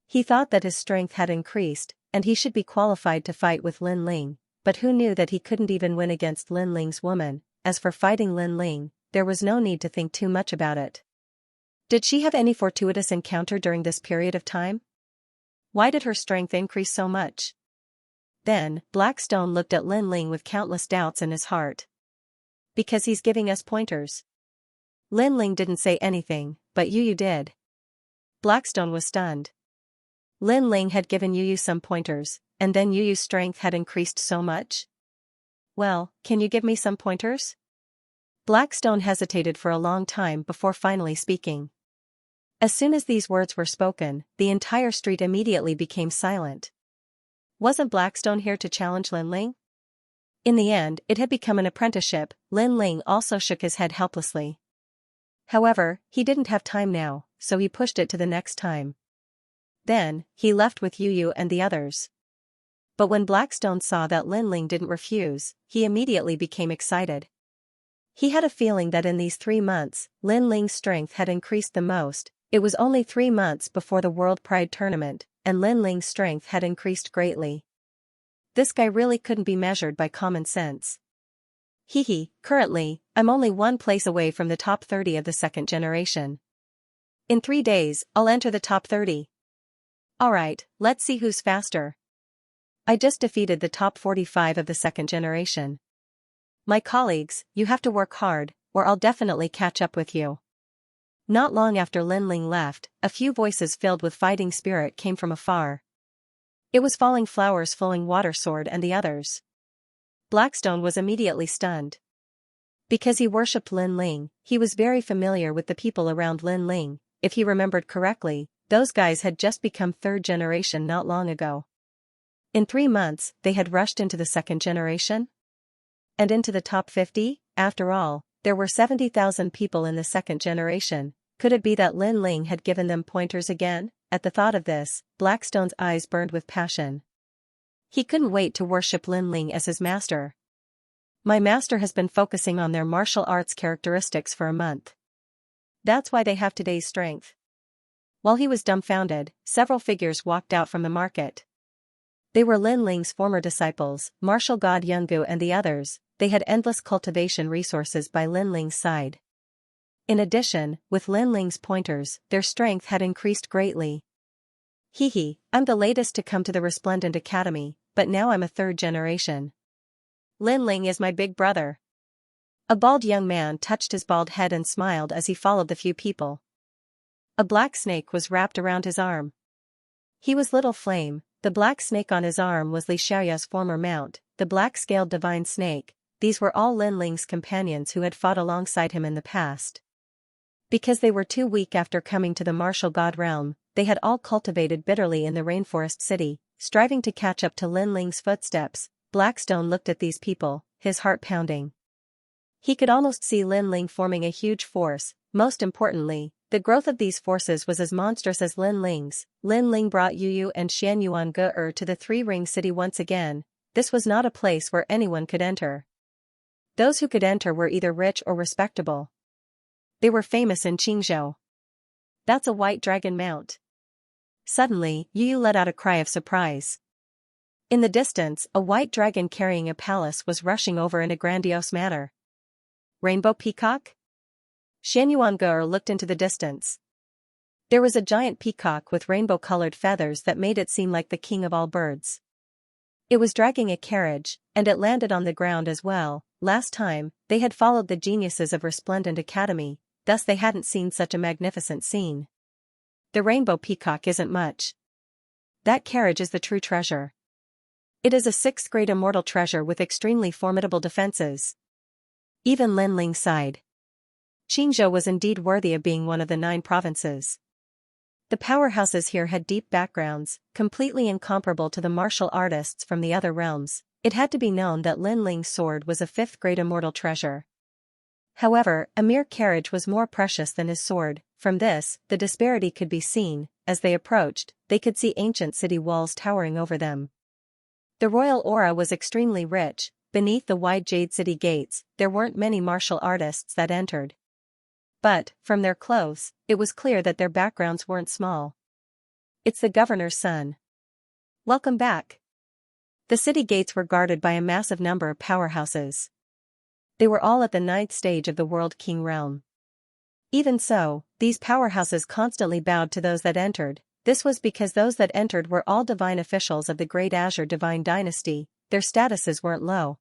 He thought that his strength had increased, and he should be qualified to fight with Lin Ling, but who knew that he couldn't even win against Lin Ling's woman. As for fighting Lin Ling, there was no need to think too much about it. Did she have any fortuitous encounter during this period of time? Why did her strength increase so much? Then, Blackstone looked at Lin Ling with countless doubts in his heart. Because he's giving us pointers. Lin Ling didn't say anything, but Yu Yu did. Blackstone was stunned. Lin Ling had given Yu Yu some pointers, and then Yu Yu's strength had increased so much? Well, can you give me some pointers? Blackstone hesitated for a long time before finally speaking. As soon as these words were spoken, the entire street immediately became silent. Wasn't Blackstone here to challenge Lin Ling? In the end, it had become an apprenticeship. Lin Ling also shook his head helplessly. However, he didn't have time now, so he pushed it to the next time. Then, he left with Yu Yu and the others. But when Blackstone saw that Lin Ling didn't refuse, he immediately became excited. He had a feeling that in these 3 months, Lin Ling's strength had increased the most. It was only 3 months before the World Pride Tournament, and Lin Ling's strength had increased greatly. This guy really couldn't be measured by common sense. Currently, I'm only 1 place away from the top 30 of the second generation. In 3 days, I'll enter the top 30. Alright, let's see who's faster. I just defeated the top 45 of the second generation. My colleagues, you have to work hard, or I'll definitely catch up with you. Not long after Lin Ling left, a few voices filled with fighting spirit came from afar. It was Falling Flowers, Flowing Water Sword and the others. Blackstone was immediately stunned. Because he worshipped Lin Ling, he was very familiar with the people around Lin Ling. If he remembered correctly, those guys had just become third generation not long ago. In 3 months, they had rushed into the second generation? And into the top 50? After all, there were 70,000 people in the second generation. Could it be that Lin Ling had given them pointers again? At the thought of this, Blackstone's eyes burned with passion. He couldn't wait to worship Lin Ling as his master. My master has been focusing on their martial arts characteristics for a month. That's why they have today's strength. While he was dumbfounded, several figures walked out from the market. They were Lin Ling's former disciples, martial god Yungu and the others. They had endless cultivation resources by Lin Ling's side. In addition, with Lin Ling's pointers, their strength had increased greatly. I'm the latest to come to the Resplendent Academy, but now I'm a third generation. Lin Ling is my big brother. A bald young man touched his bald head and smiled as he followed the few people. A black snake was wrapped around his arm. He was Little Flame. The black snake on his arm was Li Xiaoya's former mount, the black-scaled divine snake. These were all Lin Ling's companions who had fought alongside him in the past. Because they were too weak after coming to the martial god realm, they had all cultivated bitterly in the rainforest city, striving to catch up to Lin Ling's footsteps. Blackstone looked at these people, his heart pounding. He could almost see Lin Ling forming a huge force. Most importantly, the growth of these forces was as monstrous as Lin Ling's. Lin Ling brought Yu Yu and Xianyuan to the Three-Ring City once again. This was not a place where anyone could enter. Those who could enter were either rich or respectable. They were famous in Qingzhou. That's a white dragon mount. Suddenly, Yu Yu let out a cry of surprise. In the distance, a white dragon carrying a palace was rushing over in a grandiose manner. Rainbow Peacock? Xianyuan looked into the distance. There was a giant peacock with rainbow-colored feathers that made it seem like the king of all birds. It was dragging a carriage, and it landed on the ground as well. Last time, they had followed the geniuses of Resplendent Academy, thus they hadn't seen such a magnificent scene. The rainbow peacock isn't much. That carriage is the true treasure. It is a 6th-grade immortal treasure with extremely formidable defenses. Even Lin Ling sighed. Xianxia was indeed worthy of being one of the 9 provinces. The powerhouses here had deep backgrounds, completely incomparable to the martial artists from the other realms. It had to be known that Lin Ling's sword was a 5th-grade immortal treasure. However, a mere carriage was more precious than his sword. From this, the disparity could be seen. As they approached, they could see ancient city walls towering over them. The royal aura was extremely rich. Beneath the wide jade city gates, there weren't many martial artists that entered. But, from their clothes, it was clear that their backgrounds weren't small. It's the governor's son. Welcome back. The city gates were guarded by a massive number of powerhouses. They were all at the 9th stage of the World King realm. Even so, these powerhouses constantly bowed to those that entered. This was because those that entered were all divine officials of the Great Azure Divine Dynasty. Their statuses weren't low.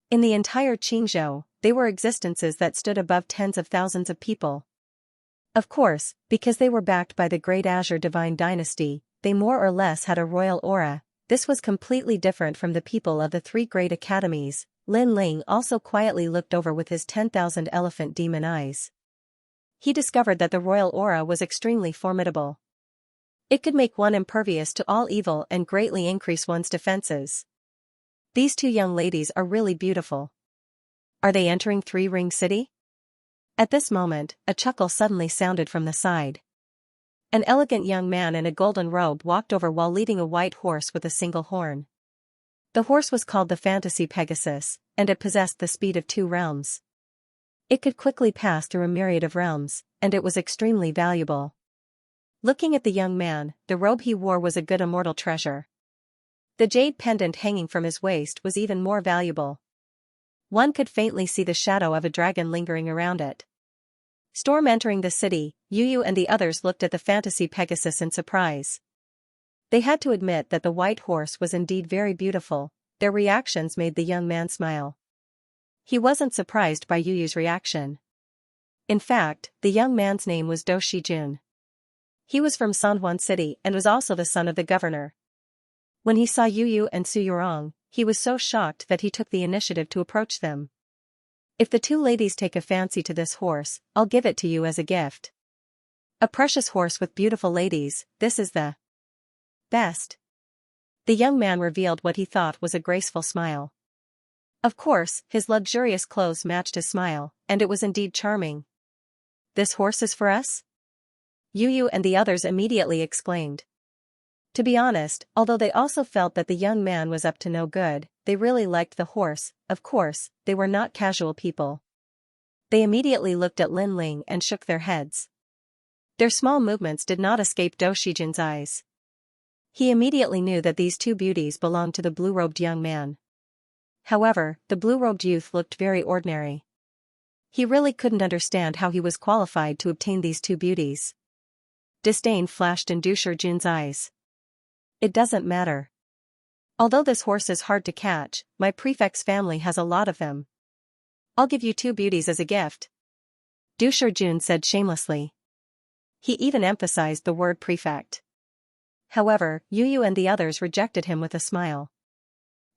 In the entire Qingzhou, they were existences that stood above tens of thousands of people. Of course, because they were backed by the Great Azure Divine Dynasty, they more or less had a royal aura. This was completely different from the people of the 3 great academies. Lin Ling also quietly looked over with his 10,000 elephant demon eyes. He discovered that the royal aura was extremely formidable. It could make one impervious to all evil and greatly increase one's defenses. These 2 young ladies are really beautiful. Are they entering 3-Ring City? At this moment, a chuckle suddenly sounded from the side. An elegant young man in a golden robe walked over while leading a white horse with a single horn. The horse was called the Fantasy Pegasus, and it possessed the speed of 2 realms. It could quickly pass through a myriad of realms, and it was extremely valuable. Looking at the young man, the robe he wore was a good immortal treasure. The jade pendant hanging from his waist was even more valuable. One could faintly see the shadow of a dragon lingering around it. Storm entering the city, Yu and the others looked at the Fantasy Pegasus in surprise. They had to admit that the white horse was indeed very beautiful. Their reactions made the young man smile. He wasn't surprised by Yu's reaction. In fact, the young man's name was Do Shijun. He was from Sanhuan City and was also the son of the governor. When he saw Yu and Su Yurong, he was so shocked that he took the initiative to approach them. If the 2 ladies take a fancy to this horse, I'll give it to you as a gift. A precious horse with beautiful ladies, this is the best. The young man revealed what he thought was a graceful smile. Of course, his luxurious clothes matched his smile, and it was indeed charming. This horse is for us? Yu and the others immediately exclaimed. To be honest, although they also felt that the young man was up to no good, they really liked the horse. Of course, they were not casual people. They immediately looked at Lin Ling and shook their heads. Their small movements did not escape Do Shijun's eyes. He immediately knew that these 2 beauties belonged to the blue-robed young man. However, the blue-robed youth looked very ordinary. He really couldn't understand how he was qualified to obtain these 2 beauties. Disdain flashed in Du Shijun's eyes. It doesn't matter. Although this horse is hard to catch, my prefect's family has a lot of them. I'll give you 2 beauties as a gift. Du Shijun said shamelessly. He even emphasized the word prefect. However, Yu and the others rejected him with a smile.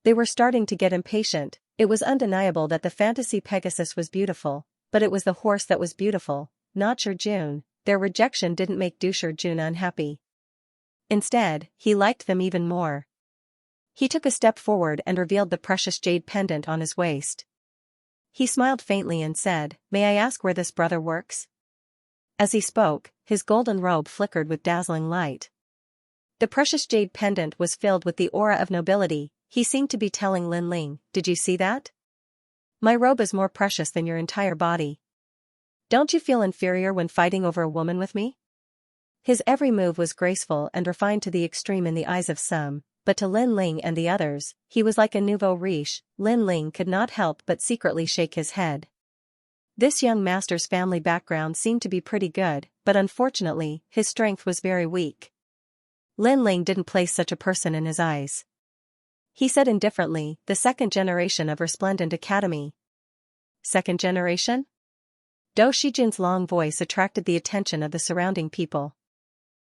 They were starting to get impatient. It was undeniable that the Fantasy Pegasus was beautiful, but it was the horse that was beautiful, not Shijun. Their rejection didn't make Du Shijun unhappy. Instead, he liked them even more. He took a step forward and revealed the precious jade pendant on his waist. He smiled faintly and said, "May I ask where this brother works?" As he spoke, his golden robe flickered with dazzling light. The precious jade pendant was filled with the aura of nobility. He seemed to be telling Lin Ling, "Did you see that? My robe is more precious than your entire body. Don't you feel inferior when fighting over a woman with me?" His every move was graceful and refined to the extreme in the eyes of some, but to Lin Ling and the others, he was like a nouveau riche. Lin Ling could not help but secretly shake his head. This young master's family background seemed to be pretty good, but unfortunately, his strength was very weak. Lin Ling didn't place such a person in his eyes. He said indifferently, the second generation of Resplendent Academy. Second generation? Dou Shijun's long voice attracted the attention of the surrounding people.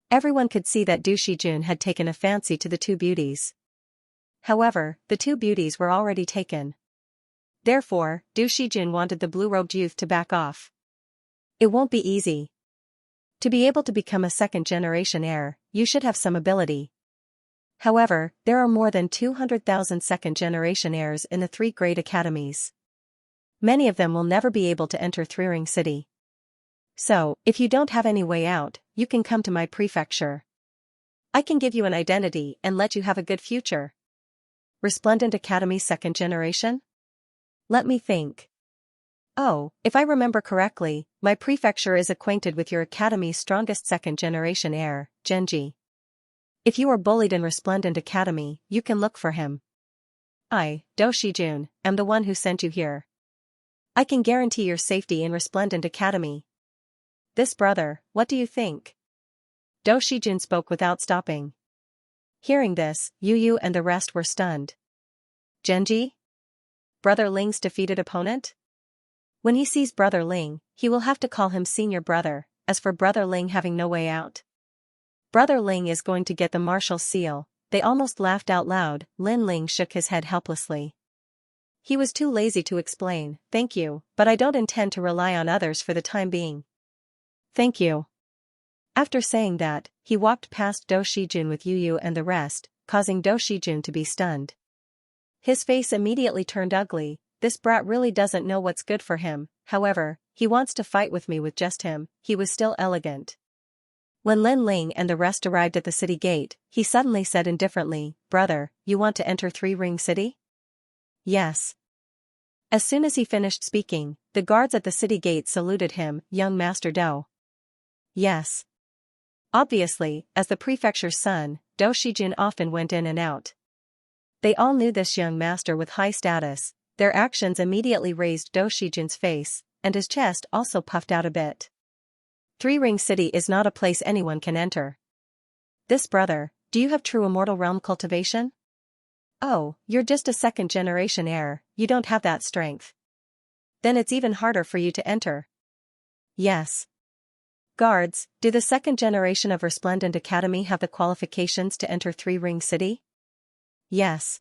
Everyone could see that Dou Shijun had taken a fancy to the two beauties. However, the two beauties were already taken. Therefore, Dou Shijun wanted the blue-robed youth to back off. It won't be easy. To be able to become a second-generation heir, you should have some ability. However, there are more than 200,000 second-generation heirs in the three great academies. Many of them will never be able to enter Three Ring City. So, if you don't have any way out, you can come to my prefecture. I can give you an identity and let you have a good future. Resplendent Academy second generation? Let me think. Oh, if I remember correctly, my prefecture is acquainted with your academy's strongest second-generation heir, Genji. If you are bullied in Resplendent Academy, you can look for him. I, Dou Shijun, am the one who sent you here. I can guarantee your safety in Resplendent Academy. This brother, what do you think? Dou Shijun spoke without stopping. Hearing this, Yu Yu and the rest were stunned. Genji? Brother Ling's defeated opponent? When he sees Brother Ling, he will have to call him senior brother, as for Brother Ling having no way out. Brother Ling is going to get the martial seal. They almost laughed out loud. Lin Ling shook his head helplessly. He was too lazy to explain, thank you, but I don't intend to rely on others for the time being. Thank you. After saying that, he walked past Dou Shijun with Yu Yu and the rest, causing Dou Shijun to be stunned. His face immediately turned ugly. This brat really doesn't know what's good for him, however, he wants to fight with me with just him. He was still elegant. When Lin Ling and the rest arrived at the city gate, he suddenly said indifferently, Brother, you want to enter Three Ring City? Yes. As soon as he finished speaking, the guards at the city gate saluted him, young Master Dou. Yes. Obviously, as the prefecture's son, Dou Shijun often went in and out. They all knew this young master with high status. Their actions immediately raised Dou Shijun's face, and his chest also puffed out a bit. Three Ring City is not a place anyone can enter. This brother, do you have true immortal realm cultivation? Oh, you're just a second-generation heir, you don't have that strength. Then it's even harder for you to enter. Yes. Guards, do the second generation of Resplendent Academy have the qualifications to enter Three Ring City? Yes.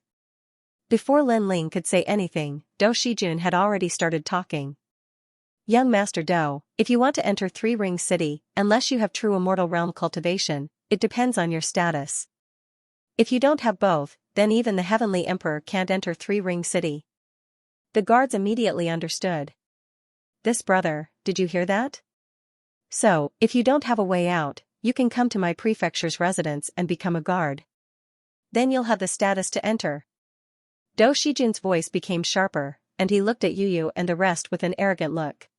Before Lin Ling could say anything, Dou Shijun had already started talking. Young Master Dou, if you want to enter Three Ring City, unless you have true immortal realm cultivation, it depends on your status. If you don't have both, then even the Heavenly Emperor can't enter Three Ring City. The guards immediately understood. This brother, did you hear that? So, if you don't have a way out, you can come to my prefecture's residence and become a guard. Then you'll have the status to enter. Dou Shijun's voice became sharper, and he looked at Yu Yu and the rest with an arrogant look.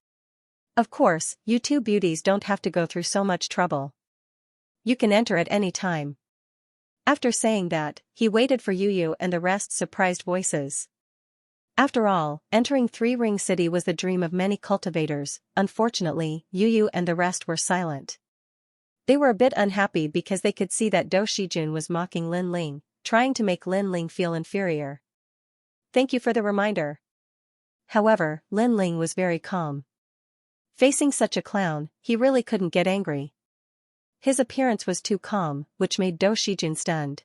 Of course, you two beauties don't have to go through so much trouble. You can enter at any time. After saying that, he waited for Yu Yu and the rest's surprised voices. After all, entering Three Ring City was the dream of many cultivators. Unfortunately, Yu Yu and the rest were silent. They were a bit unhappy because they could see that Dou Shijun was mocking Lin Ling, trying to make Lin Ling feel inferior. Thank you for the reminder. However, Lin Ling was very calm. Facing such a clown, he really couldn't get angry. His appearance was too calm, which made Dou Shijun stunned.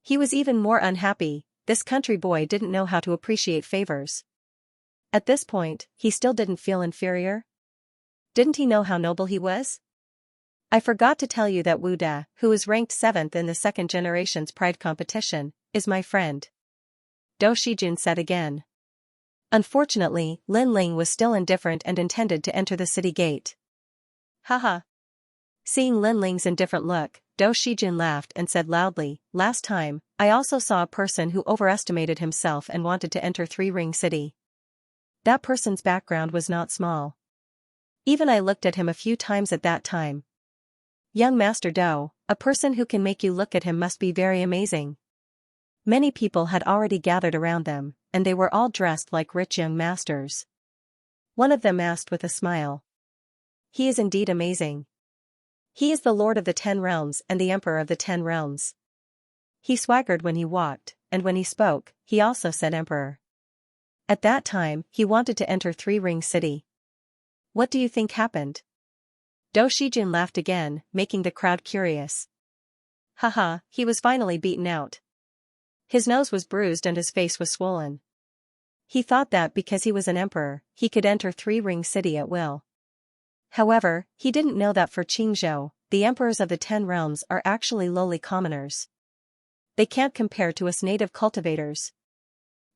He was even more unhappy. This country boy didn't know how to appreciate favors. At this point, he still didn't feel inferior. Didn't he know how noble he was? I forgot to tell you that Wu Da, who is ranked 7th in the second generation's pride competition, is my friend. Dou Shijun said again. Unfortunately, Lin Ling was still indifferent and intended to enter the city gate. Haha. Seeing Lin Ling's indifferent look, Dou Shijun laughed and said loudly, last time, I also saw a person who overestimated himself and wanted to enter Three Ring City. That person's background was not small. Even I looked at him a few times at that time. Young Master Dou, a person who can make you look at him must be very amazing. Many people had already gathered around them, and they were all dressed like rich young masters. One of them asked with a smile. He is indeed amazing. He is the Lord of the 10 Realms and the Emperor of the 10 Realms. He swaggered when he walked, and when he spoke, he also said Emperor. At that time, he wanted to enter Three Ring City. What do you think happened? Do Shijun laughed again, making the crowd curious. Haha, he was finally beaten out. His nose was bruised and his face was swollen. He thought that because he was an emperor, he could enter Three Ring City at will. However, he didn't know that for Qingzhou, the emperors of the 10 realms are actually lowly commoners. They can't compare to us native cultivators.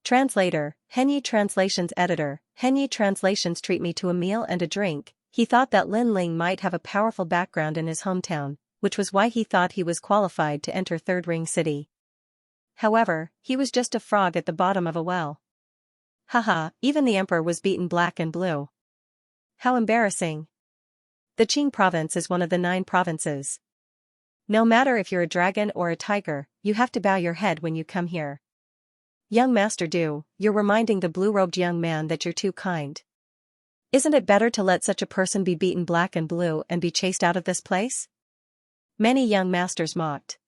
Translator, Henyi Translations Editor, Henyi Translations treat me to a meal and a drink. He thought that Lin Ling might have a powerful background in his hometown, which was why he thought he was qualified to enter Third Ring City. However, he was just a frog at the bottom of a well. Haha, even the emperor was beaten black and blue. How embarrassing. The Qing province is one of the 9 provinces. No matter if you're a dragon or a tiger, you have to bow your head when you come here. Young Master Du, you're reminding the blue-robed young man that you're too kind. Isn't it better to let such a person be beaten black and blue and be chased out of this place? Many young masters mocked.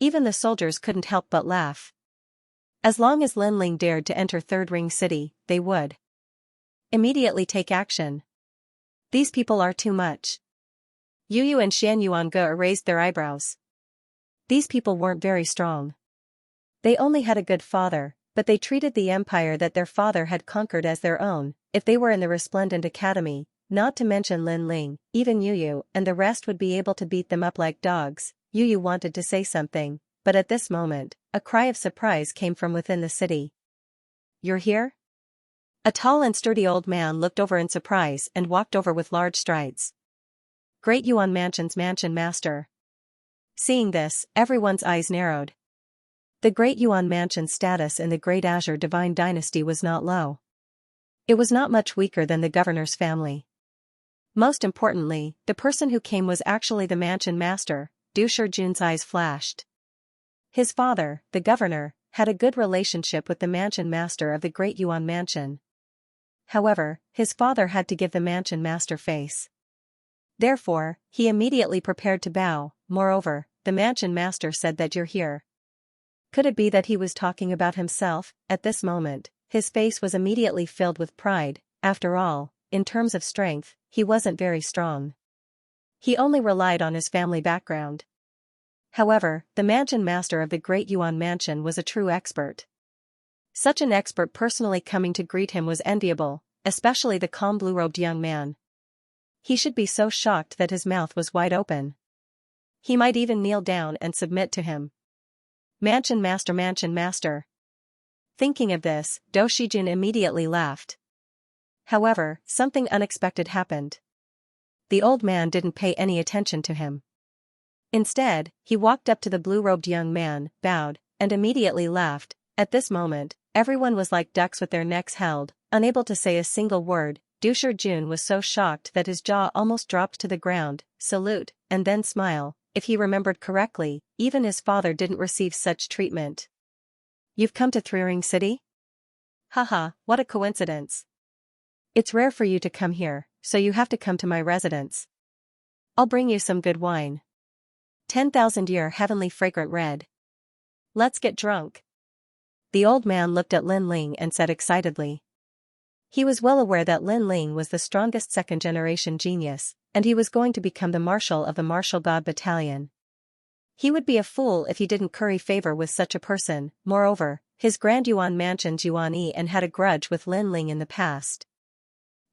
Even the soldiers couldn't help but laugh. As long as Lin Ling dared to enter Third Ring City, they would immediately take action. These people are too much. Yu Yu and Xian Yuanga raised their eyebrows. These people weren't very strong. They only had a good father, but they treated the empire that their father had conquered as their own. If they were in the Resplendent Academy, not to mention Lin Ling, even Yu Yu and the rest would be able to beat them up like dogs. Yu Yu wanted to say something, but at this moment, a cry of surprise came from within the city. You're here? A tall and sturdy old man looked over in surprise and walked over with large strides. Great Yuan Mansion's mansion master. Seeing this, everyone's eyes narrowed. The Great Yuan Mansion's status in the Great Azure Divine Dynasty was not low. It was not much weaker than the governor's family. Most importantly, the person who came was actually the mansion master. Du Shijun's eyes flashed. His father, the governor, had a good relationship with the mansion master of the Great Yuan Mansion. However, his father had to give the mansion master face. Therefore, he immediately prepared to bow. Moreover, the mansion master said that you're here. Could it be that he was talking about himself? At this moment, his face was immediately filled with pride. After all, in terms of strength, he wasn't very strong. He only relied on his family background. However, the mansion master of the Great Yuan Mansion was a true expert. Such an expert personally coming to greet him was enviable, especially the calm blue-robed young man. He should be so shocked that his mouth was wide open. He might even kneel down and submit to him. Mansion master, mansion master. Thinking of this, Do Shijun immediately laughed. However, something unexpected happened. The old man didn't pay any attention to him. Instead, he walked up to the blue-robed young man, bowed, and immediately laughed. At this moment, everyone was like ducks with their necks held, unable to say a single word. Du Shijun was so shocked that his jaw almost dropped to the ground. Salute, and then smile. If he remembered correctly, even his father didn't receive such treatment. You've come to Three Ring City? Haha, what a coincidence. It's rare for you to come here, so you have to come to my residence. I'll bring you some good wine. 10,000-year heavenly fragrant red. Let's get drunk. The old man looked at Lin Ling and said excitedly. He was well aware that Lin Ling was the strongest second-generation genius, and he was going to become the marshal of the Martial God Battalion. He would be a fool if he didn't curry favor with such a person. Moreover, his Grand Yuan Mansion's Yuan Yi and had a grudge with Lin Ling in the past.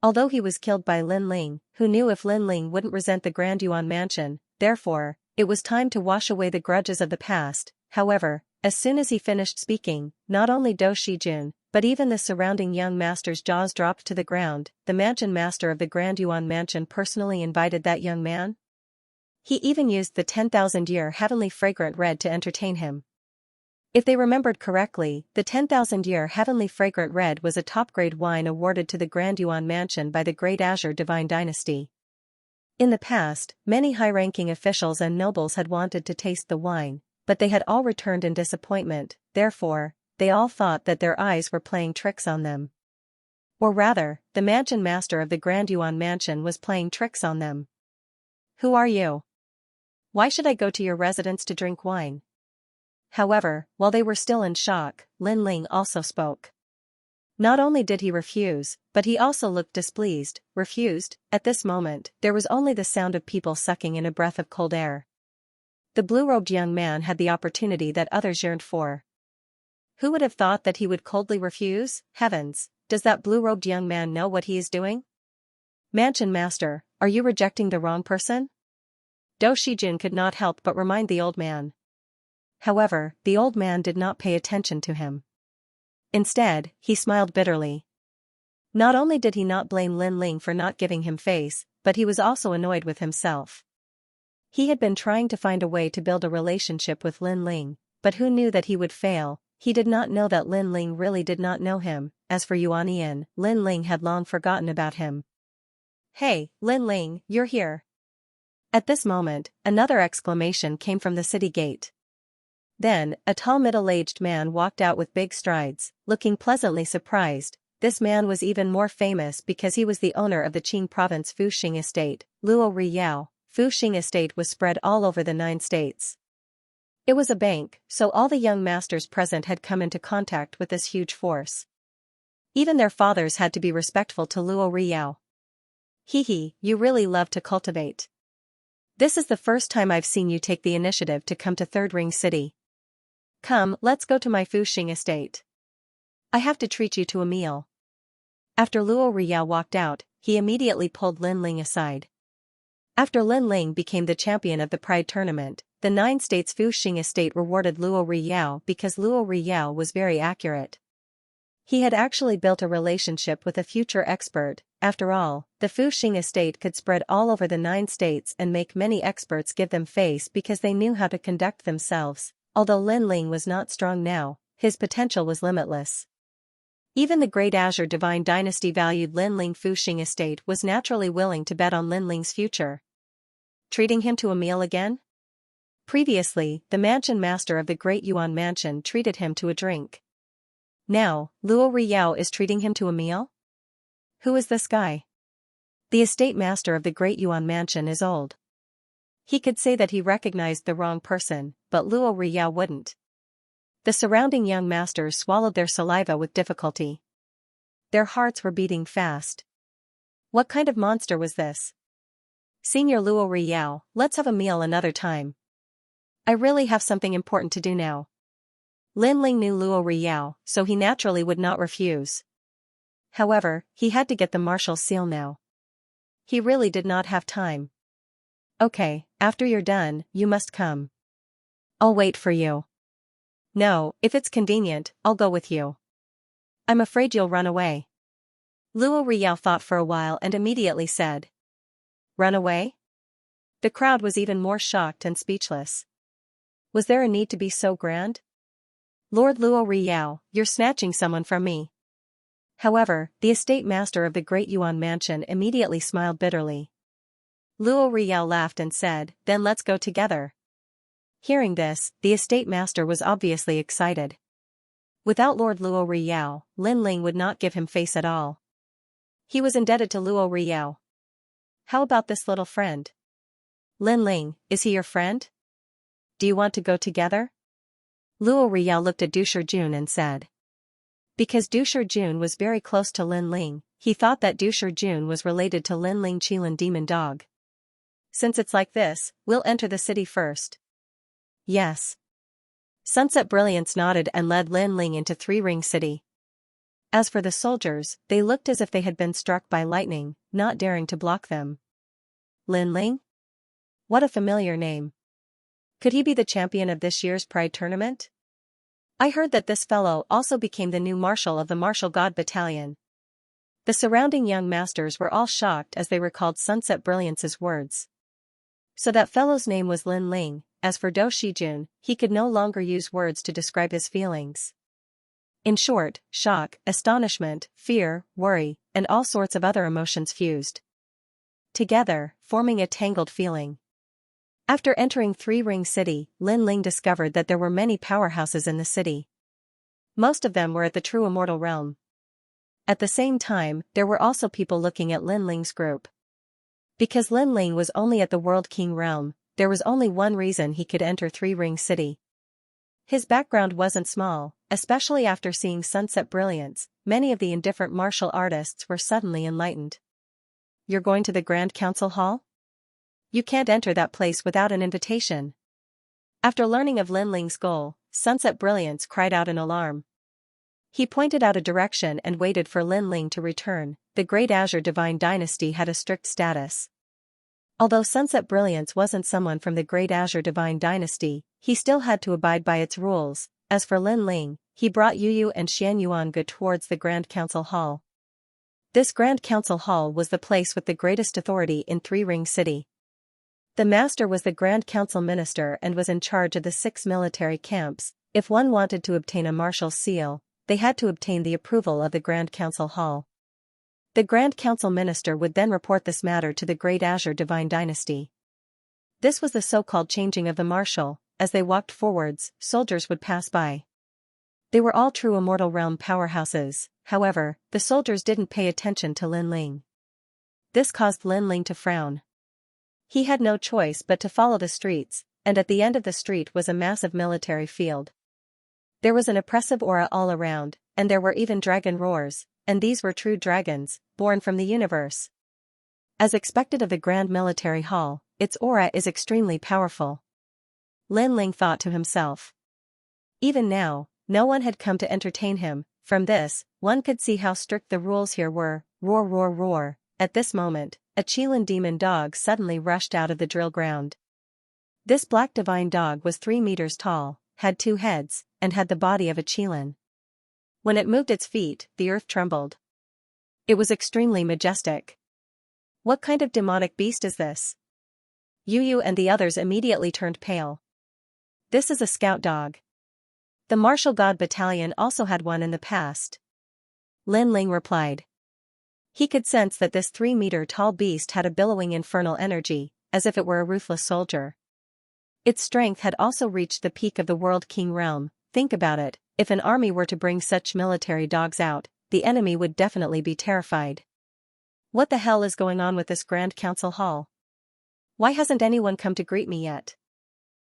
Although he was killed by Lin Ling, who knew if Lin Ling wouldn't resent the Grand Yuan Mansion, therefore, it was time to wash away the grudges of the past. However, as soon as he finished speaking, not only Do Shijun, but even the surrounding young master's jaws dropped to the ground. The mansion master of the Grand Yuan Mansion personally invited that young man? He even used the 10,000-year heavenly fragrant red to entertain him. If they remembered correctly, the 10,000-year heavenly fragrant red was a top-grade wine awarded to the Grand Yuan Mansion by the Great Azure Divine Dynasty. In the past, many high-ranking officials and nobles had wanted to taste the wine, but they had all returned in disappointment. Therefore, they all thought that their eyes were playing tricks on them. Or rather, the mansion master of the Grand Yuan mansion was playing tricks on them. Who are you? Why should I go to your residence to drink wine? However, while they were still in shock, Lin Ling also spoke. Not only did he refuse, but he also looked displeased. Refused? At this moment, there was only the sound of people sucking in a breath of cold air. The blue-robed young man had the opportunity that others yearned for. Who would have thought that he would coldly refuse? Heavens, does that blue-robed young man know what he is doing? Mansion master, are you rejecting the wrong person? Do Shijun could not help but remind the old man. However, the old man did not pay attention to him. Instead, he smiled bitterly. Not only did he not blame Lin Ling for not giving him face, but he was also annoyed with himself. He had been trying to find a way to build a relationship with Lin Ling, but who knew that he would fail? He did not know that Lin Ling really did not know him. As for Yuan Yin, Lin Ling had long forgotten about him. Hey, Lin Ling, you're here. At this moment, another exclamation came from the city gate. Then, a tall middle-aged man walked out with big strides, looking pleasantly surprised. This man was even more famous because he was the owner of the Qing province Fuxing estate, Luo Riyao. Fuxing estate was spread all over the 9 states. It was a bank, so all the young masters present had come into contact with this huge force. Even their fathers had to be respectful to Luo Riyao. Hee, you really love to cultivate. This is the first time I've seen you take the initiative to come to Third Ring City. Come, let's go to my Fuxing estate. I have to treat you to a meal. After Luo Riyao walked out, he immediately pulled Lin Ling aside. After Lin Ling became the champion of the Pride tournament, the 9 states Fuxing estate rewarded Luo Riyao because Luo Riyao was very accurate. He had actually built a relationship with a future expert. After all, the Fuxing estate could spread all over the 9 states and make many experts give them face because they knew how to conduct themselves. Although Lin Ling was not strong now, his potential was limitless. Even the Great Azure Divine Dynasty valued Lin Ling. Fuxing estate was naturally willing to bet on Lin Ling's future. Treating him to a meal again? Previously, the mansion master of the Great Yuan mansion treated him to a drink. Now, Luo Riyao is treating him to a meal? Who is this guy? The estate master of the Great Yuan mansion is old. He could say that he recognized the wrong person, but Luo Riyao wouldn't. The surrounding young masters swallowed their saliva with difficulty. Their hearts were beating fast. What kind of monster was this? Senior Luo Riyao, let's have a meal another time. I really have something important to do now. Lin Ling knew Luo Riyao, so he naturally would not refuse. However, he had to get the marshal's seal now. He really did not have time. Okay, after you're done, you must come. I'll wait for you. No, if it's convenient, I'll go with you. I'm afraid you'll run away. Luo Riyao thought for a while and immediately said. Run away? The crowd was even more shocked and speechless. Was there a need to be so grand? Lord Luo Riyao, you're snatching someone from me. However, the estate master of the Great Yuan mansion immediately smiled bitterly. Luo Riyao laughed and said, then let's go together. Hearing this, the estate master was obviously excited. Without Lord Luo Riyao, Lin Ling would not give him face at all. He was indebted to Luo Riyao. How about this little friend? Lin Ling, is he your friend? Do you want to go together? Luo Riyao looked at Du Shijun and said. Because Du Shijun was very close to Lin Ling, he thought that Du Shijun was related to Lin Ling Qilin demon dog. Since it's like this, we'll enter the city first. Yes. Sunset Brilliance nodded and led Lin Ling into Three Ring City. As for the soldiers, they looked as if they had been struck by lightning, not daring to block them. Lin Ling? What a familiar name. Could he be the champion of this year's Pride tournament? I heard that this fellow also became the new marshal of the Martial God Battalion. The surrounding young masters were all shocked as they recalled Sunset Brilliance's words. So that fellow's name was Lin Ling. As for Do Shijun, he could no longer use words to describe his feelings. In short, shock, astonishment, fear, worry, and all sorts of other emotions fused together, forming a tangled feeling. After entering Three Ring City, Lin Ling discovered that there were many powerhouses in the city. Most of them were at the true immortal realm. At the same time, there were also people looking at Lin Ling's group. Because Lin Ling was only at the World King realm, there was only one reason he could enter Three Ring City. His background wasn't small, especially after seeing Sunset Brilliance. Many of the indifferent martial artists were suddenly enlightened. You're going to the Grand Council Hall? You can't enter that place without an invitation. After learning of Lin Ling's goal, Sunset Brilliance cried out in alarm. He pointed out a direction and waited for Lin Ling to return. The Great Azure Divine Dynasty had a strict status. Although Sunset Brilliance wasn't someone from the Great Azure Divine Dynasty, he still had to abide by its rules. As for Lin Ling, he brought Yu and Xianxia towards the Grand Council Hall. This Grand Council Hall was the place with the greatest authority in Three Ring City. The master was the Grand Council Minister and was in charge of the 6 military camps. If one wanted to obtain a martial seal, they had to obtain the approval of the Grand Council Hall. The Grand Council Minister would then report this matter to the Great Azure Divine Dynasty. This was the so-called changing of the marshal. As they walked forwards, soldiers would pass by. They were all true Immortal Realm powerhouses. However, the soldiers didn't pay attention to Lin Ling. This caused Lin Ling to frown. He had no choice but to follow the streets, and at the end of the street was a massive military field. There was an oppressive aura all around, and there were even dragon roars, and these were true dragons, born from the universe. As expected of the Grand Military Hall, its aura is extremely powerful. Lin Ling thought to himself. Even now, no one had come to entertain him. From this, one could see how strict the rules here were. Roar, roar, roar. At this moment, a Qilin demon dog suddenly rushed out of the drill ground. This black divine dog was 3 meters tall, had 2 heads, and had the body of a Qilin. When it moved its feet, the earth trembled. It was extremely majestic. What kind of demonic beast is this? Yu and the others immediately turned pale. This is a scout dog. The Martial God Battalion also had one in the past. Lin Ling replied. He could sense that this 3-meter-tall beast had a billowing infernal energy, as if it were a ruthless soldier. Its strength had also reached the peak of the World King realm. Think about it, if an army were to bring such military dogs out, the enemy would definitely be terrified. What the hell is going on with this Grand Council Hall? Why hasn't anyone come to greet me yet?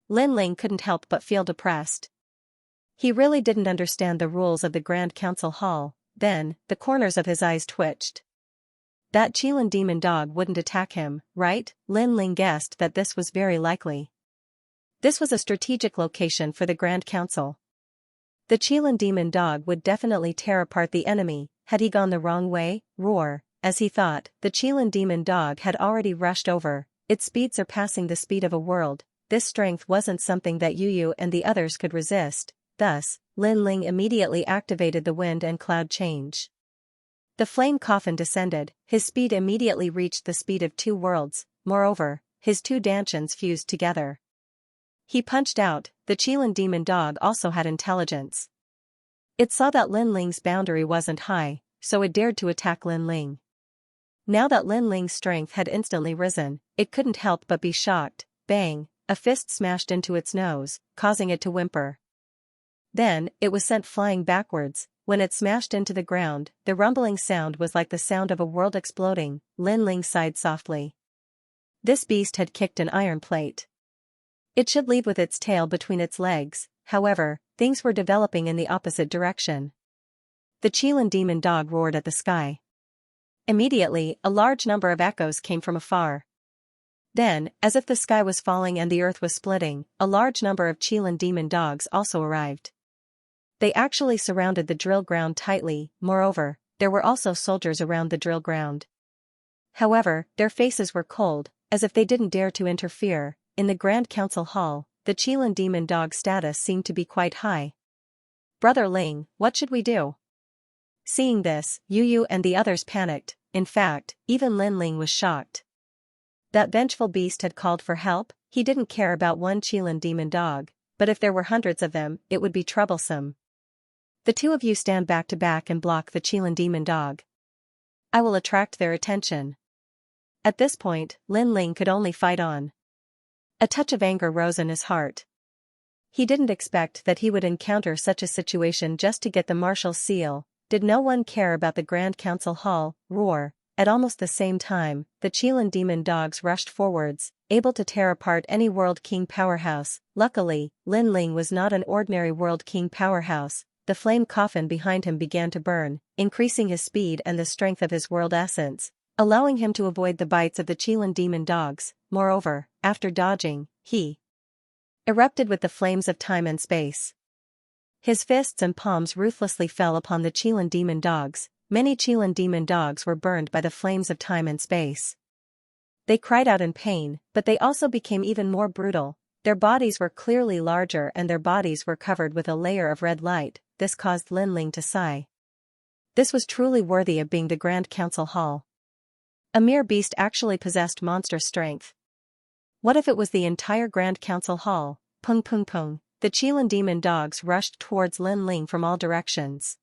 Lin Ling couldn't help but feel depressed. He really didn't understand the rules of the Grand Council Hall. Then, the corners of his eyes twitched. That Qilin demon dog wouldn't attack him, right? Lin Ling guessed that this was very likely. This was a strategic location for the Grand Council. The Qilin demon dog would definitely tear apart the enemy. Had he gone the wrong way? Roar. As he thought, the Qilin demon dog had already rushed over, its speed surpassing the speed of a world. This strength wasn't something that Yu and the others could resist. Thus, Lin Ling immediately activated the wind and cloud change. The flame coffin descended, his speed immediately reached the speed of 2 worlds. Moreover, his 2 dantians fused together. He punched out. The Qilin demon dog also had intelligence. It saw that Lin Ling's boundary wasn't high, so it dared to attack Lin Ling. Now that Lin Ling's strength had instantly risen, it couldn't help but be shocked. Bang! A fist smashed into its nose, causing it to whimper. Then, it was sent flying backwards. When it smashed into the ground, the rumbling sound was like the sound of a world exploding. Lin Ling sighed softly. This beast had kicked an iron plate. It should leave with its tail between its legs. However, things were developing in the opposite direction. The Qilin demon dog roared at the sky. Immediately, a large number of echoes came from afar. Then, as if the sky was falling and the earth was splitting, a large number of Qilin demon dogs also arrived. They actually surrounded the drill ground tightly. Moreover, there were also soldiers around the drill ground. However, their faces were cold, as if they didn't dare to interfere. In the Grand Council Hall, the Qilin demon dog status seemed to be quite high. Brother Ling, what should we do? Seeing this, Yu and the others panicked. In fact, even Lin Ling was shocked. That vengeful beast had called for help. He didn't care about one Qilin demon dog, but if there were hundreds of them, it would be troublesome. The 2 of you stand back to back and block the Qilin demon dog. I will attract their attention. At this point, Lin Ling could only fight on. A touch of anger rose in his heart. He didn't expect that he would encounter such a situation just to get the martial seal. Did no one care about the Grand Council Hall? Roar. At almost the same time, the Qilin demon dogs rushed forwards, able to tear apart any World King powerhouse. Luckily, Lin Ling was not an ordinary World King powerhouse. The flame coffin behind him began to burn, increasing his speed and the strength of his world essence, allowing him to avoid the bites of the Qilin demon dogs. Moreover, after dodging, he erupted with the flames of time and space. His fists and palms ruthlessly fell upon the Qilin demon dogs. Many Qilin demon dogs were burned by the flames of time and space. They cried out in pain, but they also became even more brutal. Their bodies were clearly larger and their bodies were covered with a layer of red light. This caused Lin Ling to sigh. This was truly worthy of being the Grand Council Hall. A mere beast actually possessed monster strength. What if it was the entire Grand Council Hall? Pung pung pung. The Qilin demon dogs rushed towards Lin Ling from all directions.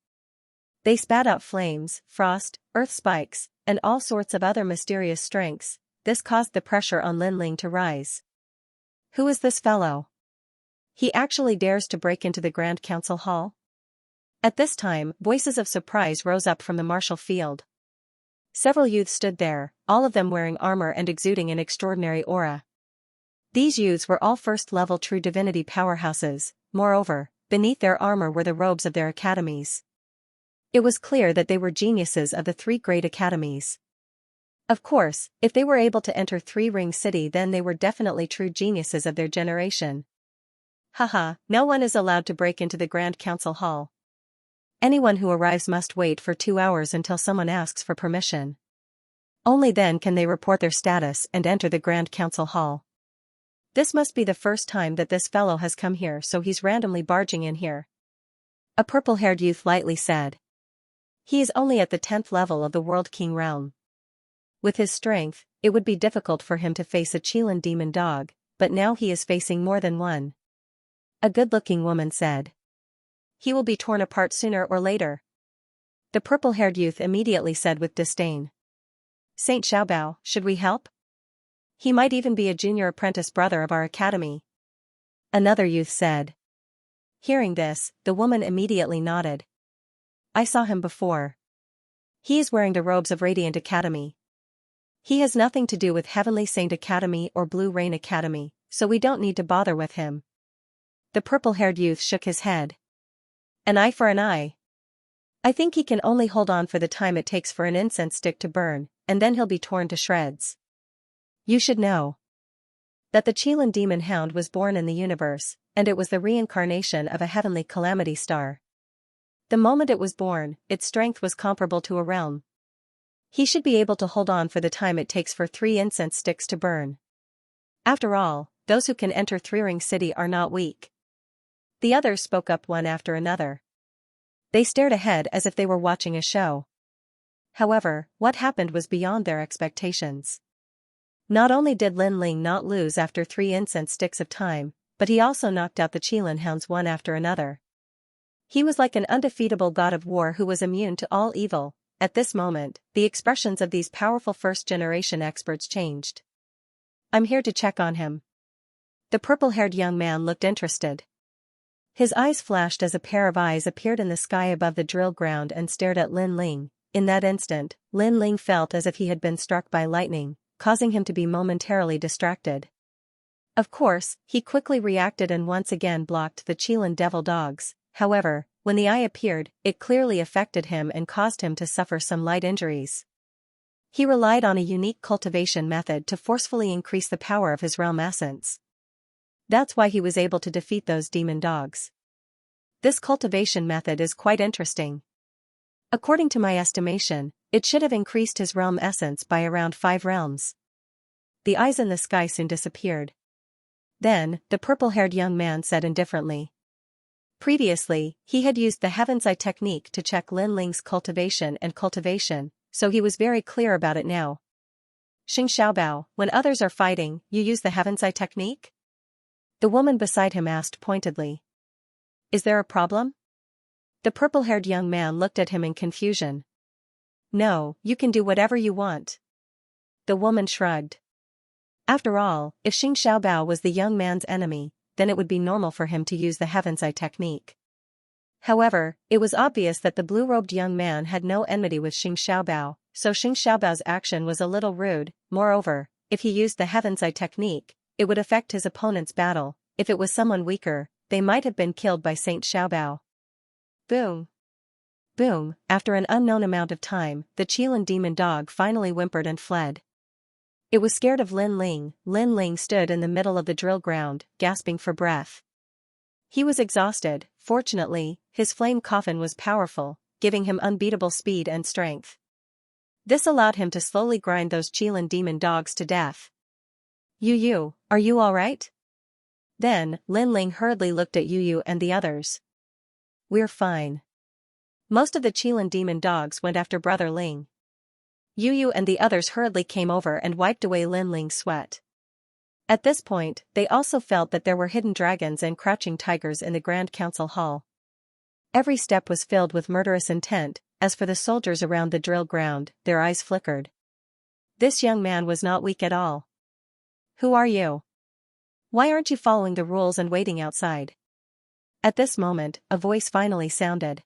They spat out flames, frost, earth spikes, and all sorts of other mysterious strengths. This caused the pressure on Lin Ling to rise. Who is this fellow? He actually dares to break into the Grand Council Hall? At this time, voices of surprise rose up from the martial field. Several youths stood there, all of them wearing armor and exuding an extraordinary aura. These youths were all first-level true divinity powerhouses. Moreover, beneath their armor were the robes of their academies. It was clear that they were geniuses of the 3 great academies. Of course, if they were able to enter Three-Ring City, then they were definitely true geniuses of their generation. Haha, no one is allowed to break into the Grand Council Hall. Anyone who arrives must wait for 2 hours until someone asks for permission. Only then can they report their status and enter the Grand Council Hall. This must be the first time that this fellow has come here, so he's randomly barging in here. A purple-haired youth lightly said. He is only at the 10th level of the World King realm. With his strength, it would be difficult for him to face a Qilin demon dog, but now he is facing more than one. A good-looking woman said. He will be torn apart sooner or later. The purple-haired youth immediately said with disdain. Saint Xiaobao, should we help? He might even be a junior apprentice brother of our academy. Another youth said. Hearing this, the woman immediately nodded. I saw him before. He is wearing the robes of Radiant Academy. He has nothing to do with Heavenly Saint Academy or Blue Rain Academy, so we don't need to bother with him. The purple-haired youth shook his head. An eye for an eye. I think he can only hold on for the time it takes for an incense stick to burn, and then he'll be torn to shreds. You should know that the Qilin demon hound was born in the universe, and it was the reincarnation of a heavenly calamity star. The moment it was born, its strength was comparable to a realm. He should be able to hold on for the time it takes for 3 incense sticks to burn. After all, those who can enter Three-Ring City are not weak. The others spoke up one after another. They stared ahead as if they were watching a show. However, what happened was beyond their expectations. Not only did Lin Ling not lose after 3 incense sticks of time, but he also knocked out the Qilin hounds one after another. He was like an undefeatable god of war who was immune to all evil. At this moment, the expressions of these powerful first-generation experts changed. I'm here to check on him. The purple-haired young man looked interested. His eyes flashed as a pair of eyes appeared in the sky above the drill ground and stared at Lin Ling. In that instant, Lin Ling felt as if he had been struck by lightning, causing him to be momentarily distracted. Of course, he quickly reacted and once again blocked the Qilin devil dogs. However, when the eye appeared, it clearly affected him and caused him to suffer some light injuries. He relied on a unique cultivation method to forcefully increase the power of his realm essence. That's why he was able to defeat those demon dogs. This cultivation method is quite interesting. According to my estimation, it should have increased his realm essence by around 5 realms. The eyes in the sky soon disappeared. Then, the purple-haired young man said indifferently. Previously, he had used the Heaven's Eye technique to check Lin Ling's cultivation, so he was very clear about it now. Xing Xiaobao, when others are fighting, you use the Heaven's Eye technique? The woman beside him asked pointedly. Is there a problem? The purple-haired young man looked at him in confusion. No, you can do whatever you want. The woman shrugged. After all, if Xing Xiaobao was the young man's enemy, then it would be normal for him to use the Heaven's Eye technique. However, it was obvious that the blue-robed young man had no enmity with Xianxia, so Xianxia's action was a little rude. Moreover, if he used the Heaven's Eye technique, it would affect his opponent's battle. If it was someone weaker, they might have been killed by Saint Xiaobao. Boom! Boom! After an unknown amount of time, the Qilin demon dog finally whimpered and fled. It was scared of Lin Ling. Lin Ling stood in the middle of the drill ground, gasping for breath. He was exhausted. Fortunately, his flame coffin was powerful, giving him unbeatable speed and strength. This allowed him to slowly grind those Qilin demon dogs to death. Yu, are you alright? Then, Lin Ling hurriedly looked at Yu and the others. We're fine. Most of the Qilin demon dogs went after Brother Ling. Yu and the others hurriedly came over and wiped away Lin Ling's sweat. At this point, they also felt that there were hidden dragons and crouching tigers in the Grand Council Hall. Every step was filled with murderous intent. As for the soldiers around the drill ground, their eyes flickered. This young man was not weak at all. Who are you? Why aren't you following the rules and waiting outside? At this moment, a voice finally sounded.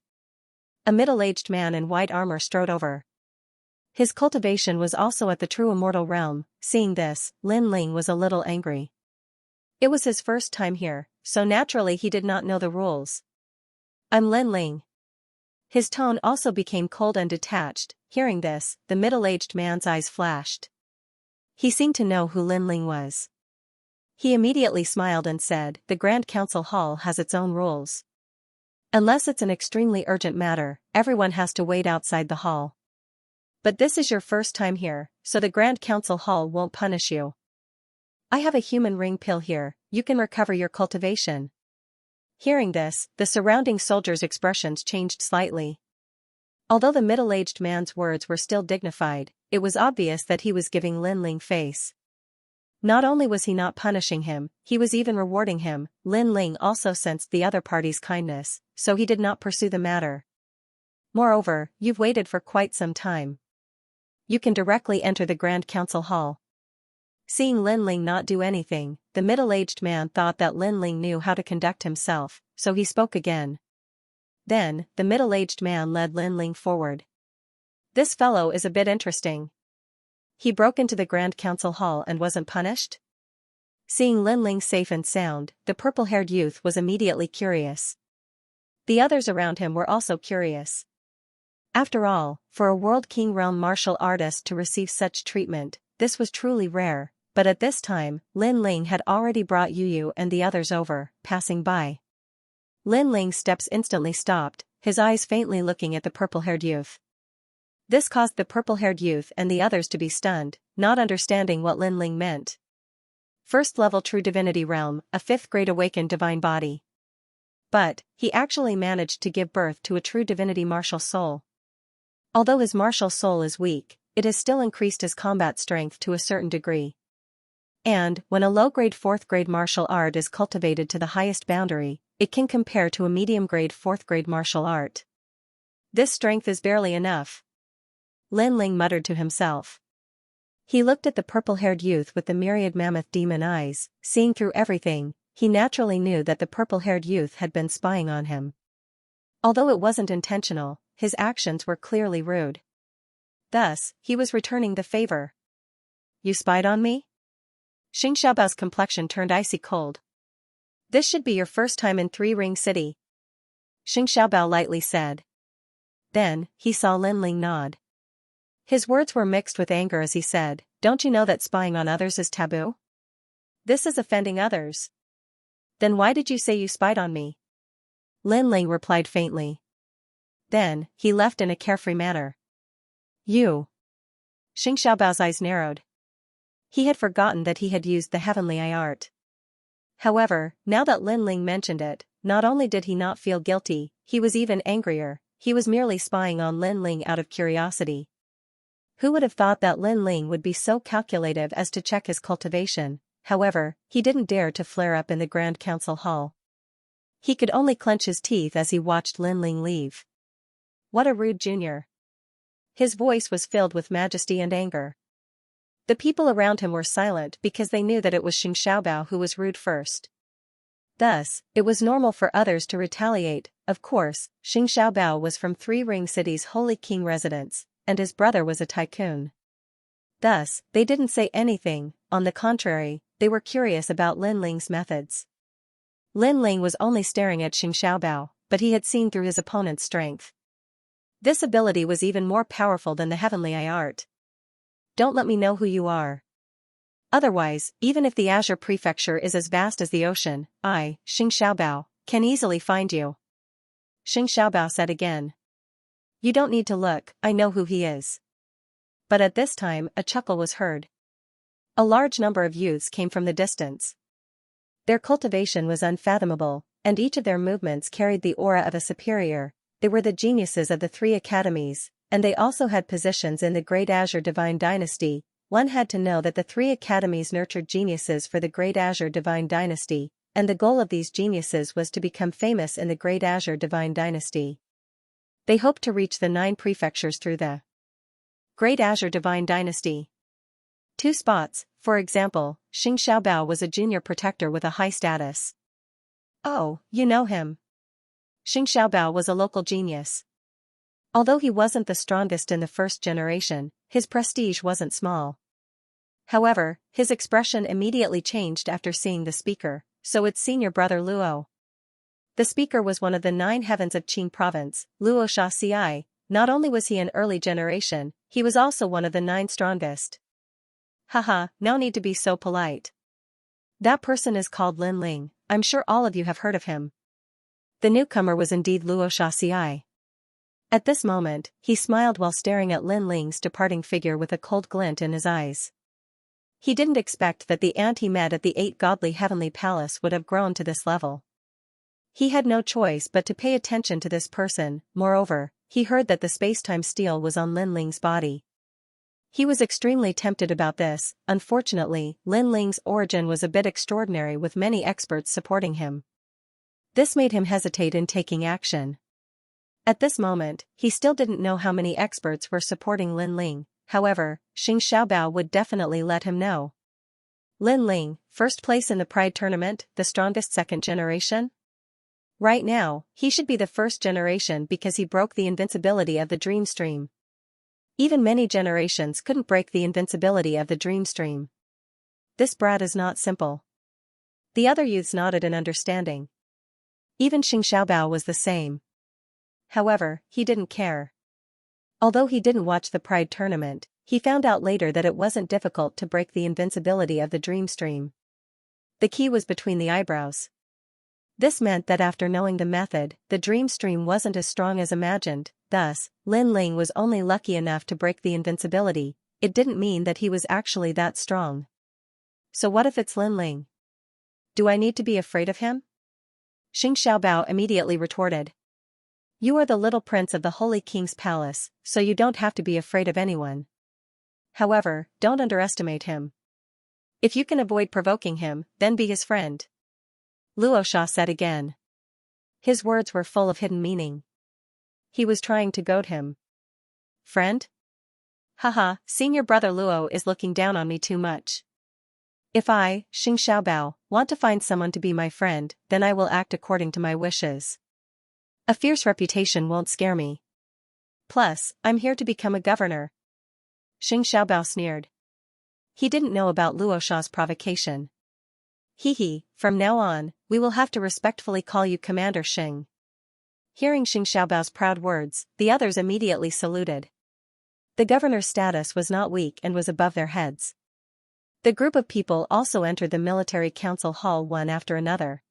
A middle-aged man in white armor strode over. His cultivation was also at the true immortal realm. Seeing this, Lin Ling was a little angry. It was his first time here, so naturally he did not know the rules. I'm Lin Ling. His tone also became cold and detached. Hearing this, the middle-aged man's eyes flashed. He seemed to know who Lin Ling was. He immediately smiled and said, the Grand Council Hall has its own rules. Unless it's an extremely urgent matter, everyone has to wait outside the hall. But this is your first time here, so the Grand Council Hall won't punish you. I have a human ring pill here, you can recover your cultivation. Hearing this, the surrounding soldiers' expressions changed slightly. Although the middle-aged man's words were still dignified, it was obvious that he was giving Lin Ling face. Not only was he not punishing him, he was even rewarding him. Lin Ling also sensed the other party's kindness, so he did not pursue the matter. Moreover, you've waited for quite some time. You can directly enter the Grand Council Hall. Seeing Lin Ling not do anything, the middle-aged man thought that Lin Ling knew how to conduct himself, so he spoke again. Then, the middle-aged man led Lin Ling forward. This fellow is a bit interesting. He broke into the Grand Council Hall and wasn't punished? Seeing Lin Ling safe and sound, the purple-haired youth was immediately curious. The others around him were also curious. After all, for a World King realm martial artist to receive such treatment, this was truly rare, but at this time, Lin Ling had already brought Yu and the others over, passing by. Lin Ling's steps instantly stopped, his eyes faintly looking at the purple-haired youth. This caused the purple-haired youth and the others to be stunned, not understanding what Lin Ling meant. First level True Divinity Realm, a 5th grade awakened divine body. But, he actually managed to give birth to a true divinity martial soul. Although his martial soul is weak, it has still increased his combat strength to a certain degree. And, when a low-grade 4th grade martial art is cultivated to the highest boundary, it can compare to a medium-grade 4th grade martial art. This strength is barely enough. Lin Ling muttered to himself. He looked at the purple-haired youth with the myriad mammoth demon eyes, seeing through everything. He naturally knew that the purple-haired youth had been spying on him. Although it wasn't intentional, his actions were clearly rude. Thus, he was returning the favor. You spied on me? Xianxia's complexion turned icy cold. This should be your first time in Three Ring City. Xianxia lightly said. Then, he saw Lin Ling nod. His words were mixed with anger as he said, don't you know that spying on others is taboo? This is offending others. Then why did you say you spied on me? Lin Ling replied faintly. Then, he left in a carefree manner. You. Xianxia's eyes narrowed. He had forgotten that he had used the heavenly eye art. However, now that Lin Ling mentioned it, not only did he not feel guilty, he was even angrier. He was merely spying on Lin Ling out of curiosity. Who would have thought that Lin Ling would be so calculative as to check his cultivation? However, he didn't dare to flare up in the Grand Council Hall. He could only clench his teeth as he watched Lin Ling leave. What a rude junior. His voice was filled with majesty and anger. The people around him were silent because they knew that it was Xianxia who was rude first. Thus, it was normal for others to retaliate. Of course, Xianxia was from Three Ring City's Holy King residence, and his brother was a tycoon. Thus, they didn't say anything, on the contrary, they were curious about Lin Ling's methods. Lin Ling was only staring at Xianxia, but he had seen through his opponent's strength. This ability was even more powerful than the Heavenly Eye art. Don't let me know who you are. Otherwise, even if the Azure Prefecture is as vast as the ocean, I, Xianxia, can easily find you. Xianxia said again. You don't need to look, I know who he is. But at this time, a chuckle was heard. A large number of youths came from the distance. Their cultivation was unfathomable, and each of their movements carried the aura of a superior. They were the geniuses of the three academies, and they also had positions in the Great Azure Divine Dynasty. One had to know that the three academies nurtured geniuses for the Great Azure Divine Dynasty, and the goal of these geniuses was to become famous in the Great Azure Divine Dynasty. They hoped to reach the 9 prefectures through the Great Azure Divine Dynasty. 2 spots, for example, Xianxia was a junior protector with a high status. Oh, you know him. Xianxia was a local genius. Although he wasn't the strongest in the first generation, his prestige wasn't small. However, his expression immediately changed after seeing the speaker. So it's senior brother Luo. The speaker was one of the 9 heavens of Qing province, Luo Xianxia. Not only was he an early generation, he was also one of the 9 strongest. Haha, no need to be so polite. That person is called Lin Ling, I'm sure all of you have heard of him. The newcomer was indeed Luo Xianxia. At this moment, he smiled while staring at Lin Ling's departing figure with a cold glint in his eyes. He didn't expect that the ant he met at the 8 godly heavenly palace would have grown to this level. He had no choice but to pay attention to this person. Moreover, he heard that the space-time steel was on Lin Ling's body. He was extremely tempted about this. Unfortunately, Lin Ling's origin was a bit extraordinary with many experts supporting him. This made him hesitate in taking action. At this moment, he still didn't know how many experts were supporting Lin Ling. However, Xianxia would definitely let him know. Lin Ling, first place in the Pride Tournament, the strongest second generation? Right now, he should be the first generation because he broke the invincibility of the Dream Stream. Even many generations couldn't break the invincibility of the Dream Stream. This brat is not simple. The other youths nodded in understanding. Even Xianxia was the same. However, he didn't care. Although he didn't watch the Pride Tournament, he found out later that it wasn't difficult to break the invincibility of the Dream Stream. The key was between the eyebrows. This meant that after knowing the method, the Dream Stream wasn't as strong as imagined. Thus, Lin Ling was only lucky enough to break the invincibility. It didn't mean that he was actually that strong. So what if it's Lin Ling? Do I need to be afraid of him? Xianxia immediately retorted. You are the little prince of the Holy King's palace, so you don't have to be afraid of anyone. However, don't underestimate him. If you can avoid provoking him, then be his friend. Luo Xia said again. His words were full of hidden meaning. He was trying to goad him. Friend? Haha, senior brother Luo is looking down on me too much. If I, Xianxia, want to find someone to be my friend, then I will act according to my wishes. A fierce reputation won't scare me. Plus, I'm here to become a governor. Xianxia sneered. He didn't know about Luo Xia's provocation. Hee, from now on, we will have to respectfully call you Commander Xing. Hearing Xiaobao's proud words, the others immediately saluted. The governor's status was not weak and was above their heads. The group of people also entered the military council hall one after another.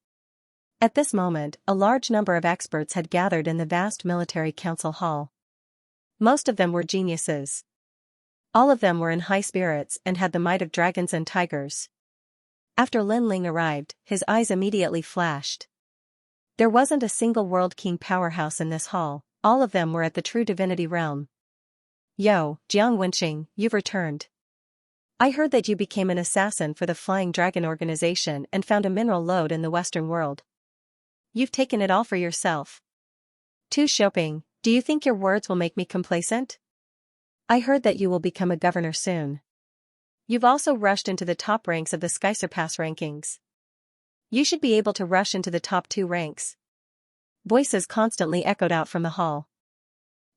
At this moment, a large number of experts had gathered in the vast military council hall. Most of them were geniuses. All of them were in high spirits and had the might of dragons and tigers. After Lin Ling arrived, his eyes immediately flashed. There wasn't a single World King powerhouse in this hall, all of them were at the true divinity realm. Yo, Jiang Wenqing, you've returned. I heard that you became an assassin for the Flying Dragon organization and found a mineral lode in the Western world. You've taken it all for yourself. Tu Shouping, do you think your words will make me complacent? I heard that you will become a governor soon. You've also rushed into the top ranks of the Sky Surpass rankings. You should be able to rush into the top 2 ranks. Voices constantly echoed out from the hall.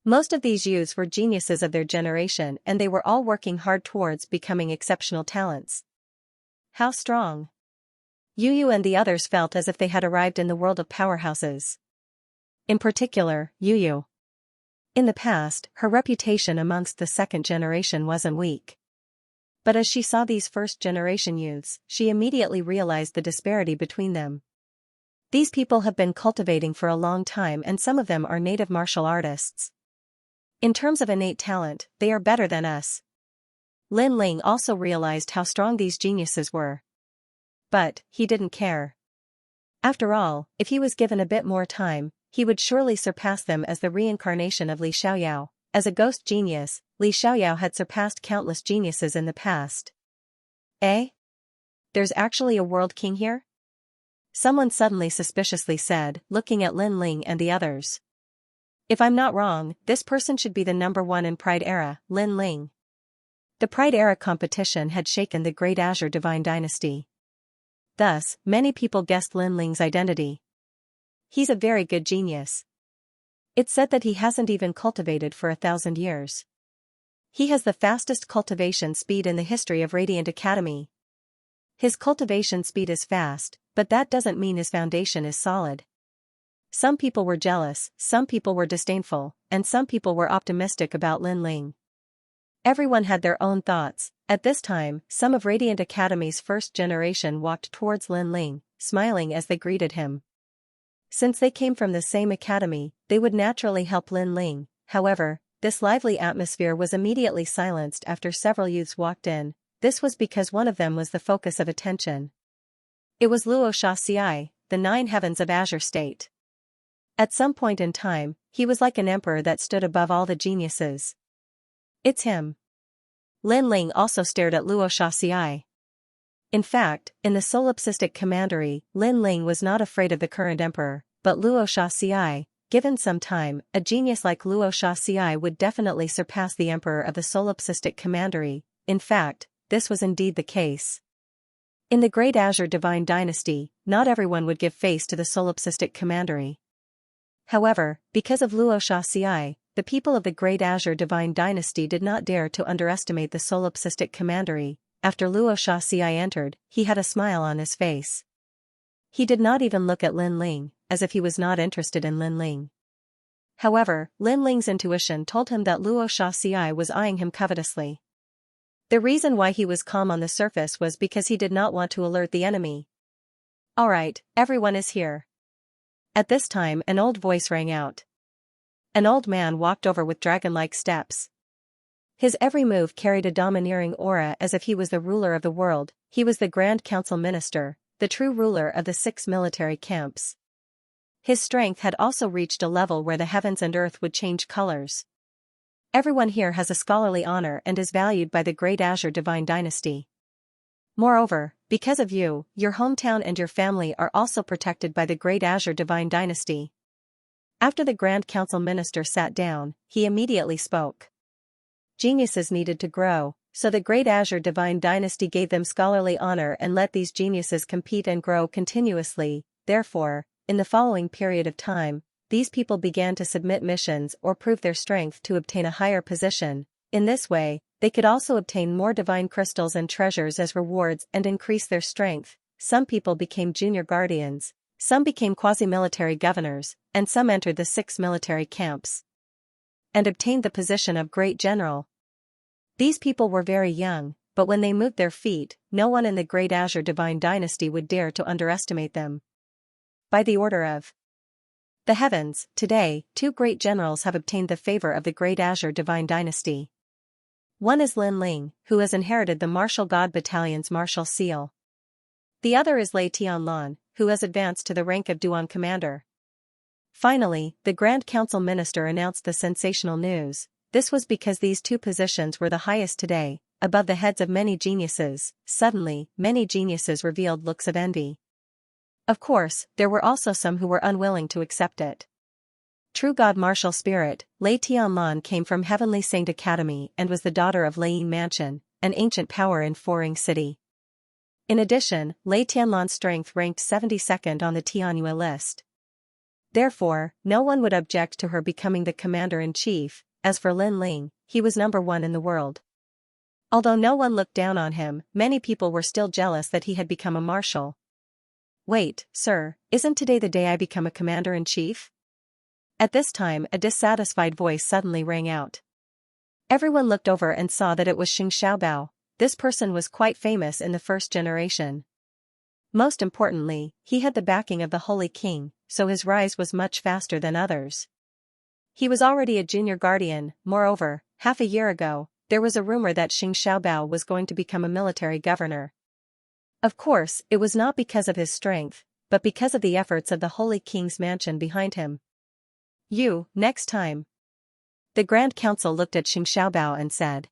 Most of these youths were geniuses of their generation, and they were all working hard towards becoming exceptional talents. How strong! Yu and the others felt as if they had arrived in the world of powerhouses. In particular, Yu. In the past, her reputation amongst the second generation wasn't weak. But as she saw these first-generation youths, she immediately realized the disparity between them. These people have been cultivating for a long time, and some of them are native martial artists. In terms of innate talent, they are better than us. Lin Ling also realized how strong these geniuses were. But he didn't care. After all, if he was given a bit more time, he would surely surpass them as the reincarnation of Li Xiaoyao. As a ghost genius, Li Xiaoyao had surpassed countless geniuses in the past. Eh? There's actually a world king here? Someone suddenly suspiciously said, looking at Lin Ling and the others. If I'm not wrong, this person should be the number 1 in Pride Era, Lin Ling. The Pride Era competition had shaken the Great Azure Divine Dynasty. Thus, many people guessed Lin Ling's identity. He's a very good genius. It's said that he hasn't even cultivated for 1,000 years. He has the fastest cultivation speed in the history of Radiant Academy. His cultivation speed is fast, but that doesn't mean his foundation is solid. Some people were jealous, some people were disdainful, and some people were optimistic about Lin Ling. Everyone had their own thoughts. At this time, some of Radiant Academy's first generation walked towards Lin Ling, smiling as they greeted him. Since they came from the same academy, they would naturally help Lin Ling. However, this lively atmosphere was immediately silenced after several youths walked in. This was because one of them was the focus of attention. It was Luo Xianxia, the 9 heavens of Azure State. At some point in time, he was like an emperor that stood above all the geniuses. It's him. Lin Ling also stared at Luo Xianxia. In fact, in the solipsistic commandery, Lin Ling was not afraid of the current emperor, but Luo Xianxia. Given some time, a genius like Luo Xianxia would definitely surpass the emperor of the solipsistic commandery. In fact, this was indeed the case. In the Great Azure Divine Dynasty, not everyone would give face to the solipsistic commandery. However, because of Luo Xianxia, the people of the Great Azure Divine Dynasty did not dare to underestimate the solipsistic commandery. After Luo Xianxia entered, he had a smile on his face. He did not even look at Lin Ling, as if he was not interested in Lin Ling. However, Lin Ling's intuition told him that Luo Xianxia was eyeing him covetously. The reason why he was calm on the surface was because he did not want to alert the enemy. Alright, everyone is here. At this time, an old voice rang out. An old man walked over with dragon-like steps. His every move carried a domineering aura as if he was the ruler of the world. He was the Grand Council Minister, the true ruler of the 6 military camps. His strength had also reached a level where the heavens and earth would change colors. Everyone here has a scholarly honor and is valued by the Great Azure Divine Dynasty. Moreover, because of you, your hometown and your family are also protected by the Great Azure Divine Dynasty. After the Grand Council Minister sat down, he immediately spoke. Geniuses needed to grow, so the Great Azure Divine Dynasty gave them scholarly honor and let these geniuses compete and grow continuously. Therefore, in the following period of time, these people began to submit missions or prove their strength to obtain a higher position. In this way, they could also obtain more divine crystals and treasures as rewards and increase their strength. Some people became junior guardians, some became quasi-military governors, and some entered the 6 military camps and obtained the position of Great General. These people were very young, but when they moved their feet, no one in the Great Azure Divine Dynasty would dare to underestimate them. By the order of the heavens, today, 2 great generals have obtained the favor of the Great Azure Divine Dynasty. One is Lin Ling, who has inherited the Martial God Battalion's martial seal. The other is Lei Tianlan, who has advanced to the rank of Duan Commander. Finally, the Grand Council Minister announced the sensational news. This was because these 2 positions were the highest today, above the heads of many geniuses. Suddenly, many geniuses revealed looks of envy. Of course, there were also some who were unwilling to accept it. True God martial spirit, Lei Tianlan came from Heavenly Saint Academy and was the daughter of Lei Mansion, an ancient power in Foring City. In addition, Lei Tianlan's strength ranked 72nd on the Tianyue list. Therefore, no one would object to her becoming the commander-in-chief. As for Lin Ling, he was number one in the world. Although no one looked down on him, many people were still jealous that he had become a marshal. Wait, sir, isn't today the day I become a commander-in-chief? At this time, a dissatisfied voice suddenly rang out. Everyone looked over and saw that it was Xiaobao. This person was quite famous in the first generation. Most importantly, he had the backing of the Holy King, so his rise was much faster than others. He was already a junior guardian. Moreover, half a year ago, there was a rumor that Xiaobao was going to become a military governor. Of course, it was not because of his strength, but because of the efforts of the Holy King's mansion behind him. You, next time. The Grand Council looked at Xiaobao and said.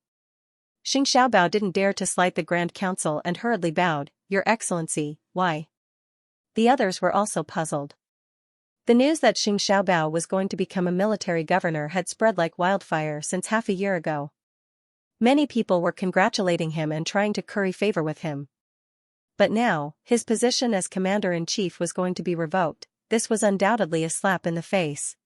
Xiaobao didn't dare to slight the Grand Council and hurriedly bowed. Your Excellency, why? The others were also puzzled. The news that Xiaobao was going to become a military governor had spread like wildfire since half a year ago. Many people were congratulating him and trying to curry favor with him. But now, his position as commander-in-chief was going to be revoked. This was undoubtedly a slap in the face.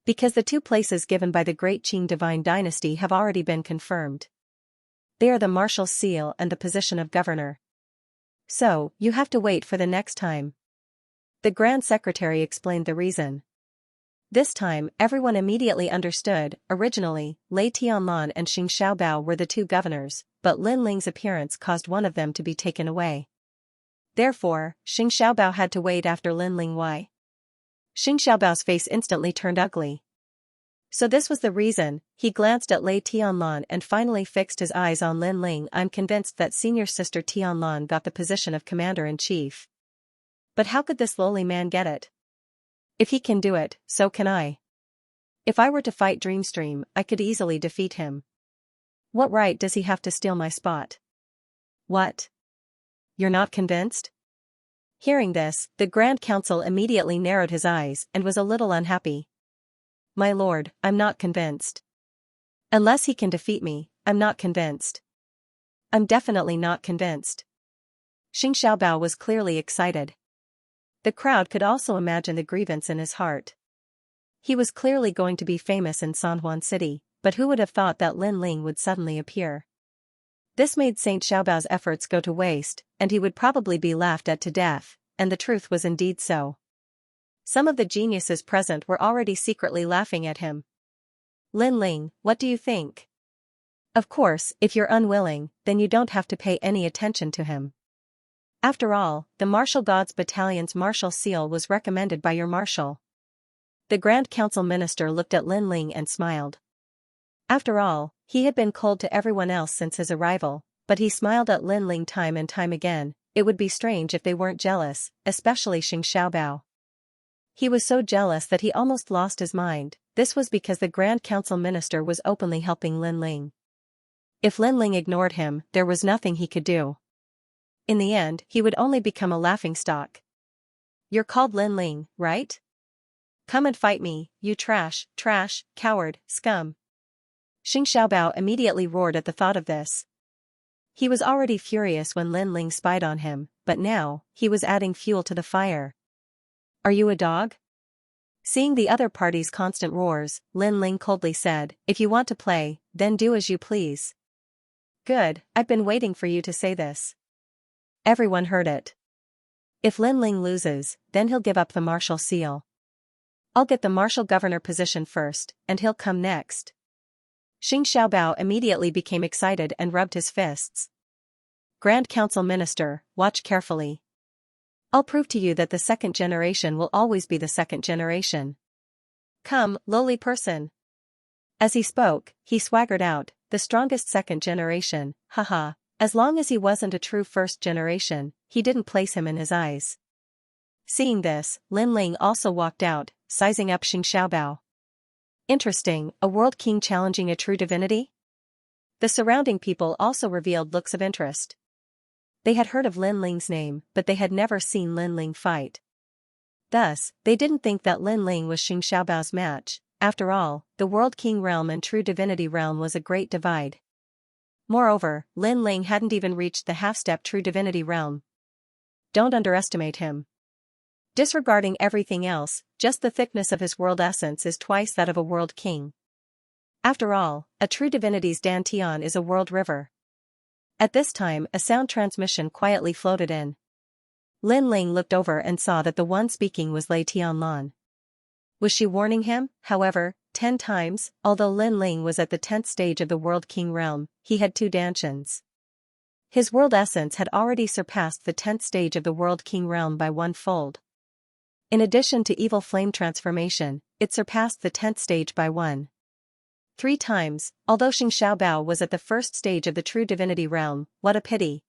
Because the two places given by the great Qing divine dynasty have already been confirmed. They are the marshal's seal and the position of governor. So, you have to wait for the next time. The Grand Secretary explained the reason. This time, everyone immediately understood. Originally, Lei Tianlan and Xiaobao were the two governors, but Lin Ling's appearance caused one of them to be taken away. Therefore, Xiaobao had to wait after Lin Ling. Why? Xiaobao's face instantly turned ugly. So this was the reason. He glanced at Lei Tianlan and finally fixed his eyes on Lin Ling. I'm convinced that senior sister Tianlan got the position of commander-in-chief. But how could this lowly man get it? If he can do it, so can I. If I were to fight Dreamstream, I could easily defeat him. What right does he have to steal my spot? What? You're not convinced? Hearing this, the Grand Council immediately narrowed his eyes and was a little unhappy. My lord, I'm not convinced. Unless he can defeat me, I'm not convinced. I'm definitely not convinced. Xiaobao was clearly excited. The crowd could also imagine the grievance in his heart. He was clearly going to be famous in Sanhuan City, but who would have thought that Lin Ling would suddenly appear? This made Saint Xiaobao's efforts go to waste, and he would probably be laughed at to death, and the truth was indeed so. Some of the geniuses present were already secretly laughing at him. Lin Ling, what do you think? Of course, if you're unwilling, then you don't have to pay any attention to him. After all, the Martial Gods Battalion's martial seal was recommended by your marshal. The Grand Council Minister looked at Lin Ling and smiled. After all, he had been cold to everyone else since his arrival, but he smiled at Lin Ling time and time again. It would be strange if they weren't jealous, especially Xiaobao. He was so jealous that he almost lost his mind. This was because the Grand Council Minister was openly helping Lin Ling. If Lin Ling ignored him, there was nothing he could do. In the end, he would only become a laughingstock. You're called Lin Ling, right? Come and fight me, you trash, coward, scum. Xiaobao immediately roared at the thought of this. He was already furious when Lin Ling spied on him, but now, he was adding fuel to the fire. Are you a dog? Seeing the other party's constant roars, Lin Ling coldly said, if you want to play, then do as you please. Good, I've been waiting for you to say this. Everyone heard it. If Lin Ling loses, then he'll give up the martial seal. I'll get the martial governor position first, and he'll come next. Xiaobao immediately became excited and rubbed his fists. Grand Council Minister, watch carefully. I'll prove to you that the second generation will always be the second generation. Come, lowly person. As he spoke, he swaggered out, the strongest second generation, haha. As long as he wasn't a true first generation, he didn't place him in his eyes. Seeing this, Lin Ling also walked out, sizing up Xiaobao. Interesting, a world king challenging a true divinity? The surrounding people also revealed looks of interest. They had heard of Lin Ling's name, but they had never seen Lin Ling fight. Thus, they didn't think that Lin Ling was Xiaobao's match. After all, the world king realm and true divinity realm was a great divide. Moreover, Lin Ling hadn't even reached the half-step true divinity realm. Don't underestimate him. Disregarding everything else, just the thickness of his world essence is twice that of a world king. After all, a true divinity's dantian is a world river. At this time, a sound transmission quietly floated in. Lin Ling looked over and saw that the one speaking was Lei Tianlan. Was she warning him? However, 10 times, although Lin Ling was at the 10th stage of the World King realm, he had 2 dantians. His world essence had already surpassed the 10th stage of the World King realm by 1-fold. In addition to evil flame transformation, it surpassed the 10th stage by 3 times, although Xianxia Bao was at the 1st stage of the true divinity realm. What a pity.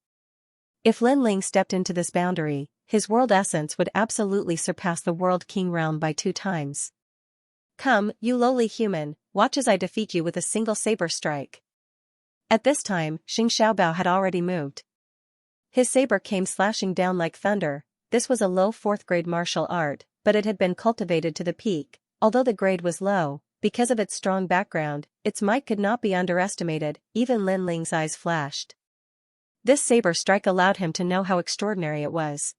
If Lin Ling stepped into this boundary, his world essence would absolutely surpass the World King realm by 2 times. Come, you lowly human, watch as I defeat you with a single saber strike. At this time, Xianxia Bao had already moved. His saber came slashing down like thunder. This was a low 4th-grade martial art, but it had been cultivated to the peak. Although the grade was low, because of its strong background, its might could not be underestimated. Even Lin Ling's eyes flashed. This saber strike allowed him to know how extraordinary it was.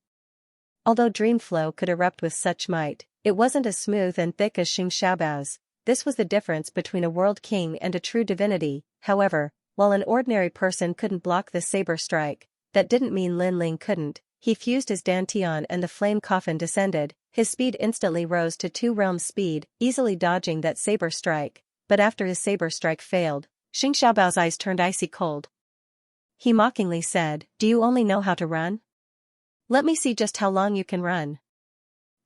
Although Dream Flow could erupt with such might, it wasn't as smooth and thick as Xianxia Bao's. This was the difference between a world king and a true divinity. However, while an ordinary person couldn't block this saber strike, that didn't mean Lin Ling couldn't. He fused his dantian and the flame coffin descended. His speed instantly rose to 2 realms speed, easily dodging that saber strike. But after his saber strike failed, Xianxia Bao's eyes turned icy cold. He mockingly said, "Do you only know how to run? Let me see just how long you can run."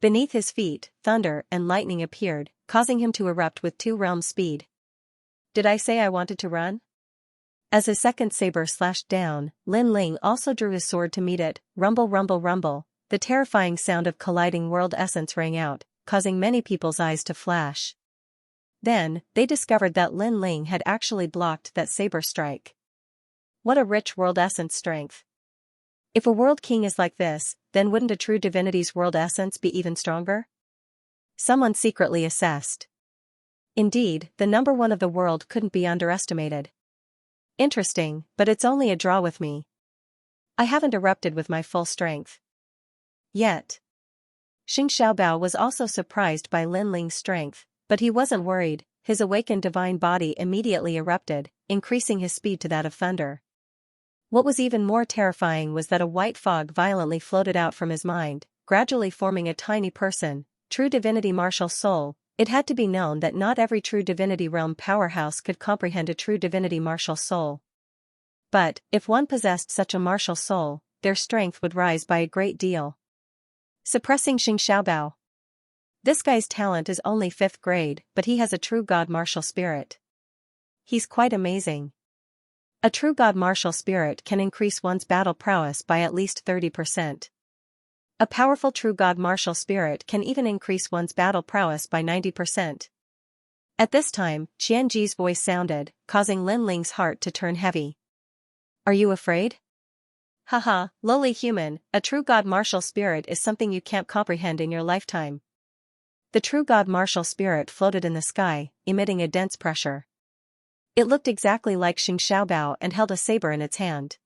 Beneath his feet, thunder and lightning appeared, causing him to erupt with 2 realms speed. Did I say I wanted to run? As his second saber slashed down, Lin Ling also drew his sword to meet it. Rumble, rumble, rumble. The terrifying sound of colliding world essence rang out, causing many people's eyes to flash. Then, they discovered that Lin Ling had actually blocked that saber strike. What a rich world essence strength. If a world king is like this, then wouldn't a true divinity's world essence be even stronger? Someone secretly assessed. Indeed, the number 1 of the world couldn't be underestimated. Interesting, but it's only a draw with me. I haven't erupted with my full strength yet. Xianxia Bao was also surprised by Lin Ling's strength, but he wasn't worried. His awakened divine body immediately erupted, increasing his speed to that of thunder. What was even more terrifying was that a white fog violently floated out from his mind, gradually forming a tiny person. True divinity martial soul. It had to be known that not every true divinity realm powerhouse could comprehend a true divinity martial soul. But, if one possessed such a martial soul, their strength would rise by a great deal. Suppressing Xianxia Bao. This guy's talent is only 5th grade, but he has a true god martial spirit. He's quite amazing. A true god martial spirit can increase one's battle prowess by at least 30%. A powerful true god martial spirit can even increase one's battle prowess by 90%. At this time, Qianji's voice sounded, causing Lin Ling's heart to turn heavy. Are you afraid? Haha, lowly human, a true god martial spirit is something you can't comprehend in your lifetime. The true god martial spirit floated in the sky, emitting a dense pressure. It looked exactly like Xianxia Bao and held a saber in its hand.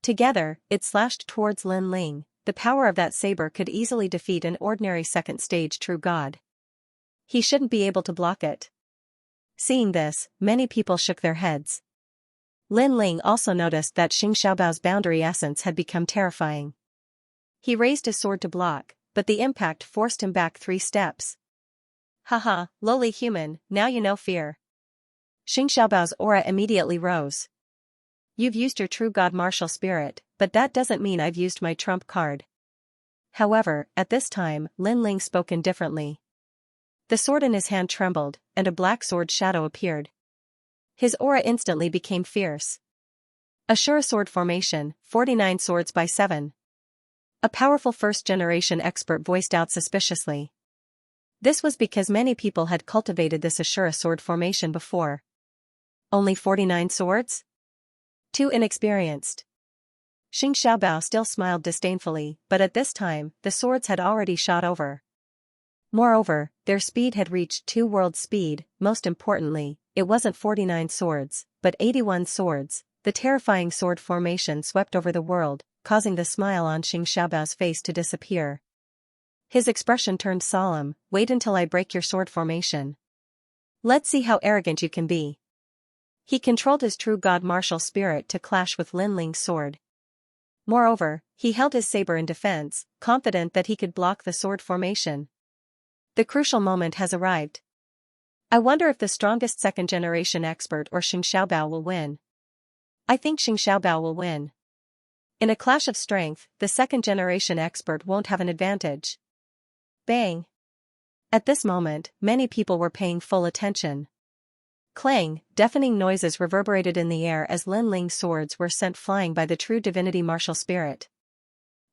Together, it slashed towards Lin Ling. The power of that saber could easily defeat an ordinary 2nd stage true god. He shouldn't be able to block it. Seeing this, many people shook their heads. Lin Ling also noticed that Xianxia Bao's boundary essence had become terrifying. He raised his sword to block, but the impact forced him back 3 steps. Haha, lowly human, now you know fear. Xianxia Bao's aura immediately rose. You've used your true god martial spirit, but that doesn't mean I've used my trump card. However, at this time, Lin Ling spoke indifferently. The sword in his hand trembled, and a black sword shadow appeared. His aura instantly became fierce. Ashura sword formation, 49 swords by 7. A powerful 1st-generation expert voiced out suspiciously. This was because many people had cultivated this Ashura sword formation before. Only 49 swords? Too inexperienced. Xianxia Bao still smiled disdainfully, but at this time, the swords had already shot over. Moreover, their speed had reached 2 world speed. Most importantly, it wasn't 49 swords, but 81 swords. the terrifying sword formation swept over the world, causing the smile on Xiaobao's face to disappear. His expression turned solemn. Wait until I break your sword formation. Let's see how arrogant you can be. He controlled his true god martial spirit to clash with Lin Ling's sword. Moreover, he held his saber in defense, confident that he could block the sword formation. The crucial moment has arrived. I wonder if the strongest second-generation expert or Xiaobao will win. I think Xiaobao will win. In a clash of strength, the second-generation expert won't have an advantage. Bang! At this moment, many people were paying full attention. Clang, deafening noises reverberated in the air as Lin Ling's swords were sent flying by the true divinity martial spirit.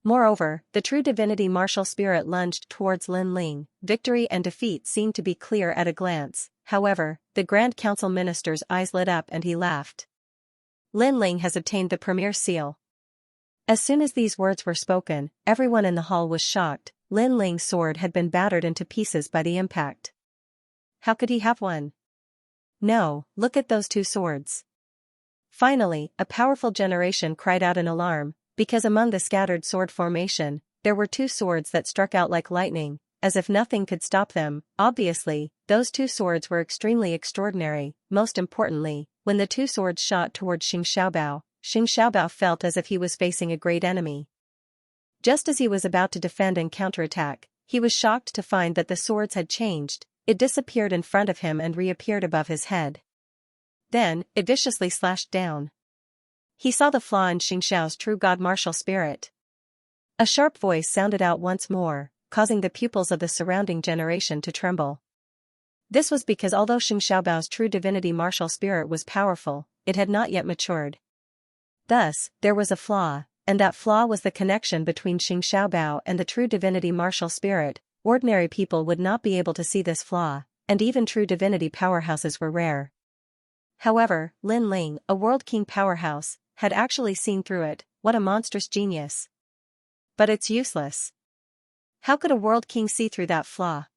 Moreover, the true divinity martial spirit lunged towards Lin Ling. Victory and defeat seemed to be clear at a glance. However, the Grand Council minister's eyes lit up and he laughed. Lin Ling has obtained the premier seal. As soon as these words were spoken, everyone in the hall was shocked. Lin Ling's sword had been battered into pieces by the impact. How could he have won? No, look at those two swords. Finally, a powerful generation cried out in alarm, because among the scattered sword formation, there were two swords that struck out like lightning, as if nothing could stop them. Obviously, those two swords were extremely extraordinary. Most importantly, when the two swords shot towards Xiaobao felt as if he was facing a great enemy. Just as he was about to defend and counterattack, he was shocked to find that the swords had changed. It disappeared in front of him and reappeared above his head. Then, it viciously slashed down. He saw the flaw in Xiaobao's true god martial spirit. A sharp voice sounded out once more, causing the pupils of the surrounding generation to tremble. This was because although Xiaobao's true divinity martial spirit was powerful, it had not yet matured. Thus, there was a flaw, and that flaw was the connection between Xiaobao and the true divinity martial spirit. Ordinary people would not be able to see this flaw, and even true divinity powerhouses were rare. However, Lin Ling, a world king powerhouse, had actually seen through it. What a monstrous genius. But it's useless. How could a world king see through that flaw?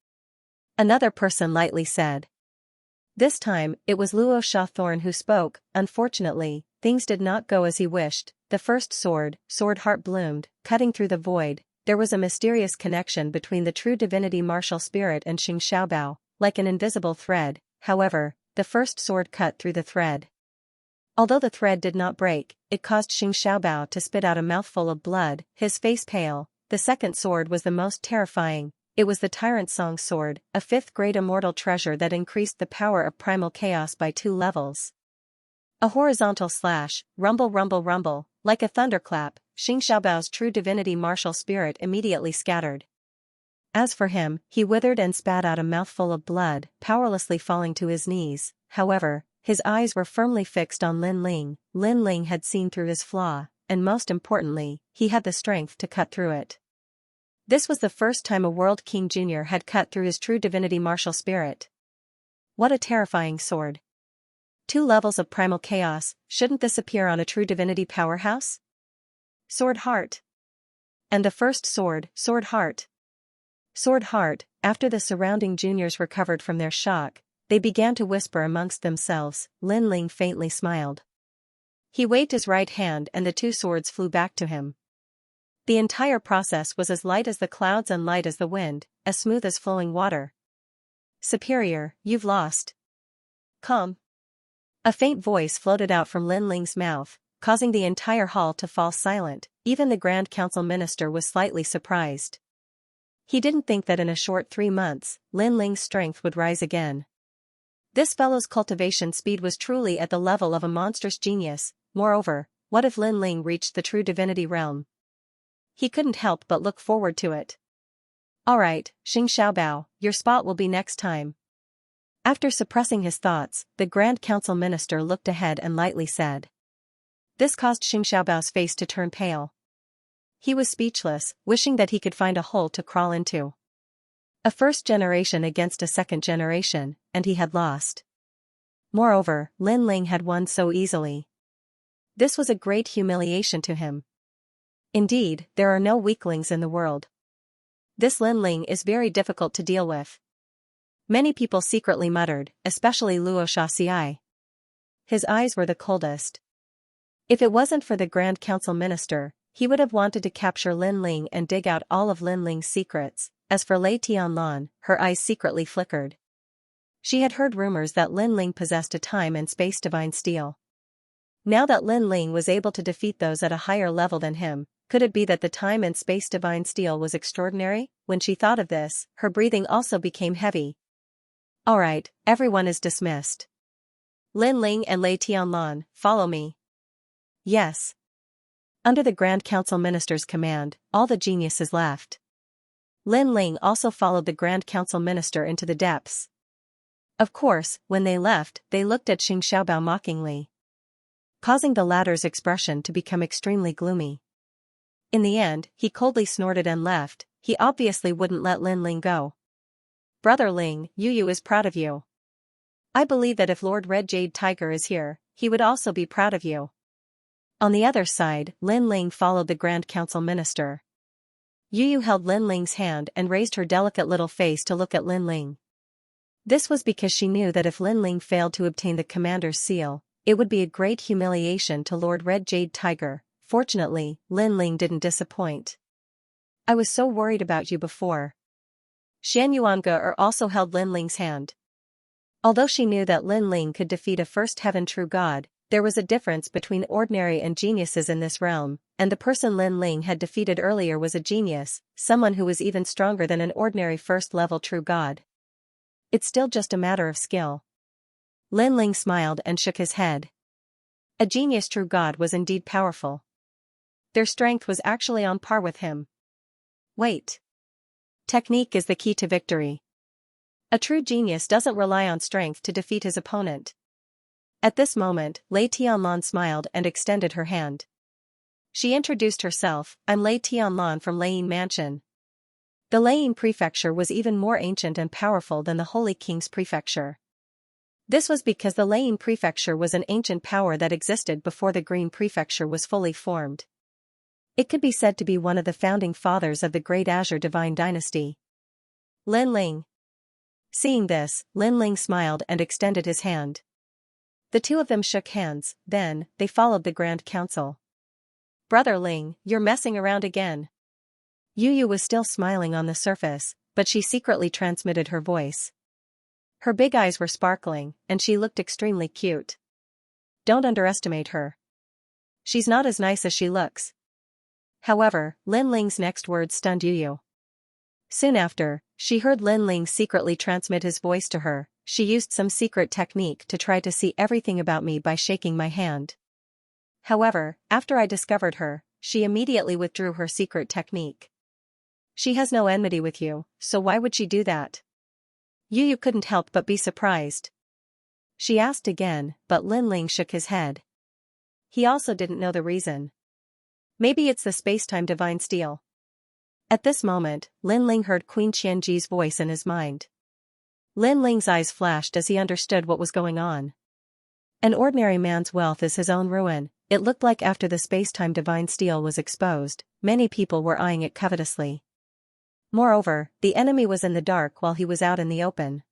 Another person lightly said. This time, it was Luo Xiaothorn who spoke. Unfortunately, things did not go as he wished. The first sword heart bloomed, cutting through the void. There was a mysterious connection between the true divinity martial spirit and Xiaobao, like an invisible thread. However, the first sword cut through the thread. Although the thread did not break, it caused Xiaobao to spit out a mouthful of blood, his face pale. The second sword was the most terrifying. It was the Tyrant Song's sword, a fifth-grade immortal treasure that increased the power of primal chaos by 2 levels. A horizontal slash, rumble rumble rumble, like a thunderclap, Xiaobao's true divinity martial spirit immediately scattered. As for him, he withered and spat out a mouthful of blood, powerlessly falling to his knees. However, his eyes were firmly fixed on Lin Ling. Lin Ling had seen through his flaw, and most importantly, he had the strength to cut through it. This was the first time a World King Jr. had cut through his true divinity martial spirit. What a terrifying sword. 2 levels of primal chaos, shouldn't this appear on a true divinity powerhouse? Sword heart. And the first sword heart. Sword heart. After the surrounding juniors recovered from their shock, they began to whisper amongst themselves. Lin Ling faintly smiled. He waved his right hand and the 2 swords flew back to him. The entire process was as light as the clouds and light as the wind, as smooth as flowing water. Superior, you've lost. Come. A faint voice floated out from Lin Ling's mouth, causing the entire hall to fall silent. Even the Grand Council minister was slightly surprised. He didn't think that in a short 3 months, Lin Ling's strength would rise again. This fellow's cultivation speed was truly at the level of a monstrous genius. Moreover, what if Lin Ling reached the true divinity realm? He couldn't help but look forward to it. Alright, Xiaobao, your spot will be next time. After suppressing his thoughts, the Grand Council minister looked ahead and lightly said. This caused Xiaobao's face to turn pale. He was speechless, wishing that he could find a hole to crawl into. A first generation against a second generation, and he had lost. Moreover, Lin Ling had won so easily. This was a great humiliation to him. Indeed, there are no weaklings in the world. This Lin Ling is very difficult to deal with. Many people secretly muttered, especially Luo Xiaoxiai. His eyes were the coldest. If it wasn't for the Grand Council Minister, he would have wanted to capture Lin Ling and dig out all of Lin Ling's secrets. As for Lei Tianlan, her eyes secretly flickered. She had heard rumors that Lin Ling possessed a time and space divine steel. Now that Lin Ling was able to defeat those at a higher level than him, could it be that the time and space divine steel was extraordinary? When she thought of this, her breathing also became heavy. Alright, everyone is dismissed. Lin Ling and Lei Tianlan, follow me. Yes. Under the Grand Council Minister's command, all the geniuses left. Lin Ling also followed the Grand Council Minister into the depths. Of course, when they left, they looked at Xing Xiaobao mockingly, causing the latter's expression to become extremely gloomy. In the end, he coldly snorted and left. He obviously wouldn't let Lin Ling go. Brother Ling, Yu is proud of you. I believe that if Lord Red Jade Tiger is here, he would also be proud of you. On the other side, Lin Ling followed the Grand Council Minister. Yu held Lin Ling's hand and raised her delicate little face to look at Lin Ling. This was because she knew that if Lin Ling failed to obtain the commander's seal, it would be a great humiliation to Lord Red Jade Tiger. Fortunately, Lin Ling didn't disappoint. I was so worried about you before. Xian Yuanga also held Lin Ling's hand. Although she knew that Lin Ling could defeat a first heaven true god, there was a difference between ordinary and geniuses in this realm, and the person Lin Ling had defeated earlier was a genius, someone who was even stronger than an ordinary first-level true god. It's still just a matter of skill. Lin Ling smiled and shook his head. A genius true god was indeed powerful. Their strength was actually on par with him. Wait. Technique is the key to victory. A true genius doesn't rely on strength to defeat his opponent. At this moment, Lei Tianlan smiled and extended her hand. She introduced herself, I'm Lei Tianlan from Leiyin Mansion. The Leiyin Prefecture was even more ancient and powerful than the Holy King's Prefecture. This was because the Leiyin Prefecture was an ancient power that existed before the Green Prefecture was fully formed. It could be said to be one of the founding fathers of the Great Azure Divine Dynasty. Lin Ling. Seeing this, Lin Ling smiled and extended his hand. The two of them shook hands, then, they followed the Grand Council. Brother Ling, you're messing around again. Yu was still smiling on the surface, but she secretly transmitted her voice. Her big eyes were sparkling, and she looked extremely cute. Don't underestimate her. She's not as nice as she looks. However, Lin Ling's next words stunned Yu. Soon after, she heard Lin Ling secretly transmit his voice to her. She used some secret technique to try to see everything about me by shaking my hand. However, after I discovered her, she immediately withdrew her secret technique. She has no enmity with you, so why would she do that? Yu couldn't help but be surprised. She asked again, but Lin Ling shook his head. He also didn't know the reason. Maybe it's the space-time divine steel. At this moment, Lin Ling heard Queen Qianji's voice in his mind. Lin Ling's eyes flashed as he understood what was going on. An ordinary man's wealth is his own ruin. It looked like after the space-time divine steel was exposed, many people were eyeing it covetously. Moreover, the enemy was in the dark while he was out in the open.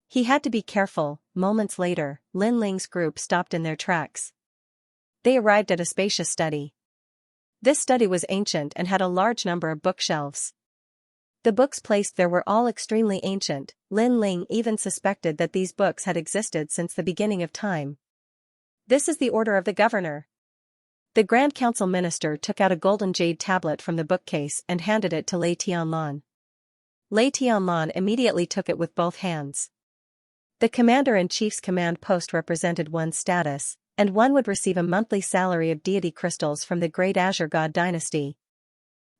He had to be careful. Moments later, Lin Ling's group stopped in their tracks. They arrived at a spacious study. This study was ancient and had a large number of bookshelves. The books placed there were all extremely ancient. Lin Ling even suspected that these books had existed since the beginning of time. This is the order of the governor. The Grand Council Minister took out a golden jade tablet from the bookcase and handed it to Lei Tianlan. Lei Tianlan immediately took it with both hands. The Commander-in-Chief's command post represented one's status, and one would receive a monthly salary of deity crystals from the Great Azure God Dynasty.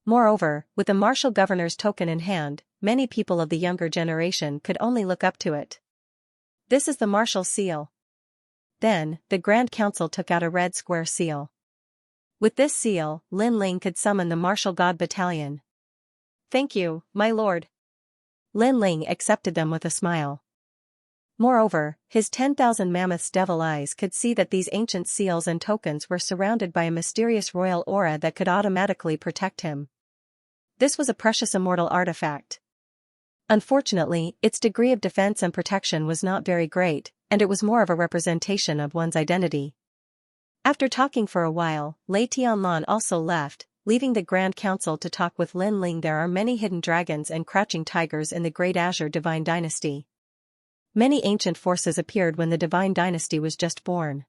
Moreover, with the martial governor's token in hand, many people of the younger generation could only look up to it. This is the martial seal. Then, the Grand Council took out a red square seal. With this seal, Lin Ling could summon the martial god battalion. Thank you, my lord. Lin Ling accepted them with a smile. Moreover, his 10,000 mammoths' devil eyes could see that these ancient seals and tokens were surrounded by a mysterious royal aura that could automatically protect him. This was a precious immortal artifact. Unfortunately, its degree of defense and protection was not very great, and it was more of a representation of one's identity. After talking for a while, Lei Tianlan also left, leaving the Grand Council to talk with Lin Ling. There are many hidden dragons and crouching tigers in the Great Azure Divine Dynasty. Many ancient forces appeared when the Divine Dynasty was just born.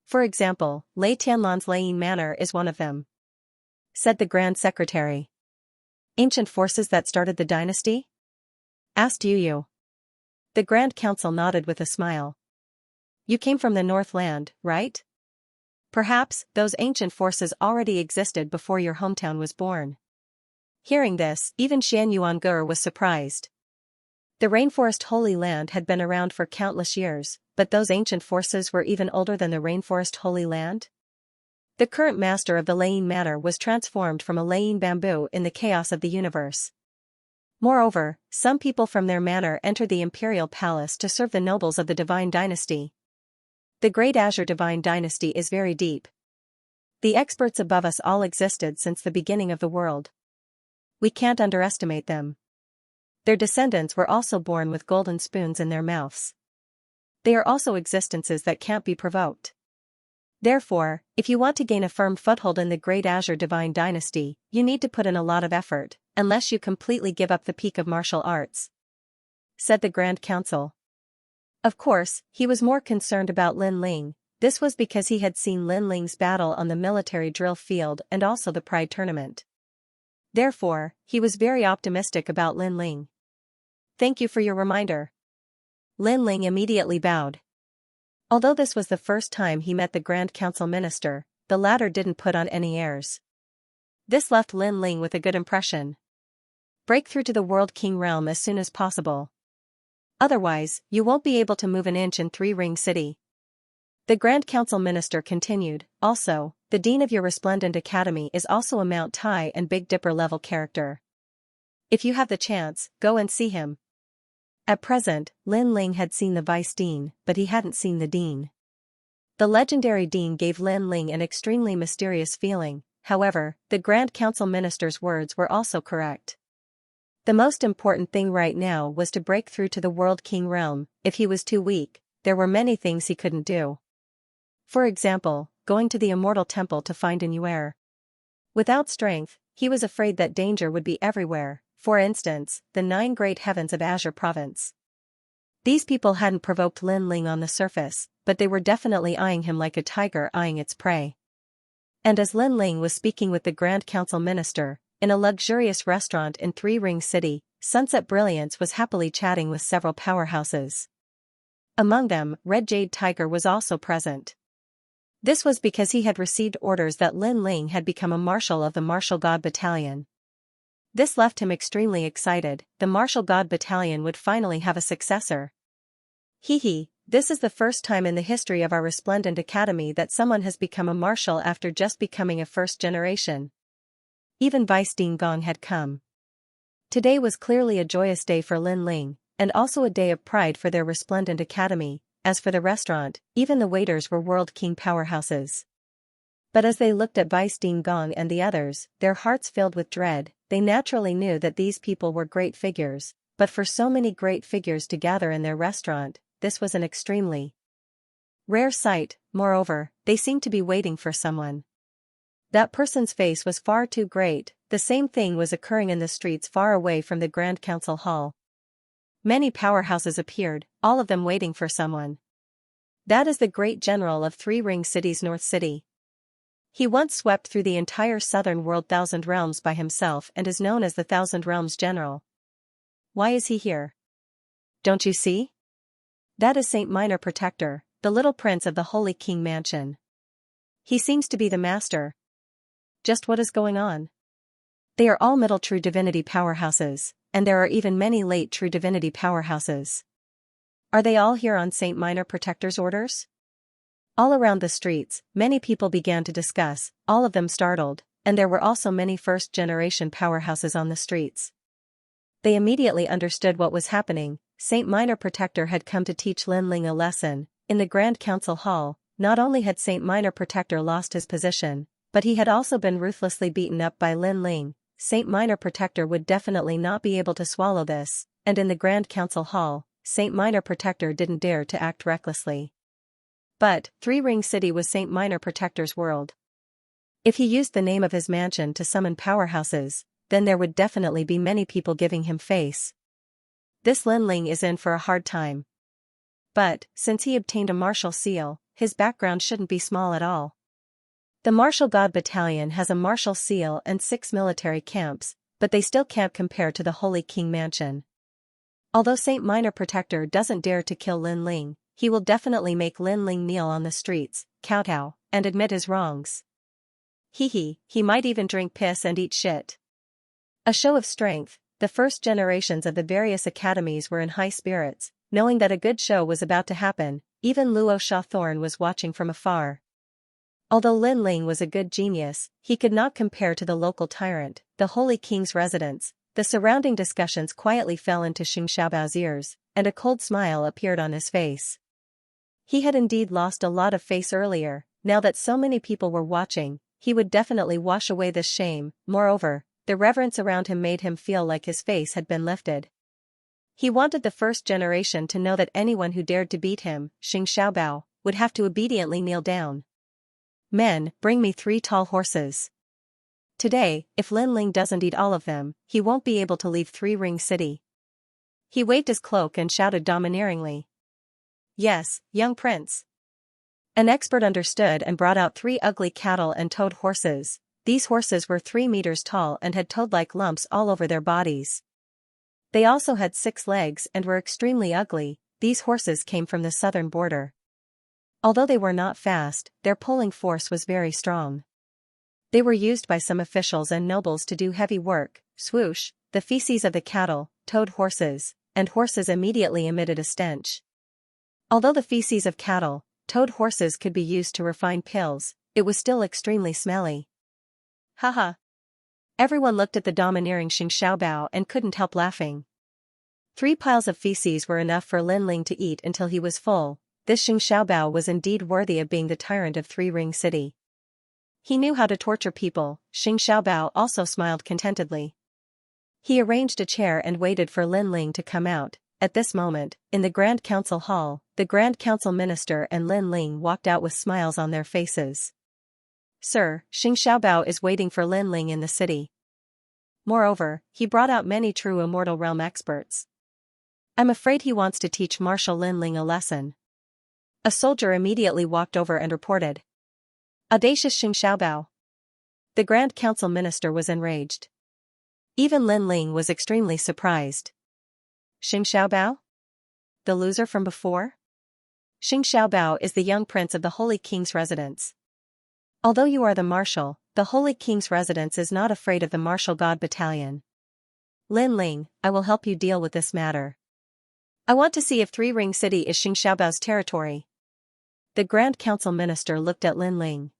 For example, Lei Tianlan's Leiyin Manor is one of them, said the Grand Secretary. Ancient forces that started the dynasty? Asked Yu. The Grand Council nodded with a smile. You came from the Northland, right? Perhaps those ancient forces already existed before your hometown was born. Hearing this, even Xian Yuangur was surprised. The Rainforest Holy Land had been around for countless years, but those ancient forces were even older than the Rainforest Holy Land? The current master of the Leiyin Manor was transformed from a Leiyin bamboo in the chaos of the universe. Moreover, some people from their manor entered the imperial palace to serve the nobles of the Divine Dynasty. The Great Azure Divine Dynasty is very deep. The experts above us all existed since the beginning of the world. We can't underestimate them. Their descendants were also born with golden spoons in their mouths. They are also existences that can't be provoked. Therefore, if you want to gain a firm foothold in the Great Azure Divine Dynasty, you need to put in a lot of effort, unless you completely give up the peak of martial arts, said the Grand Council. Of course, he was more concerned about Lin Ling. This was because he had seen Lin Ling's battle on the military drill field and also the Pride Tournament. Therefore, he was very optimistic about Lin Ling. Thank you for your reminder. Lin Ling immediately bowed. Although this was the first time he met the Grand Council minister, the latter didn't put on any airs. This left Lin Ling with a good impression. Break through to the World King realm as soon as possible. Otherwise, you won't be able to move an inch in Three-Ring City. The Grand Council minister continued. Also, the dean of your resplendent academy is also a Mount Tai and Big Dipper level character. If you have the chance, go and see him. At present, Lin Ling had seen the vice dean, but he hadn't seen the dean. The legendary dean gave Lin Ling an extremely mysterious feeling. However, the Grand Council minister's words were also correct. The most important thing right now was to break through to the World King realm. If he was too weak, there were many things he couldn't do. For example, going to the Immortal Temple to find an Yuer. Without strength, he was afraid that danger would be everywhere. For instance, the 9 great heavens of Azure Province. These people hadn't provoked Lin Ling on the surface, but they were definitely eyeing him like a tiger eyeing its prey. And as Lin Ling was speaking with the Grand Council minister, in a luxurious restaurant in Three-Ring City, Sunset Brilliance was happily chatting with several powerhouses. Among them, Red Jade Tiger was also present. This was because he had received orders that Lin Ling had become a marshal of the Martial God Battalion. This left him extremely excited. The Martial God Battalion would finally have a successor. This is the first time in the history of our resplendent academy that someone has become a marshal after just becoming a first generation. Even Vice Dean Gong had come. Today was clearly a joyous day for Lin Ling, and also a day of pride for their resplendent academy. As for the restaurant, even the waiters were World King powerhouses. But as they looked at Vice Dean Gong and the others, their hearts filled with dread. They naturally knew that these people were great figures, but for so many great figures to gather in their restaurant, this was an extremely rare sight. Moreover, they seemed to be waiting for someone. That person's face was far too great. The same thing was occurring in the streets far away from the Grand Council Hall. Many powerhouses appeared, all of them waiting for someone. That is the great general of Three-Ring City's North City. He once swept through the entire southern world Thousand Realms by himself and is known as the Thousand Realms General. Why is he here? Don't you see? That is Saint Minor Protector, the little prince of the Holy King Mansion. He seems to be the master. Just what is going on? They are all middle true divinity powerhouses, and there are even many late true divinity powerhouses. Are they all here on Saint Minor Protector's orders? All around the streets, many people began to discuss, all of them startled, and there were also many first-generation powerhouses on the streets. They immediately understood what was happening. Saint Minor Protector had come to teach Lin Ling a lesson. In the Grand Council Hall, not only had Saint Minor Protector lost his position, but he had also been ruthlessly beaten up by Lin Ling. Saint Minor Protector would definitely not be able to swallow this, and in the Grand Council Hall, Saint Minor Protector didn't dare to act recklessly. But, Three Ring City was Saint Minor Protector's world. If he used the name of his mansion to summon powerhouses, then there would definitely be many people giving him face. This Lin Ling is in for a hard time. But, since he obtained a martial seal, his background shouldn't be small at all. The Martial God Battalion has a martial seal and 6 military camps, but they still can't compare to the Holy King Mansion. Although Saint Minor Protector doesn't dare to kill Lin Ling, he will definitely make Lin Ling kneel on the streets, kowtow, and admit his wrongs. He might even drink piss and eat shit. A show of strength, the first generations of the various academies were in high spirits, knowing that a good show was about to happen. Even Luo Shawthorn was watching from afar. Although Lin Ling was a good genius, he could not compare to the local tyrant, the Holy King's residence. The surrounding discussions quietly fell into Xing Xiaobao's ears, and a cold smile appeared on his face. He had indeed lost a lot of face earlier. Now that so many people were watching, he would definitely wash away this shame. Moreover, the reverence around him made him feel like his face had been lifted. He wanted the first generation to know that anyone who dared to beat him, Xing Xiaobao, would have to obediently kneel down. Men, bring me 3 tall horses. Today, if Lin Ling doesn't eat all of them, he won't be able to leave Three Ring City. He waved his cloak and shouted domineeringly. Yes, young prince. An expert understood and brought out 3 ugly cattle and toad horses. These horses were 3 meters tall and had toad-like lumps all over their bodies. They also had 6 legs and were extremely ugly. These horses came from the southern border. Although they were not fast, their pulling force was very strong. They were used by some officials and nobles to do heavy work. Swoosh, the feces of the cattle, toad horses, and horses immediately emitted a stench. Although the feces of cattle, toad horses could be used to refine pills, it was still extremely smelly. Haha. Everyone looked at the domineering Xing Xiaobao and couldn't help laughing. 3 piles of feces were enough for Lin Ling to eat until he was full. This Xing Xiaobao was indeed worthy of being the tyrant of Three Ring City. He knew how to torture people. Xing Xiaobao also smiled contentedly. He arranged a chair and waited for Lin Ling to come out. At this moment, in the Grand Council Hall, the Grand Council Minister and Lin Ling walked out with smiles on their faces. Sir, Xing Xiaobao is waiting for Lin Ling in the city. Moreover, he brought out many true Immortal Realm experts. I'm afraid he wants to teach Marshal Lin Ling a lesson. A soldier immediately walked over and reported. Audacious Xing Xiaobao. The Grand Council Minister was enraged. Even Lin Ling was extremely surprised. Xing Xiaobao? The loser from before? Xing Xiaobao is the young prince of the Holy King's residence. Although you are the marshal, the Holy King's residence is not afraid of the Martial God Battalion. Lin Ling, I will help you deal with this matter. I want to see if Three Ring City is Xing Xiaobao's territory. The Grand Council Minister looked at Lin Ling.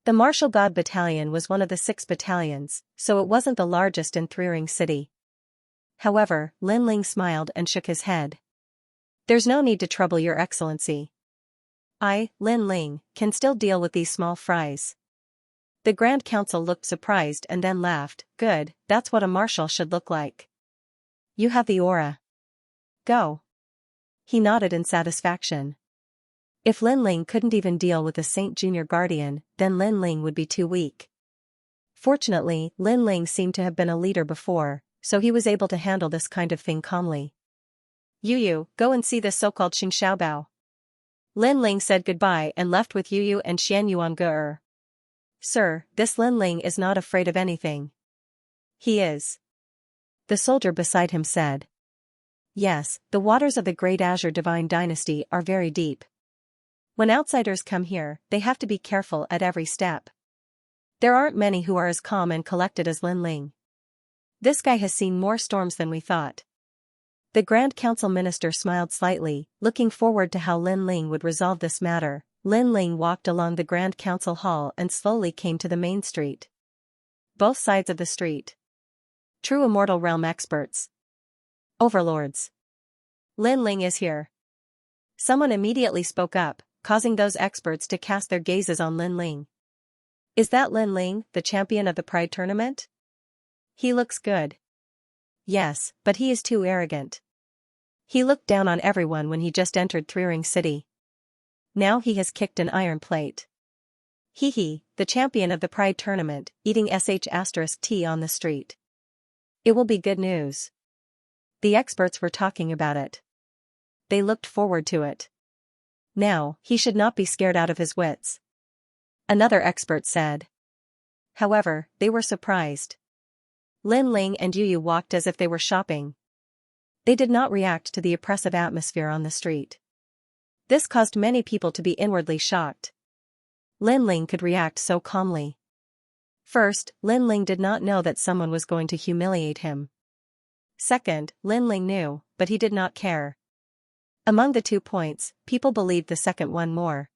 The Martial God Battalion was one of the 6 battalions, so it wasn't the largest in Three Ring City. However, Lin Ling smiled and shook his head. There's no need to trouble your excellency. I, Lin Ling, can still deal with these small fries. The Grand Council looked surprised and then laughed. Good, that's what a marshal should look like. You have the aura. Go. He nodded in satisfaction. If Lin Ling couldn't even deal with a Saint Junior Guardian, then Lin Ling would be too weak. Fortunately, Lin Ling seemed to have been a leader before, so he was able to handle this kind of thing calmly. Yu, go and see this so-called Xing Xiaobao. Lin Ling said goodbye and left with Yu and Xian Yuan. Sir, this Lin Ling is not afraid of anything. He is. The soldier beside him said. Yes, the waters of the Great Azure Divine Dynasty are very deep. When outsiders come here, they have to be careful at every step. There aren't many who are as calm and collected as Lin Ling. This guy has seen more storms than we thought. The Grand Council Minister smiled slightly, looking forward to how Lin Ling would resolve this matter. Lin Ling walked along the Grand Council Hall and slowly came to the main street. Both sides of the street. True Immortal Realm experts. Overlords. Lin Ling is here. Someone immediately spoke up, causing those experts to cast their gazes on Lin Ling. Is that Lin Ling, the champion of the Pride Tournament? He looks good. Yes, but he is too arrogant. He looked down on everyone when he just entered Three Ring City. Now he has kicked an iron plate. Hee, the champion of the Pride tournament, eating sh*t on the street. It will be good news. The experts were talking about it. They looked forward to it. Now, he should not be scared out of his wits. Another expert said. However, they were surprised. Lin Ling and Yu walked as if they were shopping. They did not react to the oppressive atmosphere on the street. This caused many people to be inwardly shocked. Lin Ling could react so calmly. First, Lin Ling did not know that someone was going to humiliate him. Second, Lin Ling knew, but he did not care. Among the 2 points, people believed the second one more.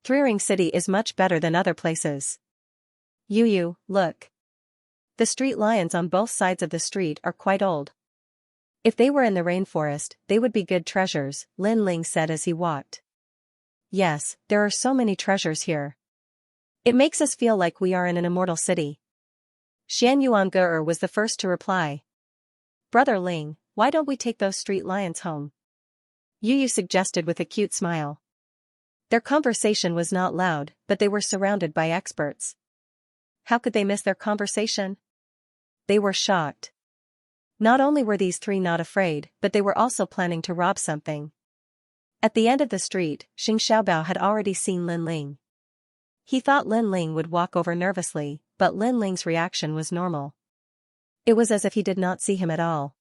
Three-ring city is much better than other places. Yu, look. The street lions on both sides of the street are quite old. If they were in the rainforest, they would be good treasures, Lin Ling said as he walked. Yes, there are so many treasures here. It makes us feel like we are in an immortal city. Xianxia was the first to reply. Brother Ling, why don't we take those street lions home? Yu suggested with a cute smile. Their conversation was not loud, but they were surrounded by experts. How could they miss their conversation? They were shocked. Not only were these 3 not afraid, but they were also planning to rob something. At the end of the street, Xianxia had already seen Lin Ling. He thought Lin Ling would walk over nervously, but Lin Ling's reaction was normal. It was as if he did not see him at all.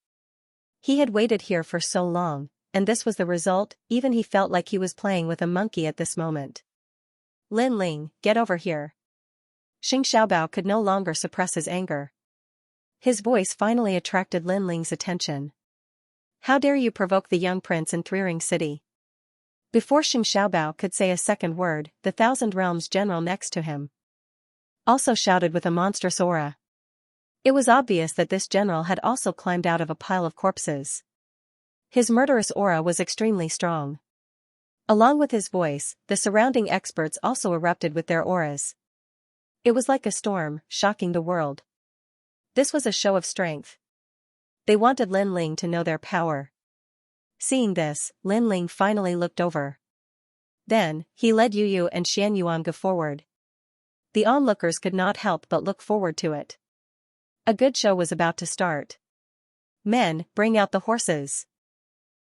He had waited here for so long, and this was the result. Even he felt like he was playing with a monkey at this moment. Lin Ling, get over here. Xianxia could no longer suppress his anger. His voice finally attracted Lin Ling's attention. How dare you provoke the young prince in Three-Ring City? Before Xianxia could say a second word, the Thousand Realms general next to him also shouted with a monstrous aura. It was obvious that this general had also climbed out of a pile of corpses. His murderous aura was extremely strong. Along with his voice, the surrounding experts also erupted with their auras. It was like a storm, shocking the world. This was a show of strength. They wanted Lin Ling to know their power. Seeing this, Lin Ling finally looked over. Then, he led Yu and Xianxia forward. The onlookers could not help but look forward to it. A good show was about to start. Men, bring out the horses.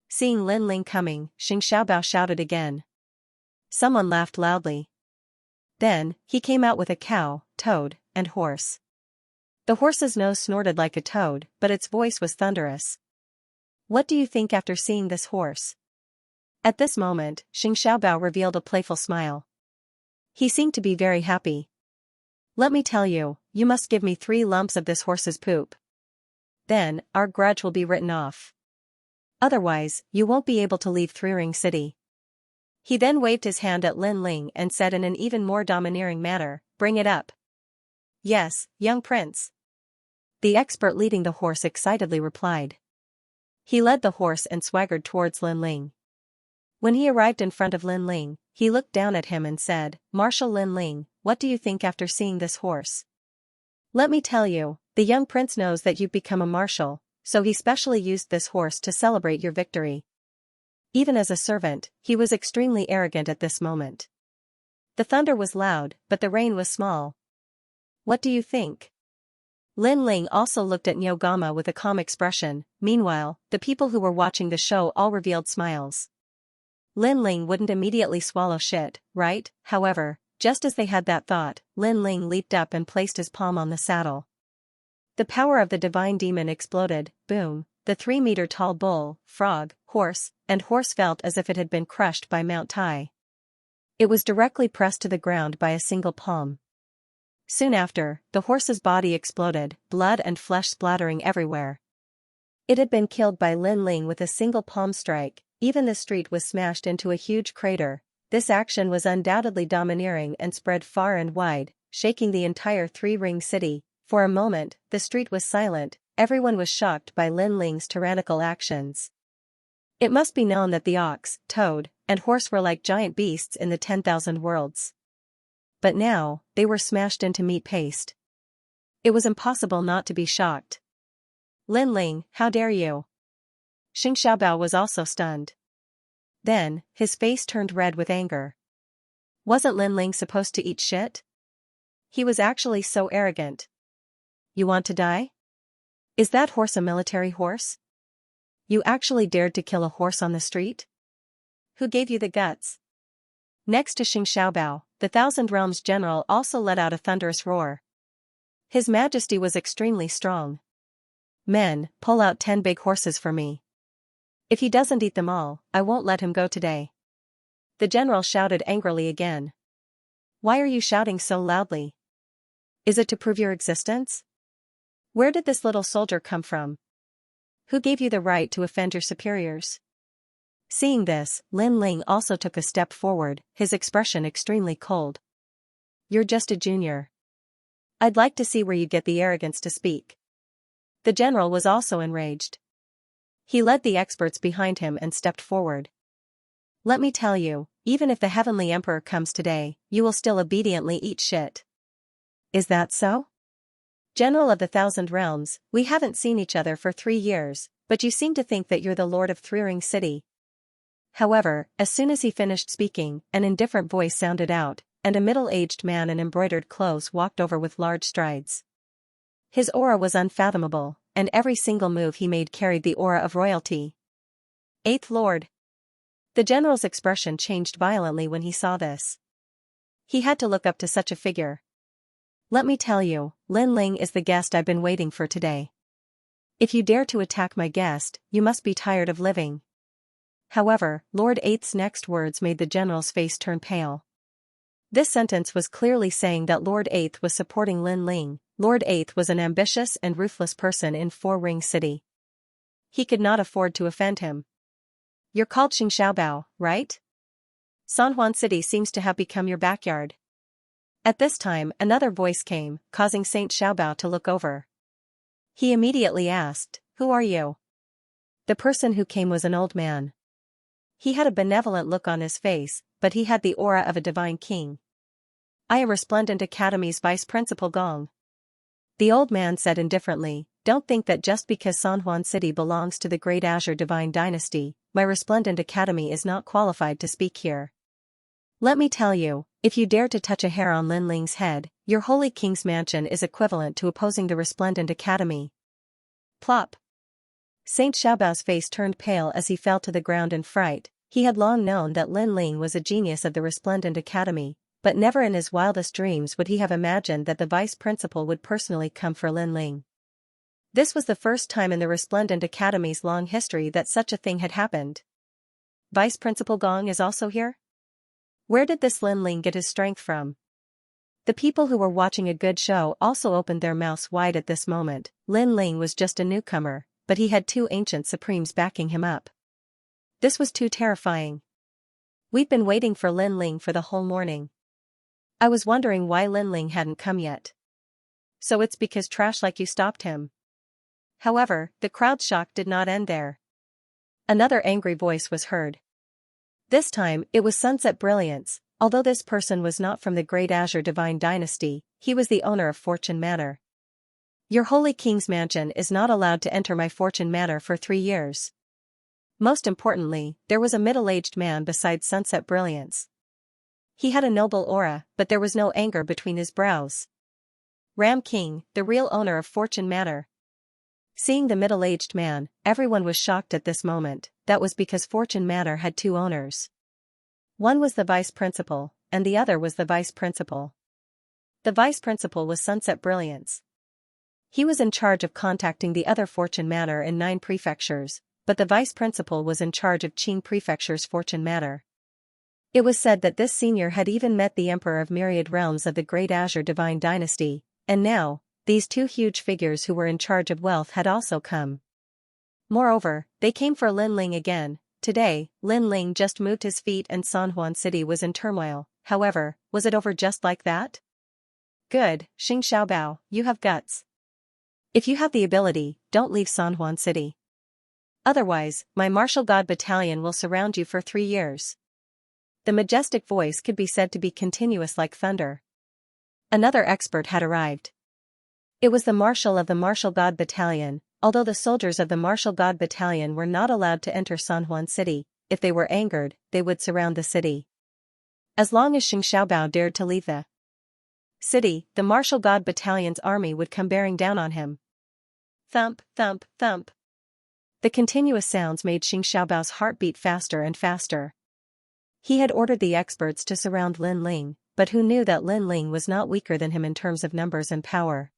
Seeing Lin Ling coming, Xianxia shouted again. Someone laughed loudly. Then, he came out with a cow, toad, and horse. The horse's nose snorted like a toad, but its voice was thunderous. What do you think after seeing this horse? At this moment, Xianxia revealed a playful smile. He seemed to be very happy. Let me tell you, you must give me 3 lumps of this horse's poop. Then, our grudge will be written off. Otherwise, you won't be able to leave Three-Ring City. He then waved his hand at Lin Ling and said in an even more domineering manner, bring it up. Yes, young prince. The expert leading the horse excitedly replied. He led the horse and swaggered towards Lin Ling. When he arrived in front of Lin Ling, he looked down at him and said, Marshal Lin Ling, what do you think after seeing this horse? Let me tell you, the young prince knows that you've become a marshal, so he specially used this horse to celebrate your victory. Even as a servant, he was extremely arrogant at this moment. The thunder was loud, but the rain was small. What do you think? Lin Ling also looked at Nyogama with a calm expression. Meanwhile, the people who were watching the show all revealed smiles. Lin Ling wouldn't immediately swallow shit, right? However, just as they had that thought, Lin Ling leaped up and placed his palm on the saddle. The power of the divine demon exploded. Boom. The 3-meter-tall bull, frog, horse, and horse felt as if it had been crushed by Mount Tai. It was directly pressed to the ground by a single palm. Soon after, the horse's body exploded, blood and flesh splattering everywhere. It had been killed by Lin Ling with a single palm strike. Even the street was smashed into a huge crater. This action was undoubtedly domineering and spread far and wide, shaking the entire Three-Ring City. For a moment, the street was silent. Everyone was shocked by Lin Ling's tyrannical actions. It must be known that the ox, toad, and horse were like giant beasts in the 10,000 worlds. But now, they were smashed into meat paste. It was impossible not to be shocked. Lin Ling, how dare you? Xianxia was also stunned. Then, his face turned red with anger. Wasn't Lin Ling supposed to eat shit? He was actually so arrogant. You want to die? Is that horse a military horse? You actually dared to kill a horse on the street? Who gave you the guts? Next to Xianxia, the Thousand Realms general also let out a thunderous roar. His Majesty was extremely strong. Men, pull out 10 big horses for me. If he doesn't eat them all, I won't let him go today. The general shouted angrily again. Why are you shouting so loudly? Is it to prove your existence? Where did this little soldier come from? Who gave you the right to offend your superiors? Seeing this, Lin Ling also took a step forward, his expression extremely cold. You're just a junior. I'd like to see where you get the arrogance to speak. The general was also enraged. He led the experts behind him and stepped forward. Let me tell you, even if the Heavenly Emperor comes today, you will still obediently eat shit. Is that so? General of the Thousand Realms, we haven't seen each other for 3 years, but you seem to think that you're the Lord of Three Ring City. However, as soon as he finished speaking, an indifferent voice sounded out, and a middle-aged man in embroidered clothes walked over with large strides. His aura was unfathomable, and every single move he made carried the aura of royalty. Eighth Lord. The general's expression changed violently when he saw this. He had to look up to such a figure. Let me tell you, Lin Ling is the guest I've been waiting for today. If you dare to attack my guest, you must be tired of living. However, Lord Eighth's next words made the general's face turn pale. This sentence was clearly saying that Lord Eighth was supporting Lin Ling. Lord Eighth was an ambitious and ruthless person in Four Ring City. He could not afford to offend him. You're called Xianxia, right? San Juan City seems to have become your backyard. At this time, another voice came, causing Saint Xiaobao to look over. He immediately asked, "Who are you?" The person who came was an old man. He had a benevolent look on his face, but he had the aura of a divine king. I am Resplendent Academy's vice principal Gong. The old man said indifferently, Don't think that just because San Juan City belongs to the Great Azure Divine Dynasty, my Resplendent Academy is not qualified to speak here. Let me tell you, if you dare to touch a hair on Lin Ling's head, your Holy King's mansion is equivalent to opposing the Resplendent Academy. Plop. Saint Xiaobao's face turned pale as he fell to the ground in fright. He had long known that Lin Ling was a genius of the Resplendent Academy, but never in his wildest dreams would he have imagined that the vice principal would personally come for Lin Ling. This was the first time in the Resplendent Academy's long history that such a thing had happened. Vice Principal Gong is also here? Where did this Lin Ling get his strength from? The people who were watching a good show also opened their mouths wide at this moment. Lin Ling was just a newcomer, but he had 2 ancient supremes backing him up. This was too terrifying. We'd been waiting for Lin Ling for the whole morning. I was wondering why Lin Ling hadn't come yet. So it's because trash like you stopped him. However, the crowd's shock did not end there. Another angry voice was heard. This time, it was Sunset Brilliance. Although this person was not from the Great Azure Divine Dynasty, he was the owner of Fortune Manor. Your Holy King's mansion is not allowed to enter my Fortune Manor for 3 years. Most importantly, there was a middle-aged man beside Sunset Brilliance. He had a noble aura, but there was no anger between his brows. Ram King, the real owner of Fortune Manor. Seeing the middle-aged man, everyone was shocked at this moment. That was because Fortune Manor had 2 owners. One was the vice principal, and the other was the vice principal. The vice principal was Sunset Brilliance. He was in charge of contacting the other Fortune Manor in 9 prefectures, but the vice principal was in charge of Qing Prefecture's Fortune Manor. It was said that this senior had even met the Emperor of Myriad Realms of the Great Azure Divine Dynasty, and now, these 2 huge figures who were in charge of wealth had also come. Moreover, they came for Lin Ling again. Today, Lin Ling just moved his feet and San Juan City was in turmoil. However, was it over just like that? Good, Xing Xiaobao, you have guts. If you have the ability, don't leave San Juan City. Otherwise, my martial god battalion will surround you for 3 years. The majestic voice could be said to be continuous like thunder. Another expert had arrived. It was the marshal of the martial god battalion. Although the soldiers of the martial god battalion were not allowed to enter San Juan City, if they were angered, they would surround the city. As long as Xianxia dared to leave the city, the martial god battalion's army would come bearing down on him. Thump, thump, thump. The continuous sounds made Xianxia's heart beat faster and faster. He had ordered the experts to surround Lin Ling, but who knew that Lin Ling was not weaker than him in terms of numbers and power.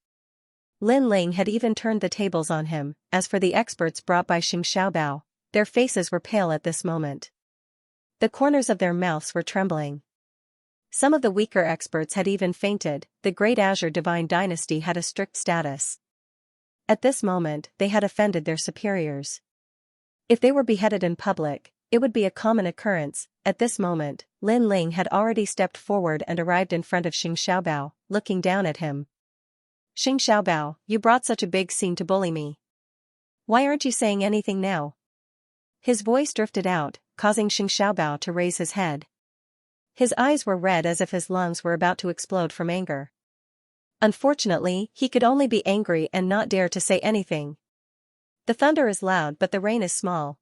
Lin Ling had even turned the tables on him. As for the experts brought by Xianxia, their faces were pale at this moment. The corners of their mouths were trembling. Some of the weaker experts had even fainted. The Great Azure Divine Dynasty had a strict status. At this moment, they had offended their superiors. If they were beheaded in public, it would be a common occurrence. At this moment, Lin Ling had already stepped forward and arrived in front of Xianxia, looking down at him. Xianxia, you brought such a big scene to bully me. Why aren't you saying anything now? His voice drifted out, causing Xianxia to raise his head. His eyes were red as if his lungs were about to explode from anger. Unfortunately, he could only be angry and not dare to say anything. The thunder is loud but the rain is small.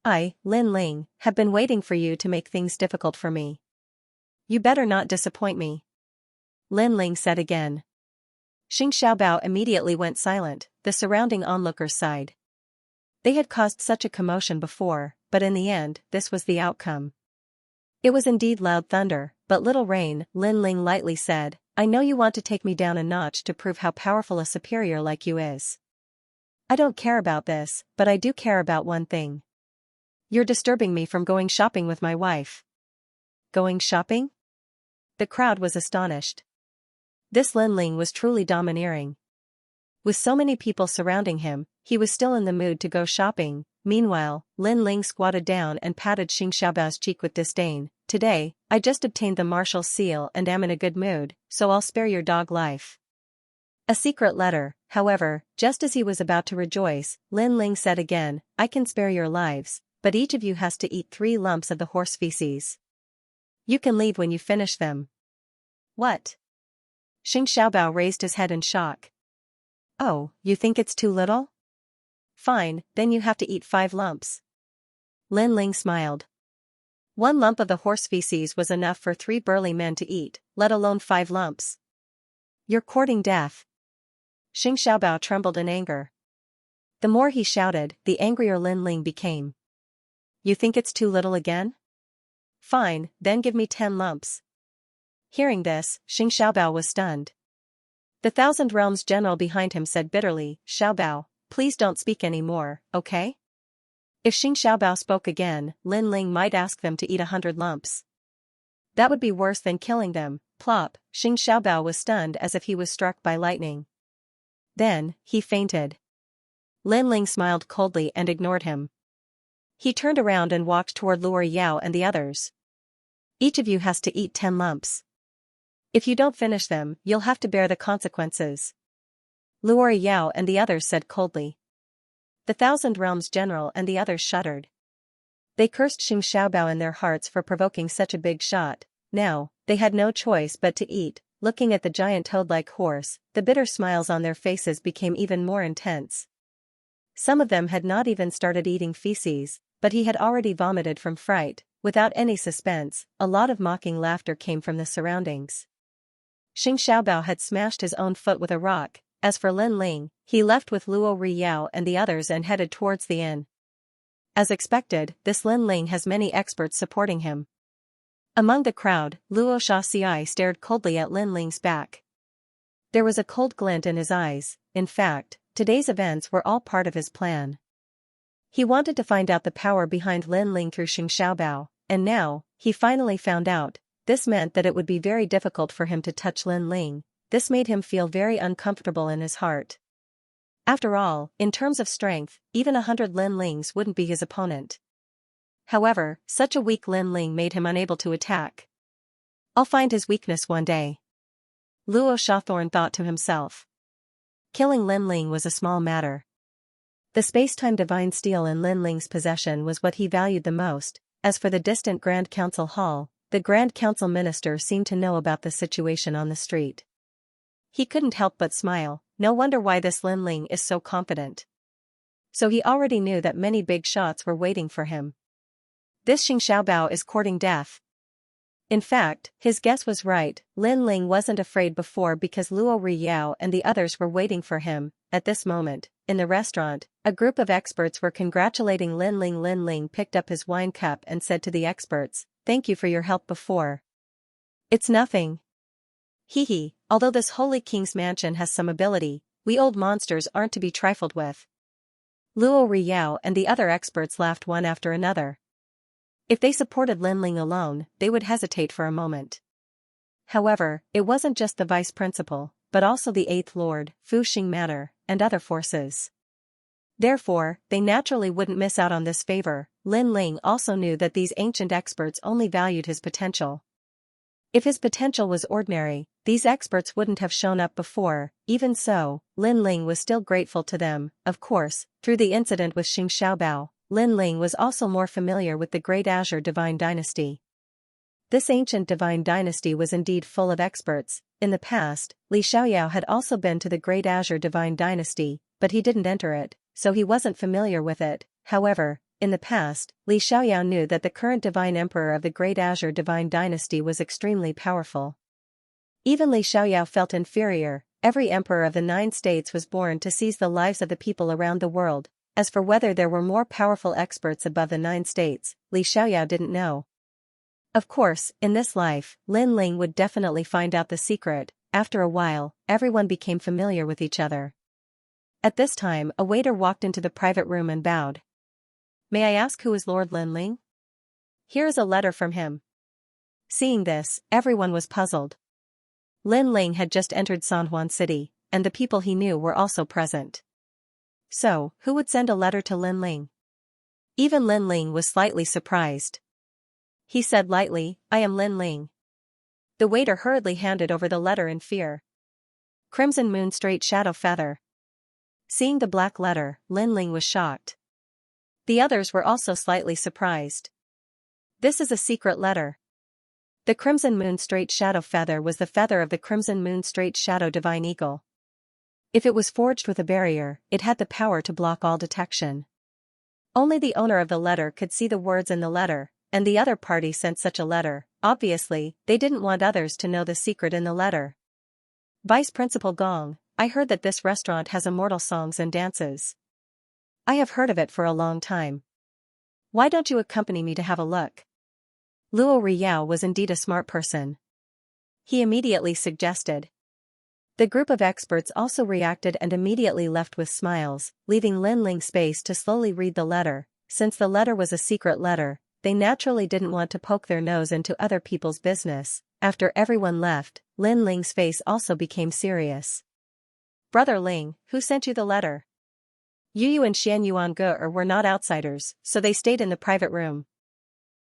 I, Lin Ling, have been waiting for you to make things difficult for me. You better not disappoint me. Lin Ling said again. Xianxia immediately went silent. The surrounding onlookers sighed. They had caused such a commotion before, but in the end, this was the outcome. It was indeed loud thunder, but little rain. Lin Ling lightly said, I know you want to take me down a notch to prove how powerful a superior like you is. I don't care about this, but I do care about one thing. You're disturbing me from going shopping with my wife. Going shopping? The crowd was astonished. This Lin Ling was truly domineering. With so many people surrounding him, he was still in the mood to go shopping. Meanwhile, Lin Ling squatted down and patted Xianxia's cheek with disdain. Today, I just obtained the marshal's seal and am in a good mood, so I'll spare your dog life. A secret letter. However, just as he was about to rejoice, Lin Ling said again, I can spare your lives, but each of you has to eat 3 lumps of the horse feces. You can leave when you finish them. What? Xianxia raised his head in shock. Oh, you think it's too little? Fine, then you have to eat 5 lumps. Lin Ling smiled. 1 lump of the horse feces was enough for 3 burly men to eat, let alone 5 lumps. You're courting death. Xianxia trembled in anger. The more he shouted, the angrier Lin Ling became. You think it's too little again? Fine, then give me 10 lumps. Hearing this, Xianxia was stunned. The Thousand Realms general behind him said bitterly, Xiaobao, please don't speak anymore, okay? If Xianxia spoke again, Lin Ling might ask them to eat 100 lumps. That would be worse than killing them. Plop, Xianxia was stunned as if he was struck by lightning. Then, he fainted. Lin Ling smiled coldly and ignored him. He turned around and walked toward Luo Yao and the others. Each of you has to eat 10 lumps. If you don't finish them, you'll have to bear the consequences. Luo Yao and the others said coldly. The Thousand Realms general and the others shuddered. They cursed Xianxia in their hearts for provoking such a big shot. Now, they had no choice but to eat. Looking at the giant toad-like horse, the bitter smiles on their faces became even more intense. Some of them had not even started eating feces, but he had already vomited from fright. Without any suspense, a lot of mocking laughter came from the surroundings. Xianxia had smashed his own foot with a rock. As for Lin Ling, he left with Luo Yao and the others and headed towards the inn. As expected, this Lin Ling has many experts supporting him. Among the crowd, Luo Xiaxia stared coldly at Lin Ling's back. There was a cold glint in his eyes. In fact, today's events were all part of his plan. He wanted to find out the power behind Lin Ling through Xianxia, and now, he finally found out. This meant that it would be very difficult for him to touch Lin Ling. This made him feel very uncomfortable in his heart. After all, in terms of strength, even 100 Lin Lings wouldn't be his opponent. However, such a weak Lin Ling made him unable to attack. I'll find his weakness one day. Luo Xiaothorn thought to himself. Killing Lin Ling was a small matter. The space-time divine steel in Lin Ling's possession was what he valued the most. As for the distant Grand Council Hall, the Grand Council Minister seemed to know about the situation on the street. He couldn't help but smile. No wonder why this Lin Ling is so confident. So he already knew that many big shots were waiting for him. This Xing Xiaobao is courting death. In fact, his guess was right. Lin Ling wasn't afraid before because Luo Riyao and the others were waiting for him. At this moment, in the restaurant, a group of experts were congratulating Lin Ling. Lin Ling picked up his wine cup and said to the experts, "Thank you for your help before." "It's nothing. Hee hee, although this holy king's mansion has some ability, we old monsters aren't to be trifled with." Luo Riyao and the other experts laughed one after another. If they supported Lin Ling alone, they would hesitate for a moment. However, it wasn't just the vice principal, but also the eighth lord, Fu Xingmatter, and other forces. Therefore, they naturally wouldn't miss out on this favor. Lin Ling also knew that these ancient experts only valued his potential. If his potential was ordinary, these experts wouldn't have shown up before. Even so, Lin Ling was still grateful to them. Of course, through the incident with Xing Xiaobao, Lin Ling was also more familiar with the Great Azure Divine Dynasty. This ancient divine dynasty was indeed full of experts. In the past, Li Xiaoyao had also been to the Great Azure Divine Dynasty, but he didn't enter it, so he wasn't familiar with it. However, in the past, Li Xiaoyao knew that the current divine emperor of the Great Azure Divine Dynasty was extremely powerful. Even Li Xiaoyao felt inferior. Every emperor of the 9 states was born to seize the lives of the people around the world. As for whether there were more powerful experts above the 9 states, Li Xiaoyao didn't know. Of course, in this life, Lin Ling would definitely find out the secret. After a while, everyone became familiar with each other. At this time, a waiter walked into the private room and bowed. "May I ask who is Lord Lin Ling? Here is a letter from him." Seeing this, everyone was puzzled. Lin Ling had just entered Sanhuan City, and the people he knew were also present. So, who would send a letter to Lin Ling? Even Lin Ling was slightly surprised. He said lightly, "I am Lin Ling." The waiter hurriedly handed over the letter in fear. Crimson Moon Straight Shadow Feather. Seeing the black letter, Lin Ling was shocked. The others were also slightly surprised. This is a secret letter. The Crimson Moon Straight Shadow Feather was the feather of the Crimson Moon Straight Shadow Divine Eagle. If it was forged with a barrier, it had the power to block all detection. Only the owner of the letter could see the words in the letter, and the other party sent such a letter. Obviously, they didn't want others to know the secret in the letter. "Vice Principal Gong, I heard that this restaurant has immortal songs and dances. I have heard of it for a long time. Why don't you accompany me to have a look?" Luo Riyao was indeed a smart person. He immediately suggested. The group of experts also reacted and immediately left with smiles, leaving Lin Ling space to slowly read the letter. Since the letter was a secret letter, they naturally didn't want to poke their nose into other people's business. After everyone left, Lin Ling's face also became serious. "Brother Ling, who sent you the letter?" Yu and Xianyuan were not outsiders, so they stayed in the private room.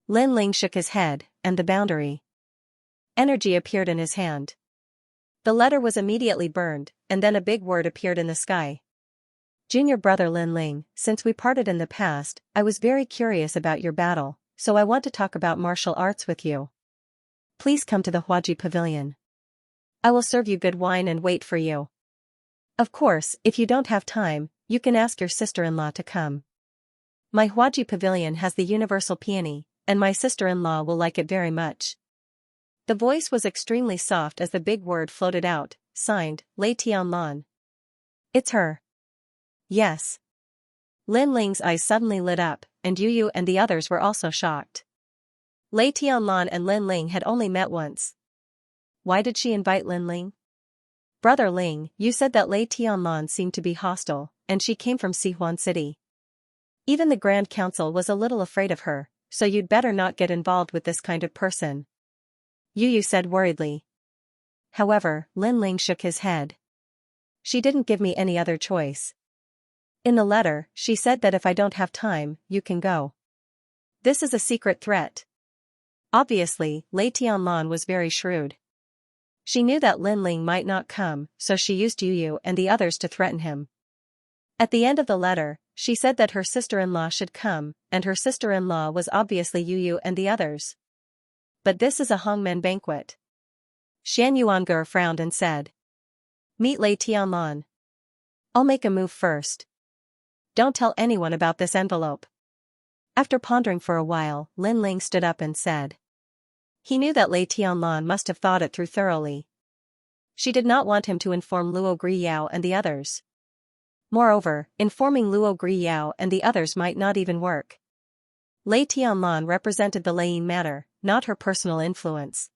Lin Ling shook his head, and the boundary energy appeared in his hand. The letter was immediately burned, and then a big word appeared in the sky. "Junior brother Lin Ling, since we parted in the past, I was very curious about your battle, so I want to talk about martial arts with you. Please come to the Huaji Pavilion. I will serve you good wine and wait for you. Of course, if you don't have time, you can ask your sister-in-law to come. My Huaji Pavilion has the universal peony, and my sister-in-law will like it very much." The voice was extremely soft as the big word floated out, signed, Lei Tianlan. "It's her." "Yes." Lin Ling's eyes suddenly lit up, and Yu and the others were also shocked. Lei Tianlan and Lin Ling had only met once. Why did she invite Lin Ling? "Brother Ling, you said that Lei Tianlan seemed to be hostile, and she came from Sihuan City. Even the Grand Council was a little afraid of her, so you'd better not get involved with this kind of person," Yu said worriedly. However, Lin Ling shook his head. "She didn't give me any other choice. In the letter, she said that if I don't have time, you can go. This is a secret threat." Obviously, Lei Tianlan was very shrewd. She knew that Lin Ling might not come, so she used Yu and the others to threaten him. At the end of the letter, she said that her sister-in-law should come, and her sister-in-law was obviously Yu and the others. "But this is a Hongmen banquet." Xianyuan frowned and said. "Meet Lei Tianlan. I'll make a move first. Don't tell anyone about this envelope." After pondering for a while, Lin Ling stood up and said. He knew that Lei Tianlan must have thought it through thoroughly. She did not want him to inform Luo Griyao and the others. Moreover, informing Luo Griyao and the others might not even work. Lei Tianlan represented the Leiyin matter, not her personal influence.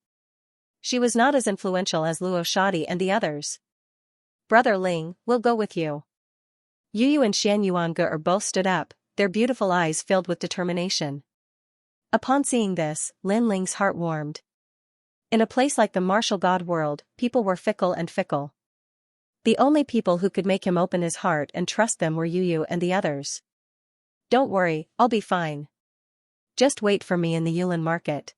She was not as influential as Luo Shadi and the others. Brother Ling, we'll go with you. Yu and Xianxia both stood up, their beautiful eyes filled with determination. Upon seeing this, Lin Ling's heart warmed. In a place like the martial god world, people were fickle and fickle. The only people who could make him open his heart and trust them were Yu and the others. Don't worry, I'll be fine. Just wait for me in the Yulin market.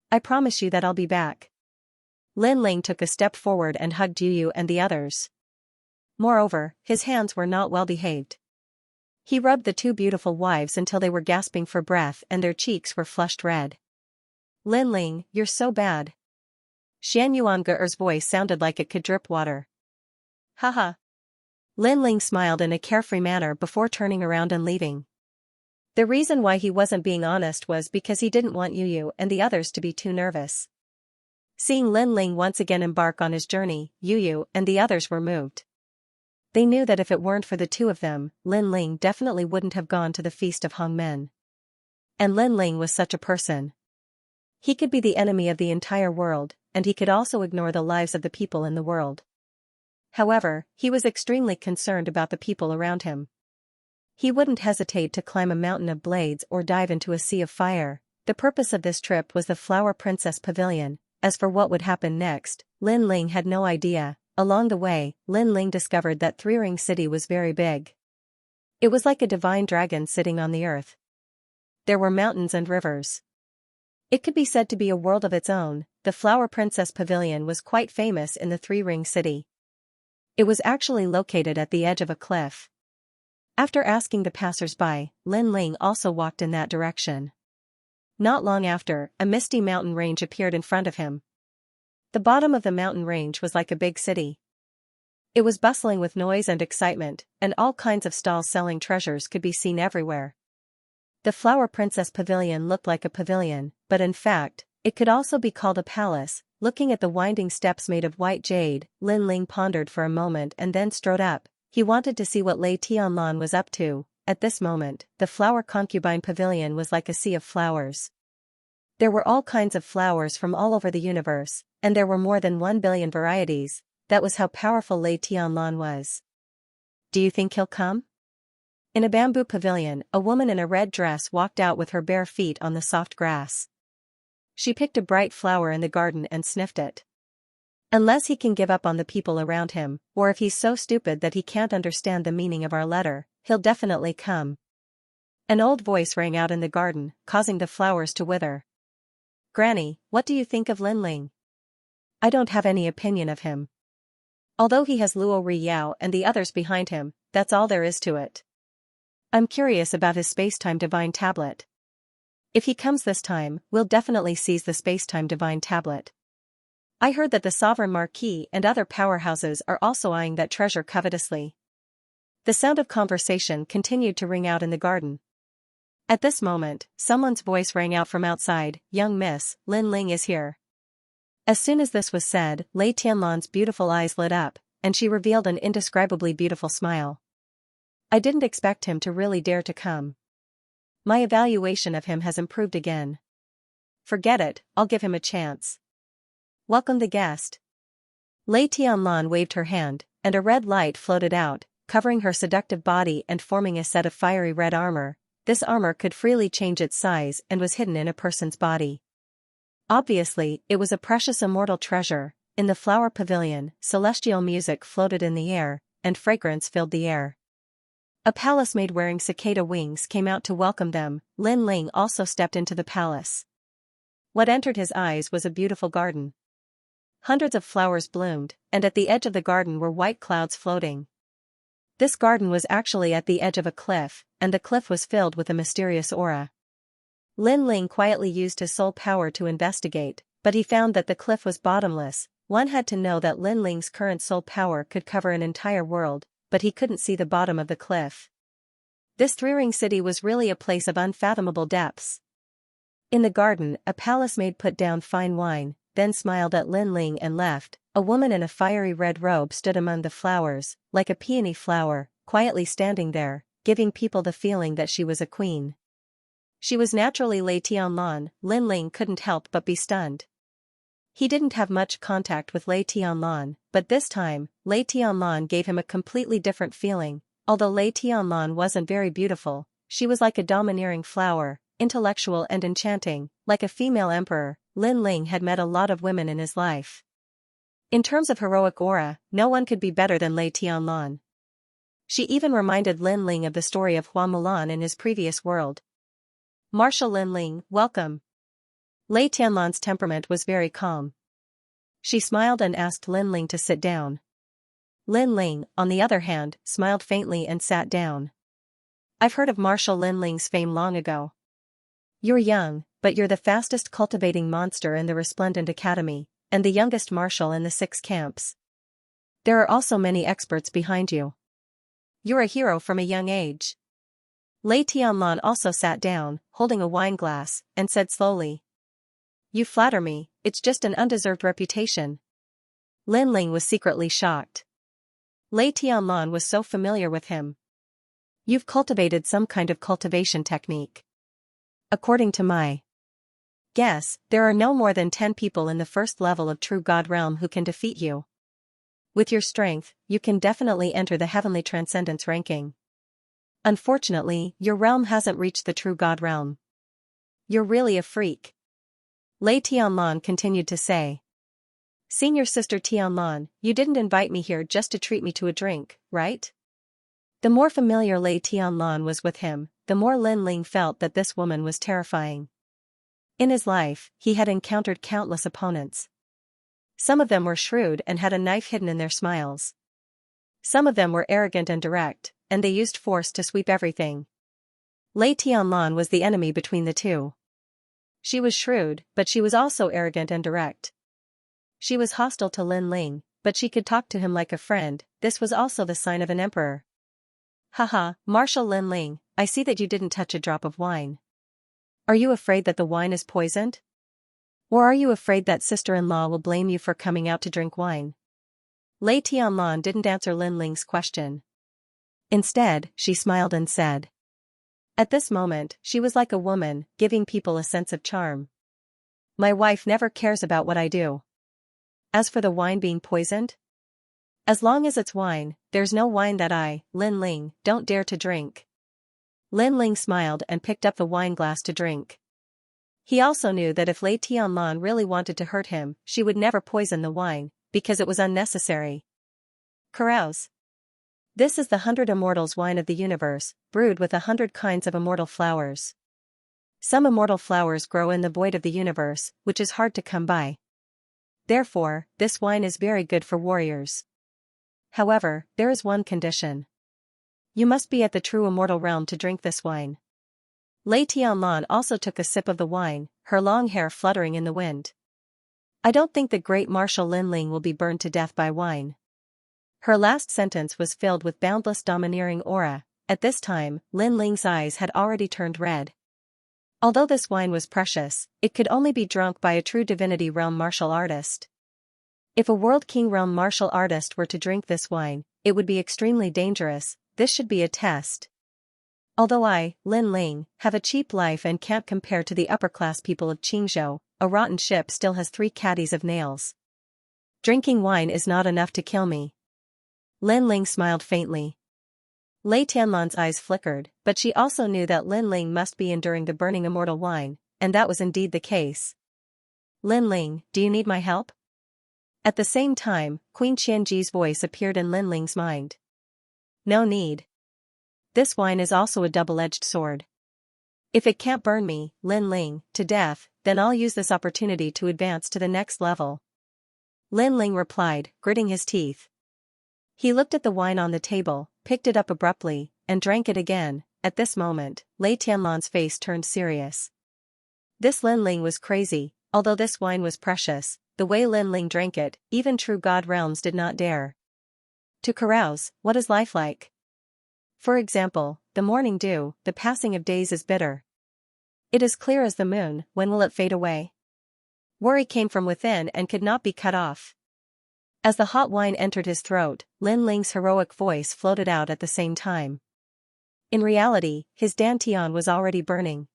I promise you that I'll be back. Lin Ling took a step forward and hugged Yu and the others. Moreover, his hands were not well behaved. He rubbed the two beautiful wives until they were gasping for breath and their cheeks were flushed red. Lin Ling, you're so bad. Xianxuan's voice sounded like it could drip water. Haha. Lin Ling smiled in a carefree manner before turning around and leaving. The reason why he wasn't being honest was because he didn't want Yu and the others to be too nervous. Seeing Lin Ling once again embark on his journey, Yu and the others were moved. They knew that if it weren't for the two of them, Lin Ling definitely wouldn't have gone to the feast of Hongmen. And Lin Ling was such a person. He could be the enemy of the entire world, and he could also ignore the lives of the people in the world. However, he was extremely concerned about the people around him. He wouldn't hesitate to climb a mountain of blades or dive into a sea of fire. The purpose of this trip was the Flower Princess Pavilion. As for what would happen next, Lin Ling had no idea. Along the way, Lin Ling discovered that Three Ring City was very big. It was like a divine dragon sitting on the earth. There were mountains and rivers. It could be said to be a world of its own. The Flower Princess Pavilion was quite famous in the Three Ring City. It was actually located at the edge of a cliff. After asking the passers-by, Lin Ling also walked in that direction. Not long after, a misty mountain range appeared in front of him. The bottom of the mountain range was like a big city. It was bustling with noise and excitement, and all kinds of stalls selling treasures could be seen everywhere. The Flower Princess Pavilion looked like a pavilion, but in fact, it could also be called a palace. Looking at the winding steps made of white jade, Lin Ling pondered for a moment and then strode up. He wanted to see what Lei Tianlan was up to. At this moment, the Flower Concubine Pavilion was like a sea of flowers. There were all kinds of flowers from all over the universe, and there were more than 1 billion varieties. That was how powerful Lei Tianlan was. Do you think he'll come? In a bamboo pavilion, a woman in a red dress walked out with her bare feet on the soft grass. She picked a bright flower in the garden and sniffed it. Unless he can give up on the people around him, or if he's so stupid that he can't understand the meaning of our letter, he'll definitely come. An old voice rang out in the garden, causing the flowers to wither. Granny, what do you think of Lin Ling? I don't have any opinion of him. Although he has Luo Riyao and the others behind him, that's all there is to it. I'm curious about his space-time divine tablet. If he comes this time, we'll definitely seize the space-time divine tablet. I heard that the Sovereign Marquis and other powerhouses are also eyeing that treasure covetously. The sound of conversation continued to ring out in the garden. At this moment, someone's voice rang out from outside, "Young miss, Lin Ling is here." As soon as this was said, Lei Tianlan's beautiful eyes lit up, and she revealed an indescribably beautiful smile. I didn't expect him to really dare to come. My evaluation of him has improved again. Forget it, I'll give him a chance. Welcome the guest. Lei Tianlan waved her hand, and a red light floated out, covering her seductive body and forming a set of fiery red armor. This armor could freely change its size and was hidden in a person's body. Obviously, it was a precious immortal treasure. In the flower pavilion, celestial music floated in the air, and fragrance filled the air. A palace maid wearing cicada wings came out to welcome them. Lin Ling also stepped into the palace. What entered his eyes was a beautiful garden. Hundreds of flowers bloomed, and at the edge of the garden were white clouds floating. This garden was actually at the edge of a cliff, and the cliff was filled with a mysterious aura. Lin Ling quietly used his soul power to investigate, but he found that the cliff was bottomless. One had to know that Lin Ling's current soul power could cover an entire world, but he couldn't see the bottom of the cliff. This three-ring city was really a place of unfathomable depths. In the garden, a palace maid put down fine wine, then smiled at Lin Ling and left. A woman in a fiery red robe stood among the flowers, like a peony flower, quietly standing there, giving people the feeling that she was a queen. She was naturally Lei Tianlan. Lin Ling couldn't help but be stunned. He didn't have much contact with Lei Tianlan, but this time, Lei Tianlan gave him a completely different feeling. Although Lei Tianlan wasn't very beautiful, she was like a domineering flower, intellectual and enchanting, like a female emperor. Lin Ling had met a lot of women in his life. In terms of heroic aura, no one could be better than Lei Tianlan. She even reminded Lin Ling of the story of Hua Mulan in his previous world. Marshal Lin Ling, welcome. Lei Tianlan's temperament was very calm. She smiled and asked Lin Ling to sit down. Lin Ling, on the other hand, smiled faintly and sat down. I've heard of Marshal Lin Ling's fame long ago. You're young, but you're the fastest cultivating monster in the Resplendent Academy, and the youngest marshal in the 6 camps. There are also many experts behind you. You're a hero from a young age. Lei Tianlan also sat down, holding a wine glass, and said slowly. You flatter me, it's just an undeserved reputation. Lin Ling was secretly shocked. Lei Tianlan was so familiar with him. You've cultivated some kind of cultivation technique. According to my guess, there are no more than 10 people in the first level of True God Realm who can defeat you. With your strength, you can definitely enter the Heavenly Transcendence ranking. Unfortunately, your realm hasn't reached the True God Realm. You're really a freak. Lei Tianlan continued to say. Senior sister Tianlan, you didn't invite me here just to treat me to a drink, right? The more familiar Lei Tianlan was with him, the more Lin Ling felt that this woman was terrifying. In his life, he had encountered countless opponents. Some of them were shrewd and had a knife hidden in their smiles. Some of them were arrogant and direct, and they used force to sweep everything. Lei Tianlan was the enemy between the two. She was shrewd, but she was also arrogant and direct. She was hostile to Lin Ling, but she could talk to him like a friend. This was also the sign of an emperor. Haha, Marshal Lin Ling, I see that you didn't touch a drop of wine. Are you afraid that the wine is poisoned? Or are you afraid that sister-in-law will blame you for coming out to drink wine? Lei Tianlan didn't answer Lin Ling's question. Instead, she smiled and said. At this moment, she was like a woman, giving people a sense of charm. My wife never cares about what I do. As for the wine being poisoned? As long as it's wine, there's no wine that I, Lin Ling, don't dare to drink. Lin Ling smiled and picked up the wine glass to drink. He also knew that if Lei Tianlan really wanted to hurt him, she would never poison the wine, because it was unnecessary. Carouse. This is the 100 Immortals wine of the universe, brewed with 100 kinds of immortal flowers. Some immortal flowers grow in the void of the universe, which is hard to come by. Therefore, this wine is very good for warriors. However, there is one condition. You must be at the true immortal realm to drink this wine. Lei Tianlan also took a sip of the wine, her long hair fluttering in the wind. I don't think the great Marshal Lin Ling will be burned to death by wine. Her last sentence was filled with boundless domineering aura. At this time, Lin Ling's eyes had already turned red. Although this wine was precious, it could only be drunk by a true divinity realm martial artist. If a World King realm martial artist were to drink this wine, it would be extremely dangerous. This should be a test. Although I, Lin Ling, have a cheap life and can't compare to the upper-class people of Qingzhou, a rotten ship still has 3 caddies of nails. Drinking wine is not enough to kill me. Lin Ling smiled faintly. Lei Tianlan's eyes flickered, but she also knew that Lin Ling must be enduring the burning immortal wine, and that was indeed the case. Lin Ling, do you need my help? At the same time, Queen Qianji's voice appeared in Lin Ling's mind. No need. This wine is also a double-edged sword. If it can't burn me, Lin Ling, to death, then I'll use this opportunity to advance to the next level. Lin Ling replied, gritting his teeth. He looked at the wine on the table, picked it up abruptly, and drank it again. At this moment, Lei Tianlan's face turned serious. This Lin Ling was crazy. Although this wine was precious, the way Lin Ling drank it, even true God realms did not dare to carouse. What is life like? For example, the morning dew, the passing of days is bitter. It is clear as the moon, when will it fade away? Worry came from within and could not be cut off. As the hot wine entered his throat, Lin Ling's heroic voice floated out at the same time. In reality, his dantian was already burning.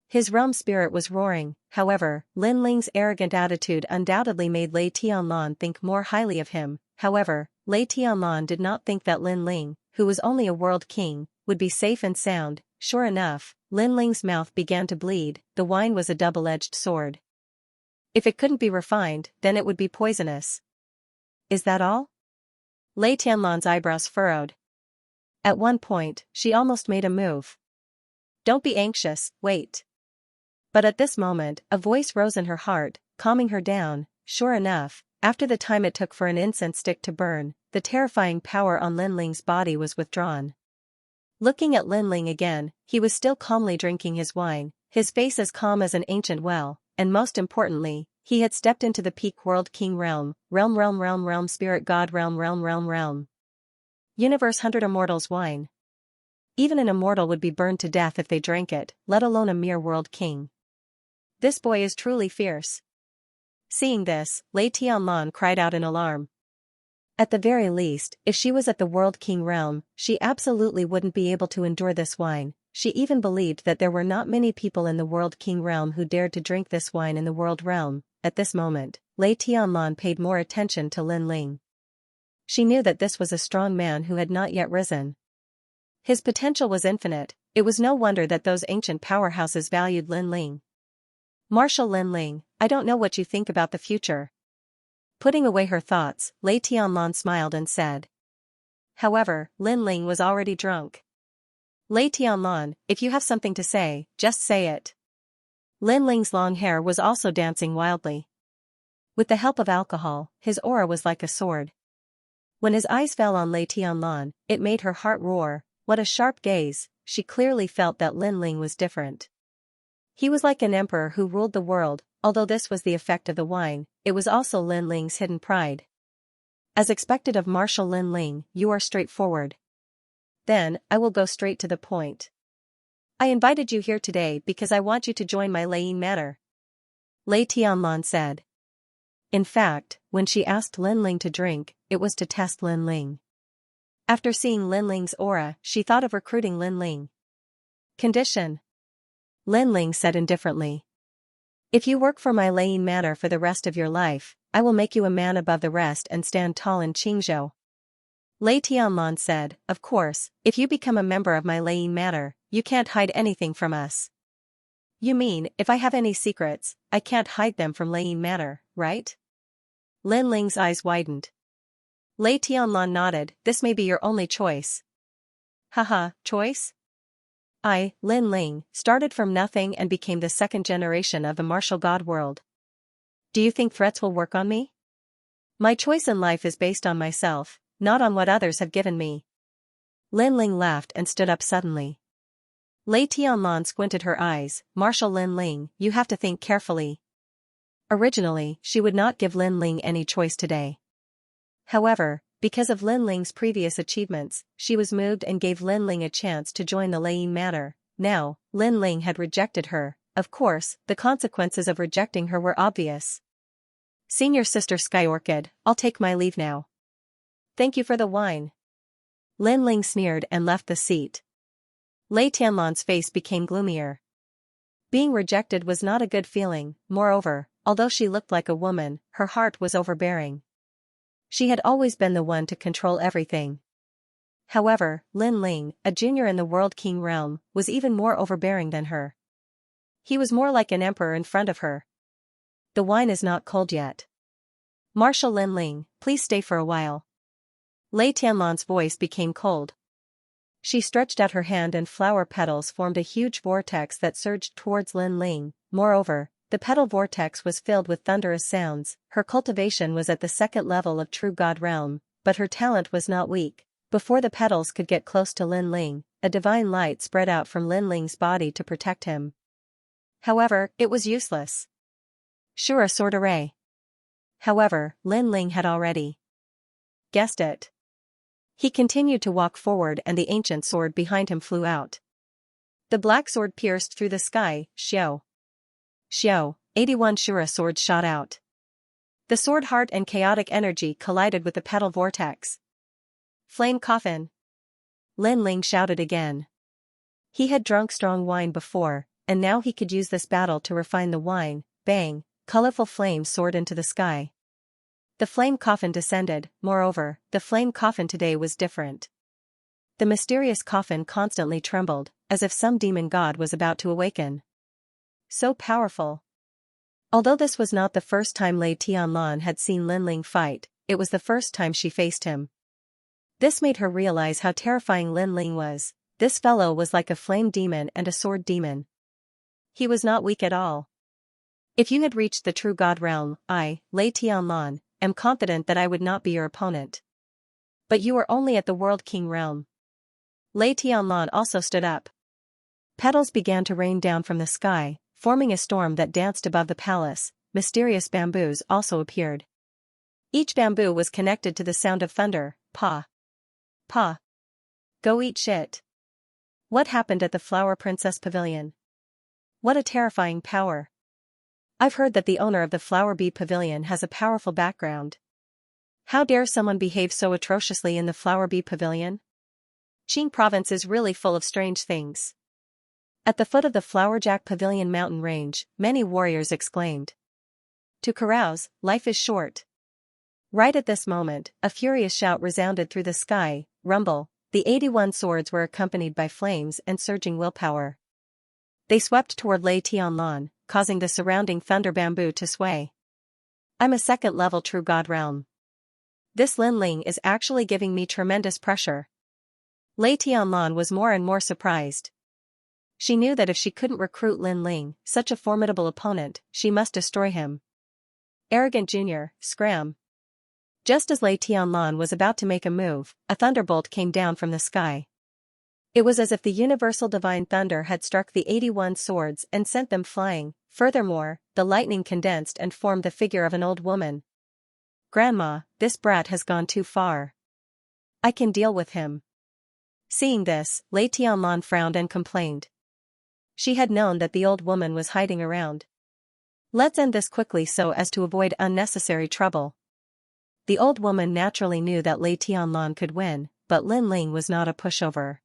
His realm spirit was roaring. However, Lin Ling's arrogant attitude undoubtedly made Lei Tianlan think more highly of him. However, Lei Tianlan did not think that Lin Ling, who was only a world king, would be safe and sound. Sure enough, Lin Ling's mouth began to bleed. The wine was a double-edged sword. If it couldn't be refined, then it would be poisonous. Is that all? Lei Tianlan's eyebrows furrowed. At one point, she almost made a move. Don't be anxious, wait. But at this moment, a voice rose in her heart, calming her down. Sure enough, after the time it took for an incense stick to burn, the terrifying power on Lin Ling's body was withdrawn. Looking at Lin Ling again, he was still calmly drinking his wine, his face as calm as an ancient well, and most importantly, he had stepped into the peak world king realm, spirit god realm. Universe 100 immortals wine. Even an immortal would be burned to death if they drank it, let alone a mere world king. This boy is truly fierce. Seeing this, Lei Tianlan cried out in alarm. At the very least, if she was at the World King realm, she absolutely wouldn't be able to endure this wine. She even believed that there were not many people in the World King realm who dared to drink this wine in the world realm. At this moment, Lei Tianlan paid more attention to Lin Ling. She knew that this was a strong man who had not yet risen. His potential was infinite. It was no wonder that those ancient powerhouses valued Lin Ling. Marshal Lin Ling, I don't know what you think about the future. Putting away her thoughts, Lei Tianlan smiled and said. However, Lin Ling was already drunk. Lei Tianlan, if you have something to say, just say it. Lin Ling's long hair was also dancing wildly. With the help of alcohol, his aura was like a sword. When his eyes fell on Lei Tianlan, it made her heart roar. What a sharp gaze. She clearly felt that Lin Ling was different. He was like an emperor who ruled the world. Although this was the effect of the wine, it was also Lin Ling's hidden pride. As expected of Marshal Lin Ling, you are straightforward. Then, I will go straight to the point. I invited you here today because I want you to join my Leiyin manor. Lei Tianlan said. In fact, when she asked Lin Ling to drink, it was to test Lin Ling. After seeing Lin Ling's aura, she thought of recruiting Lin Ling. Condition. Lin Ling said indifferently. If you work for my Leiyin manor for the rest of your life, I will make you a man above the rest and stand tall in Qingzhou. Lei Tianlan said, of course, if you become a member of my Leiyin manor, you can't hide anything from us. You mean, if I have any secrets, I can't hide them from Leiyin manor, right? Lin Ling's eyes widened. Lei Tianlan nodded, this may be your only choice. Haha, choice? I, Lin Ling, started from nothing and became the second generation of the martial god world. Do you think threats will work on me? My choice in life is based on myself, not on what others have given me. Lin Ling laughed and stood up suddenly. Lei Tianlan squinted her eyes. Marshal Lin Ling, you have to think carefully. Originally, she would not give Lin Ling any choice today. However, because of Lin Ling's previous achievements, she was moved and gave Lin Ling a chance to join the Leiyin manor. Now, Lin Ling had rejected her. Of course, the consequences of rejecting her were obvious. Senior Sister Sky Orchid, I'll take my leave now. Thank you for the wine. Lin Ling sneered and left the seat. Lei Tianlan's face became gloomier. Being rejected was not a good feeling. Moreover, although she looked like a woman, her heart was overbearing. She had always been the one to control everything. However, Lin Ling, a junior in the World King realm, was even more overbearing than her. He was more like an emperor in front of her. The wine is not cold yet. Marshal Lin Ling, please stay for a while. Lei Tianlan's voice became cold. She stretched out her hand and flower petals formed a huge vortex that surged towards Lin Ling. Moreover, the petal vortex was filled with thunderous sounds. Her cultivation was at the second level of true god realm, but her talent was not weak. Before the petals could get close to Lin Ling, a divine light spread out from Lin Ling's body to protect him. However, it was useless. Sure, a sword array. However, Lin Ling had already guessed it. He continued to walk forward and the ancient sword behind him flew out. The black sword pierced through the sky. Xiao. Xiao, 81 Shura swords shot out. The sword heart and chaotic energy collided with the petal vortex. Flame coffin. Lin Ling shouted again. He had drunk strong wine before, and now he could use this battle to refine the wine. Bang, colorful flames soared into the sky. The flame coffin descended. Moreover, the flame coffin today was different. The mysterious coffin constantly trembled, as if some demon god was about to awaken. So powerful. Although this was not the first time Lei Tianlan had seen Lin Ling fight, it was the first time she faced him. This made her realize how terrifying Lin Ling was. This fellow was like a flame demon and a sword demon. He was not weak at all. If you had reached the true god realm, I, Lei Tianlan, am confident that I would not be your opponent. But you are only at the World King realm. Lei Tianlan also stood up. Petals began to rain down from the sky, forming a storm that danced above the palace. Mysterious bamboos also appeared. Each bamboo was connected to the sound of thunder. Pa. Pa. Go eat shit. What happened at the Flower Princess Pavilion? What a terrifying power. I've heard that the owner of the Flower Bee Pavilion has a powerful background. How dare someone behave so atrociously in the Flower Bee Pavilion? Qing Province is really full of strange things. At the foot of the Flowerjack Pavilion mountain range, many warriors exclaimed. To carouse, life is short. Right at this moment, a furious shout resounded through the sky. Rumble. The 81 swords were accompanied by flames and surging willpower. They swept toward Lei Tianlan, causing the surrounding thunder bamboo to sway. I'm a second-level true god realm. This Lin Ling is actually giving me tremendous pressure. Lei Tianlan was more and more surprised. She knew that if she couldn't recruit Lin Ling, such a formidable opponent, she must destroy him. Arrogant Junior, scram. Just as Lei Tianlan was about to make a move, a thunderbolt came down from the sky. It was as if the universal divine thunder had struck the 81 swords and sent them flying. Furthermore, the lightning condensed and formed the figure of an old woman. Grandma, this brat has gone too far. I can deal with him. Seeing this, Lei Tianlan frowned and complained. She had known that the old woman was hiding around. Let's end this quickly so as to avoid unnecessary trouble. The old woman naturally knew that Lei Tianlan could win, but Lin Ling was not a pushover.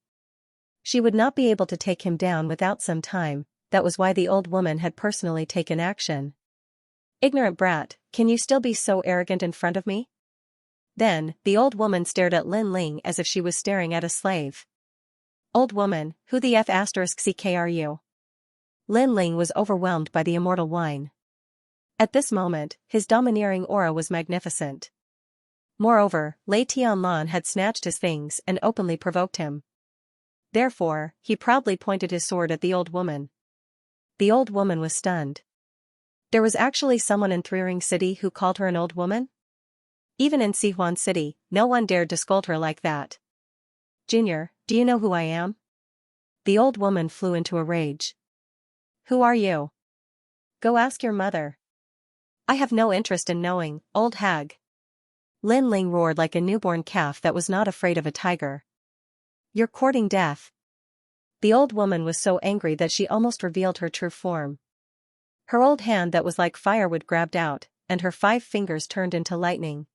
She would not be able to take him down without some time. That was why the old woman had personally taken action. Ignorant brat, can you still be so arrogant in front of me? Then, the old woman stared at Lin Ling as if she was staring at a slave. Old woman, who the **ck are you? Lin Ling was overwhelmed by the immortal wine. At this moment, his domineering aura was magnificent. Moreover, Lei Tianlan had snatched his things and openly provoked him. Therefore, he proudly pointed his sword at the old woman. The old woman was stunned. There was actually someone in Threering City who called her an old woman? Even in Sihuan City, no one dared to scold her like that. Junior, do you know who I am? The old woman flew into a rage. Who are you? Go ask your mother. I have no interest in knowing, old hag. Lin Ling roared like a newborn calf that was not afraid of a tiger. You're courting death. The old woman was so angry that she almost revealed her true form. Her old hand that was like firewood grabbed out, and her 5 fingers turned into lightning.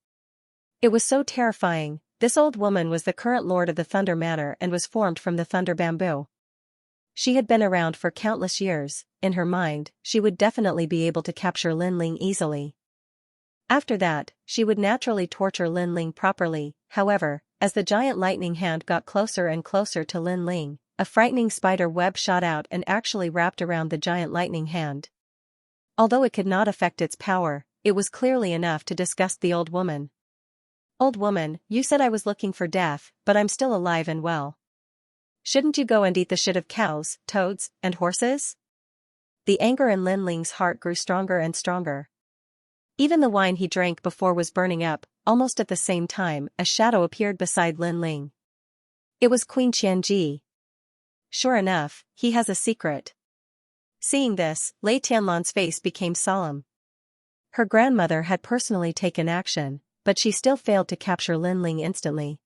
It was so terrifying. This old woman was the current lord of the Thunder Manor and was formed from the thunder bamboo. She had been around for countless years. In her mind, she would definitely be able to capture Lin Ling easily. After that, she would naturally torture Lin Ling properly. However, as the giant lightning hand got closer and closer to Lin Ling, a frightening spider web shot out and actually wrapped around the giant lightning hand. Although it could not affect its power, it was clearly enough to disgust the old woman. Old woman, you said I was looking for death, but I'm still alive and well. Shouldn't you go and eat the shit of cows, toads, and horses? The anger in Lin Ling's heart grew stronger and stronger. Even the wine he drank before was burning up. Almost at the same time, a shadow appeared beside Lin Ling. It was Queen Xianxia. Sure enough, he has a secret. Seeing this, Lei Tianlan's face became solemn. Her grandmother had personally taken action, but she still failed to capture Lin Ling instantly.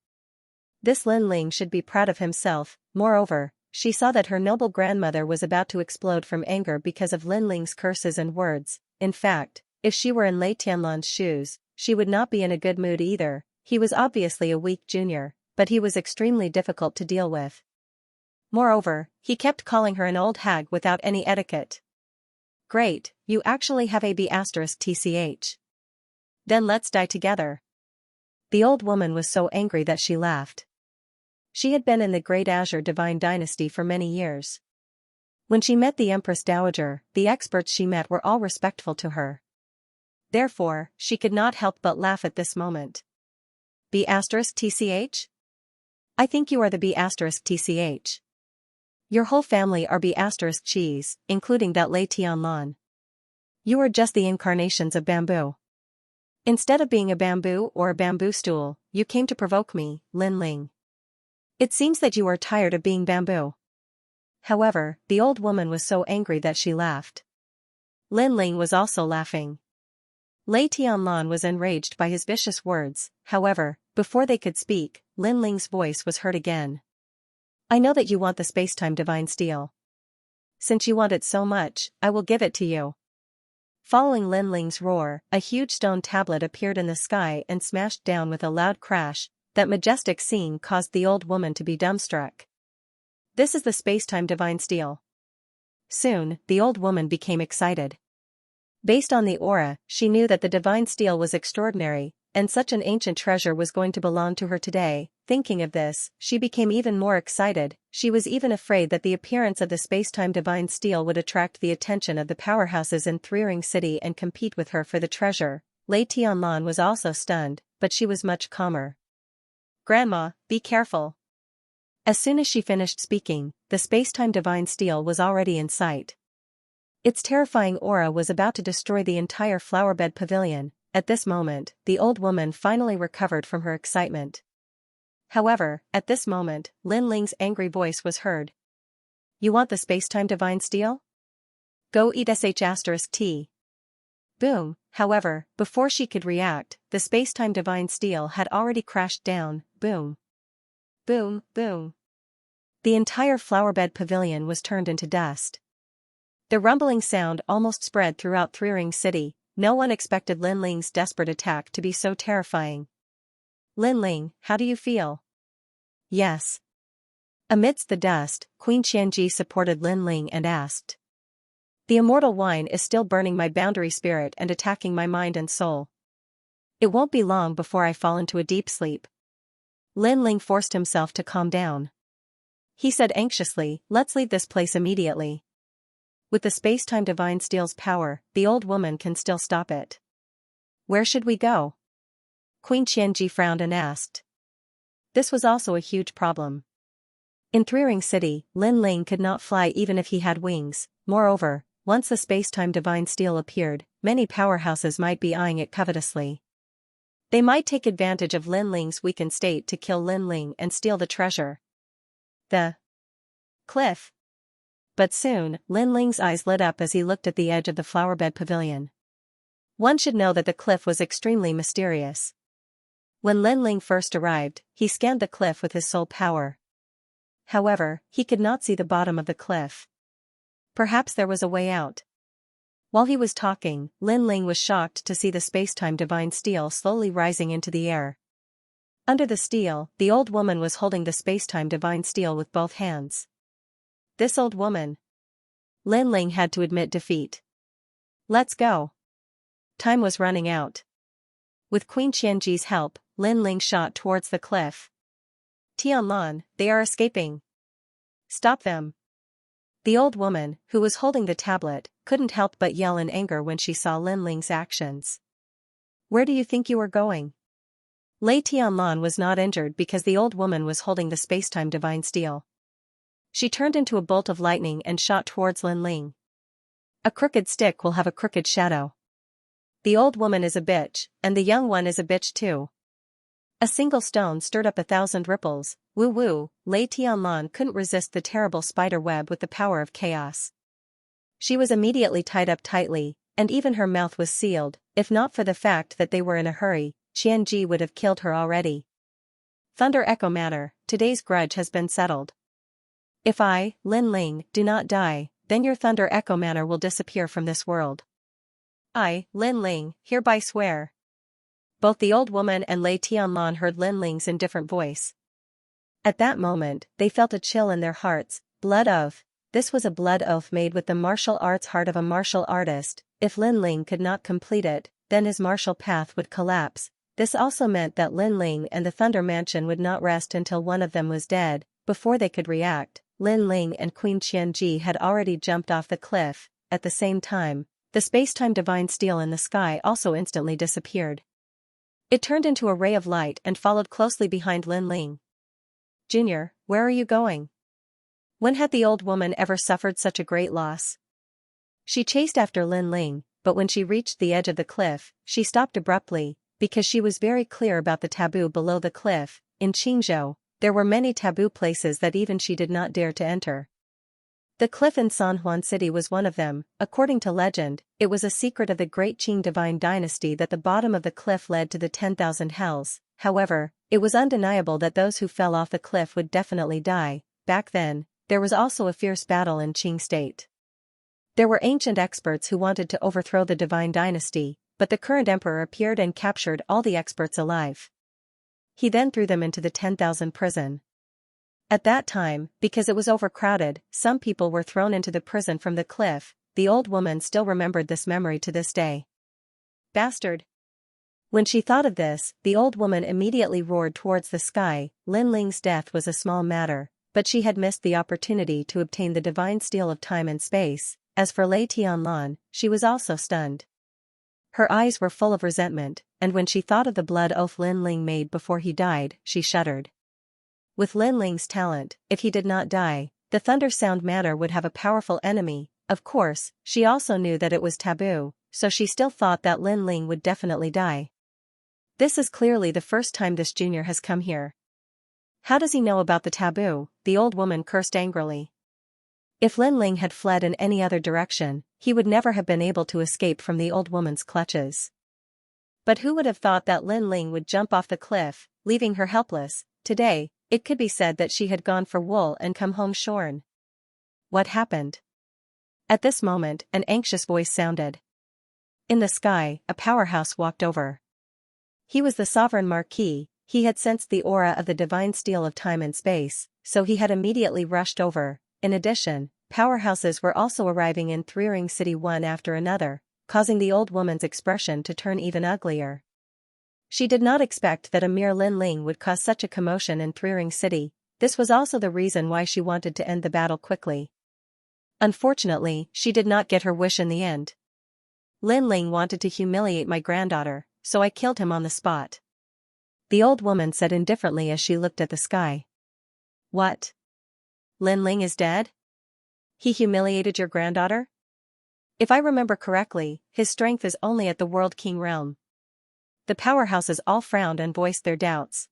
This Lin Ling should be proud of himself. Moreover, she saw that her noble grandmother was about to explode from anger because of Lin Ling's curses and words. In fact, if she were in Lei Tianlan's shoes, she would not be in a good mood either. He was obviously a weak junior, but he was extremely difficult to deal with. Moreover, he kept calling her an old hag without any etiquette. Great, you actually have a B***TCH. Then let's die together. The old woman was so angry that she laughed. She had been in the Great Azure Divine Dynasty for many years. When she met the Empress Dowager, the experts she met were all respectful to her. Therefore, she could not help but laugh at this moment. B***TCH? I think you are the B***TCH. Your whole family are B***cheese, including that Lei Tianlan. You are just the incarnations of bamboo. Instead of being a bamboo or a bamboo stool, you came to provoke me, Lin Ling. It seems that you are tired of being bamboo. However, the old woman was so angry that she laughed. Lin Ling was also laughing. Lei Tianlan was enraged by his vicious words. However, before they could speak, Lin Ling's voice was heard again. I know that you want the spacetime divine steel. Since you want it so much, I will give it to you. Following Lin Ling's roar, a huge stone tablet appeared in the sky and smashed down with a loud crash. That majestic scene caused the old woman to be dumbstruck. This is the spacetime divine steel. Soon, the old woman became excited. Based on the aura, she knew that the divine steel was extraordinary, and such an ancient treasure was going to belong to her today. Thinking of this, she became even more excited. She was even afraid that the appearance of the spacetime divine steel would attract the attention of the powerhouses in Three Ring City and compete with her for the treasure. Lei Tianlan was also stunned, but she was much calmer. Grandma, be careful. As soon as she finished speaking, the spacetime divine steel was already in sight. Its terrifying aura was about to destroy the entire flowerbed pavilion. At this moment, the old woman finally recovered from her excitement. However, at this moment, Lin Ling's angry voice was heard. You want the spacetime divine steel? Go eat **T. Boom. However, before she could react, the spacetime divine steel had already crashed down. Boom. Boom, boom. The entire flowerbed pavilion was turned into dust. The rumbling sound almost spread throughout Three Ring City. No one expected Lin Ling's desperate attack to be so terrifying. Lin Ling, how do you feel? Yes. Amidst the dust, Queen Xianxia supported Lin Ling and asked. The immortal wine is still burning my boundary spirit and attacking my mind and soul. It won't be long before I fall into a deep sleep. Lin Ling forced himself to calm down. He said anxiously, let's leave this place immediately. With the spacetime divine steel's power, the old woman can still stop it. Where should we go? Queen Xianxia frowned and asked. This was also a huge problem. In Three Ring City, Lin Ling could not fly even if he had wings. Moreover, once the spacetime divine steel appeared, many powerhouses might be eyeing it covetously. They might take advantage of Lin Ling's weakened state to kill Lin Ling and steal the treasure. The cliff. But soon, Lin Ling's eyes lit up as he looked at the edge of the flowerbed pavilion. One should know that the cliff was extremely mysterious. When Lin Ling first arrived, he scanned the cliff with his soul power. However, he could not see the bottom of the cliff. Perhaps there was a way out. While he was talking, Lin Ling was shocked to see the spacetime divine steel slowly rising into the air. Under the steel, the old woman was holding the spacetime divine steel with both hands. This old woman. Lin Ling had to admit defeat. Let's go. Time was running out. With Queen Xianxia's help, Lin Ling shot towards the cliff. Tianlan, they are escaping. Stop them. The old woman, who was holding the tablet, couldn't help but yell in anger when she saw Lin Ling's actions. Where do you think you are going? Lei Tianlan was not injured because the old woman was holding the spacetime divine steel. She turned into a bolt of lightning and shot towards Lin Ling. A crooked stick will have a crooked shadow. The old woman is a bitch, and the young one is a bitch too. A single stone stirred up 1,000 ripples. Woo woo, Lei Tianlan couldn't resist the terrible spider web with the power of chaos. She was immediately tied up tightly, and even her mouth was sealed. If not for the fact that they were in a hurry, Xianxia would have killed her already. Thunder Echo Matter, today's grudge has been settled. If I, Lin Ling, do not die, then your Thunder Echo Manor will disappear from this world. I, Lin Ling, hereby swear. Both the old woman and Lei Tianlan heard Lin Ling's indifferent voice. At that moment, they felt a chill in their hearts. Blood oath. This was a blood oath made with the martial arts heart of a martial artist. If Lin Ling could not complete it, then his martial path would collapse. This also meant that Lin Ling and the Thunder Mansion would not rest until one of them was dead. Before they could react, Lin Ling and Queen Qianji had already jumped off the cliff. At the same time, the space-time divine steel in the sky also instantly disappeared. It turned into a ray of light and followed closely behind Lin Ling. Junior, where are you going? When had the old woman ever suffered such a great loss? She chased after Lin Ling, but when she reached the edge of the cliff, she stopped abruptly, because she was very clear about the taboo below the cliff. In Qingzhou, there were many taboo places that even she did not dare to enter. The cliff in San Juan City was one of them. According to legend, it was a secret of the great Qing divine dynasty that the bottom of the cliff led to the 10,000 hells. However, it was undeniable that those who fell off the cliff would definitely die. Back then, there was also a fierce battle in Qing state. There were ancient experts who wanted to overthrow the divine dynasty, but the current emperor appeared and captured all the experts alive. He then threw them into the 10,000 prison. At that time, because it was overcrowded, some people were thrown into the prison from the cliff. The old woman still remembered this memory to this day. Bastard! When she thought of this, the old woman immediately roared towards the sky. Lin Ling's death was a small matter, but she had missed the opportunity to obtain the divine steel of time and space. As for Lei Tianlan, she was also stunned. Her eyes were full of resentment, and when she thought of the blood oath Lin Ling made before he died, she shuddered. With Lin Ling's talent, if he did not die, the Thunder Sound Matter would have a powerful enemy. Of course, she also knew that it was taboo, so she still thought that Lin Ling would definitely die. This is clearly the first time this junior has come here. How does he know about the taboo? The old woman cursed angrily. If Lin Ling had fled in any other direction, he would never have been able to escape from the old woman's clutches. But who would have thought that Lin Ling would jump off the cliff, leaving her helpless? Today, it could be said that she had gone for wool and come home shorn. What happened? At this moment, an anxious voice sounded. In the sky, a powerhouse walked over. He was the sovereign marquis. He had sensed the aura of the divine steel of time and space, so he had immediately rushed over. In addition, powerhouses were also arriving in Threering City one after another, causing the old woman's expression to turn even uglier. She did not expect that a mere Lin Ling would cause such a commotion in Threering City. This was also the reason why she wanted to end the battle quickly. Unfortunately, she did not get her wish in the end. Lin Ling wanted to humiliate my granddaughter, so I killed him on the spot. The old woman said indifferently as she looked at the sky. What? Lin Ling is dead? He humiliated your granddaughter? If I remember correctly, his strength is only at the World King realm. The powerhouses all frowned and voiced their doubts.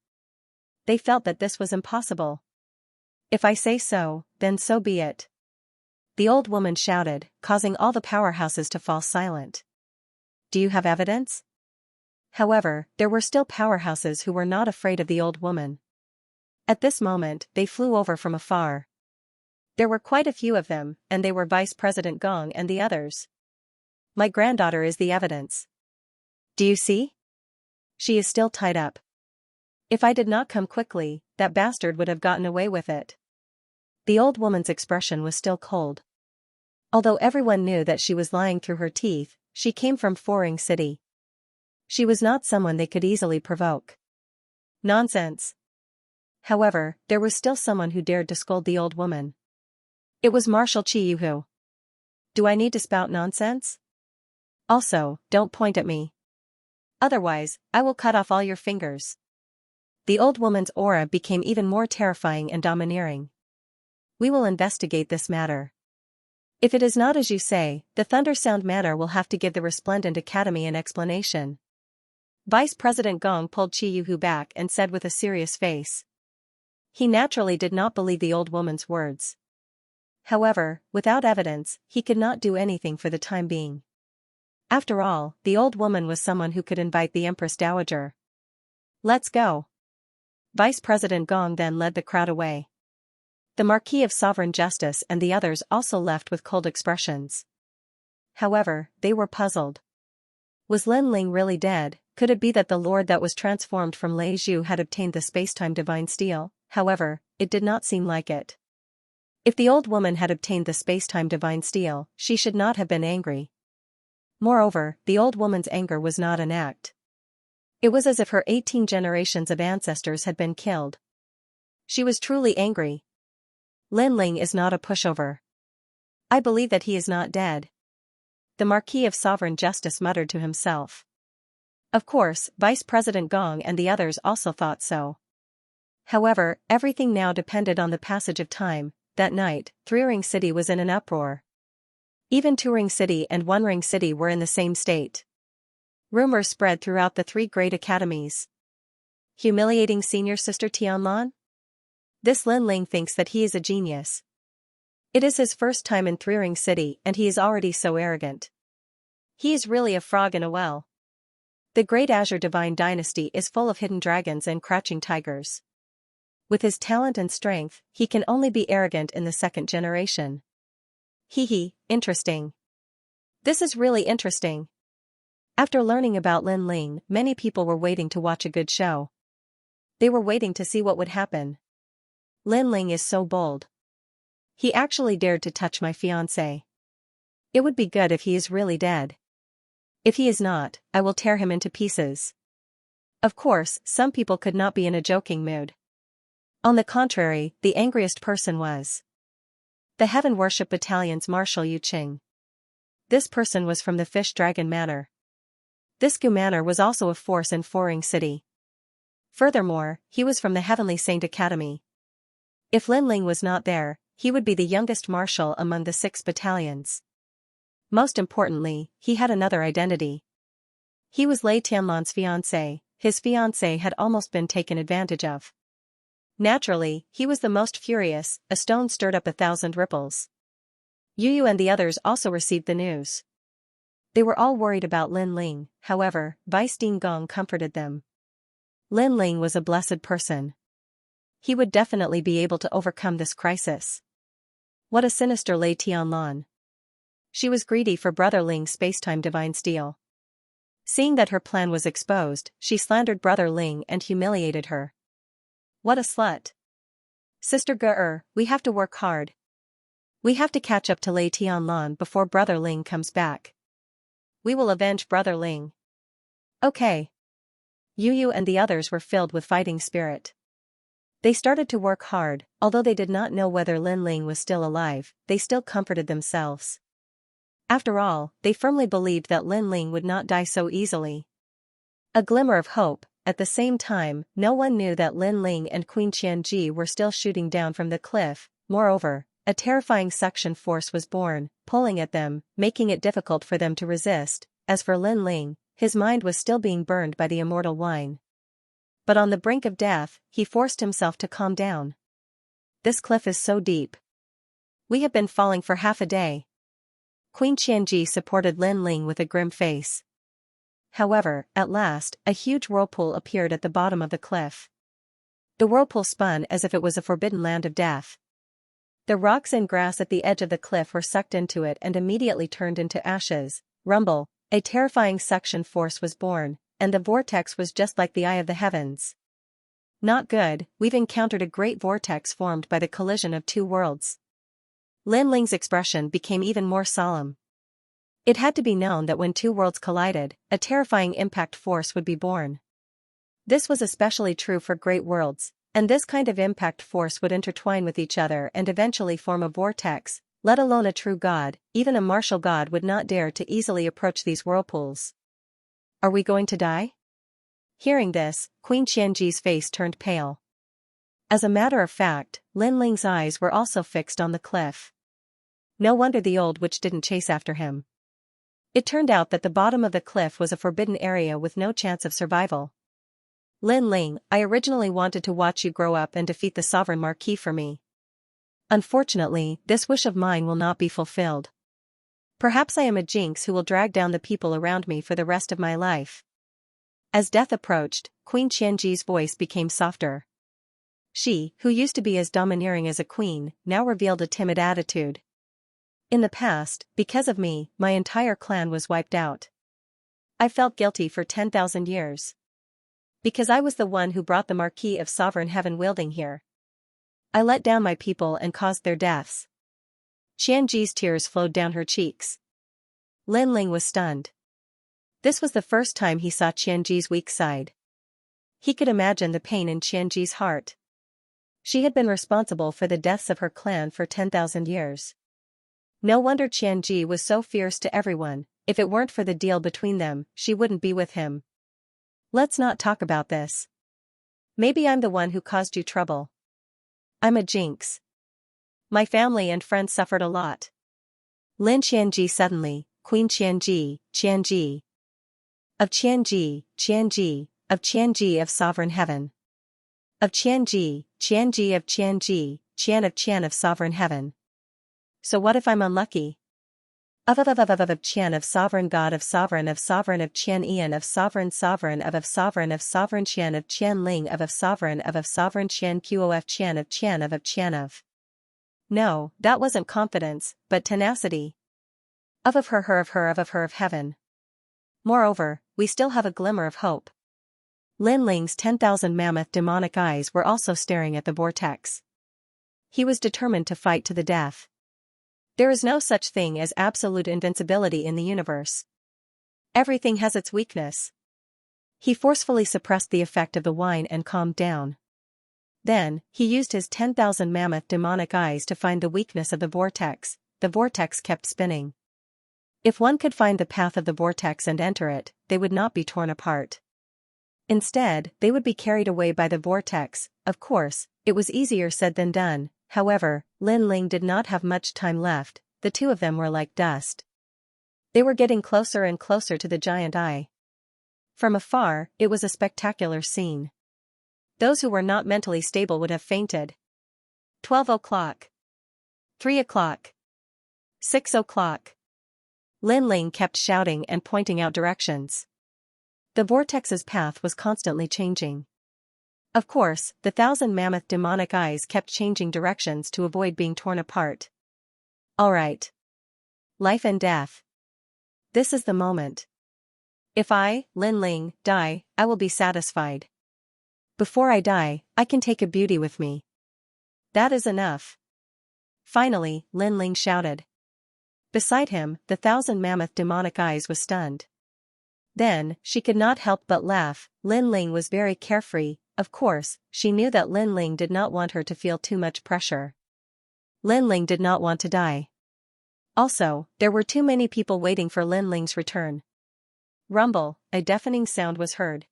They felt that this was impossible. If I say so, then so be it. The old woman shouted, causing all the powerhouses to fall silent. Do you have evidence? However, there were still powerhouses who were not afraid of the old woman. At this moment, they flew over from afar. There were quite a few of them, and they were Vice President Gong and the others. My granddaughter is the evidence. Do you see? She is still tied up. If I did not come quickly, that bastard would have gotten away with it. The old woman's expression was still cold. Although everyone knew that she was lying through her teeth, she came from Threering City. She was not someone they could easily provoke. Nonsense. However, there was still someone who dared to scold the old woman. It was Marshal Qi Yuhu. Do I need to spout nonsense? Also, don't point at me. Otherwise, I will cut off all your fingers. The old woman's aura became even more terrifying and domineering. We will investigate this matter. If it is not as you say, the Thunder Sound Matter will have to give the Resplendent Academy an explanation. Vice President Gong pulled Qi Yuhu back and said with a serious face. He naturally did not believe the old woman's words. However, without evidence, he could not do anything for the time being. After all, the old woman was someone who could invite the Empress Dowager. Let's go. Vice President Gong then led the crowd away. The Marquis of Sovereign Justice and the others also left with cold expressions. However, they were puzzled. Was Lin Ling really dead? Could it be that the lord that was transformed from Lei Zhu had obtained the spacetime divine steel? However, it did not seem like it. If the old woman had obtained the spacetime divine steel, she should not have been angry. Moreover, the old woman's anger was not an act. It was as if her 18 generations of ancestors had been killed. She was truly angry. Lin Ling is not a pushover. I believe that he is not dead. The Marquis of Sovereign Justice muttered to himself. Of course, Vice President Gong and the others also thought so. However, everything now depended on the passage of time. That night, Three-Ring City was in an uproar. Even Two-Ring City and One-Ring City were in the same state. Rumors spread throughout the three great academies. Humiliating senior sister Tianlan? This Lin Ling thinks that he is a genius. It is his first time in Three-Ring City and he is already so arrogant. He is really a frog in a well. The Great Azure Divine Dynasty is full of hidden dragons and crouching tigers. With his talent and strength, he can only be arrogant in the second generation. Interesting. This is really interesting. After learning about Lin Ling, many people were waiting to watch a good show. They were waiting to see what would happen. Lin Ling is so bold. He actually dared to touch my fiancé. It would be good if he is really dead. If he is not, I will tear him into pieces. Of course, some people could not be in a joking mood. On the contrary, the angriest person was the Heaven Worship Battalion's Marshal Yu Qing. This person was from the Fish Dragon Manor. This Gu Manor was also a force in Four-Ring City. Furthermore, he was from the Heavenly Saint Academy. If Lin Ling was not there, he would be the youngest marshal among the 6 battalions. Most importantly, he had another identity. He was Lei Tianlan's fiancé. His fiancé had almost been taken advantage of. Naturally, he was the most furious. A stone stirred up 1,000 ripples. Yu and the others also received the news. They were all worried about Lin Ling, however, Vice Dean Gong comforted them. Lin Ling was a blessed person. He would definitely be able to overcome this crisis. What a sinister Lei Tianlan. She was greedy for Brother Ling's spacetime divine steel. Seeing that her plan was exposed, she slandered Brother Ling and humiliated her. What a slut. Sister Ge, we have to work hard. We have to catch up to Lei Tianlan before Brother Ling comes back. We will avenge Brother Ling. Okay. Yu and the others were filled with fighting spirit. They started to work hard. Although they did not know whether Lin Ling was still alive, they still comforted themselves. After all, they firmly believed that Lin Ling would not die so easily. A glimmer of hope. At the same time, no one knew that Lin Ling and Queen Qianji were still shooting down from the cliff. Moreover, a terrifying suction force was born, pulling at them, making it difficult for them to resist. As for Lin Ling, his mind was still being burned by the immortal wine. But on the brink of death, he forced himself to calm down. This cliff is so deep. We have been falling for half a day. Queen Qianji supported Lin Ling with a grim face. However, at last, a huge whirlpool appeared at the bottom of the cliff. The whirlpool spun as if it was a forbidden land of death. The rocks and grass at the edge of the cliff were sucked into it and immediately turned into ashes. Rumble, a terrifying suction force was born, and the vortex was just like the eye of the heavens. Not good, we've encountered a great vortex formed by the collision of 2 worlds. Lin Ling's expression became even more solemn. It had to be known that when 2 worlds collided, a terrifying impact force would be born. This was especially true for great worlds, and this kind of impact force would intertwine with each other and eventually form a vortex. Let alone a true god, even a martial god would not dare to easily approach these whirlpools. Are we going to die? Hearing this, Queen Qianji's face turned pale. As a matter of fact, Lin Ling's eyes were also fixed on the cliff. No wonder the old witch didn't chase after him. It turned out that the bottom of the cliff was a forbidden area with no chance of survival. Lin Ling, I originally wanted to watch you grow up and defeat the Sovereign Marquis for me. Unfortunately, this wish of mine will not be fulfilled. Perhaps I am a jinx who will drag down the people around me for the rest of my life. As death approached, Queen Qianji's voice became softer. She, who used to be as domineering as a queen, now revealed a timid attitude. In the past, because of me, my entire clan was wiped out. I felt guilty for 10,000 years. Because I was the one who brought the Marquis of Sovereign Heaven wielding here. I let down my people and caused their deaths. Xianxia's tears flowed down her cheeks. Lin Ling was stunned. This was the first time he saw Xianxia's weak side. He could imagine the pain in Xianxia's heart. She had been responsible for the deaths of her clan for 10,000 years. No wonder Xianxia was so fierce to everyone. If it weren't for the deal between them, she wouldn't be with him. Let's not talk about this. Maybe I'm the one who caused you trouble. I'm a jinx. My family and friends suffered a lot. Lin Xianxia suddenly, Queen Xianxia, Qianji. Of Qianji, Qianji, of Qianji of Sovereign Heaven. Of Qianji, Qianji of Qianji, Qian of Sovereign Heaven. So what if I'm unlucky? Of Qian of Sovereign God of Sovereign of Qian Ian of Sovereign Sovereign of Sovereign Qian of Qian Ling of Sovereign Qian Qof Qian of. No, that wasn't confidence, but tenacity. Of her of heaven. Moreover, we still have a glimmer of hope. Lin Ling's 10,000 mammoth demonic eyes were also staring at the vortex. He was determined to fight to the death. There is no such thing as absolute invincibility in the universe. Everything has its weakness. He forcefully suppressed the effect of the wine and calmed down. Then, he used his 10,000 mammoth demonic eyes to find the weakness of the vortex. The vortex kept spinning. If one could find the path of the vortex and enter it, they would not be torn apart. Instead, they would be carried away by the vortex. Of course, it was easier said than done. However, Lin Ling did not have much time left. The two of them were like dust. They were getting closer and closer to the giant eye. From afar, it was a spectacular scene. Those who were not mentally stable would have fainted. 12 o'clock. 3 o'clock. 6 o'clock. Lin Ling kept shouting and pointing out directions. The vortex's path was constantly changing. Of course, the 1,000 mammoth demonic eyes kept changing directions to avoid being torn apart. All right. Life and death. This is the moment. If I, Lin Ling, die, I will be satisfied. Before I die, I can take a beauty with me. That is enough. Finally, Lin Ling shouted. Beside him, the 1,000 mammoth demonic eyes was stunned. Then, she could not help but laugh. Lin Ling was very carefree. Of course, she knew that Lin Ling did not want her to feel too much pressure. Lin Ling did not want to die. Also, there were too many people waiting for Lin Ling's return. Rumble, a deafening sound was heard.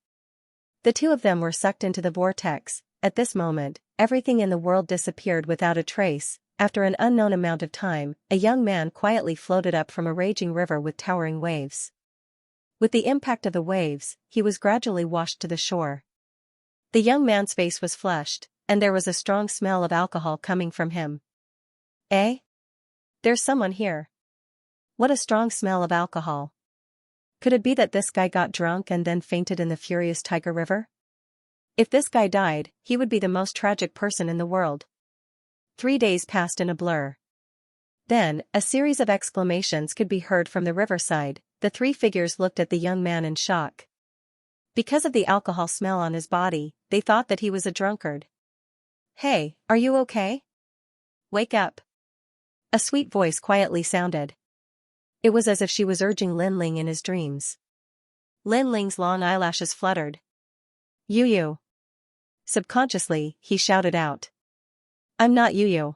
The two of them were sucked into the vortex. At this moment, everything in the world disappeared without a trace. After an unknown amount of time, a young man quietly floated up from a raging river with towering waves. With the impact of the waves, he was gradually washed to the shore. The young man's face was flushed, and there was a strong smell of alcohol coming from him. Eh? There's someone here. What a strong smell of alcohol. Could it be that this guy got drunk and then fainted in the furious Tiger River? If this guy died, he would be the most tragic person in the world. 3 days passed in a blur. Then, a series of exclamations could be heard from the riverside. The three figures looked at the young man in shock. Because of the alcohol smell on his body, they thought that he was a drunkard. Hey, are you okay? Wake up. A sweet voice quietly sounded. It was as if she was urging Lin Ling in his dreams. Lin Ling's long eyelashes fluttered. You. Subconsciously, he shouted out. I'm not you.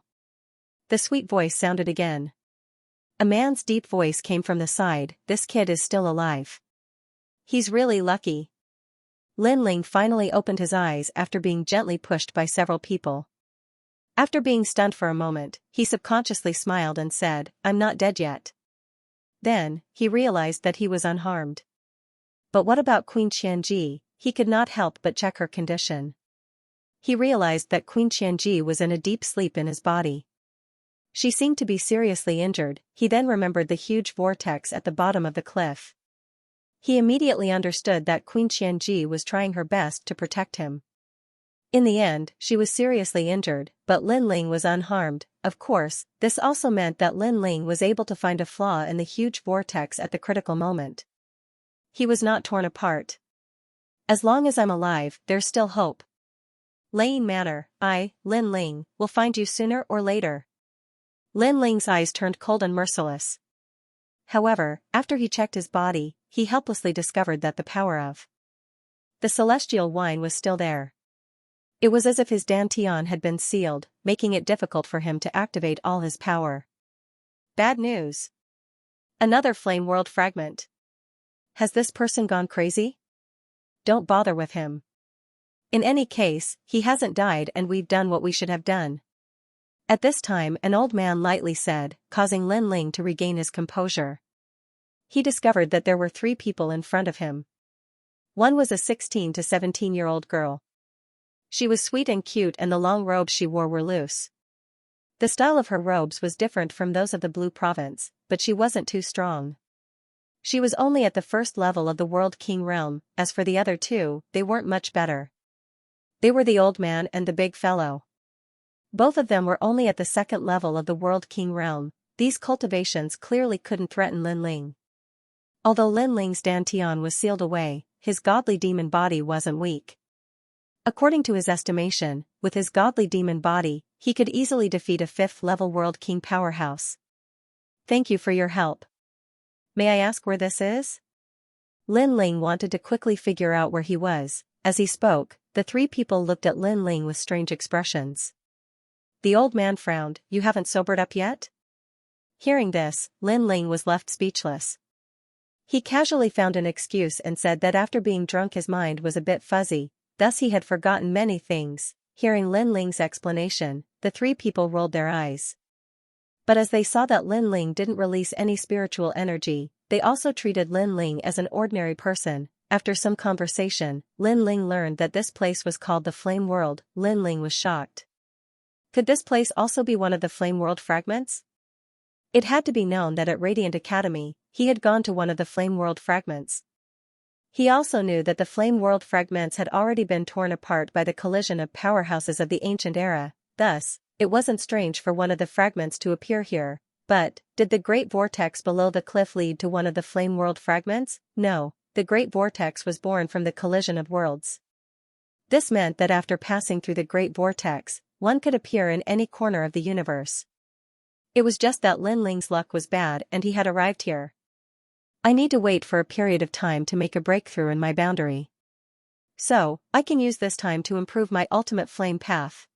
The sweet voice sounded again. A man's deep voice came from the side. This kid is still alive. He's really lucky. Lin Ling finally opened his eyes after being gently pushed by several people. After being stunned for a moment, he subconsciously smiled and said, I'm not dead yet. Then, he realized that he was unharmed. But what about Queen Qianji? He could not help but check her condition. He realized that Queen Qianji was in a deep sleep in his body. She seemed to be seriously injured. He then remembered the huge vortex at the bottom of the cliff. He immediately understood that Queen Qianji was trying her best to protect him. In the end, she was seriously injured, but Lin Ling was unharmed. Of course, this also meant that Lin Ling was able to find a flaw in the huge vortex at the critical moment. He was not torn apart. As long as I'm alive, there's still hope. Lane Manor, Lin Ling, will find you sooner or later. Lin Ling's eyes turned cold and merciless. However, after he checked his body, he helplessly discovered that the power of the celestial wine was still there. It was as if his dantian had been sealed, making it difficult for him to activate all his power. Bad news. Another flame world fragment. Has this person gone crazy? Don't bother with him. In any case, he hasn't died and we've done what we should have done. At this time, an old man lightly said, causing Lin Ling to regain his composure. He discovered that there were 3 people in front of him. One was a 16 to 17-year-old girl. She was sweet and cute and the long robes she wore were loose. The style of her robes was different from those of the Blue Province, but she wasn't too strong. She was only at the first level of the World King realm. As for the other 2, they weren't much better. They were the old man and the big fellow. Both of them were only at the second level of the World King realm. These cultivations clearly couldn't threaten Lin Ling. Although Lin Ling's dantian was sealed away, his godly demon body wasn't weak. According to his estimation, with his godly demon body, he could easily defeat a 5th-level World King powerhouse. Thank you for your help. May I ask where this is? Lin Ling wanted to quickly figure out where he was. As he spoke, the 3 people looked at Lin Ling with strange expressions. The old man frowned. You haven't sobered up yet? Hearing this, Lin Ling was left speechless. He casually found an excuse and said that after being drunk his mind was a bit fuzzy, thus he had forgotten many things. Hearing Lin Ling's explanation, the 3 people rolled their eyes. But as they saw that Lin Ling didn't release any spiritual energy, they also treated Lin Ling as an ordinary person. After some conversation, Lin Ling learned that this place was called the Flame World. Lin Ling was shocked. Could this place also be one of the Flame World fragments? It had to be known that at Radiant Academy, he had gone to one of the Flame World fragments. He also knew that the Flame World fragments had already been torn apart by the collision of powerhouses of the ancient era, thus, it wasn't strange for one of the fragments to appear here. But, did the Great Vortex below the cliff lead to one of the Flame World fragments? No, the Great Vortex was born from the collision of worlds. This meant that after passing through the Great Vortex, one could appear in any corner of the universe. It was just that Lin Ling's luck was bad and he had arrived here. I need to wait for a period of time to make a breakthrough in my boundary. So, I can use this time to improve my ultimate flame path.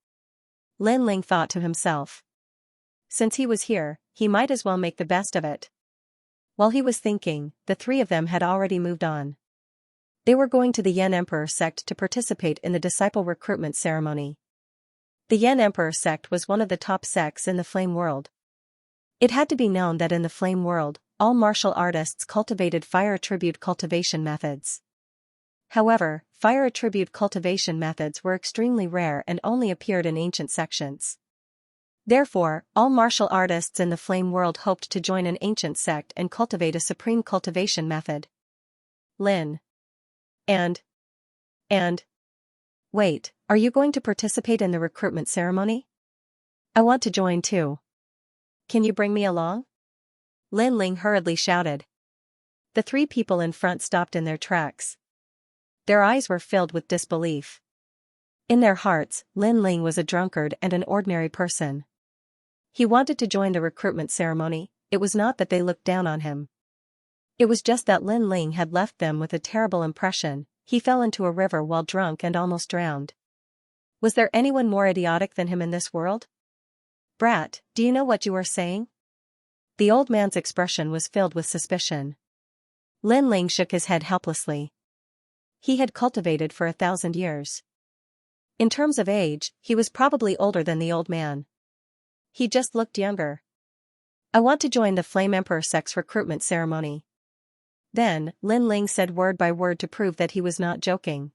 Lin Ling thought to himself. Since he was here, he might as well make the best of it. While he was thinking, the 3 of them had already moved on. They were going to the Yen Emperor sect to participate in the disciple recruitment ceremony. The Yen Emperor sect was one of the top sects in the Flame World. It had to be known that in the Flame World, all martial artists cultivated fire attribute cultivation methods. However, fire attribute cultivation methods were extremely rare and only appeared in ancient sections. Therefore, all martial artists in the Flame World hoped to join an ancient sect and cultivate a supreme cultivation method. Lin. And. Wait, are you going to participate in the recruitment ceremony? I want to join too. Can you bring me along? Lin Ling hurriedly shouted. The 3 people in front stopped in their tracks. Their eyes were filled with disbelief. In their hearts, Lin Ling was a drunkard and an ordinary person. He wanted to join the recruitment ceremony. It was not that they looked down on him. It was just that Lin Ling had left them with a terrible impression. He fell into a river while drunk and almost drowned. Was there anyone more idiotic than him in this world? Brat, do you know what you are saying? The old man's expression was filled with suspicion. Lin Ling shook his head helplessly. He had cultivated for 1,000 years. In terms of age, he was probably older than the old man. He just looked younger. I want to join the Flame Emperor sect's recruitment ceremony. Then, Lin Ling said word by word to prove that he was not joking.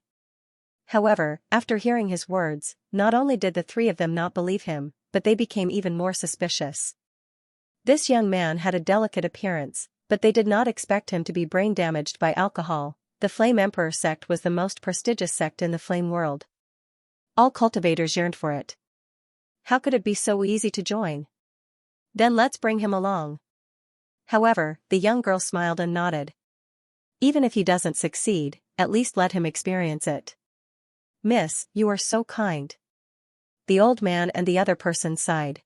However, after hearing his words, not only did the 3 of them not believe him, but they became even more suspicious. This young man had a delicate appearance, but they did not expect him to be brain damaged by alcohol. The Flame Emperor sect was the most prestigious sect in the Flame World. All cultivators yearned for it. How could it be so easy to join? Then let's bring him along. However, the young girl smiled and nodded. Even if he doesn't succeed, at least let him experience it. Miss, you are so kind. The old man and the other person sighed.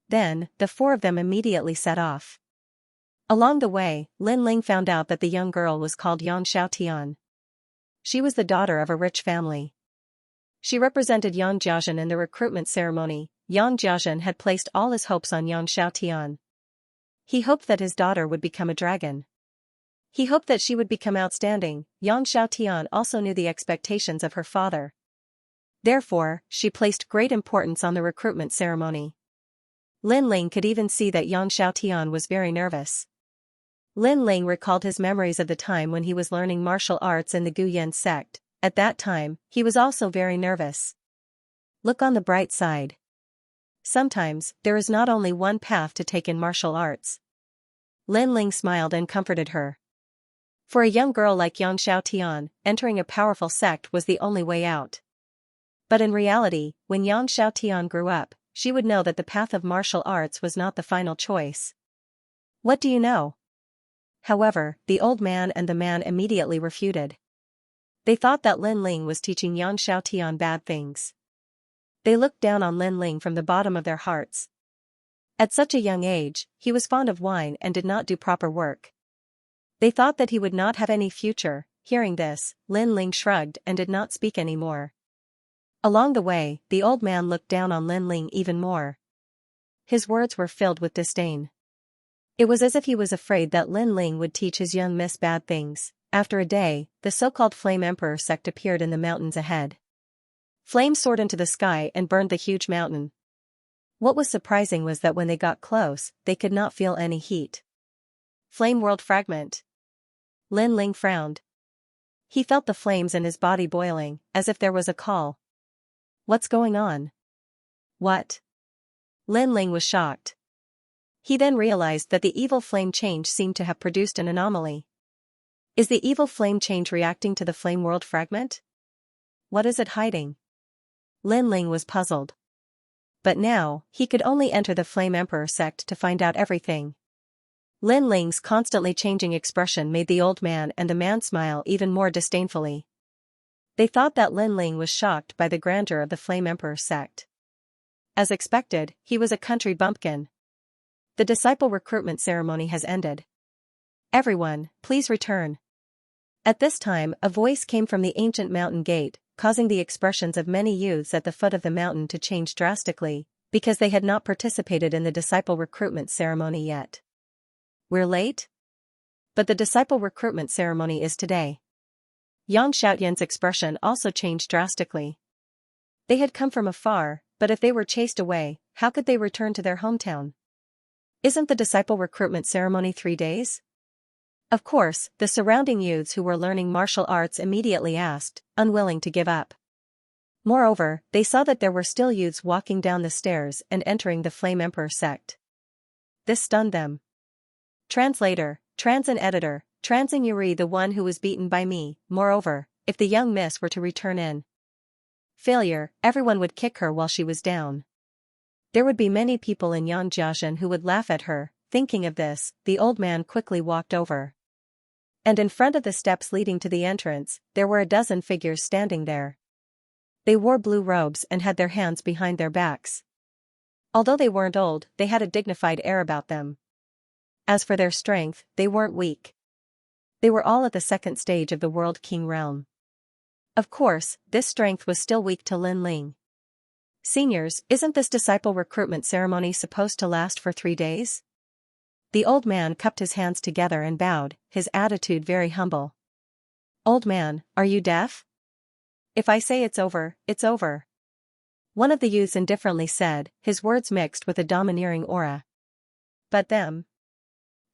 Then, the four of them immediately set off. Along the way, Lin Ling found out that the young girl was called Xianxia. She was the daughter of a rich family. She represented Yang Jiazhen in the recruitment ceremony. Yang Jiazhen had placed all his hopes on Yang Xiaotian. He hoped that his daughter would become a dragon. He hoped that she would become outstanding. Yang Xiaotian also knew the expectations of her father. Therefore, she placed great importance on the recruitment ceremony. Lin Ling could even see that Yang Xiaotian was very nervous. Lin Ling recalled his memories of the time when he was learning martial arts in the Guyan sect. At that time, he was also very nervous. Look on the bright side. Sometimes, there is not only one path to take in martial arts. Lin Ling smiled and comforted her. For a young girl like Yang Xiaotian, entering a powerful sect was the only way out. But in reality, when Yang Xiaotian grew up, she would know that the path of martial arts was not the final choice. What do you know? However, the old man and the man immediately refuted. They thought that Lin Ling was teaching Yang Xiaotian bad things. They looked down on Lin Ling from the bottom of their hearts. At such a young age, he was fond of wine and did not do proper work. They thought that he would not have any future. Hearing this, Lin Ling shrugged and did not speak anymore. Along the way, the old man looked down on Lin Ling even more. His words were filled with disdain. It was as if he was afraid that Lin Ling would teach his young miss bad things. After a day, the so-called Flame Emperor sect appeared in the mountains ahead. Flames soared into the sky and burned the huge mountain. What was surprising was that when they got close, they could not feel any heat. Flame World Fragment. Lin Ling frowned. He felt the flames in his body boiling, as if there was a call. What's going on? What? Lin Ling was shocked. He then realized that the evil flame change seemed to have produced an anomaly. Is the evil flame change reacting to the Flame World Fragment? What is it hiding? Lin Ling was puzzled. But now, he could only enter the Flame Emperor sect to find out everything. Lin Ling's constantly changing expression made the old man and the man smile even more disdainfully. They thought that Lin Ling was shocked by the grandeur of the Flame Emperor sect. As expected, he was a country bumpkin. The disciple recruitment ceremony has ended. Everyone, please return. At this time, a voice came from the ancient mountain gate, causing the expressions of many youths at the foot of the mountain to change drastically, because they had not participated in the disciple recruitment ceremony yet. We're late? But the disciple recruitment ceremony is today. Yang Xiaotian's expression also changed drastically. They had come from afar, but if they were chased away, how could they return to their hometown? Isn't the disciple recruitment ceremony 3 days? Of course, the surrounding youths who were learning martial arts immediately asked, unwilling to give up. Moreover, they saw that there were still youths walking down the stairs and entering the Flame Emperor sect. This stunned them. Translator, Transin editor, Transin Yuri, the one who was beaten by me. Moreover, if the young miss were to return in failure, everyone would kick her while she was down. There would be many people in Yang Jiazhen who would laugh at her. Thinking of this, the old man quickly walked over. And in front of the steps leading to the entrance, there were a dozen figures standing there. They wore blue robes and had their hands behind their backs. Although they weren't old, they had a dignified air about them. As for their strength, they weren't weak. They were all at the second stage of the World King realm. Of course, this strength was still weak to Lin Ling. Seniors, isn't this disciple recruitment ceremony supposed to last for 3 days? The old man cupped his hands together and bowed, his attitude very humble. Old man, are you deaf? If I say it's over, it's over. One of the youths indifferently said, his words mixed with a domineering aura. But them?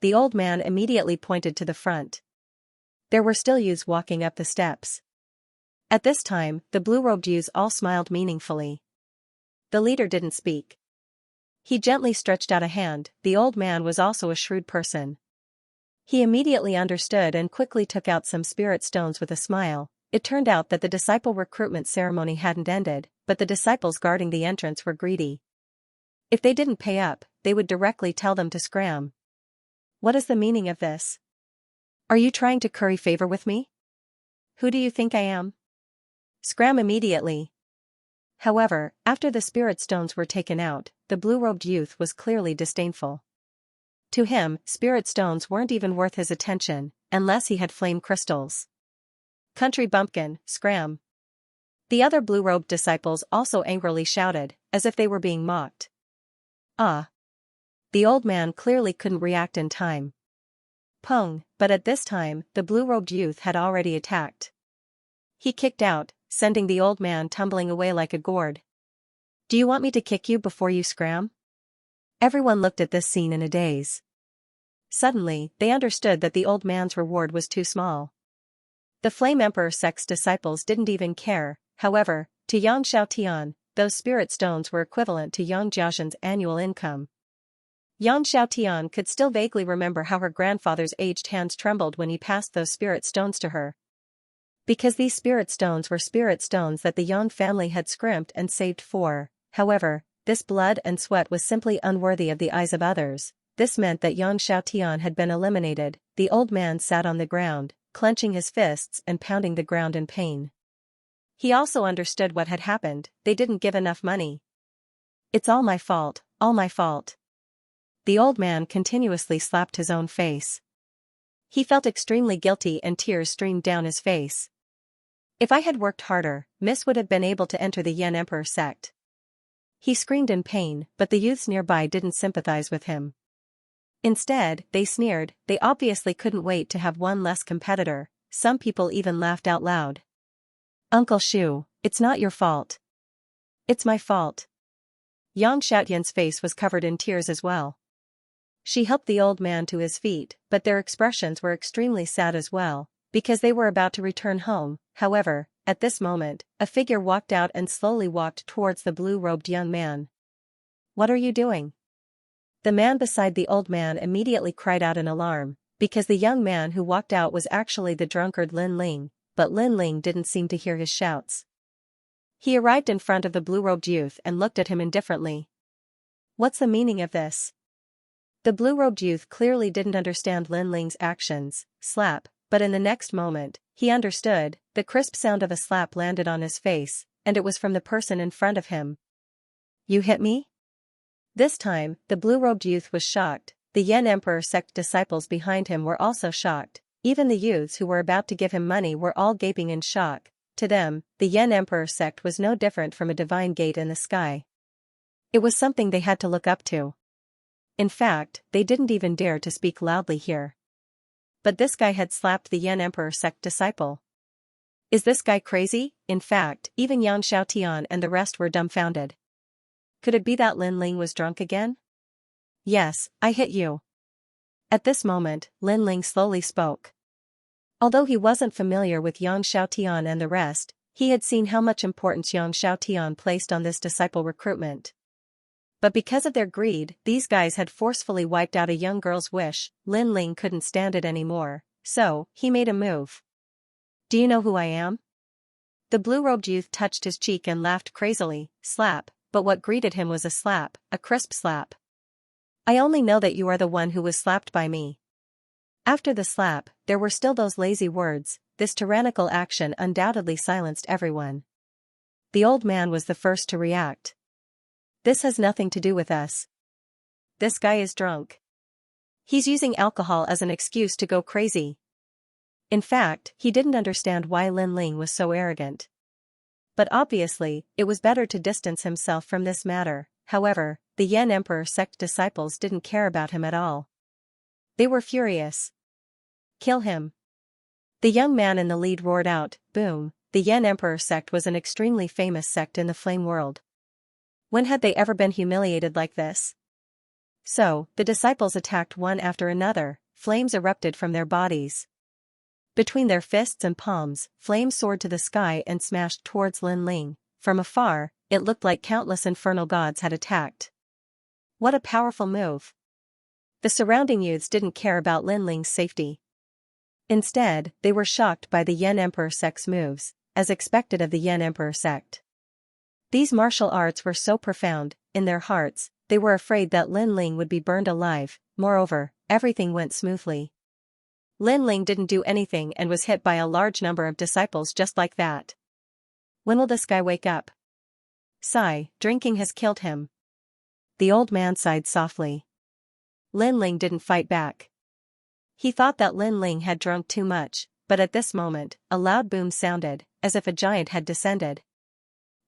The old man immediately pointed to the front. There were still youths walking up the steps. At this time, the blue-robed youths all smiled meaningfully. The leader didn't speak. He gently stretched out a hand. The old man was also a shrewd person. He immediately understood and quickly took out some spirit stones with a smile. It turned out that the disciple recruitment ceremony hadn't ended, but the disciples guarding the entrance were greedy. If they didn't pay up, they would directly tell them to scram. What is the meaning of this? Are you trying to curry favor with me? Who do you think I am? Scram immediately. However, after the spirit stones were taken out, the blue-robed youth was clearly disdainful. To him, spirit stones weren't even worth his attention, unless he had flame crystals. Country bumpkin, scram. The other blue-robed disciples also angrily shouted, as if they were being mocked. Ah! The old man clearly couldn't react in time. Pong, but at this time, the blue-robed youth had already attacked. He kicked out, sending the old man tumbling away like a gourd. Do you want me to kick you before you scram? Everyone looked at this scene in a daze. Suddenly, they understood that the old man's reward was too small. The Flame Emperor sect's disciples didn't even care. However, to Yang Xiaotian, those spirit stones were equivalent to Yang Jiaxian's annual income. Yang Xiaotian could still vaguely remember how her grandfather's aged hands trembled when he passed those spirit stones to her. Because these spirit stones were spirit stones that the Yang family had scrimped and saved for. However, this blood and sweat was simply unworthy of the eyes of others. This meant that Yang Xiaotian had been eliminated. The old man sat on the ground, clenching his fists and pounding the ground in pain. He also understood what had happened. They didn't give enough money. It's all my fault, all my fault. The old man continuously slapped his own face. He felt extremely guilty and tears streamed down his face. If I had worked harder, Miss would have been able to enter the Yan Emperor sect. He screamed in pain, but the youths nearby didn't sympathize with him. Instead, they sneered. They obviously couldn't wait to have one less competitor. Some people even laughed out loud. Uncle Shu, it's not your fault. It's my fault. Yang Xiaotian's face was covered in tears as well. She helped the old man to his feet, but their expressions were extremely sad as well, because they were about to return home. However, at this moment, a figure walked out and slowly walked towards the blue-robed young man. What are you doing? The man beside the old man immediately cried out in alarm, because the young man who walked out was actually the drunkard Lin Ling, but Lin Ling didn't seem to hear his shouts. He arrived in front of the blue-robed youth and looked at him indifferently. What's the meaning of this? The blue-robed youth clearly didn't understand Lin Ling's actions. Slap, but in the next moment, he understood. The crisp sound of a slap landed on his face, and it was from the person in front of him. You hit me? This time, the blue-robed youth was shocked. The Yan Emperor sect disciples behind him were also shocked. Even the youths who were about to give him money were all gaping in shock. To them, the Yan Emperor sect was no different from a divine gate in the sky. It was something they had to look up to. In fact, they didn't even dare to speak loudly here. But this guy had slapped the Yan Emperor sect disciple. Is this guy crazy? In fact, even Yang Xiaotian and the rest were dumbfounded. Could it be that Lin Ling was drunk again? Yes, I hit you. At this moment, Lin Ling slowly spoke. Although he wasn't familiar with Yang Xiaotian and the rest, he had seen how much importance Yang Xiaotian placed on this disciple recruitment. But because of their greed, these guys had forcefully wiped out a young girl's wish. Lin Ling couldn't stand it anymore, so he made a move. Do you know who I am? The blue-robed youth touched his cheek and laughed crazily. Slap, but what greeted him was a slap, a crisp slap. I only know that you are the one who was slapped by me. After the slap, there were still those lazy words. This tyrannical action undoubtedly silenced everyone. The old man was the first to react. This has nothing to do with us. This guy is drunk. He's using alcohol as an excuse to go crazy. In fact, he didn't understand why Lin Ling was so arrogant. But obviously, it was better to distance himself from this matter. However, the Yan Emperor sect disciples didn't care about him at all. They were furious. Kill him. The young man in the lead roared out, boom. The Yan Emperor sect was an extremely famous sect in the flame world. When had they ever been humiliated like this? So, the disciples attacked one after another. Flames erupted from their bodies. Between their fists and palms, flames soared to the sky and smashed towards Lin Ling. From afar, it looked like countless infernal gods had attacked. What a powerful move. The surrounding youths didn't care about Lin Ling's safety. Instead, they were shocked by the Yan Emperor sect's moves, as expected of the Yan Emperor sect. These martial arts were so profound, in their hearts, they were afraid that Lin Ling would be burned alive. Moreover, everything went smoothly. Lin Ling didn't do anything and was hit by a large number of disciples just like that. When will this guy wake up? Sigh, drinking has killed him. The old man sighed softly. Lin Ling didn't fight back. He thought that Lin Ling had drunk too much, but at this moment, a loud boom sounded, as if a giant had descended.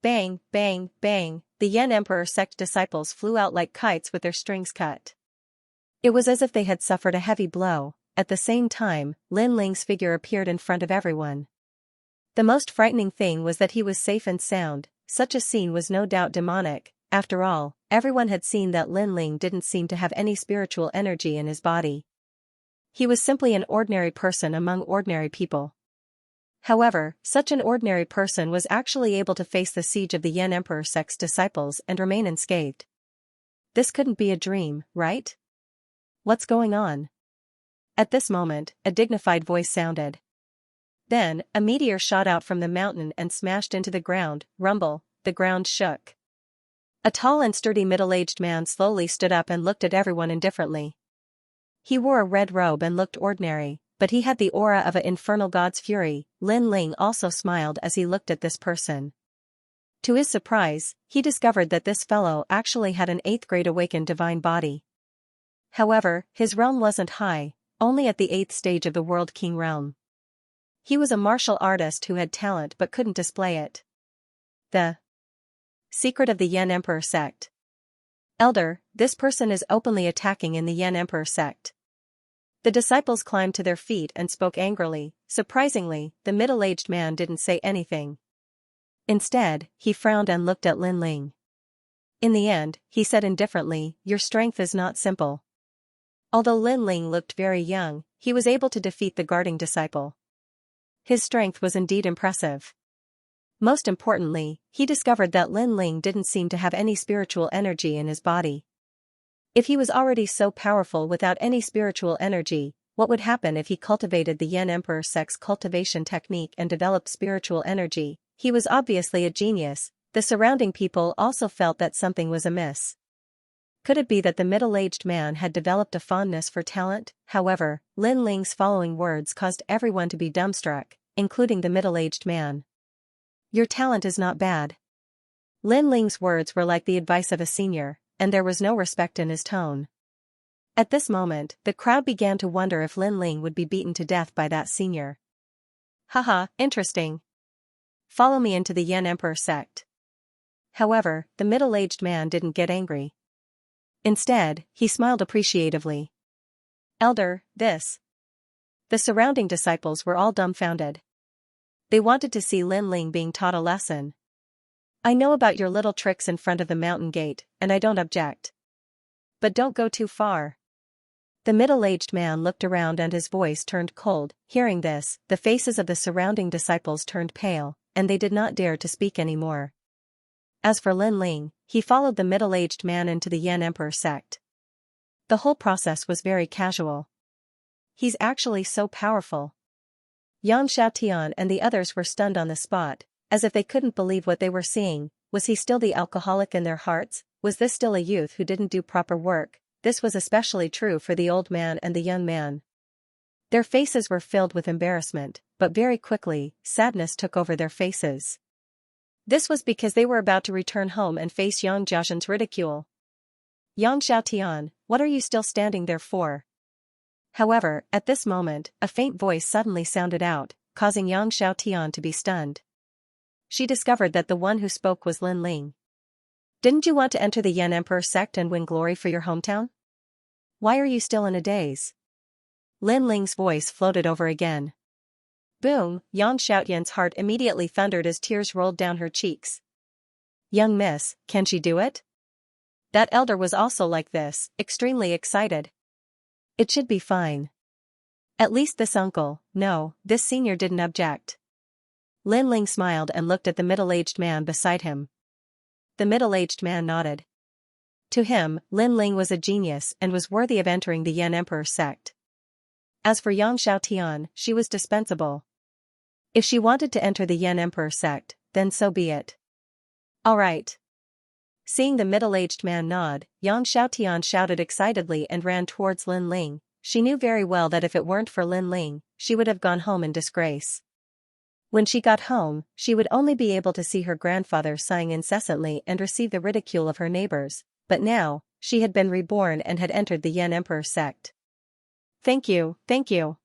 Bang, bang, bang, the Yan Emperor sect disciples flew out like kites with their strings cut. It was as if they had suffered a heavy blow. At the same time, Lin Ling's figure appeared in front of everyone. The most frightening thing was that he was safe and sound. Such a scene was no doubt demonic. After all, everyone had seen that Lin Ling didn't seem to have any spiritual energy in his body. He was simply an ordinary person among ordinary people. However, such an ordinary person was actually able to face the siege of the Yan Emperor sect's disciples and remain unscathed. This couldn't be a dream, right? What's going on? At this moment, a dignified voice sounded. Then, a meteor shot out from the mountain and smashed into the ground. Rumble, the ground shook. A tall and sturdy middle-aged man slowly stood up and looked at everyone indifferently. He wore a red robe and looked ordinary, but he had the aura of an infernal god's fury. Lin Ling also smiled as he looked at this person. To his surprise, he discovered that this fellow actually had an 8th-grade awakened divine body. However, his realm wasn't high, only at the 8th stage of the World King realm. He was a martial artist who had talent but couldn't display it. The secret of the Yan Emperor sect. Elder, this person is openly attacking in the Yan Emperor sect. The disciples climbed to their feet and spoke angrily. Surprisingly, the middle-aged man didn't say anything. Instead, he frowned and looked at Lin Ling. In the end, he said indifferently, "Your strength is not simple." Although Lin Ling looked very young, he was able to defeat the guarding disciple. His strength was indeed impressive. Most importantly, he discovered that Lin Ling didn't seem to have any spiritual energy in his body. If he was already so powerful without any spiritual energy, what would happen if he cultivated the Yan Emperor sect's cultivation technique and developed spiritual energy? He was obviously a genius. The surrounding people also felt that something was amiss. Could it be that the middle-aged man had developed a fondness for talent? However, Lin Ling's following words caused everyone to be dumbstruck, including the middle-aged man. Your talent is not bad. Lin Ling's words were like the advice of a senior, and there was no respect in his tone. At this moment, the crowd began to wonder if Lin Ling would be beaten to death by that senior. Haha, interesting. Follow me into the Yan Emperor sect. However, the middle-aged man didn't get angry. Instead, he smiled appreciatively. Elder, this. The surrounding disciples were all dumbfounded. They wanted to see Lin Ling being taught a lesson. I know about your little tricks in front of the mountain gate, and I don't object. But don't go too far. The middle-aged man looked around and his voice turned cold. Hearing this, the faces of the surrounding disciples turned pale, and they did not dare to speak anymore. As for Lin Ling, he followed the middle-aged man into the Yan Emperor sect. The whole process was very casual. He's actually so powerful. Xianxia and the others were stunned on the spot, as if they couldn't believe what they were seeing. Was he still the alcoholic in their hearts? Was this still a youth who didn't do proper work? This was especially true for the old man and the young man. Their faces were filled with embarrassment, but very quickly, sadness took over their faces. This was because they were about to return home and face Yang Jiaxin's ridicule. Xiaotian, what are you still standing there for? However, at this moment, a faint voice suddenly sounded out, causing Yang Xiaotian to be stunned. She discovered that the one who spoke was Lin Ling. Didn't you want to enter the Yan Emperor sect and win glory for your hometown? Why are you still in a daze? Lin Ling's voice floated over again. Boom, Yang Xiaotian's heart immediately thundered as tears rolled down her cheeks. Young miss, can she do it? That elder was also like this, extremely excited. It should be fine. At least this uncle, no, this senior didn't object. Lin Ling smiled and looked at the middle-aged man beside him. The middle-aged man nodded. To him, Lin Ling was a genius and was worthy of entering the Yan Emperor sect. As for Yang Xiaotian, she was dispensable. If she wanted to enter the Yan Emperor sect, then so be it. All right. Seeing the middle-aged man nod, Yang Xiaotian shouted excitedly and ran towards Lin Ling. She knew very well that if it weren't for Lin Ling, she would have gone home in disgrace. When she got home, she would only be able to see her grandfather sighing incessantly and receive the ridicule of her neighbors, but now, she had been reborn and had entered the Yan Emperor sect. Thank you, thank you.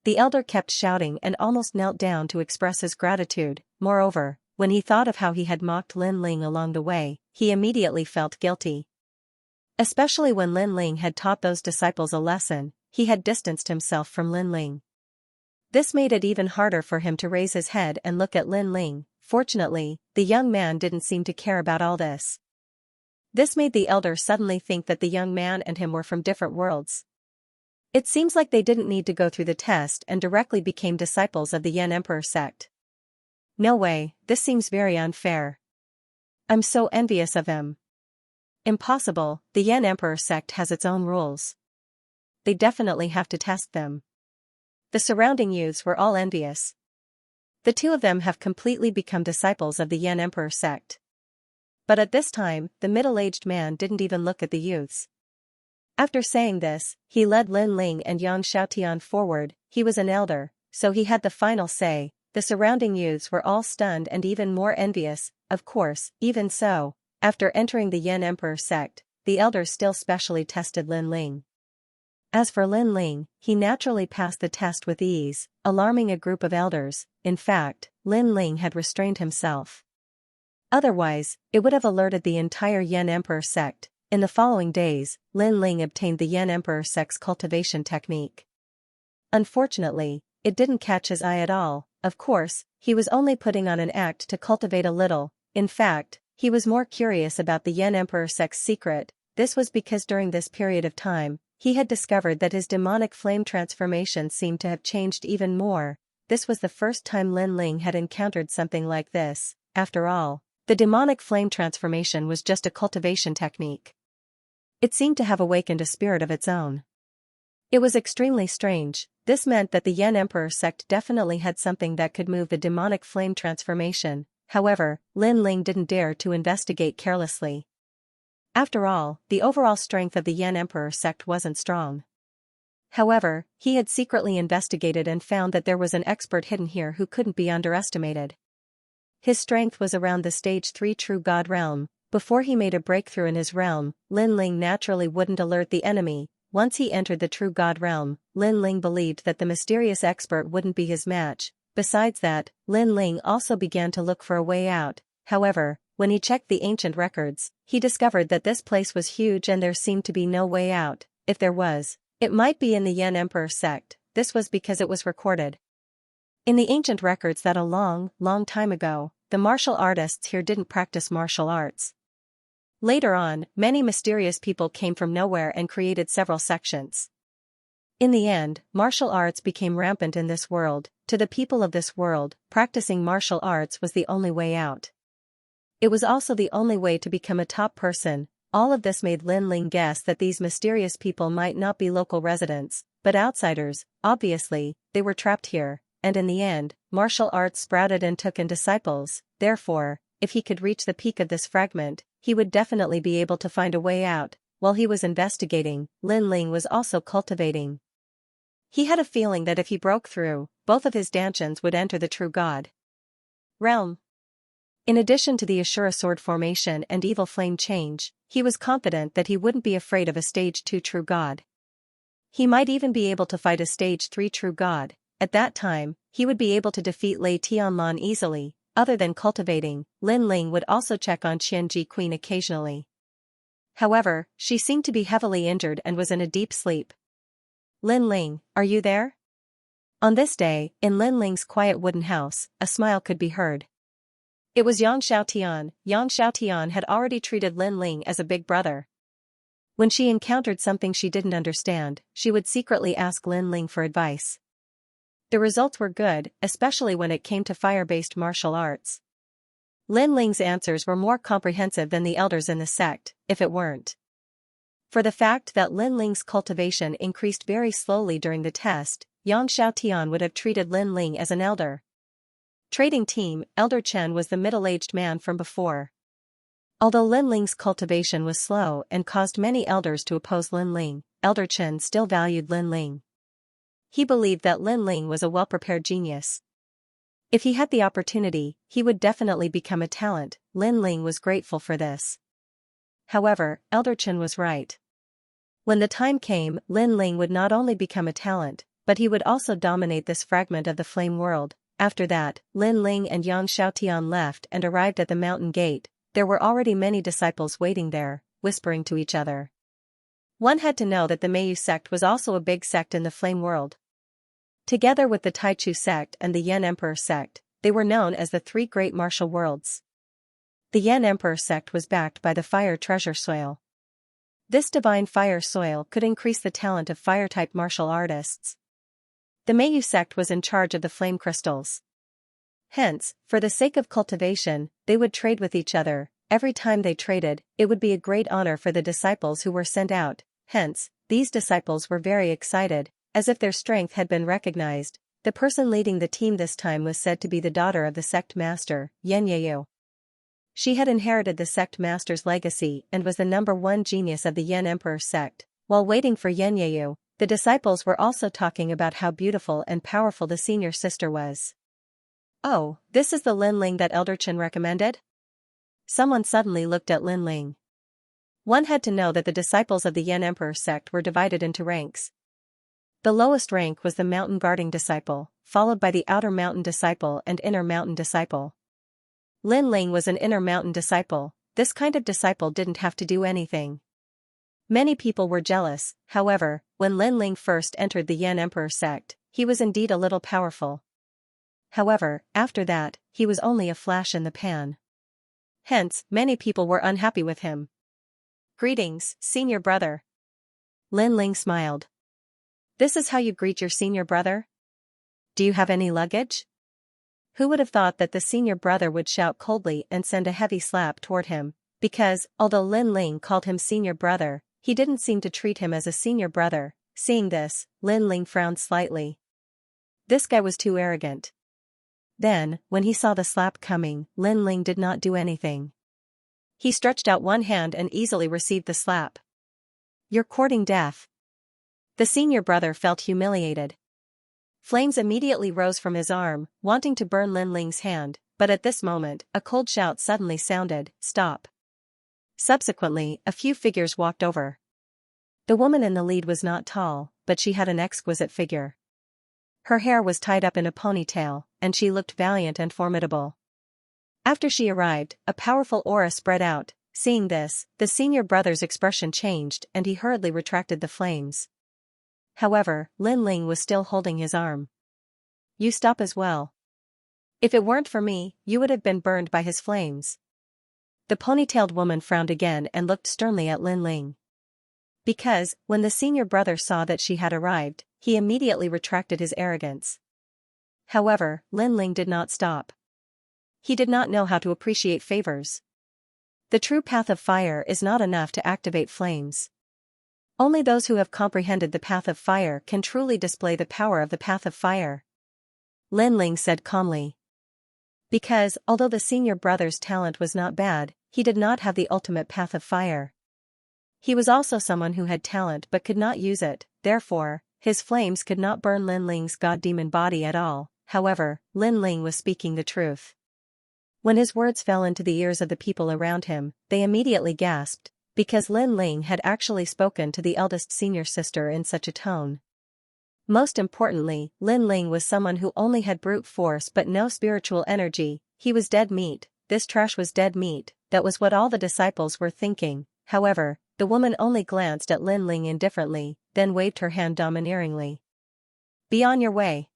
The elder kept shouting and almost knelt down to express his gratitude. Moreover, when he thought of how he had mocked Lin Ling along the way, he immediately felt guilty. Especially when Lin Ling had taught those disciples a lesson, he had distanced himself from Lin Ling. This made it even harder for him to raise his head and look at Lin Ling. Fortunately, the young man didn't seem to care about all this. This made the elder suddenly think that the young man and him were from different worlds. It seems like they didn't need to go through the test and directly became disciples of the Yan Emperor sect. No way, this seems very unfair. I'm so envious of him. Impossible, the Yan Emperor sect has its own rules. They definitely have to test them. The surrounding youths were all envious. The two of them have completely become disciples of the Yan Emperor sect. But at this time, the middle-aged man didn't even look at the youths. After saying this, he led Lin Ling and Yang Xiaotian forward. He was an elder, so he had the final say. The surrounding youths were all stunned and even more envious. Of course, even so, after entering the Yan Emperor sect, the elders still specially tested Lin Ling. As for Lin Ling, he naturally passed the test with ease, alarming a group of elders. In fact, Lin Ling had restrained himself. Otherwise, it would have alerted the entire Yan Emperor sect. In the following days, Lin Ling obtained the Yan Emperor sect's cultivation technique. Unfortunately, it didn't catch his eye at all. Of course, he was only putting on an act to cultivate a little. In fact, he was more curious about the Yan Emperor sect's secret. This was because during this period of time, he had discovered that his demonic flame transformation seemed to have changed even more. This was the first time Lin Ling had encountered something like this. After all, the demonic flame transformation was just a cultivation technique. It seemed to have awakened a spirit of its own. It was extremely strange. This meant that the Yan Emperor sect definitely had something that could move the demonic flame transformation. However, Lin Ling didn't dare to investigate carelessly. After all, the overall strength of the Yan Emperor sect wasn't strong. However, he had secretly investigated and found that there was an expert hidden here who couldn't be underestimated. His strength was around the stage 3 True God realm. Before he made a breakthrough in his realm, Lin Ling naturally wouldn't alert the enemy. Once he entered the True God realm, Lin Ling believed that the mysterious expert wouldn't be his match. Besides that, Lin Ling also began to look for a way out. However, when he checked the ancient records, he discovered that this place was huge and there seemed to be no way out. If there was, it might be in the Yan Emperor sect. This was because it was recorded in the ancient records that a long, long time ago, the martial artists here didn't practice martial arts. Later on, many mysterious people came from nowhere and created several sections. In the end, martial arts became rampant in this world. To the people of this world, practicing martial arts was the only way out. It was also the only way to become a top person. All of this made Lin Ling guess that these mysterious people might not be local residents, but outsiders. Obviously, they were trapped here, and in the end, martial arts sprouted and took in disciples. Therefore, if he could reach the peak of this fragment, he would definitely be able to find a way out. While he was investigating, Lin Ling was also cultivating. He had a feeling that if he broke through, both of his dantians would enter the True God realm. In addition to the Ashura sword formation and evil flame change, he was confident that he wouldn't be afraid of a stage 2 True God. He might even be able to fight a stage 3 True God. At that time, he would be able to defeat Lei Tianlan easily. Other than cultivating, Lin Ling would also check on Qianji Queen occasionally. However, she seemed to be heavily injured and was in a deep sleep. Lin Ling, are you there? On this day, in Lin Ling's quiet wooden house, a smile could be heard. It was Yang Xiaotian. Yang Xiaotian had already treated Lin Ling as a big brother. When she encountered something she didn't understand, she would secretly ask Lin Ling for advice. The results were good, especially when it came to fire-based martial arts. Lin Ling's answers were more comprehensive than the elders in the sect, if it weren't. For the fact that Lin Ling's cultivation increased very slowly during the test, Yang Xiaotian would have treated Lin Ling as an elder. Trading team, Elder Chen was the middle-aged man from before. Although Lin Ling's cultivation was slow and caused many elders to oppose Lin Ling, Elder Chen still valued Lin Ling. He believed that Lin Ling was a well-prepared genius. If he had the opportunity, he would definitely become a talent. Lin Ling was grateful for this. However, Elder Chen was right. When the time came, Lin Ling would not only become a talent, but he would also dominate this fragment of the flame world. After that, Lin Ling and Yang Xiaotian left and arrived at the mountain gate. There were already many disciples waiting there, whispering to each other. One had to know that the Meiyu sect was also a big sect in the flame world. Together with the Taichu sect and the Yan Emperor sect, they were known as the three great martial worlds. The Yan Emperor sect was backed by the fire treasure soil. This divine fire soil could increase the talent of fire-type martial artists. The Meiyu sect was in charge of the flame crystals. Hence, for the sake of cultivation, they would trade with each other. Every time they traded, it would be a great honor for the disciples who were sent out. Hence, these disciples were very excited, as if their strength had been recognized. The person leading the team this time was said to be the daughter of the sect master, Yanyayu. She had inherited the sect master's legacy and was the #1 genius of the Yan Emperor sect. While waiting for Yanyayu, the disciples were also talking about how beautiful and powerful the senior sister was. Oh, this is the Lin Ling that Elder Chen recommended? Someone suddenly looked at Lin Ling. One had to know that the disciples of the Yan Emperor sect were divided into ranks. The lowest rank was the mountain guarding disciple, followed by the outer mountain disciple and inner mountain disciple. Lin Ling was an inner mountain disciple. This kind of disciple didn't have to do anything. Many people were jealous. However, when Lin Ling first entered the Yan Emperor sect, he was indeed a little powerful. However, after that, he was only a flash in the pan. Hence, many people were unhappy with him. Greetings, senior brother. Lin Ling smiled. This is how you greet your senior brother? Do you have any luggage? Who would have thought that the senior brother would shout coldly and send a heavy slap toward him? Because, although Lin Ling called him senior brother, he didn't seem to treat him as a senior brother. Seeing this, Lin Ling frowned slightly. This guy was too arrogant. Then, when he saw the slap coming, Lin Ling did not do anything. He stretched out one hand and easily received the slap. You're courting death. The senior brother felt humiliated. Flames immediately rose from his arm, wanting to burn Lin Ling's hand, but at this moment, a cold shout suddenly sounded, "Stop." Subsequently, a few figures walked over. The woman in the lead was not tall, but she had an exquisite figure. Her hair was tied up in a ponytail, and she looked valiant and formidable. After she arrived, a powerful aura spread out. Seeing this, the senior brother's expression changed and he hurriedly retracted the flames. However, Lin Ling was still holding his arm. You stop as well. If it weren't for me, you would have been burned by his flames. The ponytailed woman frowned again and looked sternly at Lin Ling. Because, when the senior brother saw that she had arrived, he immediately retracted his arrogance. However, Lin Ling did not stop. He did not know how to appreciate favors. The true path of fire is not enough to activate flames. Only those who have comprehended the path of fire can truly display the power of the path of fire. Lin Ling said calmly. Because, although the senior brother's talent was not bad, he did not have the ultimate path of fire. He was also someone who had talent but could not use it, therefore, his flames could not burn Lin Ling's god-demon body at all. However, Lin Ling was speaking the truth. When his words fell into the ears of the people around him, they immediately gasped, because Lin Ling had actually spoken to the eldest senior sister in such a tone. Most importantly, Lin Ling was someone who only had brute force but no spiritual energy. He was dead meat. This trash was dead meat. That was what all the disciples were thinking. However, the woman only glanced at Lin Ling indifferently, then waved her hand domineeringly. Be on your way.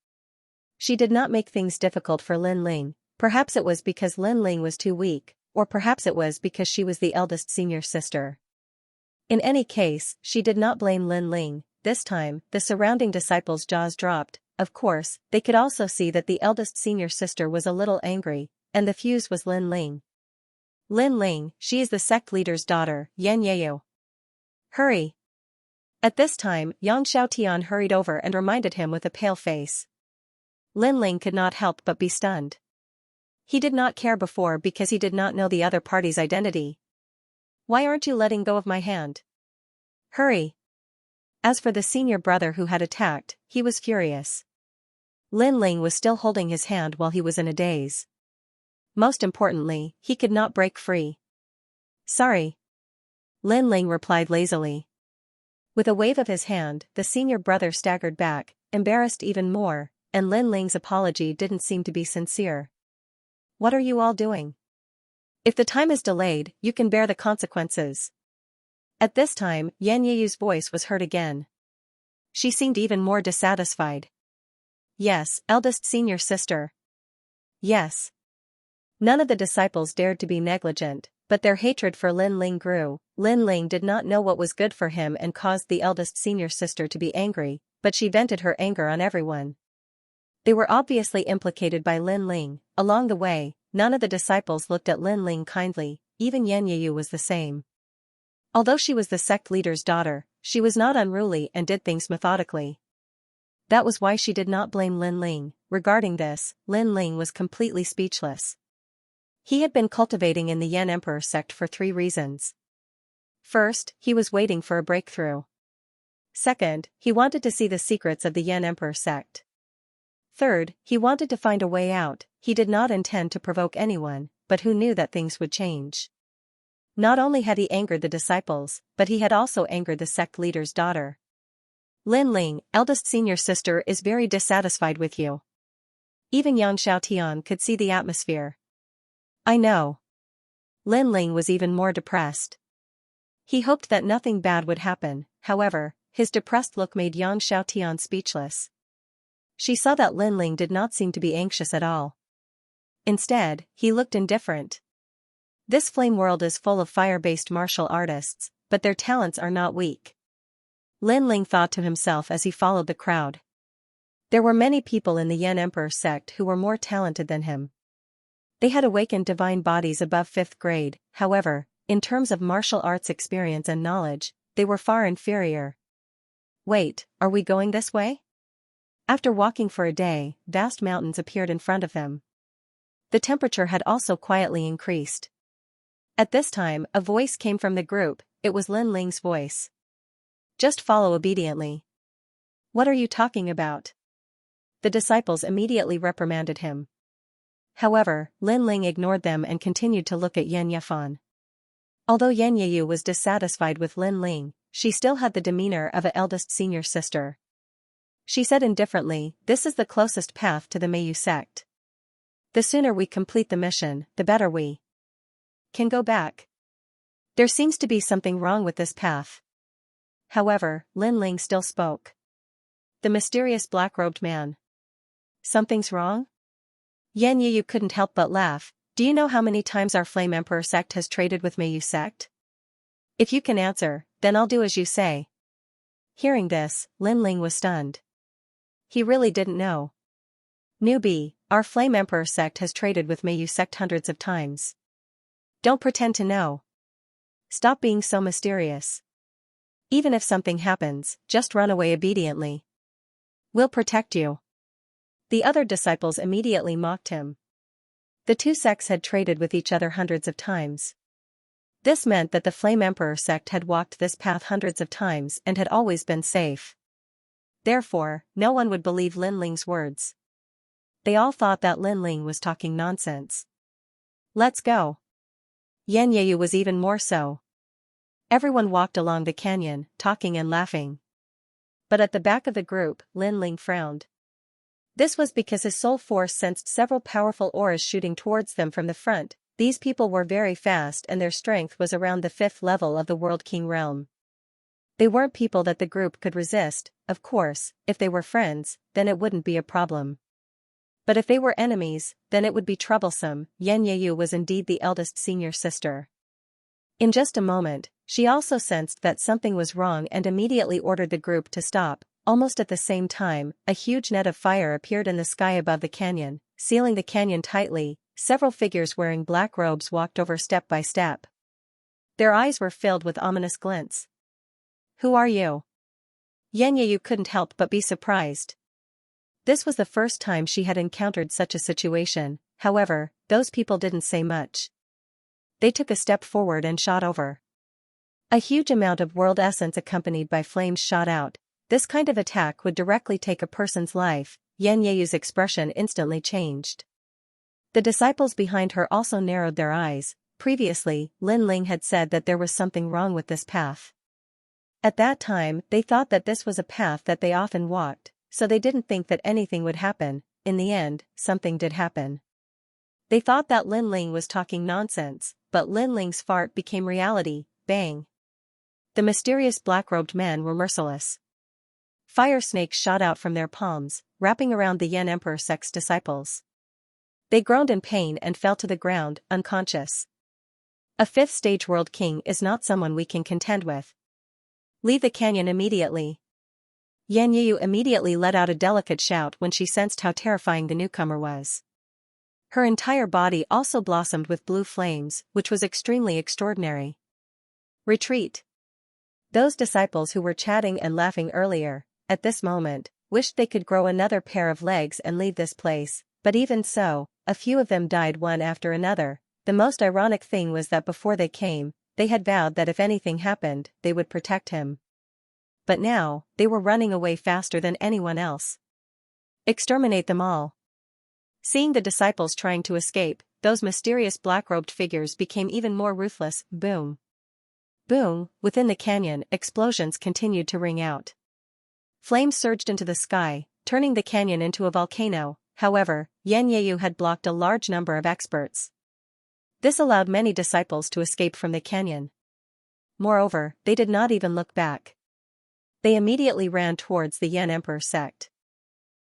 She did not make things difficult for Lin Ling. Perhaps it was because Lin Ling was too weak, or perhaps it was because she was the eldest senior sister. In any case, she did not blame Lin Ling. This time, the surrounding disciples' jaws dropped. Of course, they could also see that the eldest senior sister was a little angry, and the fuse was Lin Ling. Lin Ling, she is the sect leader's daughter, Yan Yeo. Hurry! At this time, Yang Xiaotian hurried over and reminded him with a pale face. Lin Ling could not help but be stunned. He did not care before because he did not know the other party's identity. Why aren't you letting go of my hand? Hurry! As for the senior brother who had attacked, he was furious. Lin Ling was still holding his hand while he was in a daze. Most importantly, he could not break free. Sorry. Lin Ling replied lazily. With a wave of his hand, the senior brother staggered back, embarrassed even more, and Lin Ling's apology didn't seem to be sincere. What are you all doing? If the time is delayed, you can bear the consequences. At this time, Yan Yeyu's voice was heard again. She seemed even more dissatisfied. Yes, eldest senior sister. Yes. None of the disciples dared to be negligent, but their hatred for Lin Ling grew. Lin Ling did not know what was good for him and caused the eldest senior sister to be angry, but she vented her anger on everyone. They were obviously implicated by Lin Ling. Along the way, none of the disciples looked at Lin Ling kindly, even Yan Yeyu was the same. Although she was the sect leader's daughter, she was not unruly and did things methodically. That was why she did not blame Lin Ling. Regarding this, Lin Ling was completely speechless. He had been cultivating in the Yan Emperor sect for 3 reasons. First, he was waiting for a breakthrough. Second, he wanted to see the secrets of the Yan Emperor sect. Third, he wanted to find a way out. He did not intend to provoke anyone, but who knew that things would change. Not only had he angered the disciples, but he had also angered the sect leader's daughter. Lin Ling, eldest senior sister, is very dissatisfied with you. Even Yang Xiaotian could see the atmosphere. I know. Lin Ling was even more depressed. He hoped that nothing bad would happen, however, his depressed look made Yang Xiaotian speechless. She saw that Lin Ling did not seem to be anxious at all. Instead, he looked indifferent. This flame world is full of fire-based martial artists, but their talents are not weak. Lin Ling thought to himself as he followed the crowd. There were many people in the Yan Emperor sect who were more talented than him. They had awakened divine bodies above 5th grade, however, in terms of martial arts experience and knowledge, they were far inferior. Wait, are we going this way? After walking for a day, vast mountains appeared in front of them. The temperature had also quietly increased. At this time, a voice came from the group. It was Lin Ling's voice. Just follow obediently. What are you talking about? The disciples immediately reprimanded him. However, Lin Ling ignored them and continued to look at Yan Yefan. Although Yan Yeyu was dissatisfied with Lin Ling, she still had the demeanor of an eldest senior sister. She said indifferently, "This is the closest path to the Meiyu sect. The sooner we complete the mission, the better we can go back. There seems to be something wrong with this path." However, Lin Ling still spoke. The mysterious black-robed man. Something's wrong? Yan Yeyu couldn't help but laugh. Do you know how many times our Flame Emperor sect has traded with Meiyu sect? If you can answer, then I'll do as you say. Hearing this, Lin Ling was stunned. He really didn't know. Newbie, our Flame Emperor sect has traded with Meiyu sect hundreds of times. Don't pretend to know. Stop being so mysterious. Even if something happens, just run away obediently. We'll protect you. The other disciples immediately mocked him. The two sects had traded with each other hundreds of times. This meant that the Flame Emperor sect had walked this path hundreds of times and had always been safe. Therefore, no one would believe Lin Ling's words. They all thought that Lin Ling was talking nonsense. Let's go. Yan Yeyu was even more so. Everyone walked along the canyon, talking and laughing. But at the back of the group, Lin Ling frowned. This was because his soul force sensed several powerful auras shooting towards them from the front. These people were very fast and their strength was around the 5th level of the World King realm. They weren't people that the group could resist. Of course, if they were friends, then it wouldn't be a problem. But if they were enemies, then it would be troublesome. Yan Yeyu was indeed the eldest senior sister. In just a moment, she also sensed that something was wrong and immediately ordered the group to stop. Almost at the same time, a huge net of fire appeared in the sky above the canyon, sealing the canyon tightly. Several figures wearing black robes walked over step by step. Their eyes were filled with ominous glints. Who are you? Xianxia couldn't help but be surprised. This was the first time she had encountered such a situation. However, those people didn't say much. They took a step forward and shot over. A huge amount of world essence accompanied by flames shot out. This kind of attack would directly take a person's life. Xianxia's expression instantly changed. The disciples behind her also narrowed their eyes. Previously, Lin Ling had said that there was something wrong with this path. At that time, they thought that this was a path that they often walked, so they didn't think that anything would happen. In the end, something did happen. They thought that Lin Ling was talking nonsense, but Lin Ling's fart became reality. Bang! The mysterious black-robed men were merciless. Fire snakes shot out from their palms, wrapping around the Yan Emperor sect's disciples. They groaned in pain and fell to the ground, unconscious. A fifth-stage world king is not someone we can contend with. Leave the canyon immediately. Xianxia immediately let out a delicate shout when she sensed how terrifying the newcomer was. Her entire body also blossomed with blue flames, which was extremely extraordinary. Retreat. Those disciples who were chatting and laughing earlier, at this moment, wished they could grow another pair of legs and leave this place, but even so, a few of them died one after another. The most ironic thing was that before they came, they had vowed that if anything happened, they would protect him. But now, they were running away faster than anyone else. Exterminate them all. Seeing the disciples trying to escape, those mysterious black-robed figures became even more ruthless. Boom. Boom, within the canyon, explosions continued to ring out. Flames surged into the sky, turning the canyon into a volcano. However, Xianxia had blocked a large number of experts. This allowed many disciples to escape from the canyon. Moreover, they did not even look back. They immediately ran towards the Yan Emperor sect.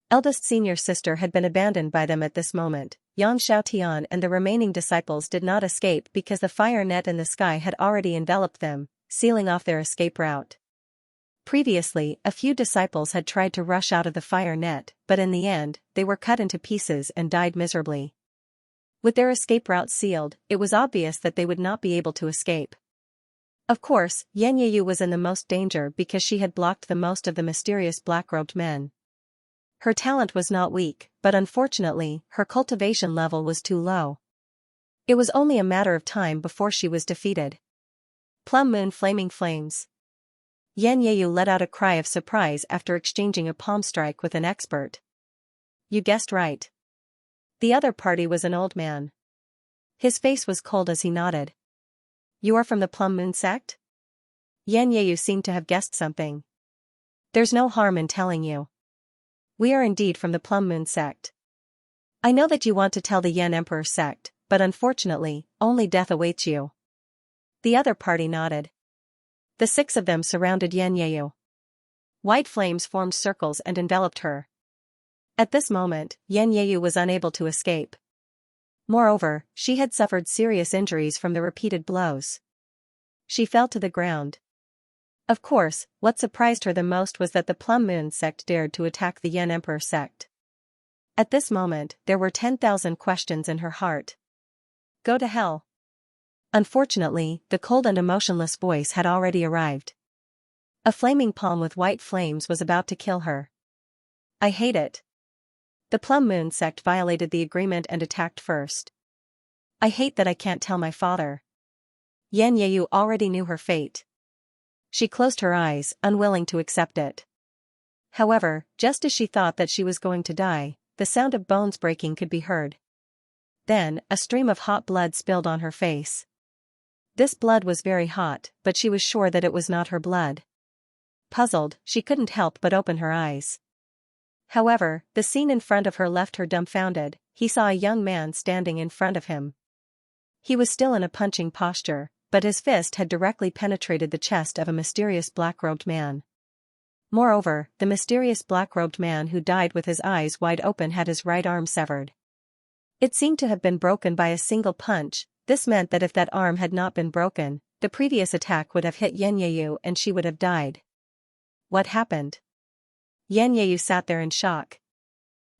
Eldest senior sister had been abandoned by them at this moment. Xianxia and the remaining disciples did not escape because the fire net in the sky had already enveloped them, sealing off their escape route. Previously, a few disciples had tried to rush out of the fire net, but in the end, they were cut into pieces and died miserably. With their escape route sealed, it was obvious that they would not be able to escape. Of course, Xianxia was in the most danger because she had blocked the most of the mysterious black-robed men. Her talent was not weak, but unfortunately, her cultivation level was too low. It was only a matter of time before she was defeated. Plum Moon Flaming Flames. Xianxia let out a cry of surprise after exchanging a palm strike with an expert. You guessed right. The other party was an old man. His face was cold as he nodded. You are from the Plum Moon sect? Xianxia seemed to have guessed something. There's no harm in telling you. We are indeed from the Plum Moon sect. I know that you want to tell the Yan Emperor sect, but unfortunately, only death awaits you. The other party nodded. The 6 of them surrounded Xianxia. White flames formed circles and enveloped her. At this moment, Xianxia was unable to escape. Moreover, she had suffered serious injuries from the repeated blows. She fell to the ground. Of course, what surprised her the most was that the Plum Moon sect dared to attack the Yan Emperor sect. At this moment, there were 10,000 questions in her heart. Go to hell. Unfortunately, the cold and emotionless voice had already arrived. A flaming palm with white flames was about to kill her. I hate it. The Plum Moon sect violated the agreement and attacked first. I hate that I can't tell my father. Xianxia already knew her fate. She closed her eyes, unwilling to accept it. However, just as she thought that she was going to die, the sound of bones breaking could be heard. Then, a stream of hot blood spilled on her face. This blood was very hot, but she was sure that it was not her blood. Puzzled, she couldn't help but open her eyes. However, the scene in front of her left her dumbfounded. He saw a young man standing in front of him. He was still in a punching posture, but his fist had directly penetrated the chest of a mysterious black-robed man. Moreover, the mysterious black-robed man who died with his eyes wide open had his right arm severed. It seemed to have been broken by a single punch. This meant that if that arm had not been broken, the previous attack would have hit Xianxia and she would have died. What happened? Xianxia sat there in shock.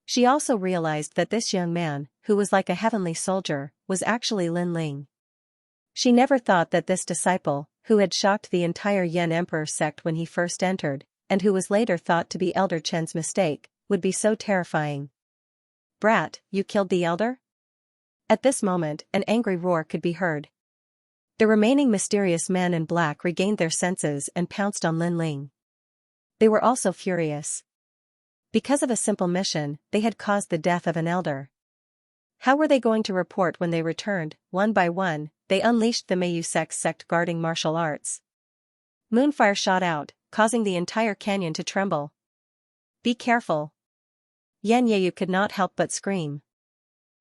She also realized that this young man, who was like a heavenly soldier, was actually Lin Ling. She never thought that this disciple, who had shocked the entire Yen Emperor sect when he first entered, and who was later thought to be Elder Chen's mistake, would be so terrifying. "Brat, you killed the elder?" At this moment, an angry roar could be heard. The remaining mysterious men in black regained their senses and pounced on Lin Ling. They were also furious. Because of a simple mission, they had caused the death of an elder. How were they going to report when they returned? One by one, they unleashed the Meiyu sect guarding martial arts. Moonfire shot out, causing the entire canyon to tremble. "Be careful!" Yan Yeyu could not help but scream.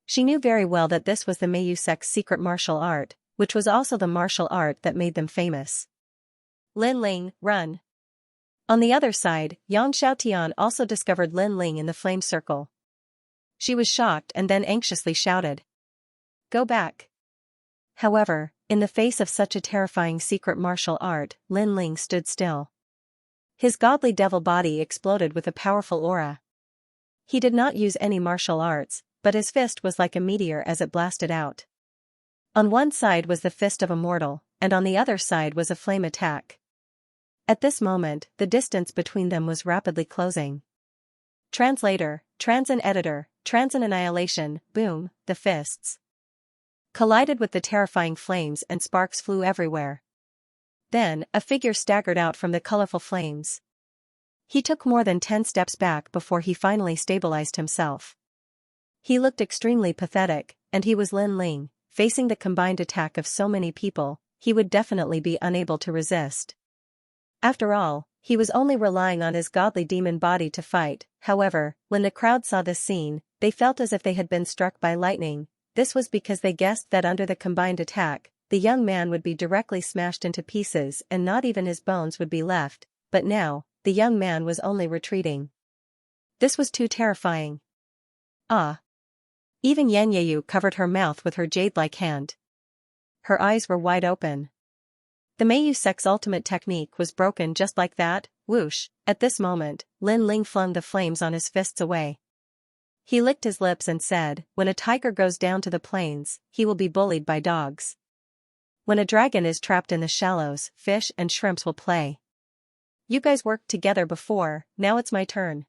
She knew very well that this was the Meiyu sect's secret martial art, which was also the martial art that made them famous. "Lin Ling, run!" On the other side, Yang Xiaotian also discovered Lin Ling in the flame circle. She was shocked and then anxiously shouted, "Go back!" However, in the face of such a terrifying secret martial art, Lin Ling stood still. His godly devil body exploded with a powerful aura. He did not use any martial arts, but his fist was like a meteor as it blasted out. On one side was the fist of a mortal, and on the other side was a flame attack. At this moment, the distance between them was rapidly closing. Translator, Transin editor, Transin annihilation, boom, the fists collided with the terrifying flames and sparks flew everywhere. Then, a figure staggered out from the colorful flames. He took more than 10 steps back before he finally stabilized himself. He looked extremely pathetic, and he was Lin Ling. Facing the combined attack of so many people, he would definitely be unable to resist. After all, he was only relying on his godly demon body to fight. However, when the crowd saw this scene, they felt as if they had been struck by lightning. This was because they guessed that under the combined attack, the young man would be directly smashed into pieces and not even his bones would be left, but now, the young man was only retreating. This was too terrifying. Ah! Even Yan Yeyu covered her mouth with her jade-like hand. Her eyes were wide open. The Meiyu sect's ultimate technique was broken just like that, whoosh. At this moment, Lin Ling flung the flames on his fists away. He licked his lips and said, "When a tiger goes down to the plains, he will be bullied by dogs. When a dragon is trapped in the shallows, fish and shrimps will play. You guys worked together before, now it's my turn."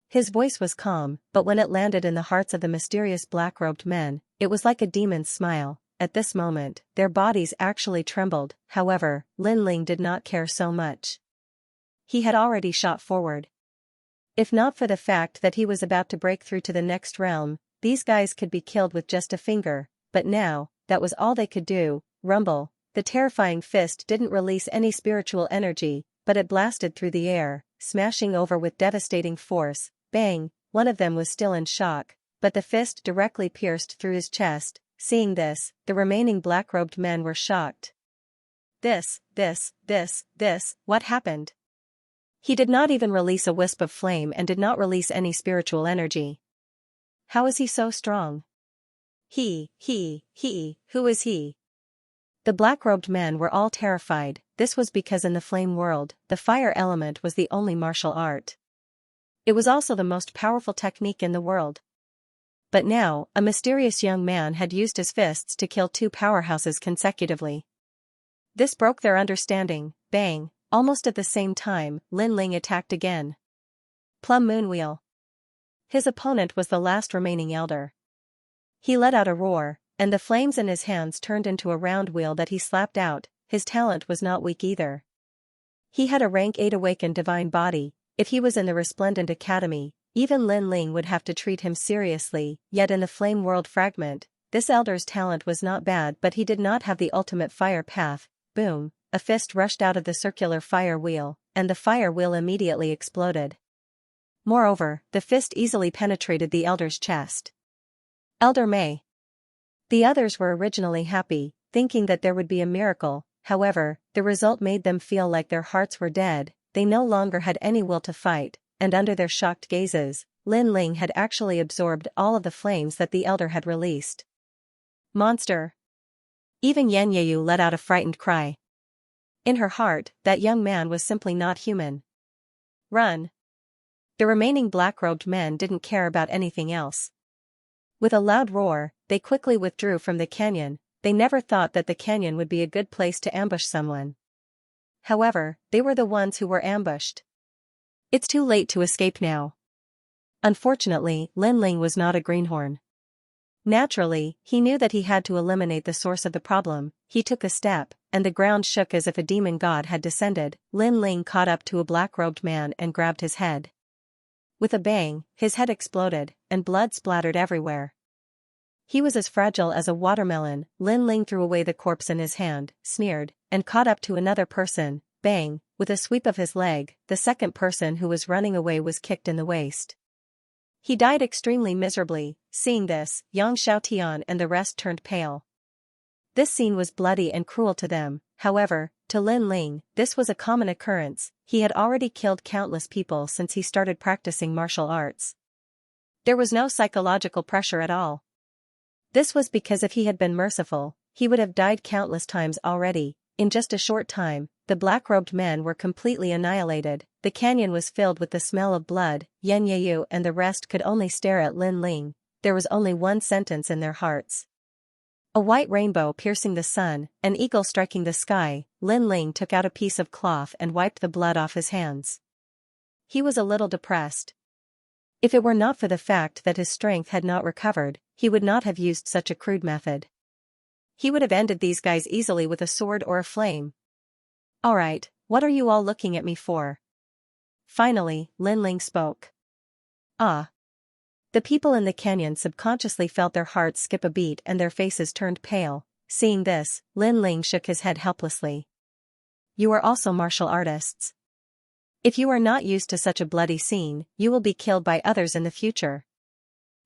His voice was calm, but when it landed in the hearts of the mysterious black-robed men, it was like a demon's smile. At this moment, their bodies actually trembled. However, Lin Ling did not care so much. He had already shot forward. If not for the fact that he was about to break through to the next realm, these guys could be killed with just a finger, but now, that was all they could do. Rumble. The terrifying fist didn't release any spiritual energy, but it blasted through the air, smashing over with devastating force. Bang! One of them was still in shock, but the fist directly pierced through his chest. Seeing this, the remaining black-robed men were shocked. This, what happened? He did not even release a wisp of flame and did not release any spiritual energy. How is he so strong? Who is he? The black-robed men were all terrified. This was because in the flame world, the fire element was the only martial art. It was also the most powerful technique in the world. But now, a mysterious young man had used his fists to kill 2 powerhouses consecutively. This broke their understanding. Bang! Almost at the same time, Lin Ling attacked again. Plum Moon Wheel. His opponent was the last remaining elder. He let out a roar, and the flames in his hands turned into a round wheel that he slapped out. His talent was not weak either. He had a rank 8 awakened divine body. If he was in the Resplendent Academy, even Lin Ling would have to treat him seriously. Yet in the Flame World fragment, this elder's talent was not bad, but he did not have the ultimate fire path. Boom! A fist rushed out of the circular fire wheel, and the fire wheel immediately exploded. Moreover, the fist easily penetrated the elder's chest. Elder Mei. The others were originally happy, thinking that there would be a miracle. However, the result made them feel like their hearts were dead. They no longer had any will to fight, and under their shocked gazes, Lin Ling had actually absorbed all of the flames that the elder had released. Monster! Even Yan Yeyu let out a frightened cry. In her heart, that young man was simply not human. Run! The remaining black-robed men didn't care about anything else. With a loud roar, they quickly withdrew from the canyon. they never thought that the canyon would be a good place to ambush someone. However, they were the ones who were ambushed. It's too late to escape now. Unfortunately, Lin Ling was not a greenhorn. Naturally, he knew that he had to eliminate the source of the problem. He took a step, and the ground shook as if a demon god had descended. Lin Ling caught up to a black-robed man and grabbed his head. With a bang, his head exploded, and blood splattered everywhere. He was as fragile as a watermelon. Lin Ling threw away the corpse in his hand, sneered, and caught up to another person. Bang, with a sweep of his leg, the second person who was running away was kicked in the waist. He died extremely miserably. Seeing this, Xianxia and the rest turned pale. This scene was bloody and cruel to them. However, to Lin Ling, this was a common occurrence. He had already killed countless people since he started practicing martial arts. There was no psychological pressure at all. This was because if he had been merciful, he would have died countless times already. In just a short time, the black-robed men were completely annihilated. The canyon was filled with the smell of blood. Xianxia and the rest could only stare at Lin Ling. There was only one sentence in their hearts. A white rainbow piercing the sun, an eagle striking the sky. Lin Ling took out a piece of cloth and wiped the blood off his hands. He was a little depressed. If it were not for the fact that his strength had not recovered, he would not have used such a crude method. He would have ended these guys easily with a sword or a flame. Alright, what are you all looking at me for? Finally, Lin Ling spoke. Ah. The people in the canyon subconsciously felt their hearts skip a beat and their faces turned pale. Seeing this, Lin Ling shook his head helplessly. You are also martial artists. If you are not used to such a bloody scene, you will be killed by others in the future.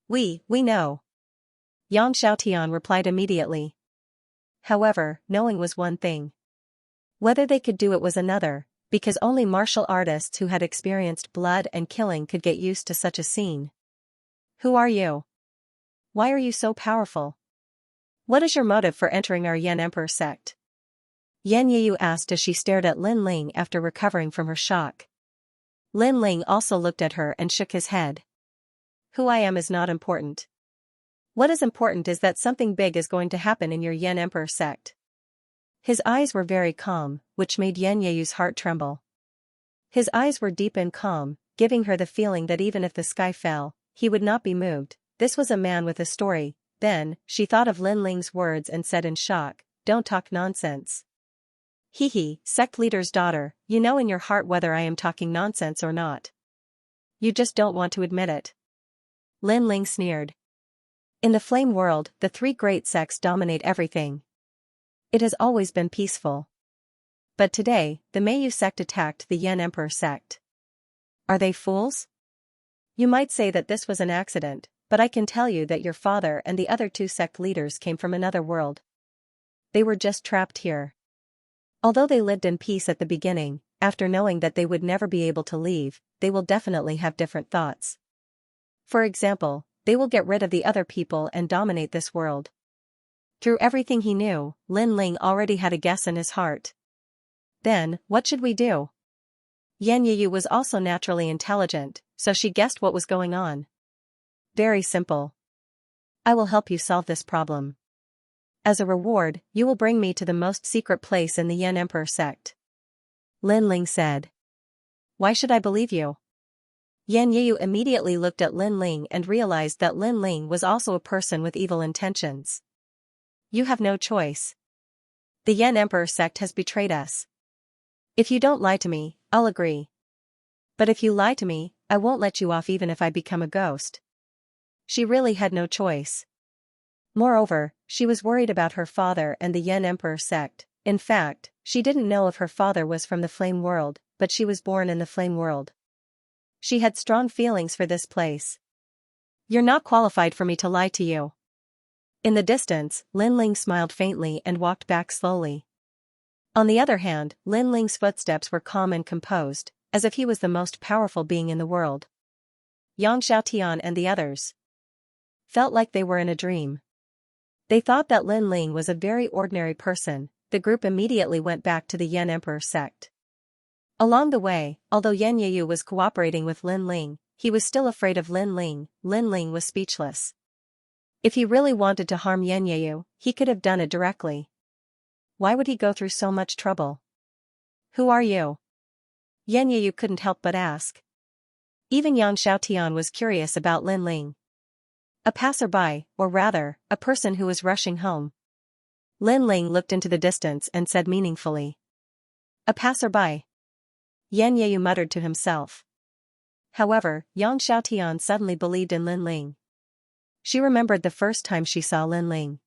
We know. Yang Xiaotian replied immediately. However, knowing was one thing. Whether they could do it was another, because only martial artists who had experienced blood and killing could get used to such a scene. Who are you? Why are you so powerful? What is your motive for entering our Yan Emperor sect? Xianxia asked as she stared at Lin Ling after recovering from her shock. Lin Ling also looked at her and shook his head. Who I am is not important. What is important is that something big is going to happen in your Yan Emperor sect. His eyes were very calm, which made Xianxia's heart tremble. His eyes were deep and calm, giving her the feeling that even if the sky fell, he would not be moved. This was a man with a story. Then, she thought of Lin Ling's words and said in shock, "Don't talk nonsense." Hee, sect leader's daughter, you know in your heart whether I am talking nonsense or not. You just don't want to admit it. Lin Ling sneered. In the flame world, the three great sects dominate everything. It has always been peaceful. But today, the Meiyu sect attacked the Yan Emperor sect. Are they fools? You might say that this was an accident, but I can tell you that your father and the other two sect leaders came from another world. They were just trapped here. Although they lived in peace at the beginning, after knowing that they would never be able to leave, they will definitely have different thoughts. For example, they will get rid of the other people and dominate this world. Through everything he knew, Lin Ling already had a guess in his heart. Then, what should we do? Xianxia was also naturally intelligent, so she guessed what was going on. Very simple. I will help you solve this problem. As a reward, you will bring me to the most secret place in the Yan Emperor sect. Lin Ling said. Why should I believe you? Xianxia immediately looked at Lin Ling and realized that Lin Ling was also a person with evil intentions. You have no choice. The Yan Emperor sect has betrayed us. If you don't lie to me, I'll agree. But if you lie to me, I won't let you off even if I become a ghost. She really had no choice. Moreover, she was worried about her father and the Yan Emperor sect. In fact, she didn't know if her father was from the flame world, but she was born in the flame world. She had strong feelings for this place. You're not qualified for me to lie to you. In the distance, Lin Ling smiled faintly and walked back slowly. On the other hand, Lin Ling's footsteps were calm and composed, as if he was the most powerful being in the world. Yang Xiaotian and the others felt like they were in a dream. They thought that Lin Ling was a very ordinary person. The group immediately went back to the Yan Emperor sect. Along the way, although Xianxia was cooperating with Lin Ling, he was still afraid of Lin Ling. Lin Ling was speechless. If he really wanted to harm Xianxia, he could have done it directly. Why would he go through so much trouble? Who are you? Xianxia couldn't help but ask. Even Yang Xiaotian was curious about Lin Ling. A passerby, or rather, a person who was rushing home. Lin Ling looked into the distance and said meaningfully. A passerby. Xianxia muttered to himself. However, Yang Xiaotian suddenly believed in Lin Ling. She remembered the first time she saw Lin Ling.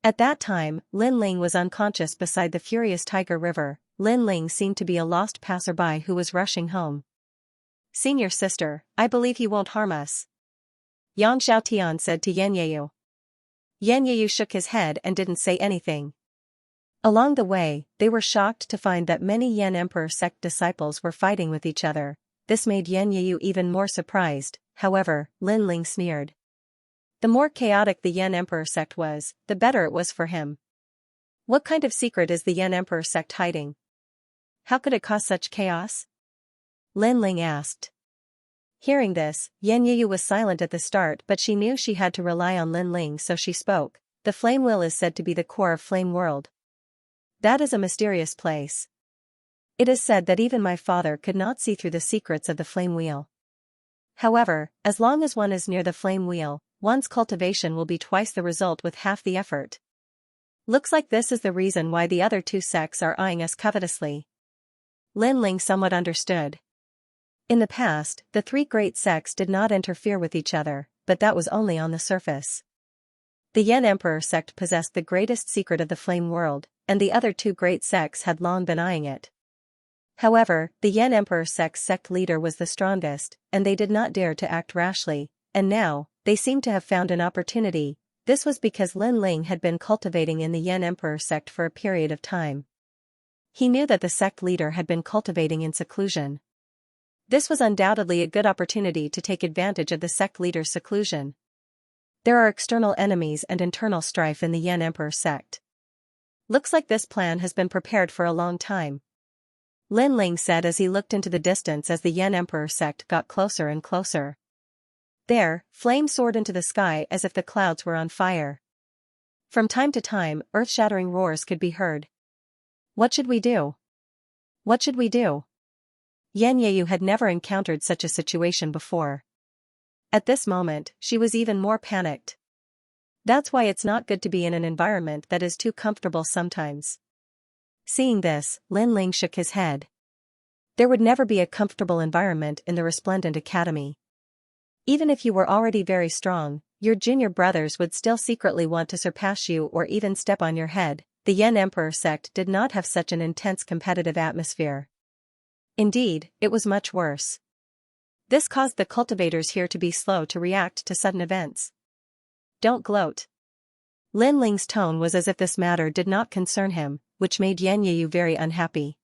At that time, Lin Ling was unconscious beside the furious Tiger River. Lin Ling seemed to be a lost passerby who was rushing home. Senior sister, I believe he won't harm us, Yang Xiaotian said to Xianxia. Xianxia shook his head and didn't say anything. Along the way, they were shocked to find that many Yan Emperor sect disciples were fighting with each other. This made Xianxia even more surprised. However, Lin Ling sneered. The more chaotic the Yan Emperor sect was, the better it was for him. What kind of secret is the Yan Emperor sect hiding? How could it cause such chaos? Lin Ling asked. Hearing this, Xianxia was silent at the start, but she knew she had to rely on Lin Ling, so she spoke. The flame wheel is said to be the core of Flame World. That is a mysterious place. It is said that even my father could not see through the secrets of the flame wheel. However, as long as one is near the flame wheel, one's cultivation will be twice the result with half the effort. Looks like this is the reason why the other two sects are eyeing us covetously. Lin Ling somewhat understood. In the past, the three great sects did not interfere with each other, but that was only on the surface. The Yan Emperor sect possessed the greatest secret of the flame world, and the other two great sects had long been eyeing it. However, the Yan Emperor sect's sect leader was the strongest, and they did not dare to act rashly, and now, they seemed to have found an opportunity. This was because Lin Ling had been cultivating in the Yan Emperor sect for a period of time. He knew that the sect leader had been cultivating in seclusion. This was undoubtedly a good opportunity to take advantage of the sect leader's seclusion. There are external enemies and internal strife in the Yan Emperor sect. Looks like this plan has been prepared for a long time, Lin Ling said as he looked into the distance as the Yan Emperor sect got closer and closer. There, flames soared into the sky as if the clouds were on fire. From time to time, earth-shattering roars could be heard. What should we do? What should we do? Xianxia had never encountered such a situation before. At this moment, she was even more panicked. That's why it's not good to be in an environment that is too comfortable sometimes. Seeing this, Lin Ling shook his head. There would never be a comfortable environment in the Resplendent Academy. Even if you were already very strong, your junior brothers would still secretly want to surpass you or even step on your head. The Yan Emperor sect did not have such an intense competitive atmosphere. Indeed, it was much worse. This caused the cultivators here to be slow to react to sudden events. Don't gloat. Lin Ling's tone was as if this matter did not concern him, which made Xianxia very unhappy.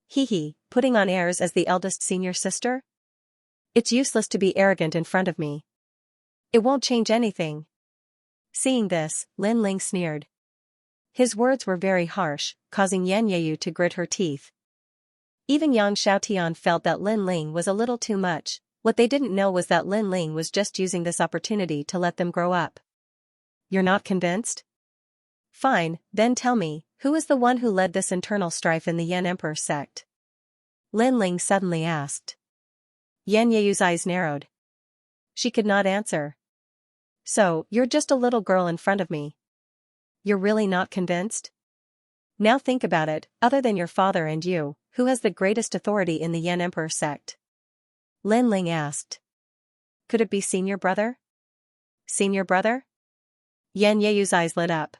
Hee, putting on airs as the eldest senior sister? It's useless to be arrogant in front of me. It won't change anything. Seeing this, Lin Ling sneered. His words were very harsh, causing Xianxia to grit her teeth. Even Yang Xiaotian felt that Lin Ling was a little too much. What they didn't know was that Lin Ling was just using this opportunity to let them grow up. You're not convinced? Fine, then tell me, who is the one who led this internal strife in the Yan Emperor sect? Lin Ling suddenly asked. Xianxia's eyes narrowed. She could not answer. So, you're just a little girl in front of me. You're really not convinced? Now think about it, other than your father and you, who has the greatest authority in the Yan Emperor sect? Lin Ling asked. Could it be senior brother? Senior brother? Xianxia's eyes lit up.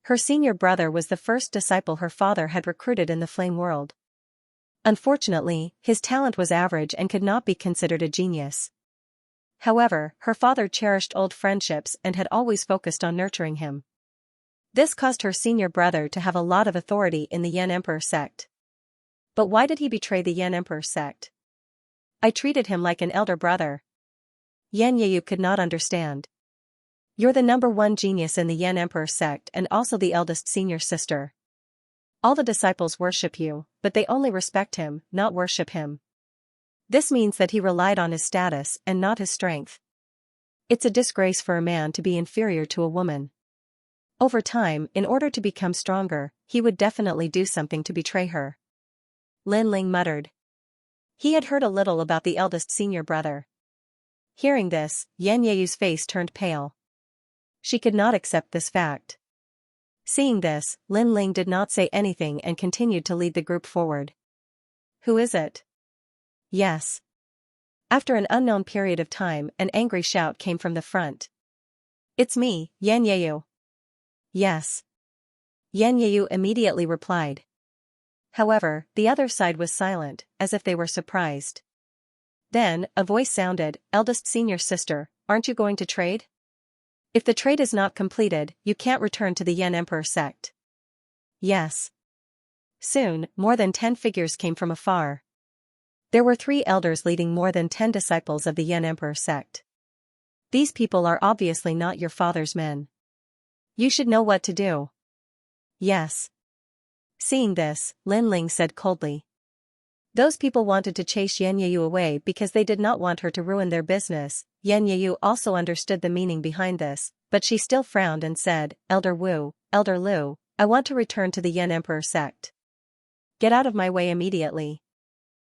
Her senior brother was the first disciple her father had recruited in the flame world. Unfortunately, his talent was average and could not be considered a genius. However, her father cherished old friendships and had always focused on nurturing him. This caused her senior brother to have a lot of authority in the Yan Emperor sect. But why did he betray the Yan Emperor sect? I treated him like an elder brother. Xianxia could not understand. You're the number one genius in the Yan Emperor sect and also the eldest senior sister. All the disciples worship you, but they only respect him, not worship him. This means that he relied on his status and not his strength. It's a disgrace for a man to be inferior to a woman. Over time, in order to become stronger, he would definitely do something to betray her. Lin Ling muttered. He had heard a little about the eldest senior brother. Hearing this, Yan Yeyu's face turned pale. She could not accept this fact. Seeing this, Lin Ling did not say anything and continued to lead the group forward. Who is it? Yes. After an unknown period of time, an angry shout came from the front. It's me, Yan Yeyu. Yes. Yan Yeyu immediately replied. However, the other side was silent, as if they were surprised. Then, a voice sounded, eldest senior sister, aren't you going to trade? If the trade is not completed, you can't return to the Yan Emperor sect. Yes. Soon, more than 10 figures came from afar. There were 3 elders leading more than 10 disciples of the Yan Emperor sect. These people are obviously not your father's men. You should know what to do. Yes. Seeing this, Lin Ling said coldly. Those people wanted to chase Yan Yeyu away because they did not want her to ruin their business. Yan Yeyu also understood the meaning behind this, but she still frowned and said, Elder Wu, Elder Lu, I want to return to the Yan Emperor sect. Get out of my way immediately.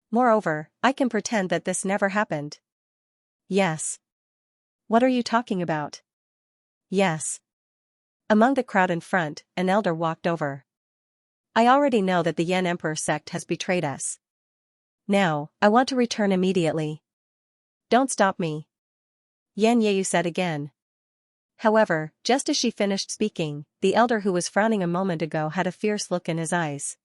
Moreover, I can pretend that this never happened. Yes. What are you talking about? Yes. Among the crowd in front, an elder walked over. I already know that the Yan Emperor sect has betrayed us. Now, I want to return immediately. Don't stop me. Yan Yeyu said again. However, just as she finished speaking, the elder who was frowning a moment ago had a fierce look in his eyes.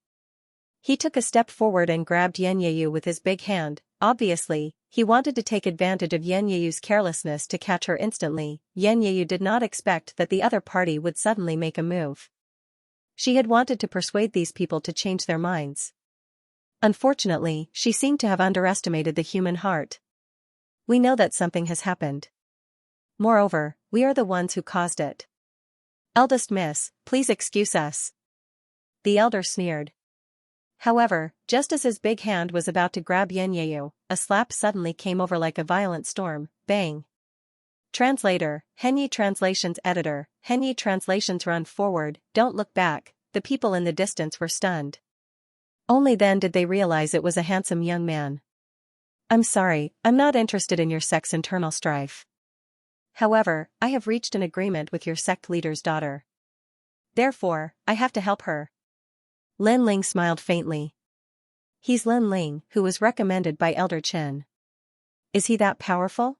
He took a step forward and grabbed Yan Yeyu with his big hand. Obviously, he wanted to take advantage of Yan Yeyu's carelessness to catch her instantly. Yan Yeyu did not expect that the other party would suddenly make a move. She had wanted to persuade these people to change their minds. Unfortunately, she seemed to have underestimated the human heart. We know that something has happened. Moreover, we are the ones who caused it. Eldest miss, please excuse us. The elder sneered. However, just as his big hand was about to grab Yan Yeyu, a slap suddenly came over like a violent storm. Bang. Translator, Henyi Translations Editor, Henyi Translations Run forward, don't look back. The people in the distance were stunned. Only then did they realize it was a handsome young man. I'm sorry, I'm not interested in your sect's internal strife. However, I have reached an agreement with your sect leader's daughter. Therefore, I have to help her. Lin Ling smiled faintly. He's Lin Ling, who was recommended by Elder Chen. Is he that powerful?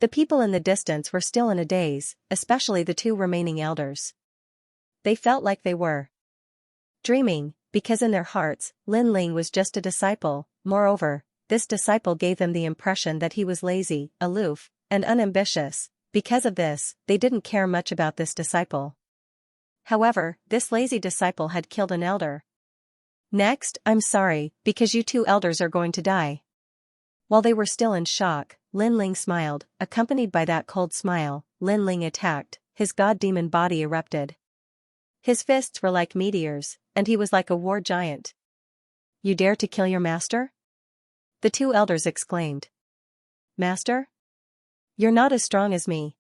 The people in the distance were still in a daze, especially the 2 remaining elders. They felt like they were dreaming, because in their hearts, Lin Ling was just a disciple. Moreover, this disciple gave them the impression that he was lazy, aloof, and unambitious. Because of this, they didn't care much about this disciple. However, this lazy disciple had killed an elder. Next, I'm sorry, because you 2 elders are going to die. While they were still in shock, Lin Ling smiled. Accompanied by that cold smile, Lin Ling attacked. His god-demon body erupted. His fists were like meteors, and he was like a war giant. You dare to kill your master? The 2 elders exclaimed. Master? You're not as strong as me.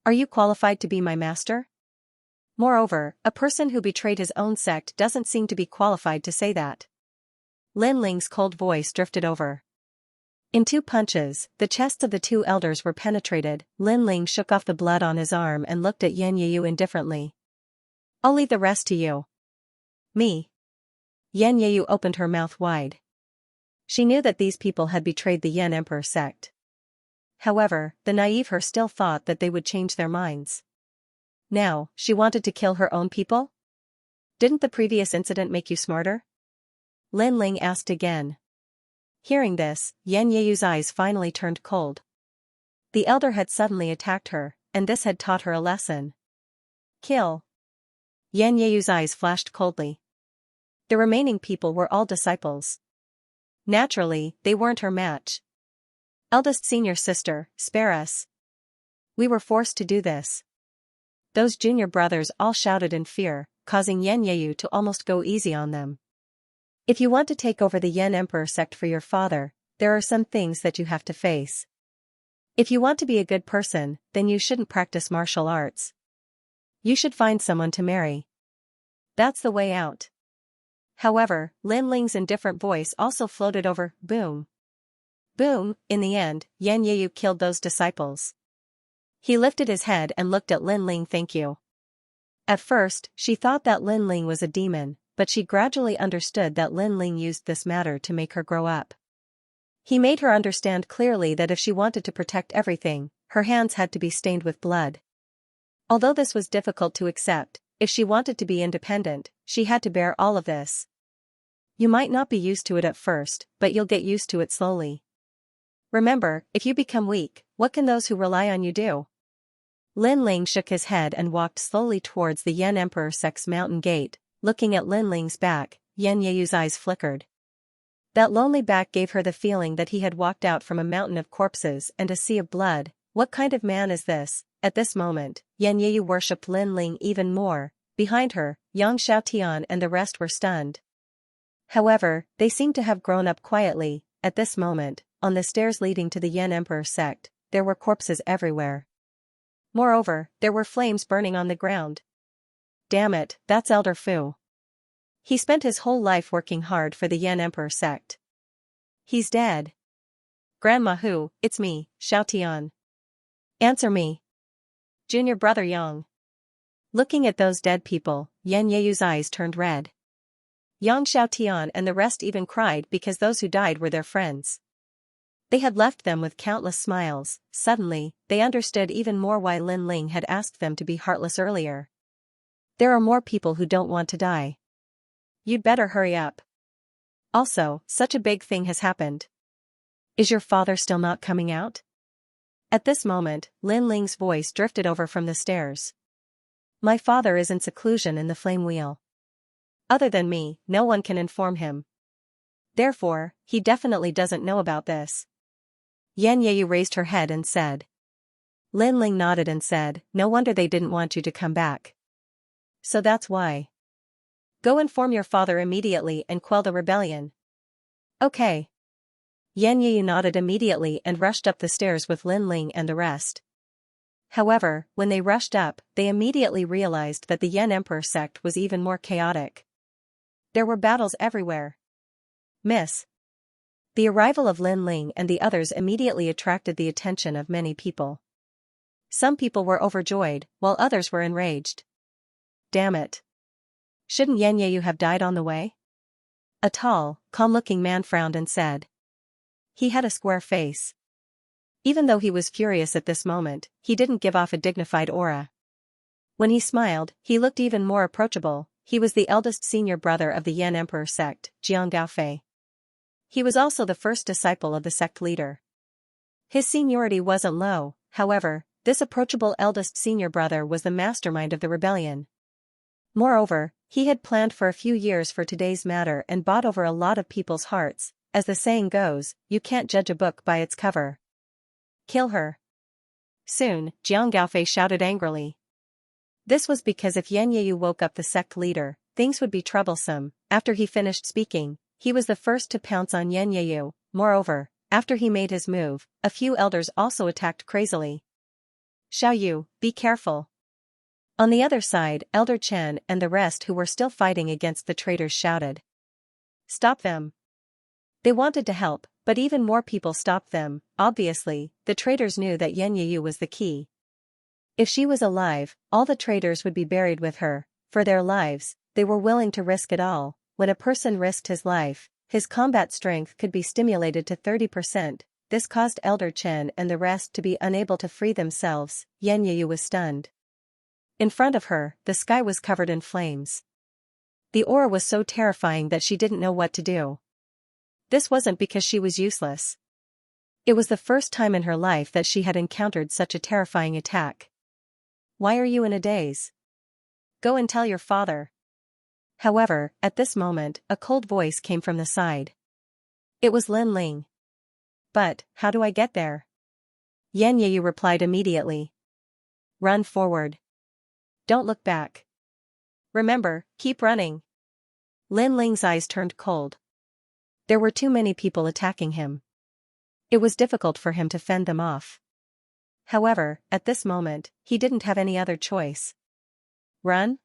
Are you qualified to be my master? Moreover, a person who betrayed his own sect doesn't seem to be qualified to say that. Lin Ling's cold voice drifted over. In 2 punches, the chests of the 2 elders were penetrated. Lin Ling shook off the blood on his arm and looked at Yan Yeyu indifferently. I'll leave the rest to you. Me. Yan Yeyu opened her mouth wide. She knew that these people had betrayed the Yan Emperor sect. However, the naive her still thought that they would change their minds. Now, she wanted to kill her own people? Didn't the previous incident make you smarter? Lin Ling asked again. Hearing this, Yan Yeyu's eyes finally turned cold. The elder had suddenly attacked her, and this had taught her a lesson. Kill. Yan Yeyu's eyes flashed coldly. The remaining people were all disciples. Naturally, they weren't her match. Eldest senior sister, spare us. We were forced to do this. Those junior brothers all shouted in fear, causing Yan Yeyu to almost go easy on them. If you want to take over the Yan Emperor sect for your father, there are some things that you have to face. If you want to be a good person, then you shouldn't practice martial arts. You should find someone to marry. That's the way out. However, Lin Ling's indifferent voice also floated over, boom. Boom, in the end, Yan Yeyu killed those disciples. He lifted his head and looked at Lin Ling. Thank you. At first, she thought that Lin Ling was a demon, but she gradually understood that Lin Ling used this matter to make her grow up. He made her understand clearly that if she wanted to protect everything, her hands had to be stained with blood. Although this was difficult to accept, if she wanted to be independent, she had to bear all of this. You might not be used to it at first, but you'll get used to it slowly. Remember, if you become weak, what can those who rely on you do? Lin Ling shook his head and walked slowly towards the Yan Emperor Sect's mountain gate. Looking at Lin Ling's back, Yan Yeyu's eyes flickered. That lonely back gave her the feeling that he had walked out from a mountain of corpses and a sea of blood. What kind of man is this? At this moment, Yan Yeyu worshipped Lin Ling even more. Behind her, Xianxia and the rest were stunned. However, they seemed to have grown up quietly. At this moment, on the stairs leading to the Yan Emperor Sect, there were corpses everywhere. Moreover, there were flames burning on the ground. Damn it, that's Elder Fu. He spent his whole life working hard for the Yan Emperor Sect. He's dead. Grandma Hu, it's me, Xiaotian. Answer me. Junior brother Yang. Looking at those dead people, Yan Yeyu's eyes turned red. Yang Xiaotian and the rest even cried because those who died were their friends. They had left them with countless smiles. Suddenly, they understood even more why Lin Ling had asked them to be heartless earlier. There are more people who don't want to die. You'd better hurry up. Also, such a big thing has happened. Is your father still not coming out? At this moment, Lin Ling's voice drifted over from the stairs. My father is in seclusion in the flame wheel. Other than me, no one can inform him. Therefore, he definitely doesn't know about this. Yan Yeyu raised her head and said. Lin Ling nodded and said, no wonder they didn't want you to come back. So that's why. Go inform your father immediately and quell the rebellion. Okay. Yan Yeyu nodded immediately and rushed up the stairs with Lin Ling and the rest. However, when they rushed up, they immediately realized that the Yan Emperor Sect was even more chaotic. There were battles everywhere. Miss. The arrival of Lin Ling and the others immediately attracted the attention of many people. Some people were overjoyed, while others were enraged. Damn it. Shouldn't Yan Yeyu have died on the way? A tall, calm-looking man frowned and said. He had a square face. Even though he was furious at this moment, he didn't give off a dignified aura. When he smiled, he looked even more approachable. He was the eldest senior brother of the Yan Emperor Sect, Jiang Gaofei. He was also the first disciple of the sect leader. His seniority wasn't low, however, this approachable eldest senior brother was the mastermind of the rebellion. Moreover, he had planned for a few years for today's matter and bought over a lot of people's hearts. As the saying goes, you can't judge a book by its cover. Kill her. Soon, Jiang Gaofei shouted angrily. This was because if Yan Yeyu woke up the sect leader, things would be troublesome. After he finished speaking, he was the first to pounce on Yan Yeyu. Moreover, after he made his move, a few elders also attacked crazily. Xiao Yu, be careful. On the other side, Elder Chen and the rest who were still fighting against the traitors shouted. Stop them. They wanted to help, but even more people stopped them. Obviously, the traitors knew that Yan Yeyu was the key. If she was alive, all the traitors would be buried with her. For their lives, they were willing to risk it all. When a person risked his life, his combat strength could be stimulated to 30%. This caused Elder Chen and the rest to be unable to free themselves. Yan Yeyu was stunned. In front of her, the sky was covered in flames. The aura was so terrifying that she didn't know what to do. This wasn't because she was useless. It was the first time in her life that she had encountered such a terrifying attack. Why are you in a daze? Go and tell your father. However, at this moment, a cold voice came from the side. It was Lin Ling. But, how do I get there? Yan Yeyu replied immediately. Run forward. Don't look back. Remember, keep running. Lin Ling's eyes turned cold. There were too many people attacking him. It was difficult for him to fend them off. However, at this moment, he didn't have any other choice. Run?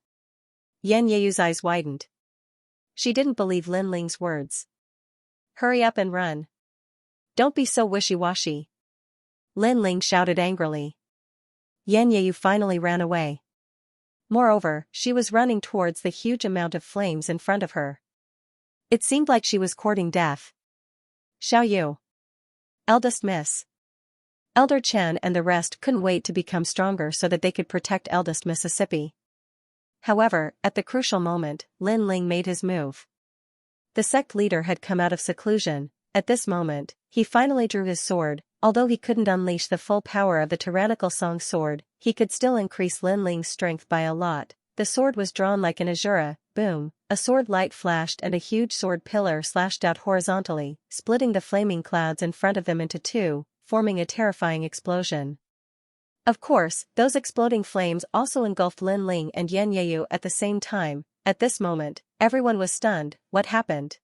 Yan Yeyu's eyes widened. She didn't believe Lin Ling's words. Hurry up and run. Don't be so wishy-washy. Lin Ling shouted angrily. Yan Yeyu finally ran away. Moreover, she was running towards the huge amount of flames in front of her. It seemed like she was courting death. Xiao Yu. Eldest Miss. Elder Chen and the rest couldn't wait to become stronger so that they could protect Eldest Mississippi. However, at the crucial moment, Lin Ling made his move. The sect leader had come out of seclusion. At this moment, he finally drew his sword. Although he couldn't unleash the full power of the tyrannical Song sword, he could still increase Lin Ling's strength by a lot. The sword was drawn like an Azura, boom, a sword light flashed and a huge sword pillar slashed out horizontally, splitting the flaming clouds in front of them into two, forming a terrifying explosion. Of course, those exploding flames also engulfed Lin Ling and Yan Yeyu at the same time. At this moment, everyone was stunned. What happened?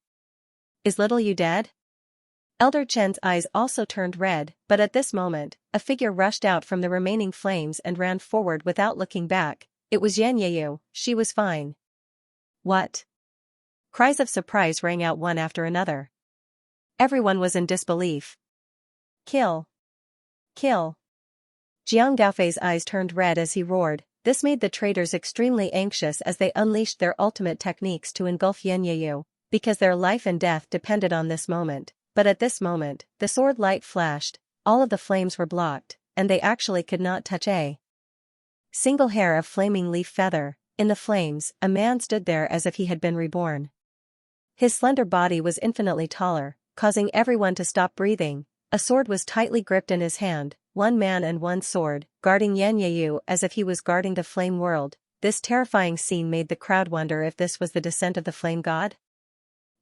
Is little Yu dead? Elder Chen's eyes also turned red, but at this moment, a figure rushed out from the remaining flames and ran forward without looking back. It was Yan Yeyu. She was fine. What? Cries of surprise rang out one after another. Everyone was in disbelief. Kill! Kill! Jiang Gaofei's eyes turned red as he roared. This made the traitors extremely anxious as they unleashed their ultimate techniques to engulf Yan Yeyu, because their life and death depended on this moment. But at this moment, the sword light flashed, all of the flames were blocked, and they actually could not touch a single hair of flaming leaf feather. In the flames, a man stood there as if he had been reborn. His slender body was infinitely taller, causing everyone to stop breathing. A sword was tightly gripped in his hand, one man and one sword, guarding Yan Yeyu as if he was guarding the flame world. This terrifying scene made the crowd wonder if this was the descent of the flame god.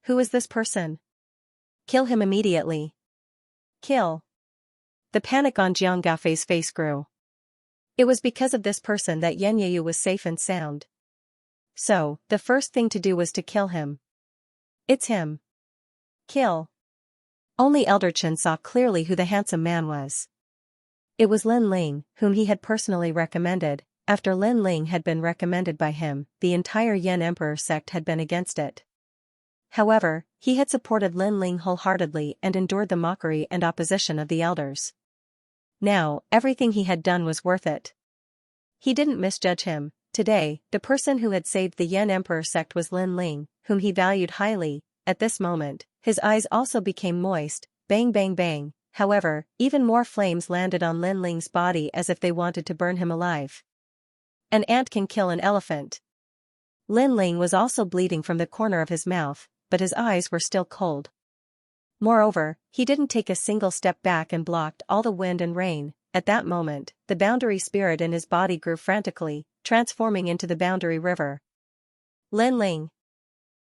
Who is this person? Kill him immediately. Kill. The panic on Jiang Gaofei's face grew. It was because of this person that Yan Yeyu was safe and sound. So, the first thing to do was to kill him. It's him. Kill. Only Elder Chen saw clearly who the handsome man was. It was Lin Ling, whom he had personally recommended. After Lin Ling had been recommended by him, the entire Yan Emperor sect had been against it. However, he had supported Lin Ling wholeheartedly and endured the mockery and opposition of the elders. Now, everything he had done was worth it. He didn't misjudge him. Today, the person who had saved the Yan Emperor sect was Lin Ling, whom he valued highly. At this moment, his eyes also became moist. Bang bang bang. However, even more flames landed on Lin Ling's body as if they wanted to burn him alive. An ant can kill an elephant. Lin Ling was also bleeding from the corner of his mouth, but his eyes were still cold. Moreover, he didn't take a single step back and blocked all the wind and rain. At that moment, the boundary spirit in his body grew frantically, transforming into the boundary river. Lin Ling.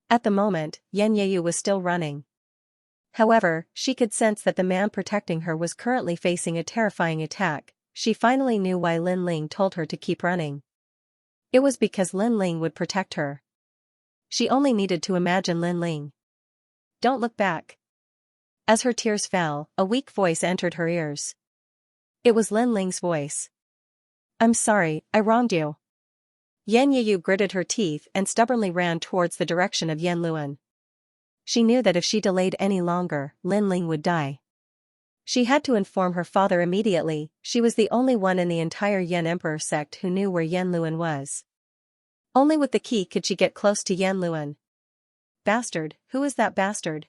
At the moment, Yan Yeyu was still running. However, she could sense that the man protecting her was currently facing a terrifying attack. She finally knew why Lin Ling told her to keep running. It was because Lin Ling would protect her. She only needed to imagine Lin Ling. Don't look back. As her tears fell, a weak voice entered her ears. It was Lin Ling's voice. I'm sorry, I wronged you. Yan Yeyu gritted her teeth and stubbornly ran towards the direction of Yan Luan. She knew that if she delayed any longer, Lin Ling would die. She had to inform her father immediately. She was the only one in the entire Yan Emperor sect who knew where Yan Luan was. Only with the key could she get close to Yan Luan. Bastard, who is that bastard?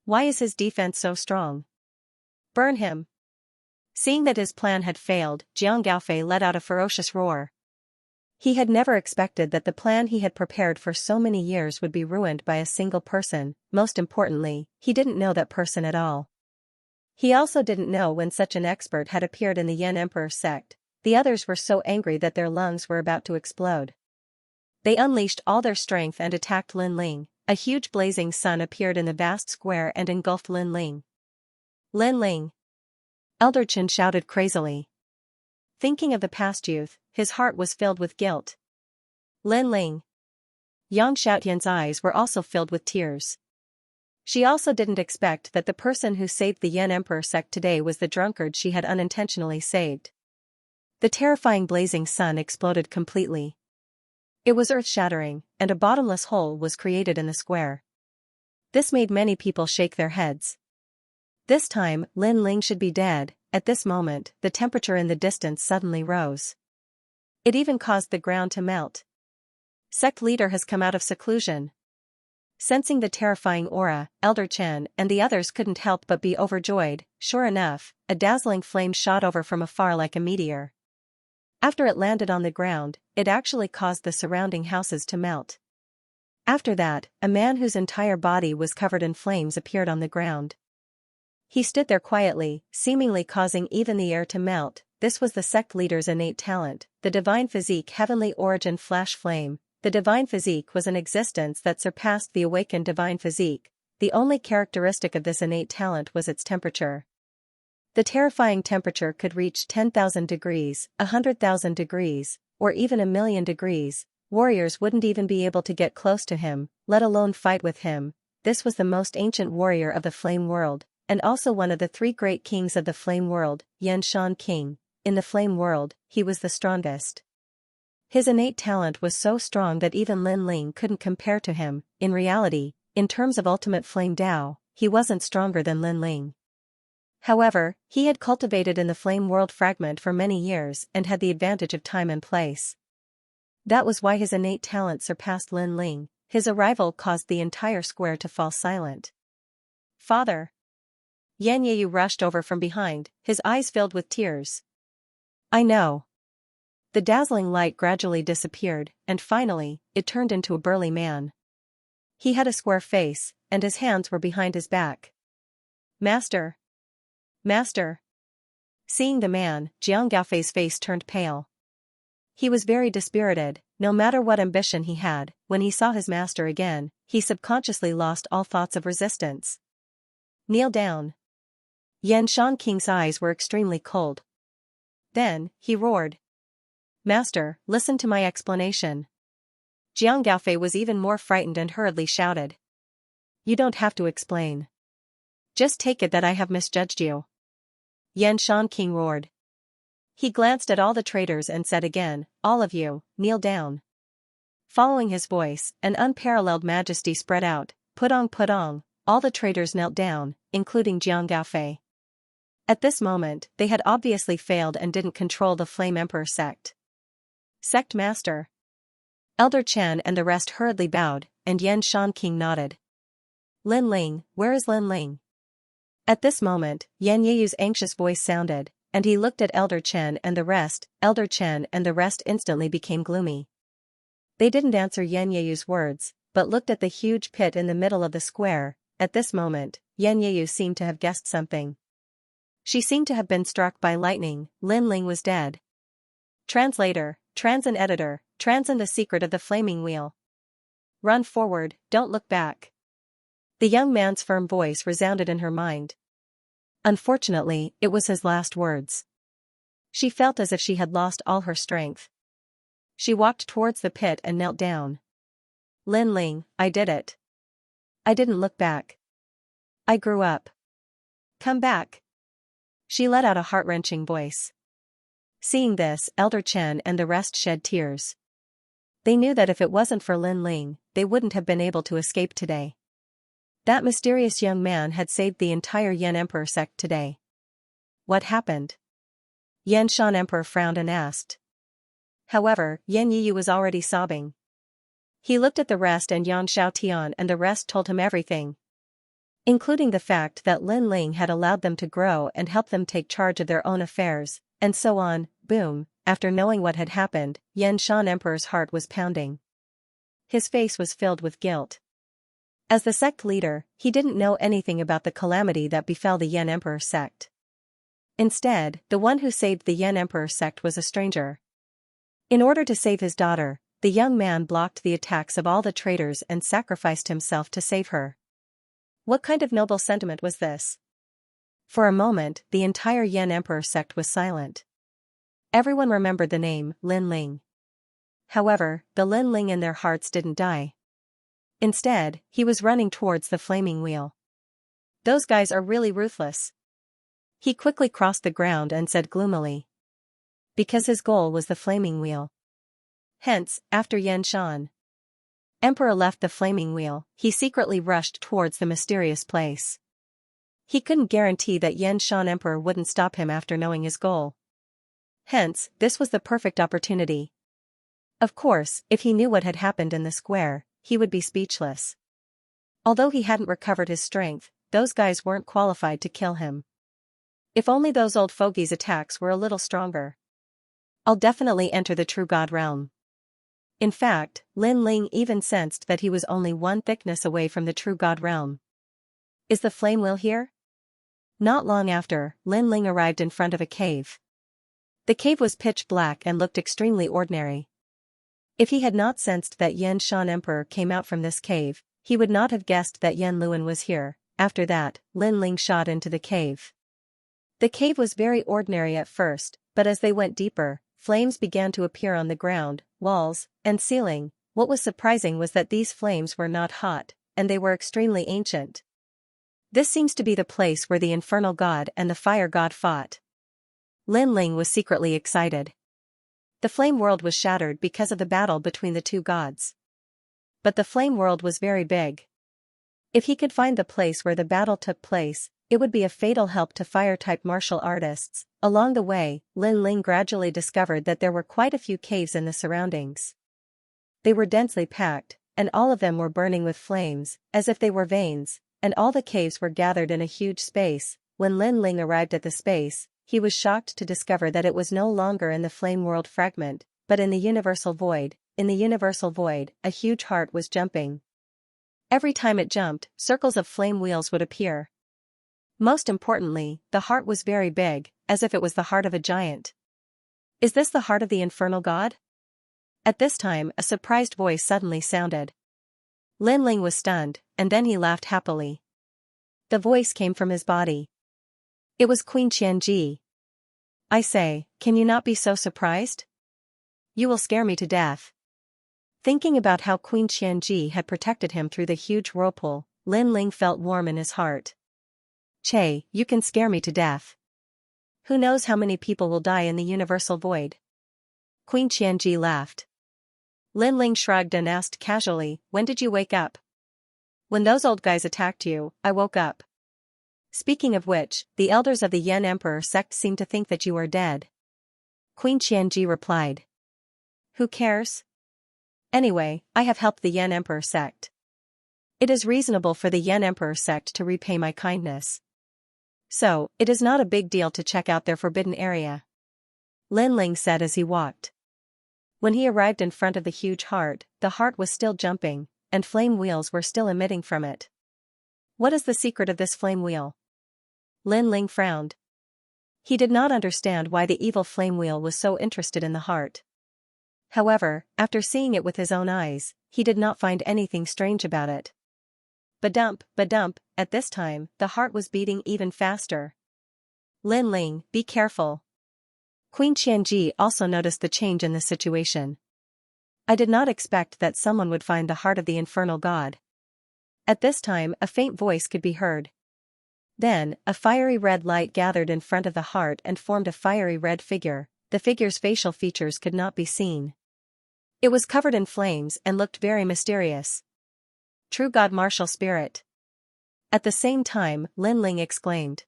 Why is his defense so strong? Burn him. Seeing that his plan had failed, Jiang Gaofei let out a ferocious roar. He had never expected that the plan he had prepared for so many years would be ruined by a single person. Most importantly, he didn't know that person at all. He also didn't know when such an expert had appeared in the Yan Emperor sect. The others were so angry that their lungs were about to explode. They unleashed all their strength and attacked Lin Ling. A huge blazing sun appeared in the vast square and engulfed Lin Ling. Lin Ling! Elder Chen shouted crazily. Thinking of the past youth, his heart was filled with guilt. Lin Ling! Yang Xiaotian's eyes were also filled with tears. She also didn't expect that the person who saved the Yan Emperor sect today was the drunkard she had unintentionally saved. The terrifying blazing sun exploded completely. It was earth-shattering, and a bottomless hole was created in the square. This made many people shake their heads. This time, Lin Ling should be dead. At this moment, the temperature in the distance suddenly rose. It even caused the ground to melt. Sect leader has come out of seclusion. Sensing the terrifying aura, Elder Chen and the others couldn't help but be overjoyed. Sure enough, a dazzling flame shot over from afar like a meteor. After it landed on the ground, it actually caused the surrounding houses to melt. After that, a man whose entire body was covered in flames appeared on the ground. He stood there quietly, seemingly causing even the air to melt. This was the sect leader's innate talent, the divine physique, heavenly origin flash flame. The divine physique was an existence that surpassed the awakened divine physique. The only characteristic of this innate talent was its temperature. The terrifying temperature could reach 10,000 degrees, 100,000 degrees, or even 1,000,000 degrees. Warriors wouldn't even be able to get close to him, let alone fight with him. This was the most ancient warrior of the flame world, and also one of the three great kings of the flame world, Xianxia King. In the flame world, he was the strongest. His innate talent was so strong that even Lin Ling couldn't compare to him. In reality, in terms of ultimate flame Dao, he wasn't stronger than Lin Ling. However, he had cultivated in the flame world fragment for many years and had the advantage of time and place. That was why his innate talent surpassed Lin Ling. His arrival caused the entire square to fall silent. "Father!" Xianxia rushed over from behind, his eyes filled with tears. "I know." The dazzling light gradually disappeared, and finally, it turned into a burly man. He had a square face, and his hands were behind his back. "Master! Master!" Seeing the man, Jiang Gaofei's face turned pale. He was very dispirited. No matter what ambition he had, when he saw his master again, he subconsciously lost all thoughts of resistance. "Kneel down." Xianxia King's eyes were extremely cold. Then, he roared. "Master, listen to my explanation." Jiang Gaofei was even more frightened and hurriedly shouted. "You don't have to explain. Just take it that I have misjudged you." Xianxia King roared. He glanced at all the traitors and said again, "All of you, kneel down." Following his voice, an unparalleled majesty spread out. Put on, all the traitors knelt down, including Jiang Gaofei. At this moment, they had obviously failed and didn't control the Flame Emperor sect. "Sect Master." Elder Chen and the rest hurriedly bowed, and Xianxia King nodded. "Lin Ling, where is Lin Ling?" At this moment, Xianxia's anxious voice sounded, and he looked at Elder Chen and the rest. Elder Chen and the rest instantly became gloomy. They didn't answer Xianxia's words, but looked at the huge pit in the middle of the square. At this moment, Xianxia seemed to have guessed something. She seemed to have been struck by lightning. Lin Ling was dead. Translator, Transin Editor, Transin the secret of the flaming wheel. Run forward, don't look back. The young man's firm voice resounded in her mind. Unfortunately, it was his last words. She felt as if she had lost all her strength. She walked towards the pit and knelt down. "Lin Ling, I did it. I didn't look back. I grew up. Come back." She let out a heart-wrenching voice. Seeing this, Elder Chen and the rest shed tears. They knew that if it wasn't for Lin Ling, they wouldn't have been able to escape today. That mysterious young man had saved the entire Yan Emperor sect today. What happened? Xianxia Emperor frowned and asked. However, Xianxia was already sobbing. He looked at the rest and Yan Xiaotian and the rest told him everything. Including the fact that Lin Ling had allowed them to grow and help them take charge of their own affairs, and so on. Boom. After knowing what had happened, Xianxia Emperor's heart was pounding. His face was filled with guilt. As the sect leader, he didn't know anything about the calamity that befell the Yan Emperor sect. Instead, the one who saved the Yan Emperor sect was a stranger. In order to save his daughter, the young man blocked the attacks of all the traitors and sacrificed himself to save her. What kind of noble sentiment was this? For a moment, the entire Yan Emperor sect was silent. Everyone remembered the name, Lin Ling. However, the Lin Ling in their hearts didn't die. Instead, he was running towards the flaming wheel. Those guys are really ruthless. He quickly crossed the ground and said gloomily. Because his goal was the flaming wheel. Hence, after Xianxia Emperor left the flaming wheel, he secretly rushed towards the mysterious place. He couldn't guarantee that Xianxia Emperor wouldn't stop him after knowing his goal. Hence, this was the perfect opportunity. Of course, if he knew what had happened in the square, he would be speechless. Although he hadn't recovered his strength, those guys weren't qualified to kill him. If only those old fogies' attacks were a little stronger. I'll definitely enter the true god realm. In fact, Lin Ling even sensed that he was only one thickness away from the true god realm. Is the flame wheel here? Not long after, Lin Ling arrived in front of a cave. The cave was pitch black and looked extremely ordinary. If he had not sensed that Xianxia Emperor came out from this cave, he would not have guessed that Yan Luan was here. After that, Lin Ling shot into the cave. The cave was very ordinary at first, but as they went deeper, flames began to appear on the ground, walls, and ceiling. What was surprising was that these flames were not hot, and they were extremely ancient. This seems to be the place where the infernal god and the fire god fought. Lin Ling was secretly excited. The flame world was shattered because of the battle between the two gods. But the flame world was very big. If he could find the place where the battle took place, it would be a fatal help to fire-type martial artists. Along the way, Lin Ling gradually discovered that there were quite a few caves in the surroundings. They were densely packed, and all of them were burning with flames, as if they were veins, and all the caves were gathered in a huge space. When Lin Ling arrived at the space, he was shocked to discover that it was no longer in the flame world fragment, but in the universal void. In the universal void, a huge heart was jumping. Every time it jumped, circles of flame wheels would appear. Most importantly, the heart was very big, as if it was the heart of a giant. Is this the heart of the infernal god? At this time, a surprised voice suddenly sounded. Lin Ling was stunned, and then he laughed happily. The voice came from his body. It was Queen Xianxia. I say, can you not be so surprised? You will scare me to death. Thinking about how Queen Xianxia had protected him through the huge whirlpool, Lin Ling felt warm in his heart. Che, you can scare me to death. Who knows how many people will die in the universal void? Queen Xianxia laughed. Lin Ling shrugged and asked casually, when did you wake up? When those old guys attacked you, I woke up. Speaking of which, the elders of the Yan Emperor sect seem to think that you are dead. Queen Xianxia replied. Who cares? Anyway, I have helped the Yan Emperor sect. It is reasonable for the Yan Emperor sect to repay my kindness. So, it is not a big deal to check out their forbidden area. Lin Ling said as he walked. When he arrived in front of the huge heart, the heart was still jumping, and flame wheels were still emitting from it. What is the secret of this flame wheel? Lin Ling frowned. He did not understand why the evil flame wheel was so interested in the heart. However, after seeing it with his own eyes, he did not find anything strange about it. Badump, badump, at this time, the heart was beating even faster. Lin Ling, be careful. Queen Xianxia also noticed the change in the situation. I did not expect that someone would find the heart of the infernal god. At this time, a faint voice could be heard. Then, a fiery red light gathered in front of the heart and formed a fiery red figure. The figure's facial features could not be seen. It was covered in flames and looked very mysterious. True God Martial Spirit. At the same time, Lin Ling exclaimed.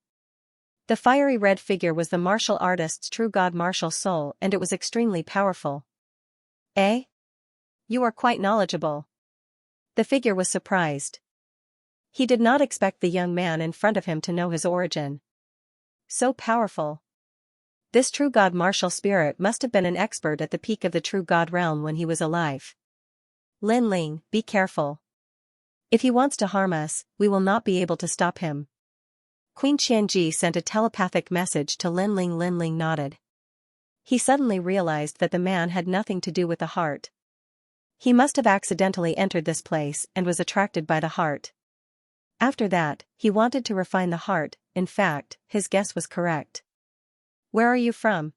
The fiery red figure was the martial artist's true God Martial Soul, and it was extremely powerful. Eh? You are quite knowledgeable. The figure was surprised. He did not expect the young man in front of him to know his origin. So powerful. This true God Martial Spirit must have been an expert at the peak of the true God realm when he was alive. Lin Ling, be careful. If he wants to harm us, we will not be able to stop him. Queen Xianxia sent a telepathic message to Lin Ling. Lin Ling nodded. He suddenly realized that the man had nothing to do with the heart. He must have accidentally entered this place and was attracted by the heart. After that, he wanted to refine the heart. In fact, his guess was correct. Where are you from?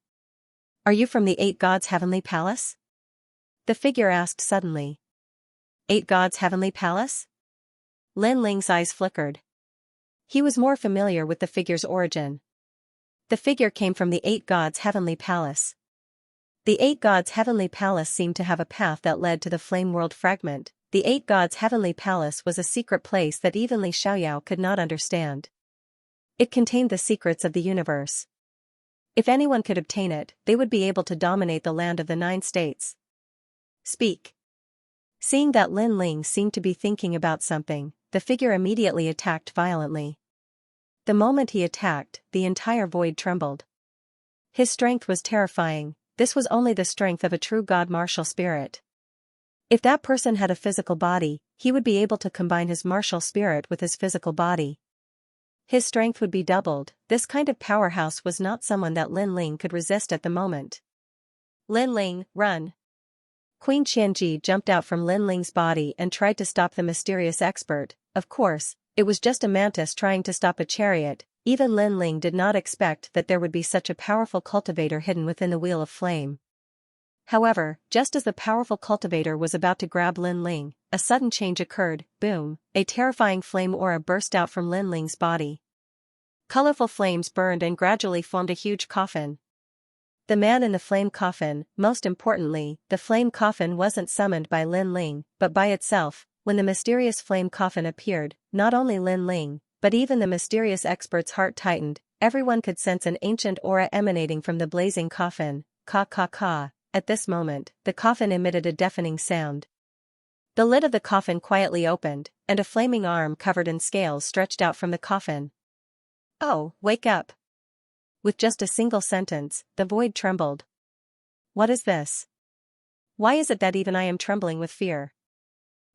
Are you from the 8 Gods' Heavenly Palace? The figure asked suddenly. 8 Gods' Heavenly Palace? Lin Ling's eyes flickered. He was more familiar with the figure's origin. The figure came from the 8 Gods' Heavenly Palace. The eight gods' heavenly palace seemed to have a path that led to the flame world fragment. The eight gods' heavenly palace was a secret place that even Li Xiaoyao could not understand. It contained the secrets of the universe. If anyone could obtain it, they would be able to dominate the land of the 9 states. Speak. Seeing that Lin Ling seemed to be thinking about something, the figure immediately attacked violently. The moment he attacked, the entire void trembled. His strength was terrifying. This was only the strength of a true god martial spirit. If that person had a physical body, he would be able to combine his martial spirit with his physical body. His strength would be doubled. This kind of powerhouse was not someone that Lin Ling could resist at the moment. Lin Ling, run! Queen Xianxia jumped out from Lin Ling's body and tried to stop the mysterious expert. Of course, it was just a mantis trying to stop a chariot. Even Lin Ling did not expect that there would be such a powerful cultivator hidden within the wheel of flame. However, just as the powerful cultivator was about to grab Lin Ling, a sudden change occurred. Boom! A terrifying flame aura burst out from Lin Ling's body. Colorful flames burned and gradually formed a huge coffin. The man in the flame coffin, most importantly, the flame coffin wasn't summoned by Lin Ling, but by itself. When the mysterious flame coffin appeared, not only Lin Ling, but even the mysterious expert's heart tightened. Everyone could sense an ancient aura emanating from the blazing coffin. Ka ka ka. At this moment, the coffin emitted a deafening sound. The lid of the coffin quietly opened, and a flaming arm covered in scales stretched out from the coffin. Oh, wake up! With just a single sentence, the void trembled. What is this? Why is it that even I am trembling with fear?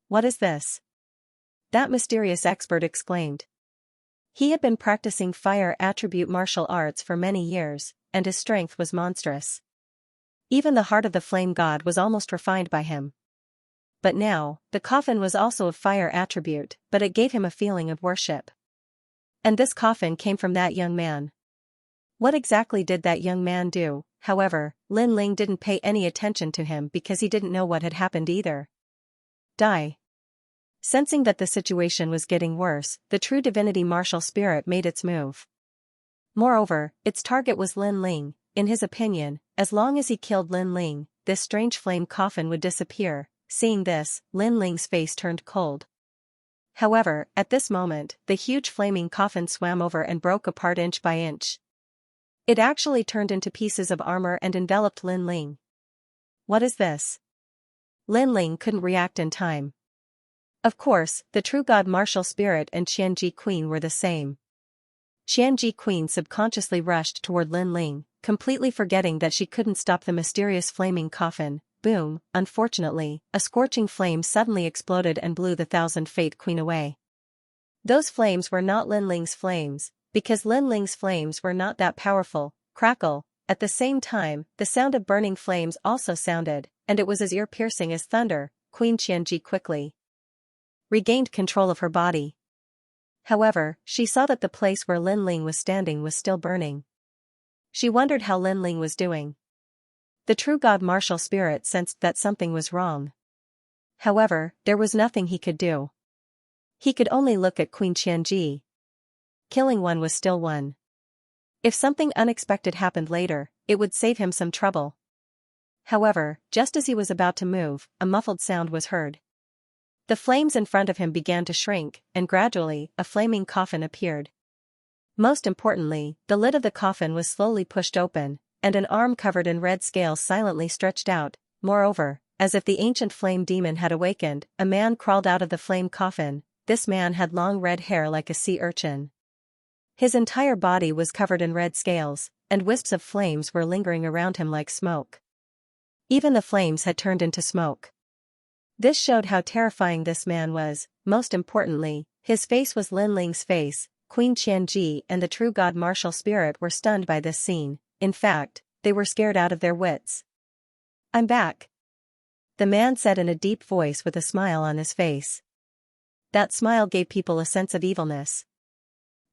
What is this? That mysterious expert exclaimed. He had been practicing fire attribute martial arts for many years, and his strength was monstrous. Even the heart of the flame god was almost refined by him. But now, the coffin was also of fire attribute, but it gave him a feeling of worship. And this coffin came from that young man. What exactly did that young man do? However, Lin Ling didn't pay any attention to him because he didn't know what had happened either. Die. Sensing that the situation was getting worse, the true divinity martial spirit made its move. Moreover, its target was Lin Ling. In his opinion, as long as he killed Lin Ling, this strange flame coffin would disappear. Seeing this, Lin Ling's face turned cold. However, at this moment, the huge flaming coffin swam over and broke apart inch by inch. It actually turned into pieces of armor and enveloped Lin Ling. What is this? Lin Ling couldn't react in time. Of course, the true god martial spirit and Xianxia Queen were the same. Xianxia Queen subconsciously rushed toward Lin Ling, completely forgetting that she couldn't stop the mysterious flaming coffin. Boom! Unfortunately, a scorching flame suddenly exploded and blew the Thousand Fate Queen away. Those flames were not Lin Ling's flames, because Lin Ling's flames were not that powerful. Crackle! At the same time, the sound of burning flames also sounded, and it was as ear-piercing as thunder. Queen Xianxia quickly regained control of her body. However, she saw that the place where Lin Ling was standing was still burning. She wondered how Lin Ling was doing. The true god martial spirit sensed that something was wrong. However, there was nothing he could do. He could only look at Queen Xianxia. Killing one was still one. If something unexpected happened later, it would save him some trouble. However, just as he was about to move, a muffled sound was heard. The flames in front of him began to shrink, and gradually, a flaming coffin appeared. Most importantly, the lid of the coffin was slowly pushed open, and an arm covered in red scales silently stretched out. Moreover, as if the ancient flame demon had awakened, a man crawled out of the flame coffin. This man had long red hair like a sea urchin. His entire body was covered in red scales, and wisps of flames were lingering around him like smoke. Even the flames had turned into smoke. This showed how terrifying this man was. Most importantly, his face was Lin Ling's face. Queen Xianxia and the true god martial spirit were stunned by this scene. In fact, they were scared out of their wits. I'm back, the man said in a deep voice with a smile on his face. That smile gave people a sense of evilness.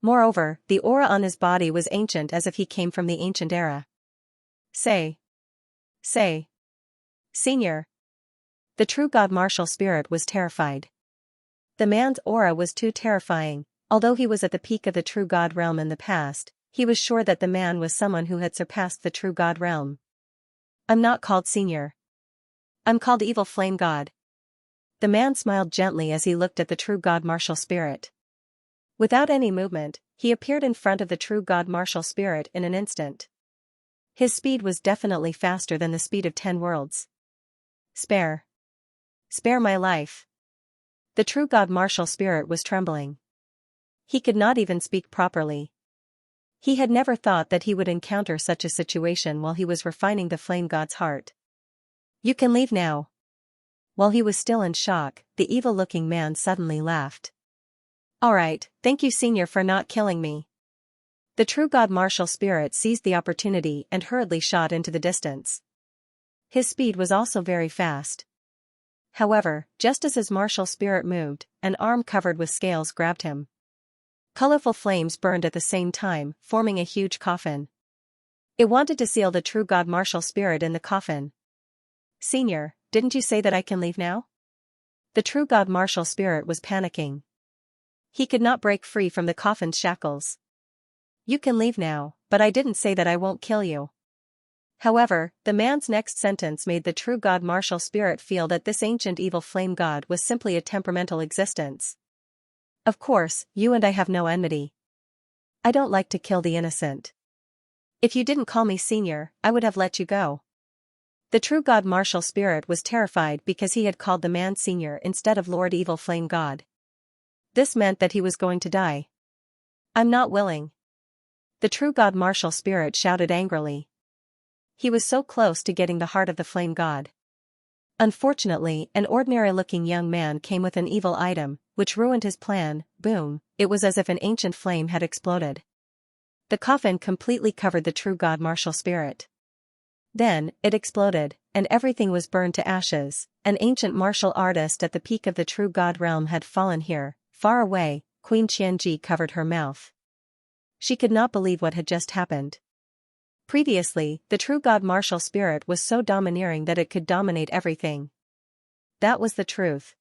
Moreover, the aura on his body was ancient, as if he came from the ancient era. Say, Senior. The true god martial spirit was terrified. The man's aura was too terrifying. Although he was at the peak of the true god realm in the past, he was sure that the man was someone who had surpassed the true god realm. I'm not called Senior. I'm called Evil Flame God. The man smiled gently as he looked at the true God martial spirit. Without any movement, he appeared in front of the true God martial spirit in an instant. His speed was definitely faster than the speed of 10 worlds. Spare my life. The true God martial spirit was trembling. He could not even speak properly. He had never thought that he would encounter such a situation while he was refining the flame god's heart. You can leave now. While he was still in shock, the evil-looking man suddenly laughed. Alright, thank you Senior for not killing me. The true God martial spirit seized the opportunity and hurriedly shot into the distance. His speed was also very fast. However, just as his martial spirit moved, an arm covered with scales grabbed him. Colorful flames burned at the same time, forming a huge coffin. It wanted to seal the true God martial spirit in the coffin. Senior, didn't you say that I can leave now? The true God martial spirit was panicking. He could not break free from the coffin's shackles. You can leave now, but I didn't say that I won't kill you. However, the man's next sentence made the true God martial spirit feel that this ancient evil flame god was simply a temperamental existence. Of course, you and I have no enmity. I don't like to kill the innocent. If you didn't call me Senior, I would have let you go. The true God martial spirit was terrified because he had called the man Senior instead of Lord Evil Flame God. This meant that he was going to die. I'm not willing. The true God martial spirit shouted angrily. He was so close to getting the heart of the flame god. Unfortunately, an ordinary-looking young man came with an evil item, which ruined his plan. Boom, it was as if an ancient flame had exploded. The coffin completely covered the true God martial spirit. Then, it exploded, and everything was burned to ashes. An ancient martial artist at the peak of the true God realm had fallen here. Far away, Queen Xianxia covered her mouth. She could not believe what had just happened. Previously, the true God martial spirit was so domineering that it could dominate everything. That was the truth.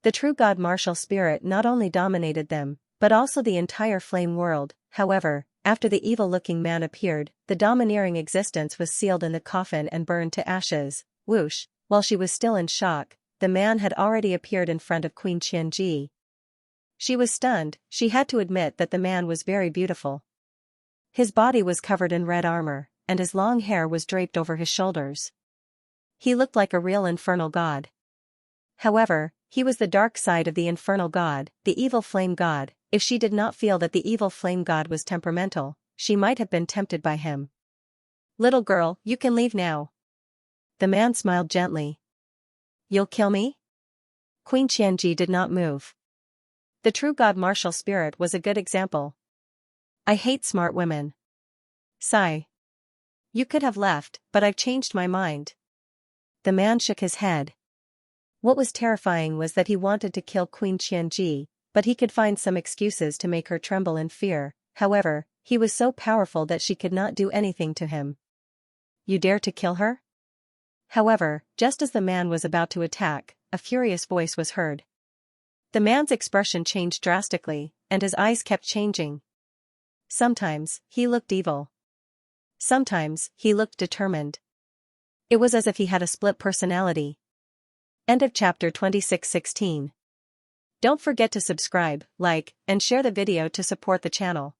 The true God martial spirit not only dominated them, but also the entire flame world. However, after the evil-looking man appeared, the domineering existence was sealed in the coffin and burned to ashes. Whoosh, while she was still in shock, the man had already appeared in front of Queen Xianxia. She was stunned. She had to admit that the man was very beautiful. His body was covered in red armor, and his long hair was draped over his shoulders. He looked like a real infernal god. However, he was the dark side of the infernal god, the evil flame god. If she did not feel that the evil flame god was temperamental, she might have been tempted by him. Little girl, you can leave now. The man smiled gently. You'll kill me? Queen Xianxia did not move. The true God martial spirit was a good example. I hate smart women. Sigh. You could have left, but I've changed my mind. The man shook his head. What was terrifying was that he wanted to kill Queen Xianxia, but he could find some excuses to make her tremble in fear. However, he was so powerful that she could not do anything to him. You dare to kill her? However, just as the man was about to attack, a furious voice was heard. The man's expression changed drastically, and his eyes kept changing. Sometimes, he looked evil. Sometimes, he looked determined. It was as if he had a split personality. End of chapter 26:16. Don't forget to subscribe, like, and share the video to support the channel.